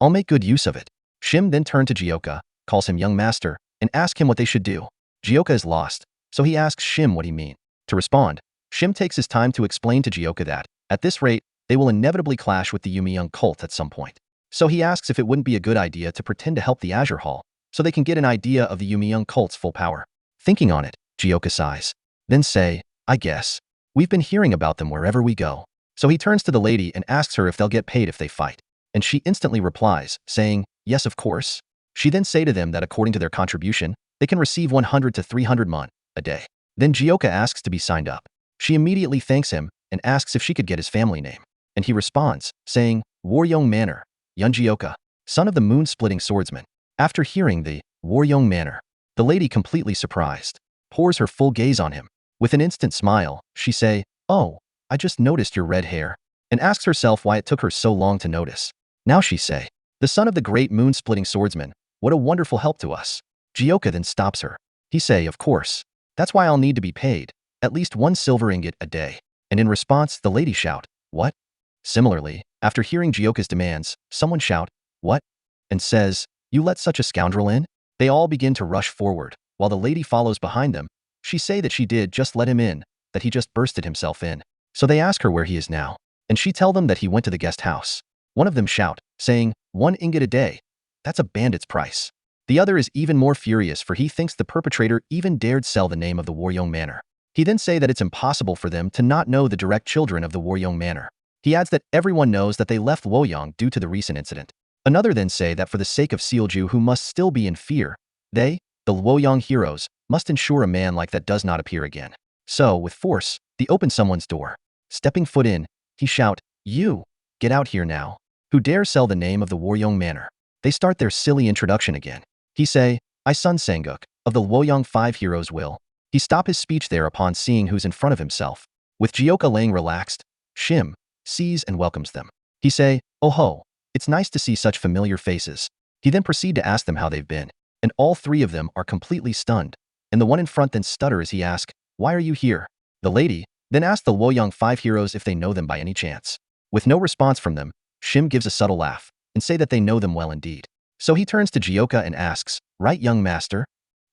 I'll make good use of it. Shim then turned to Jaka, calls him young master, and asks him what they should do. Jaka is lost, so he asks Shim what he mean. To respond, Shim takes his time to explain to Jaka that, at this rate, they will inevitably clash with the Yumi cult at some point. So he asks if it wouldn't be a good idea to pretend to help the Azure Hall, so they can get an idea of the Yumi cult's full power. Thinking on it, Jaka sighs. Then say, I guess. We've been hearing about them wherever we go. So he turns to the lady and asks her if they'll get paid if they fight. And she instantly replies, saying, yes, of course. She then say to them that according to their contribution, they can receive 100 to 300 mon a day. Then Jaka asks to be signed up. She immediately thanks him and asks if she could get his family name. And he responds, saying, Waryong Manor, Yun Jaka, son of the moon-splitting swordsman. After hearing the Waryong Manor, the lady, completely surprised, pours her full gaze on him. With an instant smile, she say, oh, I just noticed your red hair, and asks herself why it took her so long to notice. Now she say, the son of the great moon-splitting swordsman, what a wonderful help to us. Jaka then stops her. He say, of course, that's why I'll need to be paid, at least 1 silver ingot a day. And in response, the lady shout, what? Similarly, after hearing Jyoka's demands, someone shout, what? And says, you let such a scoundrel in? They all begin to rush forward, while the lady follows behind them. She say that she did just let him in, that he just bursted himself in. So they ask her where he is now, and she tell them that he went to the guest house. One of them shout, saying, 1 ingot a day. That's a bandit's price. The other is even more furious, for he thinks the perpetrator even dared sell the name of the Waryong Manor. He then say that it's impossible for them to not know the direct children of the Waryong Manor. He adds that everyone knows that they left Luoyang due to the recent incident. Another then say that for the sake of Sealju, who must still be in fear, they, the Luoyang heroes, must ensure a man like that does not appear again. So, with force, they open someone's door. Stepping foot in, he shout, you, get out here now. Who dare sell the name of the Waryong Manor? They start their silly introduction again. He say, I Sun Sanguk, of the Luoyang 5 heroes will. He stop his speech there upon seeing who's in front of himself. With Jyoka laying relaxed, Shim sees and welcomes them. He say, oh ho, it's nice to see such familiar faces. He then proceed to ask them how they've been, and all 3 of them are completely stunned. And the one in front then stutter as he asks, why are you here? The lady then asks the Luoyang 5 heroes if they know them by any chance. With no response from them, Shim gives a subtle laugh and say that they know them well indeed. So he turns to Jyoka and asks, right, young master?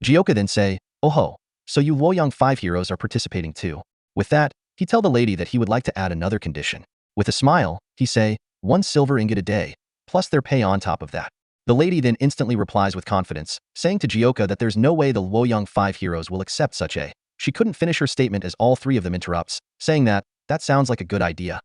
Jyoka then say, oh ho, so you Luoyang 5 heroes are participating too. With that, he tell the lady that he would like to add another condition. With a smile, he say, 1 silver ingot a day, plus their pay on top of that. The lady then instantly replies with confidence, saying to Jyoka that there's no way the Luoyang 5 heroes will accept such a. She couldn't finish her statement as all 3 of them interrupts, saying that sounds like a good idea.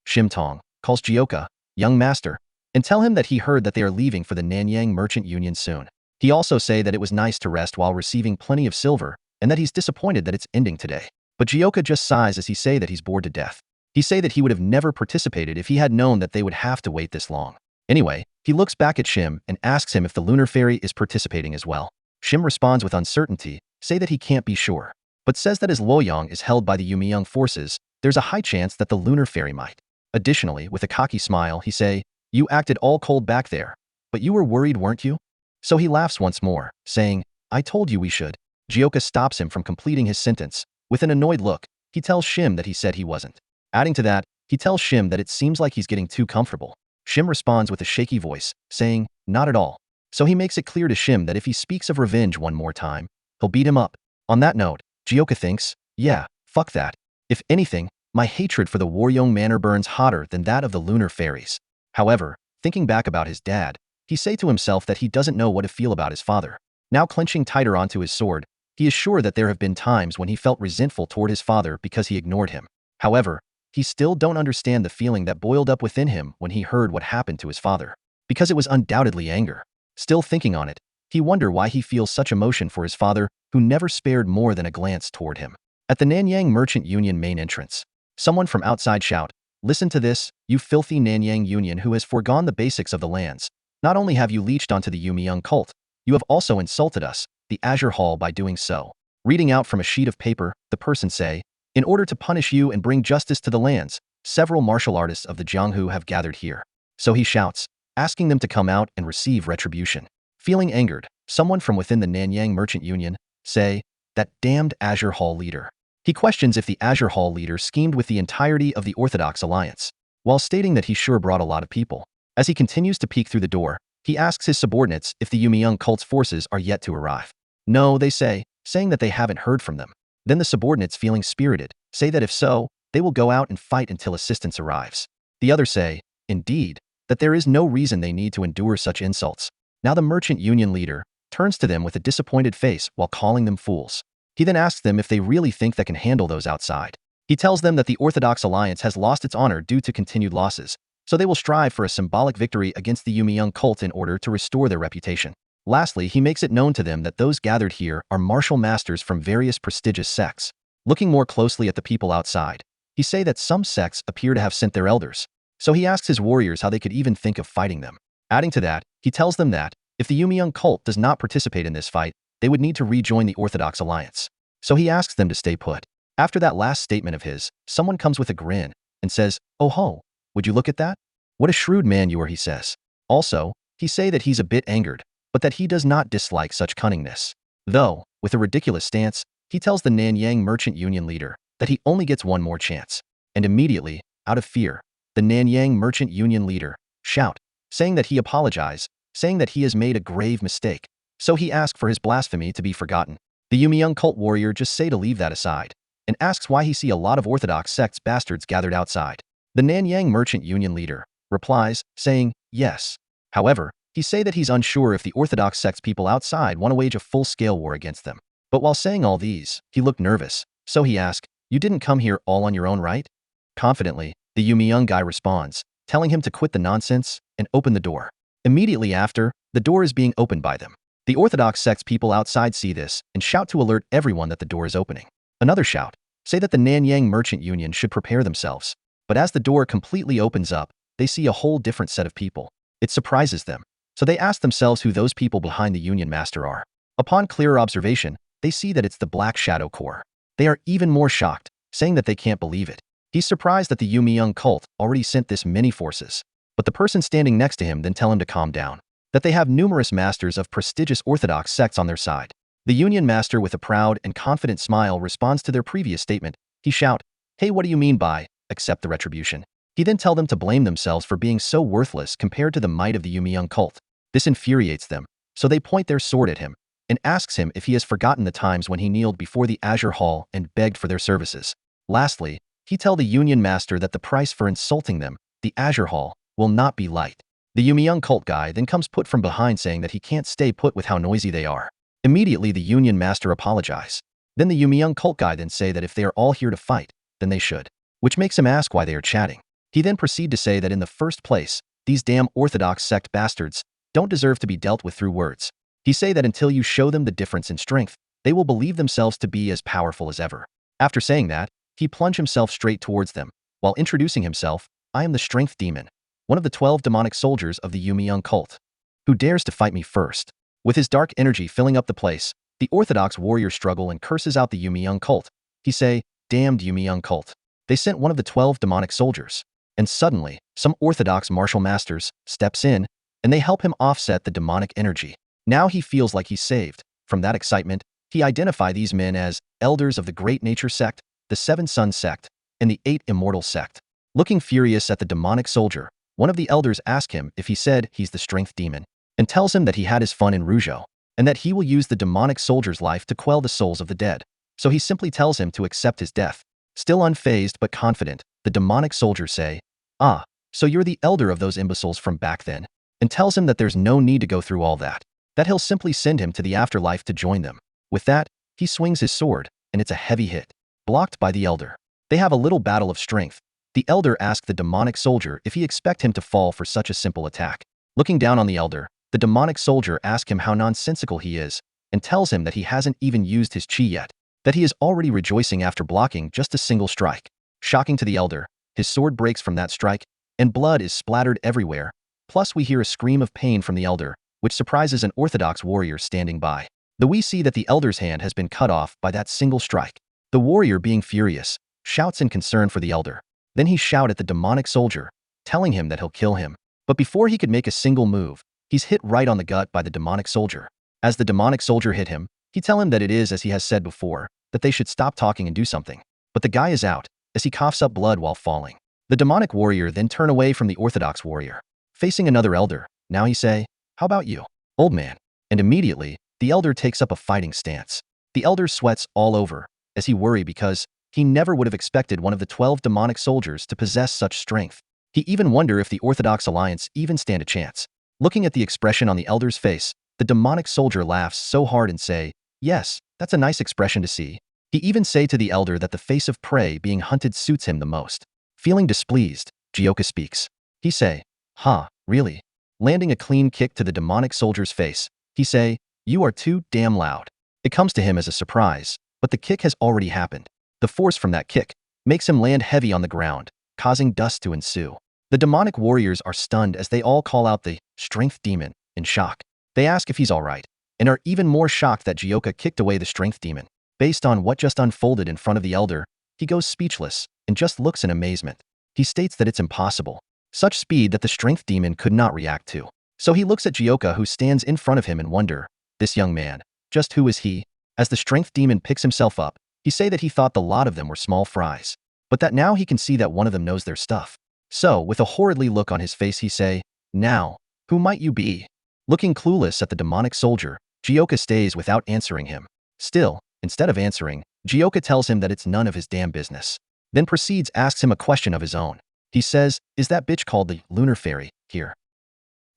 Shim Tong calls Jyoka, young master, and tell him that he heard that they are leaving for the Nanyang Merchant Union soon. He also say that it was nice to rest while receiving plenty of silver, and that he's disappointed that it's ending today. But Jyoka just sighs as he say that he's bored to death. He say that he would have never participated if he had known that they would have to wait this long. Anyway, he looks back at Shim and asks him if the Lunar Fairy is participating as well. Shim responds with uncertainty, say that he can't be sure, but says that as Luoyang is held by the Yumiyang forces, there's a high chance that the Lunar Fairy might. Additionally, with a cocky smile, he say, you acted all cold back there, but you were worried, weren't you? So he laughs once more, saying, I told you we should. Jyoka stops him from completing his sentence. With an annoyed look, he tells Shim that he said he wasn't. Adding to that, he tells Shim that it seems like he's getting too comfortable. Shim responds with a shaky voice, saying, not at all. So he makes it clear to Shim that if he speaks of revenge one more time, he'll beat him up. On that note, Jyoka thinks, yeah, Fuck that. If anything, my hatred for the Waryong Manor burns hotter than that of the lunar fairies. However, thinking back about his dad, he say to himself that he doesn't know what to feel about his father. Now clenching tighter onto his sword, he is sure that there have been times when he felt resentful toward his father because he ignored him. However, he still don't understand the feeling that boiled up within him when he heard what happened to his father. Because it was undoubtedly anger. Still thinking on it, he wonder why he feels such emotion for his father, who never spared more than a glance toward him. At the Nanyang Merchant Union main entrance, someone from outside shout, "Listen to this, you filthy Nanyang Union who has foregone the basics of the lands. Not only have you leached onto the Yumi cult, you have also insulted us, the Azure Hall, by doing so." Reading out from a sheet of paper, the person say, "In order to punish you and bring justice to the lands, several martial artists of the Jianghu have gathered here." So he shouts, asking them to come out and receive retribution. Feeling angered, someone from within the Nanyang Merchant Union say, "That damned Azure Hall leader." He questions if the Azure Hall leader schemed with the entirety of the Orthodox Alliance, while stating that he sure brought a lot of people. As he continues to peek through the door, he asks his subordinates if the Yumiyang cult's forces are yet to arrive. No, they say, saying that they haven't heard from them. Then the subordinates, feeling spirited, say that if so, they will go out and fight until assistance arrives. The others say, indeed, that there is no reason they need to endure such insults. Now the Merchant Union leader turns to them with a disappointed face while calling them fools. He then asks them if they really think they can handle those outside. He tells them that the Orthodox Alliance has lost its honor due to continued losses, so they will strive for a symbolic victory against the Yumiyang cult in order to restore their reputation. Lastly, he makes it known to them that those gathered here are martial masters from various prestigious sects. Looking more closely at the people outside, he say that some sects appear to have sent their elders, so he asks his warriors how they could even think of fighting them. Adding to that, he tells them that, if the Yumiyang cult does not participate in this fight, they would need to rejoin the Orthodox Alliance. So he asks them to stay put. After that last statement of his, someone comes with a grin and says, "Oh ho, would you look at that? What a shrewd man you are," he says. Also, he say that he's a bit angered, but that he does not dislike such cunningness. Though, with a ridiculous stance, he tells the Nanyang Merchant Union leader that he only gets one more chance. And immediately, out of fear, the Nanyang Merchant Union leader shout, saying that he apologize, saying that he has made a grave mistake. So he asks for his blasphemy to be forgotten. The Yumiyang cult warrior just say to leave that aside, and asks why he see a lot of Orthodox sects bastards gathered outside. The Nanyang Merchant Union leader replies, saying, yes. However, he say that he's unsure if the Orthodox sects people outside want to wage a full-scale war against them. But while saying all these, he looked nervous, so he asked, "You didn't come here all on your own, right?" Confidently, the Yumiyang guy responds, telling him to quit the nonsense and open the door. Immediately after, the door is being opened by them. The Orthodox sects people outside see this and shout to alert everyone that the door is opening. Another shout, say that the Nanyang Merchant Union should prepare themselves. But as the door completely opens up, they see a whole different set of people. It surprises them, so they ask themselves who those people behind the Union Master are. Upon clearer observation, they see that it's the Black Shadow Corps. They are even more shocked, saying that they can't believe it. He's surprised that the Yumiyang cult already sent this many forces. But the person standing next to him then tell him to calm down, that they have numerous masters of prestigious Orthodox sects on their side. The Union Master, with a proud and confident smile, responds to their previous statement. He shout, "Hey, what do you mean by accept the retribution?" He then tell them to blame themselves for being so worthless compared to the might of the Yumiyang cult. This infuriates them, so they point their sword at him and asks him if he has forgotten the times when he kneeled before the Azure Hall and begged for their services. Lastly, he tell the Union Master that the price for insulting them, the Azure Hall, will not be light. The Yumiyang cult guy then comes put from behind, saying that he can't stay put with how noisy they are. Immediately the Union Master apologize. Then the Yumiyang cult guy then say that if they are all here to fight, then they should. Which makes him ask why they are chatting. He then proceed to say that in the first place, these damn Orthodox sect bastards don't deserve to be dealt with through words. He say that until you show them the difference in strength, they will believe themselves to be as powerful as ever. After saying that, he plunge himself straight towards them, while introducing himself, "I am the Strength Demon, one of the 12 demonic soldiers of the Yumiyang cult. Who dares to fight me first?" With his dark energy filling up the place, the Orthodox warrior struggle and curses out the Yumiyang cult. He say, "Damned Yumiyang cult. They sent one of the 12 demonic soldiers." And suddenly, some Orthodox martial masters steps in, and they help him offset the demonic energy. Now he feels like he's saved. From that excitement, he identify these men as elders of the Great Nature sect, the Seven Suns sect, and the 8 Immortal sect. Looking furious at the demonic soldier, one of the elders asks him if he said he's the Strength Demon, and tells him that he had his fun in Rougeau, and that he will use the demonic soldier's life to quell the souls of the dead. so he simply tells him to accept his death. Still unfazed but confident, the demonic soldiers say, "Ah, so you're the elder of those imbeciles from back then," and tells him that there's no need to go through all that he'll simply send him to the afterlife to join them. With that, he swings his sword, and it's a heavy hit, blocked by the elder. They have a little battle of strength. The elder asks the demonic soldier if he expect him to fall for such a simple attack. Looking down on the elder, the demonic soldier asks him how nonsensical he is, and tells him that he hasn't even used his chi yet, that he is already rejoicing after blocking just a single strike. Shocking to the elder, his sword breaks from that strike, and blood is splattered everywhere. Plus we hear a scream of pain from the elder, which surprises an orthodox warrior standing by. We see that the elder's hand has been cut off by that single strike. The warrior, being furious, shouts in concern for the elder. Then he shouts at the demonic soldier, telling him that he'll kill him. But before he could make a single move, he's hit right on the gut by the demonic soldier. As the demonic soldier hit him, he tells him that it is as he has said before, that they should stop talking and do something. But the guy is out, as he coughs up blood while falling. The demonic warrior then turn away from the orthodox warrior. Facing another elder, now he say, "How about you, old man?" And immediately, the elder takes up a fighting stance. The elder sweats all over, as he worry because he never would have expected one of the 12 demonic soldiers to possess such strength. He even wonder if the Orthodox Alliance even stand a chance. Looking at the expression on the elder's face, the demonic soldier laughs so hard and say, "Yes, that's a nice expression to see." He even say to the elder that the face of prey being hunted suits him the most. Feeling displeased, Jaka speaks. He say, "Huh, really?" Landing a clean kick to the demonic soldier's face, he say, "You are too damn loud." It comes to him as a surprise, but the kick has already happened. The force from that kick makes him land heavy on the ground, causing dust to ensue. The demonic warriors are stunned as they all call out the strength demon in shock. They ask if he's alright, and are even more shocked that Jaka kicked away the strength demon. Based on what just unfolded in front of the elder, he goes speechless and just looks in amazement. He states that it's impossible, such speed that the strength demon could not react to. So he looks at Jaka, who stands in front of him, and wonder, this young man, just who is he? As the strength demon picks himself up, he say that he thought the lot of them were small fries, but that now he can see that one of them knows their stuff. So, with a horridly look on his face, he say, "Now, who might you be?" Looking clueless at the demonic soldier, Jaka stays without answering him. Still, instead of answering, Jaka tells him that it's none of his damn business. Then proceeds asks him a question of his own. He says, "Is that bitch called the lunar fairy here?"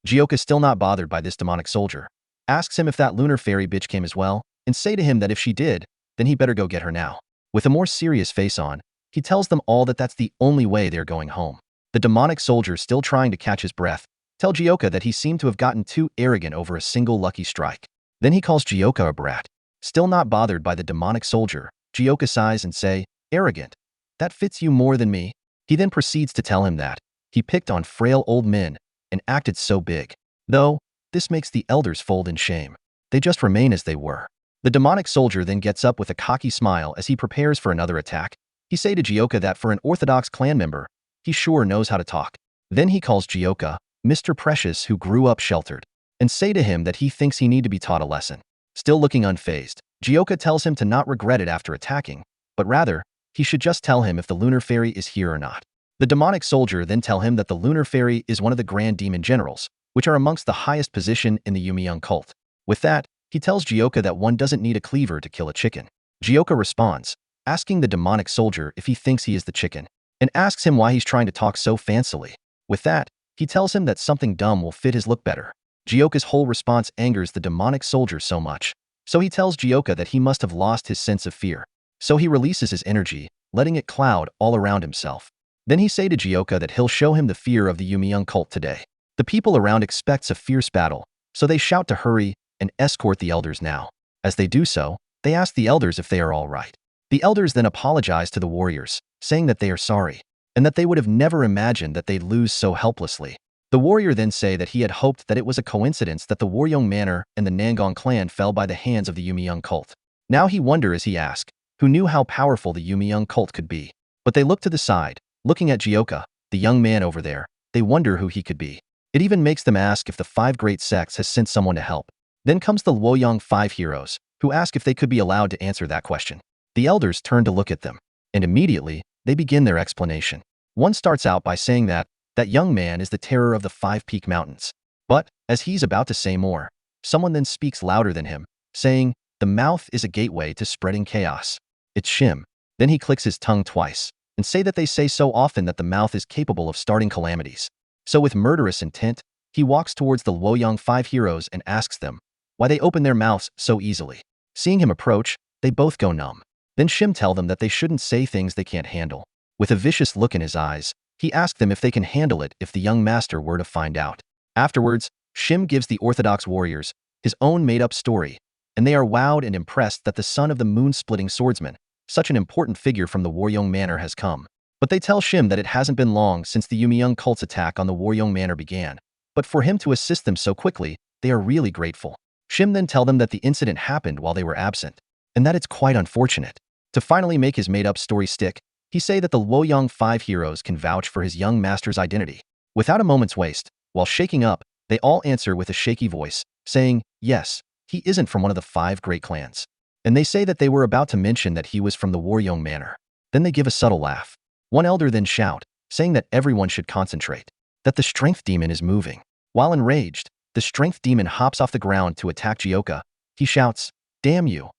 Jaka, still not bothered by this demonic soldier, asks him if that lunar fairy bitch came as well, and say to him that if she did, then he better go get her now. With a more serious face on, he tells them all that that's the only way they're going home. The demonic soldier, still trying to catch his breath, tell Jaka that he seemed to have gotten too arrogant over a single lucky strike. Then he calls Jaka a brat. Still not bothered by the demonic soldier, Jaka sighs and say, "Arrogant? That fits you more than me." He then proceeds to tell him that he picked on frail old men and acted so big. Though, this makes the elders fold in shame. They just remain as they were. The demonic soldier then gets up with a cocky smile as he prepares for another attack. He say to Jaka that for an Orthodox clan member, he sure knows how to talk. Then he calls Jaka Mr. Precious, who grew up sheltered, and say to him that he thinks he need to be taught a lesson. Still looking unfazed, Jaka tells him to not regret it after attacking, but rather, he should just tell him if the lunar fairy is here or not. The demonic soldier then tell him that the lunar fairy is one of the grand demon generals, which are amongst the highest position in the Yumi cult. With that, he tells Jaka that one doesn't need a cleaver to kill a chicken. Jaka responds, asking the demonic soldier if he thinks he is the chicken, and asks him why he's trying to talk so fancily. With that, he tells him that something dumb will fit his look better. Jyoka's whole response angers the demonic soldier so much, so he tells Jaka that he must have lost his sense of fear. So he releases his energy, letting it cloud all around himself. Then he say to Jaka that he'll show him the fear of the Yumi cult today. The people around expects a fierce battle, so they shout to hurry and escort the elders now. As they do so, they ask the elders if they are all right. The elders then apologize to the warriors, saying that they are sorry, and that they would have never imagined that they'd lose so helplessly. The warrior then say that he had hoped that it was a coincidence that the Waryong Manor and the Nangang clan fell by the hands of the Yumi cult. Now he wonder as he asked, who knew how powerful the Yumi cult could be. But they look to the side, looking at Jaka, the young man over there. They wonder who he could be. It even makes them ask if the 5 great sects has sent someone to help. Then comes the Luoyang 5 heroes, who ask if they could be allowed to answer that question. The elders turn to look at them, and immediately, they begin their explanation. One starts out by saying that young man is the terror of the 5 Peak Mountains. But, as he's about to say more, someone then speaks louder than him, saying, "The mouth is a gateway to spreading chaos." It's Shim. Then he clicks his tongue twice, and say that they say so often that the mouth is capable of starting calamities. So with murderous intent, he walks towards the Luoyang 5 heroes and asks them why they open their mouths so easily. Seeing him approach, they both go numb. Then Shim tell them that they shouldn't say things they can't handle. With a vicious look in his eyes, he asks them if they can handle it if the young master were to find out. Afterwards, Shim gives the Orthodox warriors his own made-up story, and they are wowed and impressed that the son of the moon-splitting swordsman, such an important figure from the Waryong Manor, has come. But they tell Shim that it hasn't been long since the Yumi cult's attack on the Waryong Manor began. But for him to assist them so quickly, they are really grateful. Shim then tell them that the incident happened while they were absent, and that it's quite unfortunate. To finally make his made-up story stick, he say that the Luoyang 5 heroes can vouch for his young master's identity. Without a moment's waste, while shaking up, they all answer with a shaky voice, saying, yes, he isn't from one of the 5 great clans. And they say that they were about to mention that he was from the Waryong Manor. Then they give a subtle laugh. One elder then shout, saying that everyone should concentrate, that the strength demon is moving. While enraged, the strength demon hops off the ground to attack Jaka. He shouts, damn you.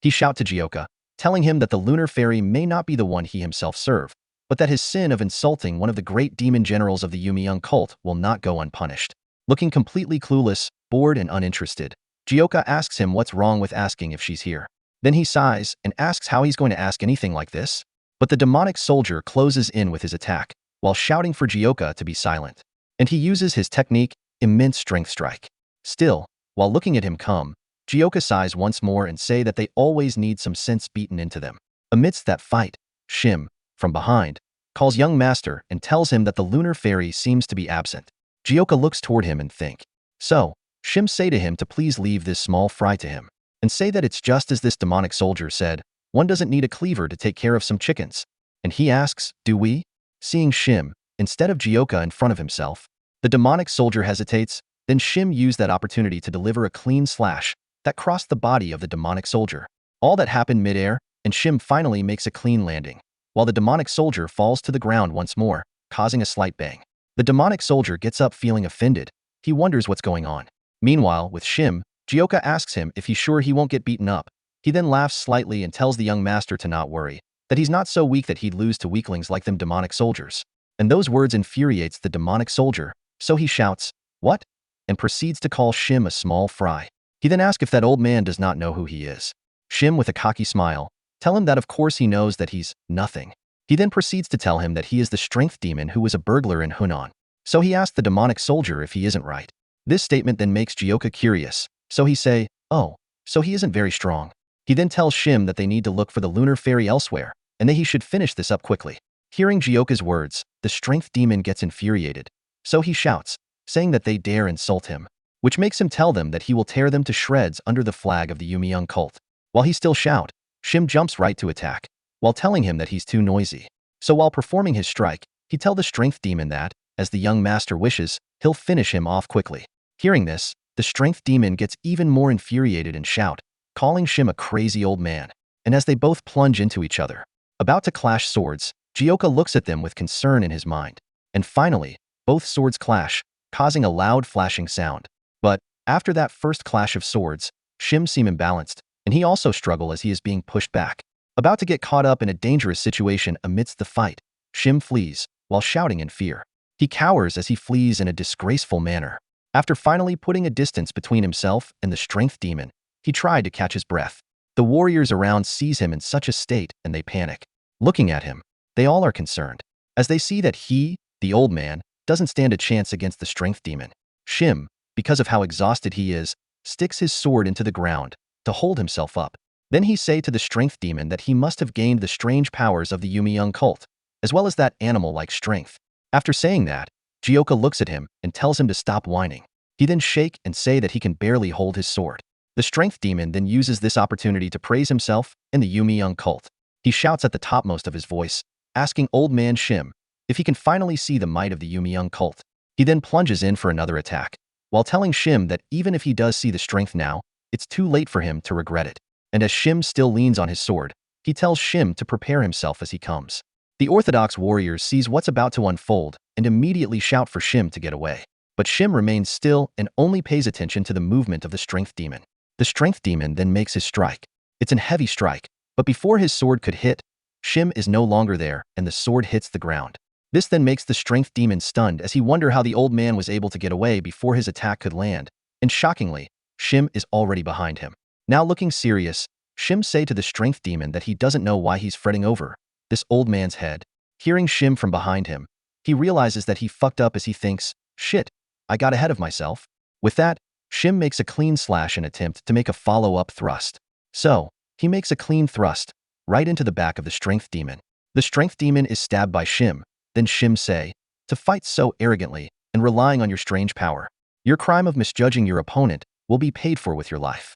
He shout to Jaka, telling him that the lunar fairy may not be the one he himself served, but that his sin of insulting one of the great demon generals of the Yumi cult will not go unpunished. Looking completely clueless, bored and uninterested, Jaka asks him what's wrong with asking if she's here. Then he sighs and asks how he's going to ask anything like this. But the demonic soldier closes in with his attack, while shouting for Jaka to be silent. And he uses his technique, immense strength strike. Still, while looking at him come, Jaka sighs once more and say that they always need some sense beaten into them. Amidst that fight, Shim, from behind, calls young master and tells him that the lunar fairy seems to be absent. Jaka looks toward him and think. So, Shim say to him to please leave this small fry to him, and say that it's just as this demonic soldier said, one doesn't need a cleaver to take care of some chickens. And he asks, do we? Seeing Shim, instead of Jaka in front of himself, the demonic soldier hesitates, then Shim used that opportunity to deliver a clean slash that crossed the body of the demonic soldier. All that happened midair, and Shim finally makes a clean landing, while the demonic soldier falls to the ground once more, causing a slight bang. The demonic soldier gets up feeling offended. He wonders what's going on. Meanwhile, with Shim, Jaka asks him if he's sure he won't get beaten up. He then laughs slightly and tells the young master to not worry, that he's not so weak that he'd lose to weaklings like them demonic soldiers. And those words infuriates the demonic soldier, so he shouts, what? And proceeds to call Shim a small fry. He then asks if that old man does not know who he is. Shim, with a cocky smile, tell him that of course he knows that he's nothing. He then proceeds to tell him that he is the strength demon who was a burglar in Hunan. So he asks the demonic soldier if he isn't right. This statement then makes Jaka curious, so he say, oh, so he isn't very strong. He then tells Shim that they need to look for the lunar fairy elsewhere, and that he should finish this up quickly. Hearing Jaka's words, the strength demon gets infuriated, so he shouts, saying that they dare insult him, which makes him tell them that he will tear them to shreds under the flag of the Yumi cult. While he still shout, Shim jumps right to attack, while telling him that he's too noisy. So while performing his strike, he tell the strength demon that, as the young master wishes, he'll finish him off quickly. Hearing this, the strength demon gets even more infuriated and shout, calling Shim a crazy old man. And as they both plunge into each other, about to clash swords, Jaka looks at them with concern in his mind. And finally, both swords clash, causing a loud flashing sound. But, after that first clash of swords, Shim seem imbalanced, and he also struggle as he is being pushed back. About to get caught up in a dangerous situation amidst the fight, Shim flees, while shouting in fear. He cowers as he flees in a disgraceful manner. After finally putting a distance between himself and the strength demon, he tried to catch his breath. The warriors around sees him in such a state and they panic. Looking at him, they all are concerned, as they see that he, the old man, doesn't stand a chance against the strength demon. Shim, because of how exhausted he is, sticks his sword into the ground to hold himself up. Then he say to the strength demon that he must have gained the strange powers of the Yumi cult, as well as that animal-like strength. After saying that, Jaka looks at him and tells him to stop whining. He then shake and say that he can barely hold his sword. The strength demon then uses this opportunity to praise himself and the Yumi cult. He shouts at the topmost of his voice, asking old man Shim if he can finally see the might of the Yumi cult. He then plunges in for another attack, while telling Shim that even if he does see the strength now, it's too late for him to regret it. And as Shim still leans on his sword, he tells Shim to prepare himself as he comes. The Orthodox warriors sees what's about to unfold and immediately shout for Shim to get away. But Shim remains still and only pays attention to the movement of the strength demon. The strength demon then makes his strike. It's a heavy strike, But before his sword could hit, Shim is no longer there and the sword hits the ground. This then makes the strength demon stunned as he wonders how the old man was able to get away before his attack could land, and shockingly, Shim is already behind him. Now looking serious, Shim say to the strength demon that he doesn't know why he's fretting over this old man's head. Hearing Shim from behind him, he realizes that he fucked up as he thinks, shit, I got ahead of myself. With that, Shim makes a clean slash and attempt to make a follow-up thrust. So, he makes a clean thrust, right into the back of the strength demon. The strength demon is stabbed by Shim, then Shim say, to fight so arrogantly and relying on your strange power. Your crime of misjudging your opponent will be paid for with your life.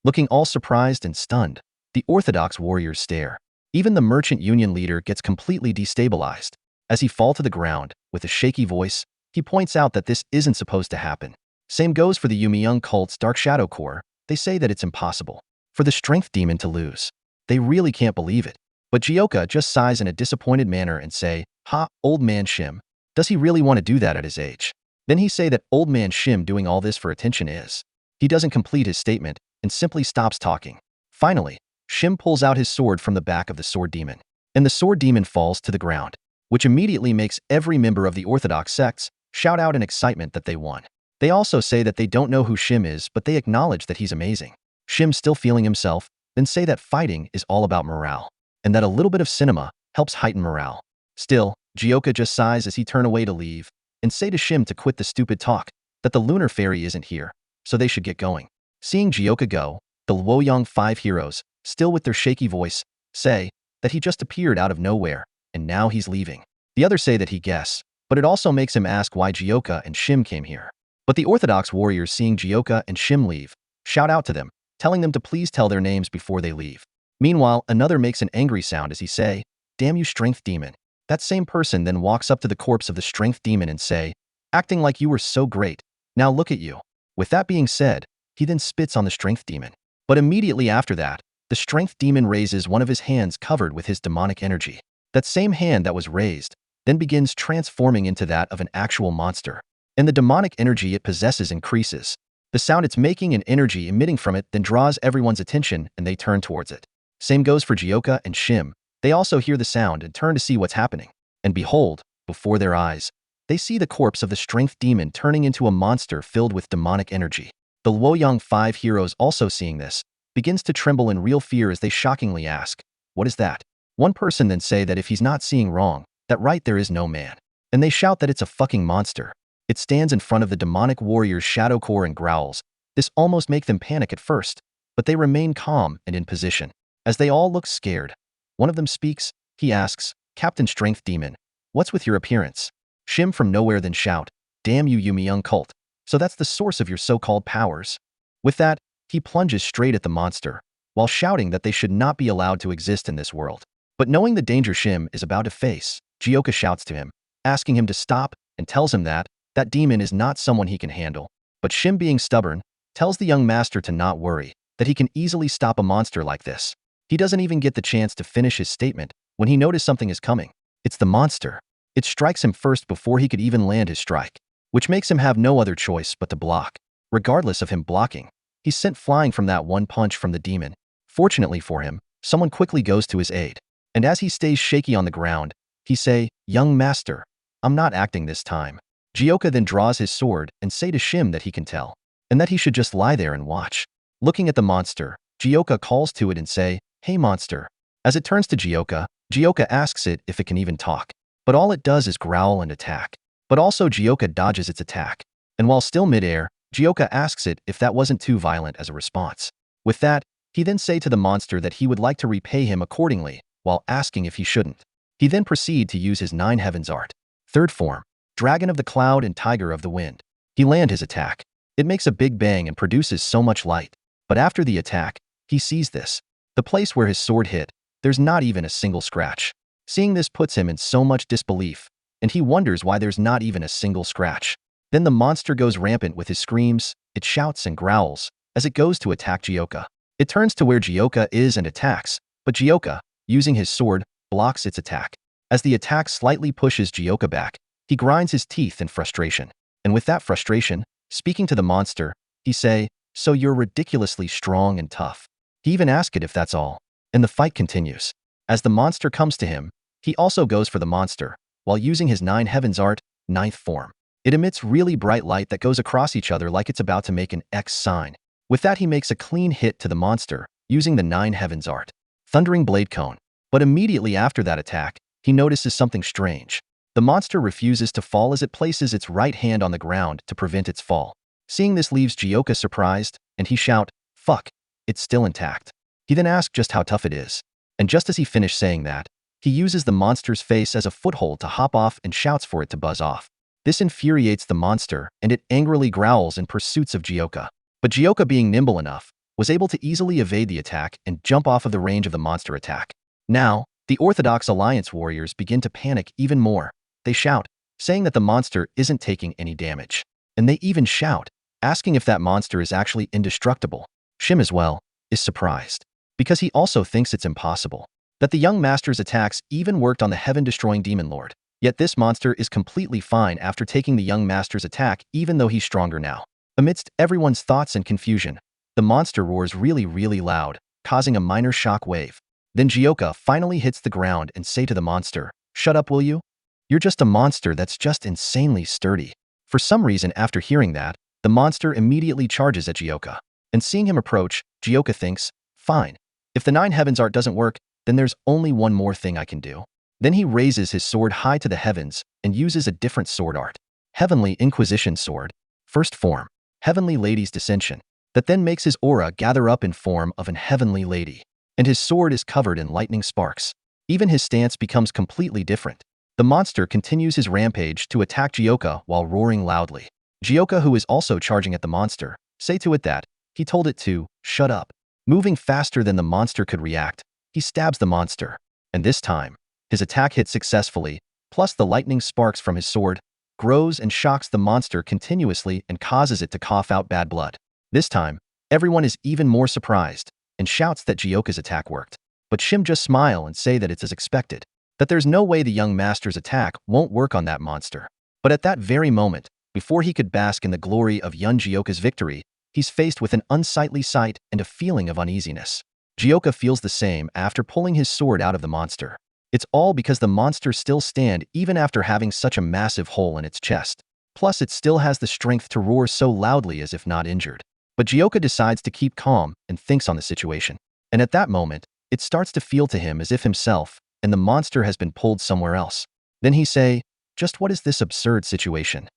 Looking all surprised and stunned, the Orthodox warriors stare. Even the merchant union leader gets completely destabilized. As he falls to the ground, with a shaky voice, he points out that this isn't supposed to happen. Same goes for the Yumi young cult's Dark Shadow Corps. They say that it's impossible for the strength demon to lose. They really can't believe it. But Jaka just sighs in a disappointed manner and say, ha, old man Shim. Does he really want to do that at his age? Then he say that old man Shim doing all this for attention is. He doesn't complete his statement and simply stops talking. Finally, Shim pulls out his sword from the back of the sword demon, and the sword demon falls to the ground, which immediately makes every member of the Orthodox sects shout out in excitement that they won. They also say that they don't know who Shim is, but they acknowledge that he's amazing. Shim, still feeling himself, then say that fighting is all about morale, and that a little bit of cinema helps heighten morale. Still, Jaka just sighs as he turns away to leave, and say to Shim to quit the stupid talk, that the lunar fairy isn't here, so they should get going. Seeing Jaka go, the Luoyang 5 heroes, still with their shaky voice, say that he just appeared out of nowhere, and now he's leaving. The others say that he guess, but it also makes him ask why Jaka and Shim came here. But the Orthodox warriors, seeing Jaka and Shim leave, shout out to them, telling them to please tell their names before they leave. Meanwhile, another makes an angry sound as he say, damn you strength demon. That same person then walks up to the corpse of the strength demon and say, acting like you were so great, now look at you. With that being said, he then spits on the strength demon. But immediately after that, the strength demon raises one of his hands covered with his demonic energy. That same hand that was raised then begins transforming into that of an actual monster. And the demonic energy it possesses increases. The sound it's making and energy emitting from it then draws everyone's attention and they turn towards it. Same goes for Jaka and Shim. They also hear the sound and turn to see what's happening. And behold, before their eyes, they see the corpse of the strength demon turning into a monster filled with demonic energy. The Luoyang 5 heroes, also seeing this, begins to tremble in real fear as they shockingly ask, what is that? One person then say that if he's not seeing wrong, that right there is no man. And they shout that it's a fucking monster. It stands in front of the demonic warrior's shadow core and growls. This almost make them panic at first, but they remain calm and in position. As they all look scared, one of them speaks. He asks, Captain Strength Demon, what's with your appearance? Shim from nowhere then shout, damn you Yumi young cult. So that's the source of your so-called powers. With that, he plunges straight at the monster, while shouting that they should not be allowed to exist in this world. But knowing the danger Shim is about to face, Jaka shouts to him, asking him to stop, and tells him that that demon is not someone he can handle. But Shim, being stubborn, tells the young master to not worry, that he can easily stop a monster like this. He doesn't even get the chance to finish his statement when he notices something is coming. It's the monster. It strikes him first before he could even land his strike, which makes him have no other choice but to block. Regardless of him blocking, he's sent flying from that one punch from the demon. Fortunately for him, someone quickly goes to his aid. And as he stays shaky on the ground, he say, young master, I'm not acting this time. Jaka then draws his sword and say to Shim that he can tell, and that he should just lie there and watch. Looking at the monster, Jaka calls to it and say, hey monster. As it turns to Jaka asks it if it can even talk. But all it does is growl and attack. But also Jaka dodges its attack. And while still midair, Jaka asks it if that wasn't too violent as a response. With that, he then say to the monster that he would like to repay him accordingly, while asking if he shouldn't. He then proceed to use his 9 heavens art. Third form, Dragon of the Cloud and Tiger of the Wind. He land his attack. It makes a big bang and produces so much light. But after the attack, he sees this. The place where his sword hit, there's not even a single scratch. Seeing this puts him in so much disbelief, and he wonders why there's not even a single scratch. Then the monster goes rampant with his screams, it shouts and growls, as it goes to attack Jaka. It turns to where Jaka is and attacks, but Jaka, using his sword, blocks its attack. As the attack slightly pushes Jaka back, he grinds his teeth in frustration. And with that frustration, speaking to the monster, he say, so you're ridiculously strong and tough. He even asks it if that's all. And the fight continues. As the monster comes to him, he also goes for the monster, while using his 9 heavens art, 9th form. It emits really bright light that goes across each other like it's about to make an X sign. With that, he makes a clean hit to the monster, using the 9 heavens art, thundering blade cone. But immediately after that attack, he notices something strange. The monster refuses to fall as it places its right hand on the ground to prevent its fall. Seeing this leaves Jaka surprised, and he shouts, "Fuck, it's still intact." He then asks just how tough it is. And just as he finished saying that, he uses the monster's face as a foothold to hop off and shouts for it to buzz off. This infuriates the monster, and it angrily growls in pursuit of Jaka. But Jaka, being nimble enough, was able to easily evade the attack and jump off of the range of the monster attack. Now, the Orthodox Alliance warriors begin to panic even more. They shout, saying that the monster isn't taking any damage. And they even shout, asking if that monster is actually indestructible. Shim as well is surprised, because he also thinks it's impossible that the young master's attacks even worked on the heaven-destroying demon lord. Yet this monster is completely fine after taking the young master's attack, even though he's stronger now. Amidst everyone's thoughts and confusion, the monster roars really loud, causing a minor shock wave. Then Jaka finally hits the ground and say to the monster, "Shut up, will you? You're just a monster that's just insanely sturdy." For some reason, after hearing that, the monster immediately charges at Jaka. And seeing him approach, Jaka thinks, "Fine. If the 9 heavens art doesn't work, then there's only one more thing I can do." Then he raises his sword high to the heavens and uses a different sword art. Heavenly Inquisition Sword, 1st form, Heavenly Lady's Dissension, that then makes his aura gather up in form of an heavenly lady. And his sword is covered in lightning sparks. Even his stance becomes completely different. The monster continues his rampage to attack Jaka while roaring loudly. Jaka, who is also charging at the monster, say to it that he told it to shut up. Moving faster than the monster could react, he stabs the monster. And this time, his attack hits successfully, plus the lightning sparks from his sword grows and shocks the monster continuously and causes it to cough out bad blood. This time, everyone is even more surprised and shouts that Jyoka's attack worked. But Shim just smile and say that it's as expected, that there's no way the young master's attack won't work on that monster. But at that very moment, before he could bask in the glory of young Jyoka's victory, he's faced with an unsightly sight and a feeling of uneasiness. Jaka feels the same after pulling his sword out of the monster. It's all because the monster still stands even after having such a massive hole in its chest. Plus, it still has the strength to roar so loudly as if not injured. But Jaka decides to keep calm and thinks on the situation. And at that moment, it starts to feel to him as if himself and the monster has been pulled somewhere else. Then he say, "Just what is this absurd situation?"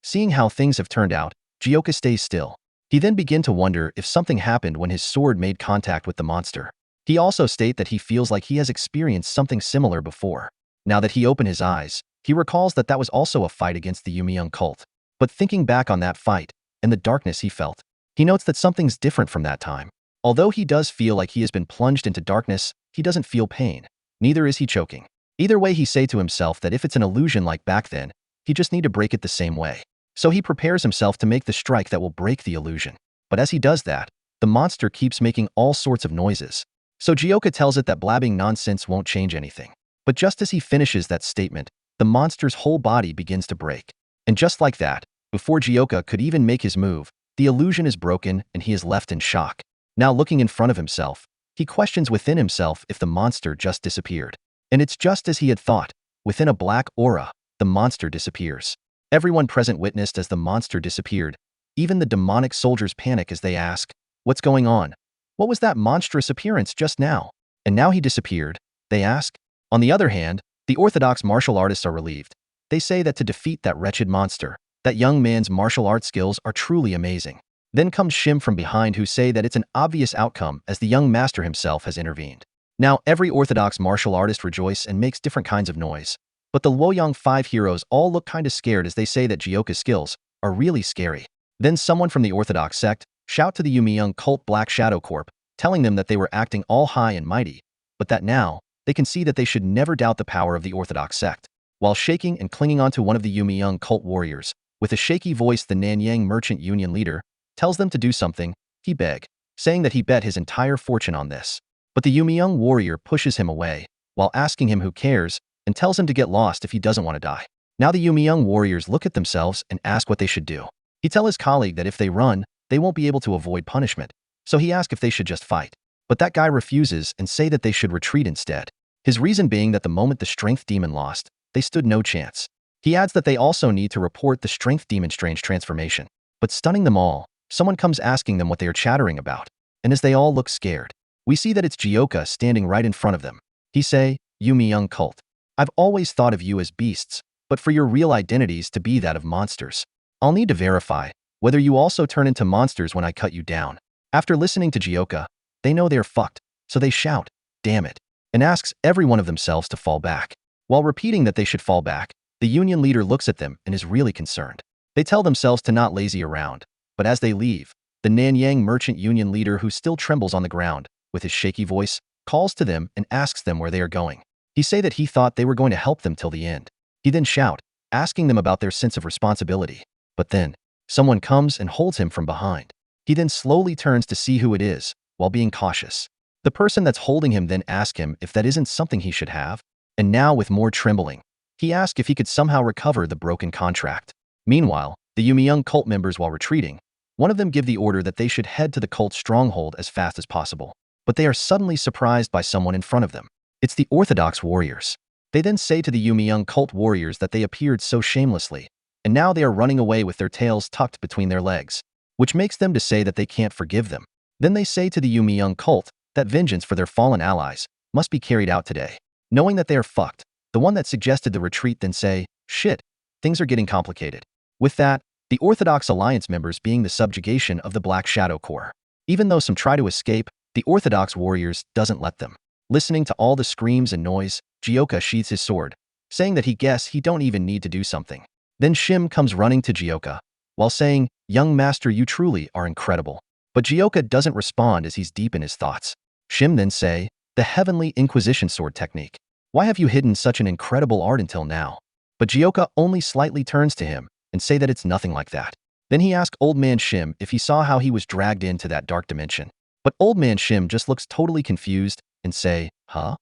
Seeing how things have turned out, Jaka stays still. He then begin to wonder if something happened when his sword made contact with the monster. He also state that he feels like he has experienced something similar before. Now that he opened his eyes, he recalls that that was also a fight against the Yumi cult. But thinking back on that fight and the darkness he felt, he notes that something's different from that time. Although he does feel like he has been plunged into darkness, he doesn't feel pain. Neither is he choking. Either way, he say to himself that if it's an illusion like back then, he just need to break it the same way. So he prepares himself to make the strike that will break the illusion. But as he does that, the monster keeps making all sorts of noises. So Jaka tells it that blabbing nonsense won't change anything. But just as he finishes that statement, the monster's whole body begins to break. And just like that, before Jaka could even make his move, the illusion is broken and he is left in shock. Now looking in front of himself, he questions within himself if the monster just disappeared. And it's just as he had thought. Within a black aura, the monster disappears. Everyone present witnessed as the monster disappeared. Even the demonic soldiers panic as they ask, "What's going on? What was that monstrous appearance just now? And now he disappeared," they ask. On the other hand, the Orthodox martial artists are relieved. They say that to defeat that wretched monster, that young man's martial art skills are truly amazing. Then comes Shim from behind, who say that it's an obvious outcome as the young master himself has intervened. Now every Orthodox martial artist rejoice and makes different kinds of noise. But the Luoyang 5 heroes all look kinda scared as they say that Jyoka's skills are really scary. Then someone from the Orthodox sect shout to the Yumi cult Black Shadow Corp, telling them that they were acting all high and mighty, but that now they can see that they should never doubt the power of the Orthodox sect. While shaking and clinging onto one of the Yumi cult warriors, with a shaky voice, the Nanyang Merchant Union leader tells them to do something. He beg, saying that he bet his entire fortune on this. But the Yumi warrior pushes him away, while asking him who cares, and tells him to get lost if he doesn't want to die. Now the Yumi warriors look at themselves and ask what they should do. He tells his colleague that if they run, they won't be able to avoid punishment, so he asks if they should just fight. but that guy refuses and say that they should retreat instead. His reason being that the moment the strength demon lost, they stood no chance. He adds that they also need to report the strength demon's strange transformation. But stunning them all, someone comes asking them what they are chattering about. And as they all look scared, we see that it's Jaka standing right in front of them. He say, Yumi young cult. I've always thought of you as beasts, but for your real identities to be that of monsters. I'll need to verify whether you also turn into monsters when I cut you down. After listening to Jaka, they know they're fucked, so they shout, damn it, and asks every one of themselves to fall back. While repeating that they should fall back, the union leader looks at them and is really concerned. They tell themselves to not lazy around, but as they leave, the Nanyang merchant union leader, who still trembles on the ground, with his shaky voice, calls to them and asks them where they are going. He say that he thought they were going to help them till the end. He then shout, asking them about their sense of responsibility. But then, someone comes and holds him from behind. He then slowly turns to see who it is, while being cautious. The person that's holding him then asks him if that isn't something he should have, and now with more trembling, he asks if he could somehow recover the broken contract. Meanwhile, the Yumi young cult members, while retreating, one of them give the order that they should head to the cult's stronghold as fast as possible. But they are suddenly surprised by someone in front of them. It's the Orthodox warriors. They then say to the Yumi young cult warriors that they appeared so shamelessly, and now they are running away with their tails tucked between their legs, which makes them to say that they can't forgive them. Then they say to the Yumi young cult that vengeance for their fallen allies must be carried out today. Knowing that they are fucked, the one that suggested the retreat then say, shit, things are getting complicated. With that, the Orthodox Alliance members being the subjugation of the Black Shadow Corps. Even though some try to escape, the Orthodox warriors doesn't let them. Listening to all the screams and noise, Jaka sheathes his sword, saying that he guess he don't even need to do something. Then Shim comes running to Jaka, while saying, young master, you truly are incredible. But Jaka doesn't respond as he's deep in his thoughts. Shim then say, the Heavenly Inquisition sword technique. Why have you hidden such an incredible art until now? But Jaka only slightly turns to him and say that it's nothing like that. Then he asks Old Man Shim if he saw how he was dragged into that dark dimension. But Old Man Shim just looks totally confused and say, huh?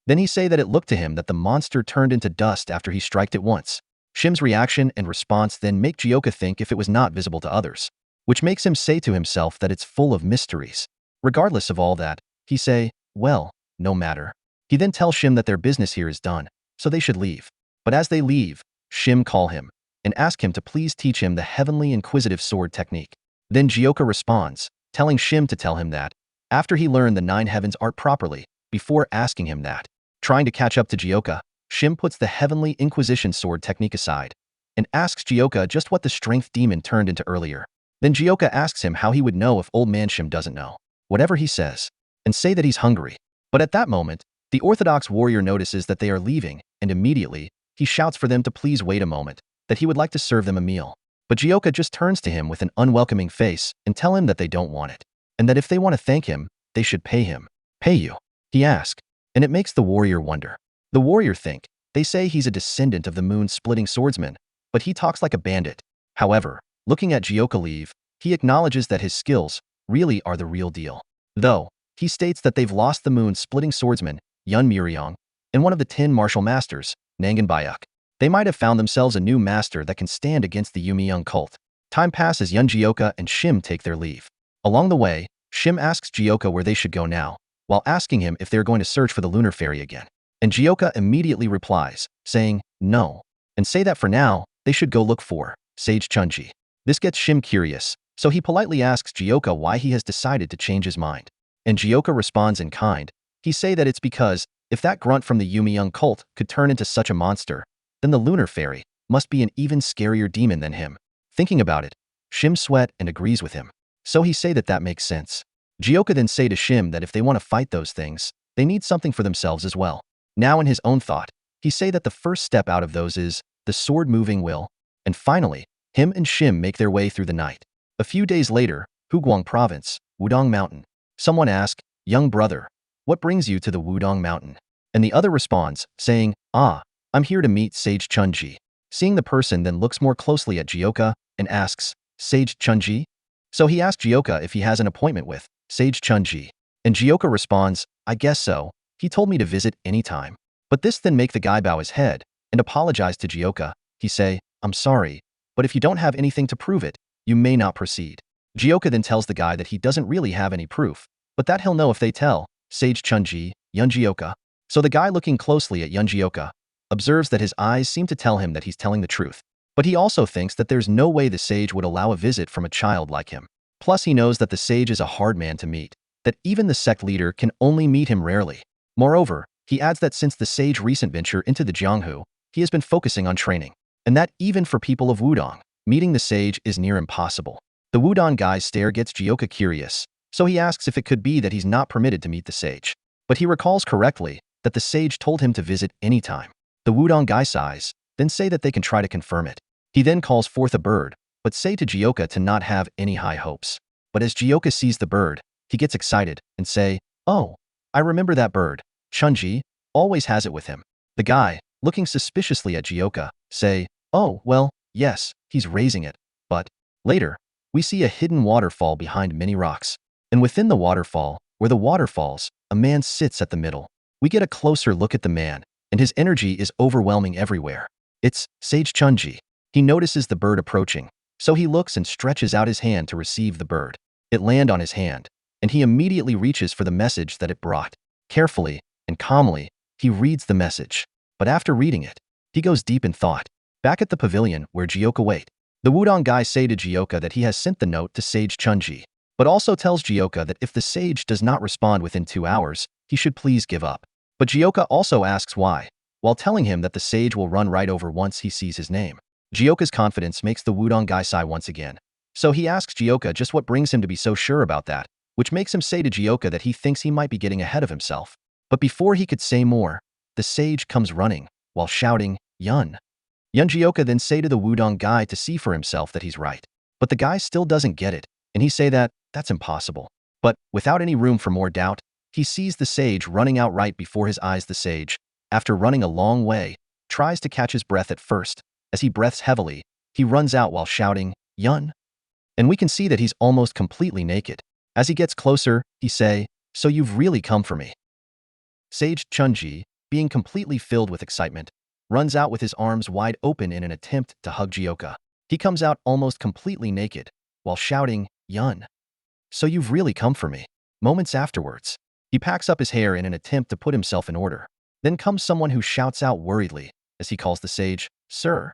Then he say that it looked to him that the monster turned into dust after he striked it once. Shim's reaction and response then make Jaka think if it was not visible to others, which makes him say to himself that it's full of mysteries. Regardless of all that, he say, well, no matter. He then tells Shim that their business here is done, so they should leave. But as they leave, Shim call him and ask him to please teach him the Heavenly Inquisitive sword technique. Then Jaka responds, telling Shim to tell him that, after he learned the 9 heavens art properly, before asking him that. Trying to catch up to Jaka, Shim puts the Heavenly Inquisition sword technique aside and asks Jaka just what the strength demon turned into earlier. Then Jaka asks him how he would know if Old Man Shim doesn't know. Whatever he says, and say that he's hungry. But at that moment, the Orthodox warrior notices that they are leaving, and immediately, he shouts for them to please wait a moment, that he would like to serve them a meal. But Jaka just turns to him with an unwelcoming face and tell him that they don't want it, and that if they want to thank him, they should pay him. Pay you? He asks, and it makes the warrior wonder. The warrior think, they say he's a descendant of the moon-splitting swordsman, but he talks like a bandit. However, looking at Jaka leave, he acknowledges that his skills really are the real deal. Though, he states that they've lost the moon-splitting swordsman, Yun Muryong, and one of the 10 martial masters, Nangan Bayuk. They might have found themselves a new master that can stand against the Yumi young cult. Time passes. Yun Jaka and Shim take their leave. Along the way, Shim asks Jaka where they should go now, while asking him if they're going to search for the lunar fairy again. And Jaka immediately replies, saying, no, and say that for now, they should go look for Sage Chunji. This gets Shim curious, so he politely asks Jaka why he has decided to change his mind. And Jaka responds in kind. He say that it's because, if that grunt from the Yumi young cult could turn into such a monster, then the lunar fairy must be an even scarier demon than him. Thinking about it, Shim sweat and agrees with him. So he say that that makes sense. Jaka then say to Shim that if they want to fight those things, they need something for themselves as well. Now in his own thought, he say that the first step out of those is the sword-moving will, and finally, him and Shim make their way through the night. A few days later, Huguang Province, Wudong Mountain. Someone asks, young brother, what brings you to the Wudong Mountain? And the other responds, saying, I'm here to meet Sage Chunji. Seeing the person then looks more closely at Jaka and asks, Sage Chunji? So he asks Jaka if he has an appointment with Sage Chunji. And Jaka responds, I guess so. He told me to visit anytime. But this then make the guy bow his head and apologize to Jaka. He say, I'm sorry, but if you don't have anything to prove it, you may not proceed. Jaka then tells the guy that he doesn't really have any proof, but that he'll know if they tell Sage Chunji, Yunjioka. So the guy looking closely at Yunjioka observes that his eyes seem to tell him that he's telling the truth. But he also thinks that there's no way the sage would allow a visit from a child like him. Plus he knows that the sage is a hard man to meet, that even the sect leader can only meet him rarely. Moreover, he adds that since the sage's recent venture into the Jianghu, he has been focusing on training, and that even for people of Wudong, meeting the sage is near impossible. The Wudong guy's stare gets Jioka curious, so he asks if it could be that he's not permitted to meet the sage. But he recalls correctly that the sage told him to visit anytime. The Wudong guy sighs, then say that they can try to confirm it. He then calls forth a bird, but say to Jioka to not have any high hopes. But as Jioka sees the bird, he gets excited and say, "Oh, I remember that bird. Chunji always has it with him." The guy, looking suspiciously at Jioka, say, "Oh, well, yes, he's raising it." But later, we see a hidden waterfall behind many rocks. And within the waterfall, where the water falls, a man sits at the middle. We get a closer look at the man, and his energy is overwhelming everywhere. It's Sage Chunji. He notices the bird approaching, so he looks and stretches out his hand to receive the bird. It lands on his hand, and he immediately reaches for the message that it brought. Carefully and calmly, he reads the message. But after reading it, he goes deep in thought. Back at the pavilion where Jioka wait, the Wudong guy say to Jioka that he has sent the note to Sage Chunji, but also tells Jioka that if the sage does not respond within 2 hours, he should please give up. But Jioka also asks why, while telling him that the sage will run right over once he sees his name. Jioka's confidence makes the Wudong guy sigh once again. So he asks Jioka just what brings him to be so sure about that, which makes him say to Jioka that he thinks he might be getting ahead of himself. But before he could say more, the sage comes running, while shouting, "Yun." Jioka then say to the Wudong guy to see for himself that he's right. But the guy still doesn't get it, and he say that that's impossible. But without any room for more doubt, he sees the sage running out right before his eyes. The sage, after running a long way, tries to catch his breath at first. As he breathes heavily, he runs out while shouting, "Yun." And we can see that he's almost completely naked. As he gets closer, he say, "So you've really come for me." Sage Chunji, being completely filled with excitement, runs out with his arms wide open in an attempt to hug Jioka. He comes out almost completely naked, while shouting, "Yun. So you've really come for me." Moments afterwards, he packs up his hair in an attempt to put himself in order. Then comes someone who shouts out worriedly, as he calls the sage, "Sir."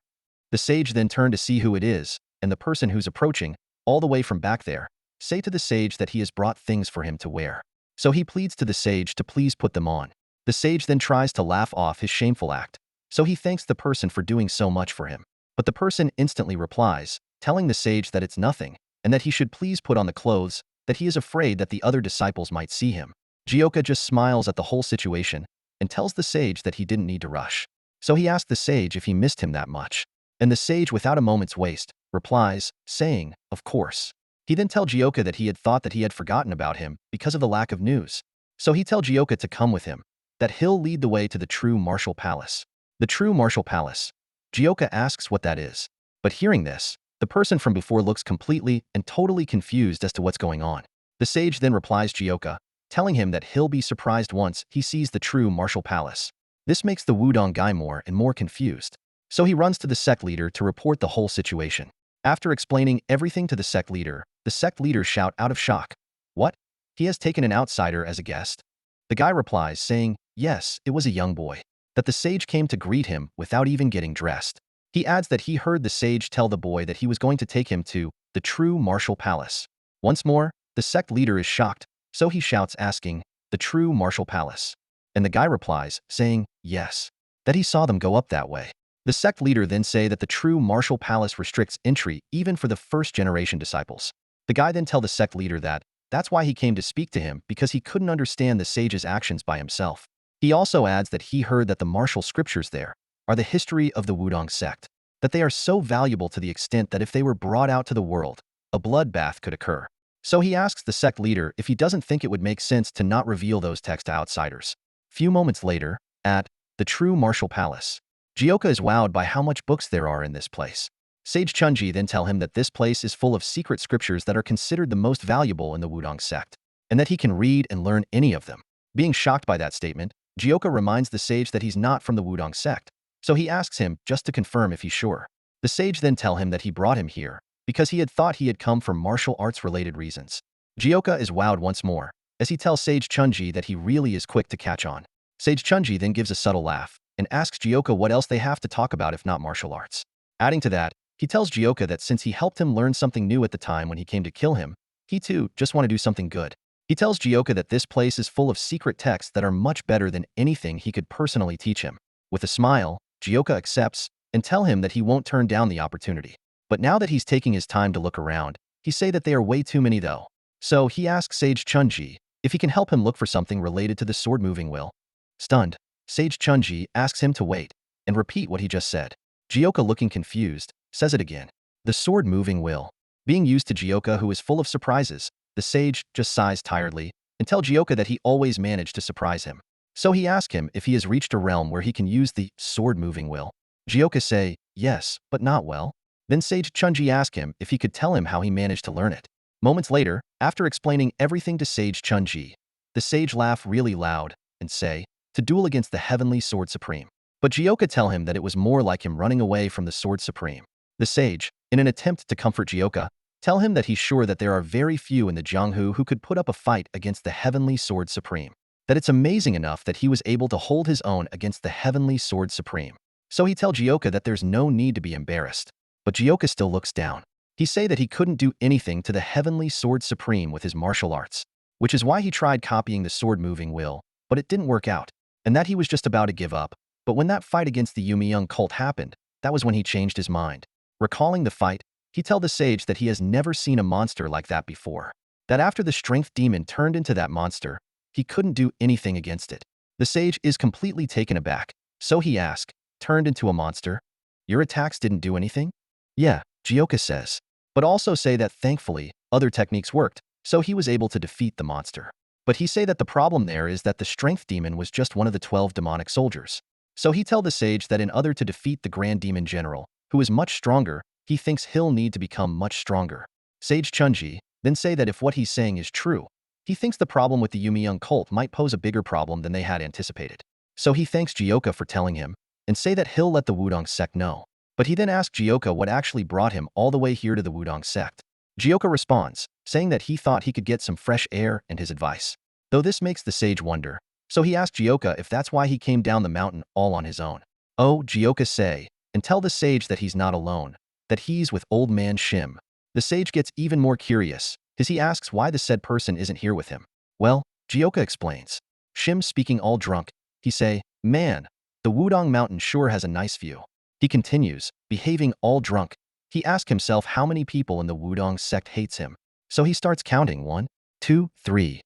The sage then turns to see who it is, and the person who's approaching, all the way from back there, say to the sage that he has brought things for him to wear. So he pleads to the sage to please put them on. The sage then tries to laugh off his shameful act, so he thanks the person for doing so much for him. But the person instantly replies, telling the sage that it's nothing, and that he should please put on the clothes, that he is afraid that the other disciples might see him. Jioka just smiles at the whole situation, and tells the sage that he didn't need to rush. So he asked the sage if he missed him that much. And the sage, without a moment's waste, replies, saying, "Of course." He then tells Jioka that he had thought that he had forgotten about him because of the lack of news. So he tells Jioka to come with him, that he'll lead the way to the true martial palace. The true martial palace. Jioka asks what that is. But hearing this, the person from before looks completely and totally confused as to what's going on. The sage then replies Jioka, telling him that he'll be surprised once he sees the true martial palace. This makes the Wudong guy more and more confused. So he runs to the sect leader to report the whole situation. After explaining everything to the sect leader shout out of shock, "What? He has taken an outsider as a guest?" The guy replies saying, "Yes, it was a young boy." That the sage came to greet him without even getting dressed. He adds that he heard the sage tell the boy that he was going to take him to the true martial palace. Once more, the sect leader is shocked, so he shouts asking, "The true martial palace?" And the guy replies, saying, "Yes," that he saw them go up that way. The sect leader then say that the true martial palace restricts entry even for the first-generation disciples. The guy then tell the sect leader that that's why he came to speak to him, because he couldn't understand the sage's actions by himself. He also adds that he heard that the martial scriptures there are the history of the Wudong sect, that they are so valuable to the extent that if they were brought out to the world, a bloodbath could occur. So he asks the sect leader if he doesn't think it would make sense to not reveal those texts to outsiders. Few moments later, at the true martial palace, Jioka is wowed by how much books there are in this place. Sage Chunji then tell him that this place is full of secret scriptures that are considered the most valuable in the Wudong sect, and that he can read and learn any of them. Being shocked by that statement, Jioka reminds the sage that he's not from the Wudong sect, so he asks him just to confirm if he's sure. The sage then tell him that he brought him here because he had thought he had come for martial arts-related reasons. Jioka is wowed once more, as he tells Sage Chunji that he really is quick to catch on. Sage Chunji then gives a subtle laugh and asks Jioka what else they have to talk about if not martial arts. Adding to that, he tells Jioka that since he helped him learn something new at the time when he came to kill him, he too just want to do something good. He tells Jioka that this place is full of secret texts that are much better than anything he could personally teach him. With a smile, Jioka accepts and tell him that he won't turn down the opportunity. But now that he's taking his time to look around, he say that they are way too many though. So he asks Sage Chunji if he can help him look for something related to the sword-moving will. Stunned, Sage Chunji asks him to wait and repeat what he just said. Jioka, looking confused, says it again. The sword-moving will. Being used to Jioka, who is full of surprises, the sage just sighs tiredly and tells Jioka that he always managed to surprise him. So he asks him if he has reached a realm where he can use the sword-moving will. Jioka say, yes, but not well. Then Sage Chunji asks him if he could tell him how he managed to learn it. Moments later, after explaining everything to Sage Chunji, the sage laugh really loud and say, to duel against the heavenly sword supreme. But Jioka tell him that it was more like him running away from the sword supreme. The sage, in an attempt to comfort Jioka, tell him that he's sure that there are very few in the Jianghu who could put up a fight against the heavenly sword supreme. That it's amazing enough that he was able to hold his own against the heavenly sword supreme. So he tell Jioka that there's no need to be embarrassed. But Jioka still looks down. He say that he couldn't do anything to the heavenly sword supreme with his martial arts, which is why he tried copying the sword-moving will, but it didn't work out, and that he was just about to give up. But when that fight against the Yumi young cult happened, that was when he changed his mind. Recalling the fight, he tell the sage that he has never seen a monster like that before. That after the strength demon turned into that monster, he couldn't do anything against it. The sage is completely taken aback, so he asks, turned into a monster? Your attacks didn't do anything? Yeah, Jioka says. But also say that thankfully, other techniques worked, so he was able to defeat the monster. But he say that the problem there is that the strength demon was just one of the 12 demonic soldiers. So he tell the sage that in order to defeat the grand demon general, who is much stronger, he thinks he'll need to become much stronger. Sage Chunji then say that if what he's saying is true, he thinks the problem with the Yumi young cult might pose a bigger problem than they had anticipated. So he thanks Jioka for telling him, and say that he'll let the Wudong sect know. But he then asks Jioka what actually brought him all the way here to the Wudong sect. Jioka responds, saying that he thought he could get some fresh air and his advice. Though this makes the sage wonder, so he asks Jioka if that's why he came down the mountain all on his own. Oh, Jioka say, and tell the sage that he's not alone, that he's with old man Shim. The sage gets even more curious, as he asks why the said person isn't here with him. Well, Jioka explains. Shim speaking all drunk, he say, man, the Wudong mountain sure has a nice view. He continues, behaving all drunk. He asks himself how many people in the Wudong sect hates him. So he starts counting 1, 2, 3.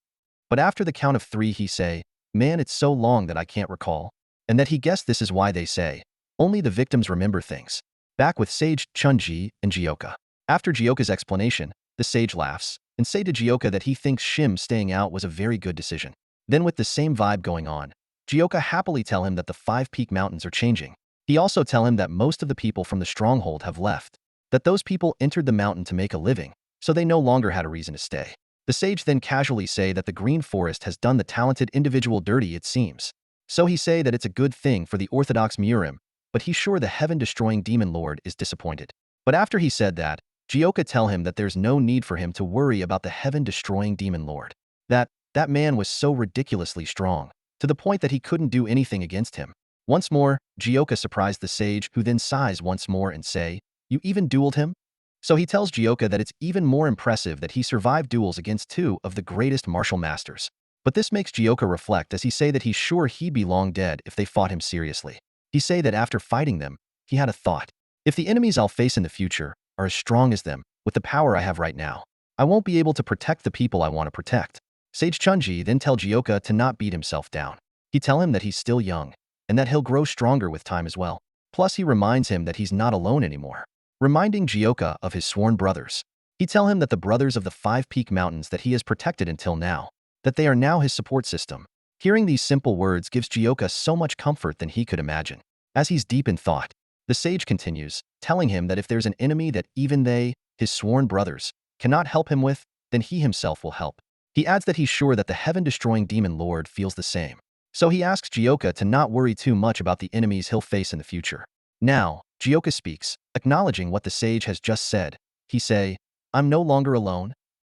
But after the count of 3 he say, man, it's so long that I can't recall. And that he guessed this is why they say, only the victims remember things. Back with Sage Chunji and Jioka. After Jioka's explanation, the sage laughs and say to Jioka that he thinks Shim staying out was a very good decision. Then with the same vibe going on, Jioka happily tell him that the 5 peak mountains are changing. He also tell him that most of the people from the stronghold have left, that those people entered the mountain to make a living, so they no longer had a reason to stay. The sage then casually say that the green forest has done the talented individual dirty it seems. So he say that it's a good thing for the orthodox murim, but he's sure the heaven-destroying demon lord is disappointed. But after he said that, Jioka tell him that there's no need for him to worry about the heaven-destroying demon lord. That man was so ridiculously strong, to the point that he couldn't do anything against him. Once more, Jioka surprised the sage, who then sighs once more and say, you even dueled him? So he tells Jioka that it's even more impressive that he survived duels against 2 of the greatest martial masters. But this makes Jioka reflect as he say that he's sure he'd be long dead if they fought him seriously. He say that after fighting them, he had a thought. If the enemies I'll face in the future are as strong as them, with the power I have right now, I won't be able to protect the people I want to protect. Sage Chunji then tell Jioka to not beat himself down. He tell him that he's still young, and that he'll grow stronger with time as well. Plus he reminds him that he's not alone anymore, reminding Jioka of his sworn brothers. He tell him that the brothers of the 5 peak mountains that he has protected until now, that they are now his support system. Hearing these simple words gives Jioka so much comfort than he could imagine. As he's deep in thought, the sage continues, telling him that if there's an enemy that even they, his sworn brothers, cannot help him with, then he himself will help. He adds that he's sure that the heaven-destroying demon lord feels the same. So he asks Jioka to not worry too much about the enemies he'll face in the future. Now, Jioka speaks, acknowledging what the sage has just said. He say, I'm no longer alone.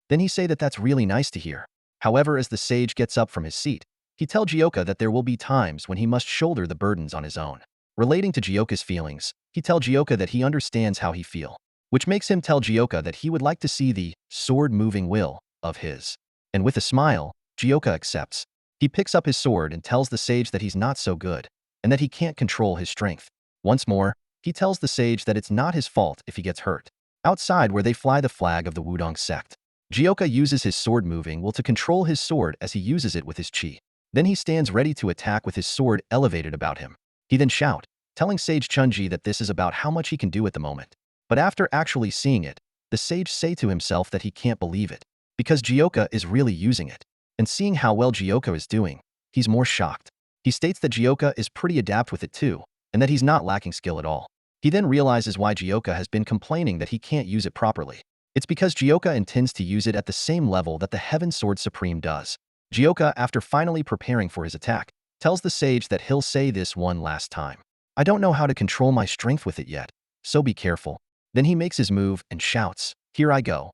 Then he say that that's really nice to hear. However, as the sage gets up from his seat, he tells Jioka that there will be times when he must shoulder the burdens on his own. Relating to Jioka's feelings, he tells Jioka that he understands how he feels, which makes him tell Jioka that he would like to see the sword-moving will of his. And with a smile, Jioka accepts. He picks up his sword and tells the sage that he's not so good, and that he can't control his strength. Once more, he tells the sage that it's not his fault if he gets hurt. Outside where they fly the flag of the Wudong sect, Jioka uses his sword-moving will to control his sword as he uses it with his chi. Then he stands ready to attack with his sword elevated about him. He then shouts, telling Sage Chunji that this is about how much he can do at the moment. But after actually seeing it, the sage say to himself that he can't believe it, because Jioka is really using it. And seeing how well Jioka is doing, he's more shocked. He states that Jioka is pretty adept with it too, and that he's not lacking skill at all. He then realizes why Jioka has been complaining that he can't use it properly. It's because Jioka intends to use it at the same level that the Heaven Sword Supreme does. Jioka, after finally preparing for his attack, tells the sage that he'll say this one last time. I don't know how to control my strength with it yet, so be careful. Then he makes his move and shouts, here I go.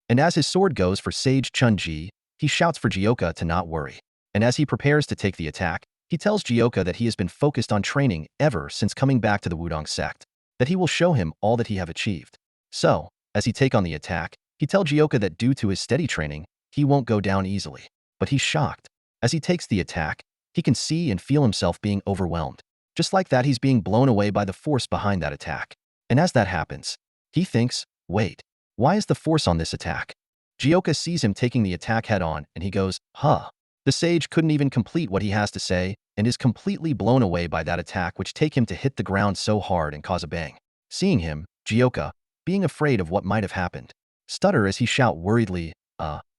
And as his sword goes for Sage Chunji, he shouts for Jioka to not worry. And as he prepares to take the attack, he tells Jioka that he has been focused on training ever since coming back to the Wudong sect, that he will show him all that he have achieved. So, as he take on the attack, he tells Jioka that due to his steady training, he won't go down easily. But he's shocked. As he takes the attack, he can see and feel himself being overwhelmed. Just like that, he's being blown away by the force behind that attack. And as that happens, he thinks, wait, why is the force on this attack? Jioka sees him taking the attack head on, and he goes, huh. The sage couldn't even complete what he has to say, and is completely blown away by that attack, which take him to hit the ground so hard and cause a bang. Seeing him, Jioka, being afraid of what might have happened, stutter as he shout worriedly,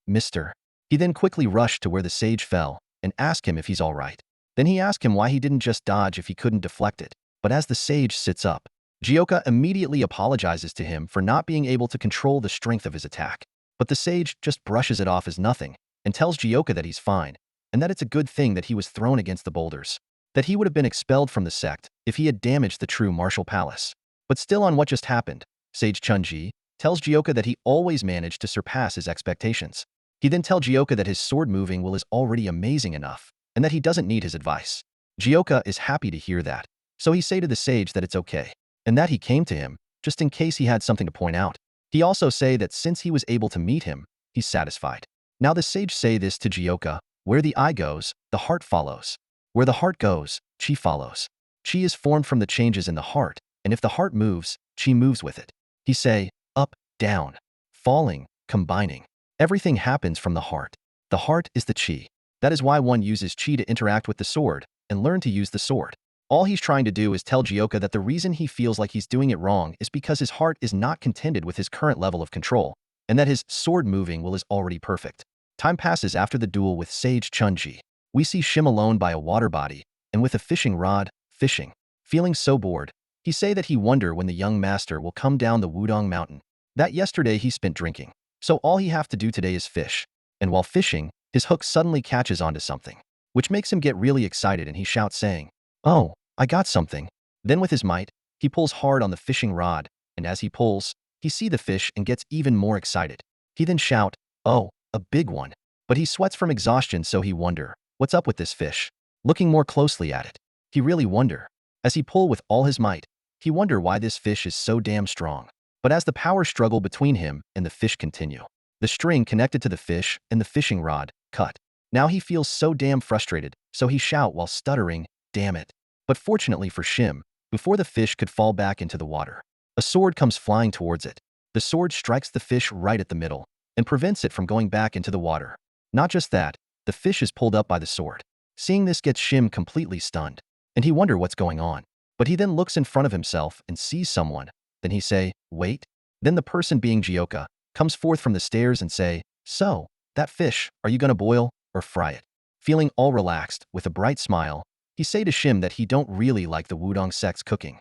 mister. He then quickly rushed to where the sage fell and asked him if he's all right. Then he asked him why he didn't just dodge if he couldn't deflect it. But as the sage sits up, Jioka immediately apologizes to him for not being able to control the strength of his attack. But the sage just brushes it off as nothing and tells Jioka that he's fine and that it's a good thing that he was thrown against the boulders, that he would have been expelled from the sect if he had damaged the true martial palace. But still on what just happened, Sage Chunji tells Jioka that he always managed to surpass his expectations. He then tells Jioka that his sword-moving will is already amazing enough and that he doesn't need his advice. Jioka is happy to hear that, so he say to the sage that it's okay, and that he came to him just in case he had something to point out. He also say that since he was able to meet him, he's satisfied. Now the sage say this to Jioka, where the eye goes, the heart follows. Where the heart goes, chi follows. Chi is formed from the changes in the heart, and if the heart moves, chi moves with it. He say, up, down, falling, combining. Everything happens from the heart. The heart is the chi. That is why one uses chi to interact with the sword and learn to use the sword. All he's trying to do is tell Jioka that the reason he feels like he's doing it wrong is because his heart is not contented with his current level of control, and that his sword-moving will is already perfect. Time passes after the duel with Sage Chunji. We see Shim alone by a water body, and with a fishing rod, fishing. Feeling so bored, he say that he wonder when the young master will come down the Wudong mountain. That yesterday he spent drinking, so all he have to do today is fish. And while fishing, his hook suddenly catches onto something, which makes him get really excited and he shouts saying, oh, I got something. Then with his might, he pulls hard on the fishing rod, and as he pulls, he see the fish and gets even more excited. He then shout, oh, a big one. But he sweats from exhaustion, so he wonder, what's up with this fish? Looking more closely at it, he really wonder. As he pull with all his might, he wonder why this fish is so damn strong. But as the power struggle between him and the fish continue, the string connected to the fish and the fishing rod cut. Now he feels so damn frustrated, so he shout while stuttering, damn it. But fortunately for Shim, before the fish could fall back into the water, a sword comes flying towards it. The sword strikes the fish right at the middle and prevents it from going back into the water. Not just that, the fish is pulled up by the sword. Seeing this gets Shim completely stunned, and he wonder what's going on. But he then looks in front of himself and sees someone. Then he say, wait. Then the person being Jioka comes forth from the stairs and say, so, that fish, are you gonna boil or fry it? Feeling all relaxed, with a bright smile, he say to Shim that he don't really like the Wudong sect's cooking.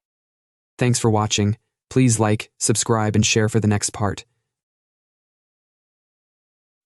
Thanks for watching. Please like, subscribe, and share for the next part.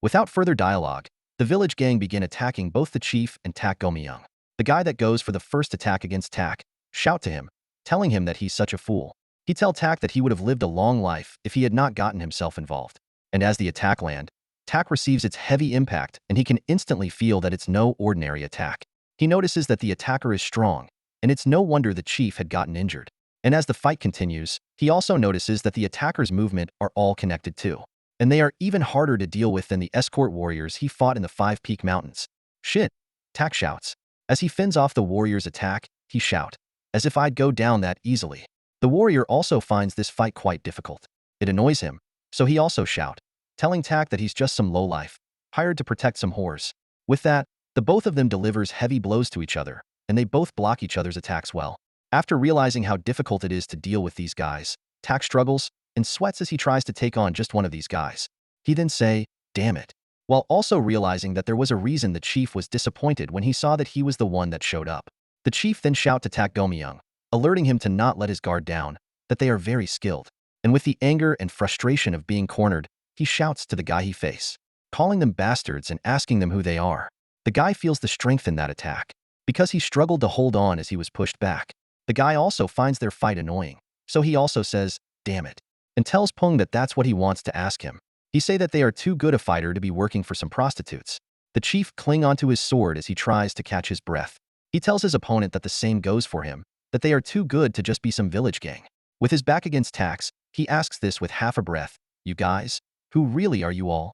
Without further dialogue, the village gang begin attacking both the chief and Tak Gomyeong. The guy that goes for the first attack against Tak shout to him, telling him that he's such a fool. He tell Tak that he would have lived a long life if he had not gotten himself involved. And as the attack land, Tak receives its heavy impact, and he can instantly feel that it's no ordinary attack. He notices that the attacker is strong, and it's no wonder the chief had gotten injured. And as the fight continues, he also notices that the attacker's movement are all connected too. And they are even harder to deal with than the escort warriors he fought in the Five Peak Mountains. Shit, Tak shouts. As he fends off the warrior's attack, he shouts, as if I'd go down that easily. The warrior also finds this fight quite difficult. It annoys him, so he also shouts, telling Tak that he's just some lowlife, hired to protect some whores. With that, the both of them delivers heavy blows to each other, and they both block each other's attacks well. After realizing how difficult it is to deal with these guys, Tak struggles and sweats as he tries to take on just one of these guys. He then say, damn it, while also realizing that there was a reason the chief was disappointed when he saw that he was the one that showed up. The chief then shouts to Tak Gomyeong, alerting him to not let his guard down, that they are very skilled. And with the anger and frustration of being cornered, he shouts to the guy he face, calling them bastards and asking them who they are. The guy feels the strength in that attack, because he struggled to hold on as he was pushed back. The guy also finds their fight annoying, so he also says, damn it, and tells Pung that that's what he wants to ask him. He say that they are too good a fighter to be working for some prostitutes. The chief cling onto his sword as he tries to catch his breath. He tells his opponent that the same goes for him, that they are too good to just be some village gang. With his back against Tak's, he asks this with half a breath, you guys, who really are you all?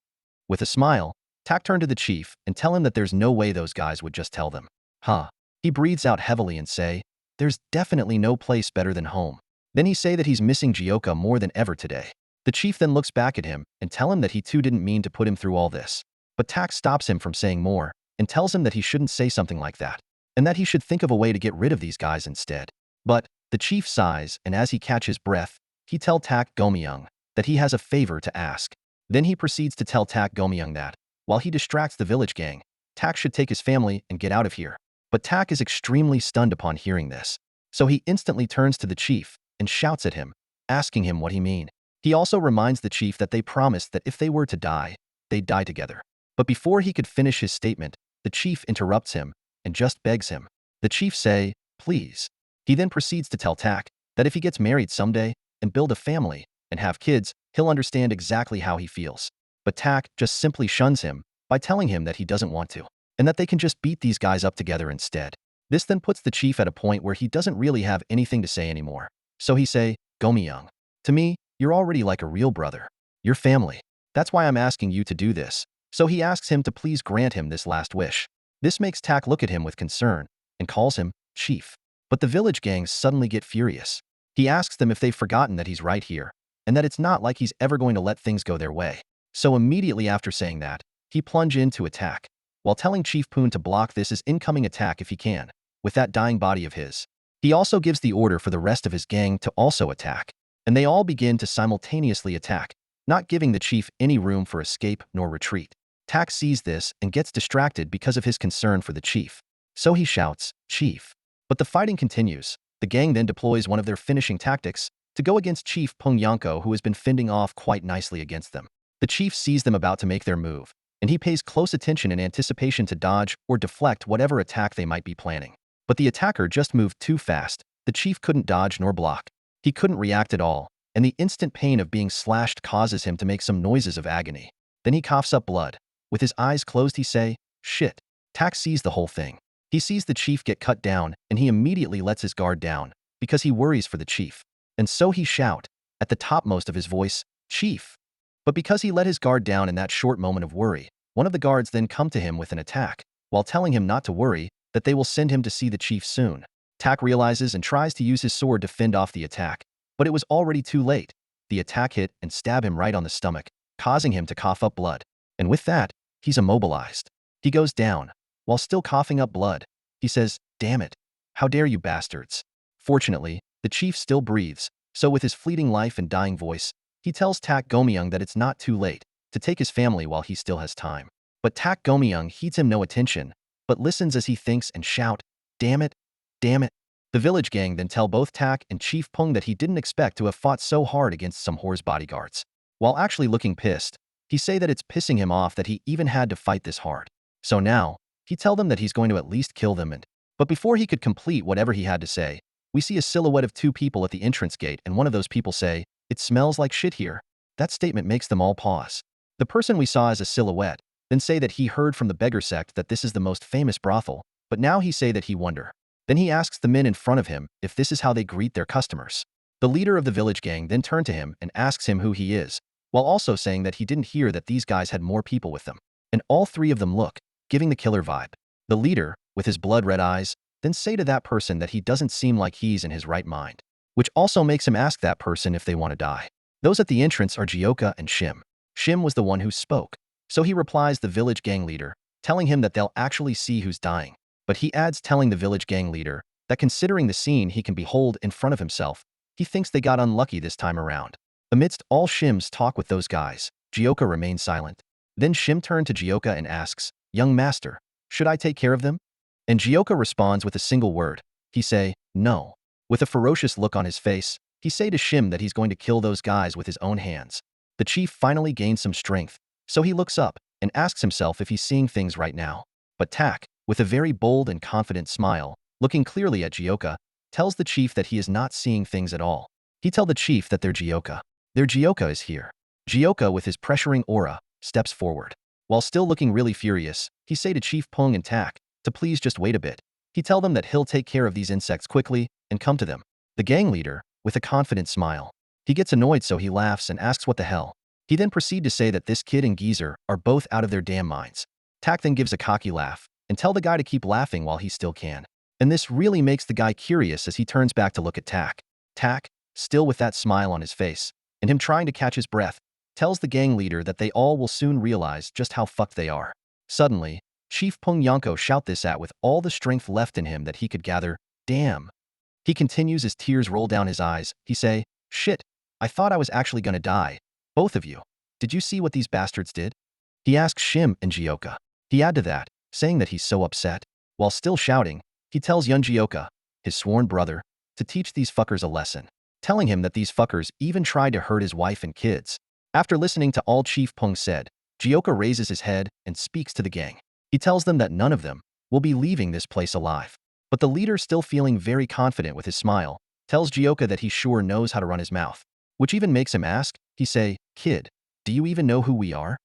With a smile, Tak turned to the chief and tell him that there's no way those guys would just tell them. Huh. He breathes out heavily and say, there's definitely no place better than home. Then he say that he's missing Jaka more than ever today. The chief then looks back at him and tell him that he too didn't mean to put him through all this. But Tak stops him from saying more and tells him that he shouldn't say something like that, and that he should think of a way to get rid of these guys instead. But the chief sighs, and as he catches breath, he tells Tak Gomyeong that he has a favor to ask. Then he proceeds to tell Tak Gomyeong that, while he distracts the village gang, Tak should take his family and get out of here. But Tak is extremely stunned upon hearing this, so he instantly turns to the chief and shouts at him, asking him what he mean. He also reminds the chief that they promised that if they were to die, they'd die together. But before he could finish his statement, the chief interrupts him and just begs him. The chief say, please. He then proceeds to tell Tak that if he gets married someday and build a family and have kids, he'll understand exactly how he feels. But Tak just simply shuns him by telling him that he doesn't want to, and that they can just beat these guys up together instead. This then puts the chief at a point where he doesn't really have anything to say anymore. So he say, Gomyeong, to me, you're already like a real brother. You're family. That's why I'm asking you to do this. So he asks him to please grant him this last wish. This makes Tak look at him with concern and calls him chief. But the village gangs suddenly get furious. He asks them if they've forgotten that he's right here, and that it's not like he's ever going to let things go their way. So immediately after saying that, he plunge into attack, while telling Chief Poon to block this as incoming attack if he can, with that dying body of his. He also gives the order for the rest of his gang to also attack, and they all begin to simultaneously attack, not giving the chief any room for escape nor retreat. Tak sees this and gets distracted because of his concern for the chief. So he shouts, Chief. But the fighting continues. The gang then deploys one of their finishing tactics to go against Chief Pung Yanko, who has been fending off quite nicely against them. The chief sees them about to make their move, and he pays close attention in anticipation to dodge or deflect whatever attack they might be planning. But the attacker just moved too fast. The chief couldn't dodge nor block. He couldn't react at all, and the instant pain of being slashed causes him to make some noises of agony. Then he coughs up blood. With his eyes closed, he say, shit. Tak sees the whole thing. He sees the chief get cut down, and he immediately lets his guard down, because he worries for the chief. And so he shout, at the topmost of his voice, Chief. But because he let his guard down in that short moment of worry, one of the guards then come to him with an attack, while telling him not to worry, that they will send him to see the chief soon. Tak realizes and tries to use his sword to fend off the attack, but it was already too late. The attack hit and stabbed him right on the stomach, causing him to cough up blood. And with that, he's immobilized. He goes down, while still coughing up blood. He says, damn it. How dare you bastards. Fortunately, the chief still breathes, so with his fleeting life and dying voice, he tells Tak Gomyeong that it's not too late to take his family while he still has time. But Tak Gomyeong heeds him no attention, but listens as he thinks and shout, damn it, damn it. The village gang then tell both Tak and Chief Pung that he didn't expect to have fought so hard against some whore's bodyguards. While actually looking pissed, he say that it's pissing him off that he even had to fight this hard. So now, he tell them that he's going to at least kill them but before he could complete whatever he had to say, we see a silhouette of two people at the entrance gate, and one of those people say, it smells like shit here. That statement makes them all pause. The person we saw as a silhouette, then say that he heard from the beggar sect that this is the most famous brothel, but now he say that he wonder. Then he asks the men in front of him if this is how they greet their customers. The leader of the village gang then turned to him and asks him who he is, while also saying that he didn't hear that these guys had more people with them. And all three of them look, giving the killer vibe. The leader, with his blood-red eyes, then say to that person that he doesn't seem like he's in his right mind, which also makes him ask that person if they want to die. Those at the entrance are Jaka and Shim. Shim was the one who spoke, so he replies the village gang leader, telling him that they'll actually see who's dying. But he adds telling the village gang leader that considering the scene he can behold in front of himself, he thinks they got unlucky this time around. Amidst all Shim's talk with those guys, Jaka remains silent. Then Shim turned to Jaka and asks, "Young master, should I take care of them?" And Jaka responds with a single word. He say, "No." With a ferocious look on his face, he say to Shim that he's going to kill those guys with his own hands. The chief finally gains some strength, so he looks up and asks himself if he's seeing things right now. But Tak, with a very bold and confident smile, looking clearly at Jaka, tells the chief that he is not seeing things at all. He tell the chief that their Jaka is here. Jaka, with his pressuring aura, steps forward. While still looking really furious, he say to Chief Pung and Tak to please just wait a bit. He tell them that he'll take care of these insects quickly and come to them. The gang leader, with a confident smile, he gets annoyed so he laughs and asks what the hell. He then proceed to say that this kid and geezer are both out of their damn minds. Tak then gives a cocky laugh and tell the guy to keep laughing while he still can. And this really makes the guy curious as he turns back to look at Tak. Tak, still with that smile on his face, and him trying to catch his breath, tells the gang leader that they all will soon realize just how fucked they are. Suddenly, Chief Pung Yanko shout this at with all the strength left in him that he could gather, "Damn." He continues as tears roll down his eyes. He say, "Shit, I thought I was actually gonna die. Both of you. Did you see what these bastards did?" He asks Shim and Jaka. He add to that, saying that he's so upset. While still shouting, he tells Yun Jaka, his sworn brother, to teach these fuckers a lesson, telling him that these fuckers even tried to hurt his wife and kids. After listening to all Chief Pung said, Jaka raises his head and speaks to the gang. He tells them that none of them will be leaving this place alive. But the leader, still feeling very confident with his smile, tells Jaka that he sure knows how to run his mouth, which even makes him ask, he say, "Kid, do you even know who we are?"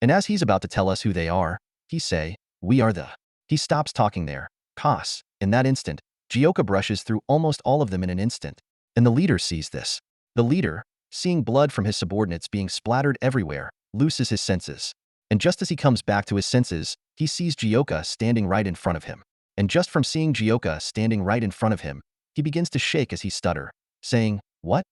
And as he's about to tell us who they are, he say, "We are the..." He stops talking there. Cos. In that instant, Jaka brushes through almost all of them in an instant, and the leader sees this. The leader, seeing blood from his subordinates being splattered everywhere, loses his senses. And just as he comes back to his senses, he sees Jaka standing right in front of him. And just from seeing Jaka standing right in front of him, he begins to shake as he stutter, saying, "What?"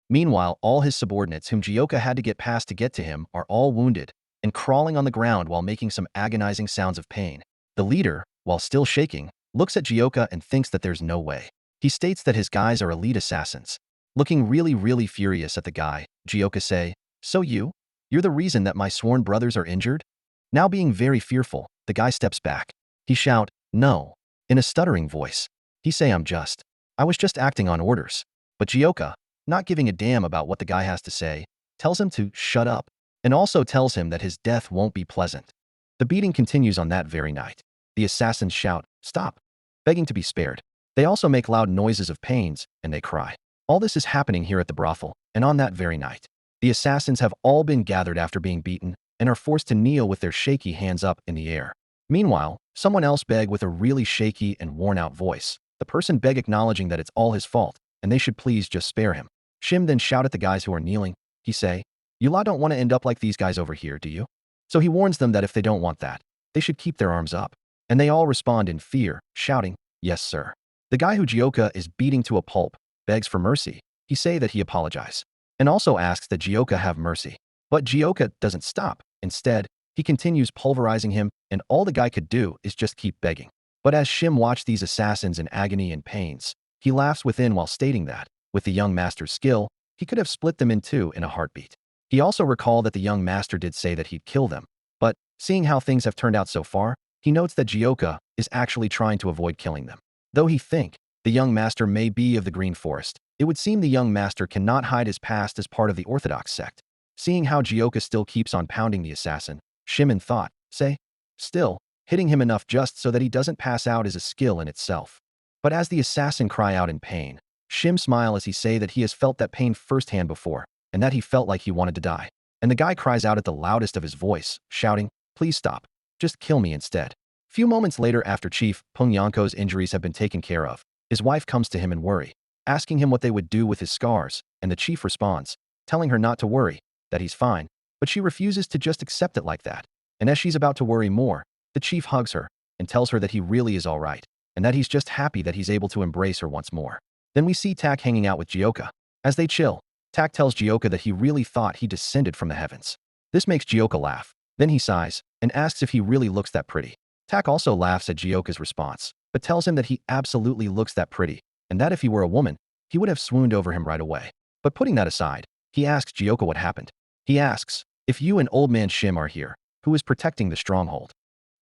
Meanwhile, all his subordinates whom Jaka had to get past to get to him are all wounded and crawling on the ground while making some agonizing sounds of pain. The leader, while still shaking, looks at Jaka and thinks that there's no way. He states that his guys are elite assassins. Looking really furious at the guy, Jaka say, "So you're the reason that my sworn brothers are injured?" Now being very fearful, the guy steps back. He shout, "No," in a stuttering voice. He say, I was just acting on orders." But Jaka, not giving a damn about what the guy has to say, tells him to shut up, and also tells him that his death won't be pleasant. The beating continues on that very night. The assassins shout, "Stop," begging to be spared. They also make loud noises of pains, and they cry. All this is happening here at the brothel, and on that very night. The assassins have all been gathered after being beaten, and are forced to kneel with their shaky hands up in the air. Meanwhile, someone else beg with a really shaky and worn-out voice. The person beg acknowledging that it's all his fault, and they should please just spare him. Shim then shout at the guys who are kneeling. He say, "You lot don't want to end up like these guys over here, do you?" So he warns them that if they don't want that, they should keep their arms up. And they all respond in fear, shouting, "Yes, sir." The guy who Jaka is beating to a pulp begs for mercy. He say that he apologize, and also asks that Jaka have mercy. But Jaka doesn't stop. Instead, he continues pulverizing him, and all the guy could do is just keep begging. But as Shim watched these assassins in agony and pains, he laughs within while stating that, with the young master's skill, he could have split them in two in a heartbeat. He also recalled that the young master did say that he'd kill them, but seeing how things have turned out so far, he notes that Jaka is actually trying to avoid killing them. Though he think the young master may be of the Green Forest, it would seem the young master cannot hide his past as part of the Orthodox sect. Seeing how Jaka still keeps on pounding the assassin, Shim in thought, say, still, hitting him enough just so that he doesn't pass out is a skill in itself. But as the assassin cry out in pain, Shim smile as he say that he has felt that pain firsthand before, and that he felt like he wanted to die. and the guy cries out at the loudest of his voice, shouting, "Please stop. Just kill me instead." Few moments later, after Chief Peng Yanko's injuries have been taken care of, his wife comes to him in worry, asking him what they would do with his scars, and the chief responds, telling her not to worry, that he's fine, but she refuses to just accept it like that. And as she's about to worry more, the chief hugs her and tells her that he really is all right, and that he's just happy that he's able to embrace her once more. Then we see Tak hanging out with Jaka. As they chill, Tak tells Jaka that he really thought he descended from the heavens. This makes Jaka laugh. Then he sighs and asks if he really looks that pretty. Tak also laughs at Jyoka's response, but tells him that he absolutely looks that pretty, and that if he were a woman, he would have swooned over him right away. But putting that aside, he asks Jyoka what happened. He asks, if you and old man Shim are here, who is protecting the stronghold?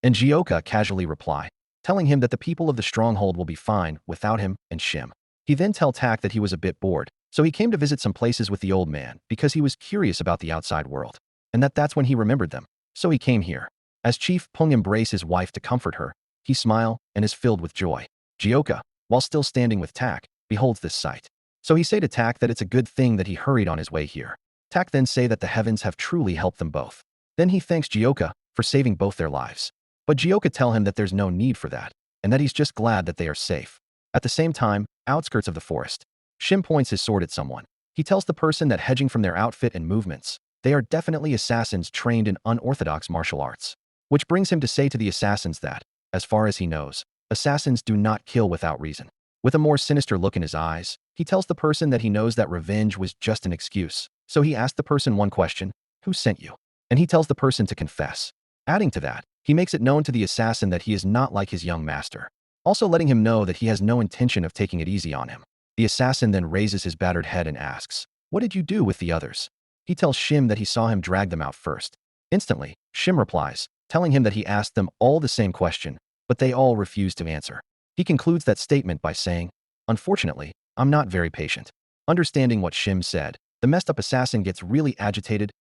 And Jyoka casually reply, telling him that the people of the stronghold will be fine without him and Shim. He then tells Tak that he was a bit bored, so he came to visit some places with the old man because he was curious about the outside world, and that's when he remembered them. So he came here. As Chief Peng embraces his wife to comfort her, he smiles and is filled with joy. Jyoka, while still standing with Tak, beholds this sight. So he say to Tak that it's a good thing that he hurried on his way here. Tak then say that the heavens have truly helped them both. Then he thanks Jyoka for saving both their lives. But Jyoka tell him that there's no need for that, and that he's just glad that they are safe. At the same time, outskirts of the forest, Shim points his sword at someone. He tells the person that hedging from their outfit and movements, they are definitely assassins trained in unorthodox martial arts. Which brings him to say to the assassins that, as far as he knows, assassins do not kill without reason. With a more sinister look in his eyes, he tells the person that he knows that revenge was just an excuse. So he asks the person one question, who sent you? And he tells the person to confess. Adding to that, he makes it known to the assassin that he is not like his young master, also letting him know that he has no intention of taking it easy on him. The assassin then raises his battered head and asks, what did you do with the others? He tells Shim that he saw him drag them out first. Instantly, Shim replies, telling him that he asked them all the same question, but they all refused to answer. He concludes that statement by saying, unfortunately, I'm not very patient. Understanding what Shim said, the messed up assassin gets really agitated,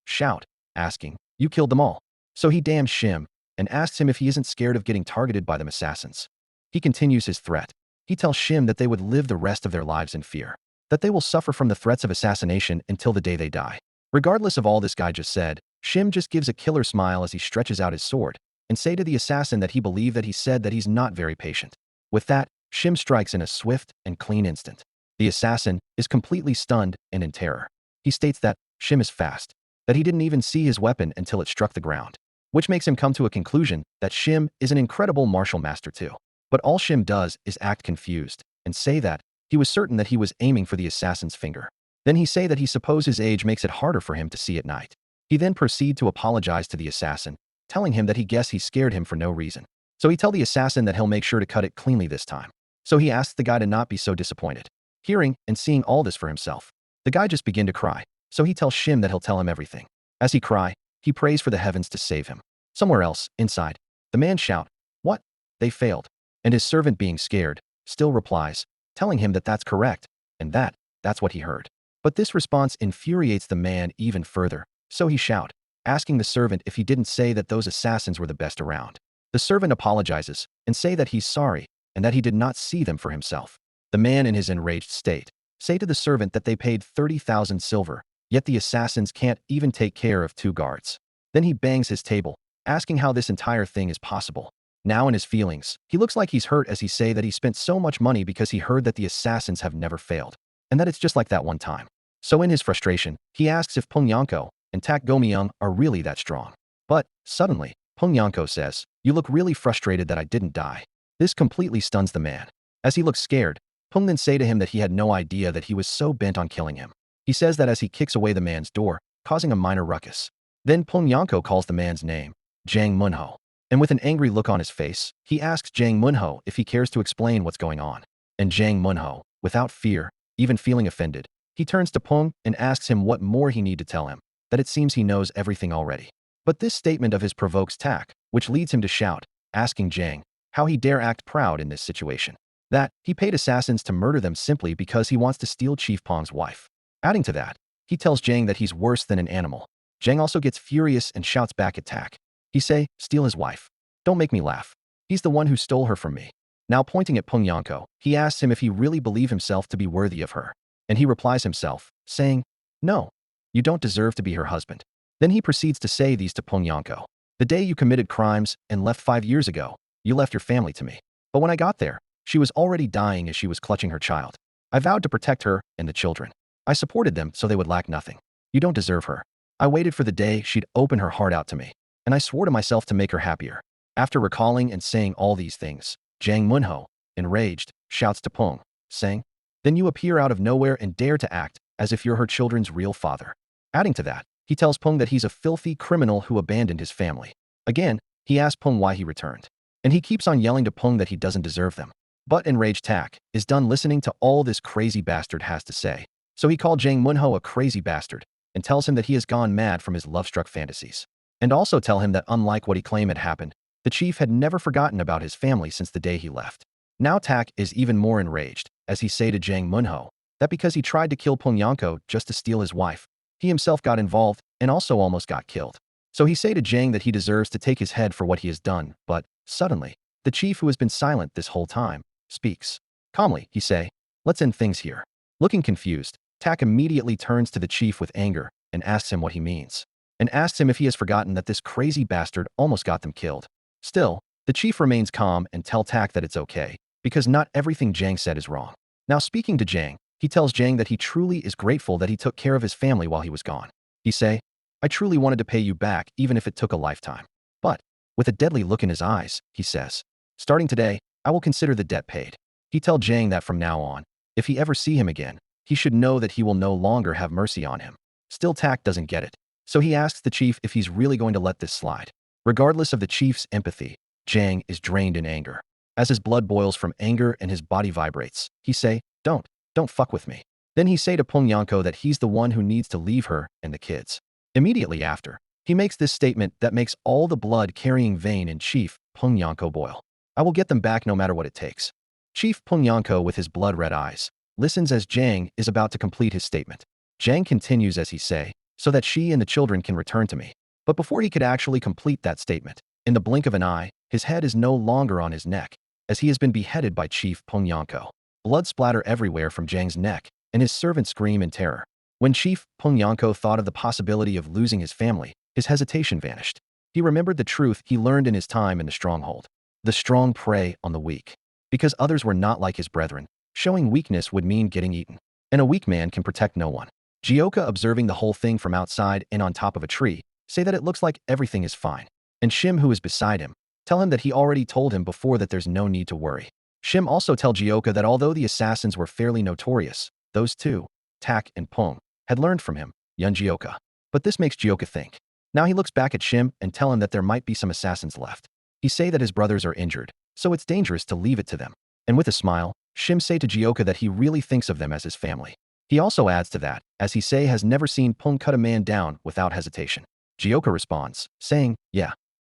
asking, you killed them all. So he damns Shim and asks him if he isn't scared of getting targeted by them assassins. He continues his threat. He tells Shim that they would live the rest of their lives in fear, that they will suffer from the threats of assassination until the day they die. Regardless of all this guy just said, Shim just gives a killer smile as he stretches out his sword and say to the assassin that he believed that he said that he's not very patient. With that, Shim strikes in a swift and clean instant. The assassin is completely stunned and in terror. He states that Shim is fast, that he didn't even see his weapon until it struck the ground, which makes him come to a conclusion that Shim is an incredible martial master too. But all Shim does is act confused and say that he was certain that he was aiming for the assassin's finger. Then he say that he suppose his age makes it harder for him to see at night. He then proceed to apologize to the assassin, telling him that he guessed he scared him for no reason. So he tell the assassin that he'll make sure to cut it cleanly this time. So he asks the guy to not be so disappointed. Hearing and seeing all this for himself, the guy just begin to cry. So he tells Shim that he'll tell him everything. As he cry, he prays for the heavens to save him. Somewhere else, inside, the man shout, what? They failed. And his servant being scared, still replies, telling him that that's correct, and that's what he heard. But this response infuriates the man even further. So he shout, asking the servant if he didn't say that those assassins were the best around. The servant apologizes and say that he's sorry and that he did not see them for himself. The man in his enraged state say to the servant that they paid 30,000 silver, yet the assassins can't even take care of 2 guards. Then he bangs his table, asking how this entire thing is possible. Now in his feelings, he looks like he's hurt as he say that he spent so much money because he heard that the assassins have never failed, and that it's just like that one time. So in his frustration, he asks if Peng Yanko and Tak Gomyeong are really that strong. But, suddenly, Peng Yanko says, you look really frustrated that I didn't die. This completely stuns the man. As he looks scared, Peng then say to him that he had no idea that he was so bent on killing him. He says that as he kicks away the man's door, causing a minor ruckus. Then Peng Yanko calls the man's name, Jang Munho. And with an angry look on his face, he asks Jang Munho if he cares to explain what's going on. And Jang Munho, without fear, even feeling offended, he turns to Peng and asks him what more he need to tell him, that it seems he knows everything already. But this statement of his provokes Tak, which leads him to shout, asking Jang how he dare act proud in this situation. That he paid assassins to murder them simply because he wants to steal Chief Peng's wife. Adding to that, he tells Jang that he's worse than an animal. Jang also gets furious and shouts back at Tak. He say, steal his wife. Don't make me laugh. He's the one who stole her from me. Now pointing at Peng Yanko, he asks him if he really believe himself to be worthy of her. And he replies himself, saying, no, you don't deserve to be her husband. Then he proceeds to say these to Pongyanko. The day you committed crimes and left 5 years ago, you left your family to me. But when I got there, she was already dying as she was clutching her child. I vowed to protect her and the children. I supported them so they would lack nothing. You don't deserve her. I waited for the day she'd open her heart out to me, and I swore to myself to make her happier. After recalling and saying all these things, Jang Munho, enraged, shouts to Pung, saying, "Then you appear out of nowhere and dare to act as if you're her children's real father." Adding to that, he tells Pung that he's a filthy criminal who abandoned his family. Again, he asks Pung why he returned. And he keeps on yelling to Pung that he doesn't deserve them. But enraged Tak is done listening to all this crazy bastard has to say. So he called Jang Munho a crazy bastard and tells him that he has gone mad from his love-struck fantasies. And also tell him that unlike what he claimed had happened, the chief had never forgotten about his family since the day he left. Now Tak is even more enraged, as he say to Jang Munho, that because he tried to kill Pongyanko just to steal his wife, he himself got involved and also almost got killed. So he say to Jang that he deserves to take his head for what he has done, but suddenly, the chief who has been silent this whole time, speaks. Calmly, he say, "Let's end things here." Looking confused, Tak immediately turns to the chief with anger and asks him what he means, and asks him if he has forgotten that this crazy bastard almost got them killed. Still, the chief remains calm and tell Tak that it's okay, because not everything Jang said is wrong. Now speaking to Jang, he tells Jang that he truly is grateful that he took care of his family while he was gone. He say, "I truly wanted to pay you back even if it took a lifetime." But, with a deadly look in his eyes, he says, "Starting today, I will consider the debt paid." He tell Jang that from now on, if he ever see him again, he should know that he will no longer have mercy on him. Still Tak doesn't get it, so he asks the chief if he's really going to let this slide. Regardless of the chief's empathy, Jang is drained in anger. As his blood boils from anger and his body vibrates, he say, don't fuck with me." Then he say to Pongyanko that he's the one who needs to leave her and the kids. Immediately after, he makes this statement that makes all the blood-carrying vein in Chief Pongyanko boil. "I will get them back no matter what it takes." Chief Pongyanko, with his blood-red eyes, listens as Jang is about to complete his statement. Jang continues as he say, "So that she and the children can return to me." But before he could actually complete that statement, in the blink of an eye, his head is no longer on his neck, as he has been beheaded by Chief Pongyanko. Blood splatter everywhere from Jang's neck, and his servants scream in terror. When Chief Pongyanko thought of the possibility of losing his family, his hesitation vanished. He remembered the truth he learned in his time in the stronghold. The strong prey on the weak. Because others were not like his brethren, showing weakness would mean getting eaten. And a weak man can protect no one. Jioka, observing the whole thing from outside and on top of a tree, say that it looks like everything is fine. And Shim, who is beside him, tell him that he already told him before that there's no need to worry. Shim also tell Jioka that although the assassins were fairly notorious, those two, Tak and Pung, had learned from him, Yun Jioka. But this makes Jioka think. Now he looks back at Shim and tell him that there might be some assassins left. He say that his brothers are injured, so it's dangerous to leave it to them. And with a smile, Shim say to Jioka that he really thinks of them as his family. He also adds to that, as he say has never seen Pung cut a man down without hesitation. Jioka responds, saying, "Yeah."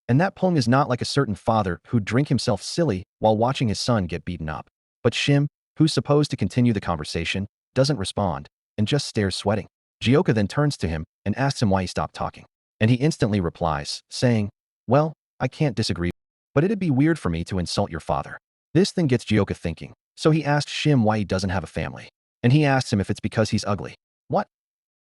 And that Pung is not like a certain father who'd drink himself silly while watching his son get beaten up. But Shim, who's supposed to continue the conversation, doesn't respond, and just stares sweating. Jioka then turns to him and asks him why he stopped talking. And he instantly replies, saying, "Well, I can't disagree, but it'd be weird for me to insult your father." This then gets Jioka thinking, so he asks Shim why he doesn't have a family. And he asks him if it's because he's ugly. "What?"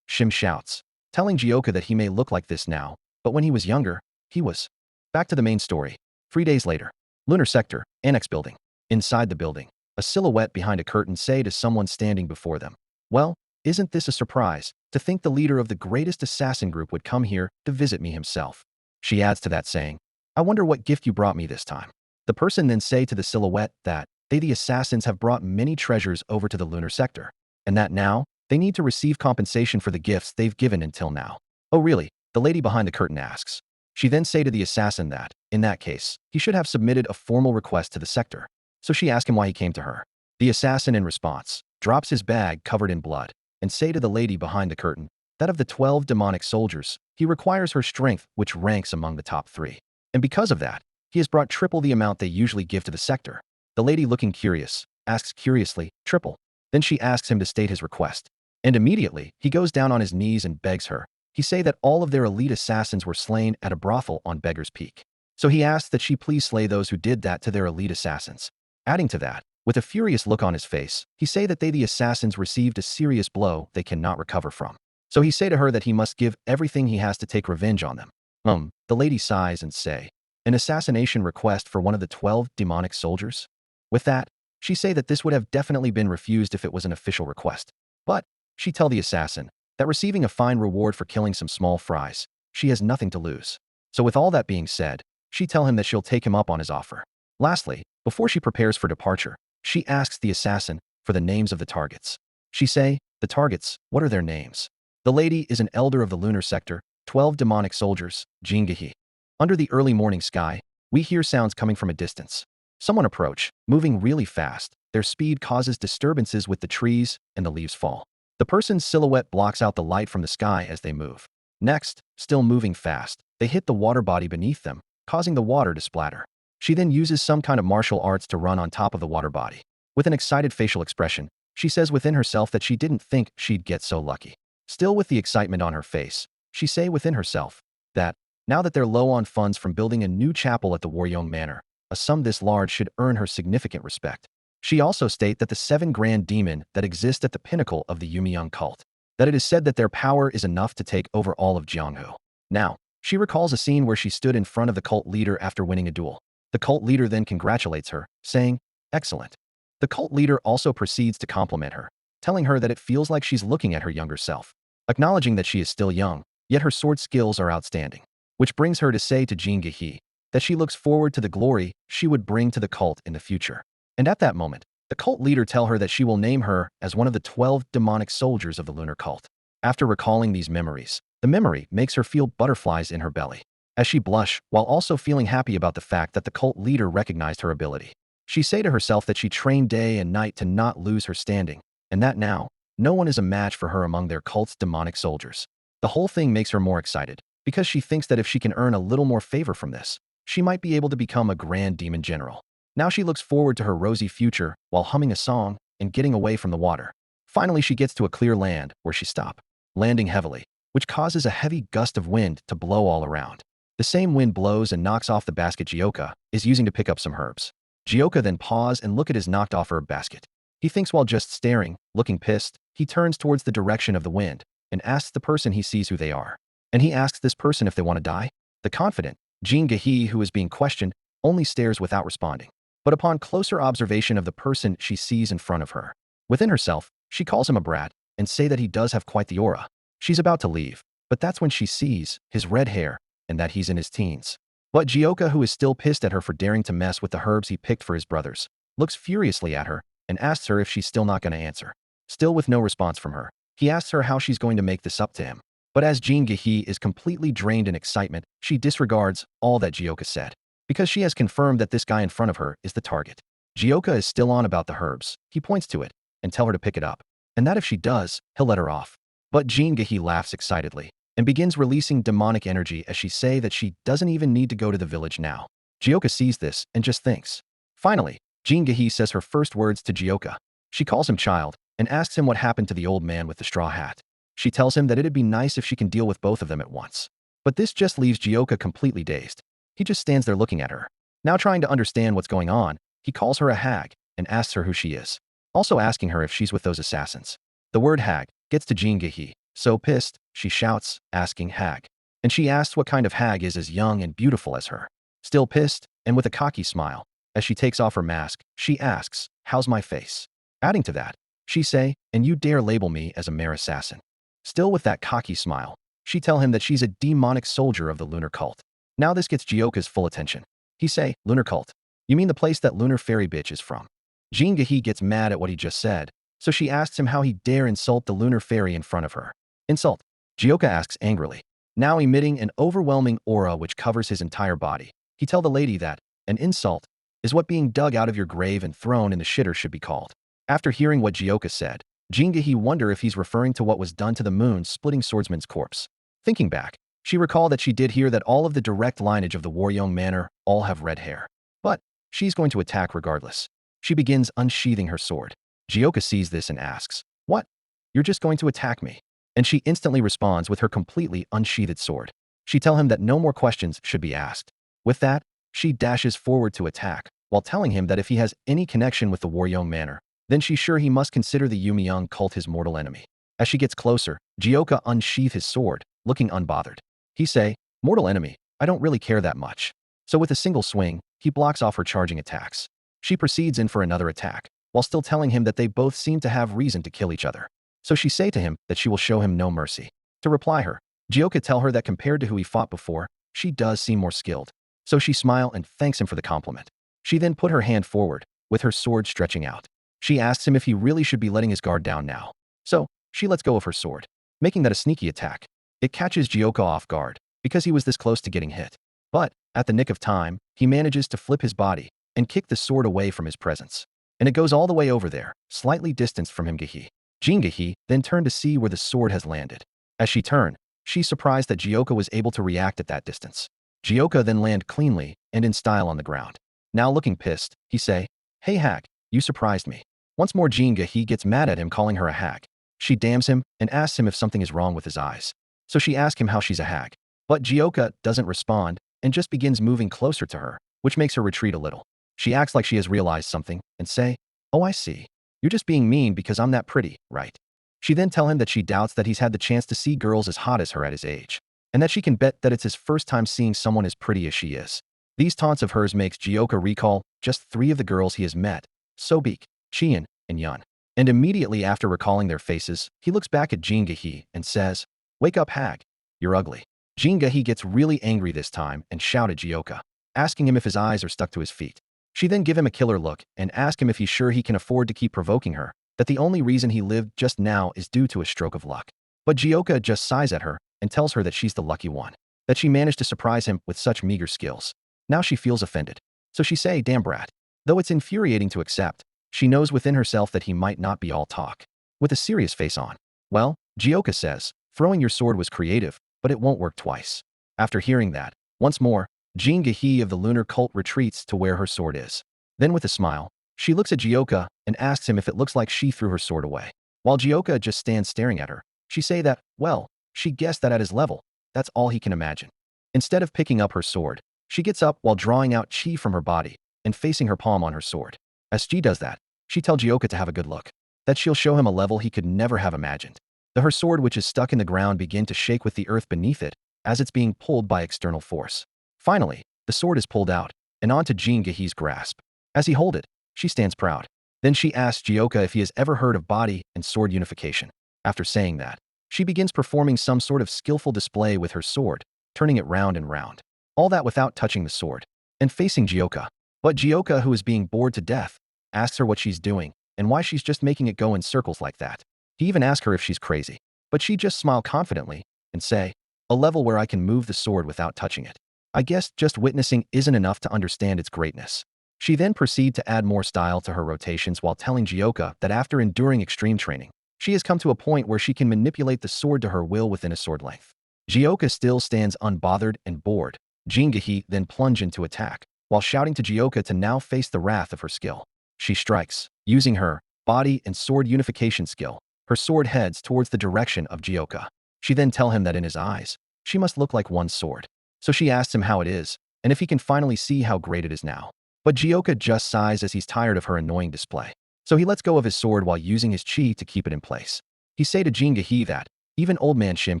Shim shouts, telling Jioka that he may look like this now, but when he was younger, he was. Back to the main story. 3 days later. Lunar Sector, Annex Building. Inside the building, a silhouette behind a curtain say to someone standing before them, "Well, isn't this a surprise, to think the leader of the greatest assassin group would come here to visit me himself?" She adds to that saying, "I wonder what gift you brought me this time." The person then say to the silhouette that they, the assassins, have brought many treasures over to the Lunar Sector, and that now they need to receive compensation for the gifts they've given until now. "Oh really?" the lady behind the curtain asks. She then say to the assassin that, in that case, he should have submitted a formal request to the sector. So she asks him why he came to her. The assassin, in response, drops his bag covered in blood and say to the lady behind the curtain that of the 12 demonic soldiers, he requires her strength, which ranks among the top 3. And because of that, he has brought triple the amount they usually give to the sector. The lady, looking curious, asks curiously, "Triple?" Then she asks him to state his request. And immediately, he goes down on his knees and begs her. He say that all of their elite assassins were slain at a brothel on Beggar's Peak. So he asks that she please slay those who did that to their elite assassins. Adding to that, with a furious look on his face, he say that they, the assassins, received a serious blow they cannot recover from. So he say to her that he must give everything he has to take revenge on them. The lady sighs and say, an assassination request for one of the 12 demonic soldiers? With that, she say that this would have definitely been refused if it was an official request. But she tell the assassin that receiving a fine reward for killing some small fries, she has nothing to lose. So with all that being said, she tell him that she'll take him up on his offer. Lastly, before she prepares for departure, she asks the assassin for the names of the targets. She say, the targets, what are their names? The lady is an elder of the lunar sector, 12 demonic soldiers, Jingahi. Under the early morning sky, we hear sounds coming from a distance. Someone approach, moving really fast. Their speed causes disturbances with the trees, and the leaves fall. The person's silhouette blocks out the light from the sky as they move. Next, still moving fast, they hit the water body beneath them, causing the water to splatter. She then uses some kind of martial arts to run on top of the water body. With an excited facial expression, she says within herself that she didn't think she'd get so lucky. Still with the excitement on her face, she say within herself that, now that they're low on funds from building a new chapel at the Waryong Manor, a sum this large should earn her significant respect. She also state that the 7 grand demon that exist at the pinnacle of the Yumi cult, that it is said that their power is enough to take over all of Jianghu. Now, she recalls a scene where she stood in front of the cult leader after winning a duel. The cult leader then congratulates her, saying, excellent. The cult leader also proceeds to compliment her, telling her that it feels like she's looking at her younger self, acknowledging that she is still young, yet her sword skills are outstanding, which brings her to say to Jin Gehi that she looks forward to the glory she would bring to the cult in the future. And at that moment, the cult leader tell her that she will name her as one of the 12 demonic soldiers of the lunar cult. After recalling these memories, the memory makes her feel butterflies in her belly, as she blush while also feeling happy about the fact that the cult leader recognized her ability. She say to herself that she trained day and night to not lose her standing, and that now, no one is a match for her among their cult's demonic soldiers. The whole thing makes her more excited, because she thinks that if she can earn a little more favor from this, she might be able to become a grand demon general. Now she looks forward to her rosy future while humming a song and getting away from the water. Finally, she gets to a clear land where she stops, landing heavily, which causes a heavy gust of wind to blow all around. The same wind blows and knocks off the basket Jioka is using to pick up some herbs. Jioka then pause and look at his knocked off herb basket. He thinks while just staring, looking pissed, he turns towards the direction of the wind and asks the person he sees who they are. And he asks this person if they want to die. The confident Jin Gehi, who is being questioned, only stares without responding. But upon closer observation of the person she sees in front of her, within herself, she calls him a brat and say that he does have quite the aura. She's about to leave, but that's when she sees his red hair and that he's in his teens. But Jioka, who is still pissed at her for daring to mess with the herbs he picked for his brothers, looks furiously at her and asks her if she's still not going to answer. Still with no response from her, he asks her how she's going to make this up to him. But as Jin Gehi is completely drained in excitement, she disregards all that Jioka said, because she has confirmed that this guy in front of her is the target. Jioka is still on about the herbs. He points to it and tell her to pick it up, and that if she does, he'll let her off. But Jin Gehi laughs excitedly and begins releasing demonic energy as she say that she doesn't even need to go to the village now. Jioka sees this and just thinks. Finally, Jin Gehi says her first words to Jioka. She calls him child and asks him what happened to the old man with the straw hat. She tells him that it'd be nice if she can deal with both of them at once. But this just leaves Jioka completely dazed. He just stands there looking at her. Now trying to understand what's going on, he calls her a hag and asks her who she is, also asking her if she's with those assassins. The word hag gets to Jin Gehi. So pissed, she shouts, asking hag. And she asks what kind of hag is as young and beautiful as her. Still pissed, and with a cocky smile, as she takes off her mask, she asks, how's my face? Adding to that, she say, and you dare label me as a mere assassin. Still with that cocky smile, she tell him that she's a demonic soldier of the lunar cult. Now this gets Jioka's full attention. He say, lunar cult? You mean the place that lunar fairy bitch is from? Jin Gehi gets mad at what he just said, so she asks him how he dare insult the lunar fairy in front of her. Insult? Jioka asks angrily, now emitting an overwhelming aura which covers his entire body. He tell the lady that an insult is what being dug out of your grave and thrown in the shitter should be called. After hearing what Jioka said, Jin Gehi wonder if he's referring to what was done to the moon's splitting swordsman's corpse. Thinking back, she recalled that she did hear that all of the direct lineage of the Waryong Manor all have red hair. But she's going to attack regardless. She begins unsheathing her sword. Jioka sees this and asks, what? You're just going to attack me? And she instantly responds with her completely unsheathed sword. She tell him that no more questions should be asked. With that, she dashes forward to attack, while telling him that if he has any connection with the Waryong Manor, then she's sure he must consider the Yumi cult his mortal enemy. As she gets closer, Jioka unsheathes his sword, looking unbothered. He say, "Mortal enemy, I don't really care that much." So with a single swing, he blocks off her charging attacks. She proceeds in for another attack, while still telling him that they both seem to have reason to kill each other. So she say to him that she will show him no mercy. To reply her, Jioka tell her that compared to who he fought before, she does seem more skilled. So she smile and thanks him for the compliment. She then put her hand forward, with her sword stretching out. She asks him if he really should be letting his guard down now. So, she lets go of her sword, making that a sneaky attack. It catches Jioka off guard, because he was this close to getting hit. But, at the nick of time, he manages to flip his body, and kick the sword away from his presence. And it goes all the way over there, slightly distanced from him. Jingahi then turned to see where the sword has landed. As she turned, she's surprised that Jioka was able to react at that distance. Jioka then land cleanly and in style on the ground. Now looking pissed, he say, "Hey hag, you surprised me." Once more Jingahi gets mad at him calling her a hag. She damns him and asks him if something is wrong with his eyes. So she asks him how she's a hag. But Jioka doesn't respond and just begins moving closer to her, which makes her retreat a little. She acts like she has realized something and say, "Oh, I see. You're just being mean because I'm that pretty, right?" She then tell him that she doubts that he's had the chance to see girls as hot as her at his age, and that she can bet that it's his first time seeing someone as pretty as she is. These taunts of hers makes Jioka recall just 3 of the girls he has met, Sobik, Chien, and Yun. And immediately after recalling their faces, he looks back at Jingahi and says, "Wake up hag, you're ugly." Jingahi gets really angry this time and shout at Jioka, asking him if his eyes are stuck to his feet. She then give him a killer look and ask him if he's sure he can afford to keep provoking her, that the only reason he lived just now is due to a stroke of luck. But Jioka just sighs at her and tells her that she's the lucky one, that she managed to surprise him with such meager skills. Now she feels offended. So she say, "Damn brat." Though it's infuriating to accept, she knows within herself that he might not be all talk. With a serious face on. Well, Jioka says, "Throwing your sword was creative, but it won't work twice." After hearing that, once more, Jingahi of the lunar cult retreats to where her sword is. Then with a smile, she looks at Jioka and asks him if it looks like she threw her sword away. While Jioka just stands staring at her, she say that, well, she guessed that at his level, that's all he can imagine. Instead of picking up her sword, she gets up while drawing out chi from her body and facing her palm on her sword. As she does that, she tells Jioka to have a good look, that she'll show him a level he could never have imagined. Her sword, which is stuck in the ground, begin to shake with the earth beneath it as it's being pulled by external force. Finally, the sword is pulled out and onto Jingahi's grasp. As he hold it, she stands proud. Then she asks Jioka if he has ever heard of body and sword unification. After saying that, she begins performing some sort of skillful display with her sword, turning it round and round. All that without touching the sword, and facing Jioka. But Jioka, who is being bored to death, asks her what she's doing and why she's just making it go in circles like that. He even asks her if she's crazy, but she just smile confidently and say, "A level where I can move the sword without touching it. I guess just witnessing isn't enough to understand its greatness." She then proceeds to add more style to her rotations while telling Jioka that after enduring extreme training, she has come to a point where she can manipulate the sword to her will within a sword length. Jioka still stands unbothered and bored. Jingahi then plunge into attack, while shouting to Jioka to now face the wrath of her skill. She strikes, using her body and sword unification skill. Her sword heads towards the direction of Jioka. She then tell him that in his eyes, she must look like one sword. So she asks him how it is, and if he can finally see how great it is now. But Jioka just sighs as he's tired of her annoying display. So he lets go of his sword while using his chi to keep it in place. He say to Jingahi that, even old man Shim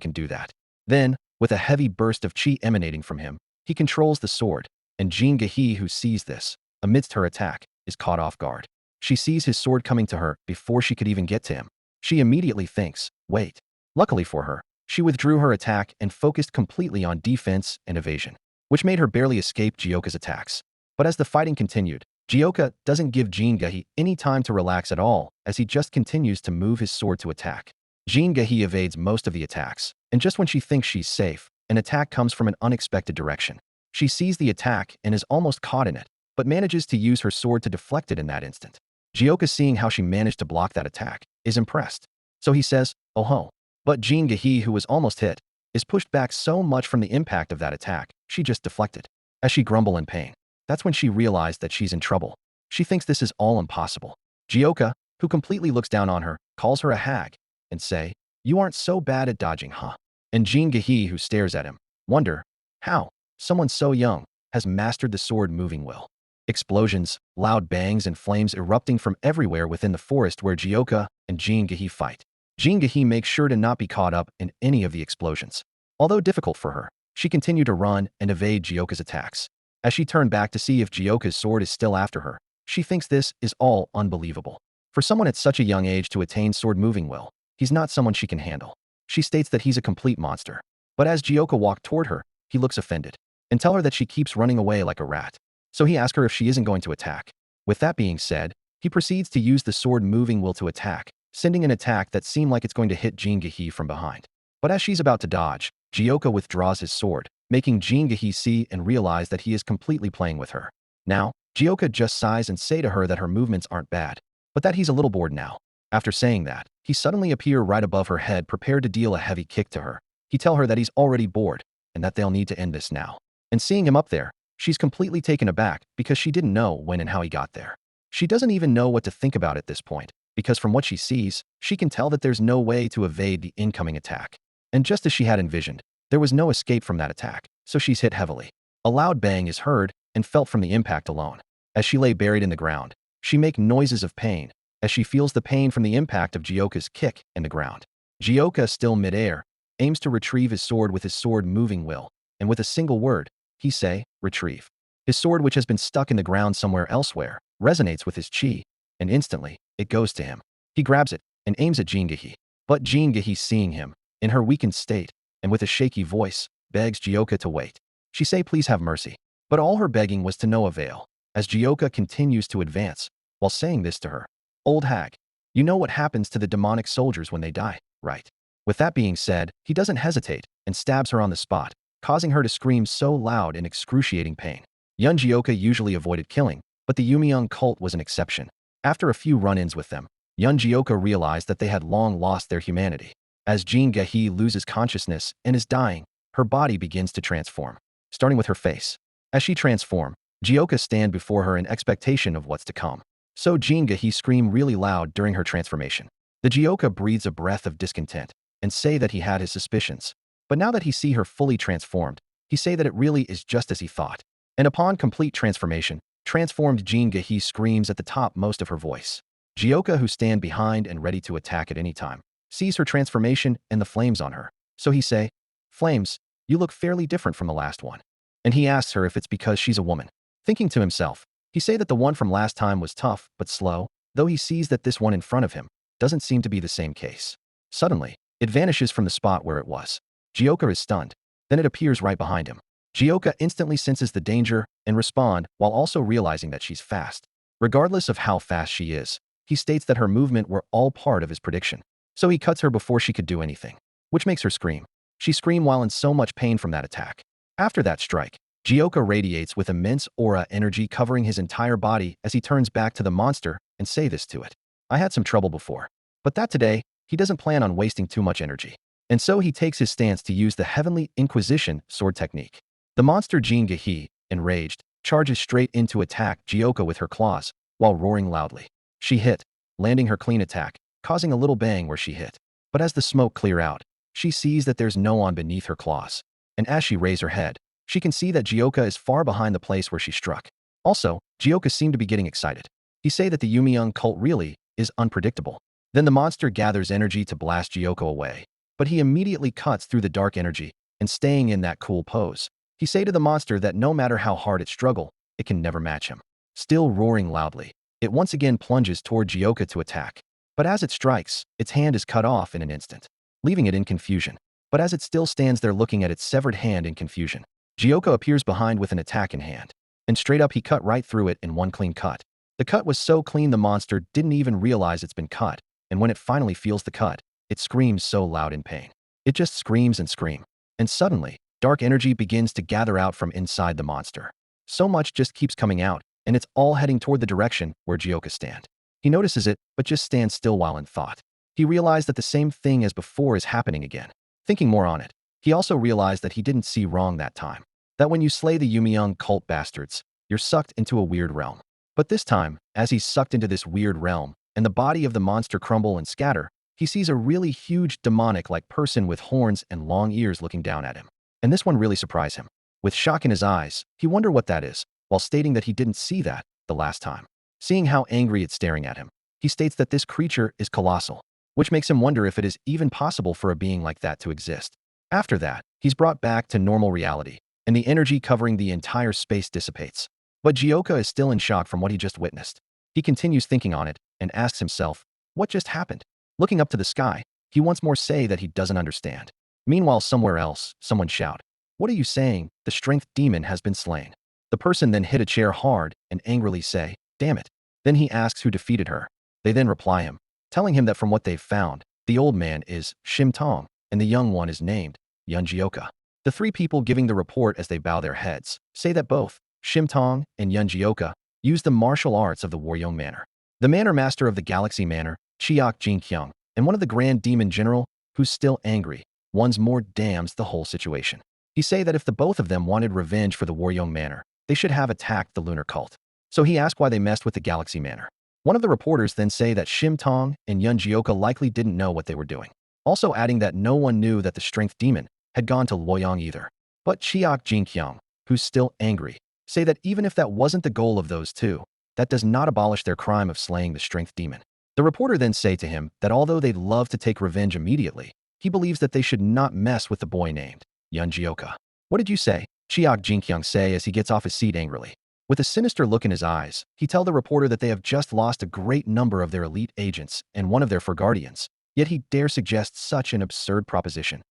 can do that. Then, with a heavy burst of chi emanating from him, he controls the sword, and Jingahi, who sees this, amidst her attack, is caught off guard. She sees his sword coming to her before she could even get to him. She immediately thinks, wait. Luckily for her, she withdrew her attack and focused completely on defense and evasion, which made her barely escape Jioka's attacks. But as the fighting continued, Jioka doesn't give Jingahi any time to relax at all, as he just continues to move his sword to attack. Jingahi evades most of the attacks, and just when she thinks she's safe, an attack comes from an unexpected direction. She sees the attack and is almost caught in it, but manages to use her sword to deflect it in that instant. Jioka, seeing how she managed to block that attack, is impressed. So he says, "Oh ho." But Jingahi, who was almost hit, is pushed back so much from the impact of that attack, she just deflected. As she grumble in pain, that's when she realized that she's in trouble. She thinks this is all impossible. Jioka, who completely looks down on her, calls her a hag, and say, "You aren't so bad at dodging, huh?" And Jingahi, who stares at him, wonder, how someone so young has mastered the sword moving well. Explosions, loud bangs and flames erupting from everywhere within the forest where Jioka and Jingahi fight. Jingahe makes sure to not be caught up in any of the explosions. Although difficult for her, she continued to run and evade Jioka's attacks. As she turned back to see if Jioka's sword is still after her, she thinks this is all unbelievable. For someone at such a young age to attain sword moving will, he's not someone she can handle. She states that he's a complete monster. But as Jioka walked toward her, he looks offended and tell her that she keeps running away like a rat. So he asks her if she isn't going to attack. With that being said, he proceeds to use the sword moving will to attack, sending an attack that seemed like it's going to hit Jingahe from behind. But as she's about to dodge, Jioka withdraws his sword, making Jingahe see and realize that he is completely playing with her. Now, Jioka just sighs and say to her that her movements aren't bad, but that he's a little bored now. After saying that, he suddenly appear right above her head prepared to deal a heavy kick to her. He tell her that he's already bored and that they'll need to end this now. And seeing him up there, she's completely taken aback because she didn't know when and how he got there. She doesn't even know what to think about at this point, because from what she sees, she can tell that there's no way to evade the incoming attack. And just as she had envisioned, there was no escape from that attack, so she's hit heavily. A loud bang is heard and felt from the impact alone. As she lay buried in the ground, she make noises of pain as she feels the pain from the impact of Jioka's kick in the ground. Jioka, still midair, aims to retrieve his sword with his sword moving will, and with a single word, he say, retrieve. His sword, which has been stuck in the ground somewhere elsewhere, resonates with his chi, and instantly, it goes to him. He grabs it and aims at Jingahe. But Jingahe, seeing him, in her weakened state, and with a shaky voice, begs Jioka to wait. She say please have mercy. But all her begging was to no avail, as Jioka continues to advance, while saying this to her. Old hag, you know what happens to the demonic soldiers when they die, right? With that being said, he doesn't hesitate and stabs her on the spot, causing her to scream so loud in excruciating pain. Young Jioka usually avoided killing, but the Yumi cult was an exception. After a few run-ins with them, young Jioka realized that they had long lost their humanity. As Jingahe loses consciousness and is dying, her body begins to transform, starting with her face. As she transforms, Jioka stand before her in expectation of what's to come. So Jingahe scream really loud during her transformation. The Jioka breathes a breath of discontent and say that he had his suspicions. But now that he see her fully transformed, he say that it really is just as he thought. And upon complete transformation, transformed Jingahe screams at the top most of her voice. Jioka, who stand behind and ready to attack at any time, sees her transformation and the flames on her. So he say, Flames, you look fairly different from the last one. And he asks her if it's because she's a woman. Thinking to himself, he say that the one from last time was tough but slow, though he sees that this one in front of him doesn't seem to be the same case. Suddenly, it vanishes from the spot where it was. Jioka is stunned. Then it appears right behind him. Jioka instantly senses the danger and responds while also realizing that she's fast. Regardless of how fast she is, he states that her movement were all part of his prediction. So he cuts her before she could do anything, which makes her scream. She screams while in so much pain from that attack. After that strike, Jioka radiates with immense aura energy covering his entire body as he turns back to the monster and say this to it. I had some trouble before, but that today, he doesn't plan on wasting too much energy. And so he takes his stance to use the Heavenly Inquisition sword technique. The monster Jingahe, enraged, charges straight in to attack Jioka with her claws, while roaring loudly. She hit, landing her clean attack, causing a little bang where she hit. But as the smoke clear out, she sees that there's no one beneath her claws. And as she raises her head, she can see that Jioka is far behind the place where she struck. Also, Jioka seemed to be getting excited. He say that the Yumi cult really is unpredictable. Then the monster gathers energy to blast Jioka away, but he immediately cuts through the dark energy and staying in that cool pose. He say to the monster that no matter how hard it struggle, it can never match him. Still roaring loudly, it once again plunges toward Jioka to attack. But as it strikes, its hand is cut off in an instant, leaving it in confusion. But as it still stands there looking at its severed hand in confusion, Jioka appears behind with an attack in hand. And straight up he cut right through it in one clean cut. The cut was so clean the monster didn't even realize it's been cut, and when it finally feels the cut, it screams so loud in pain. It just screams and screams. And suddenly, dark energy begins to gather out from inside the monster. So much just keeps coming out, and it's all heading toward the direction where Jioka stand. He notices it, but just stands still while in thought. He realized that the same thing as before is happening again. Thinking more on it, he also realized that he didn't see wrong that time. That when you slay the Yumi cult bastards, you're sucked into a weird realm. But this time, as he's sucked into this weird realm, and the body of the monster crumble and scatter, he sees a really huge demonic-like person with horns and long ears looking down at him. And this one really surprised him. With shock in his eyes, he wondered what that is, while stating that he didn't see that the last time. Seeing how angry it's staring at him, he states that this creature is colossal. which makes him wonder if it is even possible for a being like that to exist. After that, he's brought back to normal reality, and the energy covering the entire space dissipates. But Jaka is still in shock from what he just witnessed. He continues thinking on it and asks himself, what just happened? Looking up to the sky, he once more say that he doesn't understand. Meanwhile, somewhere else, someone shout, "What are you saying? The strength demon has been slain." The person then hit a chair hard and angrily say, "Damn it." Then he asks who defeated her. They then reply him, telling him that from what they've found, the old man is Shim Tong and the young one is named Yun Jioka. The three people giving the report as they bow their heads say that both Shim Tong and Yun Jioka use the martial arts of the Waryeong Manor. The Manor Master of the Galaxy Manor, Chiak Jin-kyung, and one of the Grand Demon General, who's still angry, once more damns the whole situation. He say that if the both of them wanted revenge for the Waryeong Manor, they should have attacked the lunar cult. So he asked why they messed with the Galaxy Manor. One of the reporters then say that Shim Tong and Yun Jioka likely didn't know what they were doing, also adding that no one knew that the strength demon had gone to Luoyang either. But Chiak Jin-kyung, who's still angry, say that even if that wasn't the goal of those two, that does not abolish their crime of slaying the strength demon. The reporter then say to him that although they'd love to take revenge immediately, he believes that they should not mess with the boy named Yun Jioka. "What did you say?" Chiak Jin-kyung say as he gets off his seat angrily. With a sinister look in his eyes, he tell the reporter that they have just lost a great number of their elite agents and one of their guardians, yet he dare suggest such an absurd proposition.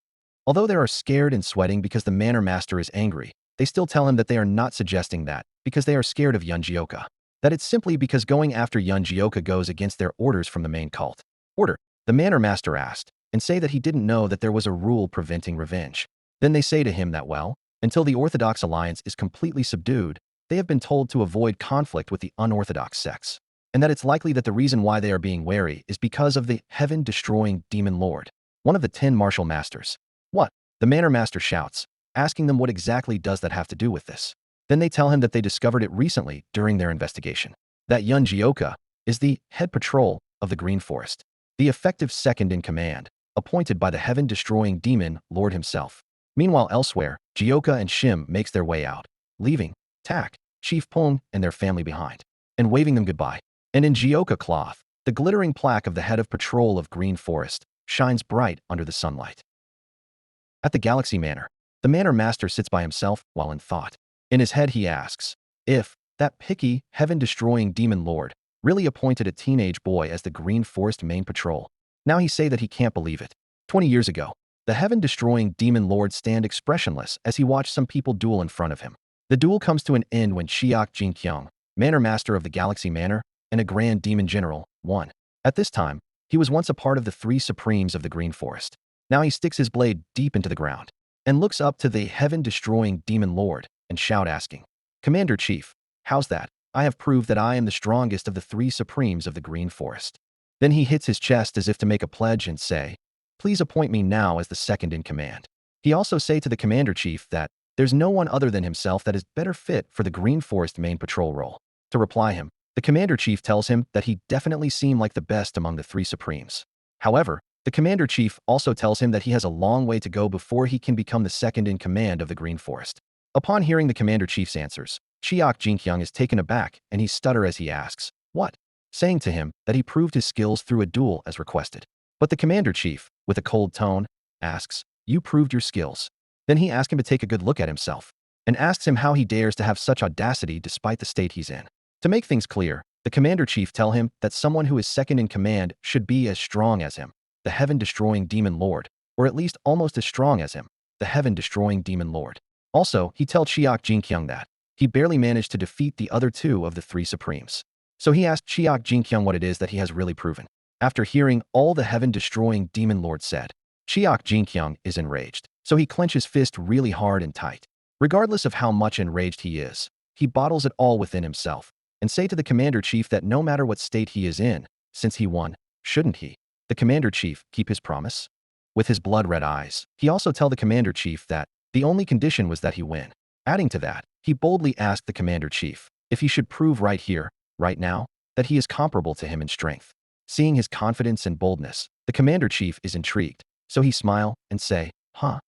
Although they are scared and sweating because the Manor Master is angry, they still tell him that they are not suggesting that because they are scared of Yun Jioka. That it's simply because going after Yun Jioka goes against their orders from the main cult. "Order?" the Manor Master asked, and say that he didn't know that there was a rule preventing revenge. Then they say to him that, well, until the Orthodox Alliance is completely subdued, they have been told to avoid conflict with the unorthodox sects, and that it's likely that the reason why they are being wary is because of the heaven-destroying demon lord, one of the 10 martial masters. "What?" the Manor Master shouts, asking them what exactly does that have to do with this. Then they tell him that they discovered it recently during their investigation, that Yun Jioka is the head patrol of the Green Forest, the effective second in command, appointed by the heaven-destroying demon lord himself. Meanwhile, elsewhere, Jioka and Shim makes their way out, leaving Tak, Chief Pung, and their family behind, and waving them goodbye. And in Jioka cloth, the glittering plaque of the head of patrol of Green Forest shines bright under the sunlight. At the Galaxy Manor, the Manor Master sits by himself while in thought. In his head he asks if that picky, heaven-destroying demon lord really appointed a teenage boy as the Green Forest main patrol. Now he say that he can't believe it. 20 years ago, the heaven-destroying demon lord stand expressionless as he watched some people duel in front of him. The duel comes to an end when Chiak Jin-kyung, Manor Master of the Galaxy Manor, and a Grand Demon General, won. At this time, he was once a part of the 3 Supremes of the Green Forest. Now he sticks his blade deep into the ground and looks up to the heaven-destroying demon lord and shout asking, "Commander Chief, how's that? I have proved that I am the strongest of the 3 Supremes of the Green Forest." Then he hits his chest as if to make a pledge and say, "Please appoint me now as the second in command." He also say to the Commander Chief that there's no one other than himself that is better fit for the Green Forest main patrol role. To reply him, the Commander Chief tells him that he definitely seemed like the best among the 3 Supremes. However, the Commander Chief also tells him that he has a long way to go before he can become the second in command of the Green Forest. Upon hearing the Commander Chief's answers, Chiak Jin-kyung is taken aback and he stutter as he asks, "What?" saying to him that he proved his skills through a duel as requested. But the Commander Chief, with a cold tone, asks, "You proved your skills." Then he asks him to take a good look at himself, and asks him how he dares to have such audacity despite the state he's in. To make things clear, the Commander Chief tell him that someone who is second in command should be as strong as him, the heaven-destroying demon lord, or at least almost as strong as him, the heaven-destroying demon lord. Also, he tells Chiak Jin-kyung that he barely managed to defeat the other 2 of the 3 Supremes. So he asked Chiak Jin-kyung what it is that he has really proven. After hearing all the heaven-destroying demon lord said, Chiak Jin-kyung is enraged, so he clenches fist really hard and tight. Regardless of how much enraged he is, he bottles it all within himself, and say to the Commander Chief that no matter what state he is in, since he won, shouldn't he, the Commander Chief, keep his promise? With his blood-red eyes, he also tell the Commander Chief that the only condition was that he win. Adding to that, he boldly asked the Commander Chief if he should prove right here, right now, that he is comparable to him in strength. Seeing his confidence and boldness, the Commander Chief is intrigued, so he smile and say, "Huh?"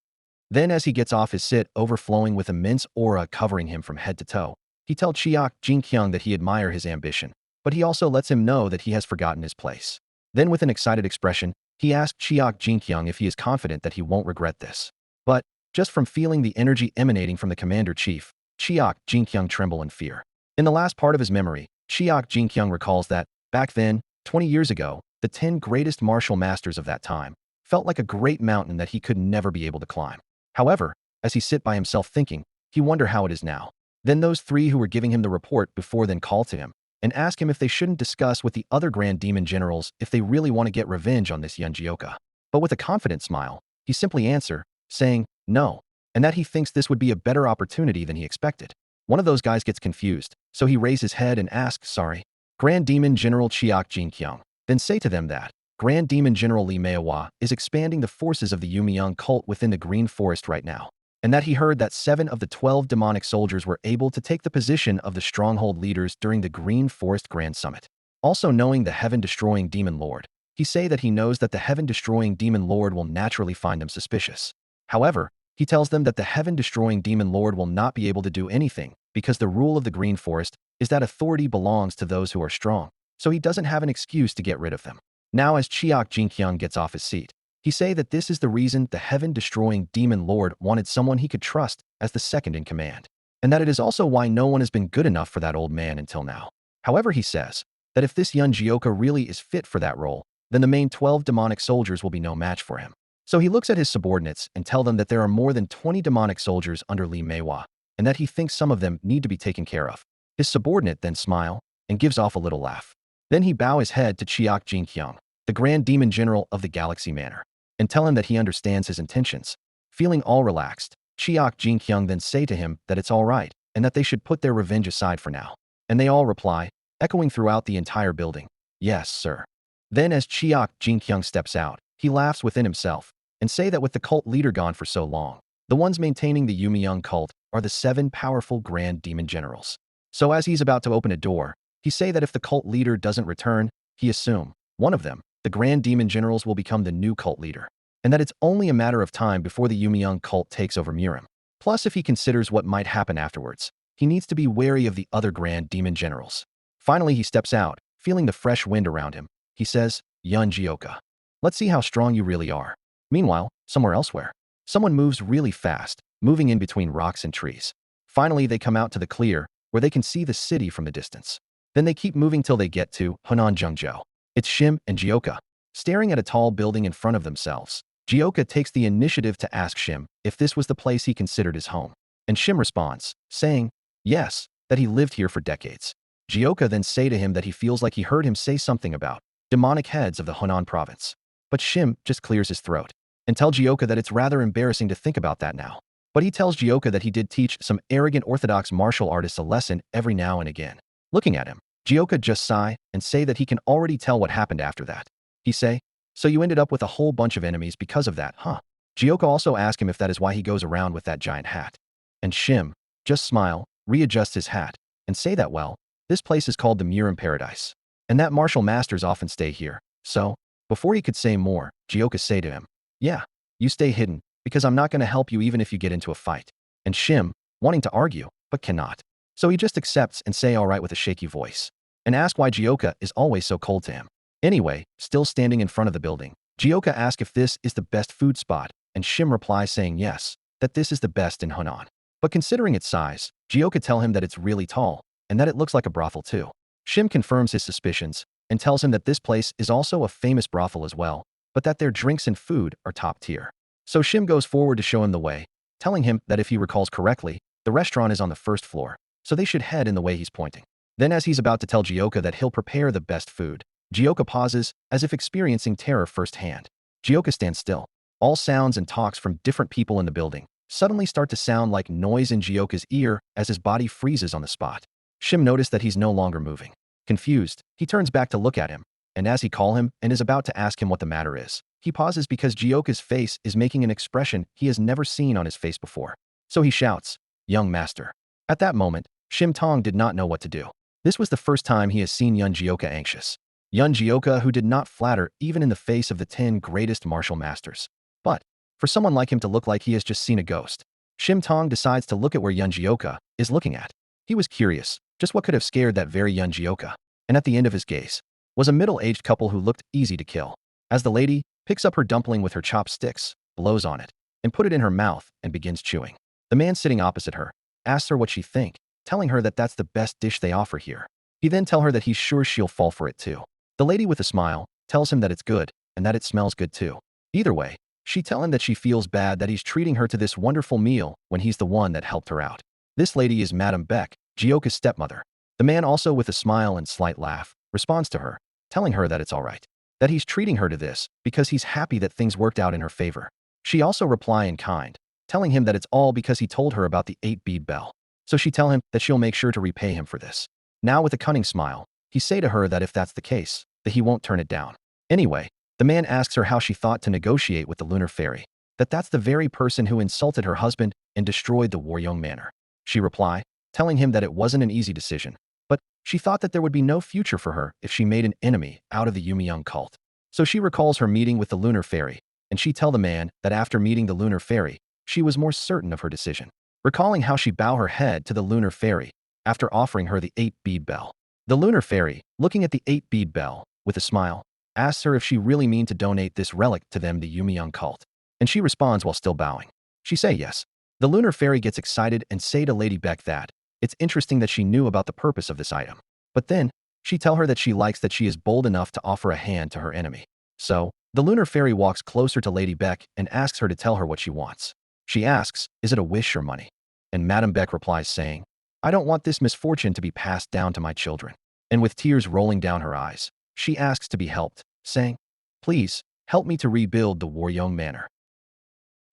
Then as he gets off his sit overflowing with immense aura covering him from head to toe, he tells Chiak Jin-kyung that he admire his ambition, but he also lets him know that he has forgotten his place. Then with an excited expression, He asked Chiok Jinkyung if he is confident that he won't regret this. But, just from feeling the energy emanating from the commander-chief, Chiok Jinkyung tremble in fear. In the last part of his memory, Chiok Jinkyung recalls that, back then, 20 years ago, the 10 greatest martial masters of that time felt like a great mountain that he could never be able to climb. However, as he sit by himself thinking, he wonder how it is now. Then those 3 who were giving him the report before then call to him and ask him if they shouldn't discuss with the other Grand Demon Generals if they really want to get revenge on this Yunjioka. But with a confident smile, he simply answer, saying, no, and that he thinks this would be a better opportunity than he expected. One of those guys gets confused, so he raises his head and asks, sorry, Grand Demon General Chiok Jinkyung. Then say to them that Grand Demon General Lee Manhwa is expanding the forces of the Yumi cult within the Green Forest right now, and that he heard that 7 of the 12 demonic soldiers were able to take the position of the stronghold leaders during the Green Forest Grand Summit. Also knowing the heaven-destroying demon lord, he say that he knows that the heaven-destroying demon lord will naturally find them suspicious. However, he tells them that the heaven-destroying demon lord will not be able to do anything because the rule of the Green Forest is that authority belongs to those who are strong, so he doesn't have an excuse to get rid of them. Now as Chiok Jinkyung gets off his seat, he say that this is the reason the heaven-destroying demon lord wanted someone he could trust as the second in command, and that it is also why no one has been good enough for that old man until now. However, he says that if this Yunjioka really is fit for that role, then the main 12 demonic soldiers will be no match for him. So he looks at his subordinates and tell them that there are more than 20 demonic soldiers under Lee Manhwa, and that he thinks some of them need to be taken care of. His subordinate then smile and gives off a little laugh. Then he bow his head to Chiok Jinkyung, the Grand Demon General of the Galaxy Manor, and tell him that he understands his intentions. Feeling all relaxed, Chiok Jinkyung then say to him that it's all right and that they should put their revenge aside for now. And they all reply, echoing throughout the entire building, yes, sir. Then as Chiok Jinkyung steps out, he laughs within himself and say that with the cult leader gone for so long, the ones maintaining the Yumi cult are the 7 powerful Grand Demon Generals. So as he's about to open a door, he say that if the cult leader doesn't return, he assume one of them, the Grand Demon Generals, will become the new cult leader, and that it's only a matter of time before the Yumi cult takes over Murim. Plus, if he considers what might happen afterwards, he needs to be wary of the other Grand Demon Generals. Finally, he steps out, feeling the fresh wind around him. He says, Yunjioka, let's see how strong you really are. Meanwhile, somewhere elsewhere, someone moves really fast, moving in between rocks and trees. Finally, they come out to the clear, where they can see the city from the distance. Then they keep moving till they get to Hunan. It's Shim and Jioka, staring at a tall building in front of themselves. Jioka takes the initiative to ask Shim if this was the place he considered his home. And Shim responds, saying, yes, that he lived here for decades. Jioka then say to him that he feels like he heard him say something about demonic heads of the Hunan province. But Shim just clears his throat and tells Jioka that it's rather embarrassing to think about that now. But he tells Jioka that he did teach some arrogant orthodox martial artists a lesson every now and again. Looking at him, Jioka just sigh and say that he can already tell what happened after that. He say, so you ended up with a whole bunch of enemies because of that, huh? Jioka also asks him if that is why he goes around with that giant hat. And Shim just smile, readjusts his hat, and say that, well, this place is called the Murim Paradise, and that martial masters often stay here. So, before he could say more, Jioka say to him, yeah, you stay hidden, because I'm not going to help you even if you get into a fight. And Shim, wanting to argue, but cannot. So he just accepts and say all right with a shaky voice, and ask why Jioka is always so cold to him. Anyway, still standing in front of the building, Jioka asks if this is the best food spot, and Shim replies saying yes, that this is the best in Hunan. But considering its size, Jioka tell him that it's really tall, and that it looks like a brothel too. Shim confirms his suspicions, and tells him that this place is also a famous brothel as well, but that their drinks and food are top tier. So Shim goes forward to show him the way, telling him that if he recalls correctly, the restaurant is on the first floor, so they should head in the way he's pointing. Then as he's about to tell Jioka that he'll prepare the best food, Jioka pauses, as if experiencing terror firsthand. Jioka stands still. All sounds and talks from different people in the building suddenly start to sound like noise in Jioka's ear as his body freezes on the spot. Shim noticed that he's no longer moving. Confused, he turns back to look at him, and as he calls him and is about to ask him what the matter is, he pauses because Jioka's face is making an expression he has never seen on his face before. So he shouts, young master. At that moment, Shim Tong did not know what to do. This was the first time he has seen Yunjioka anxious. Yunjioka, who did not flatter even in the face of the 10 greatest martial masters. But, for someone like him to look like he has just seen a ghost, Shim Tong decides to look at where Yunjioka is looking at. He was curious, just what could have scared that very Yunjioka, and at the end of his gaze was a middle-aged couple who looked easy to kill. As the lady, picks up her dumpling with her chopsticks, blows on it, and put it in her mouth and begins chewing. The man sitting opposite her asks her what she think, telling her that that's the best dish they offer here. He then tells her that he's sure she'll fall for it too. The lady with a smile tells him that it's good and that it smells good too. Either way, she tells him that she feels bad that he's treating her to this wonderful meal when he's the one that helped her out. This lady is Madame Beck, Jioka's stepmother. The man, also with a smile and slight laugh, responds to her, telling her that it's all right, that he's treating her to this because he's happy that things worked out in her favor. She also replies in kind, telling him that it's all because he told her about the 8-bead bell. So she tells him that she'll make sure to repay him for this. Now with a cunning smile, he say to her that if that's the case, that he won't turn it down. Anyway, the man asks her how she thought to negotiate with the lunar fairy, that that's the very person who insulted her husband and destroyed the Waryong Manor. She reply, telling him that it wasn't an easy decision, but she thought that there would be no future for her if she made an enemy out of the Yumi cult. So she recalls her meeting with the lunar fairy, and she tell the man that after meeting the lunar fairy, she was more certain of her decision, recalling how she bow her head to the lunar fairy after offering her the 8-bead bell. The lunar fairy, looking at the 8-bead bell with a smile, asks her if she really mean to donate this relic to them, the Yumi cult, and she responds while still bowing. She say yes. The lunar fairy gets excited and say to Lady Beck that it's interesting that she knew about the purpose of this item. But then, she tell her that she likes that she is bold enough to offer a hand to her enemy. So, the lunar fairy walks closer to Lady Beck and asks her to tell her what she wants. She asks, is it a wish or money? And Madame Beck replies saying, I don't want this misfortune to be passed down to my children. And with tears rolling down her eyes, she asks to be helped, saying, please, help me to rebuild the Waryong Manor.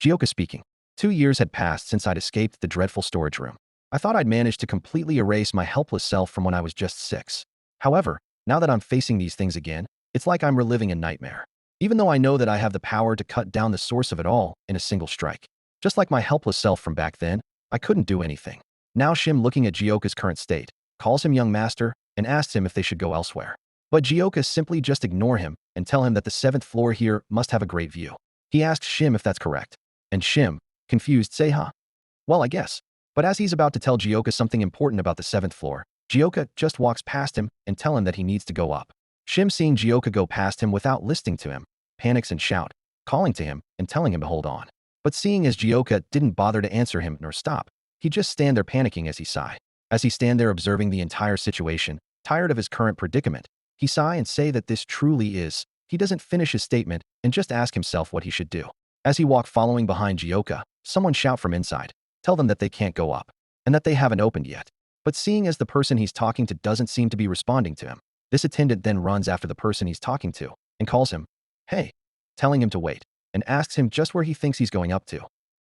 Jioka speaking. 2 years had passed since I'd escaped the dreadful storage room. I thought I'd managed to completely erase my helpless self from when I was just 6. However, now that I'm facing these things again, it's like I'm reliving a nightmare. Even though I know that I have the power to cut down the source of it all in a single strike. Just like my helpless self from back then, I couldn't do anything. Now Shim, looking at Jioka's current state, calls him young master and asks him if they should go elsewhere. But Jioka simply just ignore him and tell him that the 7th floor here must have a great view. He asks Shim if that's correct. And Shim, confused, say huh? Well, I guess. But as he's about to tell Jioka something important about the 7th floor, Jioka just walks past him and tell him that he needs to go up. Shim, seeing Jioka go past him without listening to him, panics and shout, calling to him and telling him to hold on. But seeing as Jioka didn't bother to answer him nor stop, he just stand there panicking as he sigh. As he stand there observing the entire situation, tired of his current predicament, he sigh and say that this truly is. He doesn't finish his statement and just ask himself what he should do. As he walk following behind Jioka, someone shout from inside, tell them that they can't go up, and that they haven't opened yet. But seeing as the person he's talking to doesn't seem to be responding to him, this attendant then runs after the person he's talking to and calls him, hey, telling him to wait, and asks him just where he thinks he's going up to.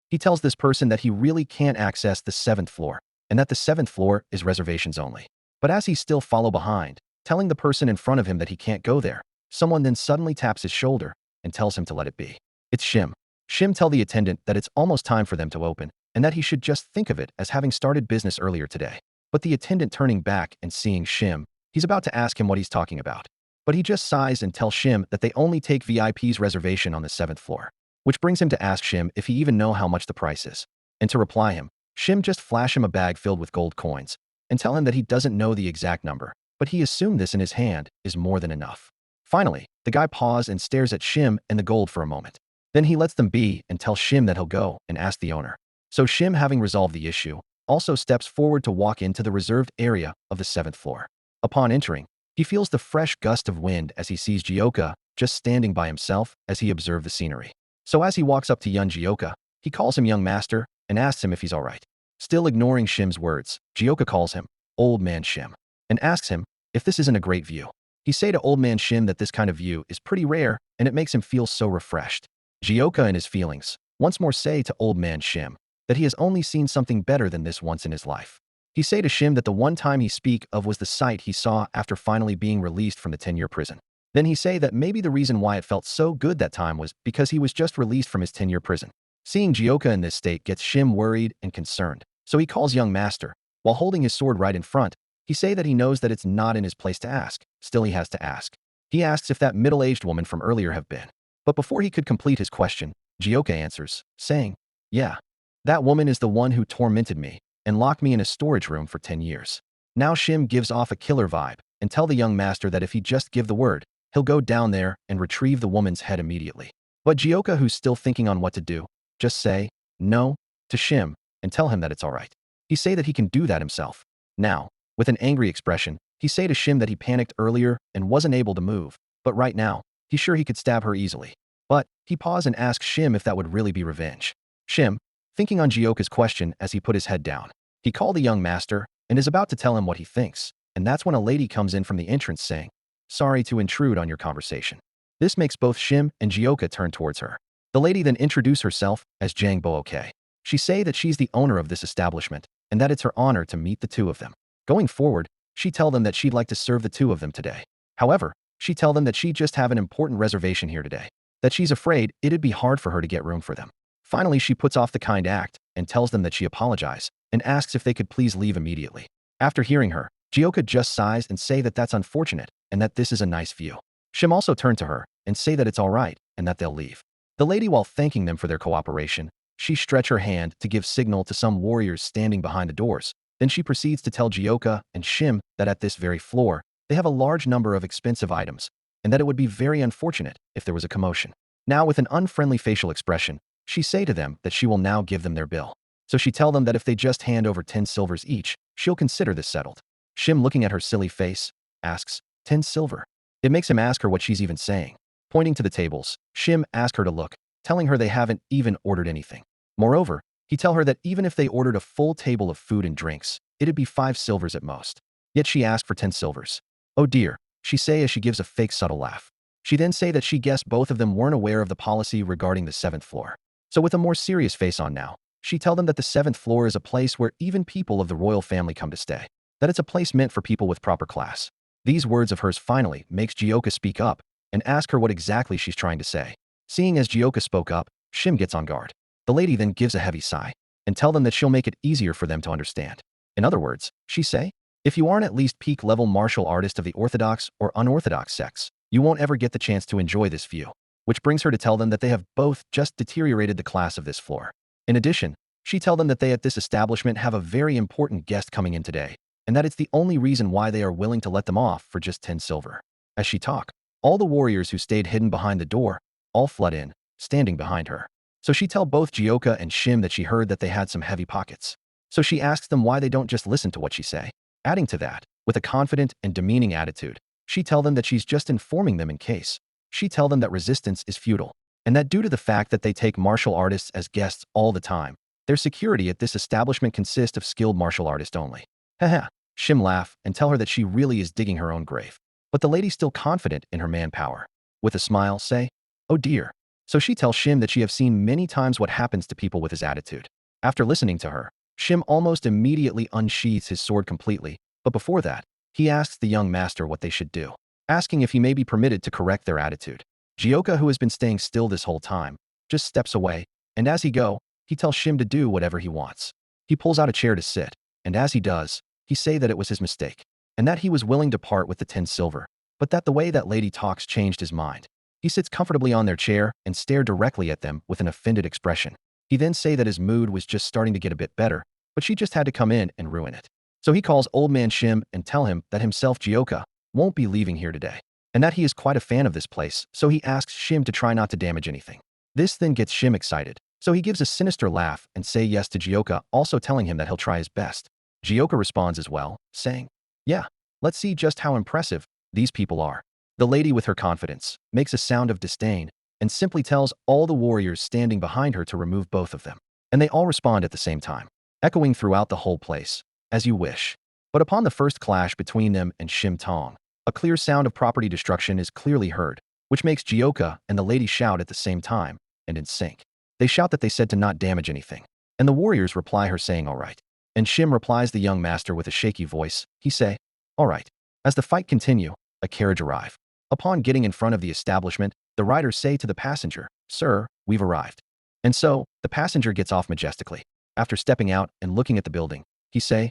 He tells this person that he really can't access the 7th floor, and that the 7th floor is reservations only. But as he still follow behind, telling the person in front of him that he can't go there, someone then suddenly taps his shoulder and tells him to let it be. It's Shim. Shim tell the attendant that it's almost time for them to open, and that he should just think of it as having started business earlier today. But the attendant turning back and seeing Shim, he's about to ask him what he's talking about. But he just sighs and tells Shim that they only take VIP's reservation on the 7th floor. Which brings him to ask Shim if he even know how much the price is. And to reply him, Shim just flash him a bag filled with gold coins, and tell him that he doesn't know the exact number, but he assumed this in his hand is more than enough. Finally, the guy pauses and stares at Shim and the gold for a moment. Then he lets them be and tells Shim that he'll go and ask the owner. So Shim, having resolved the issue, also steps forward to walk into the reserved area of the 7th floor. Upon entering, he feels the fresh gust of wind as he sees Jioka just standing by himself as he observes the scenery. So as he walks up to young Jioka, he calls him young master and asks him if he's all right. Still ignoring Shim's words, Jioka calls him old man Shim and asks him if this isn't a great view. He say to old man Shim that this kind of view is pretty rare and it makes him feel so refreshed. Jioka, in his feelings, once more say to old man Shim that he has only seen something better than this once in his life. He say to Shim that the one time he speak of was the sight he saw after finally being released from the 10-year prison. Then he say that maybe the reason why it felt so good that time was because he was just released from his 10-year prison. Seeing Jioka in this state gets Shim worried and concerned, so he calls young master. While holding his sword right in front, he say that he knows that it's not in his place to ask. Still he has to ask. He asks if that middle-aged woman from earlier have been. But before he could complete his question, Jioka answers, saying, yeah, that woman is the one who tormented me and locked me in a storage room for 10 years. Now Shim gives off a killer vibe and tell the young master that if he just give the word, he'll go down there and retrieve the woman's head immediately. But Jioka, who's still thinking on what to do, just say no to Shim and tell him that it's alright. He say that he can do that himself. Now, with an angry expression, he say to Shim that he panicked earlier and wasn't able to move, but right now, he's sure he could stab her easily. But he paused and asked Shim if that would really be revenge. Shim, thinking on Jioka's question as he put his head down, he called the young master and is about to tell him what he thinks, and that's when a lady comes in from the entrance saying, "Sorry to intrude on your conversation." This makes both Shim and Jioka turn towards her. The lady then introduced herself as Jang Bo-ok. She say that she's the owner of this establishment and that it's her honor to meet the two of them. Going forward, she tell them that she'd like to serve the two of them today. However, she tell them that she just have an important reservation here today, that she's afraid it'd be hard for her to get room for them. Finally, she puts off the kind act and tells them that she apologizes and asks if they could please leave immediately. After hearing her, Jioka just sighs and say that that's unfortunate and that this is a nice view. Shim also turned to her and say that it's all right and that they'll leave. The lady, while thanking them for their cooperation, she stretch her hand to give signal to some warriors standing behind the doors. Then she proceeds to tell Jioka and Shim that at this very floor, they have a large number of expensive items and that it would be very unfortunate if there was a commotion. Now, with an unfriendly facial expression, she say to them that she will now give them their bill. So she tell them that if they just hand over 10 silvers each, she'll consider this settled. Shim, looking at her silly face, asks, 10 silver? It makes him ask her what she's even saying. Pointing to the tables, Shim asks her to look, telling her they haven't even ordered anything. Moreover, he tell her that even if they ordered a full table of food and drinks, it'd be 5 silvers at most. Yet she asked for 10 silvers. Oh dear, she say as she gives a fake subtle laugh. She then say that she guessed both of them weren't aware of the policy regarding the 7th floor. So with a more serious face on now, she tell them that the 7th floor is a place where even people of the royal family come to stay, that it's a place meant for people with proper class. These words of hers finally makes Jioka speak up and ask her what exactly she's trying to say. Seeing as Jioka spoke up, Shim gets on guard. The lady then gives a heavy sigh and tell them that she'll make it easier for them to understand. In other words, she say, if you aren't at least peak level martial artist of the orthodox or unorthodox sects, you won't ever get the chance to enjoy this view. Which brings her to tell them that they have both just deteriorated the class of this floor. In addition, she tell them that they at this establishment have a very important guest coming in today, and that it's the only reason why they are willing to let them off for just 10 silver. As she talk, all the warriors who stayed hidden behind the door all flood in, standing behind her. So she tell both Jioka and Shim that she heard that they had some heavy pockets. So she asks them why they don't just listen to what she say. Adding to that, with a confident and demeaning attitude, she tell them that she's just informing them in case. She tell them that resistance is futile, and that due to the fact that they take martial artists as guests all the time, their security at this establishment consists of skilled martial artists only. Haha. Shim laugh and tell her that she really is digging her own grave. But the lady's still confident in her manpower. With a smile, say, oh dear. So she tells Shim that she have seen many times what happens to people with his attitude. After listening to her, Shim almost immediately unsheathes his sword completely, but before that, he asks the young master what they should do, asking if he may be permitted to correct their attitude. Jioka, who has been staying still this whole time, just steps away, and as he go, he tells Shim to do whatever he wants. He pulls out a chair to sit, and as he does, he say that it was his mistake, and that he was willing to part with the 10 silver, but that the way that lady talks changed his mind. He sits comfortably on their chair and stare directly at them with an offended expression. He then say that his mood was just starting to get a bit better, but she just had to come in and ruin it. So he calls old man Shim and tell him that himself, Jioka, won't be leaving here today, and that he is quite a fan of this place, so he asks Shim to try not to damage anything. This then gets Shim excited, so he gives a sinister laugh and say yes to Jioka, also telling him that he'll try his best. Jioka responds as well, saying, yeah, let's see just how impressive these people are. The lady, with her confidence, makes a sound of disdain and simply tells all the warriors standing behind her to remove both of them. And they all respond at the same time, echoing throughout the whole place, as you wish. But upon the first clash between them and Shim Tong, a clear sound of property destruction is clearly heard, which makes Jioka and the lady shout at the same time and in sync. They shout that they said to not damage anything, and the warriors reply her saying all right. And Shim replies the young master with a shaky voice. He say, all right. As the fight continue, a carriage arrive. Upon getting in front of the establishment, the riders say to the passenger, sir, we've arrived. And so, the passenger gets off majestically. After stepping out and looking at the building, he say,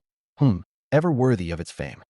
ever worthy of its fame.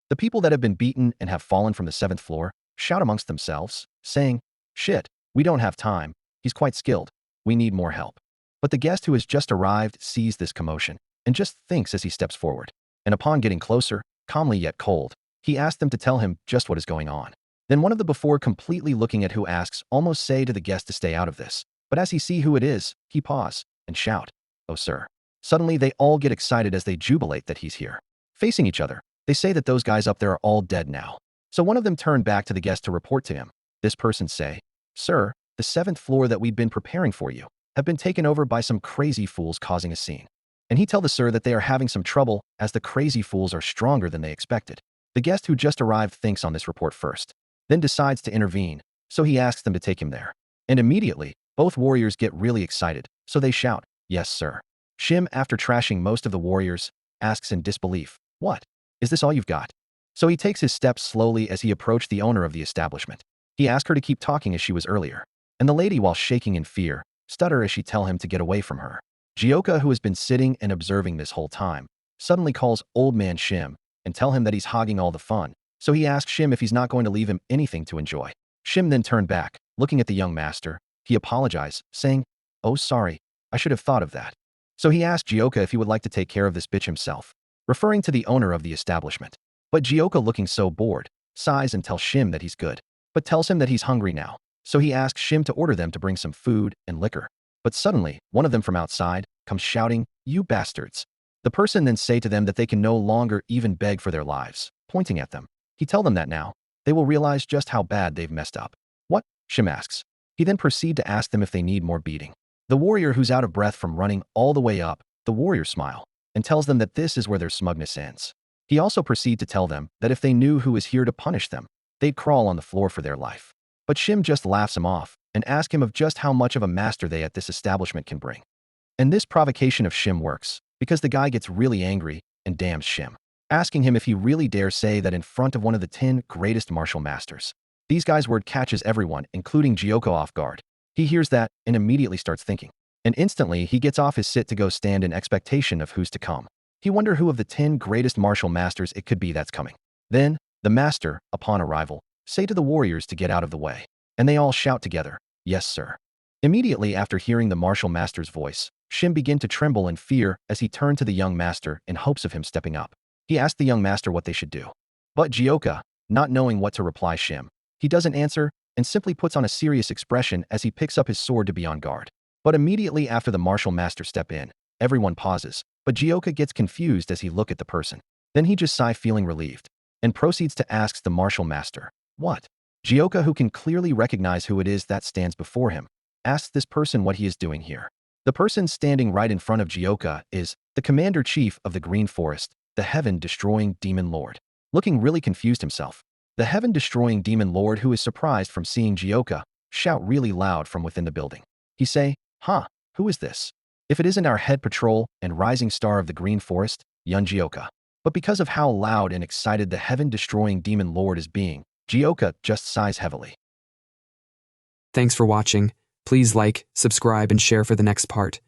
The people that have been beaten and have fallen from the 7th floor shout amongst themselves, saying, shit, we don't have time, he's quite skilled, we need more help. But the guest who has just arrived sees this commotion and just thinks as he steps forward. And upon getting closer, calmly yet cold, he asks them to tell him just what is going on. Then one of the before completely looking at who asks almost say to the guest to stay out of this. But as he see who it is, he pause and shout, "Oh sir." Suddenly they all get excited as they jubilate that he's here. Facing each other, they say that those guys up there are all dead now. So one of them turned back to the guest to report to him. This person say, "Sir, the 7th floor that we'd been preparing for you have been taken over by some crazy fools causing a scene." And he tell the sir that they are having some trouble as the crazy fools are stronger than they expected. The guest who just arrived thinks on this report first, then decides to intervene, so he asks them to take him there. And immediately, both warriors get really excited, so they shout, "Yes, sir." Shim, after trashing most of the warriors, asks in disbelief, "What? Is this all you've got?" So he takes his steps slowly as he approached the owner of the establishment. He asked her to keep talking as she was earlier. And the lady, while shaking in fear, stutter as she tell him to get away from her. Jaka, who has been sitting and observing this whole time, suddenly calls old man Shim and tell him that he's hogging all the fun. So he asks Shim if he's not going to leave him anything to enjoy. Shim then turned back, looking at the young master. He apologized, saying, "Oh sorry, I should have thought of that." So he asked Jaka if he would like to take care of this bitch himself, referring to the owner of the establishment. But Jaka, looking so bored, sighs and tells Shim that he's good, but tells him that he's hungry now. So he asks Shim to order them to bring some food and liquor. But suddenly, one of them from outside comes shouting, "You bastards." The person then say to them that they can no longer even beg for their lives, pointing at them. He tell them that now, they will realize just how bad they've messed up. "What?" Shim asks. He then proceed to ask them if they need more beating. The warrior, who's out of breath from running all the way up, the warrior smile, and tells them that this is where their smugness ends. He also proceed to tell them that if they knew who is here to punish them, they'd crawl on the floor for their life. But Shim just laughs him off and asks him of just how much of a master they at this establishment can bring. And this provocation of Shim works, because the guy gets really angry and damns Shim, asking him if he really dare say that in front of one of the 10 greatest martial masters. These guys' word catches everyone, including Gyoko, off guard. He hears that and immediately starts thinking. And instantly, he gets off his sit to go stand in expectation of who's to come. He wonder who of the 10 greatest martial masters it could be that's coming. Then, the master, upon arrival, say to the warriors to get out of the way. And they all shout together, "Yes, sir." Immediately after hearing the martial master's voice, Shim began to tremble in fear as he turned to the young master in hopes of him stepping up. He asked the young master what they should do. But Gyoko, not knowing what to reply Shim, he doesn't answer and simply puts on a serious expression as he picks up his sword to be on guard. But immediately after the martial master step in, everyone pauses, but Gyoko gets confused as he look at the person. Then he just sigh, feeling relieved, and proceeds to ask the martial master, "What?" Gyoko, who can clearly recognize who it is that stands before him, asks this person what he is doing here. The person standing right in front of Gyoko is the commander-chief of the Green Forest, the heaven-destroying demon lord. Looking really confused himself, the heaven-destroying demon lord, who is surprised from seeing Gyoko, shout really loud from within the building. He say, "Huh, who is this? If it isn't our head patrol and rising star of the Green Forest, Yun Gyoko." But because of how loud and excited the heaven-destroying demon lord is being, Gyoko just sighs heavily. Thanks for watching. Please like, subscribe, and share for the next part.